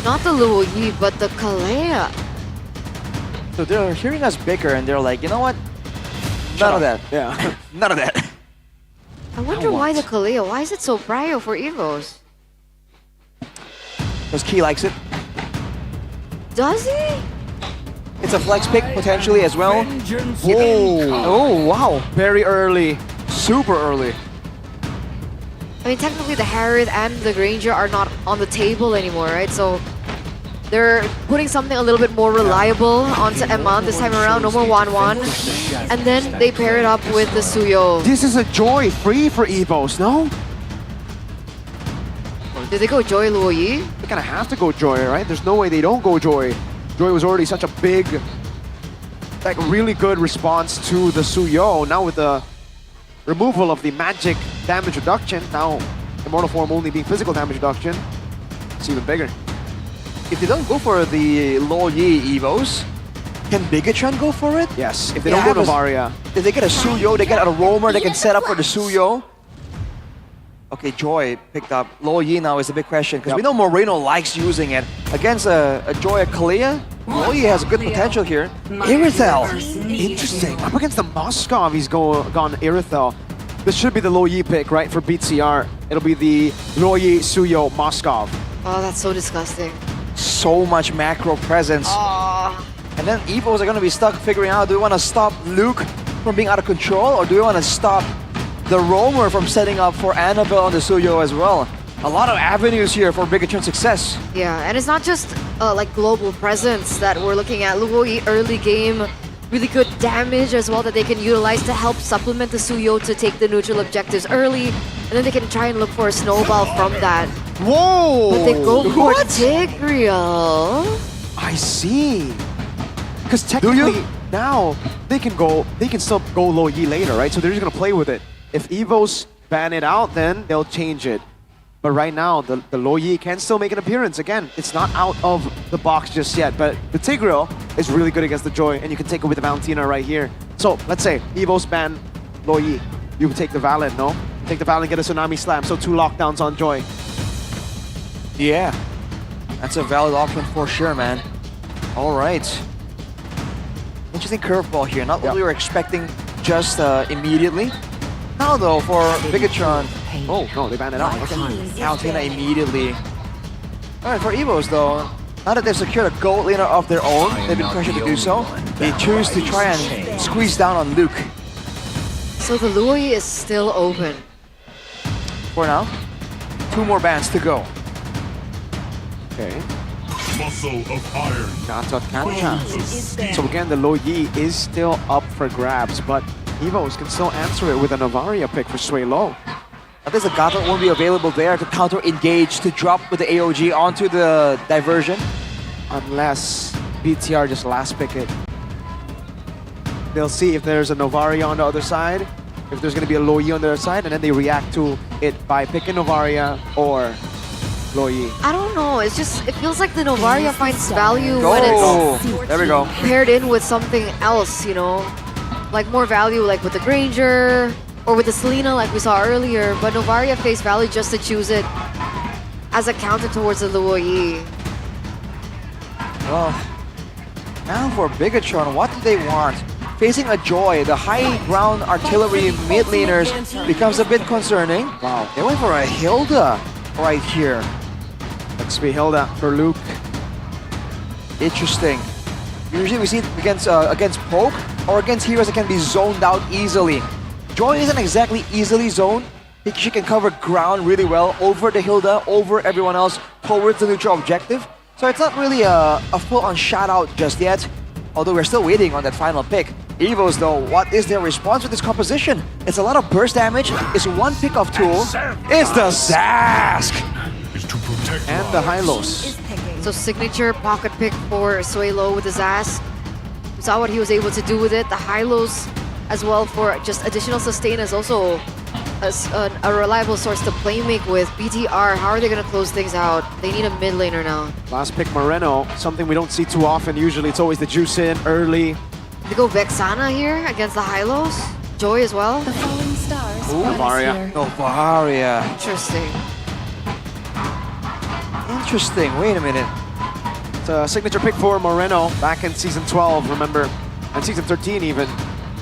not the Luo Yi, but the Kalea. So they're hearing us bicker and they're like, you know what? None of that. Yeah. None of that. I wonder why the Kalea. Why is it so prio for Evos? Because Key likes it. Does he? It's a flex pick potentially as well. Whoa. Oh, wow. Very early. Super early. I mean, technically the Harith and the Granger are not on the table anymore, right? So they're putting something a little bit more reliable onto Eman this time around. No more 1-1. And then they pair it up with the Suyo. This is a Joy free for Evos, no? Did they go Joy Luo Yi? They kind of have to go Joy, right? There's no way they don't go Joy. Joy was already such a big, like really good response to the Suyo. Now with the removal of the magic damage reduction, now Immortal Form only being physical damage reduction, it's even bigger. If they don't go for the Loyi Evos, can Bigatron go for it? Yes, if they don't go Novaria. If they get a Suyo, they get a Roamer, they can set up for the Suyo. Okay, Joy picked up. Loyi now is a big question, because we know Moreno likes using it. Against a Joy Kalea, Loyi has a good potential here. Irithel! Interesting. Up against the Moskov, he's gone Irithel. This should be the Lo Yi pick, right, for Beat CR. It'll be the Lo Yi Suyo Moskov. Oh, that's so disgusting. So much macro presence. And then Evos are going to be stuck figuring out, do we want to stop Luke from being out of control, or do we want to stop the Roamer from setting up for Annabelle on the Suyo as well? A lot of avenues here for Bigatron success. Yeah, and it's not just like global presence that we're looking at. Luo Yi early game, really good damage as well that they can utilize to help supplement the Suyo to take the neutral objectives early, and then they can try and look for a snowball from that. Whoa! But they go for Tigreal. I see. Because technically now they can still go Lo Yi later, right? So they're just gonna play with it. If Evos ban it out, then they'll change it. But right now, the Lo Yi can still make an appearance. Again, it's not out of the box just yet, but the Tigreal is really good against the Joy, and you can take it with the Valentina right here. So let's say Evos ban Lo Yi. You would take the Valen, no? Take the Valen and get a Tsunami Slam, so 2 lockdowns on Joy. Yeah, that's a valid option for sure, man. All right. Interesting curveball here. Not what we were expecting just immediately. Now though, for Bigatron, oh no, they banned it out. Valentina immediately. All right, for Evos though, now that they've secured a gold laner of their own, they've been pressured to do so. They choose to try and squeeze down on Luke. So the Luo Yi is still open. For now, 2 more bans to go. Okay. Muscle of iron. So again, the Lo Yi is still up for grabs, but Evos can still answer it with a Novaria pick for Sway Low. I think the Gauntlet won't be available there to counter-engage, to drop with the AOG onto the diversion. Unless BTR just last pick it. They'll see if there's a Novaria on the other side, if there's going to be a Loi on the other side, and then they react to it by picking Novaria or Loi. I don't know. It feels like the Novaria finds value when it's there we go. paired in with something else, you know? Like more value like with the Granger or with the Selena like we saw earlier, but Novaria face value just to choose it as a counter towards the Loi. Well, now for Bigatron, what do they want? Facing a Joy, the high ground artillery mid laners becomes a bit concerning. Wow, they went for a Hilda right here. XP Hilda for Luke. Interesting. Usually we see it against Poke or against heroes that can be zoned out easily. Joy isn't exactly easily zoned. She can cover ground really well over the Hilda, over everyone else, towards the neutral objective. So it's not really a full-on shout-out just yet, although we're still waiting on that final pick. Evos though, what is their response to this composition? It's a lot of burst damage, it's one pick-off tool. It's the Zask! And the Hylos. So signature pocket pick for Suelo with the Zaz. We saw what he was able to do with it. The Hylos as well for just additional sustain is also a reliable source to playmake with. BTR, how are they going to close things out? They need a mid laner now. Last pick Moreno, something we don't see too often. Usually it's always the juice in early. They go Vexana here against the Hylos. Joy as well. The falling stars. Ooh, Novaria. Novaria. Interesting. Interesting, wait a minute. It's a signature pick for Moreno back in Season 12, remember? And Season 13 even.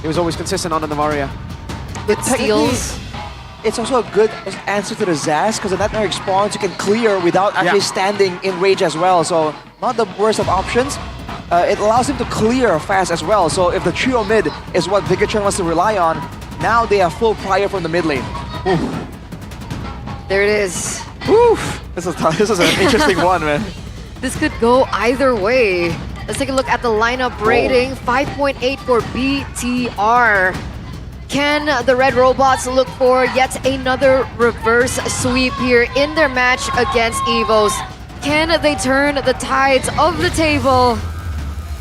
He was always consistent on the Novaria. With steals. It's also a good answer to the Zaz, because the Nightmare spawns you can clear without actually standing in rage as well. So not the worst of options. It allows him to clear fast as well. So if the trio mid is what Bigatron wants to rely on, now they have full prior from the mid lane. Oof. There it is. Oof. This is an interesting one, man. This could go either way. Let's take a look at the lineup rating. 5.8 for BTR. Can the Red Robots look for yet another reverse sweep here in their match against Evos? Can they turn the tides of the table?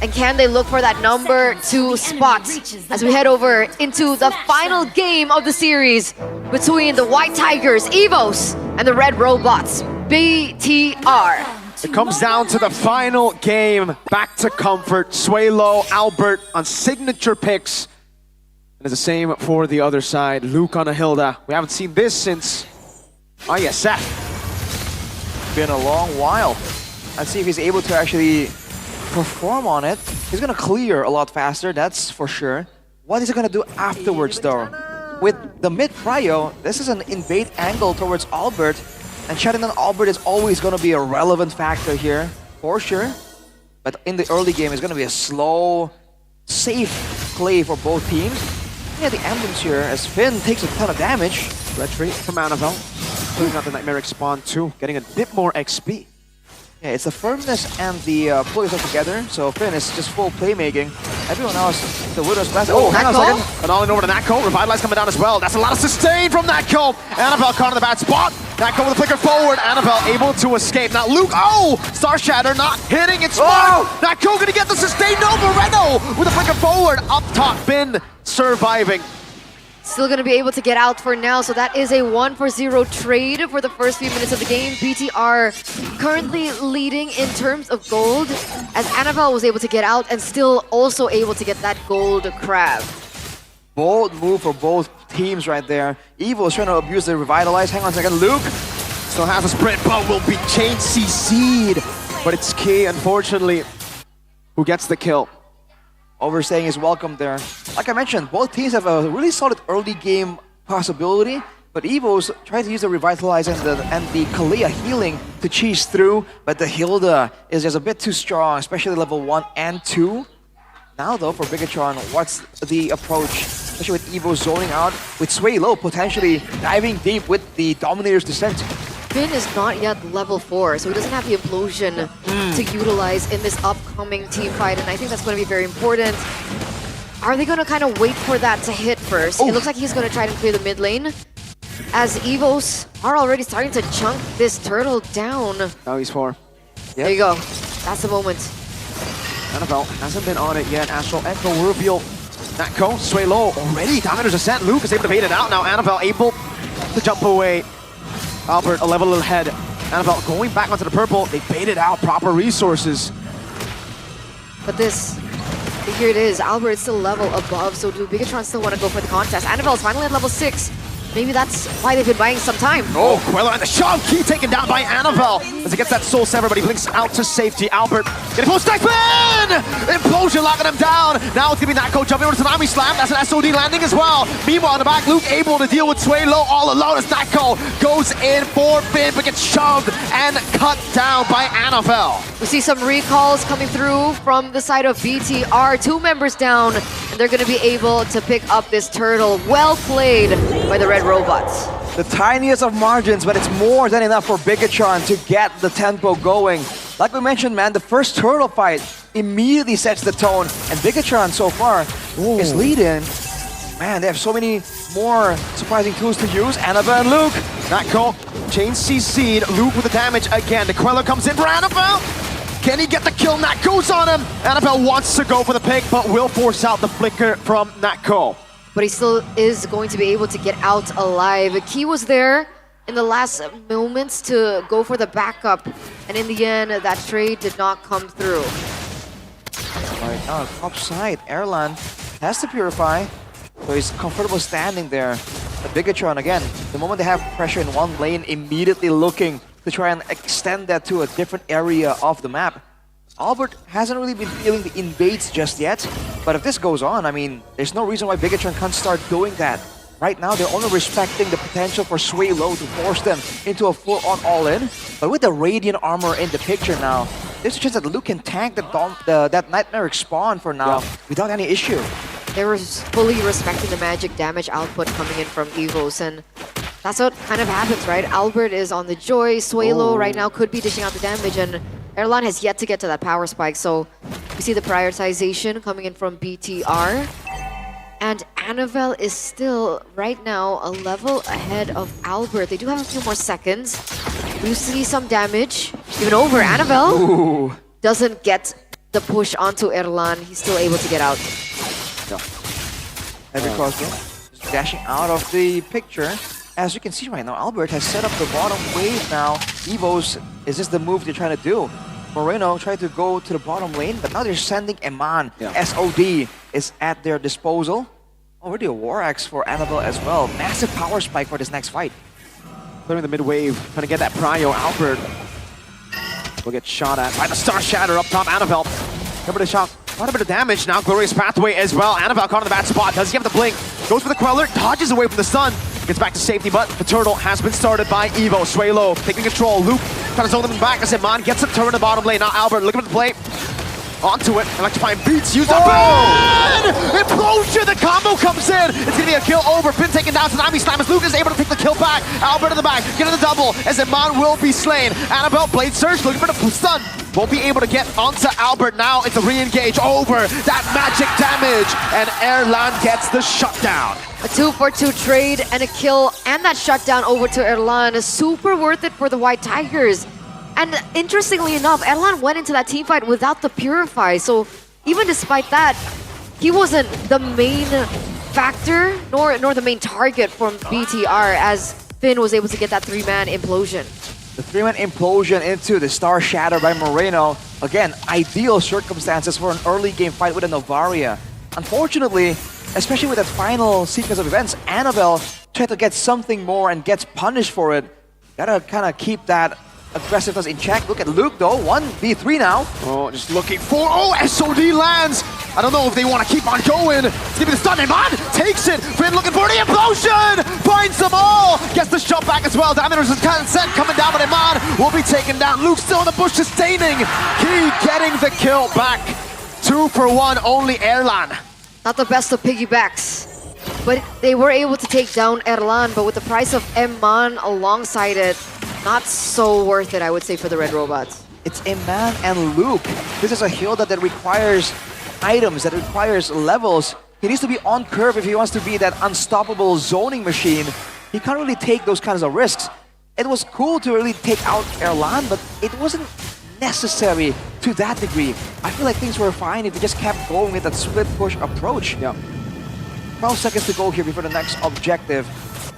And can they look for that #2 spot as we head over into the final game of the series between the White Tigers, Evos, and the Red Robots, BTR? It comes down to the final game. Back to comfort. Suelo, Albert on signature picks. And it's the same for the other side. Luke on a Hilda. We haven't seen this since ISF. Been a long while. Let's see if he's able to actually perform on it. He's gonna clear a lot faster, that's for sure. What is he gonna do afterwards though? With the mid prio, this is an invade angle towards Albert, and shutting down Albert is always gonna be a relevant factor here, for sure. But in the early game, it's gonna be a slow, safe play for both teams. Yeah, the emblems here as Finn takes a ton of damage. Retreat from Annabelle. Putting out the Nightmaric Spawn too, getting a bit more XP. Yeah, it's the firmness and the pull yourself together. So Finn is just full playmaking. Everyone else, the Widow's Blast. Oh, hang on a second. And all in over to Natco. Revitalize coming down as well. That's a lot of sustain from Natco. Annabelle caught in the bad spot. Natco with a flicker forward. Annabelle able to escape. Now Luke, Star Shatter not hitting it smart. Natco gonna get the sustain. No, Moreno with a flicker forward. Up top, Finn surviving. Still going to be able to get out for now, so that is a 1-for-0 trade for the first few minutes of the game. BTR currently leading in terms of gold, as Annabelle was able to get out and still also able to get that gold crab. Bold move for both teams right there. Evo is trying to abuse the Revitalize. Hang on a second, Luke still has a sprint, but will be chain CC'd. But it's Key, unfortunately, who gets the kill. Overstaying is welcome there. Like I mentioned, both teams have a really solid early game possibility, but Evo's trying to use the Revitalize and the Kalia healing to cheese through, but the Hilda is just a bit too strong, especially level 1 and 2. Now though, for Bigatron, what's the approach? Especially with Evo zoning out, with Suelo potentially diving deep with the Dominator's Descent. Finn is not yet level 4, so he doesn't have the implosion to utilize in this upcoming team fight, and I think that's going to be very important. Are they going to kind of wait for that to hit first? It looks like he's going to try to clear the mid lane. as Evos are already starting to chunk this turtle down. Now he's 4. There you go. That's the moment. Annabelle hasn't been on it yet. Astral Echo will reveal Natko. Sway low already. Dominator's Ascent. Luke is able to bait it out. Now Annabelle able to jump away. Albert a level ahead. Annabelle going back onto the purple. They baited out proper resources. But this, here it is. Albert is still level above, so do Bigatron still want to go for the contest? Annabelle's finally at level 6. Maybe that's why they've been buying some time. Oh, Quello and the shove key taken down by Annabelle as he gets that soul sever, but he blinks out to safety. Albert getting full stack in! Implosion locking him down. Now it's gonna be Natko jumping over to Tsunami Slam. That's an SOD landing as well. Meanwhile, in the back, Luke able to deal with Sway Low all alone as Natko goes in for Finn, but gets shoved and cut down by Annabelle. We see some recalls coming through from the side of BTR. 2 members down, and they're gonna be able to pick up this turtle. Well played by the Red Robots. The tiniest of margins, but it's more than enough for Bigatron to get the tempo going. Like we mentioned, man, the first turtle fight immediately sets the tone, and Bigatron so far is leading. Man, they have so many more surprising tools to use. Annabelle and Luke. Natko chain CC'd. Luke with the damage again. The Queller comes in for Annabelle. Can he get the kill? Natko's on him. Annabelle wants to go for the pick, but will force out the flicker from Natko. But he still is going to be able to get out alive. Key was there in the last moments to go for the backup, and in the end, that trade did not come through. Right now, top side, Erlan has to purify, so he's comfortable standing there. But Bigatron, again, the moment they have pressure in one lane, immediately looking to try and extend that to a different area of the map. Albert hasn't really been feeling the invades just yet, but if this goes on, I mean, there's no reason why Bigatron can't start doing that. Right now, they're only respecting the potential for Sway Low to force them into a full-on all-in. But with the Radiant armor in the picture now, there's a chance that Luke can tank that Nightmaric spawn for now without any issue. They were fully respecting the magic damage output coming in from Evos, and that's what kind of happens, right? Albert is on the Joy, Sway Low right now could be dishing out the damage, and Erlan has yet to get to that power spike, so we see the prioritization coming in from BTR. And Annabelle is still, right now, a level ahead of Albert. They do have a few more seconds. We see some damage. Even over, Annabelle doesn't get the push onto Erlan. He's still able to get out. Heavy crossbow, just dashing out of the picture. As you can see right now, Albert has set up the bottom wave now. Evos, is this the move they're trying to do? Moreno tried to go to the bottom lane, but now they're sending Eman. SOD is at their disposal. Already a War Axe for Annabelle as well. Massive power spike for this next fight. Clearing the mid wave, trying to get that prio. Albert will get shot at by the Star Shatter up top. Annabelle, cover the shot. Quite a bit of damage now. Glorious Pathway as well. Annabelle caught in the bad spot. Does he have the blink? Goes for the Queller, dodges away from the stun. Gets back to safety, but the turtle has been started by Evo. Sway Low taking control. Luke trying to zone them back as Iman gets him turn in the bottom lane. Now Albert looking at the play. Onto it. Electrifying beats. Use up. Implosion! The combo comes in. It's going to be a kill over. Finn taken down. Tsunami Slam as Luke is able to take the kill back. Albert in the back. Getting the double as Iman will be slain. Annabelle Blade Surge looking for the stun. Won't be able to get onto Albert now. It's a re-engage over that magic damage. And Erlan gets the shutdown. A 2-for-2 trade and a kill and that shutdown over to Erlan is super worth it for the White Tigers. And interestingly enough, Erlan went into that team fight without the Purify. So even despite that, he wasn't the main factor nor the main target from BTR as Finn was able to get that 3-man implosion. The 3-man implosion into the Star Shatter by Moreno. Again, ideal circumstances for an early game fight with a Novaria. Unfortunately, especially with that final sequence of events, Annabelle tried to get something more and gets punished for it. Gotta kind of keep that aggressiveness in check. Look at Luke though, 1v3 now. Oh, just looking for, SOD lands. I don't know if they want to keep on going. It's gonna be the stun. Iman takes it. Finn looking for the implosion. Finds them all. Gets the shot back as well. Dominator's kind of set coming down, but Iman will be taken down. Luke still in the bush sustaining. Key getting the kill back. 2 for 1, only Erlan. Not the best of piggybacks, but they were able to take down Erlan, but with the price of Eman alongside it, not so worth it, I would say, for the Red Robots. It's Eman and Luke. This is a hero that requires items, that requires levels. He needs to be on curve if he wants to be that unstoppable zoning machine. he can't really take those kinds of risks. It was cool to really take out Erlan, but it wasn't necessary to that degree. I feel like things were fine if they just kept going with that split push approach. Yeah. 12 seconds to go here before the next objective.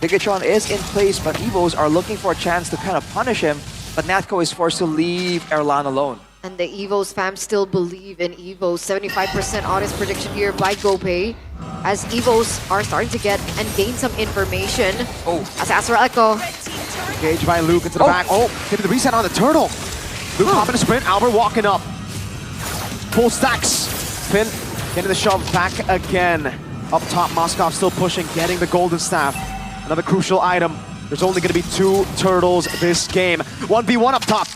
Bigatron is in place, but Evos are looking for a chance to kind of punish him, but Natco is forced to leave Erlan alone. And the Evos fam still believe in Evos. 75% honest prediction here by GoPay, as Evos are starting to get and gain some information. Oh, as Astral Echo. Engaged by Luke into the back. Oh, getting the reset on the turtle. Luke popping a sprint, Albert walking up. Full stacks. Finn getting the shove back again. Up top, Moskov still pushing, getting the golden staff. Another crucial item. There's only going to be 2 turtles this game. 1v1 up top.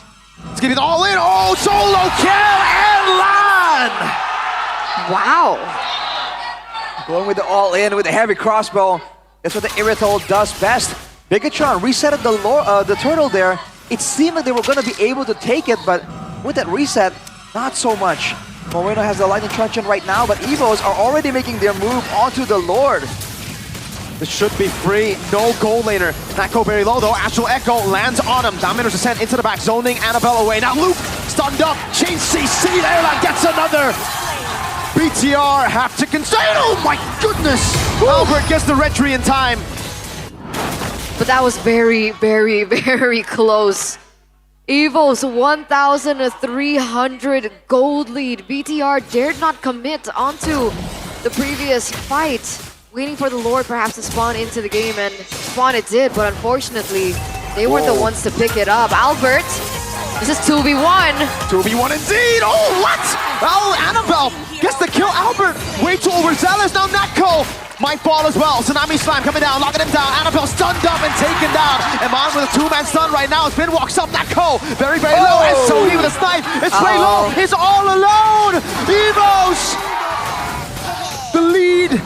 It's going to be all in. Oh, solo kill and land! Wow. Going with the all-in with the heavy crossbow. That's what the Irithol does best. Bigatron resetted the turtle there. It seemed like they were going to be able to take it, but with that reset, not so much. Moreno has the lightning truncheon right now, but Evos are already making their move onto the Lord. This should be free. No goal laner. Natco very low though. Astral Echo lands on him. Dominator's descent into the back, zoning Annabelle away. Now Luke stunned up. Chain CC. Erlan gets another. BTR have to concede. Oh my goodness! Albert gets the retry in time. But that was very, very, very close. Evos 1,300 gold lead. BTR dared not commit onto the previous fight, waiting for the Lord perhaps to spawn into the game, and spawn it did, but unfortunately, they weren't the ones to pick it up. Albert, this is 2v1. 2v1 indeed! Oh, what? Oh, Annabelle gets the kill. Albert way too overzealous. Now Natco might fall as well. Tsunami Slam coming down, locking him down. Annabelle stunned up and taken down. Eman with a 2-man stun right now. Finn walks up. Natco very, very low. And Sony with a snipe. It's way low. He's all alone. Evos! The lead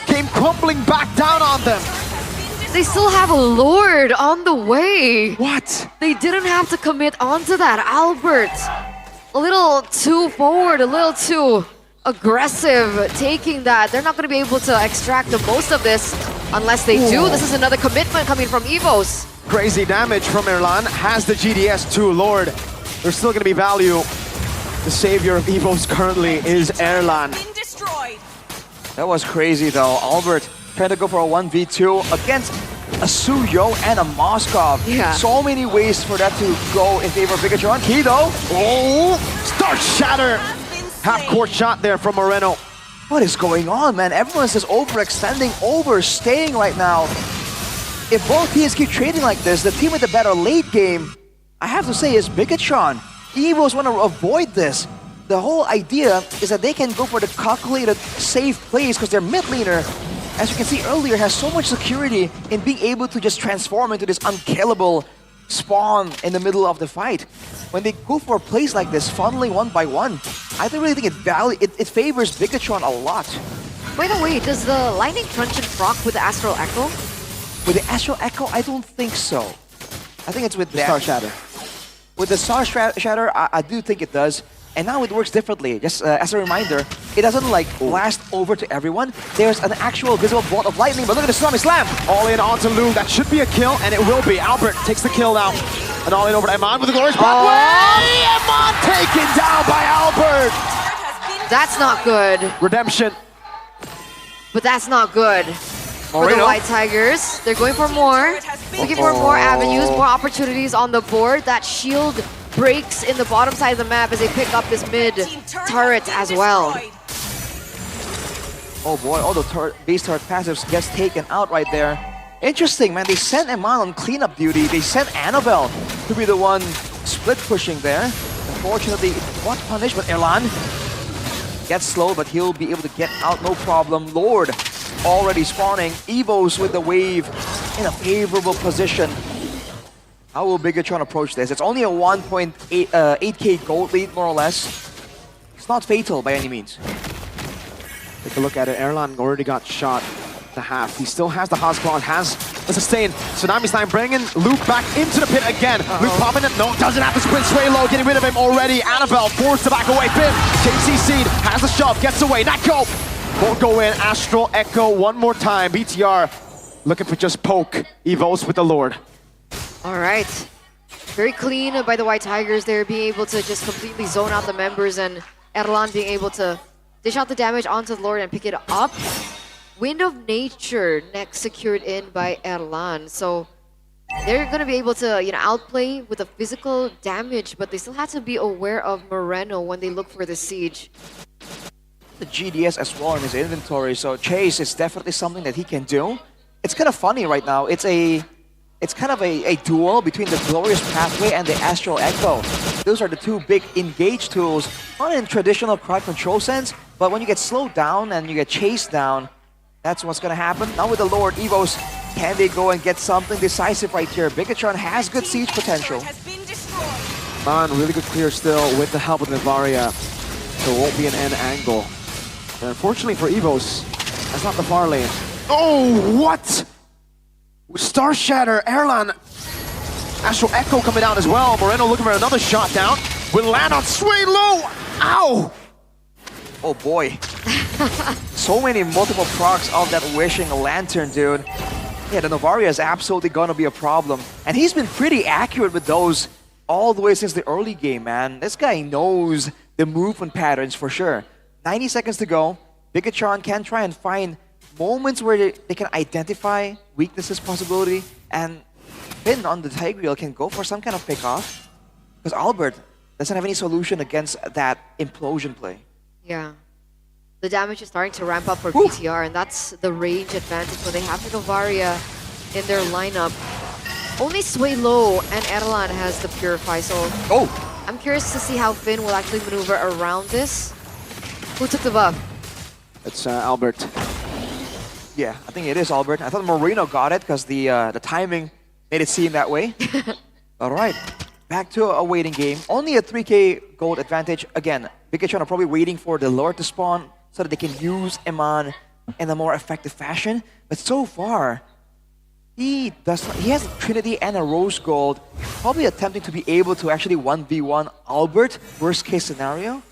came crumbling back down on them. They still have a Lord on the way. What? They didn't have to commit onto that. Albert, a little too forward, a little too aggressive taking that. They're not going to be able to extract the most of this unless they do. This is another commitment coming from Evos. Crazy damage from Erlan. Has the GDS too, Lord. There's still going to be value. The savior of Evos currently is Erlan. That was crazy though. Albert trying to go for a 1v2 against a Suyo and a Moskov. Yeah. So many ways for that to go in favor of Bigatron. Key though. Oh, Star Shatter. Half-court shot there from Moreno. What is going on, man? Everyone's just overextending, overstaying right now. If both teams keep trading like this, the team with the better late game, I have to say, is Bigatron. Evos want to avoid this. The whole idea is that they can go for the calculated safe plays because their mid laner, as you can see earlier, has so much security in being able to just transform into this unkillable spawn in the middle of the fight. When they go for plays like this, funneling one by one, I don't really think it favors Bigatron a lot. By the way, does the Lightning Truncheon proc with the Astral Echo? With the Astral Echo, I don't think so. I think it's with the Star Shatter. With the Star Shatter, I do think it does. And now it works differently. Just as a reminder, it doesn't like blast over to everyone. There's an actual visible bolt of lightning, but look at the Tsunami Slam! All in onto Loom. That should be a kill, and it will be. Albert takes the kill now. And all in over to Eman with the glorious Broadway! Eman taken down by Albert! That's not good. Redemption. But that's not good. For the White Tigers, they're going for more. Looking for more avenues, more opportunities on the board. That shield breaks in the bottom side of the map as they pick up this mid turret as well. Oh boy, all the base turret passives gets taken out right there. Interesting, man. They sent Eman on cleanup duty. They sent Annabelle to be the one split pushing there. Unfortunately, it got punished, but Erlan gets slow, but he'll be able to get out no problem. Lord already spawning. Evos with the wave in a favorable position. How will Bigatron approach this? It's only a 1.8k gold lead, more or less. It's not fatal by any means. Take a look at it. Erlan already got shot to half. He still has the Hosclaw, has the sustain. Tsunami Slam bringing Luke back into the pit again. Luke popping it. No, doesn't have to sprint sway low. Getting rid of him already. Annabelle forced to back away. Finn, JCC'd, has the shove, gets away. Not go. Won't go in. Astral Echo one more time. BTR looking for just poke. Evos with the Lord. All right. Very clean by the White Tigers there, being able to just completely zone out the members, and Erlan being able to dish out the damage onto the Lord and pick it up. Wind of Nature next secured in by Erlan. So they're going to be able to, outplay with the physical damage, but they still have to be aware of Moreno when they look for the siege. The GDS as well in his inventory, so Chase is definitely something that he can do. It's kind of funny right now. It's kind of a duel between the Glorious Pathway and the Astral Echo. Those are the two big engage tools, not in traditional crowd control sense, but when you get slowed down and you get chased down, that's what's gonna happen. Now with the Lord, Evos, can they go and get something decisive right here? Bigatron has good siege potential. Man, really good clear still with the help of Nivaria. So it won't be an end angle. And unfortunately for Evos, that's not the far lane. Oh, what? Star Shatter, Erlan. Astral Echo coming down as well. Moreno looking for another shot down. Will land on Sway Low. Ow! Oh boy. So many multiple procs of that Wishing Lantern, dude. Yeah, the Novaria is absolutely gonna be a problem. And he's been pretty accurate with those all the way since the early game, man. This guy knows the movement patterns for sure. 90 seconds to go. Bigatron can try and find moments where they can identify weaknesses possibility, and Finn on the Tigreal can go for some kind of pick-off, because Albert doesn't have any solution against that implosion play. Yeah. The damage is starting to ramp up for BTR, and that's the range advantage when they have the Novaria in their lineup. Only Sway Low and Erlan has the Purify, so I'm curious to see how Finn will actually maneuver around this. Who took the buff? It's Albert. Yeah, I think it is Albert. I thought Moreno got it because the timing made it seem that way. All right, back to a waiting game. Only a 3k gold advantage. Again, Bigatron are probably waiting for the Lord to spawn so that they can use Eman in a more effective fashion. But so far, he has a Trinity and a Rose Gold, probably attempting to be able to actually 1v1 Albert, worst case scenario.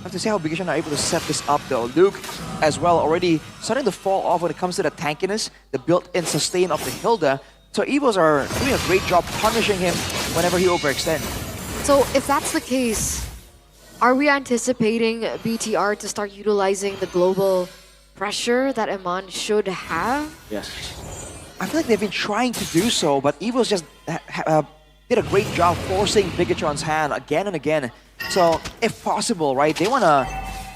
Have to see how Bigatron are able to set this up though. Luke as well already starting to fall off when it comes to the tankiness, the built-in sustain of the Hilda. So Evos are doing a great job punishing him whenever he overextends. So if that's the case, are we anticipating BTR to start utilizing the global pressure that Eman should have? Yes. I feel like they've been trying to do so, but Evos just did a great job forcing Bigatron's hand again and again. So, if possible, right, they want to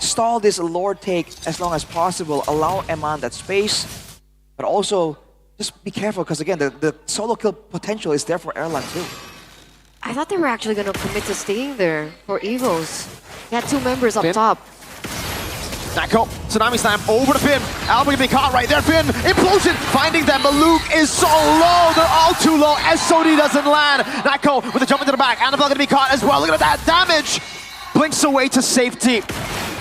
stall this Lord take as long as possible, allow Eman that space, but also just be careful because, again, the solo kill potential is there for Erlan too. I thought they were actually going to commit to staying there for Evos. They had two members up top. Nako, Tsunami Slam over to Finn. Albert can be caught right there. Finn, implosion, finding them, but Luke is so low. They're all too low. SOD doesn't land. Nako with a jump into the back. Annabelle gonna be caught as well. Look at that damage. Blinks away to safety.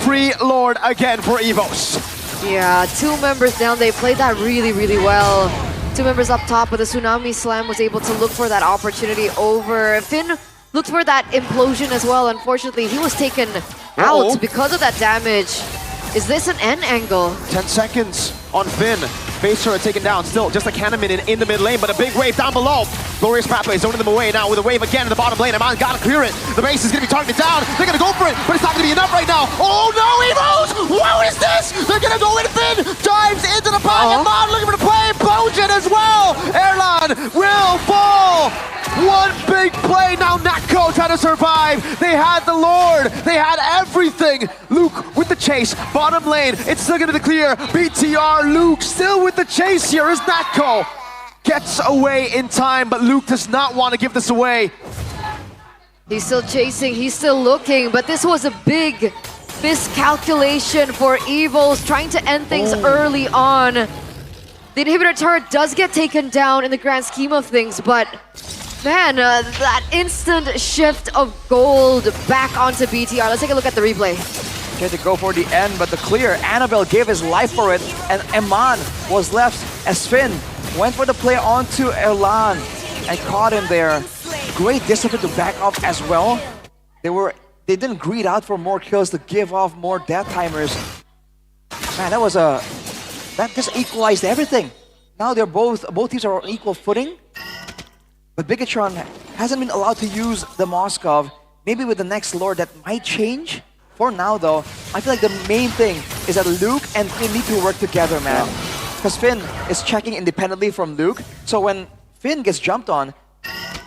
Free Lord again for Evos. Yeah, two members down. They played that really, really well. Two members up top, but the Tsunami Slam was able to look for that opportunity over. Finn looked for that implosion as well. Unfortunately, he was taken out because of that damage. Is this an end angle? 10 seconds on Finn. Face turret taken down. Still just a Cannon in the mid lane, but a big wave down below. Glorious Pathway zoning them away now with a wave again in the bottom lane. Eman gotta clear it. The base is gonna be targeted down. They're gonna go for it, but it's not gonna be enough right now. Oh no, Evos! What is this? They're gonna go in. Finn dives into the pack. Eman looking for the play. Bojan as well. Erlan will fall. One big play. Now Nako trying to survive. They had the Lord. They had everything. Luke with the chase. Bottom lane. It's still gonna be clear. BTR. Luke still with the chase here is Nako. Gets away in time, but Luke does not want to give this away. He's still chasing, he's still looking, but this was a big miscalculation for Evos, trying to end things early on. The inhibitor turret does get taken down in the grand scheme of things, but man, that instant shift of gold back onto BTR. Let's take a look at the replay. Tried to go for the end, but the clear. Annabelle gave his life for it, and Eman was left as Finn went for the play onto Erlan and caught him there. Great discipline to back off as well. They didn't greed out for more kills to give off more death timers. Man, that just equalized everything. now both teams are on equal footing. But Bigatron hasn't been allowed to use the Moskov. Maybe with the next Lord that might change. For now though, I feel like the main thing is that Luke and Finn need to work together, man. Because Finn is checking independently from Luke. So when Finn gets jumped on,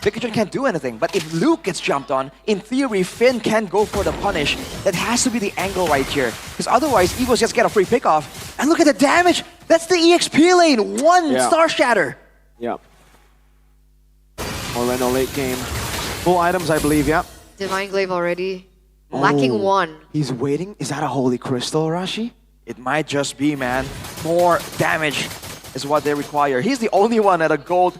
Bigatron can't do anything. But if Luke gets jumped on, in theory, Finn can go for the punish. That has to be the angle right here. Because otherwise, Evos just get a free pickoff. And look at the damage! That's the EXP lane! One Star Shatter! Yeah. Moreno late game. Full items, I believe, yeah. Divine Glaive already. Lacking one. He's waiting. Is that a Holy Crystal, Arashi? It might just be, man. More damage is what they require. He's the only one at a gold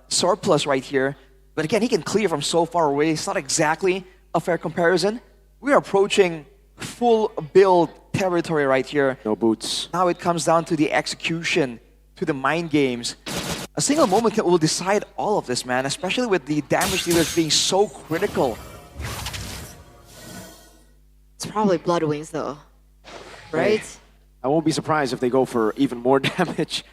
surplus right here. But again, he can clear from so far away. It's not exactly a fair comparison. We're approaching full build territory right here. No boots. Now it comes down to the execution, to the mind games. A single moment will decide all of this, man. Especially with the damage dealers being so critical. It's probably Blood Wings though, right? I won't be surprised if they go for even more damage.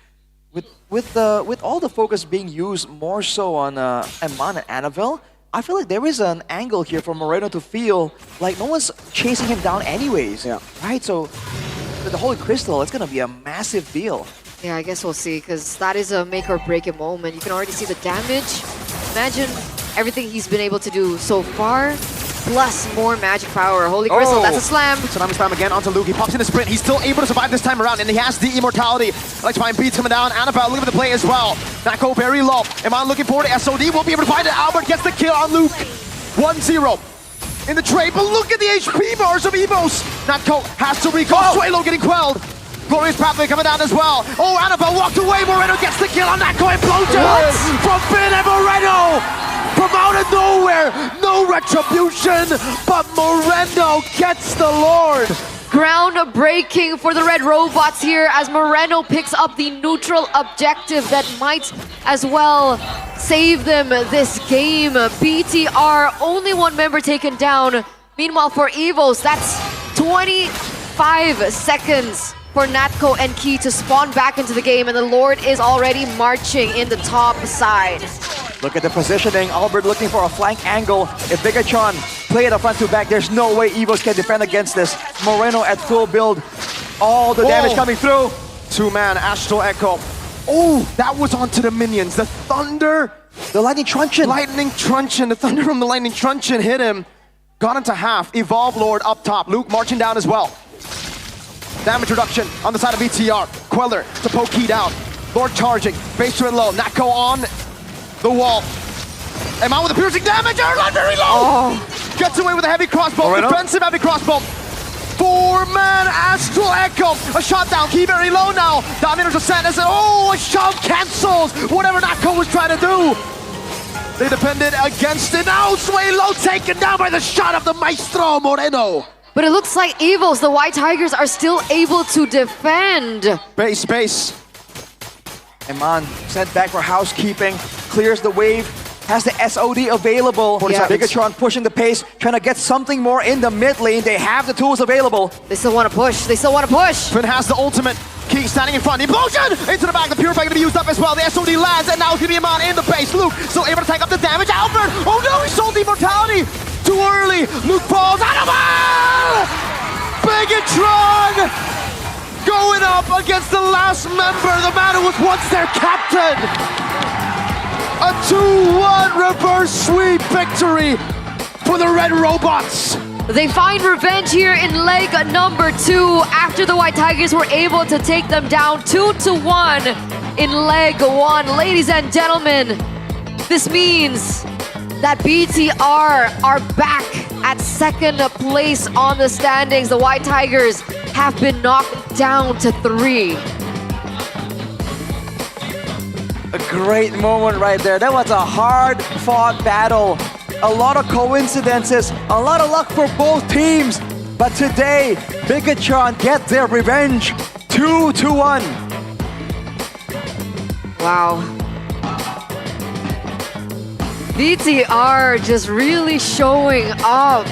With all the focus being used more so on Eman and Annabelle, I feel like there is an angle here for Moreno to feel like no one's chasing him down anyways. Yeah. Right, so with the Holy Crystal, it's gonna be a massive deal. Yeah, I guess we'll see, because that is a make or break it moment. You can already see the damage. Imagine everything he's been able to do so far, plus more magic power. Holy Crystal, that's a slam. Tsunami slam again onto Luke. He pops in the sprint. He's still able to survive this time around, and he has the immortality. Electrifying beats coming down. Annabelle looking for the play as well. Nako very low. Eman looking forward to SOD. Won't be able to find it. Albert gets the kill on Luke. 1-0 in the trade, but look at the HP bars of Evos. Nako has to recall. Swalo getting quelled. Glorious Pathway coming down as well. Oh, Annabelle walked away. Moreno gets the kill on Nako. Implosion from Finn and Moreno. From out of nowhere, no retribution, but Moreno gets the Lord. Groundbreaking for the Red Robots here as Moreno picks up the neutral objective that might as well save them this game. BTR, only one member taken down. Meanwhile, for Evos, that's 25 seconds for Natko and Key to spawn back into the game, and the Lord is already marching in the top side. Look at the positioning. Albert looking for a flank angle. If Bigatron play it a front to back, there's no way Evos can defend against this. Moreno at full build. All the damage coming through. Two-man Astral Echo. Oh, that was onto the minions. The Thunder. The Lightning Truncheon. Lightning Truncheon. The Thunder from the Lightning Truncheon hit him. Got into half. Evolve Lord up top. Luke marching down as well. Damage reduction on the side of BTR. Queller to poke Key down. Lord charging. Base to it low. Nako on the wall. Eman with the piercing damage. Erlan very low. Gets away with a heavy crossbow. Moreno. Defensive heavy crossbow. Four-man Astral Echo. A shot down. Key very low now. Dominators of Sadness. Oh, a shove cancels whatever Nako was trying to do. They defended against it. Now Swalo taken down by the shot of the Maestro Moreno. But it looks like Evos, the White Tigers, are still able to defend. Base. Eman sent back for housekeeping. Clears the wave. Has the SOD available. Bigatron pushing the pace. Trying to get something more in the mid lane. They have the tools available. They still want to push. Finn has the ultimate. Key standing in front. The implosion! Into the back. The Purify going to be used up as well. The SOD lands. And now it's going to be Eman in the base. Luke still able to take up the damage. Albert! Oh no, he sold the immortality! Too early. Luke falls. Annabelle! Bigatron! Going up against the last member. The man who was once their captain. A 2-1 reverse sweep victory for the Red Robots. They find revenge here in leg number 2 after the White Tigers were able to take them down 2-1 in leg 1. Ladies and gentlemen, this means that BTR are back at second place on the standings. The White Tigers have been knocked down to 3. A great moment right there. That was a hard-fought battle. A lot of coincidences, a lot of luck for both teams. But today, Bigatron get their revenge. 2-1. Wow. BTR just really showing up.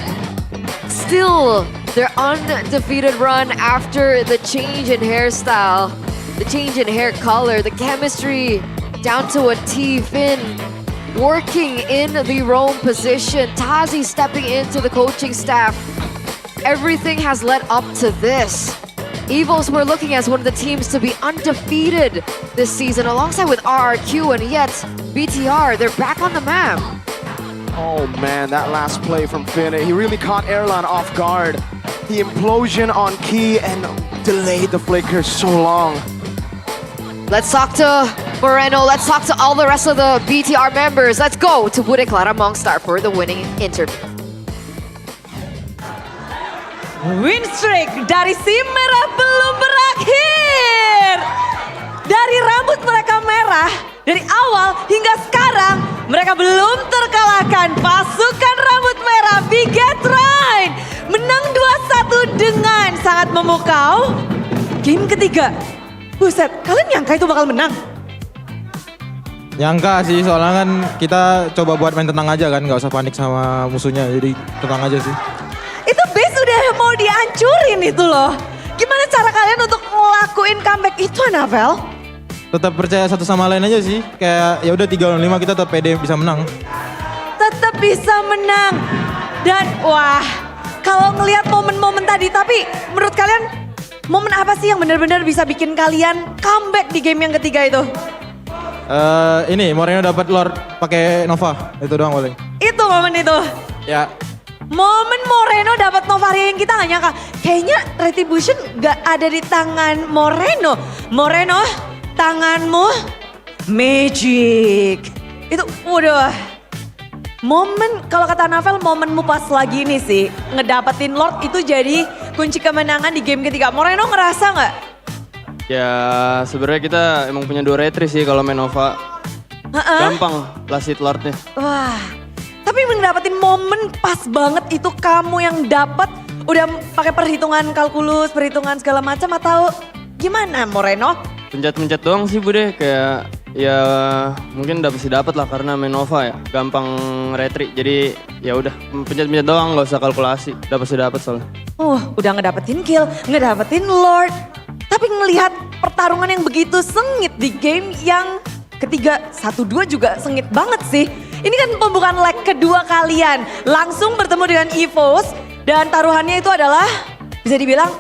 Still, their undefeated run after the change in hairstyle. The change in hair color, the chemistry down to a T. Finn working in the roam position. Tazi stepping into the coaching staff. Everything has led up to this. Evos were looking as one of the teams to be undefeated this season alongside with RRQ, and yet BTR, they're back on the map. Oh man, that last play from Finn, he really caught Erlan off guard. The implosion on key and delayed the flicker so long. Let's talk to Moreno, let's talk to all the rest of the BTR members. Let's go to Bude Clara Mongstar for the winning interview. Win streak dari si merah belum berakhir. Dari rambut mereka merah, dari awal hingga sekarang mereka belum terkalahkan. Pasukan rambut merah Bigetron menang 2-1 dengan sangat memukau. Game ketiga, buset, kalian nyangka itu bakal menang? Nyangka sih, soalnya kan kita coba buat main tenang aja kan, nggak usah panik sama musuhnya, jadi tenang aja sih. Itu base udah mau dihancurin itu loh. Gimana cara kalian untuk ngelakuin comeback itu, Anavel? Tetap percaya satu sama lain aja sih, kayak ya udah 3-5 kita tetap pede bisa menang. Tetap bisa menang. Dan wah, kalau ngelihat momen-momen tadi, tapi menurut kalian momen apa sih yang benar-benar bisa bikin kalian comeback di game yang ketiga itu? Ini Moreno dapat Lord pakai Nova, itu doang paling. Itu momen itu. Ya. Momen Moreno dapat Novaria yang kita nggak nyangka. Kayaknya Retribution nggak ada di tangan Moreno. Moreno, tanganmu magic. Itu waduh. Momen, kalau kata Navel, momenmu pas lagi ini sih. Ngedapetin Lord itu jadi kunci kemenangan di game ketiga. Moreno ngerasa nggak? Ya sebenarnya kita emang punya 2 retri sih kalau main Nova. Gampang last hit Lordnya. Wah, tapi mendapetin momen pas banget itu kamu yang dapat udah pakai perhitungan kalkulus, perhitungan segala macam atau gimana Moreno? Pencet-pencet doang sih Bude, kayak ya mungkin masih dapat lah karena main Nova ya, gampang retri. Jadi ya udah pencet-pencet doang, nggak usah kalkulasi, dapat soalnya. Udah ngedapetin kill, ngedapetin Lord. Tapi ngelihat pertarungan yang begitu sengit di game yang ketiga 1-2 juga sengit banget sih. Ini kan pembukaan leg kedua kalian. Langsung bertemu dengan EVOS dan taruhannya itu adalah bisa dibilang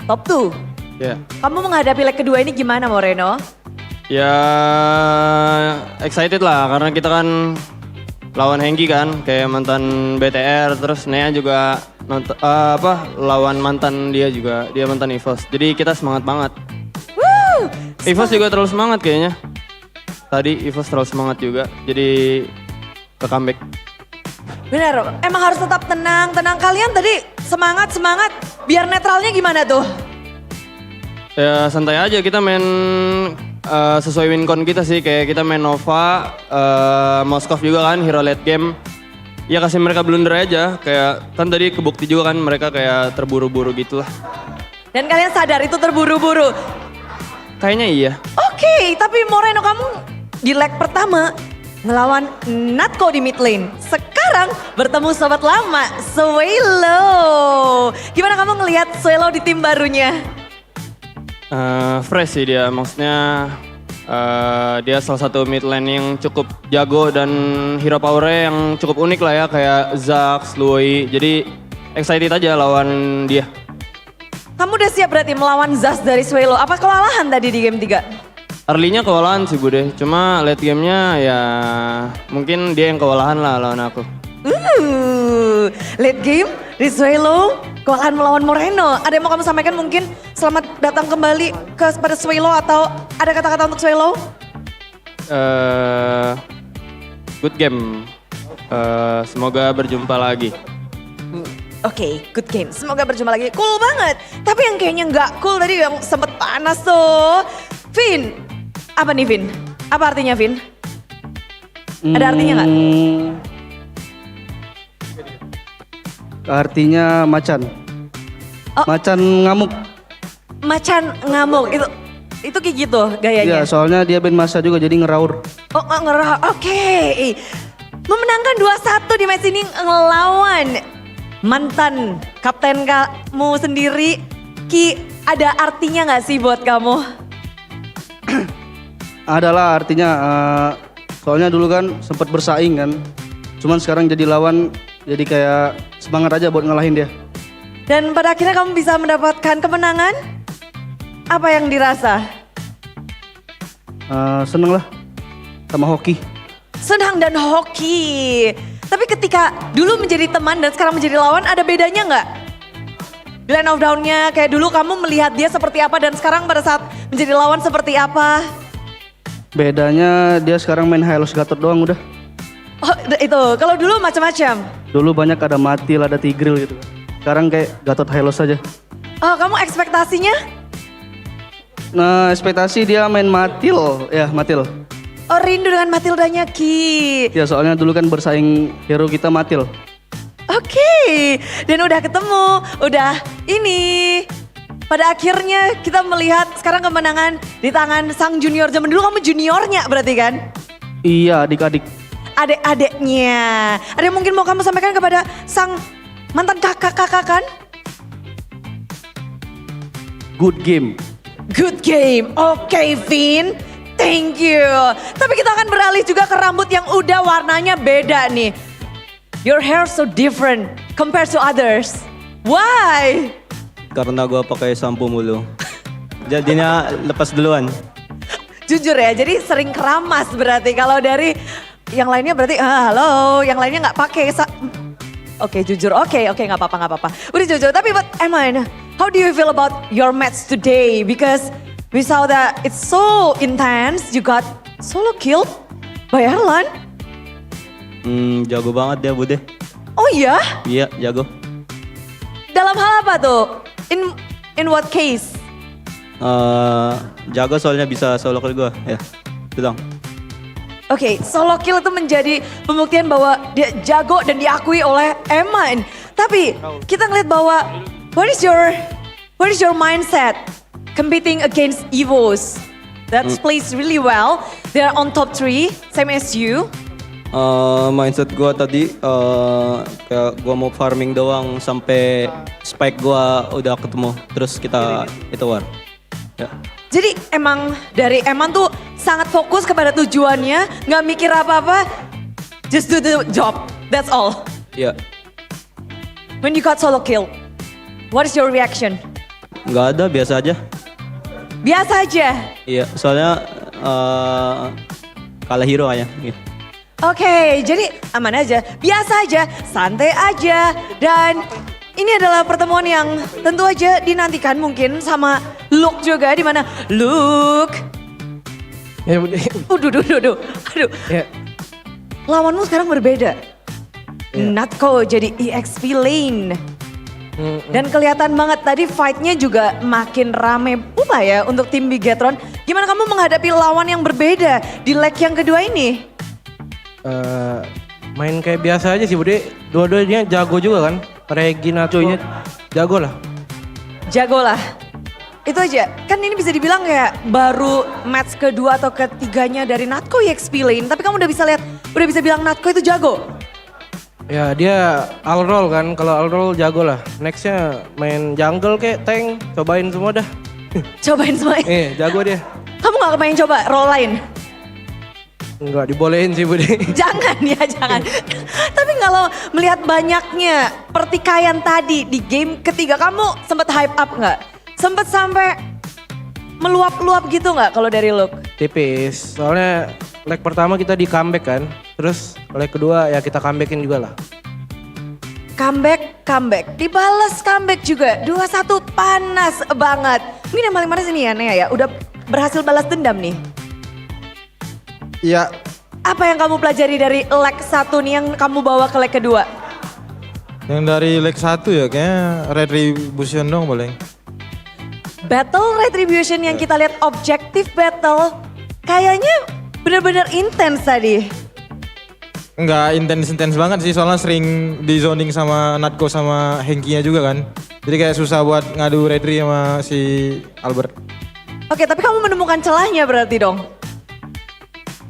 top 2. Ya. Kamu menghadapi leg kedua ini gimana Moreno? Ya excited lah karena kita kan lawan Hengki kan, kayak mantan BTR, terus Nea juga lawan mantan dia juga, dia mantan EVOS. Jadi kita semangat banget. EVOS juga terlalu semangat kayaknya. Tadi EVOS terlalu semangat juga, jadi ke comeback. Bener, emang harus tetap tenang. Kalian tadi semangat, biar netralnya gimana tuh? Ya santai aja, kita main sesuai win con kita sih. Kayak kita main Nova, Moskov juga kan, hero late game. Ya kasih mereka blunder aja, kayak kan tadi kebukti juga kan mereka kayak terburu-buru gitu lah. Dan kalian sadar itu terburu-buru? Kayaknya iya. Oke, tapi Moreno kamu di leg pertama ngelawan Natko di mid lane. Sekarang bertemu sobat lama, Suelo. Gimana kamu ngelihat Suelo di tim barunya? Fresh sih dia, maksudnya dia salah satu mid lane yang cukup jago dan hero powernya yang cukup unik lah ya, kayak Zax, Lui. Jadi excited aja lawan dia. Kamu udah siap berarti melawan Zaz dari Suelo. Apa kewalahan tadi di game 3? Early-nya kewalahan sih Bude, cuma late game-nya ya mungkin dia yang kewalahan lah lawan aku. Late game, Suelo kewalahan melawan Moreno. Ada yang mau kamu sampaikan mungkin selamat datang kembali kepada Suelo atau ada kata-kata untuk Suelo? Good game, semoga berjumpa lagi. Oke, good game. Semoga berjumpa lagi. Cool banget. Tapi yang kayaknya nggak cool tadi yang sempet panas tuh. Vin, apa nih Vin? Apa artinya Vin? Ada artinya nggak? Artinya macan. Macan ngamuk. Macan ngamuk. Itu kayak gitu gayanya? Iya, soalnya dia band masa juga jadi ngeraur. Oh, ngeraur. Oke. Memenangkan 2-1 di match ini ngelawan mantan kapten kamu sendiri. Ki, ada artinya nggak sih buat kamu? Adalah artinya, soalnya dulu kan sempat bersaing kan. Cuman sekarang jadi lawan, jadi kayak semangat aja buat ngalahin dia. Dan pada akhirnya kamu bisa mendapatkan kemenangan? Apa yang dirasa? Seneng lah sama hoki. Senang dan hoki. Tapi ketika dulu menjadi teman dan sekarang menjadi lawan, ada bedanya nggak? Di line of down-nya kayak dulu kamu melihat dia seperti apa dan sekarang pada saat menjadi lawan seperti apa? Bedanya dia sekarang main Hylos Gatot doang udah. Oh itu, kalau dulu macam-macam. Dulu banyak ada Matil, ada Tigril gitu. Sekarang kayak Gatot Hylos aja. Oh kamu ekspektasinya? Nah ekspektasi dia main Matil, ya Matil. Oh rindu dengan Matildanya Ki. Ya soalnya dulu kan bersaing hero kita Matil. Oke, dan udah ketemu, udah ini. Pada akhirnya kita melihat sekarang kemenangan di tangan sang junior. Zaman dulu kamu juniornya berarti kan? Iya adik-adik. Adik-adiknya. Ada yang mungkin mau kamu sampaikan kepada sang mantan kakak-kakak kan? Good game. Good game, oke Vin. Thank you. Tapi kita akan beralih juga ke rambut yang udah warnanya beda nih. Your hair so different compared to others. Why? Karena gua pakai sampo mulu. Jadinya lepas duluan. Jujur ya, jadi sering keramas berarti. Kalau dari yang lainnya berarti, halo, yang lainnya nggak pakai. Oke, jujur, oke, nggak apa-apa. Udah jujur, tapi but Eman, how do you feel about your match today? Because we saw that it's so intense. You got solo killed by Erlan. Jago banget dia Bude. Oh iya? Iya, jago. Dalam hal apa tuh? In what case? Jago soalnya bisa solo kill gua. Ya, itu dong. Oke, solo kill itu menjadi pembuktian bahwa dia jago dan diakui oleh Eman. Tapi kita ngeliat bahwa what is your mindset competing against Evos? That plays really well. They are on top 3, same as you. Mindset gua tadi kayak gua mau farming doang sampai spike gua udah ketemu. Terus kita itu war. Ya. Jadi emang dari Eman tuh sangat fokus kepada tujuannya, nggak mikir apa-apa, just do the job, that's all. Iya. When you got solo kill, what is your reaction? Nggak ada, biasa aja. Biasa aja? Iya, soalnya kalah hero kayaknya. Iya. Oke, jadi aman aja, biasa aja, santai aja. Dan ini adalah pertemuan yang tentu aja dinantikan mungkin sama Luke juga, di mana Luke. Ya, aduh. Ya. Lawanmu sekarang berbeda. Natko jadi EXP lane. Dan kelihatan banget tadi fightnya juga makin rame pula ya untuk tim Bigetron. Gimana kamu menghadapi lawan yang berbeda di leg yang kedua ini? Main kayak biasa aja sih Bude. Dua-duanya jago juga kan. Regina coynya jago lah. Jago lah. Itu aja. Kan ini bisa dibilang kayak baru match kedua atau ketiganya dari Natko EXP lane. Tapi kamu udah bisa bilang Natko itu jago. Ya dia all roll kan. Kalau all roll jago lah. Nextnya main jungle kayak tank. Cobain semua dah. Cobain semua? Jago dia. Kamu gak main coba role lain? Enggak dibolehin sih Bude. Jangan ya, jangan. Tapi kalau melihat banyaknya pertikaian tadi di game ketiga, kamu sempat hype up nggak? Sempat sampai meluap-luap gitu nggak kalau dari Luke? Tipis, soalnya leg pertama kita di comeback kan. Terus leg kedua ya kita comebackin juga lah. Comeback, dibalas comeback juga. 2-1 panas banget. Mungkin yang paling panas ini ya Nea ya, udah berhasil balas dendam nih. Iya. Apa yang kamu pelajari dari leg 1 nih yang kamu bawa ke leg kedua? Yang dari leg 1 ya kayaknya Retribution dong paling. Battle Retribution yang kita lihat objektif battle kayaknya benar-benar intens tadi. Enggak intens banget sih soalnya sering di zoning sama Natko sama Hengkinya juga kan. Jadi kayak susah buat ngadu Redri sama si Albert. Oke, tapi kamu menemukan celahnya berarti dong?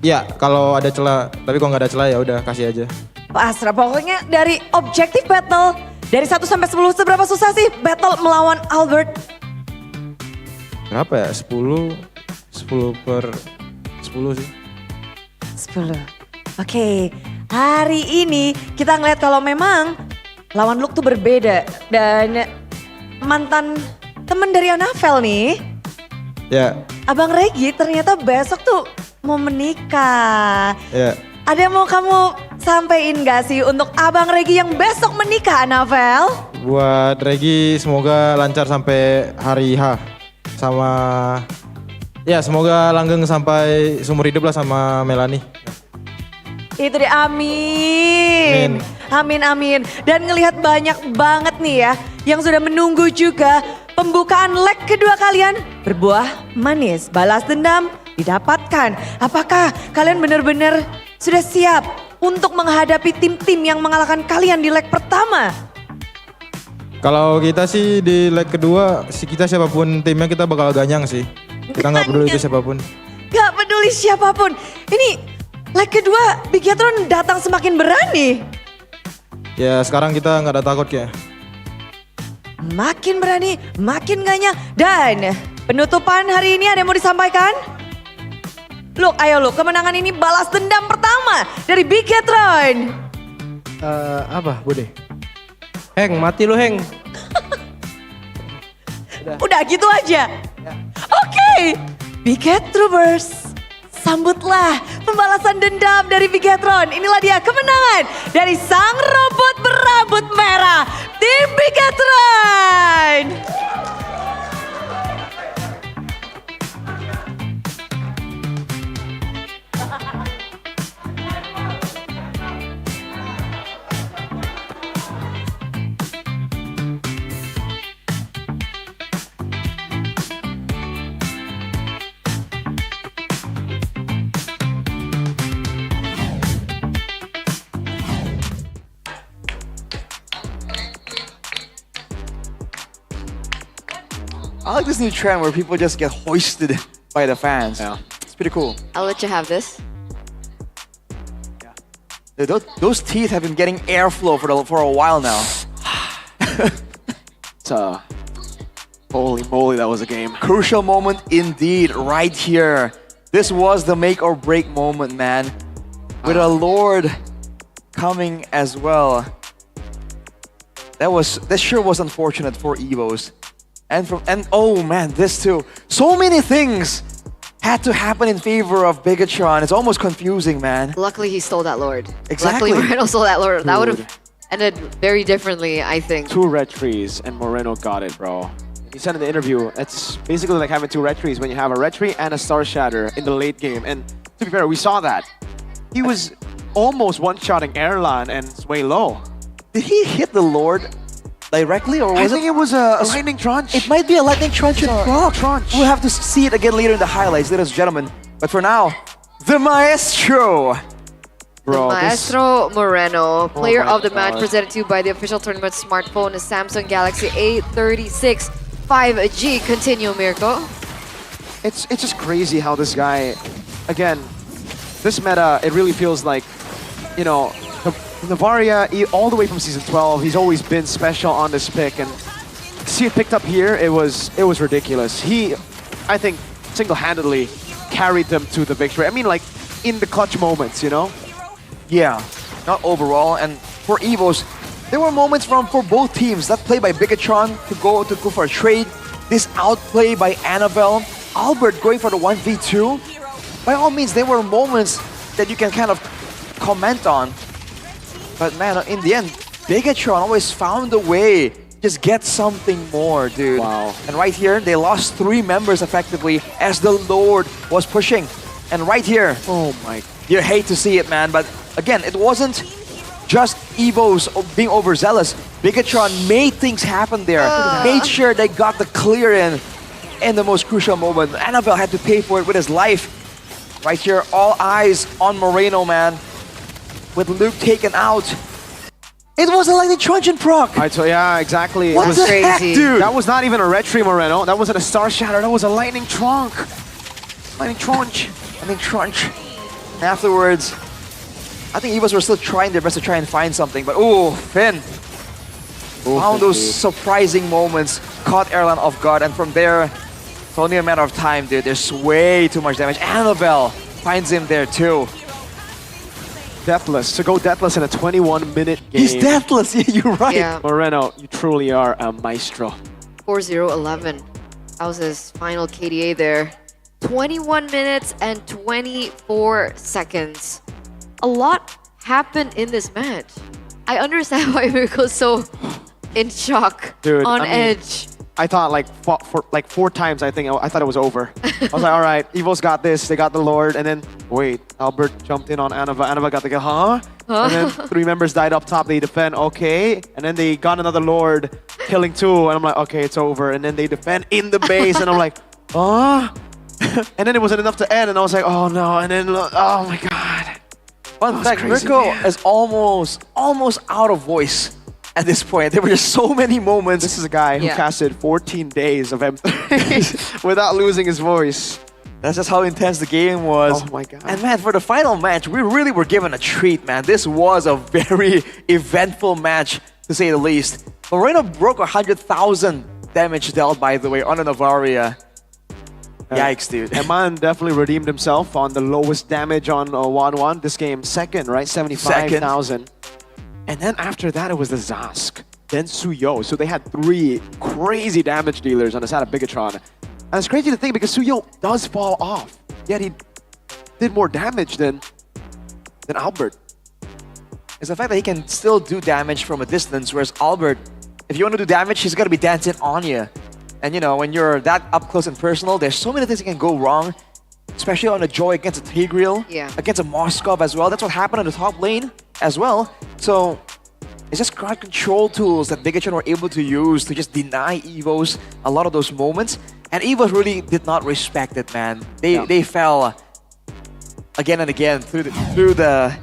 Iya, kalau ada celah, tapi kalau nggak ada celah ya udah kasih aja. Pasrah, pokoknya dari objektif battle, dari 1 sampai 10 seberapa susah sih battle melawan Albert? Berapa ya? 10 per 10 sih. 10. Oke, hari ini kita ngeliat kalau memang lawan Luke tuh berbeda. Dan mantan temen dari Anavel nih, Ya, Abang Regi ternyata besok tuh mau menikah. ya. Ada yang mau kamu sampein gak sih untuk Abang Regi yang besok menikah, Anavel? Buat Regi semoga lancar sampai hari H. Sama ya semoga langgeng sampai seumur hidup lah sama Melanie. Itu deh, amin. Amin, amin. Dan ngelihat banyak banget nih ya yang sudah menunggu juga pembukaan leg kedua kalian berbuah manis. Balas dendam didapatkan. Apakah kalian benar-benar sudah siap untuk menghadapi tim-tim yang mengalahkan kalian di leg pertama? Kalau kita sih di leg kedua, kita siapapun timnya kita bakal ganyang sih. Kita nggak peduli itu siapapun. Gak peduli siapapun. Ini leg kedua Bigetron datang semakin berani. Ya sekarang kita nggak ada takut ya. Makin berani, makin ganyang. Dan penutupan hari ini ada yang mau disampaikan? Look, ayo Look, kemenangan ini balas dendam pertama dari Bigetron. Apa, Bude? Heng, mati lu Heng. Udah gitu aja. Oke, Bigetroopers, sambutlah pembalasan dendam dari Bigetron. Inilah dia kemenangan dari sang robot berambut merah, tim Bigetron. I like this new trend where people just get hoisted by the fans. Yeah. It's pretty cool. I'll let you have this. Dude, those teeth have been getting airflow for a while now. Holy moly, that was a game. Crucial moment indeed, right here. This was the make or break moment, man. With a Lord coming as well. That sure was unfortunate for Evos. And oh man, this too. So many things had to happen in favor of Bigetron. It's almost confusing, man. Luckily, he stole that Lord. Exactly. Luckily, Moreno stole that Lord. That would have Dude. ended very differently, I think. 2 red trees and Moreno got it, bro. He said in the interview, it's basically like having 2 red trees when you have a red tree and a star shatter in the late game. And to be fair, we saw that. He was almost one-shotting Erlan and Sway Low. Did he hit the Lord directly, or was I think it was a lightning trunch. It might be a lightning trunch and proc. We'll have to see it again later in the highlights, ladies and gentlemen. But for now, the Maestro. Bro, Maestro Moreno, player my of the match, God. presented to you by the official tournament smartphone, is Samsung Galaxy A36 5G. Continue, Mirko. It's just crazy how this guy, again, this meta, it really feels like, you know, Navaria, all the way from Season 12, he's always been special on this pick, and to see it picked up here, it was ridiculous. He, I think, single-handedly carried them to the victory. I mean, like, in the clutch moments, you know? Yeah, not overall. And for Evos, there were moments for both teams. That play by Bigetron to go for a trade. This outplay by Anavel. Albert going for the 1v2. By all means, there were moments that you can kind of comment on. But man, in the end, Bigetron always found a way. Just get something more, dude. Wow. And right here, they lost 3 members effectively as the Lord was pushing. And right here, oh my, you hate to see it, man. But again, it wasn't just Evos being overzealous. Bigetron made things happen there. Made sure they got the clear in the most crucial moment. Anavel had to pay for it with his life. Right here, all eyes on Moreno, man. With Luke taken out. It was a lightning truncheon proc. Yeah, exactly. What the heck, dude? That was not even a red tree, Moreno. That wasn't a star shatter. That was a lightning trunk. Lightning trunch. Lightning trunch. And afterwards, I think Evos were still trying their best to try and find something. But ooh, Finn found those surprising moments. Caught Erlan off guard. And from there, it's only a matter of time, dude. There's way too much damage. Anavel finds him there too. Deathless. To go deathless in a 21-minute game. He's deathless, yeah, you're right. Yeah. Moreno, you truly are a maestro. 4-0-11. That was his final KDA there. 21 minutes and 24 seconds. A lot happened in this match. I understand why Mirko's so in shock, Dude, on I mean, edge. I thought like four times, I thought it was over. I was like, all right, Evo's got this, they got the Lord, and then, wait, Albert jumped in on Anova. Anova got the kill, huh? And then 3 members died up top, they defend, okay. And then they got another Lord, killing 2, and I'm like, okay, it's over. And then they defend in the base, and I'm like, huh? And then it wasn't enough to end, and I was like, oh no, and then, oh my God. Fun fact, Mirko is almost out of voice at this point. There were just so many moments. This is a guy who casted 14 days of M3 without losing his voice. That's just how intense the game was. Oh my God. And man, for the final match, we really were given a treat, man. This was a very eventful match, to say the least. Moreno broke 100,000 damage dealt, by the way, on a Navaria. Yikes, dude. Eman definitely redeemed himself on the lowest damage on 1-1. This game, second, right? 75,000. And then after that, it was the Zask. Then Suyo. So they had 3 crazy damage dealers on the side of Bigatron. And it's crazy to think because Suyo does fall off. Yet he did more damage than Albert. It's the fact that he can still do damage from a distance, whereas Albert, if you want to do damage, he's got to be dancing on you. And you know, when you're that up close and personal, there's so many things that can go wrong, especially on a Joy against a Tigreal, against a Moskov as well. That's what happened on the top lane as well. So it's just crowd control tools that Bigatron were able to use to just deny Evos a lot of those moments. And Evos really did not respect it, man. They fell again and again through the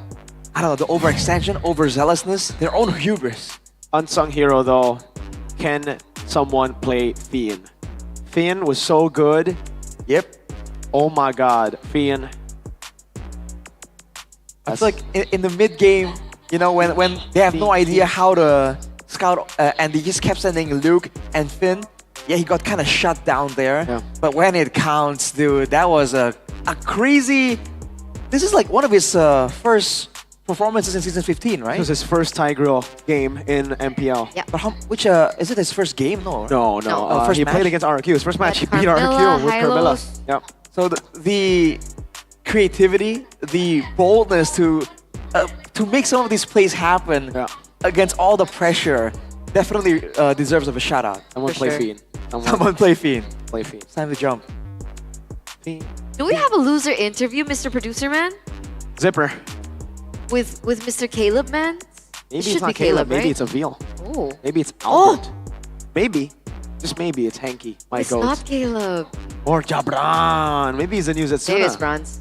I don't know, the overextension, overzealousness, their own hubris. Unsung hero though, can someone play Fian? Fian was so good. Yep. Oh my God, Fian. I feel like in the mid game, you know, when they have no idea how to scout, and they just kept sending Luke and Finn. Yeah, he got kind of shut down there. Yeah. But when it counts, dude, that was a crazy. This is like one of his first performances in season 15, right? This was his first Tigreal game in MPL. Yeah. But which is it his first game? No. No. First he match? played against RQ. His first match, he beat Carmilla, RQ with Carmilla. Yep. So the creativity, the boldness to make some of these plays happen against all the pressure definitely deserves of a shout out. Someone play Fian. Someone play Fian. Play Fian. It's time to jump. Fian. Do we have a loser interview, Mr. Producer Man? Zipper. With Mr. Caleb, man? Maybe it's not Caleb. Right? Maybe it's a Veal. Oh. Maybe it's Albert. Maybe. Just maybe it's Hanky. My It's goat. not Caleb. Or Jabran. Maybe he's the new Zetsuna. Maybe it's Bronze.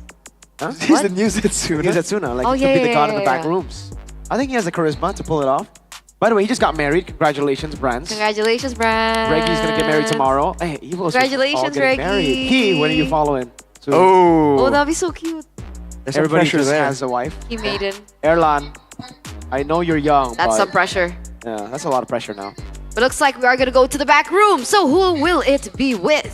Huh? He's the new Zetsuna. He's Zetsuna. Like, Oh, he could be the yeah, god in the yeah, back yeah. rooms. I think he has the charisma to pull it off. By the way, he just got married. Congratulations, Brands. Congratulations, Brand. Reggie's gonna get married tomorrow. Hey, Evo's all Congratulations, getting married. Reggie. Key, when are you following? So Oh, that'd be so cute. everybody pressure just there. has a wife. He maiden. Erlan, I know you're young, That's but some pressure. yeah, that's a lot of pressure now. But looks like we are gonna go to the back room. So who will it be with?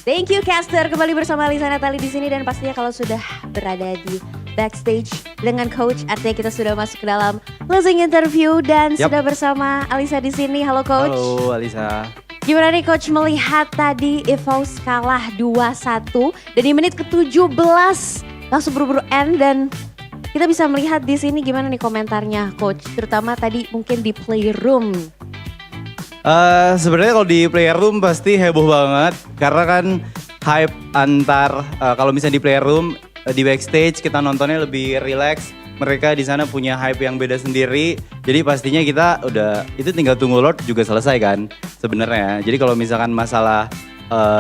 Thank you caster, kembali bersama Alisa Natali di sini dan pastinya kalau sudah berada di backstage dengan coach artinya kita sudah masuk ke dalam closing interview dan sudah bersama Alisa di sini. Halo coach. Halo Alisa. Gimana nih coach melihat tadi EVOS kalah 2-1 dan di menit ke-17 langsung buru-buru end dan kita bisa melihat di sini gimana nih komentarnya coach, terutama tadi mungkin di playroom. Sebenarnya kalau di player room pasti heboh banget karena kan hype antar kalau misalnya di player room di backstage kita nontonnya lebih relax. Mereka di sana punya hype yang beda sendiri. Jadi pastinya kita udah itu tinggal tunggu Lord juga selesai kan sebenarnya. Jadi kalau misalkan masalah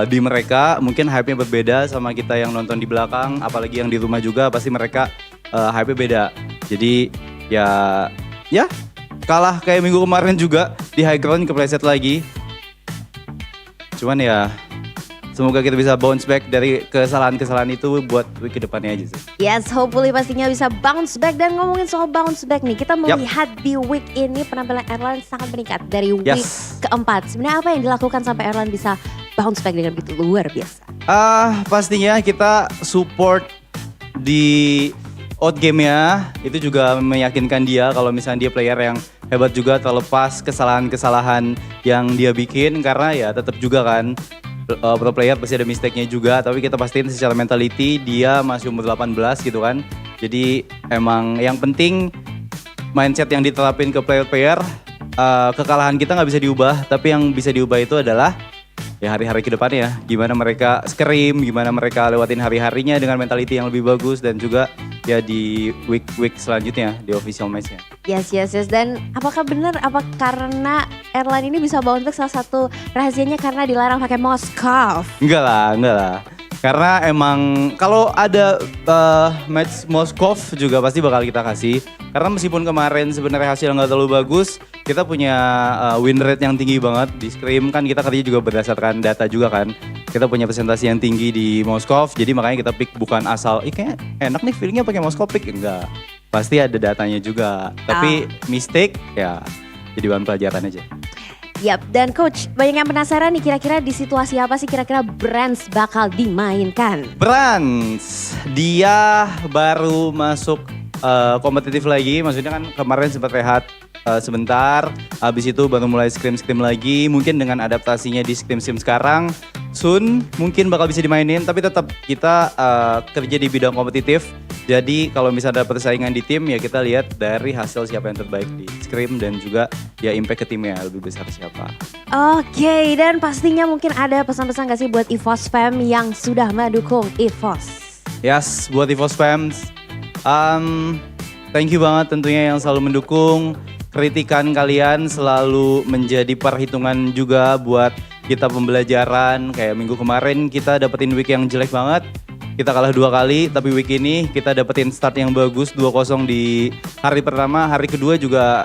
di mereka mungkin hype-nya berbeda sama kita yang nonton di belakang, apalagi yang di rumah juga pasti mereka hype-nya beda. Jadi ya kalah kayak minggu kemarin juga di high ground kepleset lagi. Cuman ya semoga kita bisa bounce back dari kesalahan-kesalahan itu buat week kedepannya aja sih. Yes, hopefully pastinya bisa bounce back dan ngomongin soal bounce back nih. Kita melihat di week ini penampilan Erlan sangat meningkat dari week keempat. Sebenarnya apa yang dilakukan sampai Erlan bisa bounce back dengan begitu luar biasa? Pastinya kita support di out game-nya, itu juga meyakinkan dia kalau misalnya dia player yang hebat juga terlepas kesalahan-kesalahan yang dia bikin, karena ya tetap juga kan pro player pasti ada mistake-nya juga, tapi kita pastiin secara mentality dia masih umur 18 gitu kan. Jadi emang yang penting mindset yang diterapin ke player-player, kekalahan kita nggak bisa diubah, tapi yang bisa diubah itu adalah ya hari-hari ke depannya, gimana mereka scrim, gimana mereka lewatin hari-harinya dengan mentality yang lebih bagus, dan juga ya di week selanjutnya di official match-nya. Yes. Dan apakah benar karena airline ini bisa bounce back, salah satu rahasianya karena dilarang pakai Moskov? Enggak lah. Karena emang kalau ada match Moskov juga pasti bakal kita kasih. Karena meskipun kemarin sebenarnya hasil nggak terlalu bagus, kita punya win rate yang tinggi banget di scrim, kan kita kerja juga berdasarkan data juga kan. Kita punya presentasi yang tinggi di Moskov, jadi makanya kita pick bukan asal, kayaknya enak nih feelingnya pakai Moskov pick, enggak. Pasti ada datanya juga, tapi mistake ya jadi bahan pelajaran aja. Yap, dan Coach, banyak yang penasaran nih kira-kira di situasi apa sih kira-kira Brands bakal dimainkan? Brands, dia baru masuk kompetitif lagi, maksudnya kan kemarin sempat rehat sebentar, habis itu baru mulai scrim lagi, mungkin dengan adaptasinya di scrim sekarang, soon mungkin bakal bisa dimainin, tapi tetap kita kerja di bidang kompetitif. Jadi kalau misalnya ada persaingan di tim, ya kita lihat dari hasil siapa yang terbaik di scrim dan juga ya impact ke timnya lebih besar siapa. Oke, dan pastinya mungkin ada pesan-pesan gak sih buat EVOS fam yang sudah mendukung EVOS? Yes, buat EVOS fans, thank you banget tentunya yang selalu mendukung. Kritikan kalian selalu menjadi perhitungan juga buat kita pembelajaran. Kayak minggu kemarin kita dapetin week yang jelek banget. Kita kalah 2 kali, tapi week ini kita dapetin start yang bagus 2-0 di hari pertama. Hari kedua juga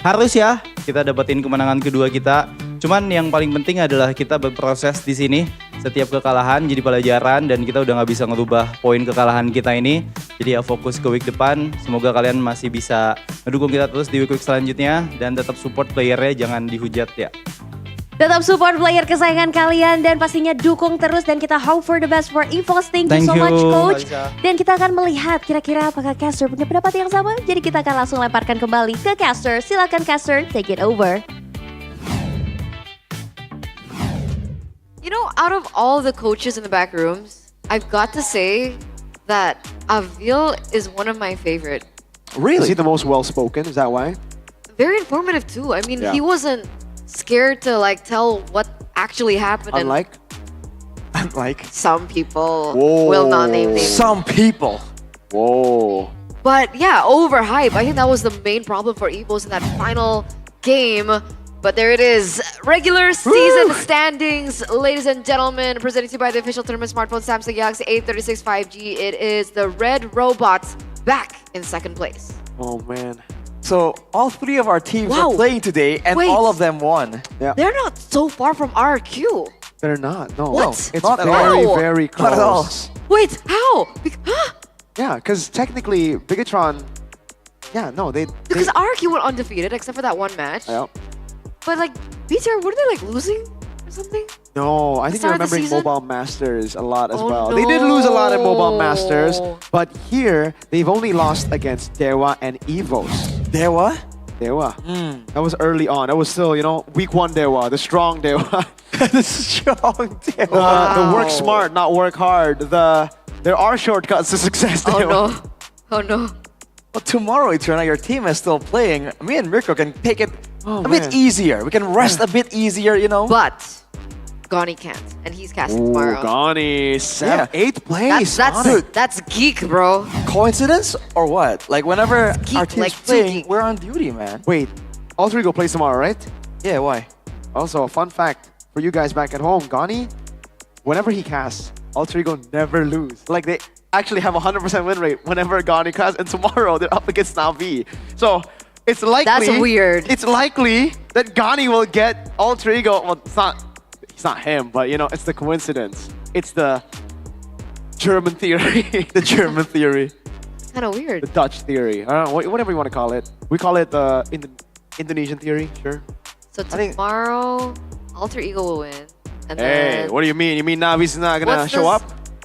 harus ya kita dapetin kemenangan kedua kita. Cuman yang paling penting adalah kita berproses di sini. Setiap kekalahan jadi pelajaran dan kita udah gak bisa ngerubah poin kekalahan kita ini. Jadi ya fokus ke week depan. Semoga kalian masih bisa mendukung kita terus di week selanjutnya. Dan tetap support playernya, jangan dihujat ya. Tetap support player kesayangan kalian dan pastinya dukung terus, dan kita hope for the best for EVOS. Thank you so much Coach. Dan kita akan melihat kira-kira apakah caster punya pendapat yang sama. Jadi kita akan langsung lemparkan kembali ke caster. Silakan caster, take it over. You know, out of all the coaches in the back rooms, I've got to say that Avil is one of my favorite. Really? Is he the most well-spoken? Is that why? Very informative too. I mean, Yeah. he wasn't scared to like tell what actually happened. Unlike some people will not name names. Some people. Whoa. But yeah, overhype. I think that was the main problem for EVOS in that final game. But there it is. Regular season standings, ladies and gentlemen, presented to you by the official tournament smartphone Samsung Galaxy A36 5G. It is the Red Robots back in second place. Oh man. So all 3 of our teams Wow. are playing today, and Wait. all of them won. Yeah. They're not so far from RQ. They're not. No. What? It's Not at very, all. very close. Not at all. Wait, how? Yeah, because technically, Bigatron. Yeah, no, they. Because RQ went undefeated except for that one match. Yeah. But like, BTR, were they like losing or something? No, I think you're Start of the remembering season? Mobile Masters a lot as Oh, well. They did lose a lot in Mobile no. Masters, but here they've only lost against Dewa and EVOS. Dewa? Dewa. That was early on. That was still, week 1 Dewa, the strong Dewa. The strong Dewa. The work smart, not work hard. There are shortcuts to success. Oh Dewa. no. Oh no. Well, tomorrow, Eterna, your team is still playing. Me and Mirko can take it a bit man. easier. We can rest a bit easier, But Goni can't, and he's casting Ooh, tomorrow. Gani, 8th place. That's geek, bro. Coincidence or what? Like whenever Geek, our team's like playing, geek. we're on duty, man. Wait, all 3 go play tomorrow, right? Yeah, why? Also, a fun fact for you guys back at home, Gani, whenever he casts, all 3 go never lose. Like they actually have a 100% win rate whenever Gani casts, and tomorrow they're up against Navi. So it's likely That's weird. It's likely that Gani will get all 3 go. Well, it's not him, but it's the coincidence. It's the German theory. The German theory. Kind of weird. The Dutch theory. I don't know, whatever you want to call it. We call it the Indonesian theory, sure. So tomorrow, Alter Ego will win. And Hey, then what do you mean? You mean Navi's not gonna what's show this- up?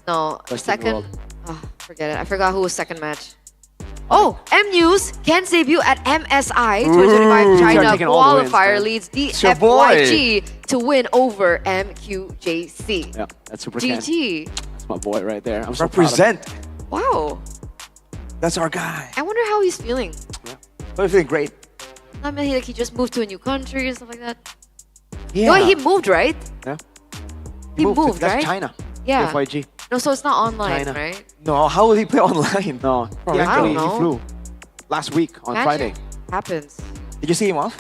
No, Best in the second. world. Oh, forget it. I forgot who was second match. Oh, MU's Ken's debut at MSI 2025 Ooh. China Taking all the wins, qualifier man. leads It's your boy. DFYG to win over MQJC. Yeah, that's super Ken. GG. That's my boy right there. I'm so Represent. proud of Wow. That's our guy. I wonder how he's feeling. We're feeling great. I mean, he just moved to a new country and stuff like that. Yeah. No, he moved, right? Yeah. He moved, That's right? China. Yeah. FYG. No, so it's not online, China. right? No, how would he play online? No, he I actually don't know. he flew last week on Magic Friday. happens. Did you see him off?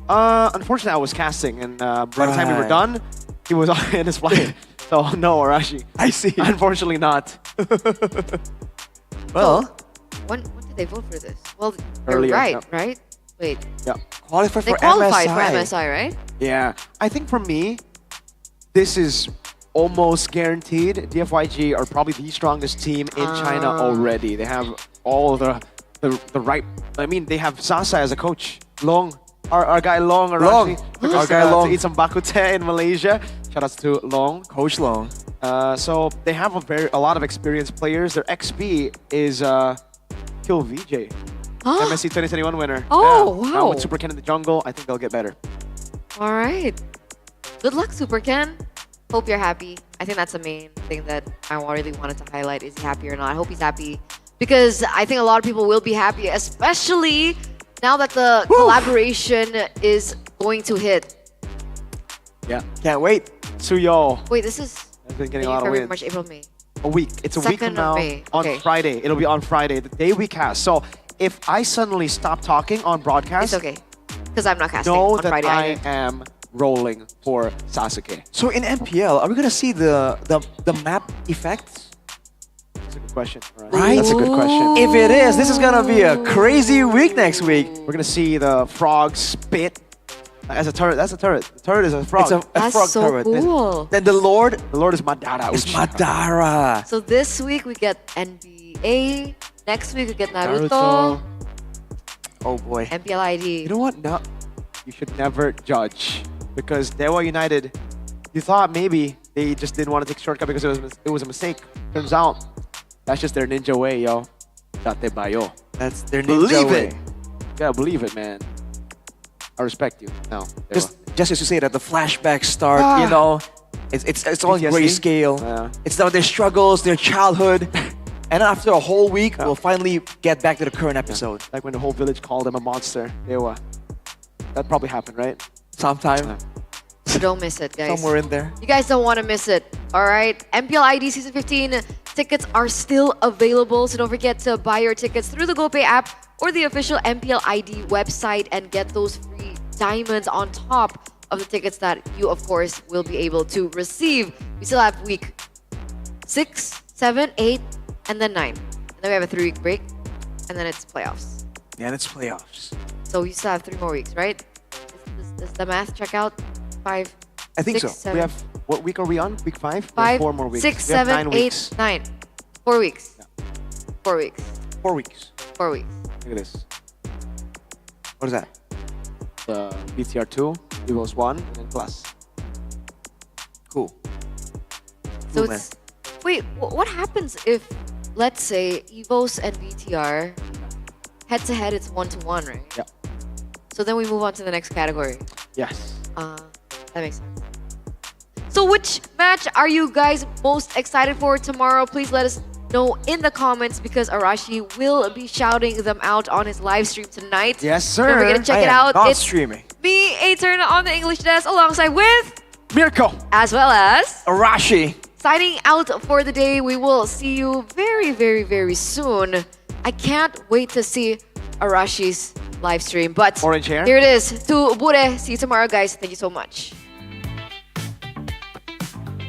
Unfortunately, I was casting, and by the time we were Right. done, he was in his flight. So no, Arashi. I see. Unfortunately, not. Well, When did they vote for this? Well, you're Earlier, right, yeah. right? Wait, Yeah. qualified they for qualified MSI. for MSI, right? Yeah. I think for me, this is almost guaranteed. DFYG are probably the strongest team in China already. They have all the right. I mean, they have Sasa as a coach. Long. Our guy Long. Long. Took Our us, guy Long. to eat some bakute in Malaysia. Shout outs to Long. Coach Long. So they have a lot of experienced players. Their XP is Kill VJ. MSC 2021 winner. Oh, yeah. Now wow. with Super Ken in the jungle, I think they'll get better. All right. Good luck, Super Ken. Hope you're happy. I think that's the main thing that I really wanted to highlight. Is he happy or not? I hope he's happy because I think a lot of people will be happy, especially now that the collaboration is going to hit. Yeah. Can't wait. Suyo Wait, this is has been getting a January, lot of February, wins. March, April, May. A week. It's a week from 2nd of now. May. On Okay. Friday. It'll be on Friday, the day we cast. So if I suddenly stop talking on broadcast, It's okay because I'm not casting know on that Friday I either. am rolling for Sasuke. So in MPL, are we gonna see the map effects? That's a good question. All Right? That's a good question. If it is, this is gonna be a crazy week next week. We're gonna see the frog spit as a turret. That's a turret. The turret is a frog. It's a That's frog so turret. cool. Then the Lord The Lord is Madara. is Uchiha. Madara. So this week we get NBA. Next week we get Naruto. Naruto. Oh boy. MPL ID. You know what? No, you should never judge because Dewa United. You thought maybe they just didn't want to take a shortcut because it was a mistake. Turns out that's just their ninja way, yo. Date bayo. That's their ninja Believe way. it. You gotta believe it, man. I respect you. No, Dewa. Just as you say that the flashbacks start, you know, it's all PTSD? grayscale. Yeah. It's about their struggles, their childhood, and then after a whole week, we'll finally get back to the current episode. Like when the whole village called him a monster. Dewa. That probably happened, right? Sometime, So don't miss it, guys. somewhere in there. You guys don't want to miss it. All right. MPL ID Season 15 tickets are still available. So don't forget to buy your tickets through the GoPay app or the official MPL ID website and get those free diamonds on top of the tickets that you, of course, will be able to receive. We still have week 6, 7, 8, and then 9. And then we have a 3-week break. And then it's playoffs. Yeah, and it's playoffs. So we still have 3 more weeks, right? Does the math check out? 5, I think 6, so. 7, We have, what week are we on? Week 5? We have 5, 4 more weeks. 6, We have 7, 9 8, weeks. 9. 4 weeks. 4 weeks. 4 weeks. 4 weeks. Look at this. What is that? The BTR 2, Evos 1, and then Plus. Cool. So Cool, man. it's wait. What happens if, let's say, Evos and BTR head to head? It's 1-to-1, right? Yeah. So then we move on to the next category. Yes. That makes sense. So which match are you guys most excited for tomorrow? Please let us know in the comments because Arashi will be shouting them out on his live stream tonight. Yes, sir. Don't forget to check I it am out. not It's streaming. me, Eterna, on the English desk alongside with Mirko. as well as Arashi. signing out for the day. We will see you very, very, very soon. I can't wait to see Arashi's live stream. But Orange hair. here it is. To Bure. See you tomorrow, guys. Thank you so much.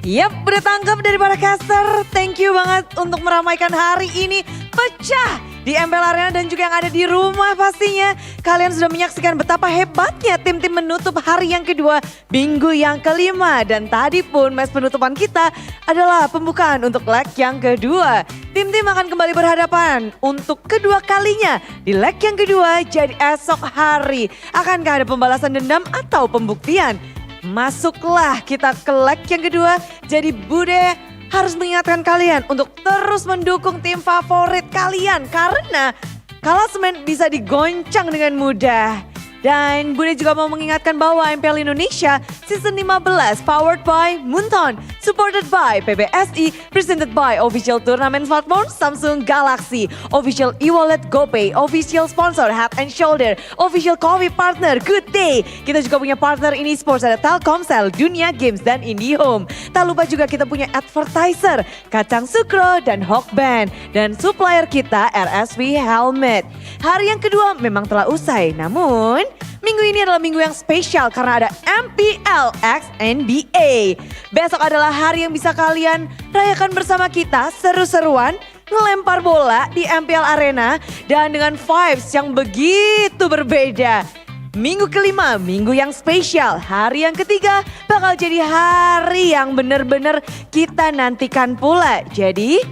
Yap, udah tangkap dari para caster. Thank you banget untuk meramaikan hari ini pecah di MPL Arena dan juga yang ada di rumah pastinya. Kalian sudah menyaksikan betapa hebatnya tim-tim menutup hari yang kedua, minggu yang kelima. Dan tadi pun match penutupan kita adalah pembukaan untuk leg yang kedua. Tim-tim akan kembali berhadapan untuk kedua kalinya di leg yang kedua, jadi esok hari. Akankah ada pembalasan dendam atau pembuktian? Masuklah kita ke leg yang kedua. Jadi Bude harus mengingatkan kalian untuk terus mendukung tim favorit kalian. Karena klasemen bisa digoncang dengan mudah. Dan Bude juga mau mengingatkan bahwa MPL Indonesia Season 15 powered by Moonton, supported by PBSI, presented by official turnamen platform Samsung Galaxy, official e-wallet GoPay, official sponsor Head and Shoulder, official coffee partner Good Day. Kita juga punya partner ini sports ada Telkomsel, Dunia Games, dan IndiHome. Tak lupa juga kita punya advertiser Kacang Sukro dan Hawkband. Dan supplier kita RSV Helmet. Hari yang kedua memang telah usai, namun minggu ini adalah minggu yang spesial karena ada MPL X NBA. Besok adalah hari yang bisa kalian rayakan bersama kita seru-seruan, ngelempar bola di MPL Arena dan dengan vibes yang begitu berbeda. Minggu kelima, minggu yang spesial. Hari yang ketiga bakal jadi hari yang benar-benar kita nantikan pula. Jadi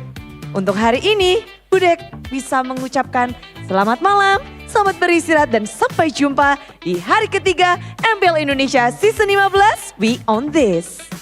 untuk hari ini Bude bisa mengucapkan selamat malam, selamat beristirahat dan sampai jumpa di hari ketiga MPL Indonesia Season 15. We on this.